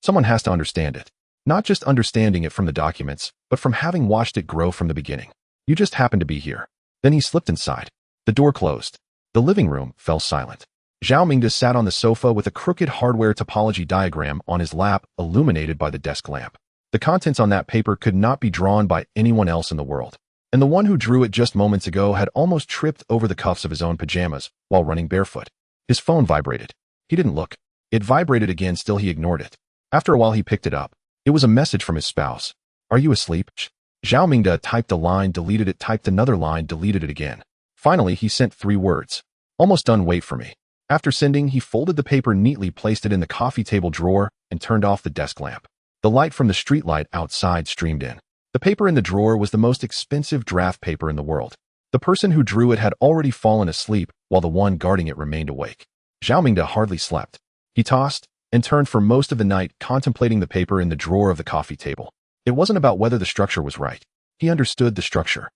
someone has to understand it. Not just understanding it from the documents, but from having watched it grow from the beginning. You just happened to be here. Then he slipped inside. The door closed. The living room fell silent. Zhao Mingde sat on the sofa with a crooked hardware topology diagram on his lap, illuminated by the desk lamp. The contents on that paper could not be drawn by anyone else in the world. And the one who drew it just moments ago had almost tripped over the cuffs of his own pajamas while running barefoot. His phone vibrated. He didn't look. It vibrated again, still he ignored it. After a while, he picked it up. It was a message from his spouse. Are you asleep? Zhao Mingde typed a line, deleted it, typed another line, deleted it again. Finally, he sent 3 words. Almost done, wait for me. After sending, he folded the paper neatly, placed it in the coffee table drawer, and turned off the desk lamp. The light from the streetlight outside streamed in. The paper in the drawer was the most expensive draft paper in the world. The person who drew it had already fallen asleep, while the one guarding it remained awake. Zhao Mingde hardly slept. He tossed and turned for most of the night, contemplating the paper in the drawer of the coffee table. It wasn't about whether the structure was right. He understood the structure.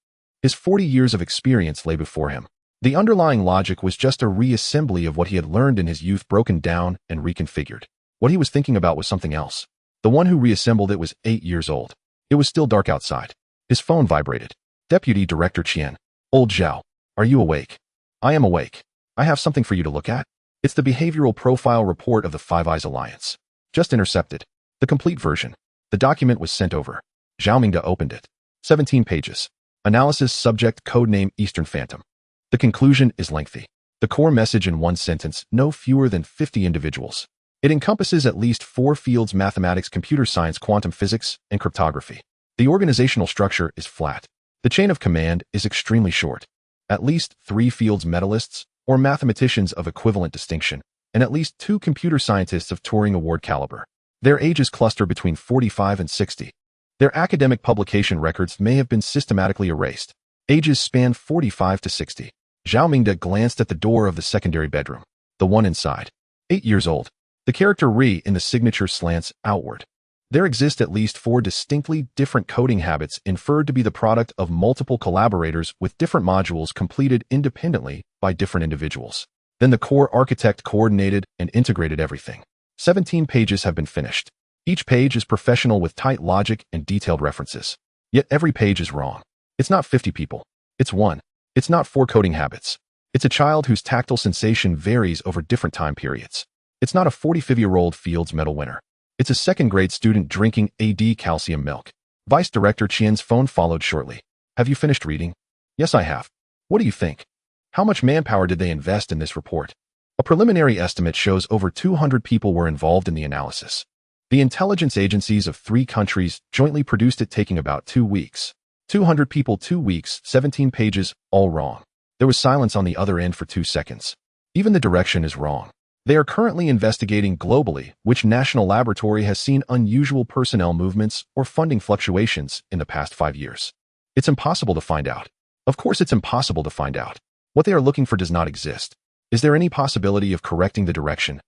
His 40 years of experience lay before him. The underlying logic was just a reassembly of what he had learned in his youth, broken down and reconfigured. What he was thinking about was something else. The one who reassembled it was 8 years old. It was still dark outside. His phone vibrated. Deputy Director Qian. Old Zhao, are you awake? I am awake. I have something for you to look at. It's the behavioral profile report of the Five Eyes Alliance. Just intercepted. The complete version. The document was sent over. Zhao Mingde opened it. 17 pages. Analysis subject codename Eastern Phantom. The conclusion is lengthy. The core message in one sentence, no fewer than 50 individuals. It encompasses at least 4 fields: mathematics, computer science, quantum physics, and cryptography. The organizational structure is flat. The chain of command is extremely short. At least 3 fields: medalists, or mathematicians of equivalent distinction, and at least 2 computer scientists of Turing Award caliber. Their ages cluster between 45 and 60. Their academic publication records may have been systematically erased. Ages span 45 to 60. Zhao Mingde glanced at the door of the secondary bedroom. The one inside. 8 years old. The character Ri in the signature slants outward. There exist at least 4 distinctly different coding habits, inferred to be the product of multiple collaborators with different modules completed independently by different individuals. Then the core architect coordinated and integrated everything. 17 pages have been finished. Each page is professional with tight logic and detailed references. Yet every page is wrong. It's not 50 people. It's 1. It's not 4 coding habits. It's a child whose tactile sensation varies over different time periods. It's not a 45-year-old Fields Medal winner. It's a second-grade student drinking AD calcium milk. Vice Director Qian's phone followed shortly. Have you finished reading? Yes, I have. What do you think? How much manpower did they invest in this report? A preliminary estimate shows over 200 people were involved in the analysis. The intelligence agencies of 3 countries jointly produced it, taking about 2 weeks. 200 people, 2 weeks, 17 pages, all wrong. There was silence on the other end for 2 seconds. Even the direction is wrong. They are currently investigating globally which national laboratory has seen unusual personnel movements or funding fluctuations in the past 5 years. It's impossible to find out. Of course, it's impossible to find out. What they are looking for does not exist. Is there any possibility of correcting the direction?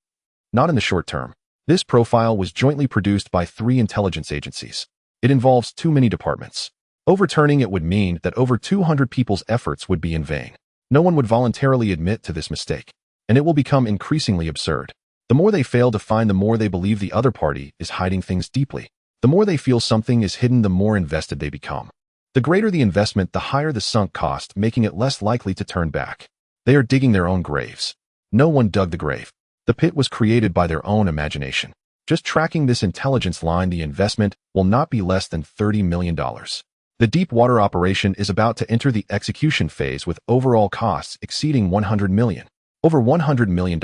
Not in the short term. This profile was jointly produced by 3 intelligence agencies. It involves too many departments. Overturning it would mean that over 200 people's efforts would be in vain. No one would voluntarily admit to this mistake. And it will become increasingly absurd. The more they fail to find, the more they believe the other party is hiding things deeply. The more they feel something is hidden, the more invested they become. The greater the investment, the higher the sunk cost, making it less likely to turn back. They are digging their own graves. No one dug the grave. The pit was created by their own imagination. Just tracking this intelligence line, the investment will not be less than $30 million. The deep water operation is about to enter the execution phase with overall costs exceeding $100 million. Over $100 million.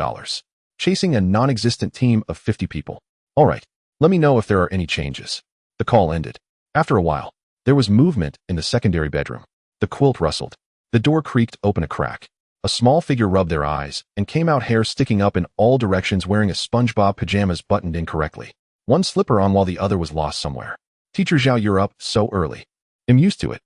Chasing a non-existent team of 50 people. All right, let me know if there are any changes. The call ended. After a while, there was movement in the secondary bedroom. The quilt rustled. The door creaked open a crack. A small figure rubbed their eyes and came out, hair sticking up in all directions, wearing a SpongeBob pajamas buttoned incorrectly. One slipper on while the other was lost somewhere. Teacher Zhao, you're up so early. I'm used to it.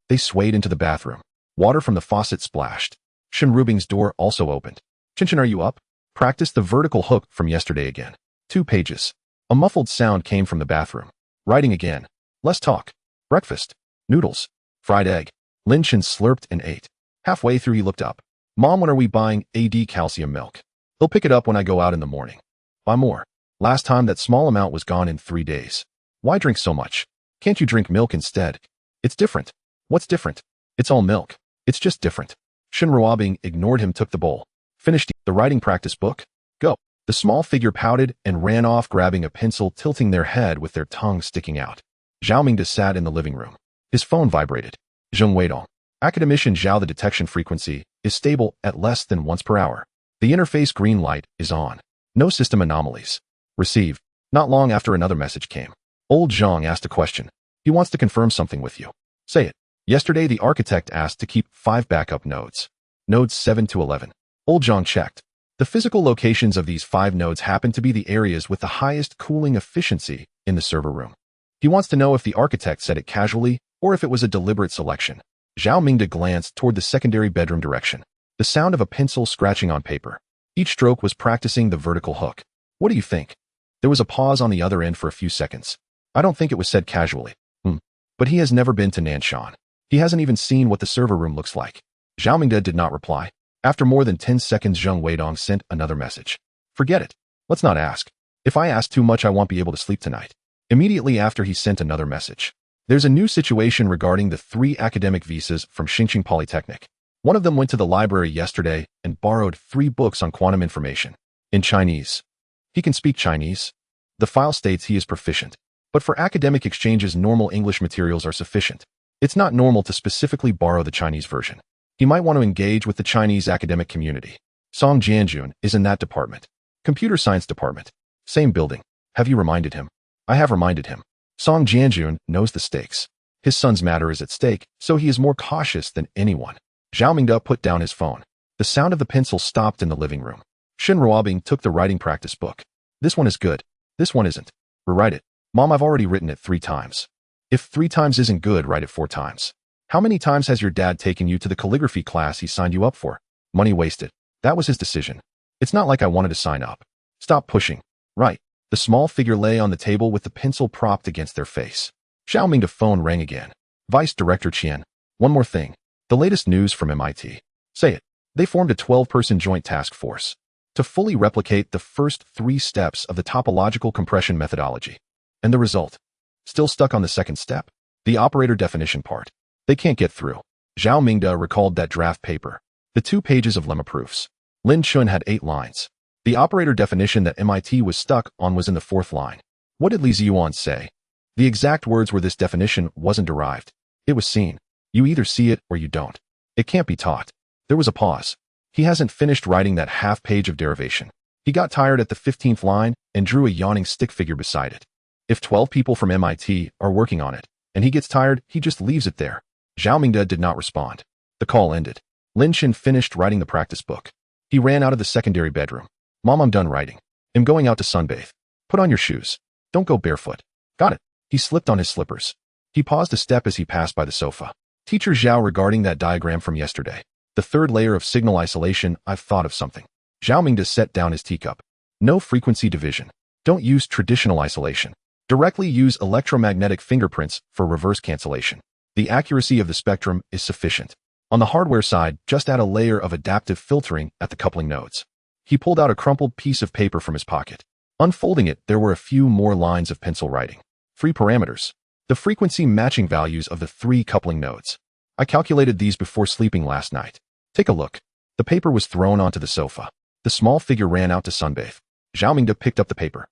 They swayed into the bathroom. Water from the faucet splashed. Shen Rubing's door also opened. Chen, are you up? Practice the vertical hook from yesterday again. 2 pages. A muffled sound came from the bathroom. Writing again. Less talk. Breakfast. Noodles. Fried egg. Lin Chen slurped and ate. Halfway through he looked up. Mom, when are we buying AD calcium milk? They'll pick it up when I go out in the morning. Buy more. Last time that small amount was gone in 3 days. Why drink so much? Can't you drink milk instead? It's different. What's different? It's all milk. It's just different. Shen Ruobing ignored him, took the bowl. Finished the writing practice book? Go. The small figure pouted and ran off, grabbing a pencil, tilting their head with their tongue sticking out. Zhao Mingde sat in the living room. His phone vibrated. Zheng Weidong. Academician Zhao, the detection frequency is stable at less than once per hour. The interface green light is on. No system anomalies. Receive. Not long after, another message came. Old Zhang asked a question. He wants to confirm something with you. Say it. Yesterday, the architect asked to keep 5 backup nodes. Nodes 7 to 11. Old Zhang checked. The physical locations of these 5 nodes happen to be the areas with the highest cooling efficiency in the server room. He wants to know if the architect said it casually or if it was a deliberate selection. Zhao Mingde glanced toward the secondary bedroom direction. The sound of a pencil scratching on paper. Each stroke was practicing the vertical hook. What do you think? There was a pause on the other end for a few seconds. I don't think it was said casually. But he has never been to Nanshan. He hasn't even seen what the server room looks like. Zhao Mingde did not reply. After more than 10 seconds, Zheng Weidong sent another message. Forget it. Let's not ask. If I ask too much, I won't be able to sleep tonight. Immediately after, he sent another message. There's a new situation regarding the 3 academic visas from Xinjiang Polytechnic. One of them went to the library yesterday and borrowed 3 books on quantum information. In Chinese. He can speak Chinese. The file states he is proficient. But for academic exchanges, normal English materials are sufficient. It's not normal to specifically borrow the Chinese version. He might want to engage with the Chinese academic community. Song Jianjun is in that department. Computer science department. Same building. Have you reminded him? I have reminded him. Song Jianjun knows the stakes. His son's matter is at stake, so he is more cautious than anyone. Zhao Mingde put down his phone. The sound of the pencil stopped in the living room. Shin Ruobing took the writing practice book. This one is good. This one isn't. Rewrite it. Mom, I've already written it 3 times. If 3 times isn't good, write it 4 times. How many times has your dad taken you to the calligraphy class he signed you up for? Money wasted. That was his decision. It's not like I wanted to sign up. Stop pushing. Right. The small figure lay on the table with the pencil propped against their face. Zhao Mingde's phone rang again. Vice Director Qian. One more thing. The latest news from MIT. Say it. They formed a 12-person joint task force to fully replicate the first 3 steps of the topological compression methodology. And the result? Still stuck on the second step. The operator definition part. They can't get through. Zhao Mingde recalled that draft paper. The 2 pages of lemma proofs. Lin Chen had 8 lines. The operator definition that MIT was stuck on was in the 4th line. What did Li Ziyuan say? The exact words were, this definition wasn't derived. It was seen. You either see it or you don't. It can't be taught. There was a pause. He hasn't finished writing that half page of derivation. He got tired at the 15th line and drew a yawning stick figure beside it. If 12 people from MIT are working on it, and he gets tired, he just leaves it there. Zhao Mingde did not respond. The call ended. Lin Chen finished writing the practice book. He ran out of the secondary bedroom. Mom, I'm done writing. I'm going out to sunbathe. Put on your shoes. Don't go barefoot. Got it. He slipped on his slippers. He paused a step as he passed by the sofa. Teacher Zhao, regarding that diagram from yesterday. The 3rd layer of signal isolation, I've thought of something. Zhao Mingde set down his teacup. No frequency division. Don't use traditional isolation. Directly use electromagnetic fingerprints for reverse cancellation. The accuracy of the spectrum is sufficient. On the hardware side, just add a layer of adaptive filtering at the coupling nodes. He pulled out a crumpled piece of paper from his pocket. Unfolding it, there were a few more lines of pencil writing. 3 parameters. The frequency matching values of the 3 coupling nodes. I calculated these before sleeping last night. Take a look. The paper was thrown onto the sofa. The small figure ran out to sunbathe. Zhao Mingde picked up the paper.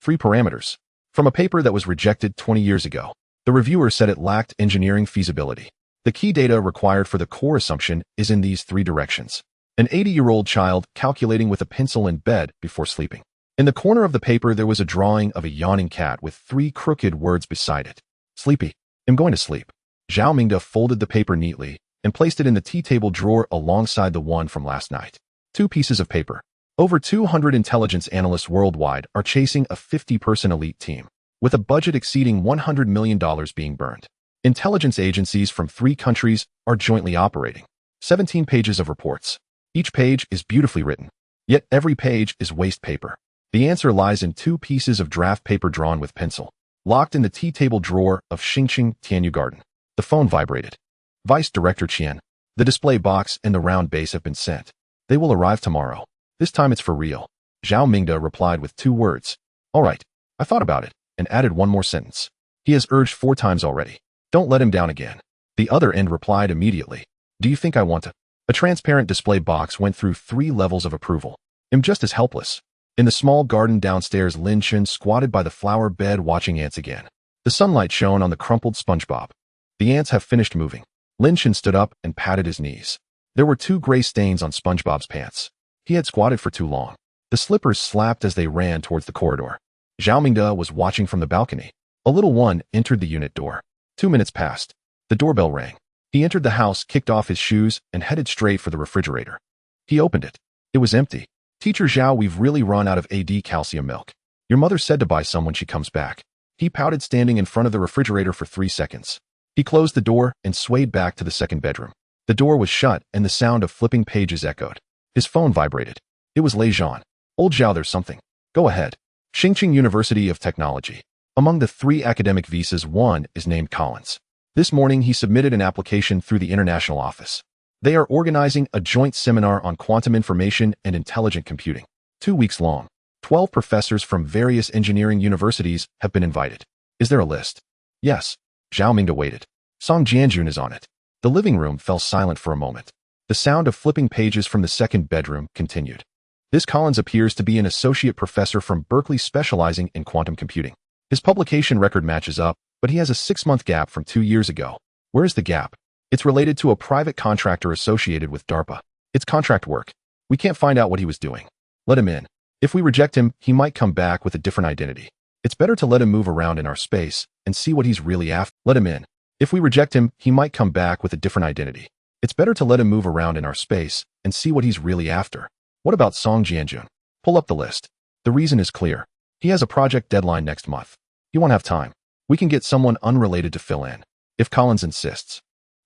3 parameters. From a paper that was rejected 20 years ago. The reviewer said it lacked engineering feasibility. The key data required for the core assumption is in these 3 directions. An 80-year-old child calculating with a pencil in bed before sleeping. In the corner of the paper, there was a drawing of a yawning cat with 3 crooked words beside it. Sleepy. I'm going to sleep. Zhao Mingde folded the paper neatly and placed it in the tea table drawer alongside the one from last night. 2 pieces of paper. Over 200 intelligence analysts worldwide are chasing a 50-person elite team, with a budget exceeding $100 million being burned. Intelligence agencies from 3 countries are jointly operating. 17 pages of reports. Each page is beautifully written, yet every page is waste paper. The answer lies in 2 pieces of draft paper drawn with pencil, locked in the tea table drawer of Xingqing Tianyu Garden. The phone vibrated. Vice Director Qian. The display box and the round base have been sent. They will arrive tomorrow. This time it's for real. Zhao Mingde replied with 2 words. All right. I thought about it and added 1 more sentence. He has urged 4 times already. Don't let him down again. The other end replied immediately. Do you think I want to? A transparent display box went through 3 levels of approval. I'm just as helpless. In the small garden downstairs, Lin Chen squatted by the flower bed watching ants again. The sunlight shone on the crumpled SpongeBob. The ants have finished moving. Lin Chen stood up and patted his knees. There were 2 gray stains on SpongeBob's pants. He had squatted for too long. The slippers slapped as they ran towards the corridor. Zhao Mingde was watching from the balcony. A little one entered the unit door. 2 minutes passed. The doorbell rang. He entered the house, kicked off his shoes, and headed straight for the refrigerator. He opened it. It was empty. Teacher Zhao, we've really run out of AD calcium milk. Your mother said to buy some when she comes back. He pouted, standing in front of the refrigerator for 3 seconds. He closed the door and swayed back to the second bedroom. The door was shut and the sound of flipping pages echoed. His phone vibrated. It was Lin Chen. Old Zhao, there's something. Go ahead. Xingqing University of Technology. Among the 3 academic visas, one is named Collins. This morning he submitted an application through the international office. They are organizing a joint seminar on quantum information and intelligent computing. 2 weeks long. 12 professors from various engineering universities have been invited. Is there a list? Yes. Zhao Mingde waited. Song Jianjun is on it. The living room fell silent for a moment. The sound of flipping pages from the second bedroom continued. This Collins appears to be an associate professor from Berkeley specializing in quantum computing. His publication record matches up, but he has a 6-month gap from 2 years ago. Where is the gap? It's related to a private contractor associated with DARPA. It's contract work. We can't find out what he was doing. Let him in. If we reject him, he might come back with a different identity. It's better to let him move around in our space and see what he's really after. Let him in. If we reject him, he might come back with a different identity. It's better to let him move around in our space and see what he's really after. What about Song Jianjun? Pull up the list. The reason is clear. He has a project deadline next month. He won't have time. We can get someone unrelated to fill in. If Collins insists,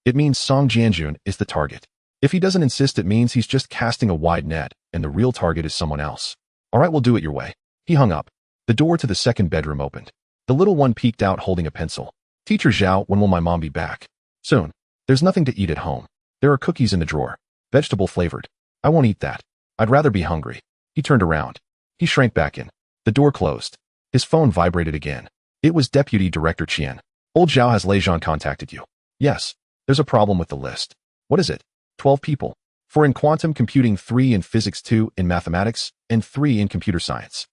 it means Song Jianjun is the target. If he doesn't insist, it means he's just casting a wide net and the real target is someone else. All right, we'll do it your way. He hung up. The door to the second bedroom opened. The little one peeked out holding a pencil. Teacher Zhao, when will my mom be back? Soon. There's nothing to eat at home. There are cookies in the drawer. Vegetable flavored. I won't eat that. I'd rather be hungry. He turned around. He shrank back in. The door closed. His phone vibrated again. It was Deputy Director Qian. Old Zhao, has Lin Chen contacted you? Yes. There's a problem with the list. What is it? 12 people. 4 in quantum computing, 3 in physics, 2 in mathematics, and 3 in computer science.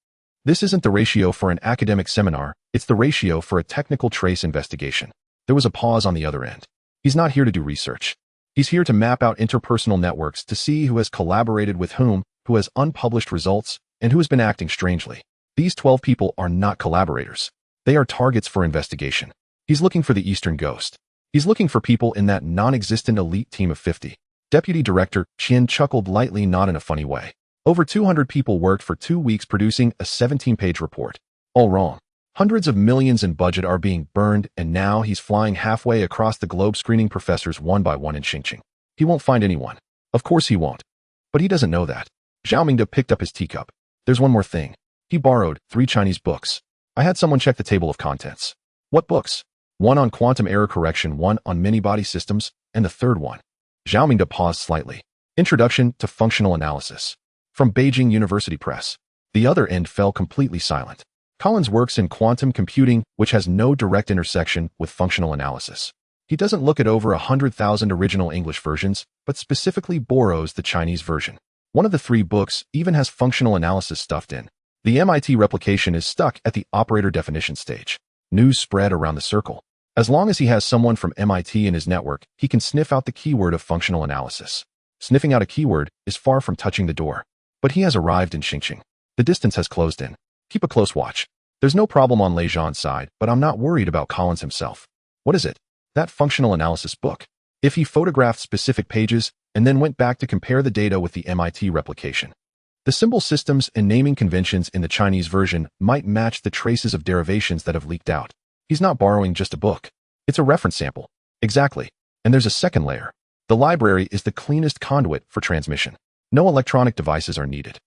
This isn't the ratio for an academic seminar, it's the ratio for a technical trace investigation. There was a pause on the other end. He's not here to do research. He's here to map out interpersonal networks to see who has collaborated with whom, who has unpublished results, and who has been acting strangely. These 12 people are not collaborators. They are targets for investigation. He's looking for the Eastern Ghost. He's looking for people in that non-existent elite team of 50. Deputy Director Qian chuckled lightly, not in a funny way. Over 200 people worked for 2 weeks producing a 17-page report. All wrong. Hundreds of millions in budget are being burned, and now he's flying halfway across the globe screening professors one by one in Xingqing. He won't find anyone. Of course he won't. But he doesn't know that. Zhao Mingde picked up his teacup. There's one more thing. He borrowed 3 Chinese books. I had someone check the table of contents. What books? 1 on quantum error correction, 1 on many-body systems, and the third one. Zhao Mingde paused slightly. Introduction to Functional Analysis. From Beijing University Press. The other end fell completely silent. Collins works in quantum computing, which has no direct intersection with functional analysis. He doesn't look at over 100,000 original English versions, but specifically borrows the Chinese version. One of the 3 books even has functional analysis stuffed in. The MIT replication is stuck at the operator definition stage. News spread around the circle. As long as he has someone from MIT in his network, he can sniff out the keyword of functional analysis. Sniffing out a keyword is far from touching the door. But he has arrived in Xingqing. The distance has closed in. Keep a close watch. There's no problem on Lin Zhan's side, but I'm not worried about Collins himself. What is it? That functional analysis book. If he photographed specific pages and then went back to compare the data with the MIT replication, the symbol systems and naming conventions in the Chinese version might match the traces of derivations that have leaked out. He's not borrowing just a book. It's a reference sample. Exactly. And there's a second layer. The library is the cleanest conduit for transmission. No electronic devices are needed.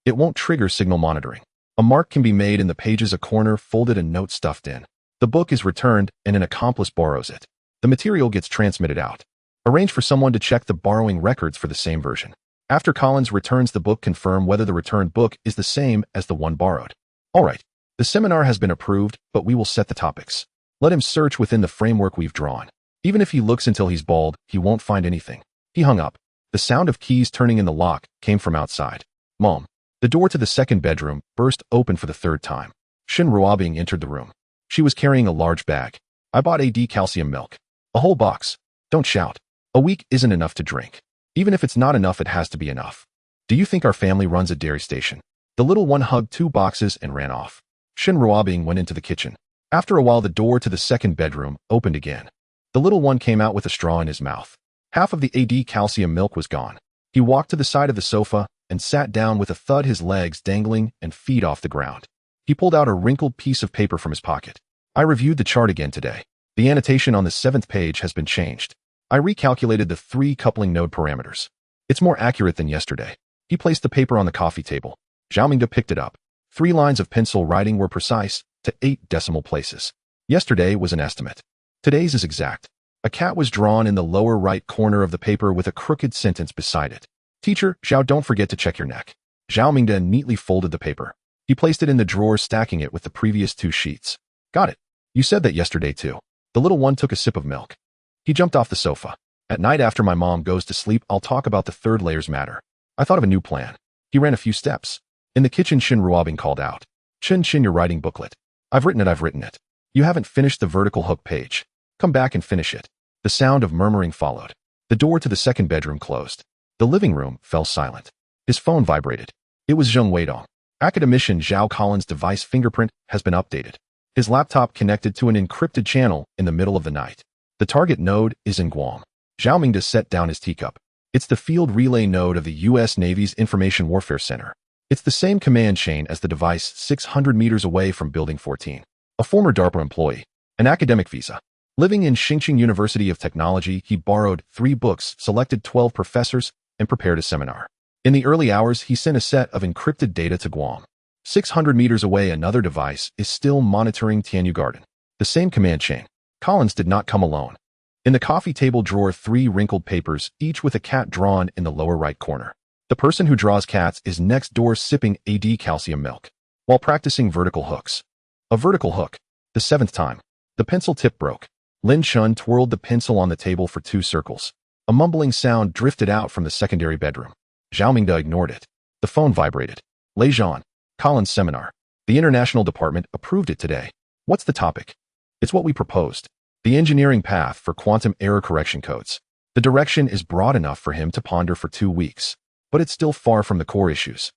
It won't trigger signal monitoring. A mark can be made in the pages, a corner folded, and note stuffed in. The book is returned and an accomplice borrows it. The material gets transmitted out. Arrange for someone to check the borrowing records for the same version. After Collins returns the book, confirm whether the returned book is the same as the one borrowed. All right. The seminar has been approved, but we will set the topics. Let him search within the framework we've drawn. Even if he looks until he's bald, he won't find anything. He hung up. The sound of keys turning in the lock came from outside. Mom. The door to the second bedroom burst open for the 3rd time. Shin Ruobing entered the room. She was carrying a large bag. I bought AD calcium milk. A whole box. Don't shout. A week isn't enough to drink. Even if it's not enough, it has to be enough. Do you think our family runs a dairy station? The little one hugged 2 boxes and ran off. Shin Ruobing went into the kitchen. After a while, the door to the second bedroom opened again. The little one came out with a straw in his mouth. Half of the AD calcium milk was gone. He walked to the side of the sofa, and sat down with a thud, his legs dangling and feet off the ground. He pulled out a wrinkled piece of paper from his pocket. I reviewed the chart again today. The annotation on the 7th page has been changed. I recalculated the 3 coupling node parameters. It's more accurate than yesterday. He placed the paper on the coffee table. Zhao Mingde picked it up. 3 lines of pencil writing were precise to 8 decimal places. Yesterday was an estimate. Today's is exact. A cat was drawn in the lower right corner of the paper with a crooked sentence beside it. Teacher, Zhao, don't forget to check your neck. Zhao Mingde neatly folded the paper. He placed it in the drawer, stacking it with the previous 2 sheets. Got it. You said that yesterday too. The little one took a sip of milk. He jumped off the sofa. At night after my mom goes to sleep, I'll talk about the 3rd layer's matter. I thought of a new plan. He ran a few steps. In the kitchen, Shin Ruobing called out. Chin, your writing booklet. I've written it. You haven't finished the vertical hook page. Come back and finish it. The sound of murmuring followed. The door to the 2nd bedroom closed. The living room fell silent. His phone vibrated. It was Zheng Weidong. Academician Zhao Collins' device fingerprint has been updated. His laptop connected to an encrypted channel in the middle of the night. The target node is in Guam. Zhao Mingde set down his teacup. It's the field relay node of the U.S. Navy's Information Warfare Center. It's the same command chain as the device 600 meters away from Building 14. A former DARPA employee. An academic visa. Living in Xinjiang University of Technology, he borrowed 3 books, selected 12 professors, and prepared a seminar. In the early hours, he sent a set of encrypted data to Guam. 600 meters away, another device is still monitoring Tianyu Garden. The same command chain. Collins did not come alone. In the coffee table drawer, 3 wrinkled papers, each with a cat drawn in the lower right corner. The person who draws cats is next door sipping AD calcium milk while practicing vertical hooks. A vertical hook. The 7th time. The pencil tip broke. Lin Chen twirled the pencil on the table for 2 circles. A mumbling sound drifted out from the secondary bedroom. Zhao Mingde ignored it. The phone vibrated. Lei Zhan. Collins' seminar. The International Department approved it today. What's the topic? It's what we proposed. The engineering path for quantum error correction codes. The direction is broad enough for him to ponder for 2 weeks, but it's still far from the core issues.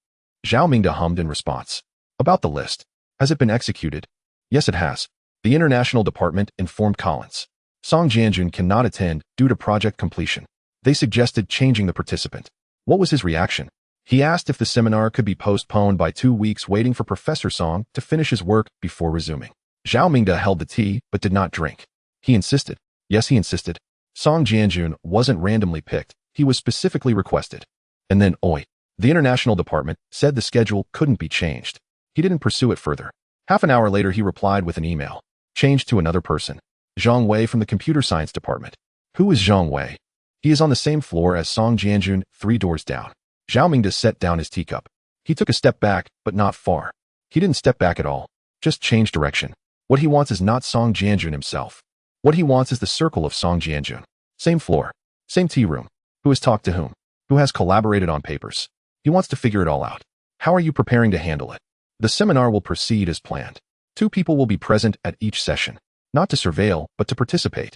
Zhao Mingde hummed in response. About the list. Has it been executed? Yes, it has. The International Department informed Collins. Song Jianjun cannot attend due to project completion. They suggested changing the participant. What was his reaction? He asked if the seminar could be postponed by 2 weeks, waiting for Professor Song to finish his work before resuming. Zhao Mingde held the tea but did not drink. He insisted. Yes, he insisted. Song Jianjun wasn't randomly picked. He was specifically requested. And then, the International Department said the schedule couldn't be changed. He didn't pursue it further. Half an hour later, he replied with an email. Changed to another person. Zhang Wei from the Computer Science Department. Who is Zhang Wei? He is on the same floor as Song Jianjun, 3 doors down. Zhao Mingde set down his teacup. He took a step back, but not far. He didn't step back at all. Just change direction. What he wants is not Song Jianjun himself. What he wants is the circle of Song Jianjun. Same floor. Same tea room. Who has talked to whom? Who has collaborated on papers? He wants to figure it all out. How are you preparing to handle it? The seminar will proceed as planned. 2 people will be present at each session. Not to surveil, but to participate.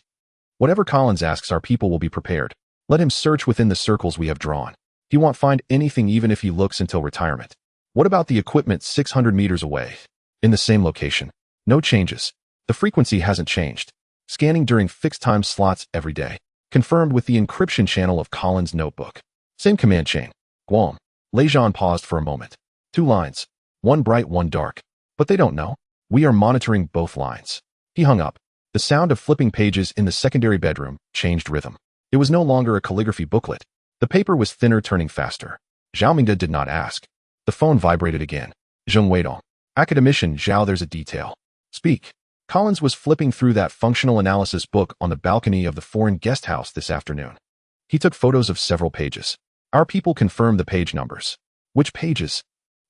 Whatever Collins asks, our people will be prepared. Let him search within the circles we have drawn. He won't find anything even if he looks until retirement. What about the equipment 600 meters away? In the same location. No changes. The frequency hasn't changed. Scanning during fixed time slots every day. Confirmed with the encryption channel of Collins' notebook. Same command chain. Guam. Lei Zhan paused for a moment. 2 lines. One bright, one dark. But they don't know. We are monitoring both lines. He hung up. The sound of flipping pages in the secondary bedroom changed rhythm. It was no longer a calligraphy booklet. The paper was thinner, turning faster. Zhao Mingde did not ask. The phone vibrated again. Zheng Weidong. Academician Zhao, there's a detail. Speak. Collins was flipping through that functional analysis book on the balcony of the foreign guest house this afternoon. He took photos of several pages. Our people confirmed the page numbers. Which pages?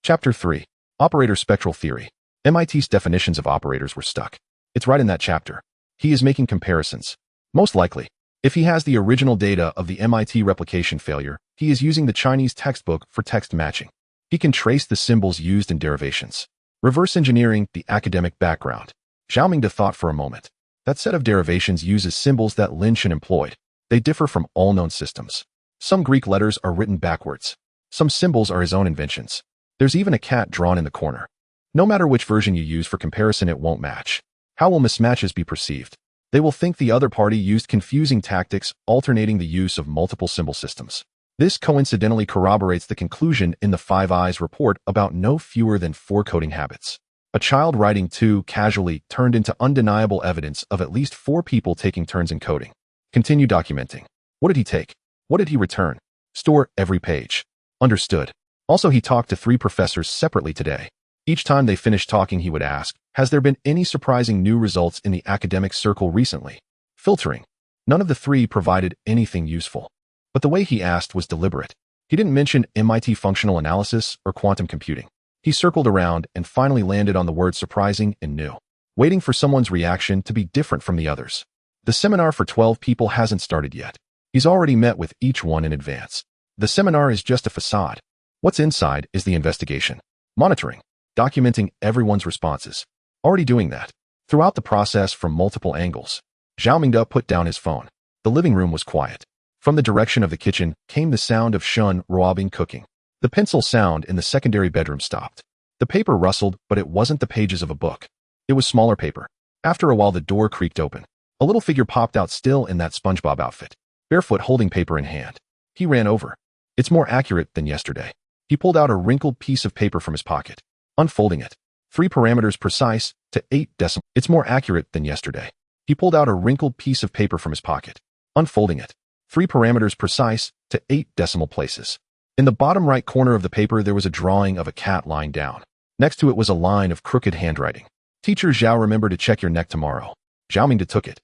Chapter 3. Operator Spectral Theory. MIT's definitions of operators were stuck. It's right in that chapter. He is making comparisons. Most likely, if he has the original data of the MIT replication failure, he is using the Chinese textbook for text matching. He can trace the symbols used in derivations. Reverse engineering the academic background. Zhao Mingde thought for a moment. That set of derivations uses symbols that Lin Chen employed. They differ from all known systems. Some Greek letters are written backwards. Some symbols are his own inventions. There's even a cat drawn in the corner. No matter which version you use for comparison, it won't match. How will mismatches be perceived? They will think the other party used confusing tactics, alternating the use of multiple symbol systems. This coincidentally corroborates the conclusion in the Five Eyes report about no fewer than 4 coding habits. A child writing 2 casually turned into undeniable evidence of at least 4 people taking turns in coding. Continue documenting. What did he take? What did he return? Store every page. Understood. Also, he talked to 3 professors separately today. Each time they finished talking, he would ask, has there been any surprising new results in the academic circle recently? Filtering. None of the 3 provided anything useful. But the way he asked was deliberate. He didn't mention MIT functional analysis or quantum computing. He circled around and finally landed on the word surprising and new, waiting for someone's reaction to be different from the others. The seminar for 12 people hasn't started yet. He's already met with each one in advance. The seminar is just a facade. What's inside is the investigation. Monitoring. Documenting everyone's responses. Already doing that. Throughout the process from multiple angles. Zhao Mingde put down his phone. The living room was quiet. From the direction of the kitchen came the sound of Shun Ruobing cooking. The pencil sound in the secondary bedroom stopped. The paper rustled, but it wasn't the pages of a book. It was smaller paper. After a while, the door creaked open. A little figure popped out, still in that SpongeBob outfit, barefoot, holding paper in hand. He ran over. It's more accurate than yesterday. He pulled out a wrinkled piece of paper from his pocket, unfolding it. 3 parameters precise to 8 decimal. It's more accurate than yesterday. He pulled out a wrinkled piece of paper from his pocket, unfolding it. 3 parameters precise to 8 decimal places. In the bottom right corner of the paper, there was a drawing of a cat lying down. Next to it was a line of crooked handwriting. Teacher Zhao, remember to check your neck tomorrow. Zhao Mingde took it.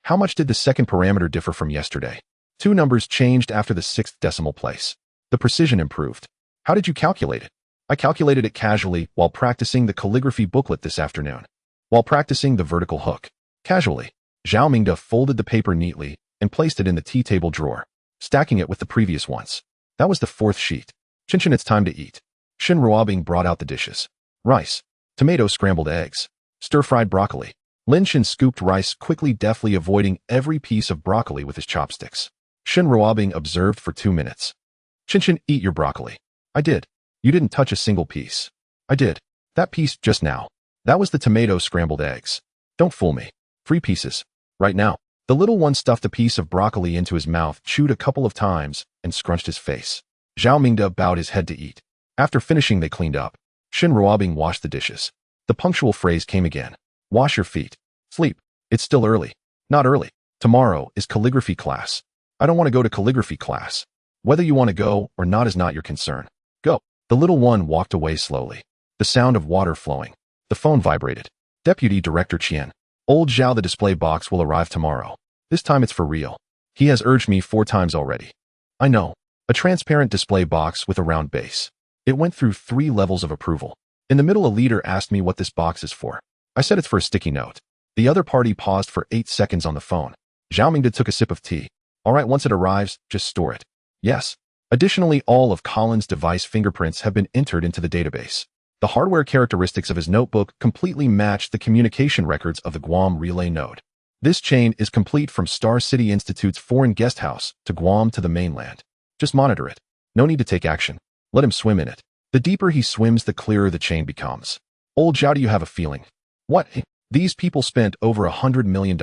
How much did the second parameter differ from yesterday? 2 numbers changed after the 6th decimal place. The precision improved. How did you calculate it? I calculated it casually while practicing the calligraphy booklet this afternoon. While practicing the vertical hook. Casually. Zhao Mingde folded the paper neatly and placed it in the tea table drawer, stacking it with the previous ones. That was the 4th sheet. Chen, it's time to eat. Shun Ruobing brought out the dishes. Rice, tomato, scrambled eggs, stir-fried broccoli. Lin Chen scooped rice quickly, deftly avoiding every piece of broccoli with his chopsticks. Shun Ruobing observed for 2 minutes. Chen, eat your broccoli. I did. You didn't touch a single piece. I did. That piece just now. That was the tomato, scrambled eggs. Don't fool me. 3 pieces. Right now. The little one stuffed a piece of broccoli into his mouth, chewed a couple of times, and scrunched his face. Zhao Mingde bowed his head to eat. After finishing, they cleaned up. Shun Ruobing washed the dishes. The punctual phrase came again. Wash your feet. Sleep. It's still early. Not early. Tomorrow is calligraphy class. I don't want to go to calligraphy class. Whether you want to go or not is not your concern. Go. The little one walked away slowly. The sound of water flowing. The phone vibrated. Deputy Director Qian. Old Zhao, the display box will arrive tomorrow. This time it's for real. He has urged me 4 times already. I know. A transparent display box with a round base. It went through 3 levels of approval. In the middle, a leader asked me what this box is for. I said it's for a sticky note. The other party paused for 8 seconds on the phone. Zhao Mingde took a sip of tea. All right, once it arrives, just store it. Yes. Additionally, all of Colin's device fingerprints have been entered into the database. The hardware characteristics of his notebook completely matched the communication records of the Guam relay node. This chain is complete from Star City Institute's foreign guest house to Guam to the mainland. Just monitor it. No need to take action. Let him swim in it. The deeper he swims, the clearer the chain becomes. Old Zhao, do you have a feeling? What? These people spent over $100 million.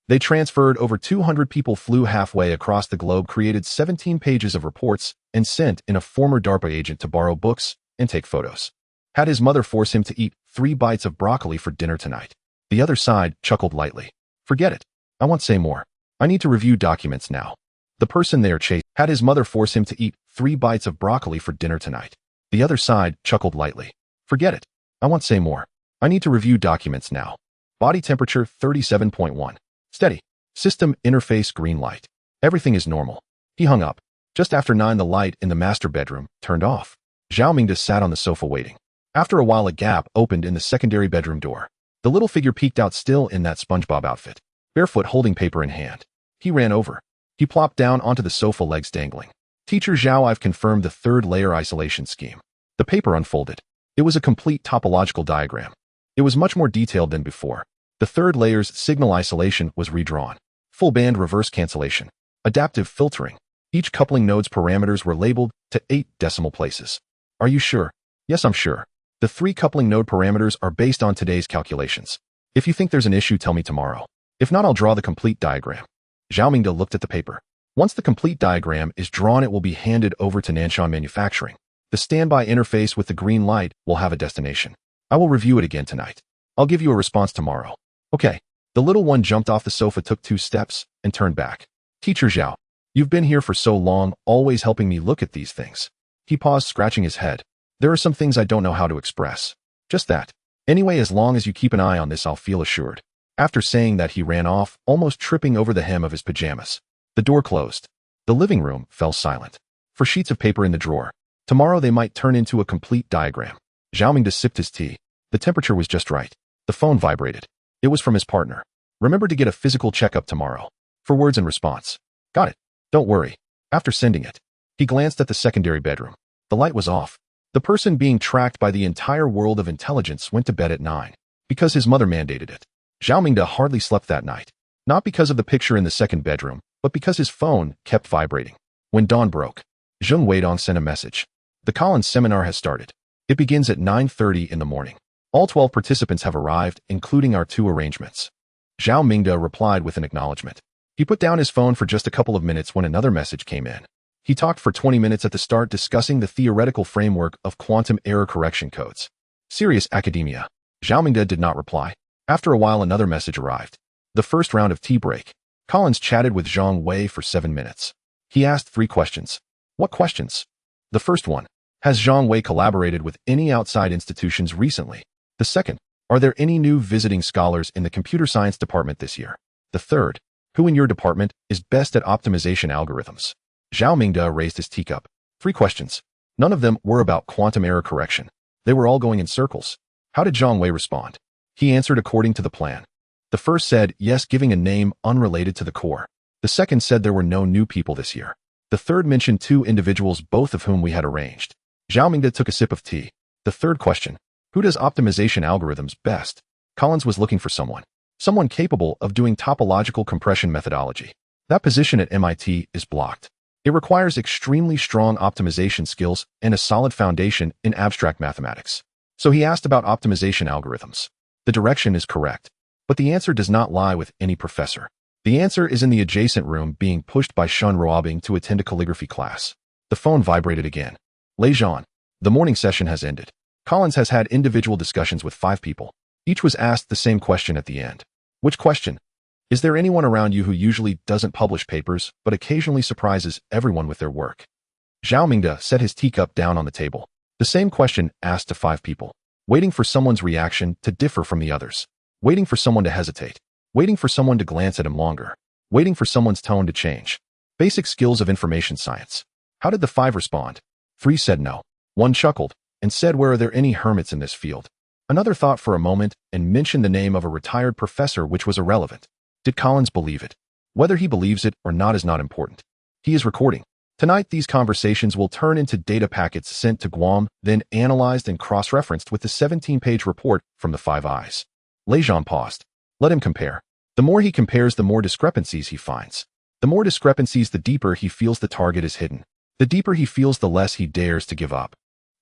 They transferred over 200 people, flew halfway across the globe, created 17 pages of reports, and sent in a former DARPA agent to borrow books and take photos. Had his mother force him to eat 3 bites of broccoli for dinner tonight. The other side chuckled lightly. Forget it. I won't say more. I need to review documents now. The person they are chasing had his mother force him to eat 3 bites of broccoli for dinner tonight. The other side chuckled lightly. Forget it. I won't say more. I need to review documents now. Body temperature 37.1. Steady. System interface green light. Everything is normal. He hung up. Just after 9, the light in the master bedroom turned off. Zhao Mingde sat on the sofa waiting. After a while, a gap opened in the secondary bedroom door. The little figure peeked out, still in that SpongeBob outfit, barefoot, holding paper in hand. He ran over. He plopped down onto the sofa, legs dangling. Teacher Zhao, I've confirmed the 3rd layer isolation scheme. The paper unfolded. It was a complete topological diagram. It was much more detailed than before. The 3rd layer's signal isolation was redrawn. Full band reverse cancellation. Adaptive filtering. Each coupling node's parameters were labeled to 8 decimal places. Are you sure? Yes, I'm sure. The 3 coupling node parameters are based on today's calculations. If you think there's an issue, tell me tomorrow. If not, I'll draw the complete diagram. Zhao Mingde looked at the paper. Once the complete diagram is drawn, it will be handed over to Nanshan Manufacturing. The standby interface with the green light will have a destination. I will review it again tonight. I'll give you a response tomorrow. Okay. The little one jumped off the sofa, took 2 steps, and turned back. Teacher Zhao, you've been here for so long, always helping me look at these things. He paused, scratching his head. There are some things I don't know how to express. Just that. Anyway, as long as you keep an eye on this, I'll feel assured. After saying that, he ran off, almost tripping over the hem of his pajamas. The door closed. The living room fell silent. For sheets of paper in the drawer. Tomorrow they might turn into a complete diagram. Zhao Mingde sipped his tea. The temperature was just right. The phone vibrated. It was from his partner. Remember to get a physical checkup tomorrow. For words in response. Got it. Don't worry. After sending it, he glanced at the secondary bedroom. The light was off. The person being tracked by the entire world of intelligence went to bed at 9. Because his mother mandated it. Zhao Mingde hardly slept that night. Not because of the picture in the second bedroom, but because his phone kept vibrating. When dawn broke, Zheng Weidong sent a message. The Collins seminar has started. It begins at 9:30 in the morning. All 12 participants have arrived, including our 2 arrangements. Zhao Mingde replied with an acknowledgement. He put down his phone for just a couple of minutes when another message came in. He talked for 20 minutes at the start, discussing the theoretical framework of quantum error correction codes. Serious academia. Zhao Mingde did not reply. After a while, another message arrived. The first round of tea break. Collins chatted with Zhang Wei for 7 minutes. He asked 3 questions. What questions? The first one. Has Zhang Wei collaborated with any outside institutions recently? The second. Are there any new visiting scholars in the computer science department this year? The third. Who in your department is best at optimization algorithms? Zhao Mingde raised his teacup. 3 questions. None of them were about quantum error correction. They were all going in circles. How did Zhang Wei respond? He answered according to the plan. The first said yes, giving a name unrelated to the core. The second said there were no new people this year. The third mentioned 2 individuals, both of whom we had arranged. Zhao Mingde took a sip of tea. The third question. Who does optimization algorithms best? Collins was looking for someone. Someone capable of doing topological compression methodology. That position at MIT is blocked. It requires extremely strong optimization skills and a solid foundation in abstract mathematics. So he asked about optimization algorithms. The direction is correct. But the answer does not lie with any professor. The answer is in the adjacent room, being pushed by Shun Ruobing to attend a calligraphy class. The phone vibrated again. Lei Zhan. The morning session has ended. Collins has had individual discussions with 5 people. Each was asked the same question at the end. Which question? Is there anyone around you who usually doesn't publish papers, but occasionally surprises everyone with their work? Zhao Mingde set his teacup down on the table. The same question asked to 5 people. Waiting for someone's reaction to differ from the others. Waiting for someone to hesitate. Waiting for someone to glance at him longer. Waiting for someone's tone to change. Basic skills of information science. How did the 5 respond? 3 said no. 1 chuckled and said, where are there any hermits in this field? Another thought for a moment and mentioned the name of a retired professor, which was irrelevant. Did Collins believe it? Whether he believes it or not is not important. He is recording. Tonight, these conversations will turn into data packets sent to Guam, then analyzed and cross-referenced with the 17-page report from the 5 eyes. Lei Zhan paused. Let him compare. The more he compares, the more discrepancies he finds. The more discrepancies, the deeper he feels the target is hidden. The deeper he feels, the less he dares to give up.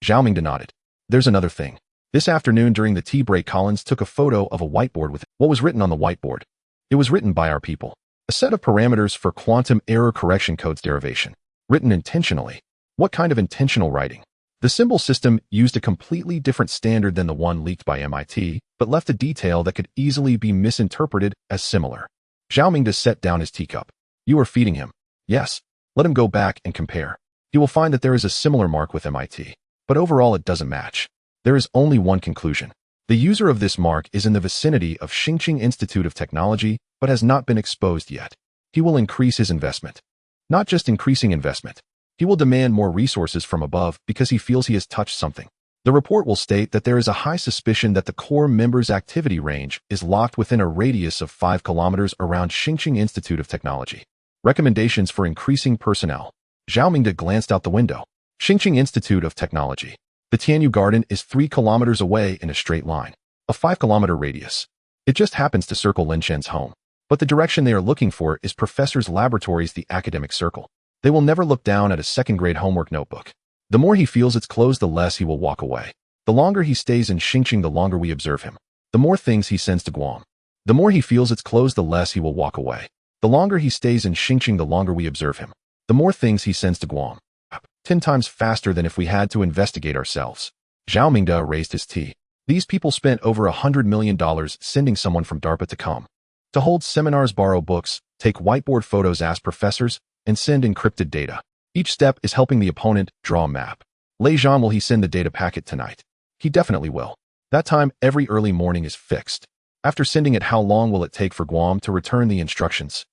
Zhao Mingde nodded. There's another thing. This afternoon during the tea break, Collins took a photo of a whiteboard with what was written on the whiteboard. It was written by our people. A set of parameters for quantum error correction codes derivation. Written intentionally. What kind of intentional writing? The symbol system used a completely different standard than the one leaked by MIT, but left a detail that could easily be misinterpreted as similar. Zhao Mingde set down his teacup. You are feeding him. Yes. Let him go back and compare. He will find that there is a similar mark with MIT. But overall it doesn't match. There is only one conclusion. The user of this mark is in the vicinity of Xingqing Institute of Technology, but has not been exposed yet. He will increase his investment. Not just increasing investment. He will demand more resources from above because he feels he has touched something. The report will state that there is a high suspicion that the core member's activity range is locked within a radius of 5 kilometers around Xingqing Institute of Technology. Recommendations for increasing personnel. Zhao Mingde glanced out the window. Xingqing Institute of Technology. The Tianyu Garden is 3 kilometers away in a straight line. A 5-kilometer radius. It just happens to circle Lin Chen's home. But the direction they are looking for is Professor's laboratories, the academic circle. They will never look down at a second-grade homework notebook. The more he feels it's closed, the less he will walk away. The longer he stays in Xingqing, the longer we observe him. The more things he sends to Guam. The more he feels it's closed, the less he will walk away. The longer he stays in Xingqing, the longer we observe him. The more things he sends to Guam. 10 times faster than if we had to investigate ourselves. Zhao Mingde raised his tea. These people spent over $100 million sending someone from DARPA to come. To hold seminars, borrow books, take whiteboard photos, ask professors, and send encrypted data. Each step is helping the opponent draw a map. Lei Zhan, will he send the data packet tonight? He definitely will. That time every early morning is fixed. After sending it, how long will it take for Guam to return the instructions?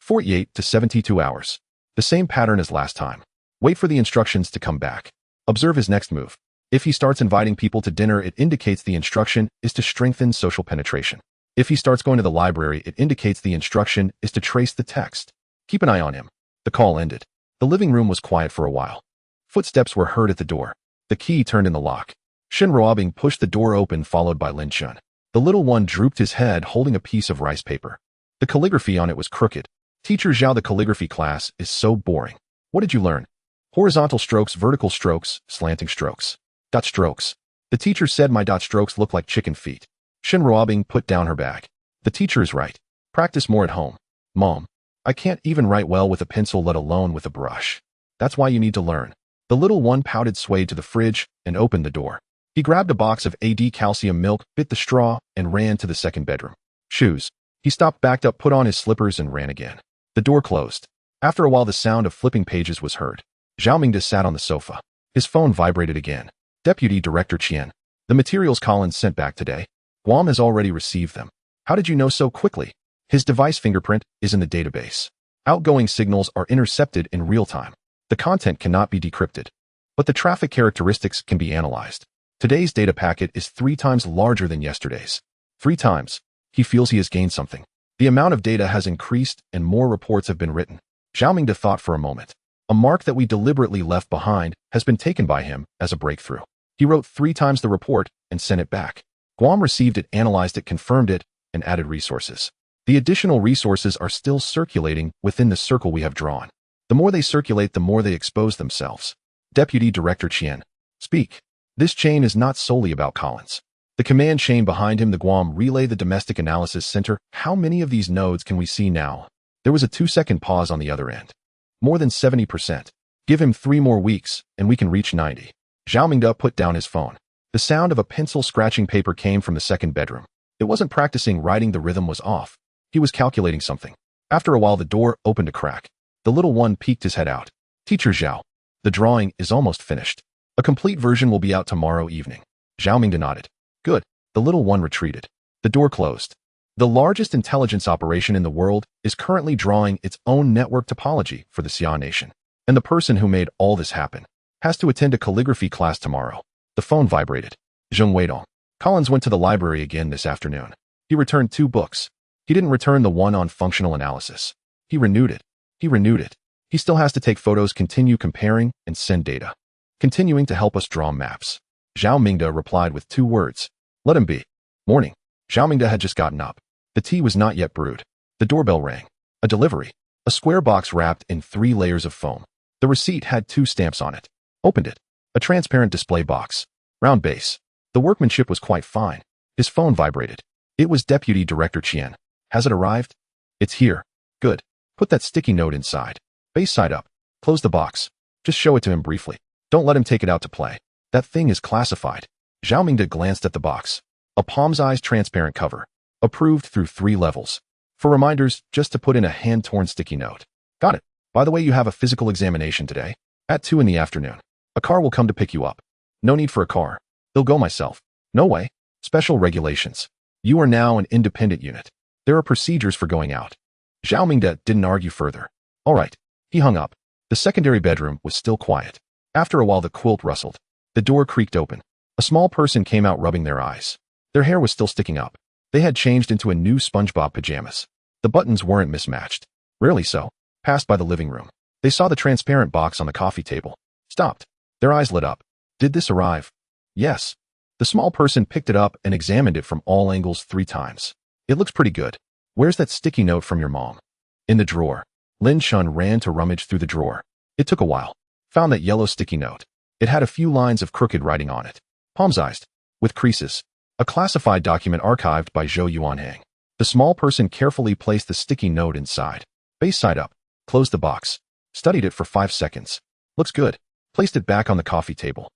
48 to 72 hours. The same pattern as last time. Wait for the instructions to come back. Observe his next move. If he starts inviting people to dinner, it indicates the instruction is to strengthen social penetration. If he starts going to the library, it indicates the instruction is to trace the text. Keep an eye on him. The call ended. The living room was quiet for a while. Footsteps were heard at the door. The key turned in the lock. Shen Ruobing pushed the door open, followed by Lin Chen. The little one drooped his head, holding a piece of rice paper. The calligraphy on it was crooked. Teacher Zhao, the calligraphy class is so boring. What did you learn? Horizontal strokes, vertical strokes, slanting strokes. Dot strokes. The teacher said my dot strokes look like chicken feet. Shen Ruobing put down her bag. The teacher is right. Practice more at home. Mom, I can't even write well with a pencil, let alone with a brush. That's why you need to learn. The little one pouted, swayed to the fridge, and opened the door. He grabbed a box of AD calcium milk, bit the straw, and ran to the second bedroom. Shoes. He stopped, backed up, put on his slippers, and ran again. The door closed. After a while, the sound of flipping pages was heard. Zhao Mingde sat on the sofa. His phone vibrated again. Deputy Director Qian. The materials Collins sent back today. Guam has already received them. How did you know so quickly? His device fingerprint is in the database. Outgoing signals are intercepted in real time. The content cannot be decrypted, but the traffic characteristics can be analyzed. Today's data packet is 3 times larger than yesterday's. 3 times. He feels he has gained something. The amount of data has increased and more reports have been written. Zhao Mingde thought for a moment. A mark that we deliberately left behind has been taken by him as a breakthrough. He wrote 3 times the report and sent it back. Guam received it, analyzed it, confirmed it, and added resources. The additional resources are still circulating within the circle we have drawn. The more they circulate, the more they expose themselves. Deputy Director Qian. Speak. This chain is not solely about Collins. The command chain behind him, the Guam Relay, the Domestic Analysis Center. How many of these nodes can we see now? There was a 2-second pause on the other end. More than 70%. Give him 3 more weeks, and we can reach 90. Zhao Mingde put down his phone. The sound of a pencil scratching paper came from the second bedroom. It wasn't practicing writing, the rhythm was off. He was calculating something. After a while, the door opened a crack. The little one peeked his head out. Teacher Zhao. The drawing is almost finished. A complete version will be out tomorrow evening. Zhao Mingde nodded. Good. The little one retreated. The door closed. The largest intelligence operation in the world is currently drawing its own network topology for the Xia Nation. And the person who made all this happen has to attend a calligraphy class tomorrow. The phone vibrated. Zheng Weidong. Collins went to the library again this afternoon. He returned 2 books. He didn't return the one on functional analysis. He renewed it. He still has to take photos, continue comparing, and send data. Continuing to help us draw maps. Zhao Mingde replied with 2 words. Let him be. Morning. Zhao Mingde had just gotten up. The tea was not yet brewed. The doorbell rang. A delivery. A square box wrapped in 3 layers of foam. The receipt had 2 stamps on it. Opened it. A transparent display box. Round base. The workmanship was quite fine. His phone vibrated. It was Deputy Director Qian. Has it arrived? It's here. Good. Put that sticky note inside. Base side up. Close the box. Just show it to him briefly. Don't let him take it out to play. That thing is classified. Zhao Mingde glanced at the box. A palm-sized transparent cover. Approved through 3 levels. For reminders, just to put in a hand-torn sticky note. Got it. By the way, you have a physical examination today. At 2 in the afternoon. A car will come to pick you up. No need for a car. They'll go myself. No way. Special regulations. You are now an independent unit. There are procedures for going out. Zhao Mingde didn't argue further. All right. He hung up. The secondary bedroom was still quiet. After a while, the quilt rustled. The door creaked open. A small person came out, rubbing their eyes. Their hair was still sticking up. They had changed into a new SpongeBob pajamas. The buttons weren't mismatched. Rarely so. Passed by the living room. They saw the transparent box on the coffee table. Stopped. Their eyes lit up. Did this arrive? Yes. The small person picked it up and examined it from all angles 3 times. It looks pretty good. Where's that sticky note from your mom? In the drawer. Lin Chen ran to rummage through the drawer. It took a while. Found that yellow sticky note. It had a few lines of crooked writing on it. Palm-sized. With creases. A classified document archived by Zhou Yuanhang. The small person carefully placed the sticky note inside. Base side up. Closed the box. Studied it for 5 seconds. Looks good. Placed it back on the coffee table.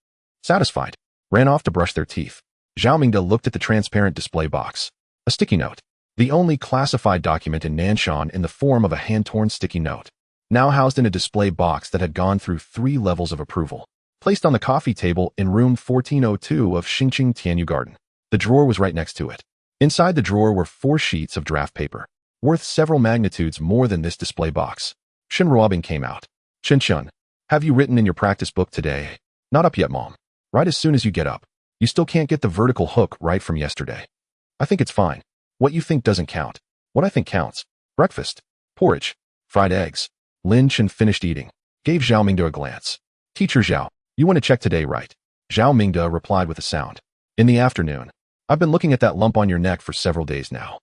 Satisfied. Ran off to brush their teeth. Zhao Mingde looked at the transparent display box. A sticky note. The only classified document in Nanshan in the form of a hand-torn sticky note. Now housed in a display box that had gone through 3 levels of approval. Placed on the coffee table in room 1402 of Xingqing Tianyu Garden. The drawer was right next to it. Inside the drawer were 4 sheets of draft paper, worth several magnitudes more than this display box. Shen Ruobing came out. Chen, have you written in your practice book today? Not up yet, Mom. Write as soon as you get up. You still can't get the vertical hook right from yesterday. I think it's fine. What you think doesn't count. What I think counts. Breakfast. Porridge. Fried eggs. Lin Chen finished eating. Gave Zhao Mingde a glance. Teacher Zhao, you want to check today, right? Zhao Mingde replied with a sound. In the afternoon. I've been looking at that lump on your neck for several days now.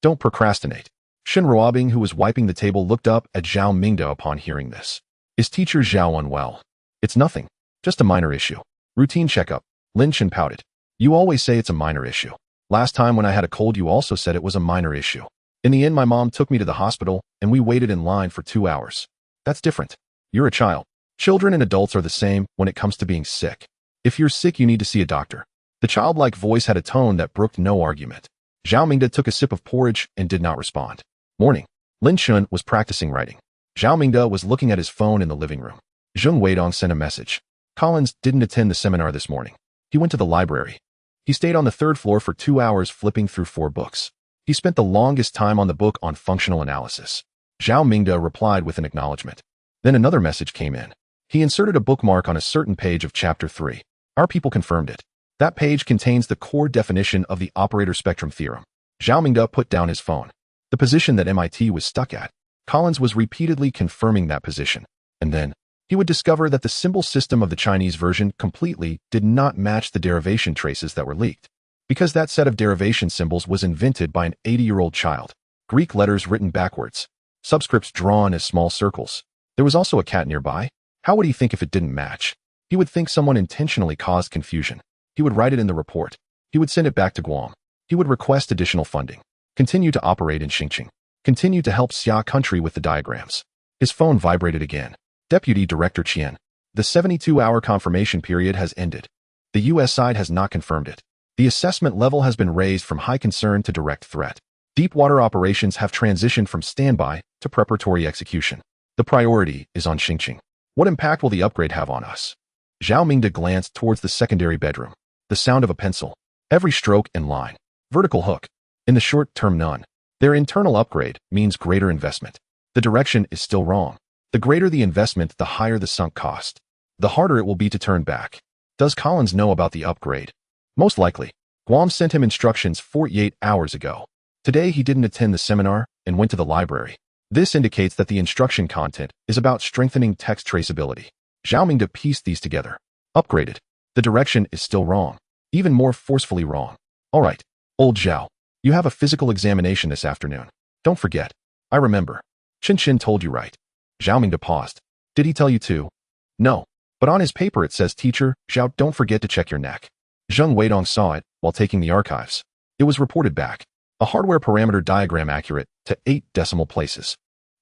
Don't procrastinate. Shen Ruobing, who was wiping the table, looked up at Zhao Mingde upon hearing this. Is teacher Zhao unwell? It's nothing. Just a minor issue. Routine checkup. Lin Chen pouted. You always say it's a minor issue. Last time when I had a cold, you also said it was a minor issue. In the end, my mom took me to the hospital, and we waited in line for 2 hours. That's different. You're a child. Children and adults are the same when it comes to being sick. If you're sick, you need to see a doctor. The childlike voice had a tone that brooked no argument. Zhao Mingde took a sip of porridge and did not respond. Morning. Lin Chen was practicing writing. Zhao Mingde was looking at his phone in the living room. Zheng Weidong sent a message. Collins didn't attend the seminar this morning. He went to the library. He stayed on the 3rd floor for 2 hours flipping through 4 books. He spent the longest time on the book on functional analysis. Zhao Mingde replied with an acknowledgement. Then another message came in. He inserted a bookmark on a certain page of chapter 3. Our people confirmed it. That page contains the core definition of the operator spectrum theorem. Zhao Mingde put down his phone. The position that MIT was stuck at. Collins was repeatedly confirming that position. And then, he would discover that the symbol system of the Chinese version completely did not match the derivation traces that were leaked. Because that set of derivation symbols was invented by an 80-year-old child. Greek letters written backwards. Subscripts drawn as small circles. There was also a cat nearby. How would he think if it didn't match? He would think someone intentionally caused confusion. He would write it in the report. He would send it back to Guam. He would request additional funding. Continue to operate in Xingqing. Continue to help Xia country with the diagrams. His phone vibrated again. Deputy Director Qian. The 72-hour confirmation period has ended. The U.S. side has not confirmed it. The assessment level has been raised from high concern to direct threat. Deep water operations have transitioned from standby to preparatory execution. The priority is on Xingqing. What impact will the upgrade have on us? Zhao Mingde glanced towards the secondary bedroom. The sound of a pencil. Every stroke and line. Vertical hook. In the short term, none. Their internal upgrade means greater investment. The direction is still wrong. The greater the investment, the higher the sunk cost. The harder it will be to turn back. Does Collins know about the upgrade? Most likely. Guam sent him instructions 48 hours ago. Today he didn't attend the seminar and went to the library. This indicates that the instruction content is about strengthening text traceability. Zhao Mingde pieced these together. Upgraded. The direction is still wrong. Even more forcefully wrong. All right, old Zhao. You have a physical examination this afternoon. Don't forget. I remember. Chen told you right. Zhao Mingde paused. Did he tell you too? No. But on his paper it says, Teacher Zhao, don't forget to check your neck. Zheng Weidong saw it while taking the archives. It was reported back. A hardware parameter diagram accurate to 8 decimal places.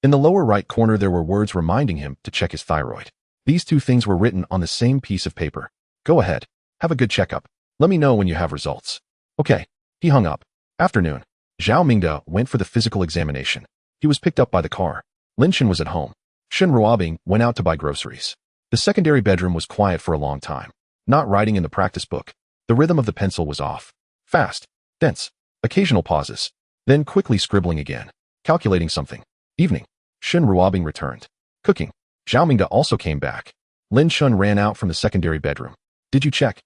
In the lower right corner there were words reminding him to check his thyroid. These 2 things were written on the same piece of paper. Go ahead. Have a good checkup. Let me know when you have results. Okay. He hung up. Afternoon. Zhao Mingde went for the physical examination. He was picked up by the car. Lin Chen was at home. Shen Ruobing went out to buy groceries. The secondary bedroom was quiet for a long time. Not writing in the practice book. The rhythm of the pencil was off. Fast. Dense. Occasional pauses. Then quickly scribbling again. Calculating something. Evening. Shen Ruobing returned. Cooking. Zhao Mingde also came back. Lin Chen ran out from the secondary bedroom. Did you check?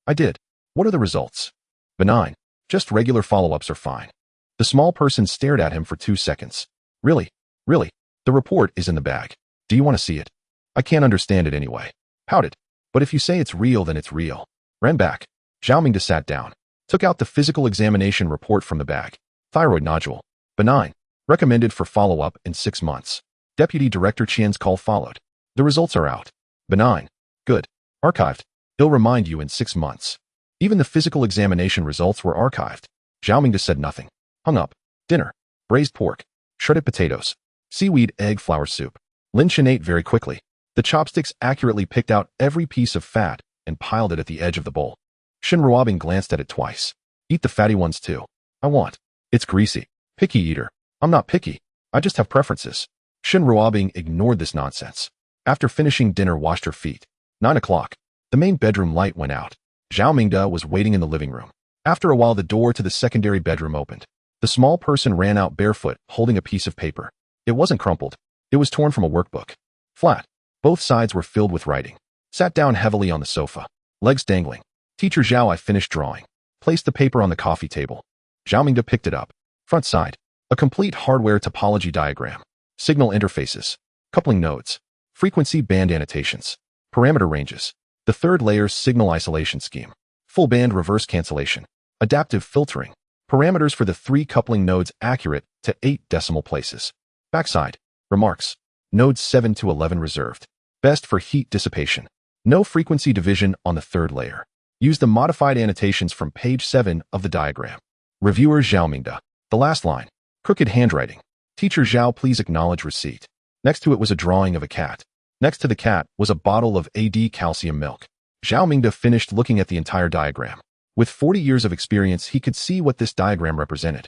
I did. What are the results? Benign. Just regular follow-ups are fine. The small person stared at him for 2 seconds. Really? Really? The report is in the bag. Do you want to see it? I can't understand it anyway. Pouted. But if you say it's real, then it's real. Ran back. Zhao Mingde sat down. Took out the physical examination report from the bag. Thyroid nodule. Benign. Recommended for follow-up in 6 months. Deputy Director Qian's call followed. The results are out. Benign. Good. Archived. He'll remind you in 6 months. Even the physical examination results were archived. Zhao Mingde said nothing. Hung up. Dinner. Braised pork. Shredded potatoes. Seaweed egg flour soup. Lin Chen ate very quickly. The chopsticks accurately picked out every piece of fat and piled it at the edge of the bowl. Shin Ruobing glanced at it twice. Eat the fatty ones too. I want. It's greasy. Picky eater. I'm not picky. I just have preferences. Shin Ruobing ignored this nonsense. After finishing dinner, washed her feet. 9 o'clock. The main bedroom light went out. Zhao Mingde was waiting in the living room. After a while, the door to the secondary bedroom opened. The small person ran out barefoot, holding a piece of paper. It wasn't crumpled. It was torn from a workbook. Flat. Both sides were filled with writing. Sat down heavily on the sofa. Legs dangling. Teacher Zhao, I finished drawing. Placed the paper on the coffee table. Zhao Mingde picked it up. Front side. A complete hardware topology diagram. Signal interfaces. Coupling nodes. Frequency band annotations. Parameter ranges. The third layer's signal isolation scheme. Full band reverse cancellation. Adaptive filtering. Parameters for the 3 coupling nodes accurate to 8 decimal places. Backside. Remarks. Nodes 7 to 11 reserved. Best for heat dissipation. No frequency division on the third layer. Use the modified annotations from page 7 of the diagram. Reviewer Zhao Mingde. The last line. Crooked handwriting. Teacher Zhao, please acknowledge receipt. Next to it was a drawing of a cat. Next to the cat was a bottle of AD calcium milk. Zhao Mingde finished looking at the entire diagram. With 40 years of experience, he could see what this diagram represented.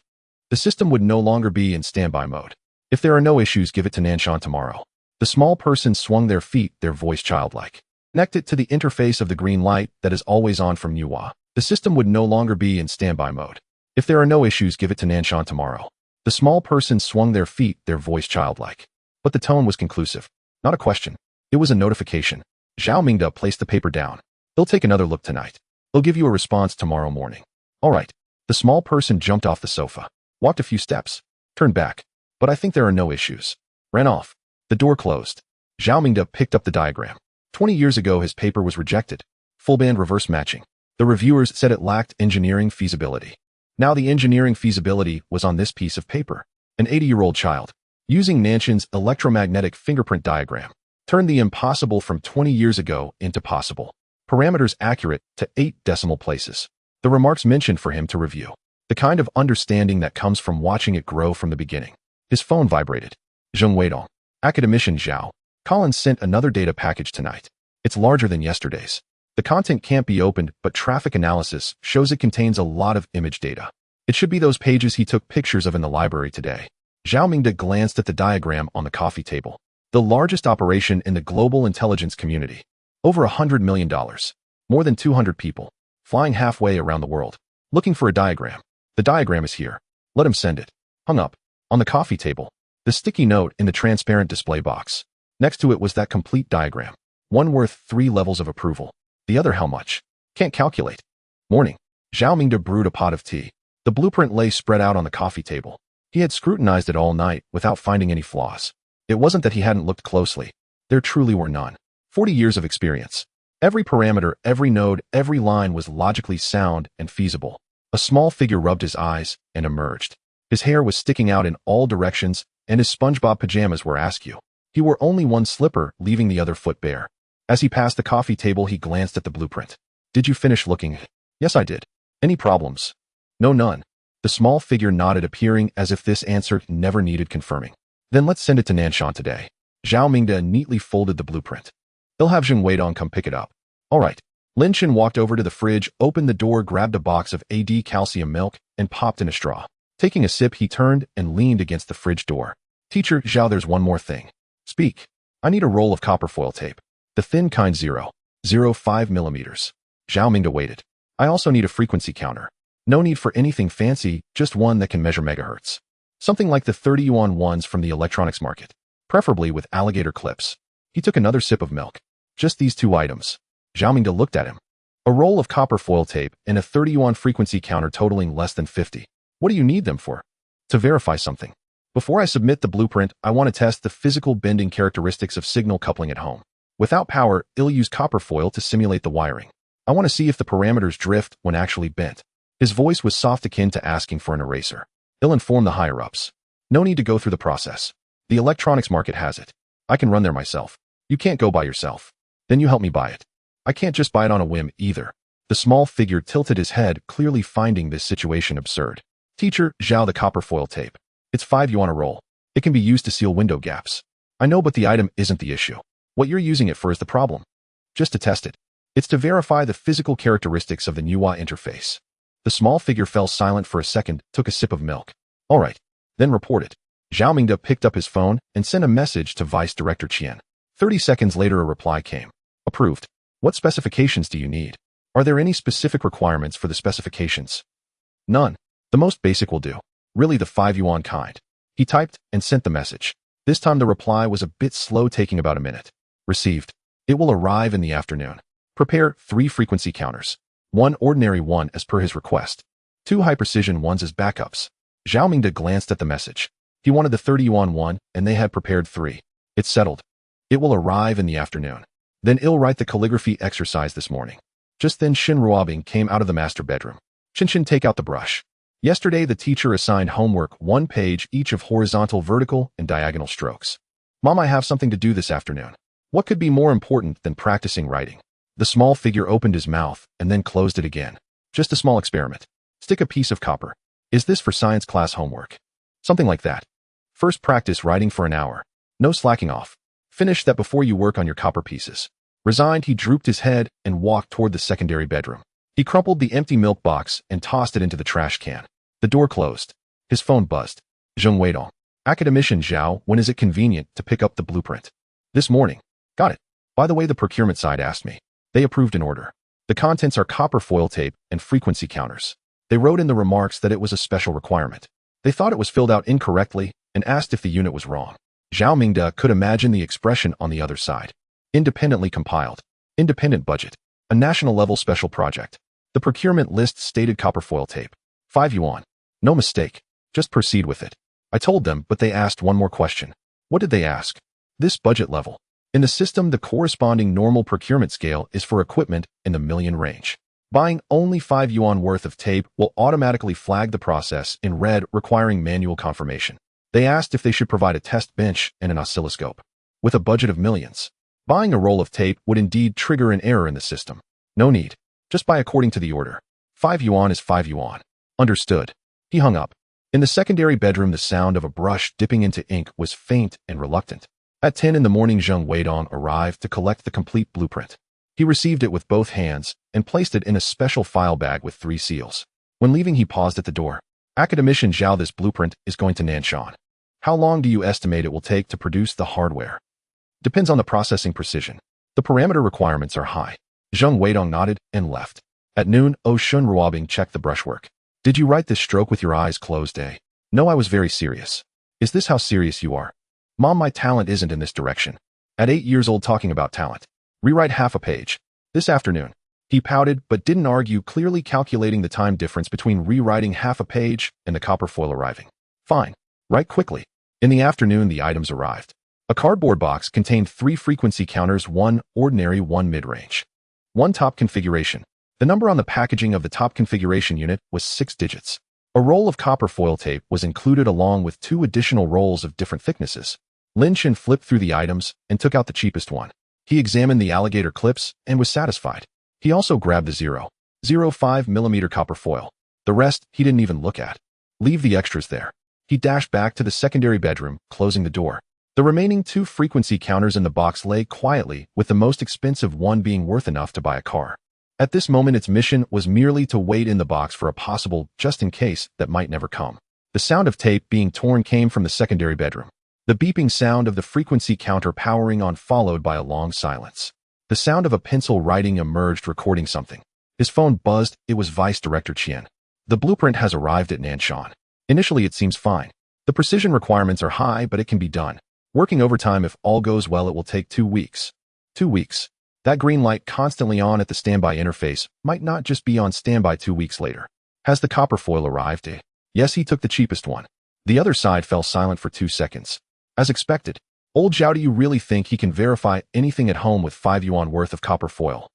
The system would no longer be in standby mode. If there are no issues, give it to Nanshan tomorrow. The small person swung their feet, their voice childlike. Connect it to the interface of the green light that is always on from Nuwa. The system would no longer be in standby mode. If there are no issues, give it to Nanshan tomorrow. The small person swung their feet, their voice childlike. But the tone was conclusive. Not a question. It was a notification. Zhao Mingde placed the paper down. He'll take another look tonight. He'll give you a response tomorrow morning. All right. The small person jumped off the sofa. Walked a few steps. Turned back. But I think there are no issues. Ran off. The door closed. Zhao Mingde picked up the diagram. 20 years ago, his paper was rejected. Full band reverse matching. The reviewers said it lacked engineering feasibility. Now the engineering feasibility was on this piece of paper. An 80-year-old child, using Nanshan's electromagnetic fingerprint diagram, turned the impossible from 20 years ago into possible. Parameters accurate to 8 decimal places. The remarks mentioned for him to review. The kind of understanding that comes from watching it grow from the beginning. His phone vibrated. Zheng Weidong. Academician Zhao. Collins sent another data package tonight. It's larger than yesterday's. The content can't be opened, but traffic analysis shows it contains a lot of image data. It should be those pages he took pictures of in the library today. Zhao Mingde glanced at the diagram on the coffee table. The largest operation in the global intelligence community. Over $100 million. More than 200 people. Flying halfway around the world. Looking for a diagram. The diagram is here. Let him send it. Hung up. On the coffee table. The sticky note in the transparent display box. Next to it was that complete diagram. One worth 3 levels of approval. The other how much? Can't calculate. Morning. Zhao Mingde brewed a pot of tea. The blueprint lay spread out on the coffee table. He had scrutinized it all night without finding any flaws. It wasn't that he hadn't looked closely. There truly were none. 40 years of experience. Every parameter, every node, every line was logically sound and feasible. A small figure rubbed his eyes and emerged. His hair was sticking out in all directions, and his SpongeBob pajamas were askew. He wore only one slipper, leaving the other foot bare. As he passed the coffee table, he glanced at the blueprint. Did you finish looking? Yes, I did. Any problems? No, none. The small figure nodded, appearing as if this answer never needed confirming. Then let's send it to Nanshan today. Zhao Mingde neatly folded the blueprint. He'll have Zheng Weidong come pick it up. All right. Lin Chen walked over to the fridge, opened the door, grabbed a box of AD calcium milk, and popped in a straw. Taking a sip, he turned and leaned against the fridge door. Teacher Zhao, there's one more thing. Speak. I need a roll of copper foil tape. The thin kind 0.05 millimeters. Zhao Mingde waited. I also need a frequency counter. No need for anything fancy, just one that can measure megahertz. Something like the 30 yuan ones from the electronics market. Preferably with alligator clips. He took another sip of milk. Just these 2 items. Zhao Mingde looked at him. A roll of copper foil tape and a 30 yuan frequency counter totaling less than 50. What do you need them for? To verify something. Before I submit the blueprint, I want to test the physical bending characteristics of signal coupling at home. Without power, I'll use copper foil to simulate the wiring. I want to see if the parameters drift when actually bent. His voice was soft, akin to asking for an eraser. I'll inform the higher-ups. No need to go through the process. The electronics market has it. I can run there myself. You can't go by yourself. Then you help me buy it. I can't just buy it on a whim either. The small figure tilted his head, clearly finding this situation absurd. Teacher, Zhao, the copper foil tape. It's 5 yuan a roll. It can be used to seal window gaps. I know, but the item isn't the issue. What you're using it for is the problem. Just to test it. It's to verify the physical characteristics of the Nuwa interface. The small figure fell silent for a second, took a sip of milk. All right. Then report it. Zhao Mingde picked up his phone and sent a message to Vice Director Qian. 30 seconds later a reply came. Approved. What specifications do you need? Are there any specific requirements for the specifications? None. The most basic will do. Really the 5 yuan kind. He typed and sent the message. This time the reply was a bit slow, taking about a minute. Received. It will arrive in the afternoon. Prepare 3 frequency counters. 1 ordinary one as per his request. 2 high-precision ones as backups. Zhao Mingde glanced at the message. He wanted the 30 yuan one, and they had prepared 3. It's settled. It will arrive in the afternoon. Then I'll write the calligraphy exercise this morning. Just then Xin Ruobing came out of the master bedroom. Xin, take out the brush. Yesterday the teacher assigned homework 1 page each of horizontal, vertical, and diagonal strokes. Mom, I have something to do this afternoon. What could be more important than practicing writing? The small figure opened his mouth and then closed it again. Just a small experiment. Stick a piece of copper. Is this for science class homework? Something like that. First practice writing for an hour. No slacking off. Finish that before you work on your copper pieces. Resigned, he drooped his head and walked toward the secondary bedroom. He crumpled the empty milk box and tossed it into the trash can. The door closed. His phone buzzed. Zheng Weidong. Academician Zhao, when is it convenient to pick up the blueprint? This morning. Got it. By the way, the procurement side asked me. They approved an order. The contents are copper foil tape and frequency counters. They wrote in the remarks that it was a special requirement. They thought it was filled out incorrectly and asked if the unit was wrong. Zhao Mingde could imagine the expression on the other side. Independently compiled. Independent budget. A national-level special project. The procurement list stated copper foil tape. 5 yuan. No mistake. Just proceed with it. I told them, but they asked one more question. What did they ask? This budget level. In the system, the corresponding normal procurement scale is for equipment in the million range. Buying only 5 yuan worth of tape will automatically flag the process in red, requiring manual confirmation. They asked if they should provide a test bench and an oscilloscope. With a budget of millions, buying a roll of tape would indeed trigger an error in the system. No need. Just buy according to the order. 5 yuan is 5 yuan. Understood. He hung up. In the secondary bedroom, the sound of a brush dipping into ink was faint and reluctant. At 10 in the morning, Zheng Weidong arrived to collect the complete blueprint. He received it with both hands and placed it in a special file bag with 3 seals. When leaving, he paused at the door. Academician Zhao, this blueprint is going to Nanshan. How long do you estimate it will take to produce the hardware? Depends on the processing precision. The parameter requirements are high. Zheng Weidong nodded and left. At noon, Xin Ruobing checked the brushwork. Did you write this stroke with your eyes closed, eh? No, I was very serious. Is this how serious you are? Mom, my talent isn't in this direction. At 8 years old, talking about talent. Rewrite half a page. This afternoon. He pouted but didn't argue, clearly calculating the time difference between rewriting half a page and the copper foil arriving. Fine. Write quickly. In the afternoon, the items arrived. A cardboard box contained 3 frequency counters, 1 ordinary, 1 mid-range. 1 top configuration. The number on the packaging of the top configuration unit was 6 digits. A roll of copper foil tape was included along with 2 additional rolls of different thicknesses. Lin Chen flipped through the items and took out the cheapest one. He examined the alligator clips and was satisfied. He also grabbed the 0.05 millimeter copper foil. The rest he didn't even look at. Leave the extras there. He dashed back to the secondary bedroom, closing the door. The remaining 2 frequency counters in the box lay quietly, with the most expensive one being worth enough to buy a car. At this moment, its mission was merely to wait in the box for a possible just-in-case that might never come. The sound of tape being torn came from the secondary bedroom. The beeping sound of the frequency counter powering on, followed by a long silence. The sound of a pencil writing emerged, recording something. His phone buzzed. It was Vice Director Qian. The blueprint has arrived at Nanshan. Initially, it seems fine. The precision requirements are high, but it can be done. Working overtime, if all goes well, it will take 2 weeks. 2 weeks. That green light constantly on at the standby interface might not just be on standby 2 weeks later. Has the copper foil arrived, eh? Yes, he took the cheapest one. The other side fell silent for 2 seconds. As expected. Old Zhao, do you really think he can verify anything at home with 5 yuan worth of copper foil?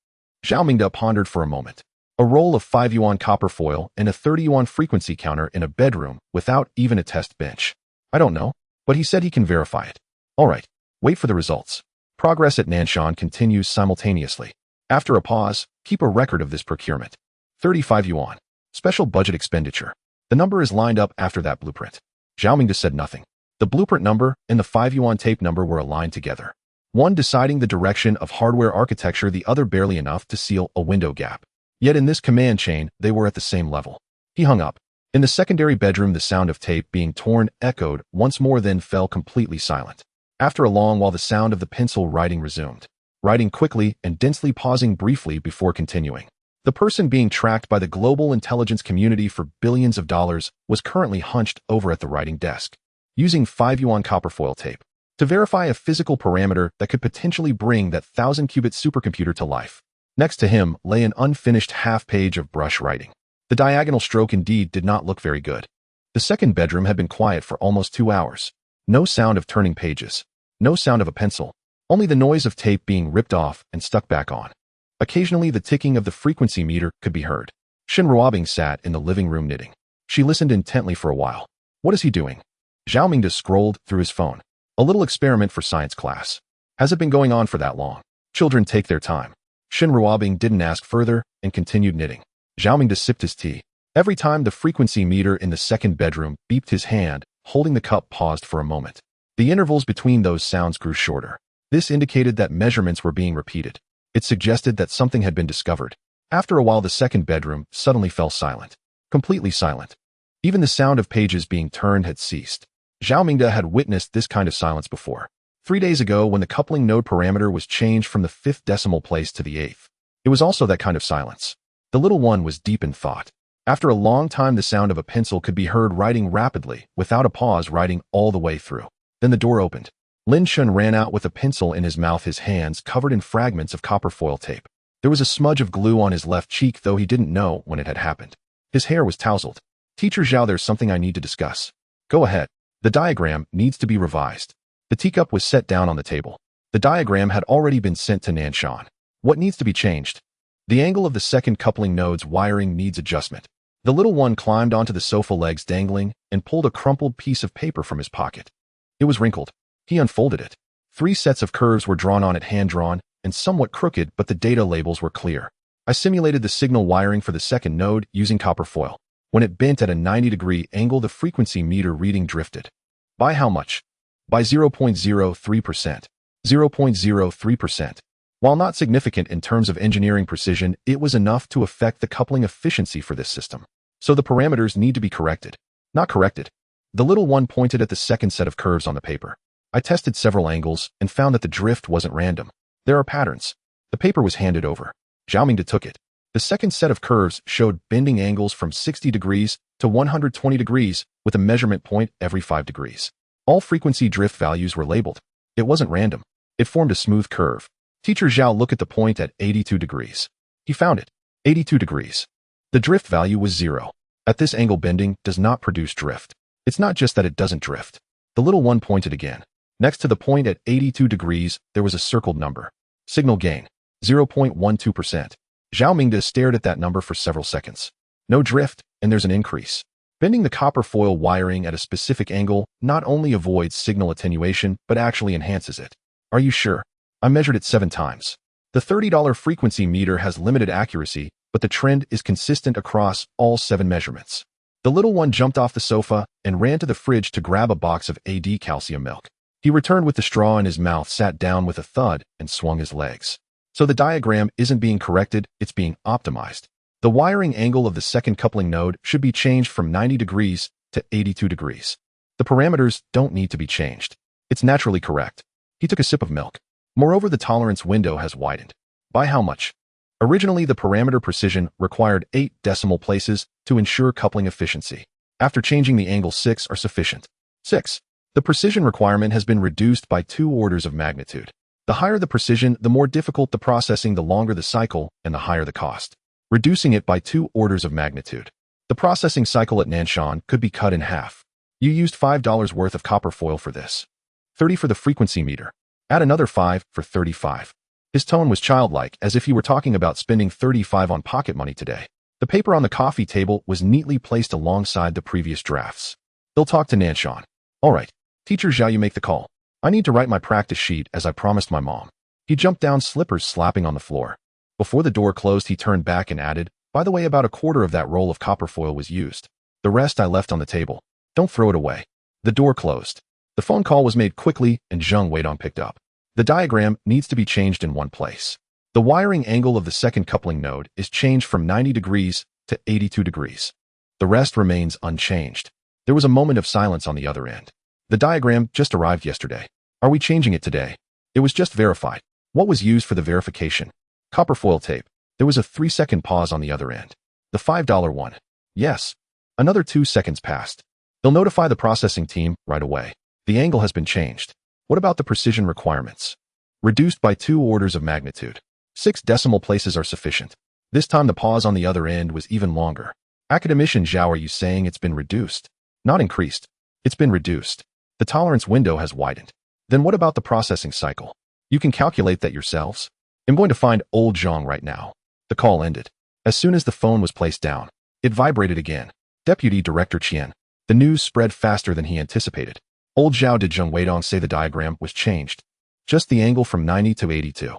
Zhao Mingde pondered for a moment. A roll of 5 yuan copper foil and a 30 yuan frequency counter in a bedroom without even a test bench. I don't know, but he said he can verify it. All right, wait for the results. Progress at Nanshan continues simultaneously. After a pause, keep a record of this procurement. 35 yuan. Special budget expenditure. The number is lined up after that blueprint. Zhao Mingde said nothing. The blueprint number and the 5 yuan tape number were aligned together. One deciding the direction of hardware architecture, the other barely enough to seal a window gap. Yet in this command chain, they were at the same level. He hung up. In the secondary bedroom, the sound of tape being torn echoed once more, then fell completely silent. After a long while, the sound of the pencil writing resumed. Writing quickly and densely, pausing briefly before continuing. The person being tracked by the global intelligence community for billions of dollars was currently hunched over at the writing desk, using 5 yuan copper foil tape to verify a physical parameter that could potentially bring that 1,000-qubit supercomputer to life. Next to him lay an unfinished half-page of brush writing. The diagonal stroke indeed did not look very good. The second bedroom had been quiet for almost 2 hours. No sound of turning pages. No sound of a pencil. Only the noise of tape being ripped off and stuck back on. Occasionally, the ticking of the frequency meter could be heard. Shin Ruobing sat in the living room knitting. She listened intently for a while. What is he doing? Zhao Mingde scrolled through his phone. A little experiment for science class. Has it been going on for that long? Children take their time. Shin Ruobing didn't ask further and continued knitting. Zhao Mingde sipped his tea. Every time the frequency meter in the second bedroom beeped, his hand, holding the cup, paused for a moment. The intervals between those sounds grew shorter. This indicated that measurements were being repeated. It suggested that something had been discovered. After a while, the second bedroom suddenly fell silent. Completely silent. Even the sound of pages being turned had ceased. Zhao Mingde had witnessed this kind of silence before. 3 days ago, when the coupling node parameter was changed from the 5th decimal place to the 8th. It was also that kind of silence. The little one was deep in thought. After a long time, the sound of a pencil could be heard writing rapidly, without a pause, writing all the way through. Then the door opened. Lin Chen ran out with a pencil in his mouth, his hands covered in fragments of copper foil tape. There was a smudge of glue on his left cheek, though he didn't know when it had happened. His hair was tousled. Teacher Zhao, there's something I need to discuss. Go ahead. The diagram needs to be revised. The teacup was set down on the table. The diagram had already been sent to Nanshan. What needs to be changed? The angle of the second coupling node's wiring needs adjustment. The little one climbed onto the sofa, legs dangling, and pulled a crumpled piece of paper from his pocket. It was wrinkled. He unfolded it. 3 sets of curves were drawn on it, hand-drawn, and somewhat crooked, but the data labels were clear. I simulated the signal wiring for the second node using copper foil. When it bent at a 90-degree angle, the frequency meter reading drifted. By how much? By 0.03%. 0.03%. While not significant in terms of engineering precision, it was enough to affect the coupling efficiency for this system. So the parameters need to be corrected. Not corrected. The little one pointed at the second set of curves on the paper. I tested several angles and found that the drift wasn't random. There are patterns. The paper was handed over. Zhao Mingde took it. The second set of curves showed bending angles from 60 degrees to 120 degrees with a measurement point every 5 degrees. All frequency drift values were labeled. It wasn't random. It formed a smooth curve. Teacher Zhao looked at the point at 82 degrees. He found it. 82 degrees. The drift value was 0. At this angle, bending does not produce drift. It's not just that it doesn't drift. The little one pointed again. Next to the point at 82 degrees, there was a circled number. Signal gain. 0.12%. Zhao Mingde stared at that number for several seconds. No drift, and there's an increase. Bending the copper foil wiring at a specific angle not only avoids signal attenuation, but actually enhances it. Are you sure? I measured it 7 times. The $30 frequency meter has limited accuracy, but the trend is consistent across all 7 measurements. The little one jumped off the sofa and ran to the fridge to grab a box of AD calcium milk. He returned with the straw in his mouth, sat down with a thud, and swung his legs. So the diagram isn't being corrected, it's being optimized. The wiring angle of the second coupling node should be changed from 90 degrees to 82 degrees. The parameters don't need to be changed. It's naturally correct. He took a sip of milk. Moreover, the tolerance window has widened. By how much? Originally, the parameter precision required 8 decimal places to ensure coupling efficiency. After changing the angle, 6 are sufficient. 6. The precision requirement has been reduced by 2 orders of magnitude. The higher the precision, the more difficult the processing, the longer the cycle, and the higher the cost. Reducing it by 2 orders of magnitude. The processing cycle at Nanshan could be cut in half. You used $5 worth of copper foil for this. 30 for the frequency meter. Add another 5 for 35. His tone was childlike, as if he were talking about spending 35 on pocket money today. The paper on the coffee table was neatly placed alongside the previous drafts. They'll talk to Nanshan. All right. Teacher Zhao, you make the call. I need to write my practice sheet as I promised my mom. He jumped down, slippers slapping on the floor. Before the door closed, he turned back and added, by the way, about a quarter of that roll of copper foil was used. The rest I left on the table. Don't throw it away. The door closed. The phone call was made quickly and Zheng Weidong picked up. The diagram needs to be changed in one place. The wiring angle of the second coupling node is changed from 90 degrees to 82 degrees. The rest remains unchanged. There was a moment of silence on the other end. The diagram just arrived yesterday. Are we changing it today? It was just verified. What was used for the verification? Copper foil tape. There was a 3-second pause on the other end. The $5 one. Yes. Another 2 seconds passed. They'll notify the processing team right away. The angle has been changed. What about the precision requirements? Reduced by 2 orders of magnitude. 6 decimal places are sufficient. This time the pause on the other end was even longer. Academician Zhao, are you saying it's been reduced? Not increased. It's been reduced. The tolerance window has widened. Then what about the processing cycle? You can calculate that yourselves. I'm going to find old Zhang right now. The call ended. As soon as the phone was placed down, it vibrated again. Deputy Director Qian. The news spread faster than he anticipated. Old Zhao, did Zheng Weidong say the diagram was changed? Just the angle from 90 to 82.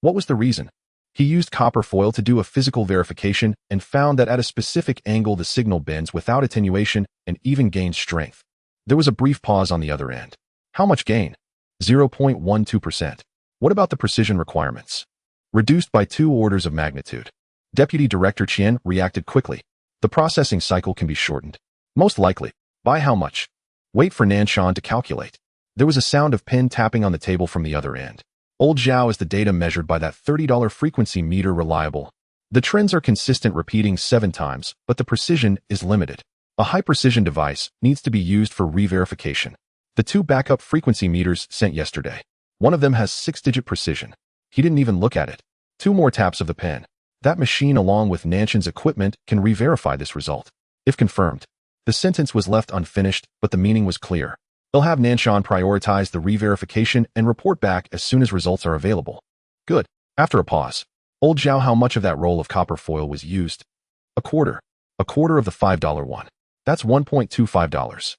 What was the reason? He used copper foil to do a physical verification and found that at a specific angle the signal bends without attenuation and even gains strength. There was a brief pause on the other end. How much gain? 0.12%. What about the precision requirements? Reduced by 2 orders of magnitude. Deputy Director Qian reacted quickly. The processing cycle can be shortened. Most likely. By how much? Wait for Nanshan to calculate. There was a sound of pen tapping on the table from the other end. Old Zhao, is the data measured by that $30 frequency meter reliable? The trends are consistent, repeating 7 times, but the precision is limited. A high-precision device needs to be used for re-verification. The 2 backup frequency meters sent yesterday. One of them has 6-digit precision. He didn't even look at it. 2 more taps of the pen. That machine along with Nanshan's equipment can re-verify this result. If confirmed. The sentence was left unfinished, but the meaning was clear. They'll have Nanshan prioritize the re-verification and report back as soon as results are available. Good. After a pause. Old Zhao, how much of that roll of copper foil was used? A quarter. A quarter of the $5 one. That's $1.25.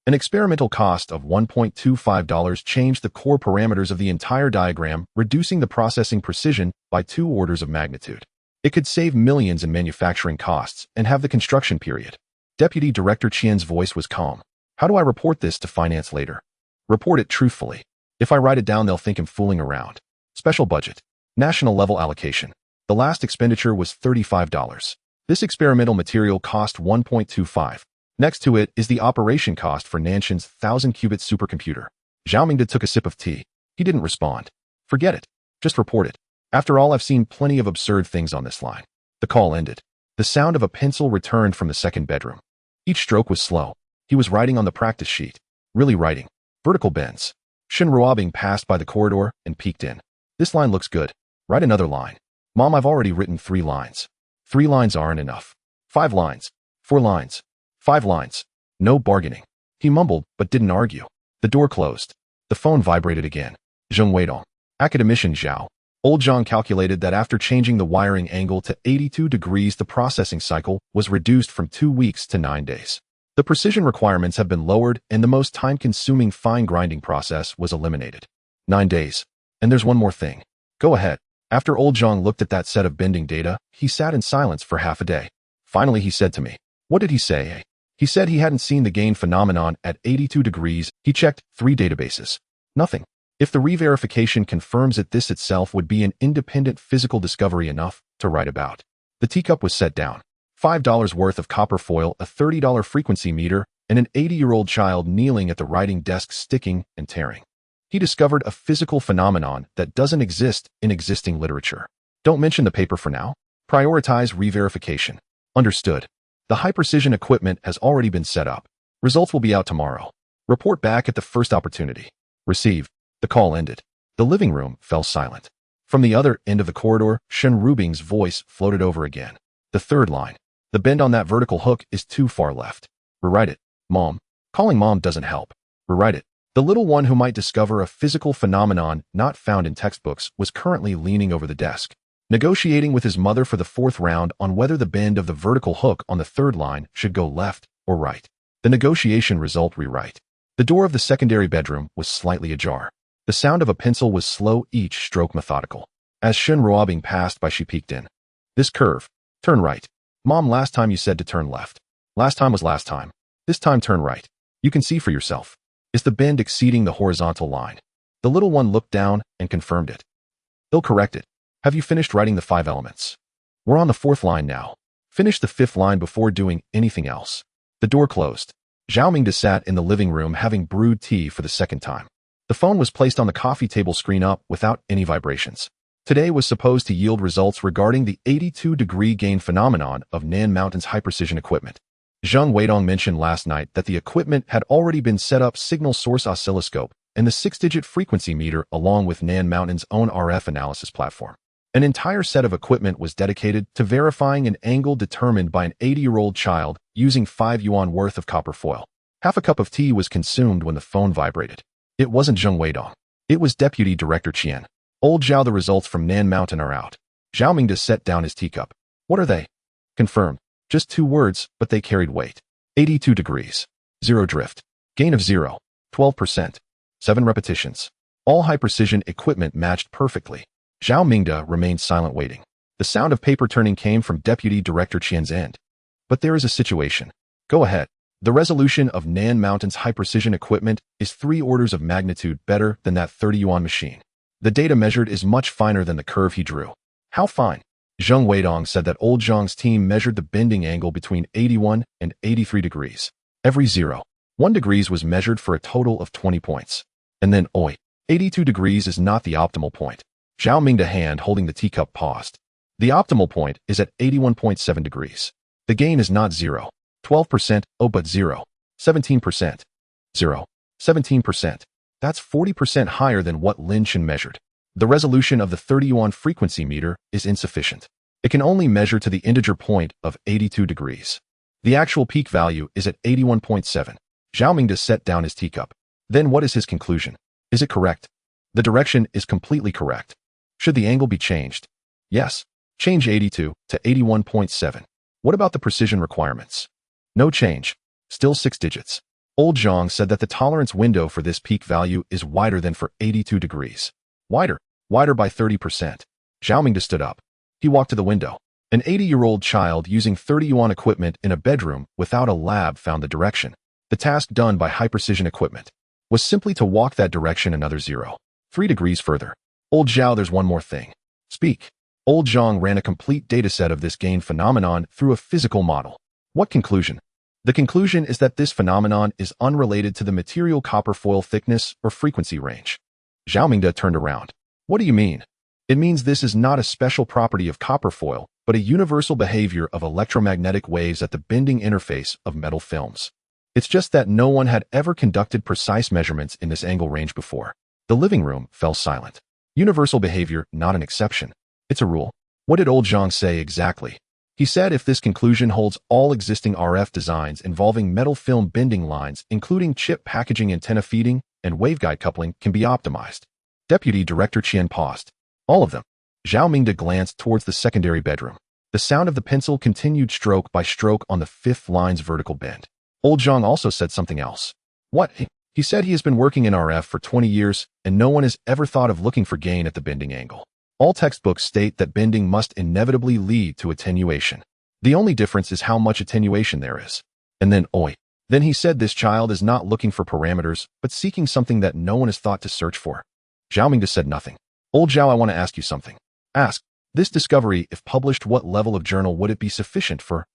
An experimental cost of $1.25 changed the core parameters of the entire diagram, reducing the processing precision by 2 orders of magnitude. It could save millions in manufacturing costs and have the construction period. Deputy Director Qian's voice was calm. How do I report this to finance later? Report it truthfully. If I write it down, they'll think I'm fooling around. Special budget. National level allocation. The last expenditure was $35. This experimental material cost $1.25. Next to it is the operation cost for Nanshan's 1,000-qubit supercomputer. Zhao Mingde took a sip of tea. He didn't respond. Forget it. Just report it. After all, I've seen plenty of absurd things on this line. The call ended. The sound of a pencil returned from the second bedroom. Each stroke was slow. He was writing on the practice sheet. Really writing. Vertical bends. Shen Ruobing passed by the corridor and peeked in. This line looks good. Write another line. Mom, I've already written 3 lines. 3 lines aren't enough. 5 lines. 4 lines. 5 lines. No bargaining. He mumbled, but didn't argue. The door closed. The phone vibrated again. Zheng Weidong. Academician Zhao. Old Zhang calculated that after changing the wiring angle to 82 degrees, the processing cycle was reduced from 2 weeks to 9 days. The precision requirements have been lowered and the most time-consuming fine grinding process was eliminated. 9 days. And there's one more thing. Go ahead. After Old Zhang looked at that set of bending data, he sat in silence for half a day. Finally, he said to me, "What did he say?" He said he hadn't seen the gain phenomenon at 82 degrees. He checked 3 databases. Nothing. If the re-verification confirms it, this itself would be an independent physical discovery enough to write about. The teacup was set down. $5 worth of copper foil, a $30 frequency meter, and an 80-year-old child kneeling at the writing desk sticking and tearing. He discovered a physical phenomenon that doesn't exist in existing literature. Don't mention the paper for now. Prioritize re-verification. Understood. The high-precision equipment has already been set up. Results will be out tomorrow. Report back at the first opportunity. Received. The call ended. The living room fell silent. From the other end of the corridor, Shen Rubing's voice floated over again. The 3rd line. The bend on that vertical hook is too far left. Rewrite it. Mom. Calling mom doesn't help. Rewrite it. The little one who might discover a physical phenomenon not found in textbooks was currently leaning over the desk, negotiating with his mother for the 4th round on whether the bend of the vertical hook on the 3rd line should go left or right. The negotiation result: rewrite. The door of the secondary bedroom was slightly ajar. The sound of a pencil was slow, each stroke methodical. As Shen Ruobing passed by, she peeked in. This curve. Turn right. Mom, last time you said to turn left. Last time was last time. This time turn right. You can see for yourself. Is the bend exceeding the horizontal line? The little one looked down and confirmed it. He'll correct it. Have you finished writing the 5 elements? We're on the 4th line now. Finish the 5th line before doing anything else. The door closed. Zhao Mingde sat in the living room having brewed tea for the 2nd time. The phone was placed on the coffee table screen up without any vibrations. Today was supposed to yield results regarding the 82-degree gain phenomenon of Nan Mountain's high-precision equipment. Zheng Weidong mentioned last night that the equipment had already been set up signal source oscilloscope and the 6-digit frequency meter along with Nan Mountain's own RF analysis platform. An entire set of equipment was dedicated to verifying an angle determined by an 80-year-old child using 5 yuan worth of copper foil. Half a cup of tea was consumed when the phone vibrated. It wasn't Zheng Weidong. It was Deputy Director Qian. Old Zhao, the results from Nan Mountain are out. Zhao Mingde set down his teacup. What are they? Confirmed. Just 2 words, but they carried weight. 82 degrees. 0 drift. Gain of 0. 12%. 7 repetitions. All high-precision equipment matched perfectly. Zhao Mingde remained silent waiting. The sound of paper turning came from Deputy Director Qian's end. But there is a situation. Go ahead. The resolution of Nan Mountain's high-precision equipment is 3 orders of magnitude better than that 30 yuan machine. The data measured is much finer than the curve he drew. How fine? Zheng Weidong said that old Zhang's team measured the bending angle between 81 and 83 degrees. Every 0.1 degrees was measured for a total of 20 points. And then, 82 degrees is not the optimal point. Zhao Mingde, hand holding the teacup, paused. The optimal point is at 81.7 degrees. The gain is not 0.12%, but 0.17%. 0.17%. That's 40% higher than what Lin Chen measured. The resolution of the 30 yuan frequency meter is insufficient. It can only measure to the integer point of 82 degrees. The actual peak value is at 81.7. Zhao Mingde set down his teacup. Then what is his conclusion? Is it correct? The direction is completely correct. Should the angle be changed? Yes. Change 82 to 81.7. What about the precision requirements? No change. Still 6 digits. Old Zhang said that the tolerance window for this peak value is wider than for 82 degrees. Wider by 30%. Zhao Mingde stood up. He walked to the window. An 80-year-old child using 30 yuan equipment in a bedroom without a lab found the direction. The task done by high-precision equipment was simply to walk that direction another 0.3 degrees further. Old Zhao, there's one more thing. Speak. Old Zhang ran a complete dataset of this gain phenomenon through a physical model. What conclusion? The conclusion is that this phenomenon is unrelated to the material copper foil thickness or frequency range. Zhao Mingde turned around. What do you mean? It means this is not a special property of copper foil, but a universal behavior of electromagnetic waves at the bending interface of metal films. It's just that no one had ever conducted precise measurements in this angle range before. The living room fell silent. Universal behavior, not an exception. It's a rule. What did old Zhang say exactly? He said if this conclusion holds, all existing RF designs involving metal film bending lines, including chip packaging, antenna feeding, and waveguide coupling, can be optimized. Deputy Director Qian paused. All of them. Zhao Mingde glanced towards the secondary bedroom. The sound of the pencil continued stroke by stroke on the 5th line's vertical bend. Old Zhang also said something else. What? He said he has been working in RF for 20 years, and no one has ever thought of looking for gain at the bending angle. All textbooks state that bending must inevitably lead to attenuation. The only difference is how much attenuation there is. And then, Then he said this child is not looking for parameters, but seeking something that no one has thought to search for. Zhao Mingde said nothing. Old Zhao, I want to ask you something. Ask. This discovery, if published, what level of journal would it be sufficient for?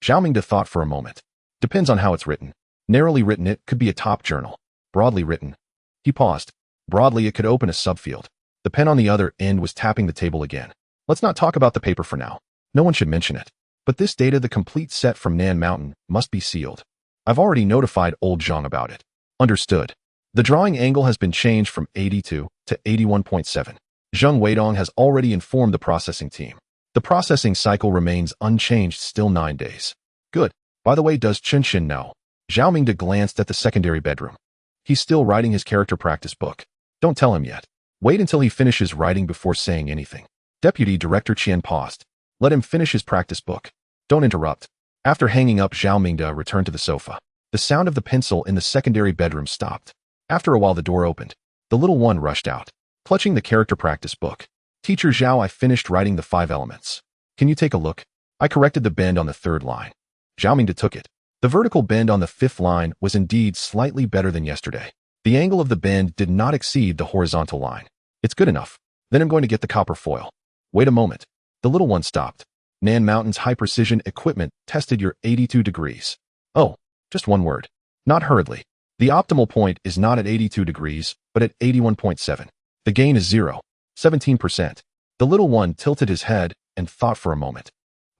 Zhao Mingde thought for a moment. Depends on how it's written. Narrowly written, it could be a top journal. Broadly written. He paused. Broadly, it could open a subfield. The pen on the other end was tapping the table again. Let's not talk about the paper for now. No one should mention it. But this data, the complete set from Nan Mountain, must be sealed. I've already notified old Zhang about it. Understood. The drawing angle has been changed from 82 to 81.7. Zheng Weidong has already informed the processing team. The processing cycle remains unchanged, still 9 days. Good. By the way, does Chen Xin know? Zhao Mingde glanced at the secondary bedroom. He's still writing his character practice book. Don't tell him yet. Wait until he finishes writing before saying anything. Deputy Director Qian paused. Let him finish his practice book. Don't interrupt. After hanging up, Zhao Mingde returned to the sofa. The sound of the pencil in the secondary bedroom stopped. After a while, the door opened. The little one rushed out, clutching the character practice book. Teacher Zhao, I finished writing the 5 elements. Can you take a look? I corrected the bend on the 3rd line. Zhao Mingde took it. The vertical bend on the fifth line was indeed slightly better than yesterday. The angle of the bend did not exceed the horizontal line. It's good enough. Then I'm going to get the copper foil. Wait a moment. The little one stopped. Nan Mountain's high-precision equipment tested your 82 degrees. Oh, just one word. Not hurriedly. The optimal point is not at 82 degrees, but at 81.7. The gain is 0. 17%. The little one tilted his head and thought for a moment.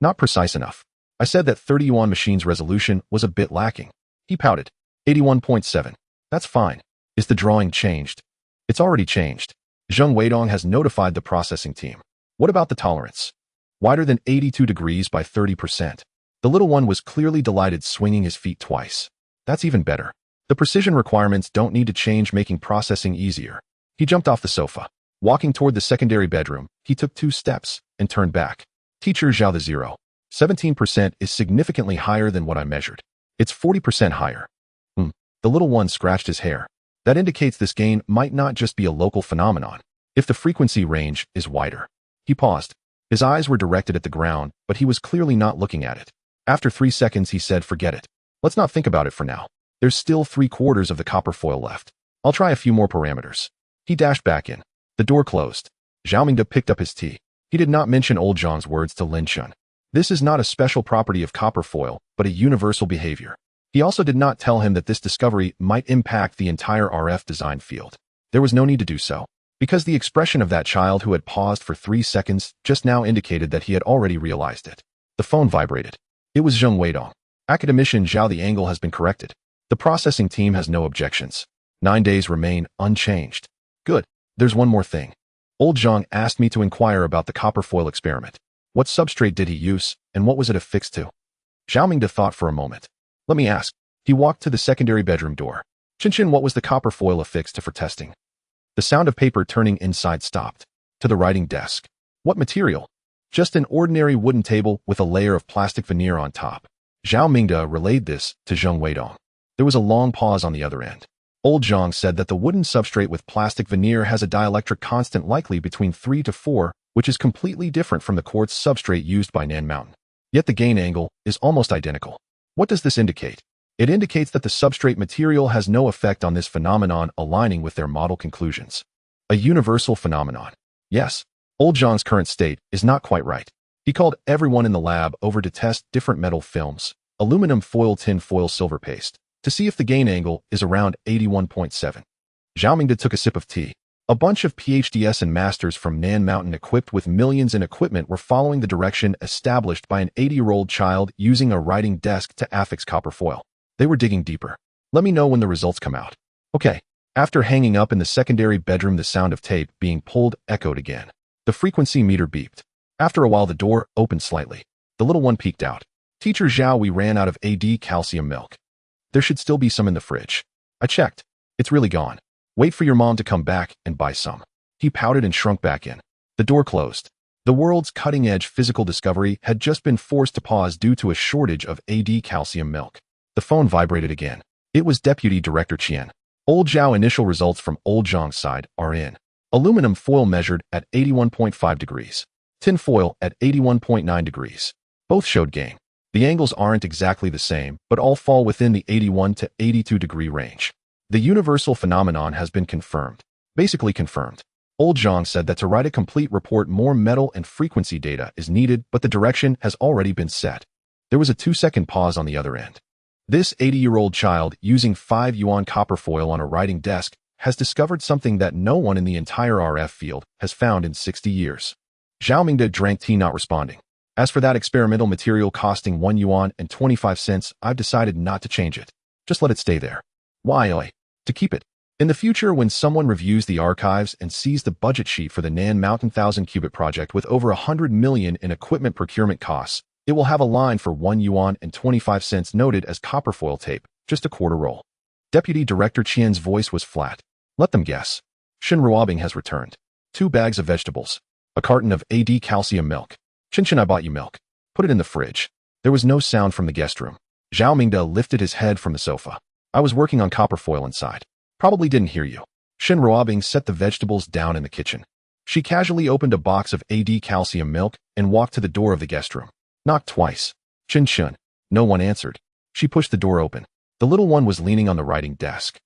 Not precise enough. I said that 30 yuan machine's resolution was a bit lacking. He pouted. 81.7. That's fine. Is the drawing changed? It's already changed. Zheng Weidong has notified the processing team. What about the tolerance? Wider than 82 degrees by 30%. The little one was clearly delighted, swinging his feet twice. That's even better. The precision requirements don't need to change, making processing easier. He jumped off the sofa. Walking toward the secondary bedroom, he took 2 steps and turned back. Teacher Zhao, the 0.17% is significantly higher than what I measured. It's 40% higher. The little one scratched his hair. That indicates this gain might not just be a local phenomenon, if the frequency range is wider. He paused. His eyes were directed at the ground, but he was clearly not looking at it. After 3 seconds, he said, forget it. Let's not think about it for now. There's still 3/4 of the copper foil left. I'll try a few more parameters. He dashed back in. The door closed. Zhao Mingde picked up his tea. He did not mention old Zhang's words to Lin Chen. This is not a special property of copper foil, but a universal behavior. He also did not tell him that this discovery might impact the entire RF design field. There was no need to do so, because the expression of that child who had paused for 3 seconds just now indicated that he had already realized it. The phone vibrated. It was Zheng Weidong. Academician Zhao, the angle has been corrected. The processing team has no objections. 9 days remain unchanged. Good. There's one more thing. Old Zhang asked me to inquire about the copper foil experiment. What substrate did he use, and what was it affixed to? Zhao Mingde thought for a moment. Let me ask. He walked to the secondary bedroom door. Chen, what was the copper foil affixed to for testing? The sound of paper turning inside stopped. To the writing desk. What material? Just an ordinary wooden table with a layer of plastic veneer on top. Zhao Mingde relayed this to Zheng Weidong. There was a long pause on the other end. Old Zhang said that the wooden substrate with plastic veneer has a dielectric constant likely between 3 to 4, which is completely different from the quartz substrate used by Nan Mountain. Yet the gain angle is almost identical. What does this indicate? It indicates that the substrate material has no effect on this phenomenon, aligning with their model conclusions. A universal phenomenon. Yes, old Zhang's current state is not quite right. He called everyone in the lab over to test different metal films, aluminum foil, tin foil, silver paste, to see if the gain angle is around 81.7. Zhao Mingde took a sip of tea. A bunch of PhDs and masters from Nan Mountain equipped with millions in equipment were following the direction established by an 80-year-old child using a writing desk to affix copper foil. They were digging deeper. Let me know when the results come out. Okay. After hanging up in the secondary bedroom, the sound of tape being pulled echoed again. The frequency meter beeped. After a while, the door opened slightly. The little one peeked out. Teacher Zhao, we ran out of AD calcium milk. There should still be some in the fridge. I checked. It's really gone. Wait for your mom to come back and buy some. He pouted and shrunk back in. The door closed. The world's cutting-edge physical discovery had just been forced to pause due to a shortage of AD calcium milk. The phone vibrated again. It was Deputy Director Qian. Old Zhao, initial results from old Zhang's side are in. Aluminum foil measured at 81.5 degrees. Tin foil at 81.9 degrees. Both showed gain. The angles aren't exactly the same, but all fall within the 81 to 82 degree range. The universal phenomenon has been confirmed. Basically confirmed. Old Zhang said that to write a complete report, more metal and frequency data is needed, but the direction has already been set. There was a 2-second pause on the other end. This 80-year-old child using 5 yuan copper foil on a writing desk has discovered something that no one in the entire RF field has found in 60 years. Zhao Mingde drank tea, not responding. As for that experimental material costing 1 yuan and 25 cents, I've decided not to change it. Just let it stay there. Why? To keep it. In the future, when someone reviews the archives and sees the budget sheet for the Nan Mountain 1,000-qubit project with over 100 million in equipment procurement costs, it will have a line for 1 yuan and 25 cents noted as copper foil tape, just a quarter roll. Deputy Director Qian's voice was flat. Let them guess. Shin Ruobing has returned. 2 bags of vegetables. A carton of AD calcium milk. Chen, I bought you milk. Put it in the fridge. There was no sound from the guest room. Zhao Mingde lifted his head from the sofa. I was working on copper foil inside. Probably didn't hear you. Shin Ruobing set the vegetables down in the kitchen. She casually opened a box of AD calcium milk and walked to the door of the guest room. Knocked twice. Chen. No one answered. She pushed the door open. The little one was leaning on the writing desk.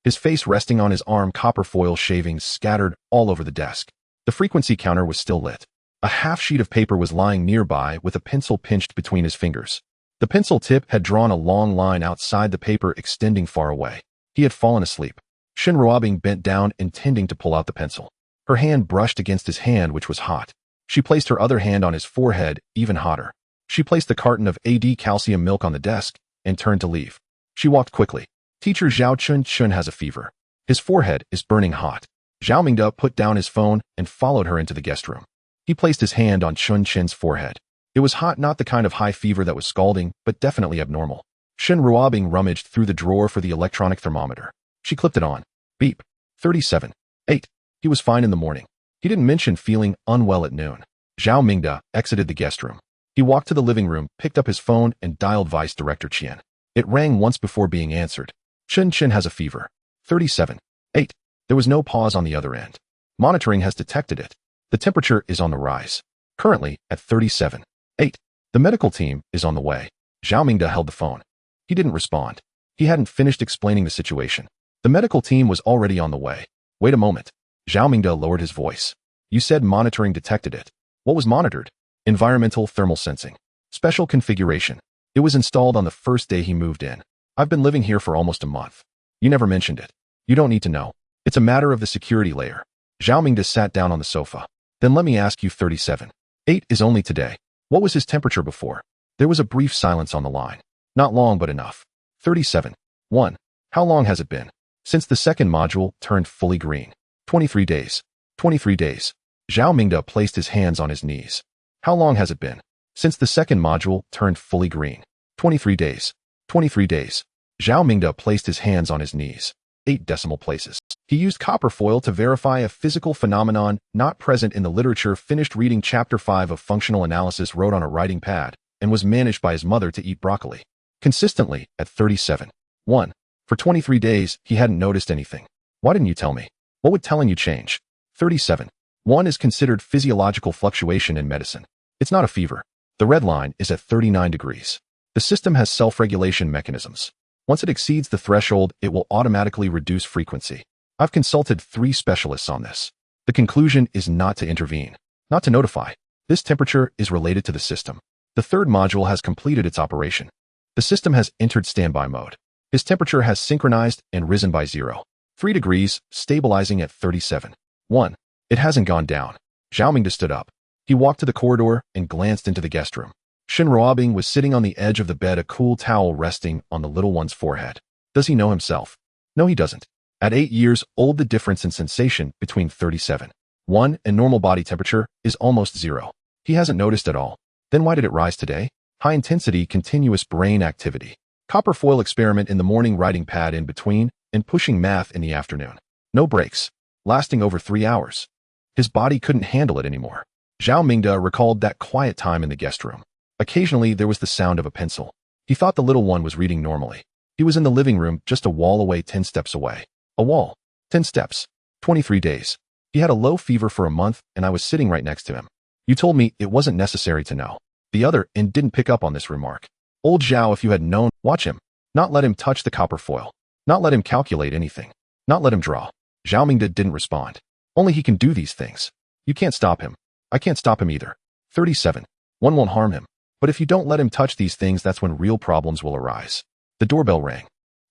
His face resting on his arm, copper foil shavings scattered all over the desk. The frequency counter was still lit. A half sheet of paper was lying nearby with a pencil pinched between his fingers. The pencil tip had drawn a long line outside the paper extending far away. He had fallen asleep. Shin Ruobing bent down, intending to pull out the pencil. Her hand brushed against his hand, which was hot. She placed her other hand on his forehead, even hotter. She placed the carton of AD calcium milk on the desk and turned to leave. She walked quickly. Teacher Zhao Chun has a fever. His forehead is burning hot. Zhao Mingde put down his phone and followed her into the guest room. He placed his hand on Chun Chen's forehead. It was hot, not the kind of high fever that was scalding, but definitely abnormal. Shin Ruobing rummaged through the drawer for the electronic thermometer. She clipped it on. Beep. 37. 8. He was fine in the morning. He didn't mention feeling unwell at noon. Zhao Mingde exited the guest room. He walked to the living room, picked up his phone, and dialed Vice Director Qian. It rang once before being answered. Chun Chen has a fever. 37. 8. There was no pause on the other end. Monitoring has detected it. The temperature is on the rise. Currently at 37. 8. The medical team is on the way. Zhao Mingde held the phone. He didn't respond. He hadn't finished explaining the situation. The medical team was already on the way. Wait a moment. Zhao Mingde lowered his voice. You said monitoring detected it. What was monitored? Environmental thermal sensing. Special configuration. It was installed on the first day he moved in. I've been living here for almost a month. You never mentioned it. You don't need to know. It's a matter of the security layer. Zhao Mingde sat down on the sofa. Then let me ask you, 37. 8 is only today. What was his temperature before? There was a brief silence on the line. Not long, but enough. 37. 1. How long has it been? Since the second module turned fully green. 23 days. 23 days. Zhao Mingde placed his hands on his knees. How long has it been? Since the second module turned fully green. 23 days. 23 days. Zhao Mingde placed his hands on his knees. 8 decimal places. He used copper foil to verify a physical phenomenon not present in the literature. Finished reading Chapter 5 of Functional Analysis, wrote on a writing pad, and was managed by his mother to eat broccoli. Consistently, at 37. 1. For 23 days, he hadn't noticed anything. Why didn't you tell me? What would telling you change? 37. 1 is considered physiological fluctuation in medicine. It's not a fever. The red line is at 39 degrees. The system has self-regulation mechanisms. Once it exceeds the threshold, it will automatically reduce frequency. I've consulted 3 specialists on this. The conclusion is not to intervene, not to notify. This temperature is related to the system. The third module has completed its operation. The system has entered standby mode. His temperature has synchronized and risen by 0.3 degrees, stabilizing at 37. 1. It hasn't gone down. Zhao Mingde stood up. He walked to the corridor and glanced into the guest room. Shin Ruobing was sitting on the edge of the bed, a cool towel resting on the little one's forehead. Does he know himself? No, he doesn't. At 8 years old, the difference in sensation between 37. 1 and normal body temperature is almost 0. He hasn't noticed at all. Then why did it rise today? High-intensity continuous brain activity. Copper foil experiment in the morning, writing pad in between, and pushing math in the afternoon. No breaks. Lasting over 3 hours. His body couldn't handle it anymore. Zhao Mingde recalled that quiet time in the guest room. Occasionally, there was the sound of a pencil. He thought the little one was reading normally. He was in the living room, just a wall away, 10 steps away. A wall. 10 steps. 23 days. He had a low fever for a month, and I was sitting right next to him. You told me it wasn't necessary to know. The other and didn't pick up on this remark. Old Zhao, if you had known, watch him. Not let him touch the copper foil. Not let him calculate anything. Not let him draw. Zhao Mingde didn't respond. Only he can do these things. You can't stop him. I can't stop him either. 37. 1 won't harm him. But if you don't let him touch these things, that's when real problems will arise. The doorbell rang.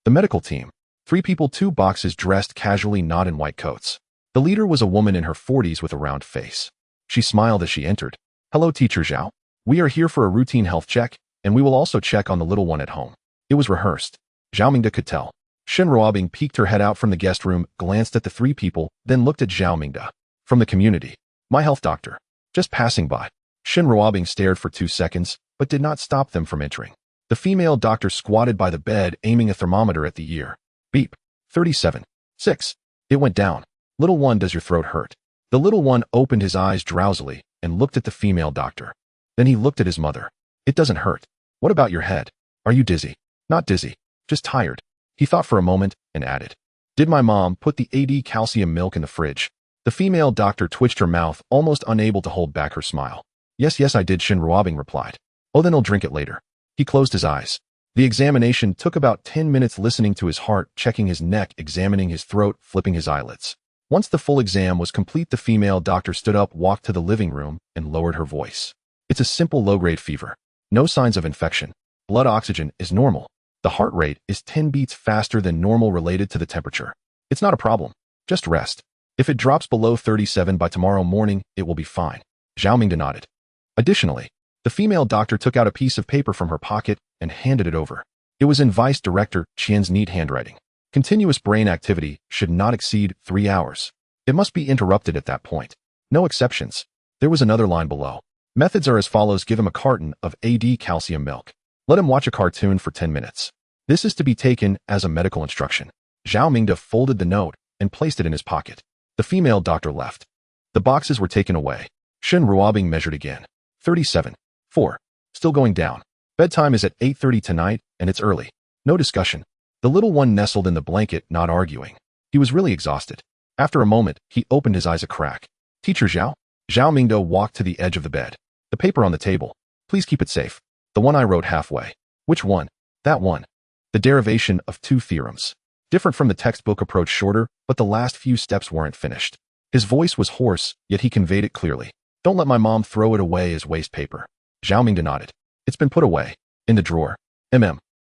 The medical team. 3 people, 2 boxes, dressed casually, not in white coats. The leader was a woman in her 40s with a round face. She smiled as she entered. Hello, Teacher Zhao. We are here for a routine health check, and we will also check on the little one at home. It was rehearsed. Zhao Mingde could tell. Shin Ruobing peeked her head out from the guest room, glanced at the 3 people, then looked at Zhao Mingde. From the community. My health doctor. Just passing by. Shin Ruobing stared for 2 seconds, but did not stop them from entering. The female doctor squatted by the bed, aiming a thermometer at the ear. Beep. 37. 6. It went down. Little one, does your throat hurt? The little one opened his eyes drowsily and looked at the female doctor. Then he looked at his mother. It doesn't hurt. What about your head? Are you dizzy? Not dizzy. Just tired. He thought for a moment and added. Did my mom put the AD calcium milk in the fridge? The female doctor twitched her mouth, almost unable to hold back her smile. Yes, I did, Shin Ruobing replied. Oh, then I'll drink it later. He closed his eyes. The examination took about 10 minutes, listening to his heart, checking his neck, examining his throat, flipping his eyelids. Once the full exam was complete, the female doctor stood up, walked to the living room, and lowered her voice. It's a simple low-grade fever. No signs of infection. Blood oxygen is normal. The heart rate is 10 beats faster than normal related to the temperature. It's not a problem. Just rest. If it drops below 37 by tomorrow morning, it will be fine. Zhao Mingda nodded. Additionally, the female doctor took out a piece of paper from her pocket and handed it over. It was in Vice Director Qian's neat handwriting. Continuous brain activity should not exceed 3 hours. It must be interrupted at that point. No exceptions. There was another line below. Methods are as follows. Give him a carton of AD calcium milk. Let him watch a cartoon for 10 minutes. This is to be taken as a medical instruction. Zhao Mingda folded the note and placed it in his pocket. The female doctor left. The boxes were taken away. Shen Ruobing measured again. 37. 4. Still going down. Bedtime is at 8:30 tonight, and it's early. No discussion. The little one nestled in the blanket, not arguing. He was really exhausted. After a moment, he opened his eyes a crack. Teacher Zhao? Zhao Mingda walked to the edge of the bed. The paper on the table. Please keep it safe. The one I wrote halfway. Which one? That one. The derivation of 2 theorems. Different from the textbook approach, shorter, but the last few steps weren't finished. His voice was hoarse, yet he conveyed it clearly. Don't let my mom throw it away as waste paper. Zhao Mingda nodded. It's been put away. In the drawer.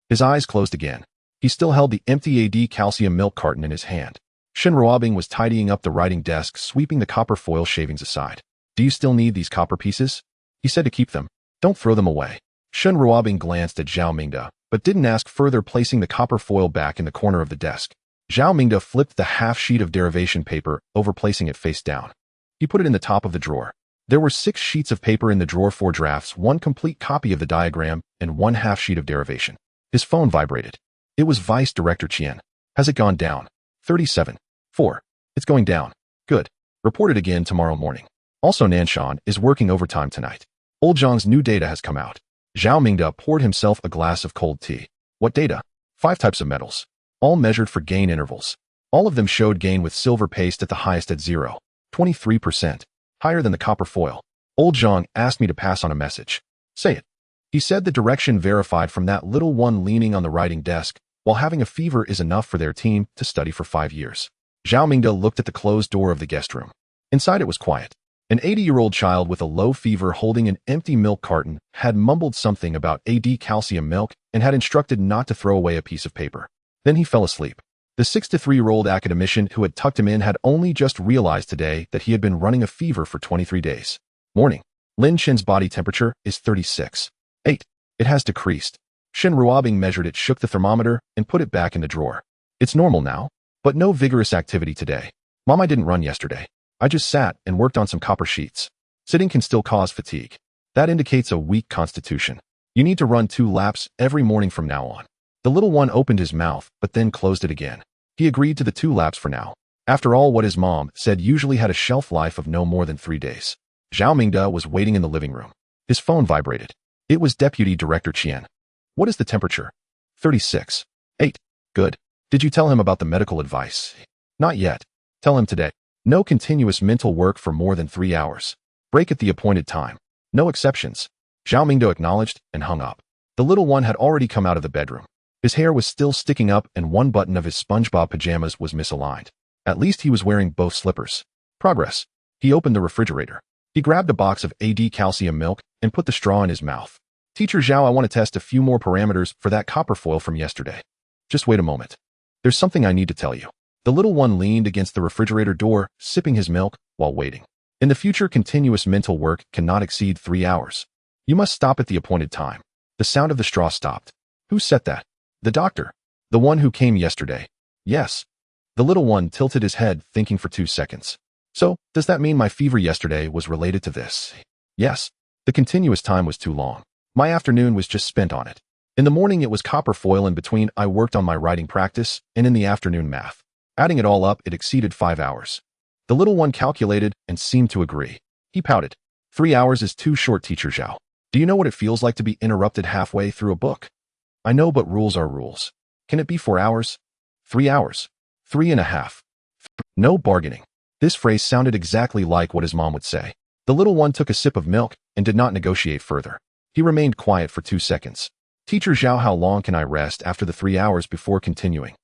His eyes closed again. He still held the empty AD calcium milk carton in his hand. Shen Ruobing was tidying up the writing desk, sweeping the copper foil shavings aside. Do you still need these copper pieces? He said to keep them. Don't throw them away. Shen Ruobing glanced at Zhao Mingda, but didn't ask further, placing the copper foil back in the corner of the desk. Zhao Mingda flipped the half sheet of derivation paper over, placing it face down. He put it in the top of the drawer. There were 6 sheets of paper in the drawer, 4 drafts, 1 complete copy of the diagram, and 1 half sheet of derivation. His phone vibrated. It was Vice Director Qian. Has it gone down? 37. 4. It's going down. Good. Report it again tomorrow morning. Also, Nanshan is working overtime tonight. Old Zhang's new data has come out. Zhao Mingda poured himself a glass of cold tea. What data? 5 types of metals. All measured for gain intervals. All of them showed gain, with silver paste at the highest at 0.23%. Higher than the copper foil. Old Zhang asked me to pass on a message. Say it. He said the direction verified from that little one leaning on the writing desk, while having a fever is enough for their team to study for 5 years. Zhao Mingda looked at the closed door of the guest room. Inside it was quiet. An 80-year-old child with a low fever holding an empty milk carton had mumbled something about AD calcium milk and had instructed not to throw away a piece of paper. Then he fell asleep. The 63-year-old academician who had tucked him in had only just realized today that he had been running a fever for 23 days. Morning. Lin Chen's body temperature is 36.8. It has decreased. Shen Ruobing measured it, shook the thermometer, and put it back in the drawer. It's normal now, but no vigorous activity today. Mom, I didn't run yesterday. I just sat and worked on some copper sheets. Sitting can still cause fatigue. That indicates a weak constitution. You need to run 2 laps every morning from now on. The little one opened his mouth, but then closed it again. He agreed to the 2 laps for now. After all, what his mom said usually had a shelf life of no more than 3 days. Zhao Mingda was waiting in the living room. His phone vibrated. It was Deputy Director Qian. What is the temperature? 36.8. Good. Did you tell him about the medical advice? Not yet. Tell him today. No continuous mental work for more than 3 hours. Break at the appointed time. No exceptions. Zhao Mingda acknowledged and hung up. The little one had already come out of the bedroom. His hair was still sticking up and one button of his SpongeBob pajamas was misaligned. At least he was wearing both slippers. Progress. He opened the refrigerator. He grabbed a box of AD calcium milk and put the straw in his mouth. Teacher Zhao, I want to test a few more parameters for that copper foil from yesterday. Just wait a moment. There's something I need to tell you. The little one leaned against the refrigerator door, sipping his milk while waiting. In the future, continuous mental work cannot exceed 3 hours. You must stop at the appointed time. The sound of the straw stopped. Who said that? The doctor. The one who came yesterday. Yes. The little one tilted his head, thinking for 2 seconds. So, does that mean my fever yesterday was related to this? Yes. The continuous time was too long. My afternoon was just spent on it. In the morning it was copper foil, in between I worked on my writing practice, and in the afternoon math. Adding it all up, it exceeded 5 hours. The little one calculated and seemed to agree. He pouted. 3 hours is too short, Teacher Zhao. Do you know what it feels like to be interrupted halfway through a book? I know, but rules are rules. Can it be 4 hours? 3 hours. 3.5. No bargaining. This phrase sounded exactly like what his mom would say. The little one took a sip of milk and did not negotiate further. He remained quiet for 2 seconds. Teacher Zhao, how long can I rest after the 3 hours before continuing?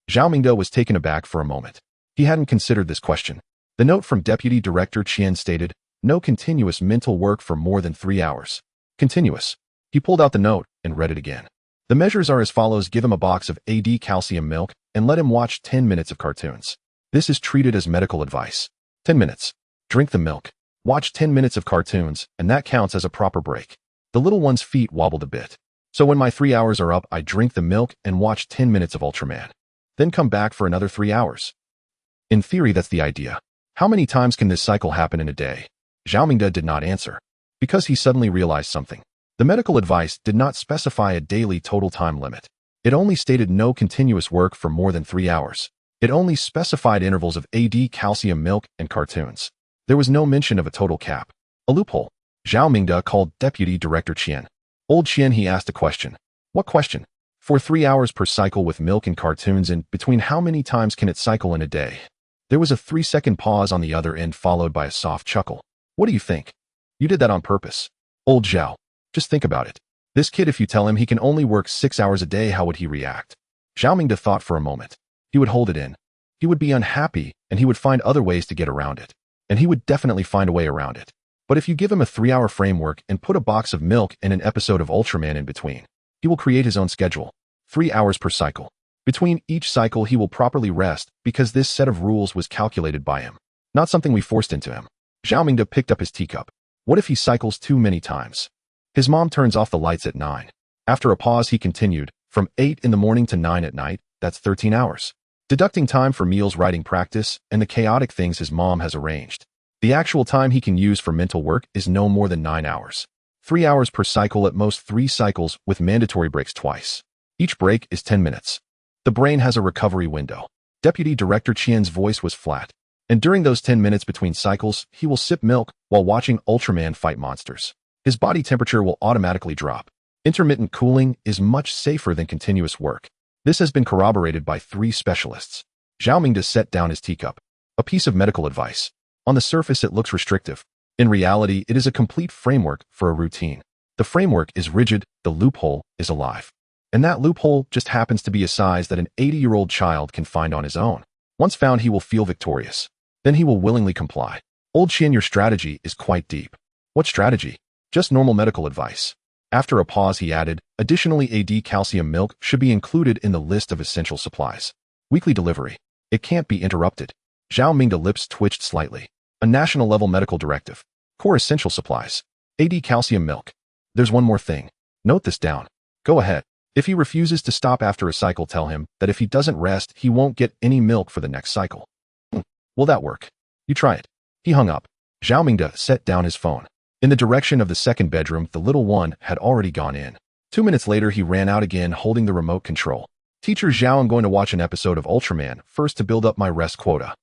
Zhao Mingde was taken aback for a moment. He hadn't considered this question. The note from Deputy Director Qian stated, no continuous mental work for more than 3 hours. Continuous. He pulled out the note and read it again. The measures are as follows: give him a box of AD calcium milk and let him watch 10 minutes of cartoons. This is treated as medical advice. 10 minutes. Drink the milk. Watch 10 minutes of cartoons, and that counts as a proper break. The little one's feet wobbled a bit. So when my 3 hours are up, I drink the milk and watch 10 minutes of Ultraman. Then come back for another 3 hours. In theory, that's the idea. How many times can this cycle happen in a day? Zhao Mingde did not answer, because he suddenly realized something. The medical advice did not specify a daily total time limit. It only stated no continuous work for more than 3 hours. It only specified intervals of AD calcium milk and cartoons. There was no mention of a total cap. A loophole. Zhao Mingde called Deputy Director Qian. Old Qian, he asked a question. What question? For 3 hours per cycle with milk and cartoons, and between how many times can it cycle in a day? There was a 3-second pause on the other end, followed by a soft chuckle. What do you think? You did that on purpose. Old Zhao. Just think about it. This kid, if you tell him he can only work 6 hours a day, how would he react? Zhao Mingde thought for a moment. He would hold it in. He would be unhappy, and he would find other ways to get around it. And he would definitely find a way around it. But if you give him a 3-hour framework and put a box of milk and an episode of Ultraman in between, he will create his own schedule. 3 hours per cycle. Between each cycle, he will properly rest because this set of rules was calculated by him, not something we forced into him. Zhao Mingde picked up his teacup. What if he cycles too many times? His mom turns off the lights at 9. After a pause, he continued, from 8 in the morning to 9 at night, that's 13 hours. Deducting time for meals, writing practice, and the chaotic things his mom has arranged. The actual time he can use for mental work is no more than 9 hours. 3 hours per cycle, at most 3 cycles with mandatory breaks twice. Each break is 10 minutes. The brain has a recovery window. Deputy Director Qian's voice was flat. And during those 10 minutes between cycles, he will sip milk while watching Ultraman fight monsters. His body temperature will automatically drop. Intermittent cooling is much safer than continuous work. This has been corroborated by 3 specialists. Zhao Mingde set down his teacup. A piece of medical advice. On the surface, it looks restrictive. In reality, it is a complete framework for a routine. The framework is rigid, the loophole is alive. And that loophole just happens to be a size that an 80-year-old child can find on his own. Once found, he will feel victorious. Then he will willingly comply. Old Qian, your strategy is quite deep. What strategy? Just normal medical advice. After a pause, he added, additionally, AD calcium milk should be included in the list of essential supplies. Weekly delivery. It can't be interrupted. Zhao Mingde lips twitched slightly. A national-level medical directive. Core essential supplies. AD calcium milk. There's one more thing. Note this down. Go ahead. If he refuses to stop after a cycle, tell him that if he doesn't rest, he won't get any milk for the next cycle. Will that work? You try it. He hung up. Zhao Mingde set down his phone. In the direction of the second bedroom, the little one had already gone in. 2 minutes later, he ran out again, holding the remote control. Teacher Zhao, I'm going to watch an episode of Ultraman first to build up my rest quota.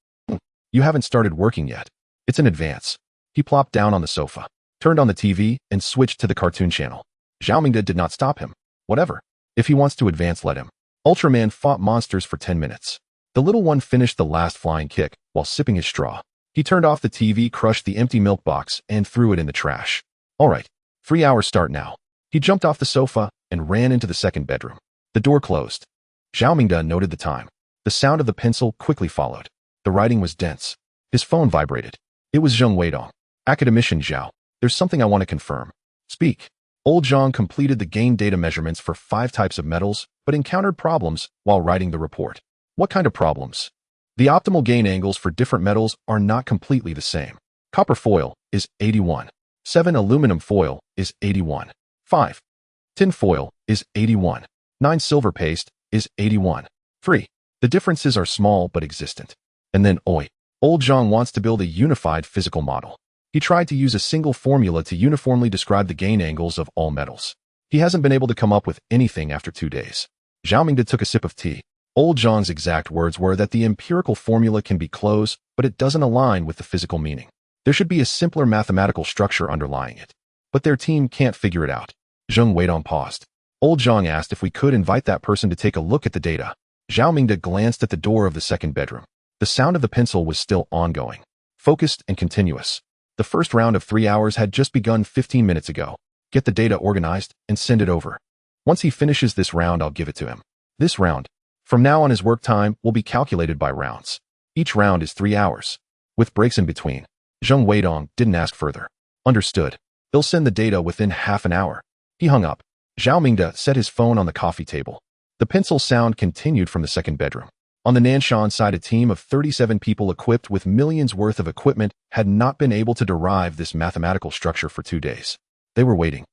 You haven't started working yet. It's in advance. He plopped down on the sofa, turned on the TV, and switched to the cartoon channel. Zhao Mingde did not stop him. Whatever. If he wants to advance, let him. Ultraman fought monsters for 10 minutes. The little one finished the last flying kick while sipping his straw. He turned off the TV, crushed the empty milk box, and threw it in the trash. All right. 3 hours start now. He jumped off the sofa and ran into the second bedroom. The door closed. Zhao Mingde noted the time. The sound of the pencil quickly followed. The writing was dense. His phone vibrated. It was Zheng Weidong. Academician Zhao. There's something I want to confirm. Speak. Old Zhang completed the gain data measurements for 5 types of metals, but encountered problems while writing the report. What kind of problems? The optimal gain angles for different metals are not completely the same. Copper foil is 81. 7 aluminum foil is 81. 5 tin foil is 81. 9 silver paste is 81. 3. The differences are small but existent. And then Old Zhang wants to build a unified physical model. He tried to use a single formula to uniformly describe the gain angles of all metals. He hasn't been able to come up with anything after 2 days. Zhao Mingde took a sip of tea. Old Zhang's exact words were that the empirical formula can be close, but it doesn't align with the physical meaning. There should be a simpler mathematical structure underlying it. But their team can't figure it out. Zheng Weidong paused. Old Zhang asked if we could invite that person to take a look at the data. Zhao Mingde glanced at the door of the second bedroom. The sound of the pencil was still ongoing, focused and continuous. The first round of 3 hours had just begun 15 minutes ago. Get the data organized and send it over. Once he finishes this round, I'll give it to him. This round. From now on, his work time will be calculated by rounds. Each round is 3 hours, with breaks in between. Zheng Weidong didn't ask further. Understood. They'll send the data within half an hour. He hung up. Zhao Mingde set his phone on the coffee table. The pencil sound continued from the second bedroom. On the Nanshan side, a team of 37 people equipped with millions worth of equipment had not been able to derive this mathematical structure for 2 days. They were waiting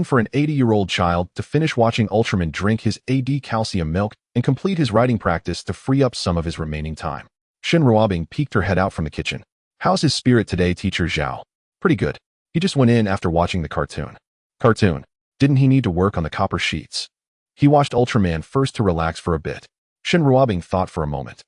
for an 80-year-old child to finish watching Ultraman drink his AD calcium milk and complete his writing practice to free up some of his remaining time. Shen Ruobing peeked her head out from the kitchen. How's his spirit today, Teacher Zhao? Pretty good. He just went in after watching the cartoon. Cartoon? Didn't he need to work on the copper sheets? He watched Ultraman first to relax for a bit. Shen Ruobing thought for a moment.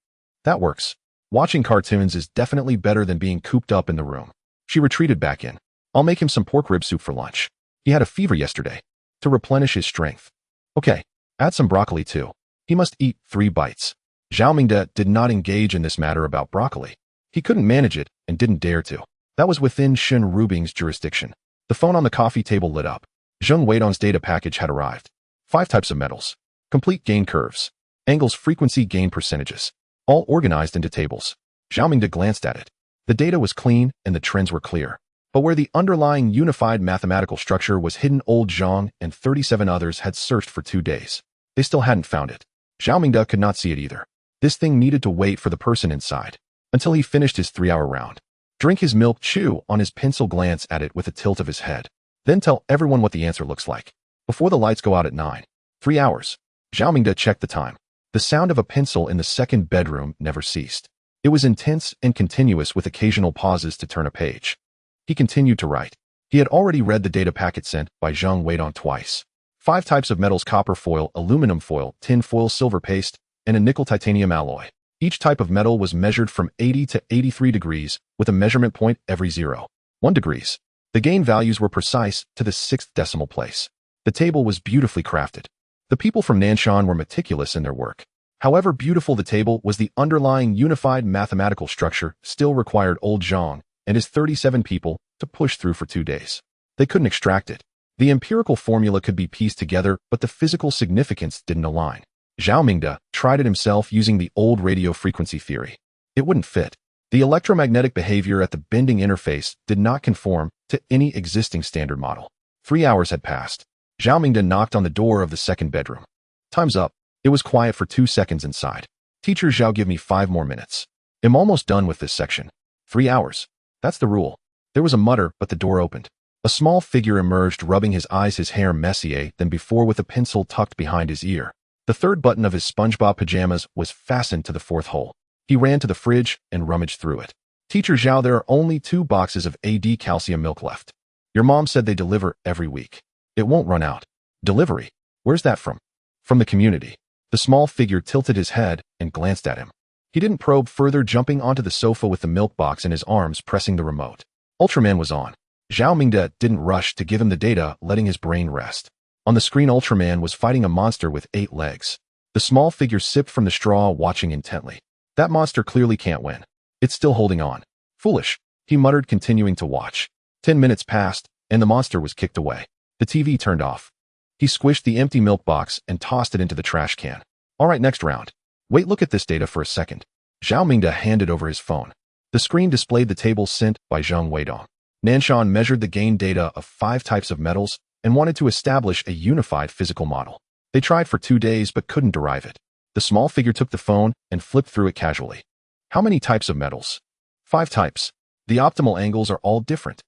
That works. Watching cartoons is definitely better than being cooped up in the room. She retreated back in. I'll make him some pork rib soup for lunch. He had a fever yesterday. To replenish his strength. Okay, add some broccoli too. He must eat 3 bites. Zhao Mingde did not engage in this matter about broccoli. He couldn't manage it and didn't dare to. That was within Shen Ruobing's jurisdiction. The phone on the coffee table lit up. Zheng Weidong's data package had arrived. 5 types of metals. Complete gain curves. Angles, frequency, gain percentages. All organized into tables. Zhao Mingde glanced at it. The data was clean and the trends were clear. But where the underlying unified mathematical structure was hidden, old Zhang and 37 others had searched for 2 days. They still hadn't found it. Zhao Mingde could not see it either. This thing needed to wait for the person inside. Until he finished his 3-hour round. Drink his milk, chew on his pencil, glance at it with a tilt of his head. Then tell everyone what the answer looks like. Before the lights go out at 9. 3 hours. Zhao Mingde checked the time. The sound of a pencil in the second bedroom never ceased. It was intense and continuous with occasional pauses to turn a page. He continued to write. He had already read the data packet sent by Zheng Weidong twice. 5 types of metals: copper foil, aluminum foil, tin foil, silver paste, and a nickel titanium alloy. Each type of metal was measured from 80 to 83 degrees with a measurement point every 0.1 degrees. The gain values were precise to the 6th decimal place. The table was beautifully crafted. The people from Nanshan were meticulous in their work. However beautiful the table was, the underlying unified mathematical structure still required old Zhang and his 37 people to push through for 2 days. They couldn't extract it. The empirical formula could be pieced together, but the physical significance didn't align. Zhao Mingde tried it himself using the old radio frequency theory. It wouldn't fit. The electromagnetic behavior at the bending interface did not conform to any existing standard model. 3 hours had passed. Zhao Mingde knocked on the door of the second bedroom. Time's up. It was quiet for 2 seconds inside. Teacher Zhao, give me 5 more minutes. I'm almost done with this section. 3 hours. That's the rule. There was a mutter, but the door opened. A small figure emerged, rubbing his eyes, his hair messier than before, with a pencil tucked behind his ear. The 3rd button of his SpongeBob pajamas was fastened to the 4th hole. He ran to the fridge and rummaged through it. Teacher Zhao, there are only 2 boxes of AD calcium milk left. Your mom said they deliver every week. It won't run out. Delivery? Where's that from? From the community. The small figure tilted his head and glanced at him. He didn't probe further, jumping onto the sofa with the milk box in his arms, pressing the remote. Ultraman was on. Zhao Mingde didn't rush to give him the data, letting his brain rest. On the screen, Ultraman was fighting a monster with 8 legs. The small figure sipped from the straw, watching intently. That monster clearly can't win. It's still holding on. Foolish, he muttered, continuing to watch. 10 minutes passed, and the monster was kicked away. The TV turned off. He squished the empty milk box and tossed it into the trash can. All right, next round. Wait, look at this data for a second. Zhao Mingde handed over his phone. The screen displayed the table sent by Zheng Weidong. Nanshan measured the gain data of 5 types of metals and wanted to establish a unified physical model. They tried for 2 days but couldn't derive it. The small figure took the phone and flipped through it casually. How many types of metals? 5 types. The optimal angles are all different.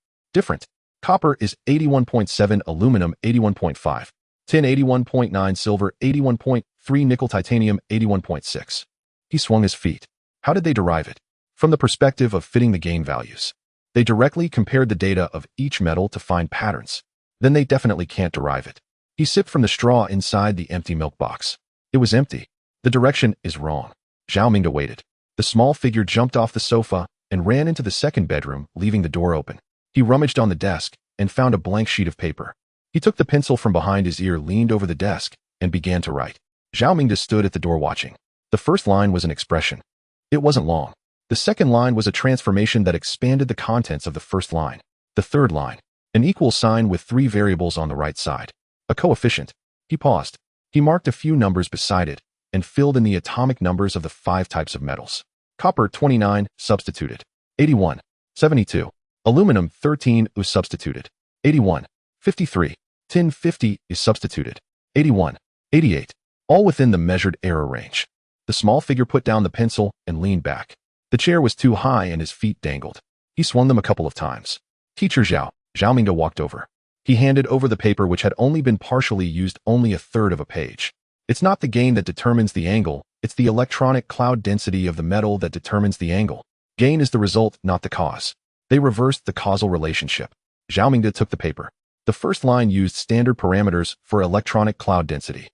Copper is 81.7, aluminum 81.5, tin 81.9, silver 81.3, nickel titanium 81.6. He swung his feet. How did they derive it? From the perspective of fitting the gain values. They directly compared the data of each metal to find patterns. Then they definitely can't derive it. He sipped from the straw inside the empty milk box. It was empty. The direction is wrong. Zhao Mingde waited. The small figure jumped off the sofa and ran into the second bedroom, leaving the door open. He rummaged on the desk and found a blank sheet of paper. He took the pencil from behind his ear, leaned over the desk, and began to write. Zhao Mingde stood at the door watching. The first line was an expression. It wasn't long. The second line was a transformation that expanded the contents of the first line. The third line, an equal sign with 3 variables on the right side. A coefficient. He paused. He marked a few numbers beside it and filled in the atomic numbers of the 5 types of metals. Copper 29, substituted. 81. 72. Aluminum 13 is substituted. 81. 53. Tin 50 is substituted. 81. 88. All within the measured error range. The small figure put down the pencil and leaned back. The chair was too high and his feet dangled. He swung them a couple of times. Teacher Zhao Mingde walked over. He handed over the paper which had only been partially used, only a third of a page. It's not the gain that determines the angle, it's the electronic cloud density of the metal that determines the angle. Gain is the result, not the cause. They reversed the causal relationship. Zhao Mingde took the paper. The first line used standard parameters for electronic cloud density.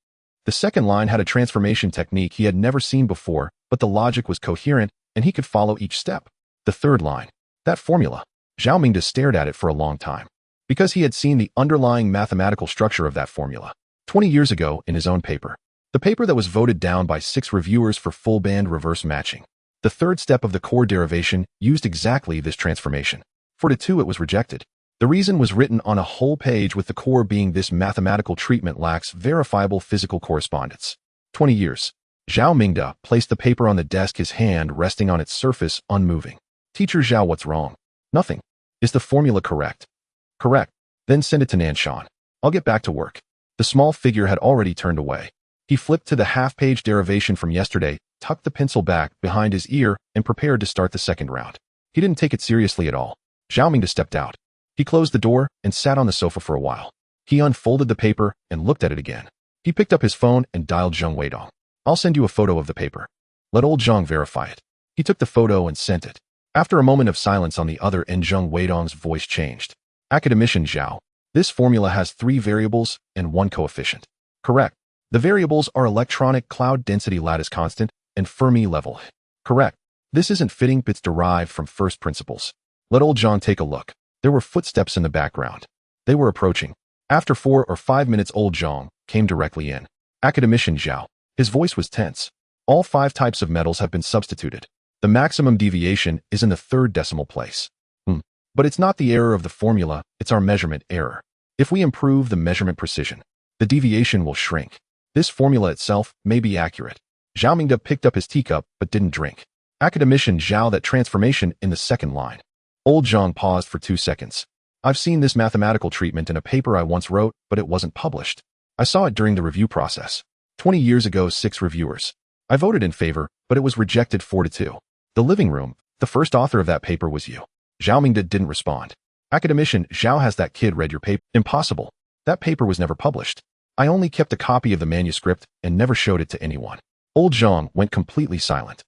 The second line had a transformation technique he had never seen before, but the logic was coherent and he could follow each step. The third line, that formula. Zhao Mingde stared at it for a long time, because he had seen the underlying mathematical structure of that formula 20 years ago in his own paper. The paper that was voted down by 6 reviewers for full band reverse matching. The third step of the core derivation used exactly this transformation. For the 2 it was rejected. The reason was written on a whole page, with the core being this mathematical treatment lacks verifiable physical correspondence. 20 years. Zhao Mingde placed the paper on the desk, his hand resting on its surface, unmoving. Teacher Zhao, what's wrong? Nothing. Is the formula correct? Correct. Then send it to Nanshan. I'll get back to work. The small figure had already turned away. He flipped to the half-page derivation from yesterday, tucked the pencil back behind his ear, and prepared to start the second round. He didn't take it seriously at all. Zhao Mingde stepped out. He closed the door and sat on the sofa for a while. He unfolded the paper and looked at it again. He picked up his phone and dialed Zheng Weidong. I'll send you a photo of the paper. Let old Zheng verify it. He took the photo and sent it. After a moment of silence on the other end, Zheng Weidong's voice changed. Academician Zhao, this formula has 3 variables and 1 coefficient. Correct. The variables are electronic cloud density, lattice constant, and Fermi level. Correct. This isn't fitting, it's derived from first principles. Let old Zhang take a look. There were footsteps in the background. They were approaching. After 4 or 5 minutes, old Zhang came directly in. Academician Zhao. His voice was tense. All 5 types of metals have been substituted. The maximum deviation is in the 3rd decimal place. But it's not the error of the formula, it's our measurement error. If we improve the measurement precision, the deviation will shrink. This formula itself may be accurate. Zhao Mingde picked up his teacup but didn't drink. Academician Zhao, that transformation in the second line. Old Zhang paused for 2 seconds. I've seen this mathematical treatment in a paper I once wrote, but it wasn't published. I saw it during the review process. 20 years ago, 6 reviewers. I voted in favor, but it was rejected 4-2. The living room, the first author of that paper was you. Zhao Mingde didn't respond. Academician Zhao, has that kid read your paper? Impossible. That paper was never published. I only kept a copy of the manuscript and never showed it to anyone. Old Zhang went completely silent.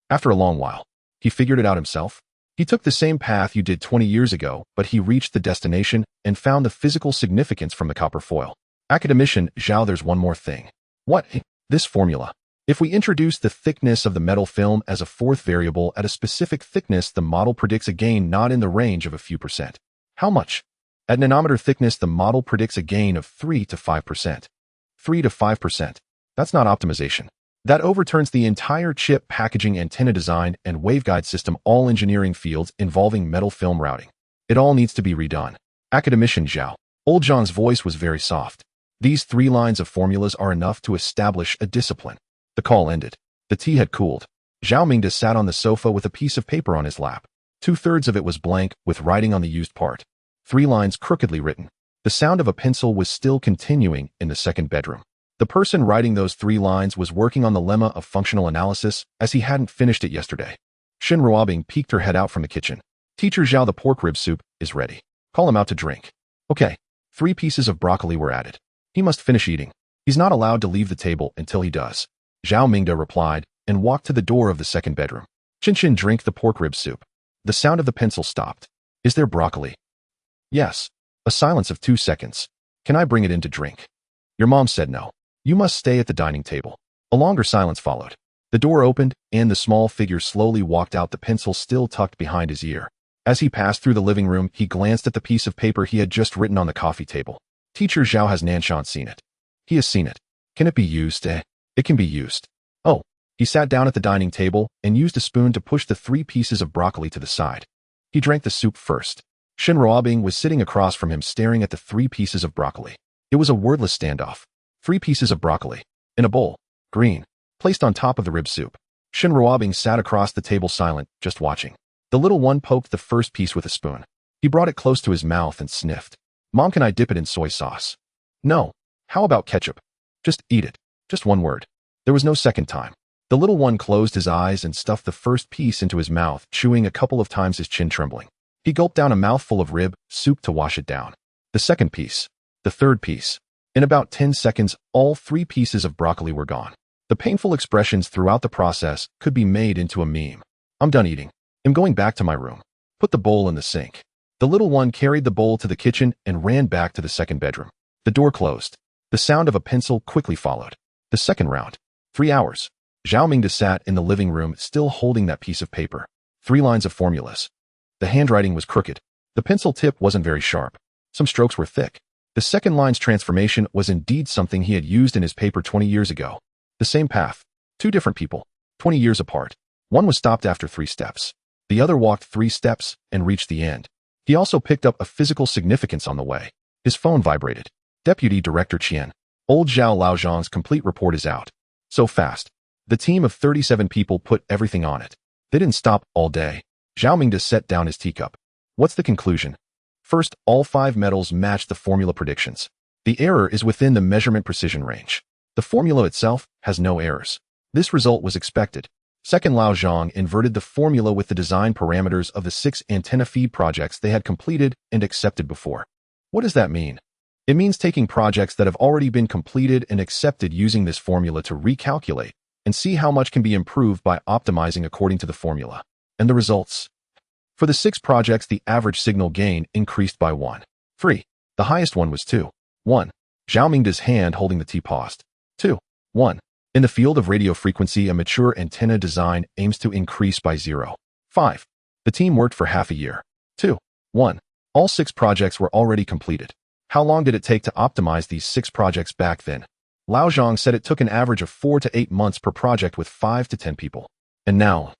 After a long while, he figured it out himself. He took the same path you did 20 years ago, but he reached the destination and found the physical significance from the copper foil. Academician Zhao, there's one more thing. What? This formula. If we introduce the thickness of the metal film as a 4th variable at a specific thickness, the model predicts a gain not in the range of a few percent. How much? At nanometer thickness, the model predicts a gain of 3 to 5%. 3 to 5%. That's not optimization. That overturns the entire chip, packaging, antenna design, and waveguide system, all engineering fields involving metal film routing. It all needs to be redone. Academician Zhao. Old Zhang's voice was very soft. These 3 lines of formulas are enough to establish a discipline. The call ended. The tea had cooled. Zhao Mingde sat on the sofa with a piece of paper on his lap. 2/3 of it was blank, with writing on the used part. 3 lines crookedly written. The sound of a pencil was still continuing in the second bedroom. The person writing those 3 lines was working on the lemma of functional analysis, as he hadn't finished it yesterday. Shin Ruobing peeked her head out from the kitchen. Teacher Zhao, the pork rib soup is ready. Call him out to drink. Okay. 3 pieces of broccoli were added. He must finish eating. He's not allowed to leave the table until he does. Zhao Mingde replied and walked to the door of the second bedroom. Chin drink the pork rib soup. The sound of the pencil stopped. Is there broccoli? Yes. A silence of 2 seconds. Can I bring it in to drink? Your mom said no. You must stay at the dining table. A longer silence followed. The door opened and the small figure slowly walked out, the pencil still tucked behind his ear. As he passed through the living room, he glanced at the piece of paper he had just written on the coffee table. Teacher Zhao, has Nanshan seen it? He has seen it. Can it be used? It can be used. Oh. He sat down at the dining table and used a spoon to push the 3 pieces of broccoli to the side. He drank the soup first. Shin Ruobing was sitting across from him, staring at the 3 pieces of broccoli. It was a wordless standoff. 3 pieces of broccoli. In a bowl. Green. Placed on top of the rib soup. Shin Ruobing sat across the table silent, just watching. The little one poked the first piece with a spoon. He brought it close to his mouth and sniffed. Mom, can I dip it in soy sauce? No. How about ketchup? Just eat it. Just one word. There was no second time. The little one closed his eyes and stuffed the first piece into his mouth, chewing a couple of times, his chin trembling. He gulped down a mouthful of rib soup to wash it down. The second piece. The third piece. In about 10 seconds, all 3 pieces of broccoli were gone. The painful expressions throughout the process could be made into a meme. I'm done eating. I'm going back to my room. Put the bowl in the sink. The little one carried the bowl to the kitchen and ran back to the second bedroom. The door closed. The sound of a pencil quickly followed. The second round. 3 hours. Zhao Mingde sat in the living room, still holding that piece of paper. 3 lines of formulas. The handwriting was crooked. The pencil tip wasn't very sharp. Some strokes were thick. The second line's transformation was indeed something he had used in his paper 20 years ago. The same path. 2 different people. 20 years apart. One was stopped after 3 steps. The other walked 3 steps and reached the end. He also picked up a physical significance on the way. His phone vibrated. Deputy Director Qian. Old Zhao Laozhang's complete report is out. So fast. The team of 37 people put everything on it. They didn't stop all day. Zhao Mingde set down his teacup. What's the conclusion? First, all 5 metals match the formula predictions. The error is within the measurement precision range. The formula itself has no errors. This result was expected. Second, Laozhang inverted the formula with the design parameters of the 6 antenna feed projects they had completed and accepted before. What does that mean? It means taking projects that have already been completed and accepted using this formula to recalculate and see how much can be improved by optimizing according to the formula. And the results? For the 6 projects, the average signal gain increased by 1. 3. The highest one was 2. 1. Zhao Mingde's hand holding the tea paused. 2. 1. In the field of radio frequency, a mature antenna design aims to increase by 0. 5. The team worked for half a year. 2. 1. All 6 projects were already completed. How long did it take to optimize these 6 projects back then? Laozhang said it took an average of 4 to 8 months per project with 5 to 10 people. And now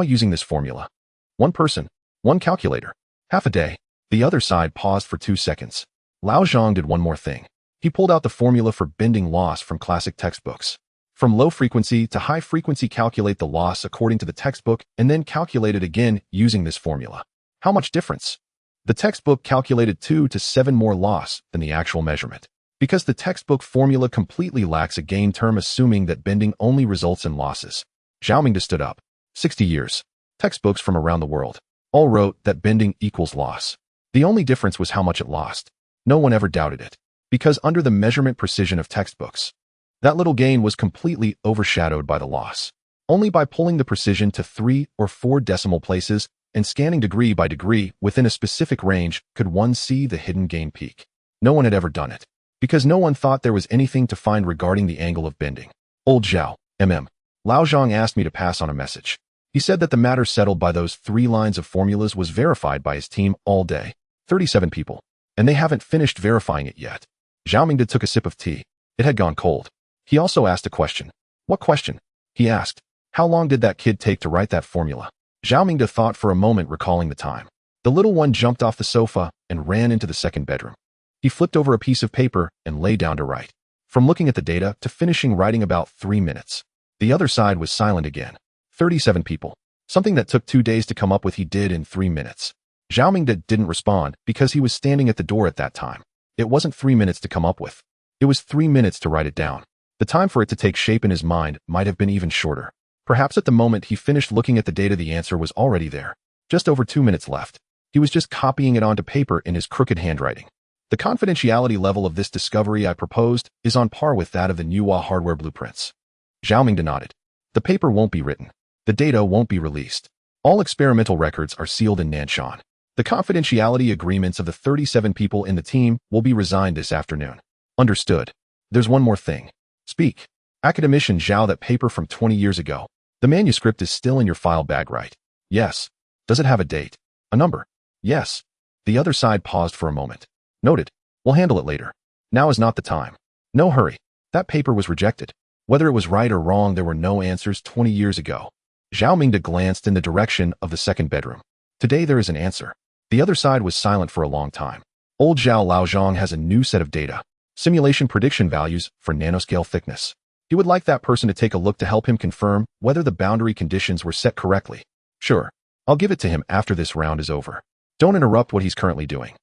using this formula. 1 person, 1 calculator, half a day. The other side paused for 2 seconds. Laozhang did one more thing. He pulled out the formula for bending loss from classic textbooks. From low frequency to high frequency, calculate the loss according to the textbook and then calculate it again using this formula. How much difference? The textbook calculated 2 to 7 more loss than the actual measurement. Because the textbook formula completely lacks a gain term, assuming that bending only results in losses. Zhao Mingde stood up. 60 years. Textbooks from around the world all wrote that bending equals loss. The only difference was how much it lost. No one ever doubted it. Because under the measurement precision of textbooks, that little gain was completely overshadowed by the loss. Only by pulling the precision to 3 or 4 decimal places and scanning degree by degree within a specific range could one see the hidden gain peak. No one had ever done it. Because no one thought there was anything to find regarding the angle of bending. Old Zhao, Laozhang asked me to pass on a message. He said that the matter settled by those 3 lines of formulas was verified by his team all day. 37 people. And they haven't finished verifying it yet. Zhao Mingde took a sip of tea. It had gone cold. He also asked a question. What question? He asked. How long did that kid take to write that formula? Zhao Mingde thought for a moment, recalling the time. The little one jumped off the sofa and ran into the second bedroom. He flipped over a piece of paper and lay down to write. From looking at the data to finishing writing, about 3 minutes. The other side was silent again. 37 people. Something that took 2 days to come up with, he did in 3 minutes. Zhao Mingde didn't respond because he was standing at the door at that time. It wasn't 3 minutes to come up with. It was 3 minutes to write it down. The time for it to take shape in his mind might have been even shorter. Perhaps at the moment he finished looking at the data, the answer was already there. Just over 2 minutes left. He was just copying it onto paper in his crooked handwriting. The confidentiality level of this discovery I proposed is on par with that of the Nuwa hardware blueprints. Zhao Mingde nodded. The paper won't be written. The data won't be released. All experimental records are sealed in Nanshan. The confidentiality agreements of the 37 people in the team will be resigned this afternoon. Understood. There's one more thing. Speak. Academician Zhao, that paper from 20 years ago. The manuscript is still in your file bag, right? Yes. Does it have a date? A number? Yes. The other side paused for a moment. Noted. We'll handle it later. Now is not the time. No hurry. That paper was rejected. Whether it was right or wrong, there were no answers 20 years ago. Zhao Mingde glanced in the direction of the second bedroom. Today there is an answer. The other side was silent for a long time. Old Zhao Laozhang has a new set of data. Simulation prediction values for nanoscale thickness. He would like that person to take a look to help him confirm whether the boundary conditions were set correctly. Sure. I'll give it to him after this round is over. Don't interrupt what he's currently doing.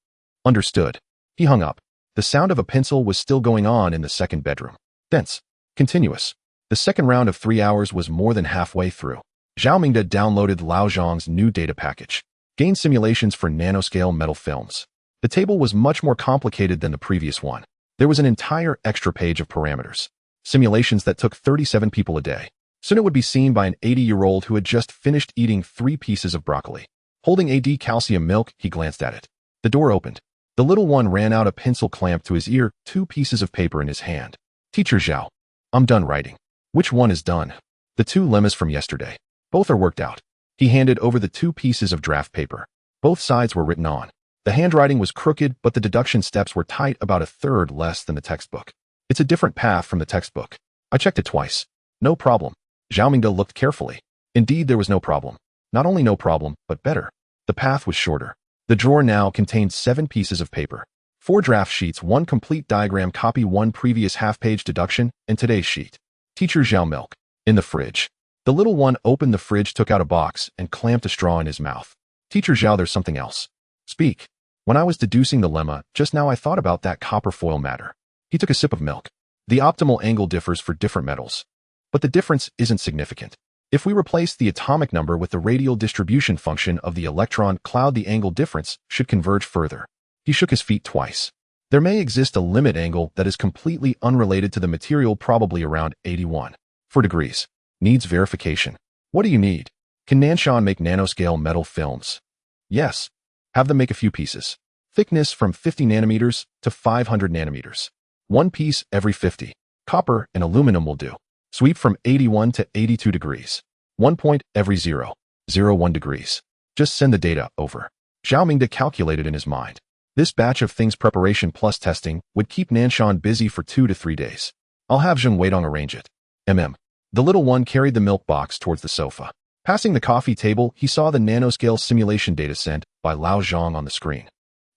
Understood. He hung up. The sound of a pencil was still going on in the second bedroom. Dense. Continuous. The second round of 3 hours was more than halfway through. Zhao Mingde downloaded Lao Zhang's new data package. Gained simulations for nanoscale metal films. The table was much more complicated than the previous one. There was an entire extra page of parameters. Simulations that took 37 people a day. Soon it would be seen by an 80-year-old who had just finished eating 3 pieces of broccoli. Holding AD calcium milk, he glanced at it. The door opened. The little one ran out, a pencil clamped to his ear, 2 pieces of paper in his hand. Teacher Zhao. I'm done writing. Which one is done? The 2 lemmas from yesterday. Both are worked out. He handed over the 2 pieces of draft paper. Both sides were written on. The handwriting was crooked, but the deduction steps were tight, about a third less than the textbook. It's a different path from the textbook. I checked it twice. No problem. Zhao Mingde looked carefully. Indeed, there was no problem. Not only no problem, but better. The path was shorter. The drawer now contained 7 pieces of paper. 4 draft sheets, 1 complete diagram copy, 1 previous half-page deduction, and today's sheet. Teacher Zhao milk. In the fridge. The little one opened the fridge, took out a box, and clamped a straw in his mouth. Teacher Zhao, there's something else. Speak. When I was deducing the lemma, just now I thought about that copper foil matter. He took a sip of milk. The optimal angle differs for different metals. But the difference isn't significant. If we replace the atomic number with the radial distribution function of the electron cloud, the angle difference should converge further. He shook his feet twice. There may exist a limit angle that is completely unrelated to the material, probably around 81. 4 degrees. Needs verification. What do you need? Can Nanshan make nanoscale metal films? Yes. Have them make a few pieces. Thickness from 50 nanometers to 500 nanometers. 1 piece every 50. Copper and aluminum will do. Sweep from 81 to 82 degrees. 1 point every 0.01 degrees. Just send the data over. Zhao Mingde calculated in his mind. This batch of things preparation plus testing would keep Nanshan busy for 2 to 3 days. I'll have Zheng Weidong arrange it. The little one carried the milk box towards the sofa. Passing the coffee table, he saw the nanoscale simulation data sent by Lao Zhang on the screen.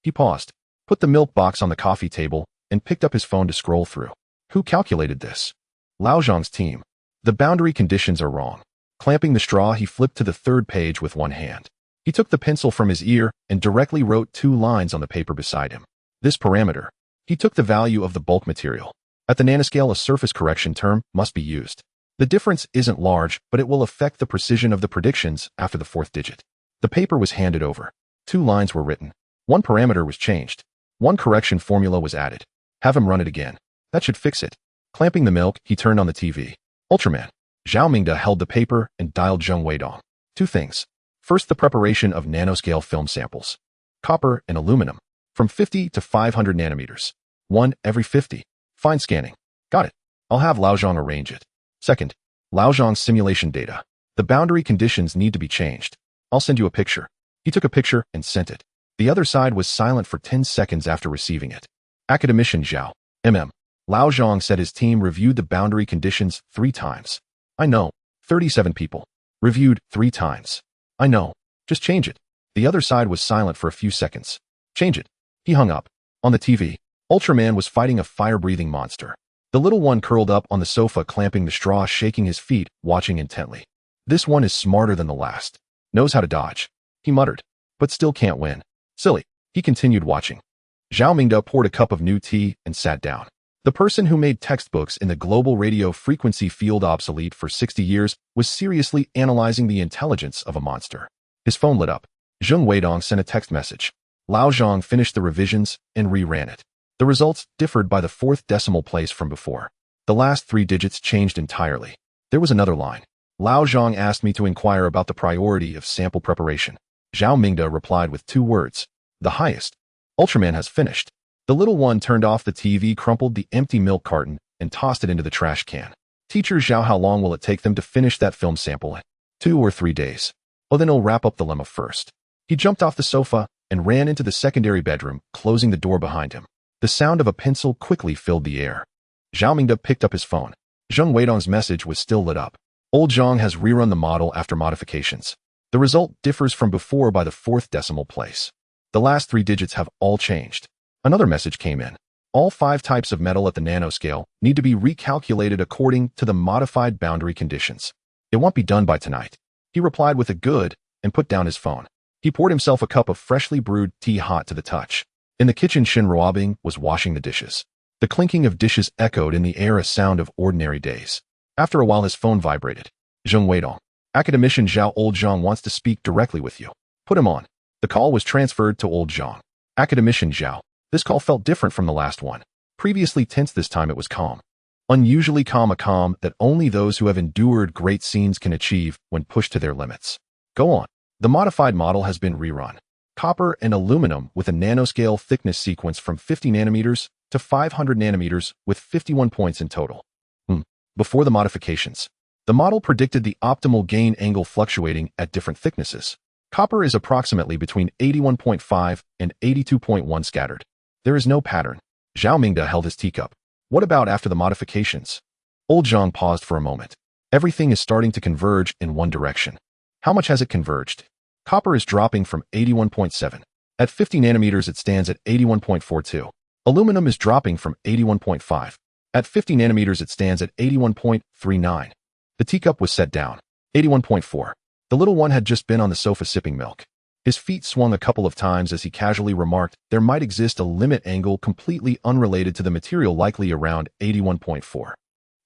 He paused, put the milk box on the coffee table, and picked up his phone to scroll through. Who calculated this? Lao Zhang's team. The boundary conditions are wrong. Clamping the straw, he flipped to the 3rd page with one hand. He took the pencil from his ear and directly wrote 2 lines on the paper beside him. This parameter. He took the value of the bulk material. At the nanoscale, a surface correction term must be used. The difference isn't large, but it will affect the precision of the predictions after the 4th digit. The paper was handed over. 2 lines were written. 1 parameter was changed. 1 correction formula was added. Have him run it again. That should fix it. Clamping the milk, he turned on the TV. Ultraman. Zhao Mingde held the paper and dialed Zheng Weidong. 2 things. First, the preparation of nanoscale film samples. Copper and aluminum. From 50 to 500 nanometers. 1 every 50. Fine scanning. Got it. I'll have Lao Zhang arrange it. Second, Lao Zhang's simulation data. The boundary conditions need to be changed. I'll send you a picture. He took a picture and sent it. The other side was silent for 10 seconds after receiving it. Academician Zhao. Lao Zhang said his team reviewed the boundary conditions 3 times. I know. 37 people. Reviewed 3 times. I know. Just change it. The other side was silent for a few seconds. Change it. He hung up. On the TV, Ultraman was fighting a fire-breathing monster. The little one curled up on the sofa, clamping the straw, shaking his feet, watching intently. This one is smarter than the last. Knows how to dodge. He muttered. But still can't win. Silly. He continued watching. Zhao Mingde poured a cup of new tea and sat down. The person who made textbooks in the global radio frequency field obsolete for 60 years was seriously analyzing the intelligence of a monster. His phone lit up. Zheng Weidong sent a text message. Lao Zhang finished the revisions and reran it. The results differed by the 4th decimal place from before. The last 3 digits changed entirely. There was another line. Lao Zhang asked me to inquire about the priority of sample preparation. Zhao Mingde replied with 2 words. The highest. Ultraman has finished. The little one turned off the TV, crumpled the empty milk carton, and tossed it into the trash can. Teacher Zhao, how long will it take them to finish that film sample? 2 or 3 days. Oh, then I'll wrap up the lemma first. He jumped off the sofa and ran into the secondary bedroom, closing the door behind him. The sound of a pencil quickly filled the air. Zhao Mingde picked up his phone. Zheng Weidong's message was still lit up. Old Zhang has rerun the model after modifications. The result differs from before by the 4th decimal place. The last 3 digits have all changed. Another message came in. All 5 types of metal at the nanoscale need to be recalculated according to the modified boundary conditions. It won't be done by tonight. He replied with a good and put down his phone. He poured himself a cup of freshly brewed tea hot to the touch. In the kitchen, Shin Ruobing was washing the dishes. The clinking of dishes echoed in the air, a sound of ordinary days. After a while, his phone vibrated. Zheng Weidong. Academician Zhao. Old Zhang wants to speak directly with you. Put him on. The call was transferred to Old Zhang. Academician Zhao. This call felt different from the last one. Previously tense, this time it was calm. Unusually calm, a calm that only those who have endured great scenes can achieve when pushed to their limits. Go on. The modified model has been rerun. Copper and aluminum with a nanoscale thickness sequence from 50 nanometers to 500 nanometers with 51 points in total. Before the modifications, the model predicted the optimal gain angle fluctuating at different thicknesses. Copper is approximately between 81.5 and 82.1 scattered. There is no pattern. Zhao Mingde held his teacup. What about after the modifications? Old Zhang paused for a moment. Everything is starting to converge in one direction. How much has it converged? Copper is dropping from 81.7. At 50 nanometers, it stands at 81.42. Aluminum is dropping from 81.5. At 50 nanometers, it stands at 81.39. The teacup was set down. 81.4. The little one had just been on the sofa sipping milk. His feet swung a couple of times as he casually remarked there might exist a limit angle completely unrelated to the material, likely around 81.4.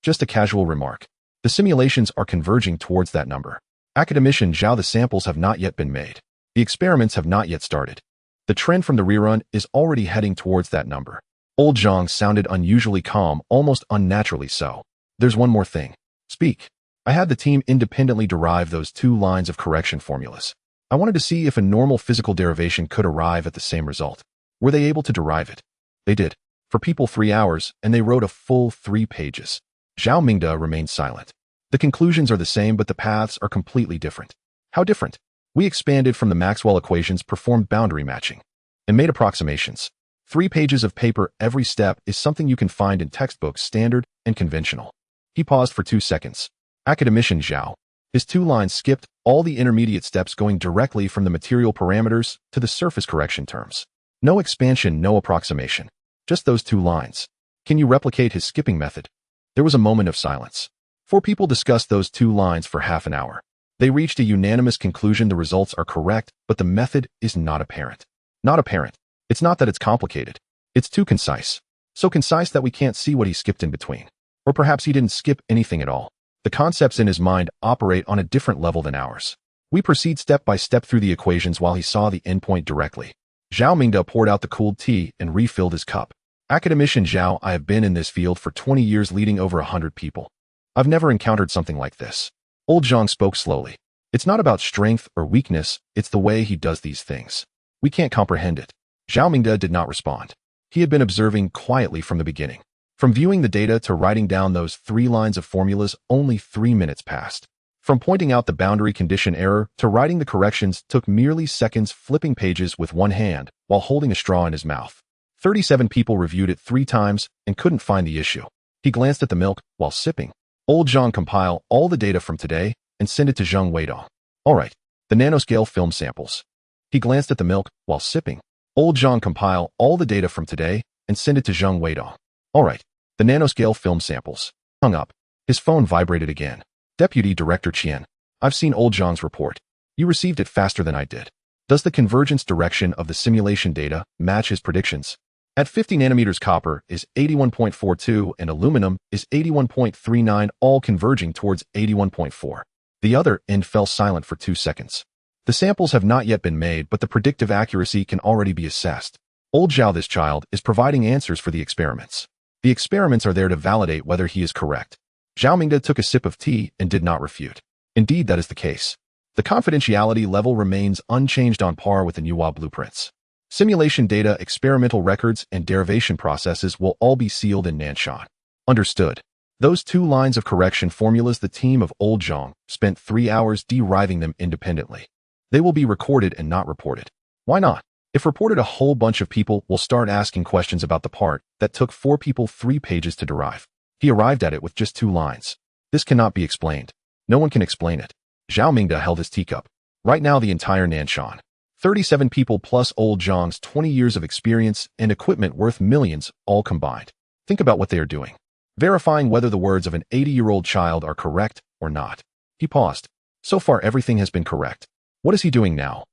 Just a casual remark. The simulations are converging towards that number. Academician Zhao. The samples have not yet been made. The experiments have not yet started. The trend from the rerun is already heading towards that number. Old Zhang sounded unusually calm, almost unnaturally so. There's one more thing. Speak. I had the team independently derive those 2 lines of correction formulas. I wanted to see if a normal physical derivation could arrive at the same result. Were they able to derive it? They did. For people 3 hours, and they wrote a full 3 pages. Zhao Mingde remained silent. The conclusions are the same, but the paths are completely different. How different? We expanded from the Maxwell equations, performed boundary matching, and made approximations. 3 pages of paper. Every step is something you can find in textbooks, standard and conventional. He paused for 2 seconds. Academician Zhao. His 2 lines skipped all the intermediate steps, going directly from the material parameters to the surface correction terms. No expansion, no approximation. Just those 2 lines. Can you replicate his skipping method? There was a moment of silence. 4 people discussed those 2 lines for half an hour. They reached a unanimous conclusion: the results are correct, but the method is not apparent. Not apparent. It's not that it's complicated. It's too concise. So concise that we can't see what he skipped in between. Or perhaps he didn't skip anything at all. The concepts in his mind operate on a different level than ours. We proceed step by step through the equations while he saw the endpoint directly. Zhao Mingde poured out the cooled tea and refilled his cup. Academician Zhao. I have been in this field for 20 years, leading over 100 people. I've never encountered something like this. Old Zhang spoke slowly. It's not about strength or weakness, it's the way he does these things. We can't comprehend it. Zhao Mingde did not respond. He had been observing quietly from the beginning. From viewing the data to writing down those 3 lines of formulas, only 3 minutes passed. From pointing out the boundary condition error to writing the corrections took merely seconds, flipping pages with one hand while holding a straw in his mouth. 37 people reviewed it 3 times and couldn't find the issue. He glanced at the milk while sipping. Old Zhang. Compile all the data from today and send it to Zheng Weidong. All right. The nanoscale film samples. He glanced at the milk while sipping. Old Zhang. Compile all the data from today and send it to Zheng Weidong. All right. The nanoscale film samples. Hung up. His phone vibrated again. Deputy Director Qian. I've seen Old Zhang's report. You received it faster than I did. Does the convergence direction of the simulation data match his predictions? At 50 nanometers, copper is 81.42 and aluminum is 81.39, all converging towards 81.4. The other end fell silent for 2 seconds. The samples have not yet been made, but the predictive accuracy can already be assessed. Old Zhao. This child is providing answers for the experiments. The experiments are there to validate whether he is correct. Zhao Mingde took a sip of tea and did not refute. Indeed, that is the case. The confidentiality level remains unchanged, on par with the Nuwa blueprints. Simulation data, experimental records, and derivation processes will all be sealed in Nanshan. Understood. Those 2 lines of correction formulas, the team of Old Zhang spent 3 hours deriving them independently. They will be recorded and not reported. Why not? If reported, a whole bunch of people will start asking questions about the part that took 4 people 3 pages to derive. He arrived at it with just 2 lines. This cannot be explained. No one can explain it. Zhao Mingde held his teacup. Right now, the entire Nanshan, 37 people plus old Zhang's 20 years of experience and equipment worth millions, all combined. Think about what they are doing. Verifying whether the words of an 80-year-old child are correct or not. He paused. So far everything has been correct. What is he doing now?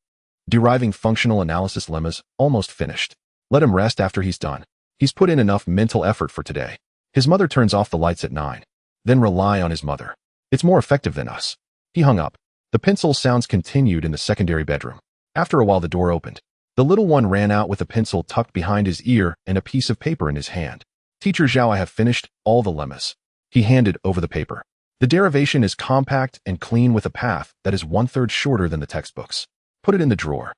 Deriving functional analysis lemmas, almost finished. Let him rest after he's done. He's put in enough mental effort for today. His mother turns off the lights at 9. Then rely on his mother. It's more effective than us. He hung up. The pencil sounds continued in the secondary bedroom. After a while the door opened. The little one ran out with a pencil tucked behind his ear and a piece of paper in his hand. Teacher Zhao, I have finished all the lemmas. He handed over the paper. The derivation is compact and clean with a path that is 1/3 shorter than the textbooks. Put it in the drawer.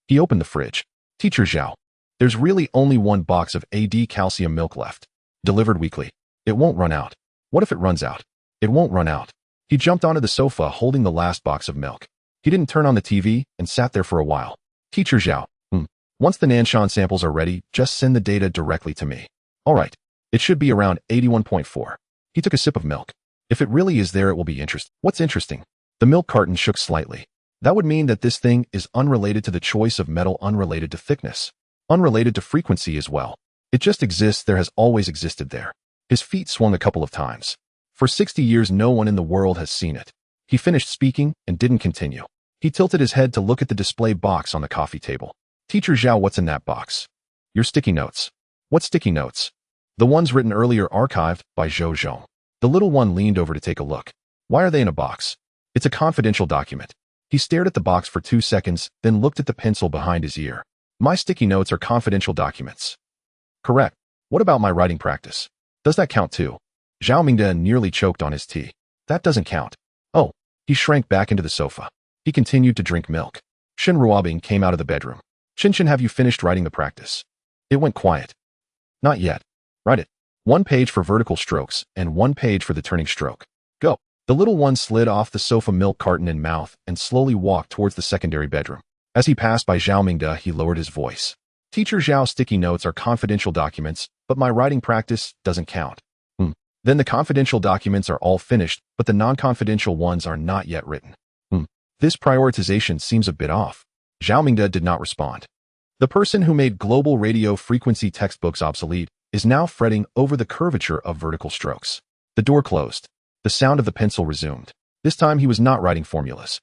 He opened the fridge. Teacher Zhao, there's really only one box of AD calcium milk left. Delivered weekly. It won't run out. What if it runs out? It won't run out. He jumped onto the sofa holding the last box of milk. He didn't turn on the TV and sat there for a while. Teacher Zhao, once the Nanshan samples are ready, just send the data directly to me. All right. It should be around 81.4. He took a sip of milk. If it really is there, it will be interesting. What's interesting? The milk carton shook slightly. That would mean that this thing is unrelated to the choice of metal, unrelated to thickness, unrelated to frequency as well. It just exists there, has always existed there. His feet swung a couple of times. For 60 years no one in the world has seen it. He finished speaking and didn't continue. He tilted his head to look at the display box on the coffee table. Teacher Zhao, what's in that box? Your sticky notes. What sticky notes? The ones written earlier, archived by Zhou Zhong. The little one leaned over to take a look. Why are they in a box? It's a confidential document. He stared at the box for 2 seconds, then looked at the pencil behind his ear. My sticky notes are confidential documents. Correct. What about my writing practice? Does that count too? Zhao Mingde nearly choked on his tea. That doesn't count. Oh, he shrank back into the sofa. He continued to drink milk. Shen Ruobing came out of the bedroom. Chen, have you finished writing the practice? It went quiet. Not yet. Write it. 1 page for vertical strokes and 1 page for the turning stroke. Go. The little one slid off the sofa, milk carton in mouth, and slowly walked towards the secondary bedroom. As he passed by Zhao Mingde, he lowered his voice. Teacher Zhao, sticky notes are confidential documents, but my writing practice doesn't count. Then the confidential documents are all finished, but the non-confidential ones are not yet written. This prioritization seems a bit off. Zhao Mingde did not respond. The person who made global radio frequency textbooks obsolete is now fretting over the curvature of vertical strokes. The door closed. The sound of the pencil resumed. This time he was not writing formulas.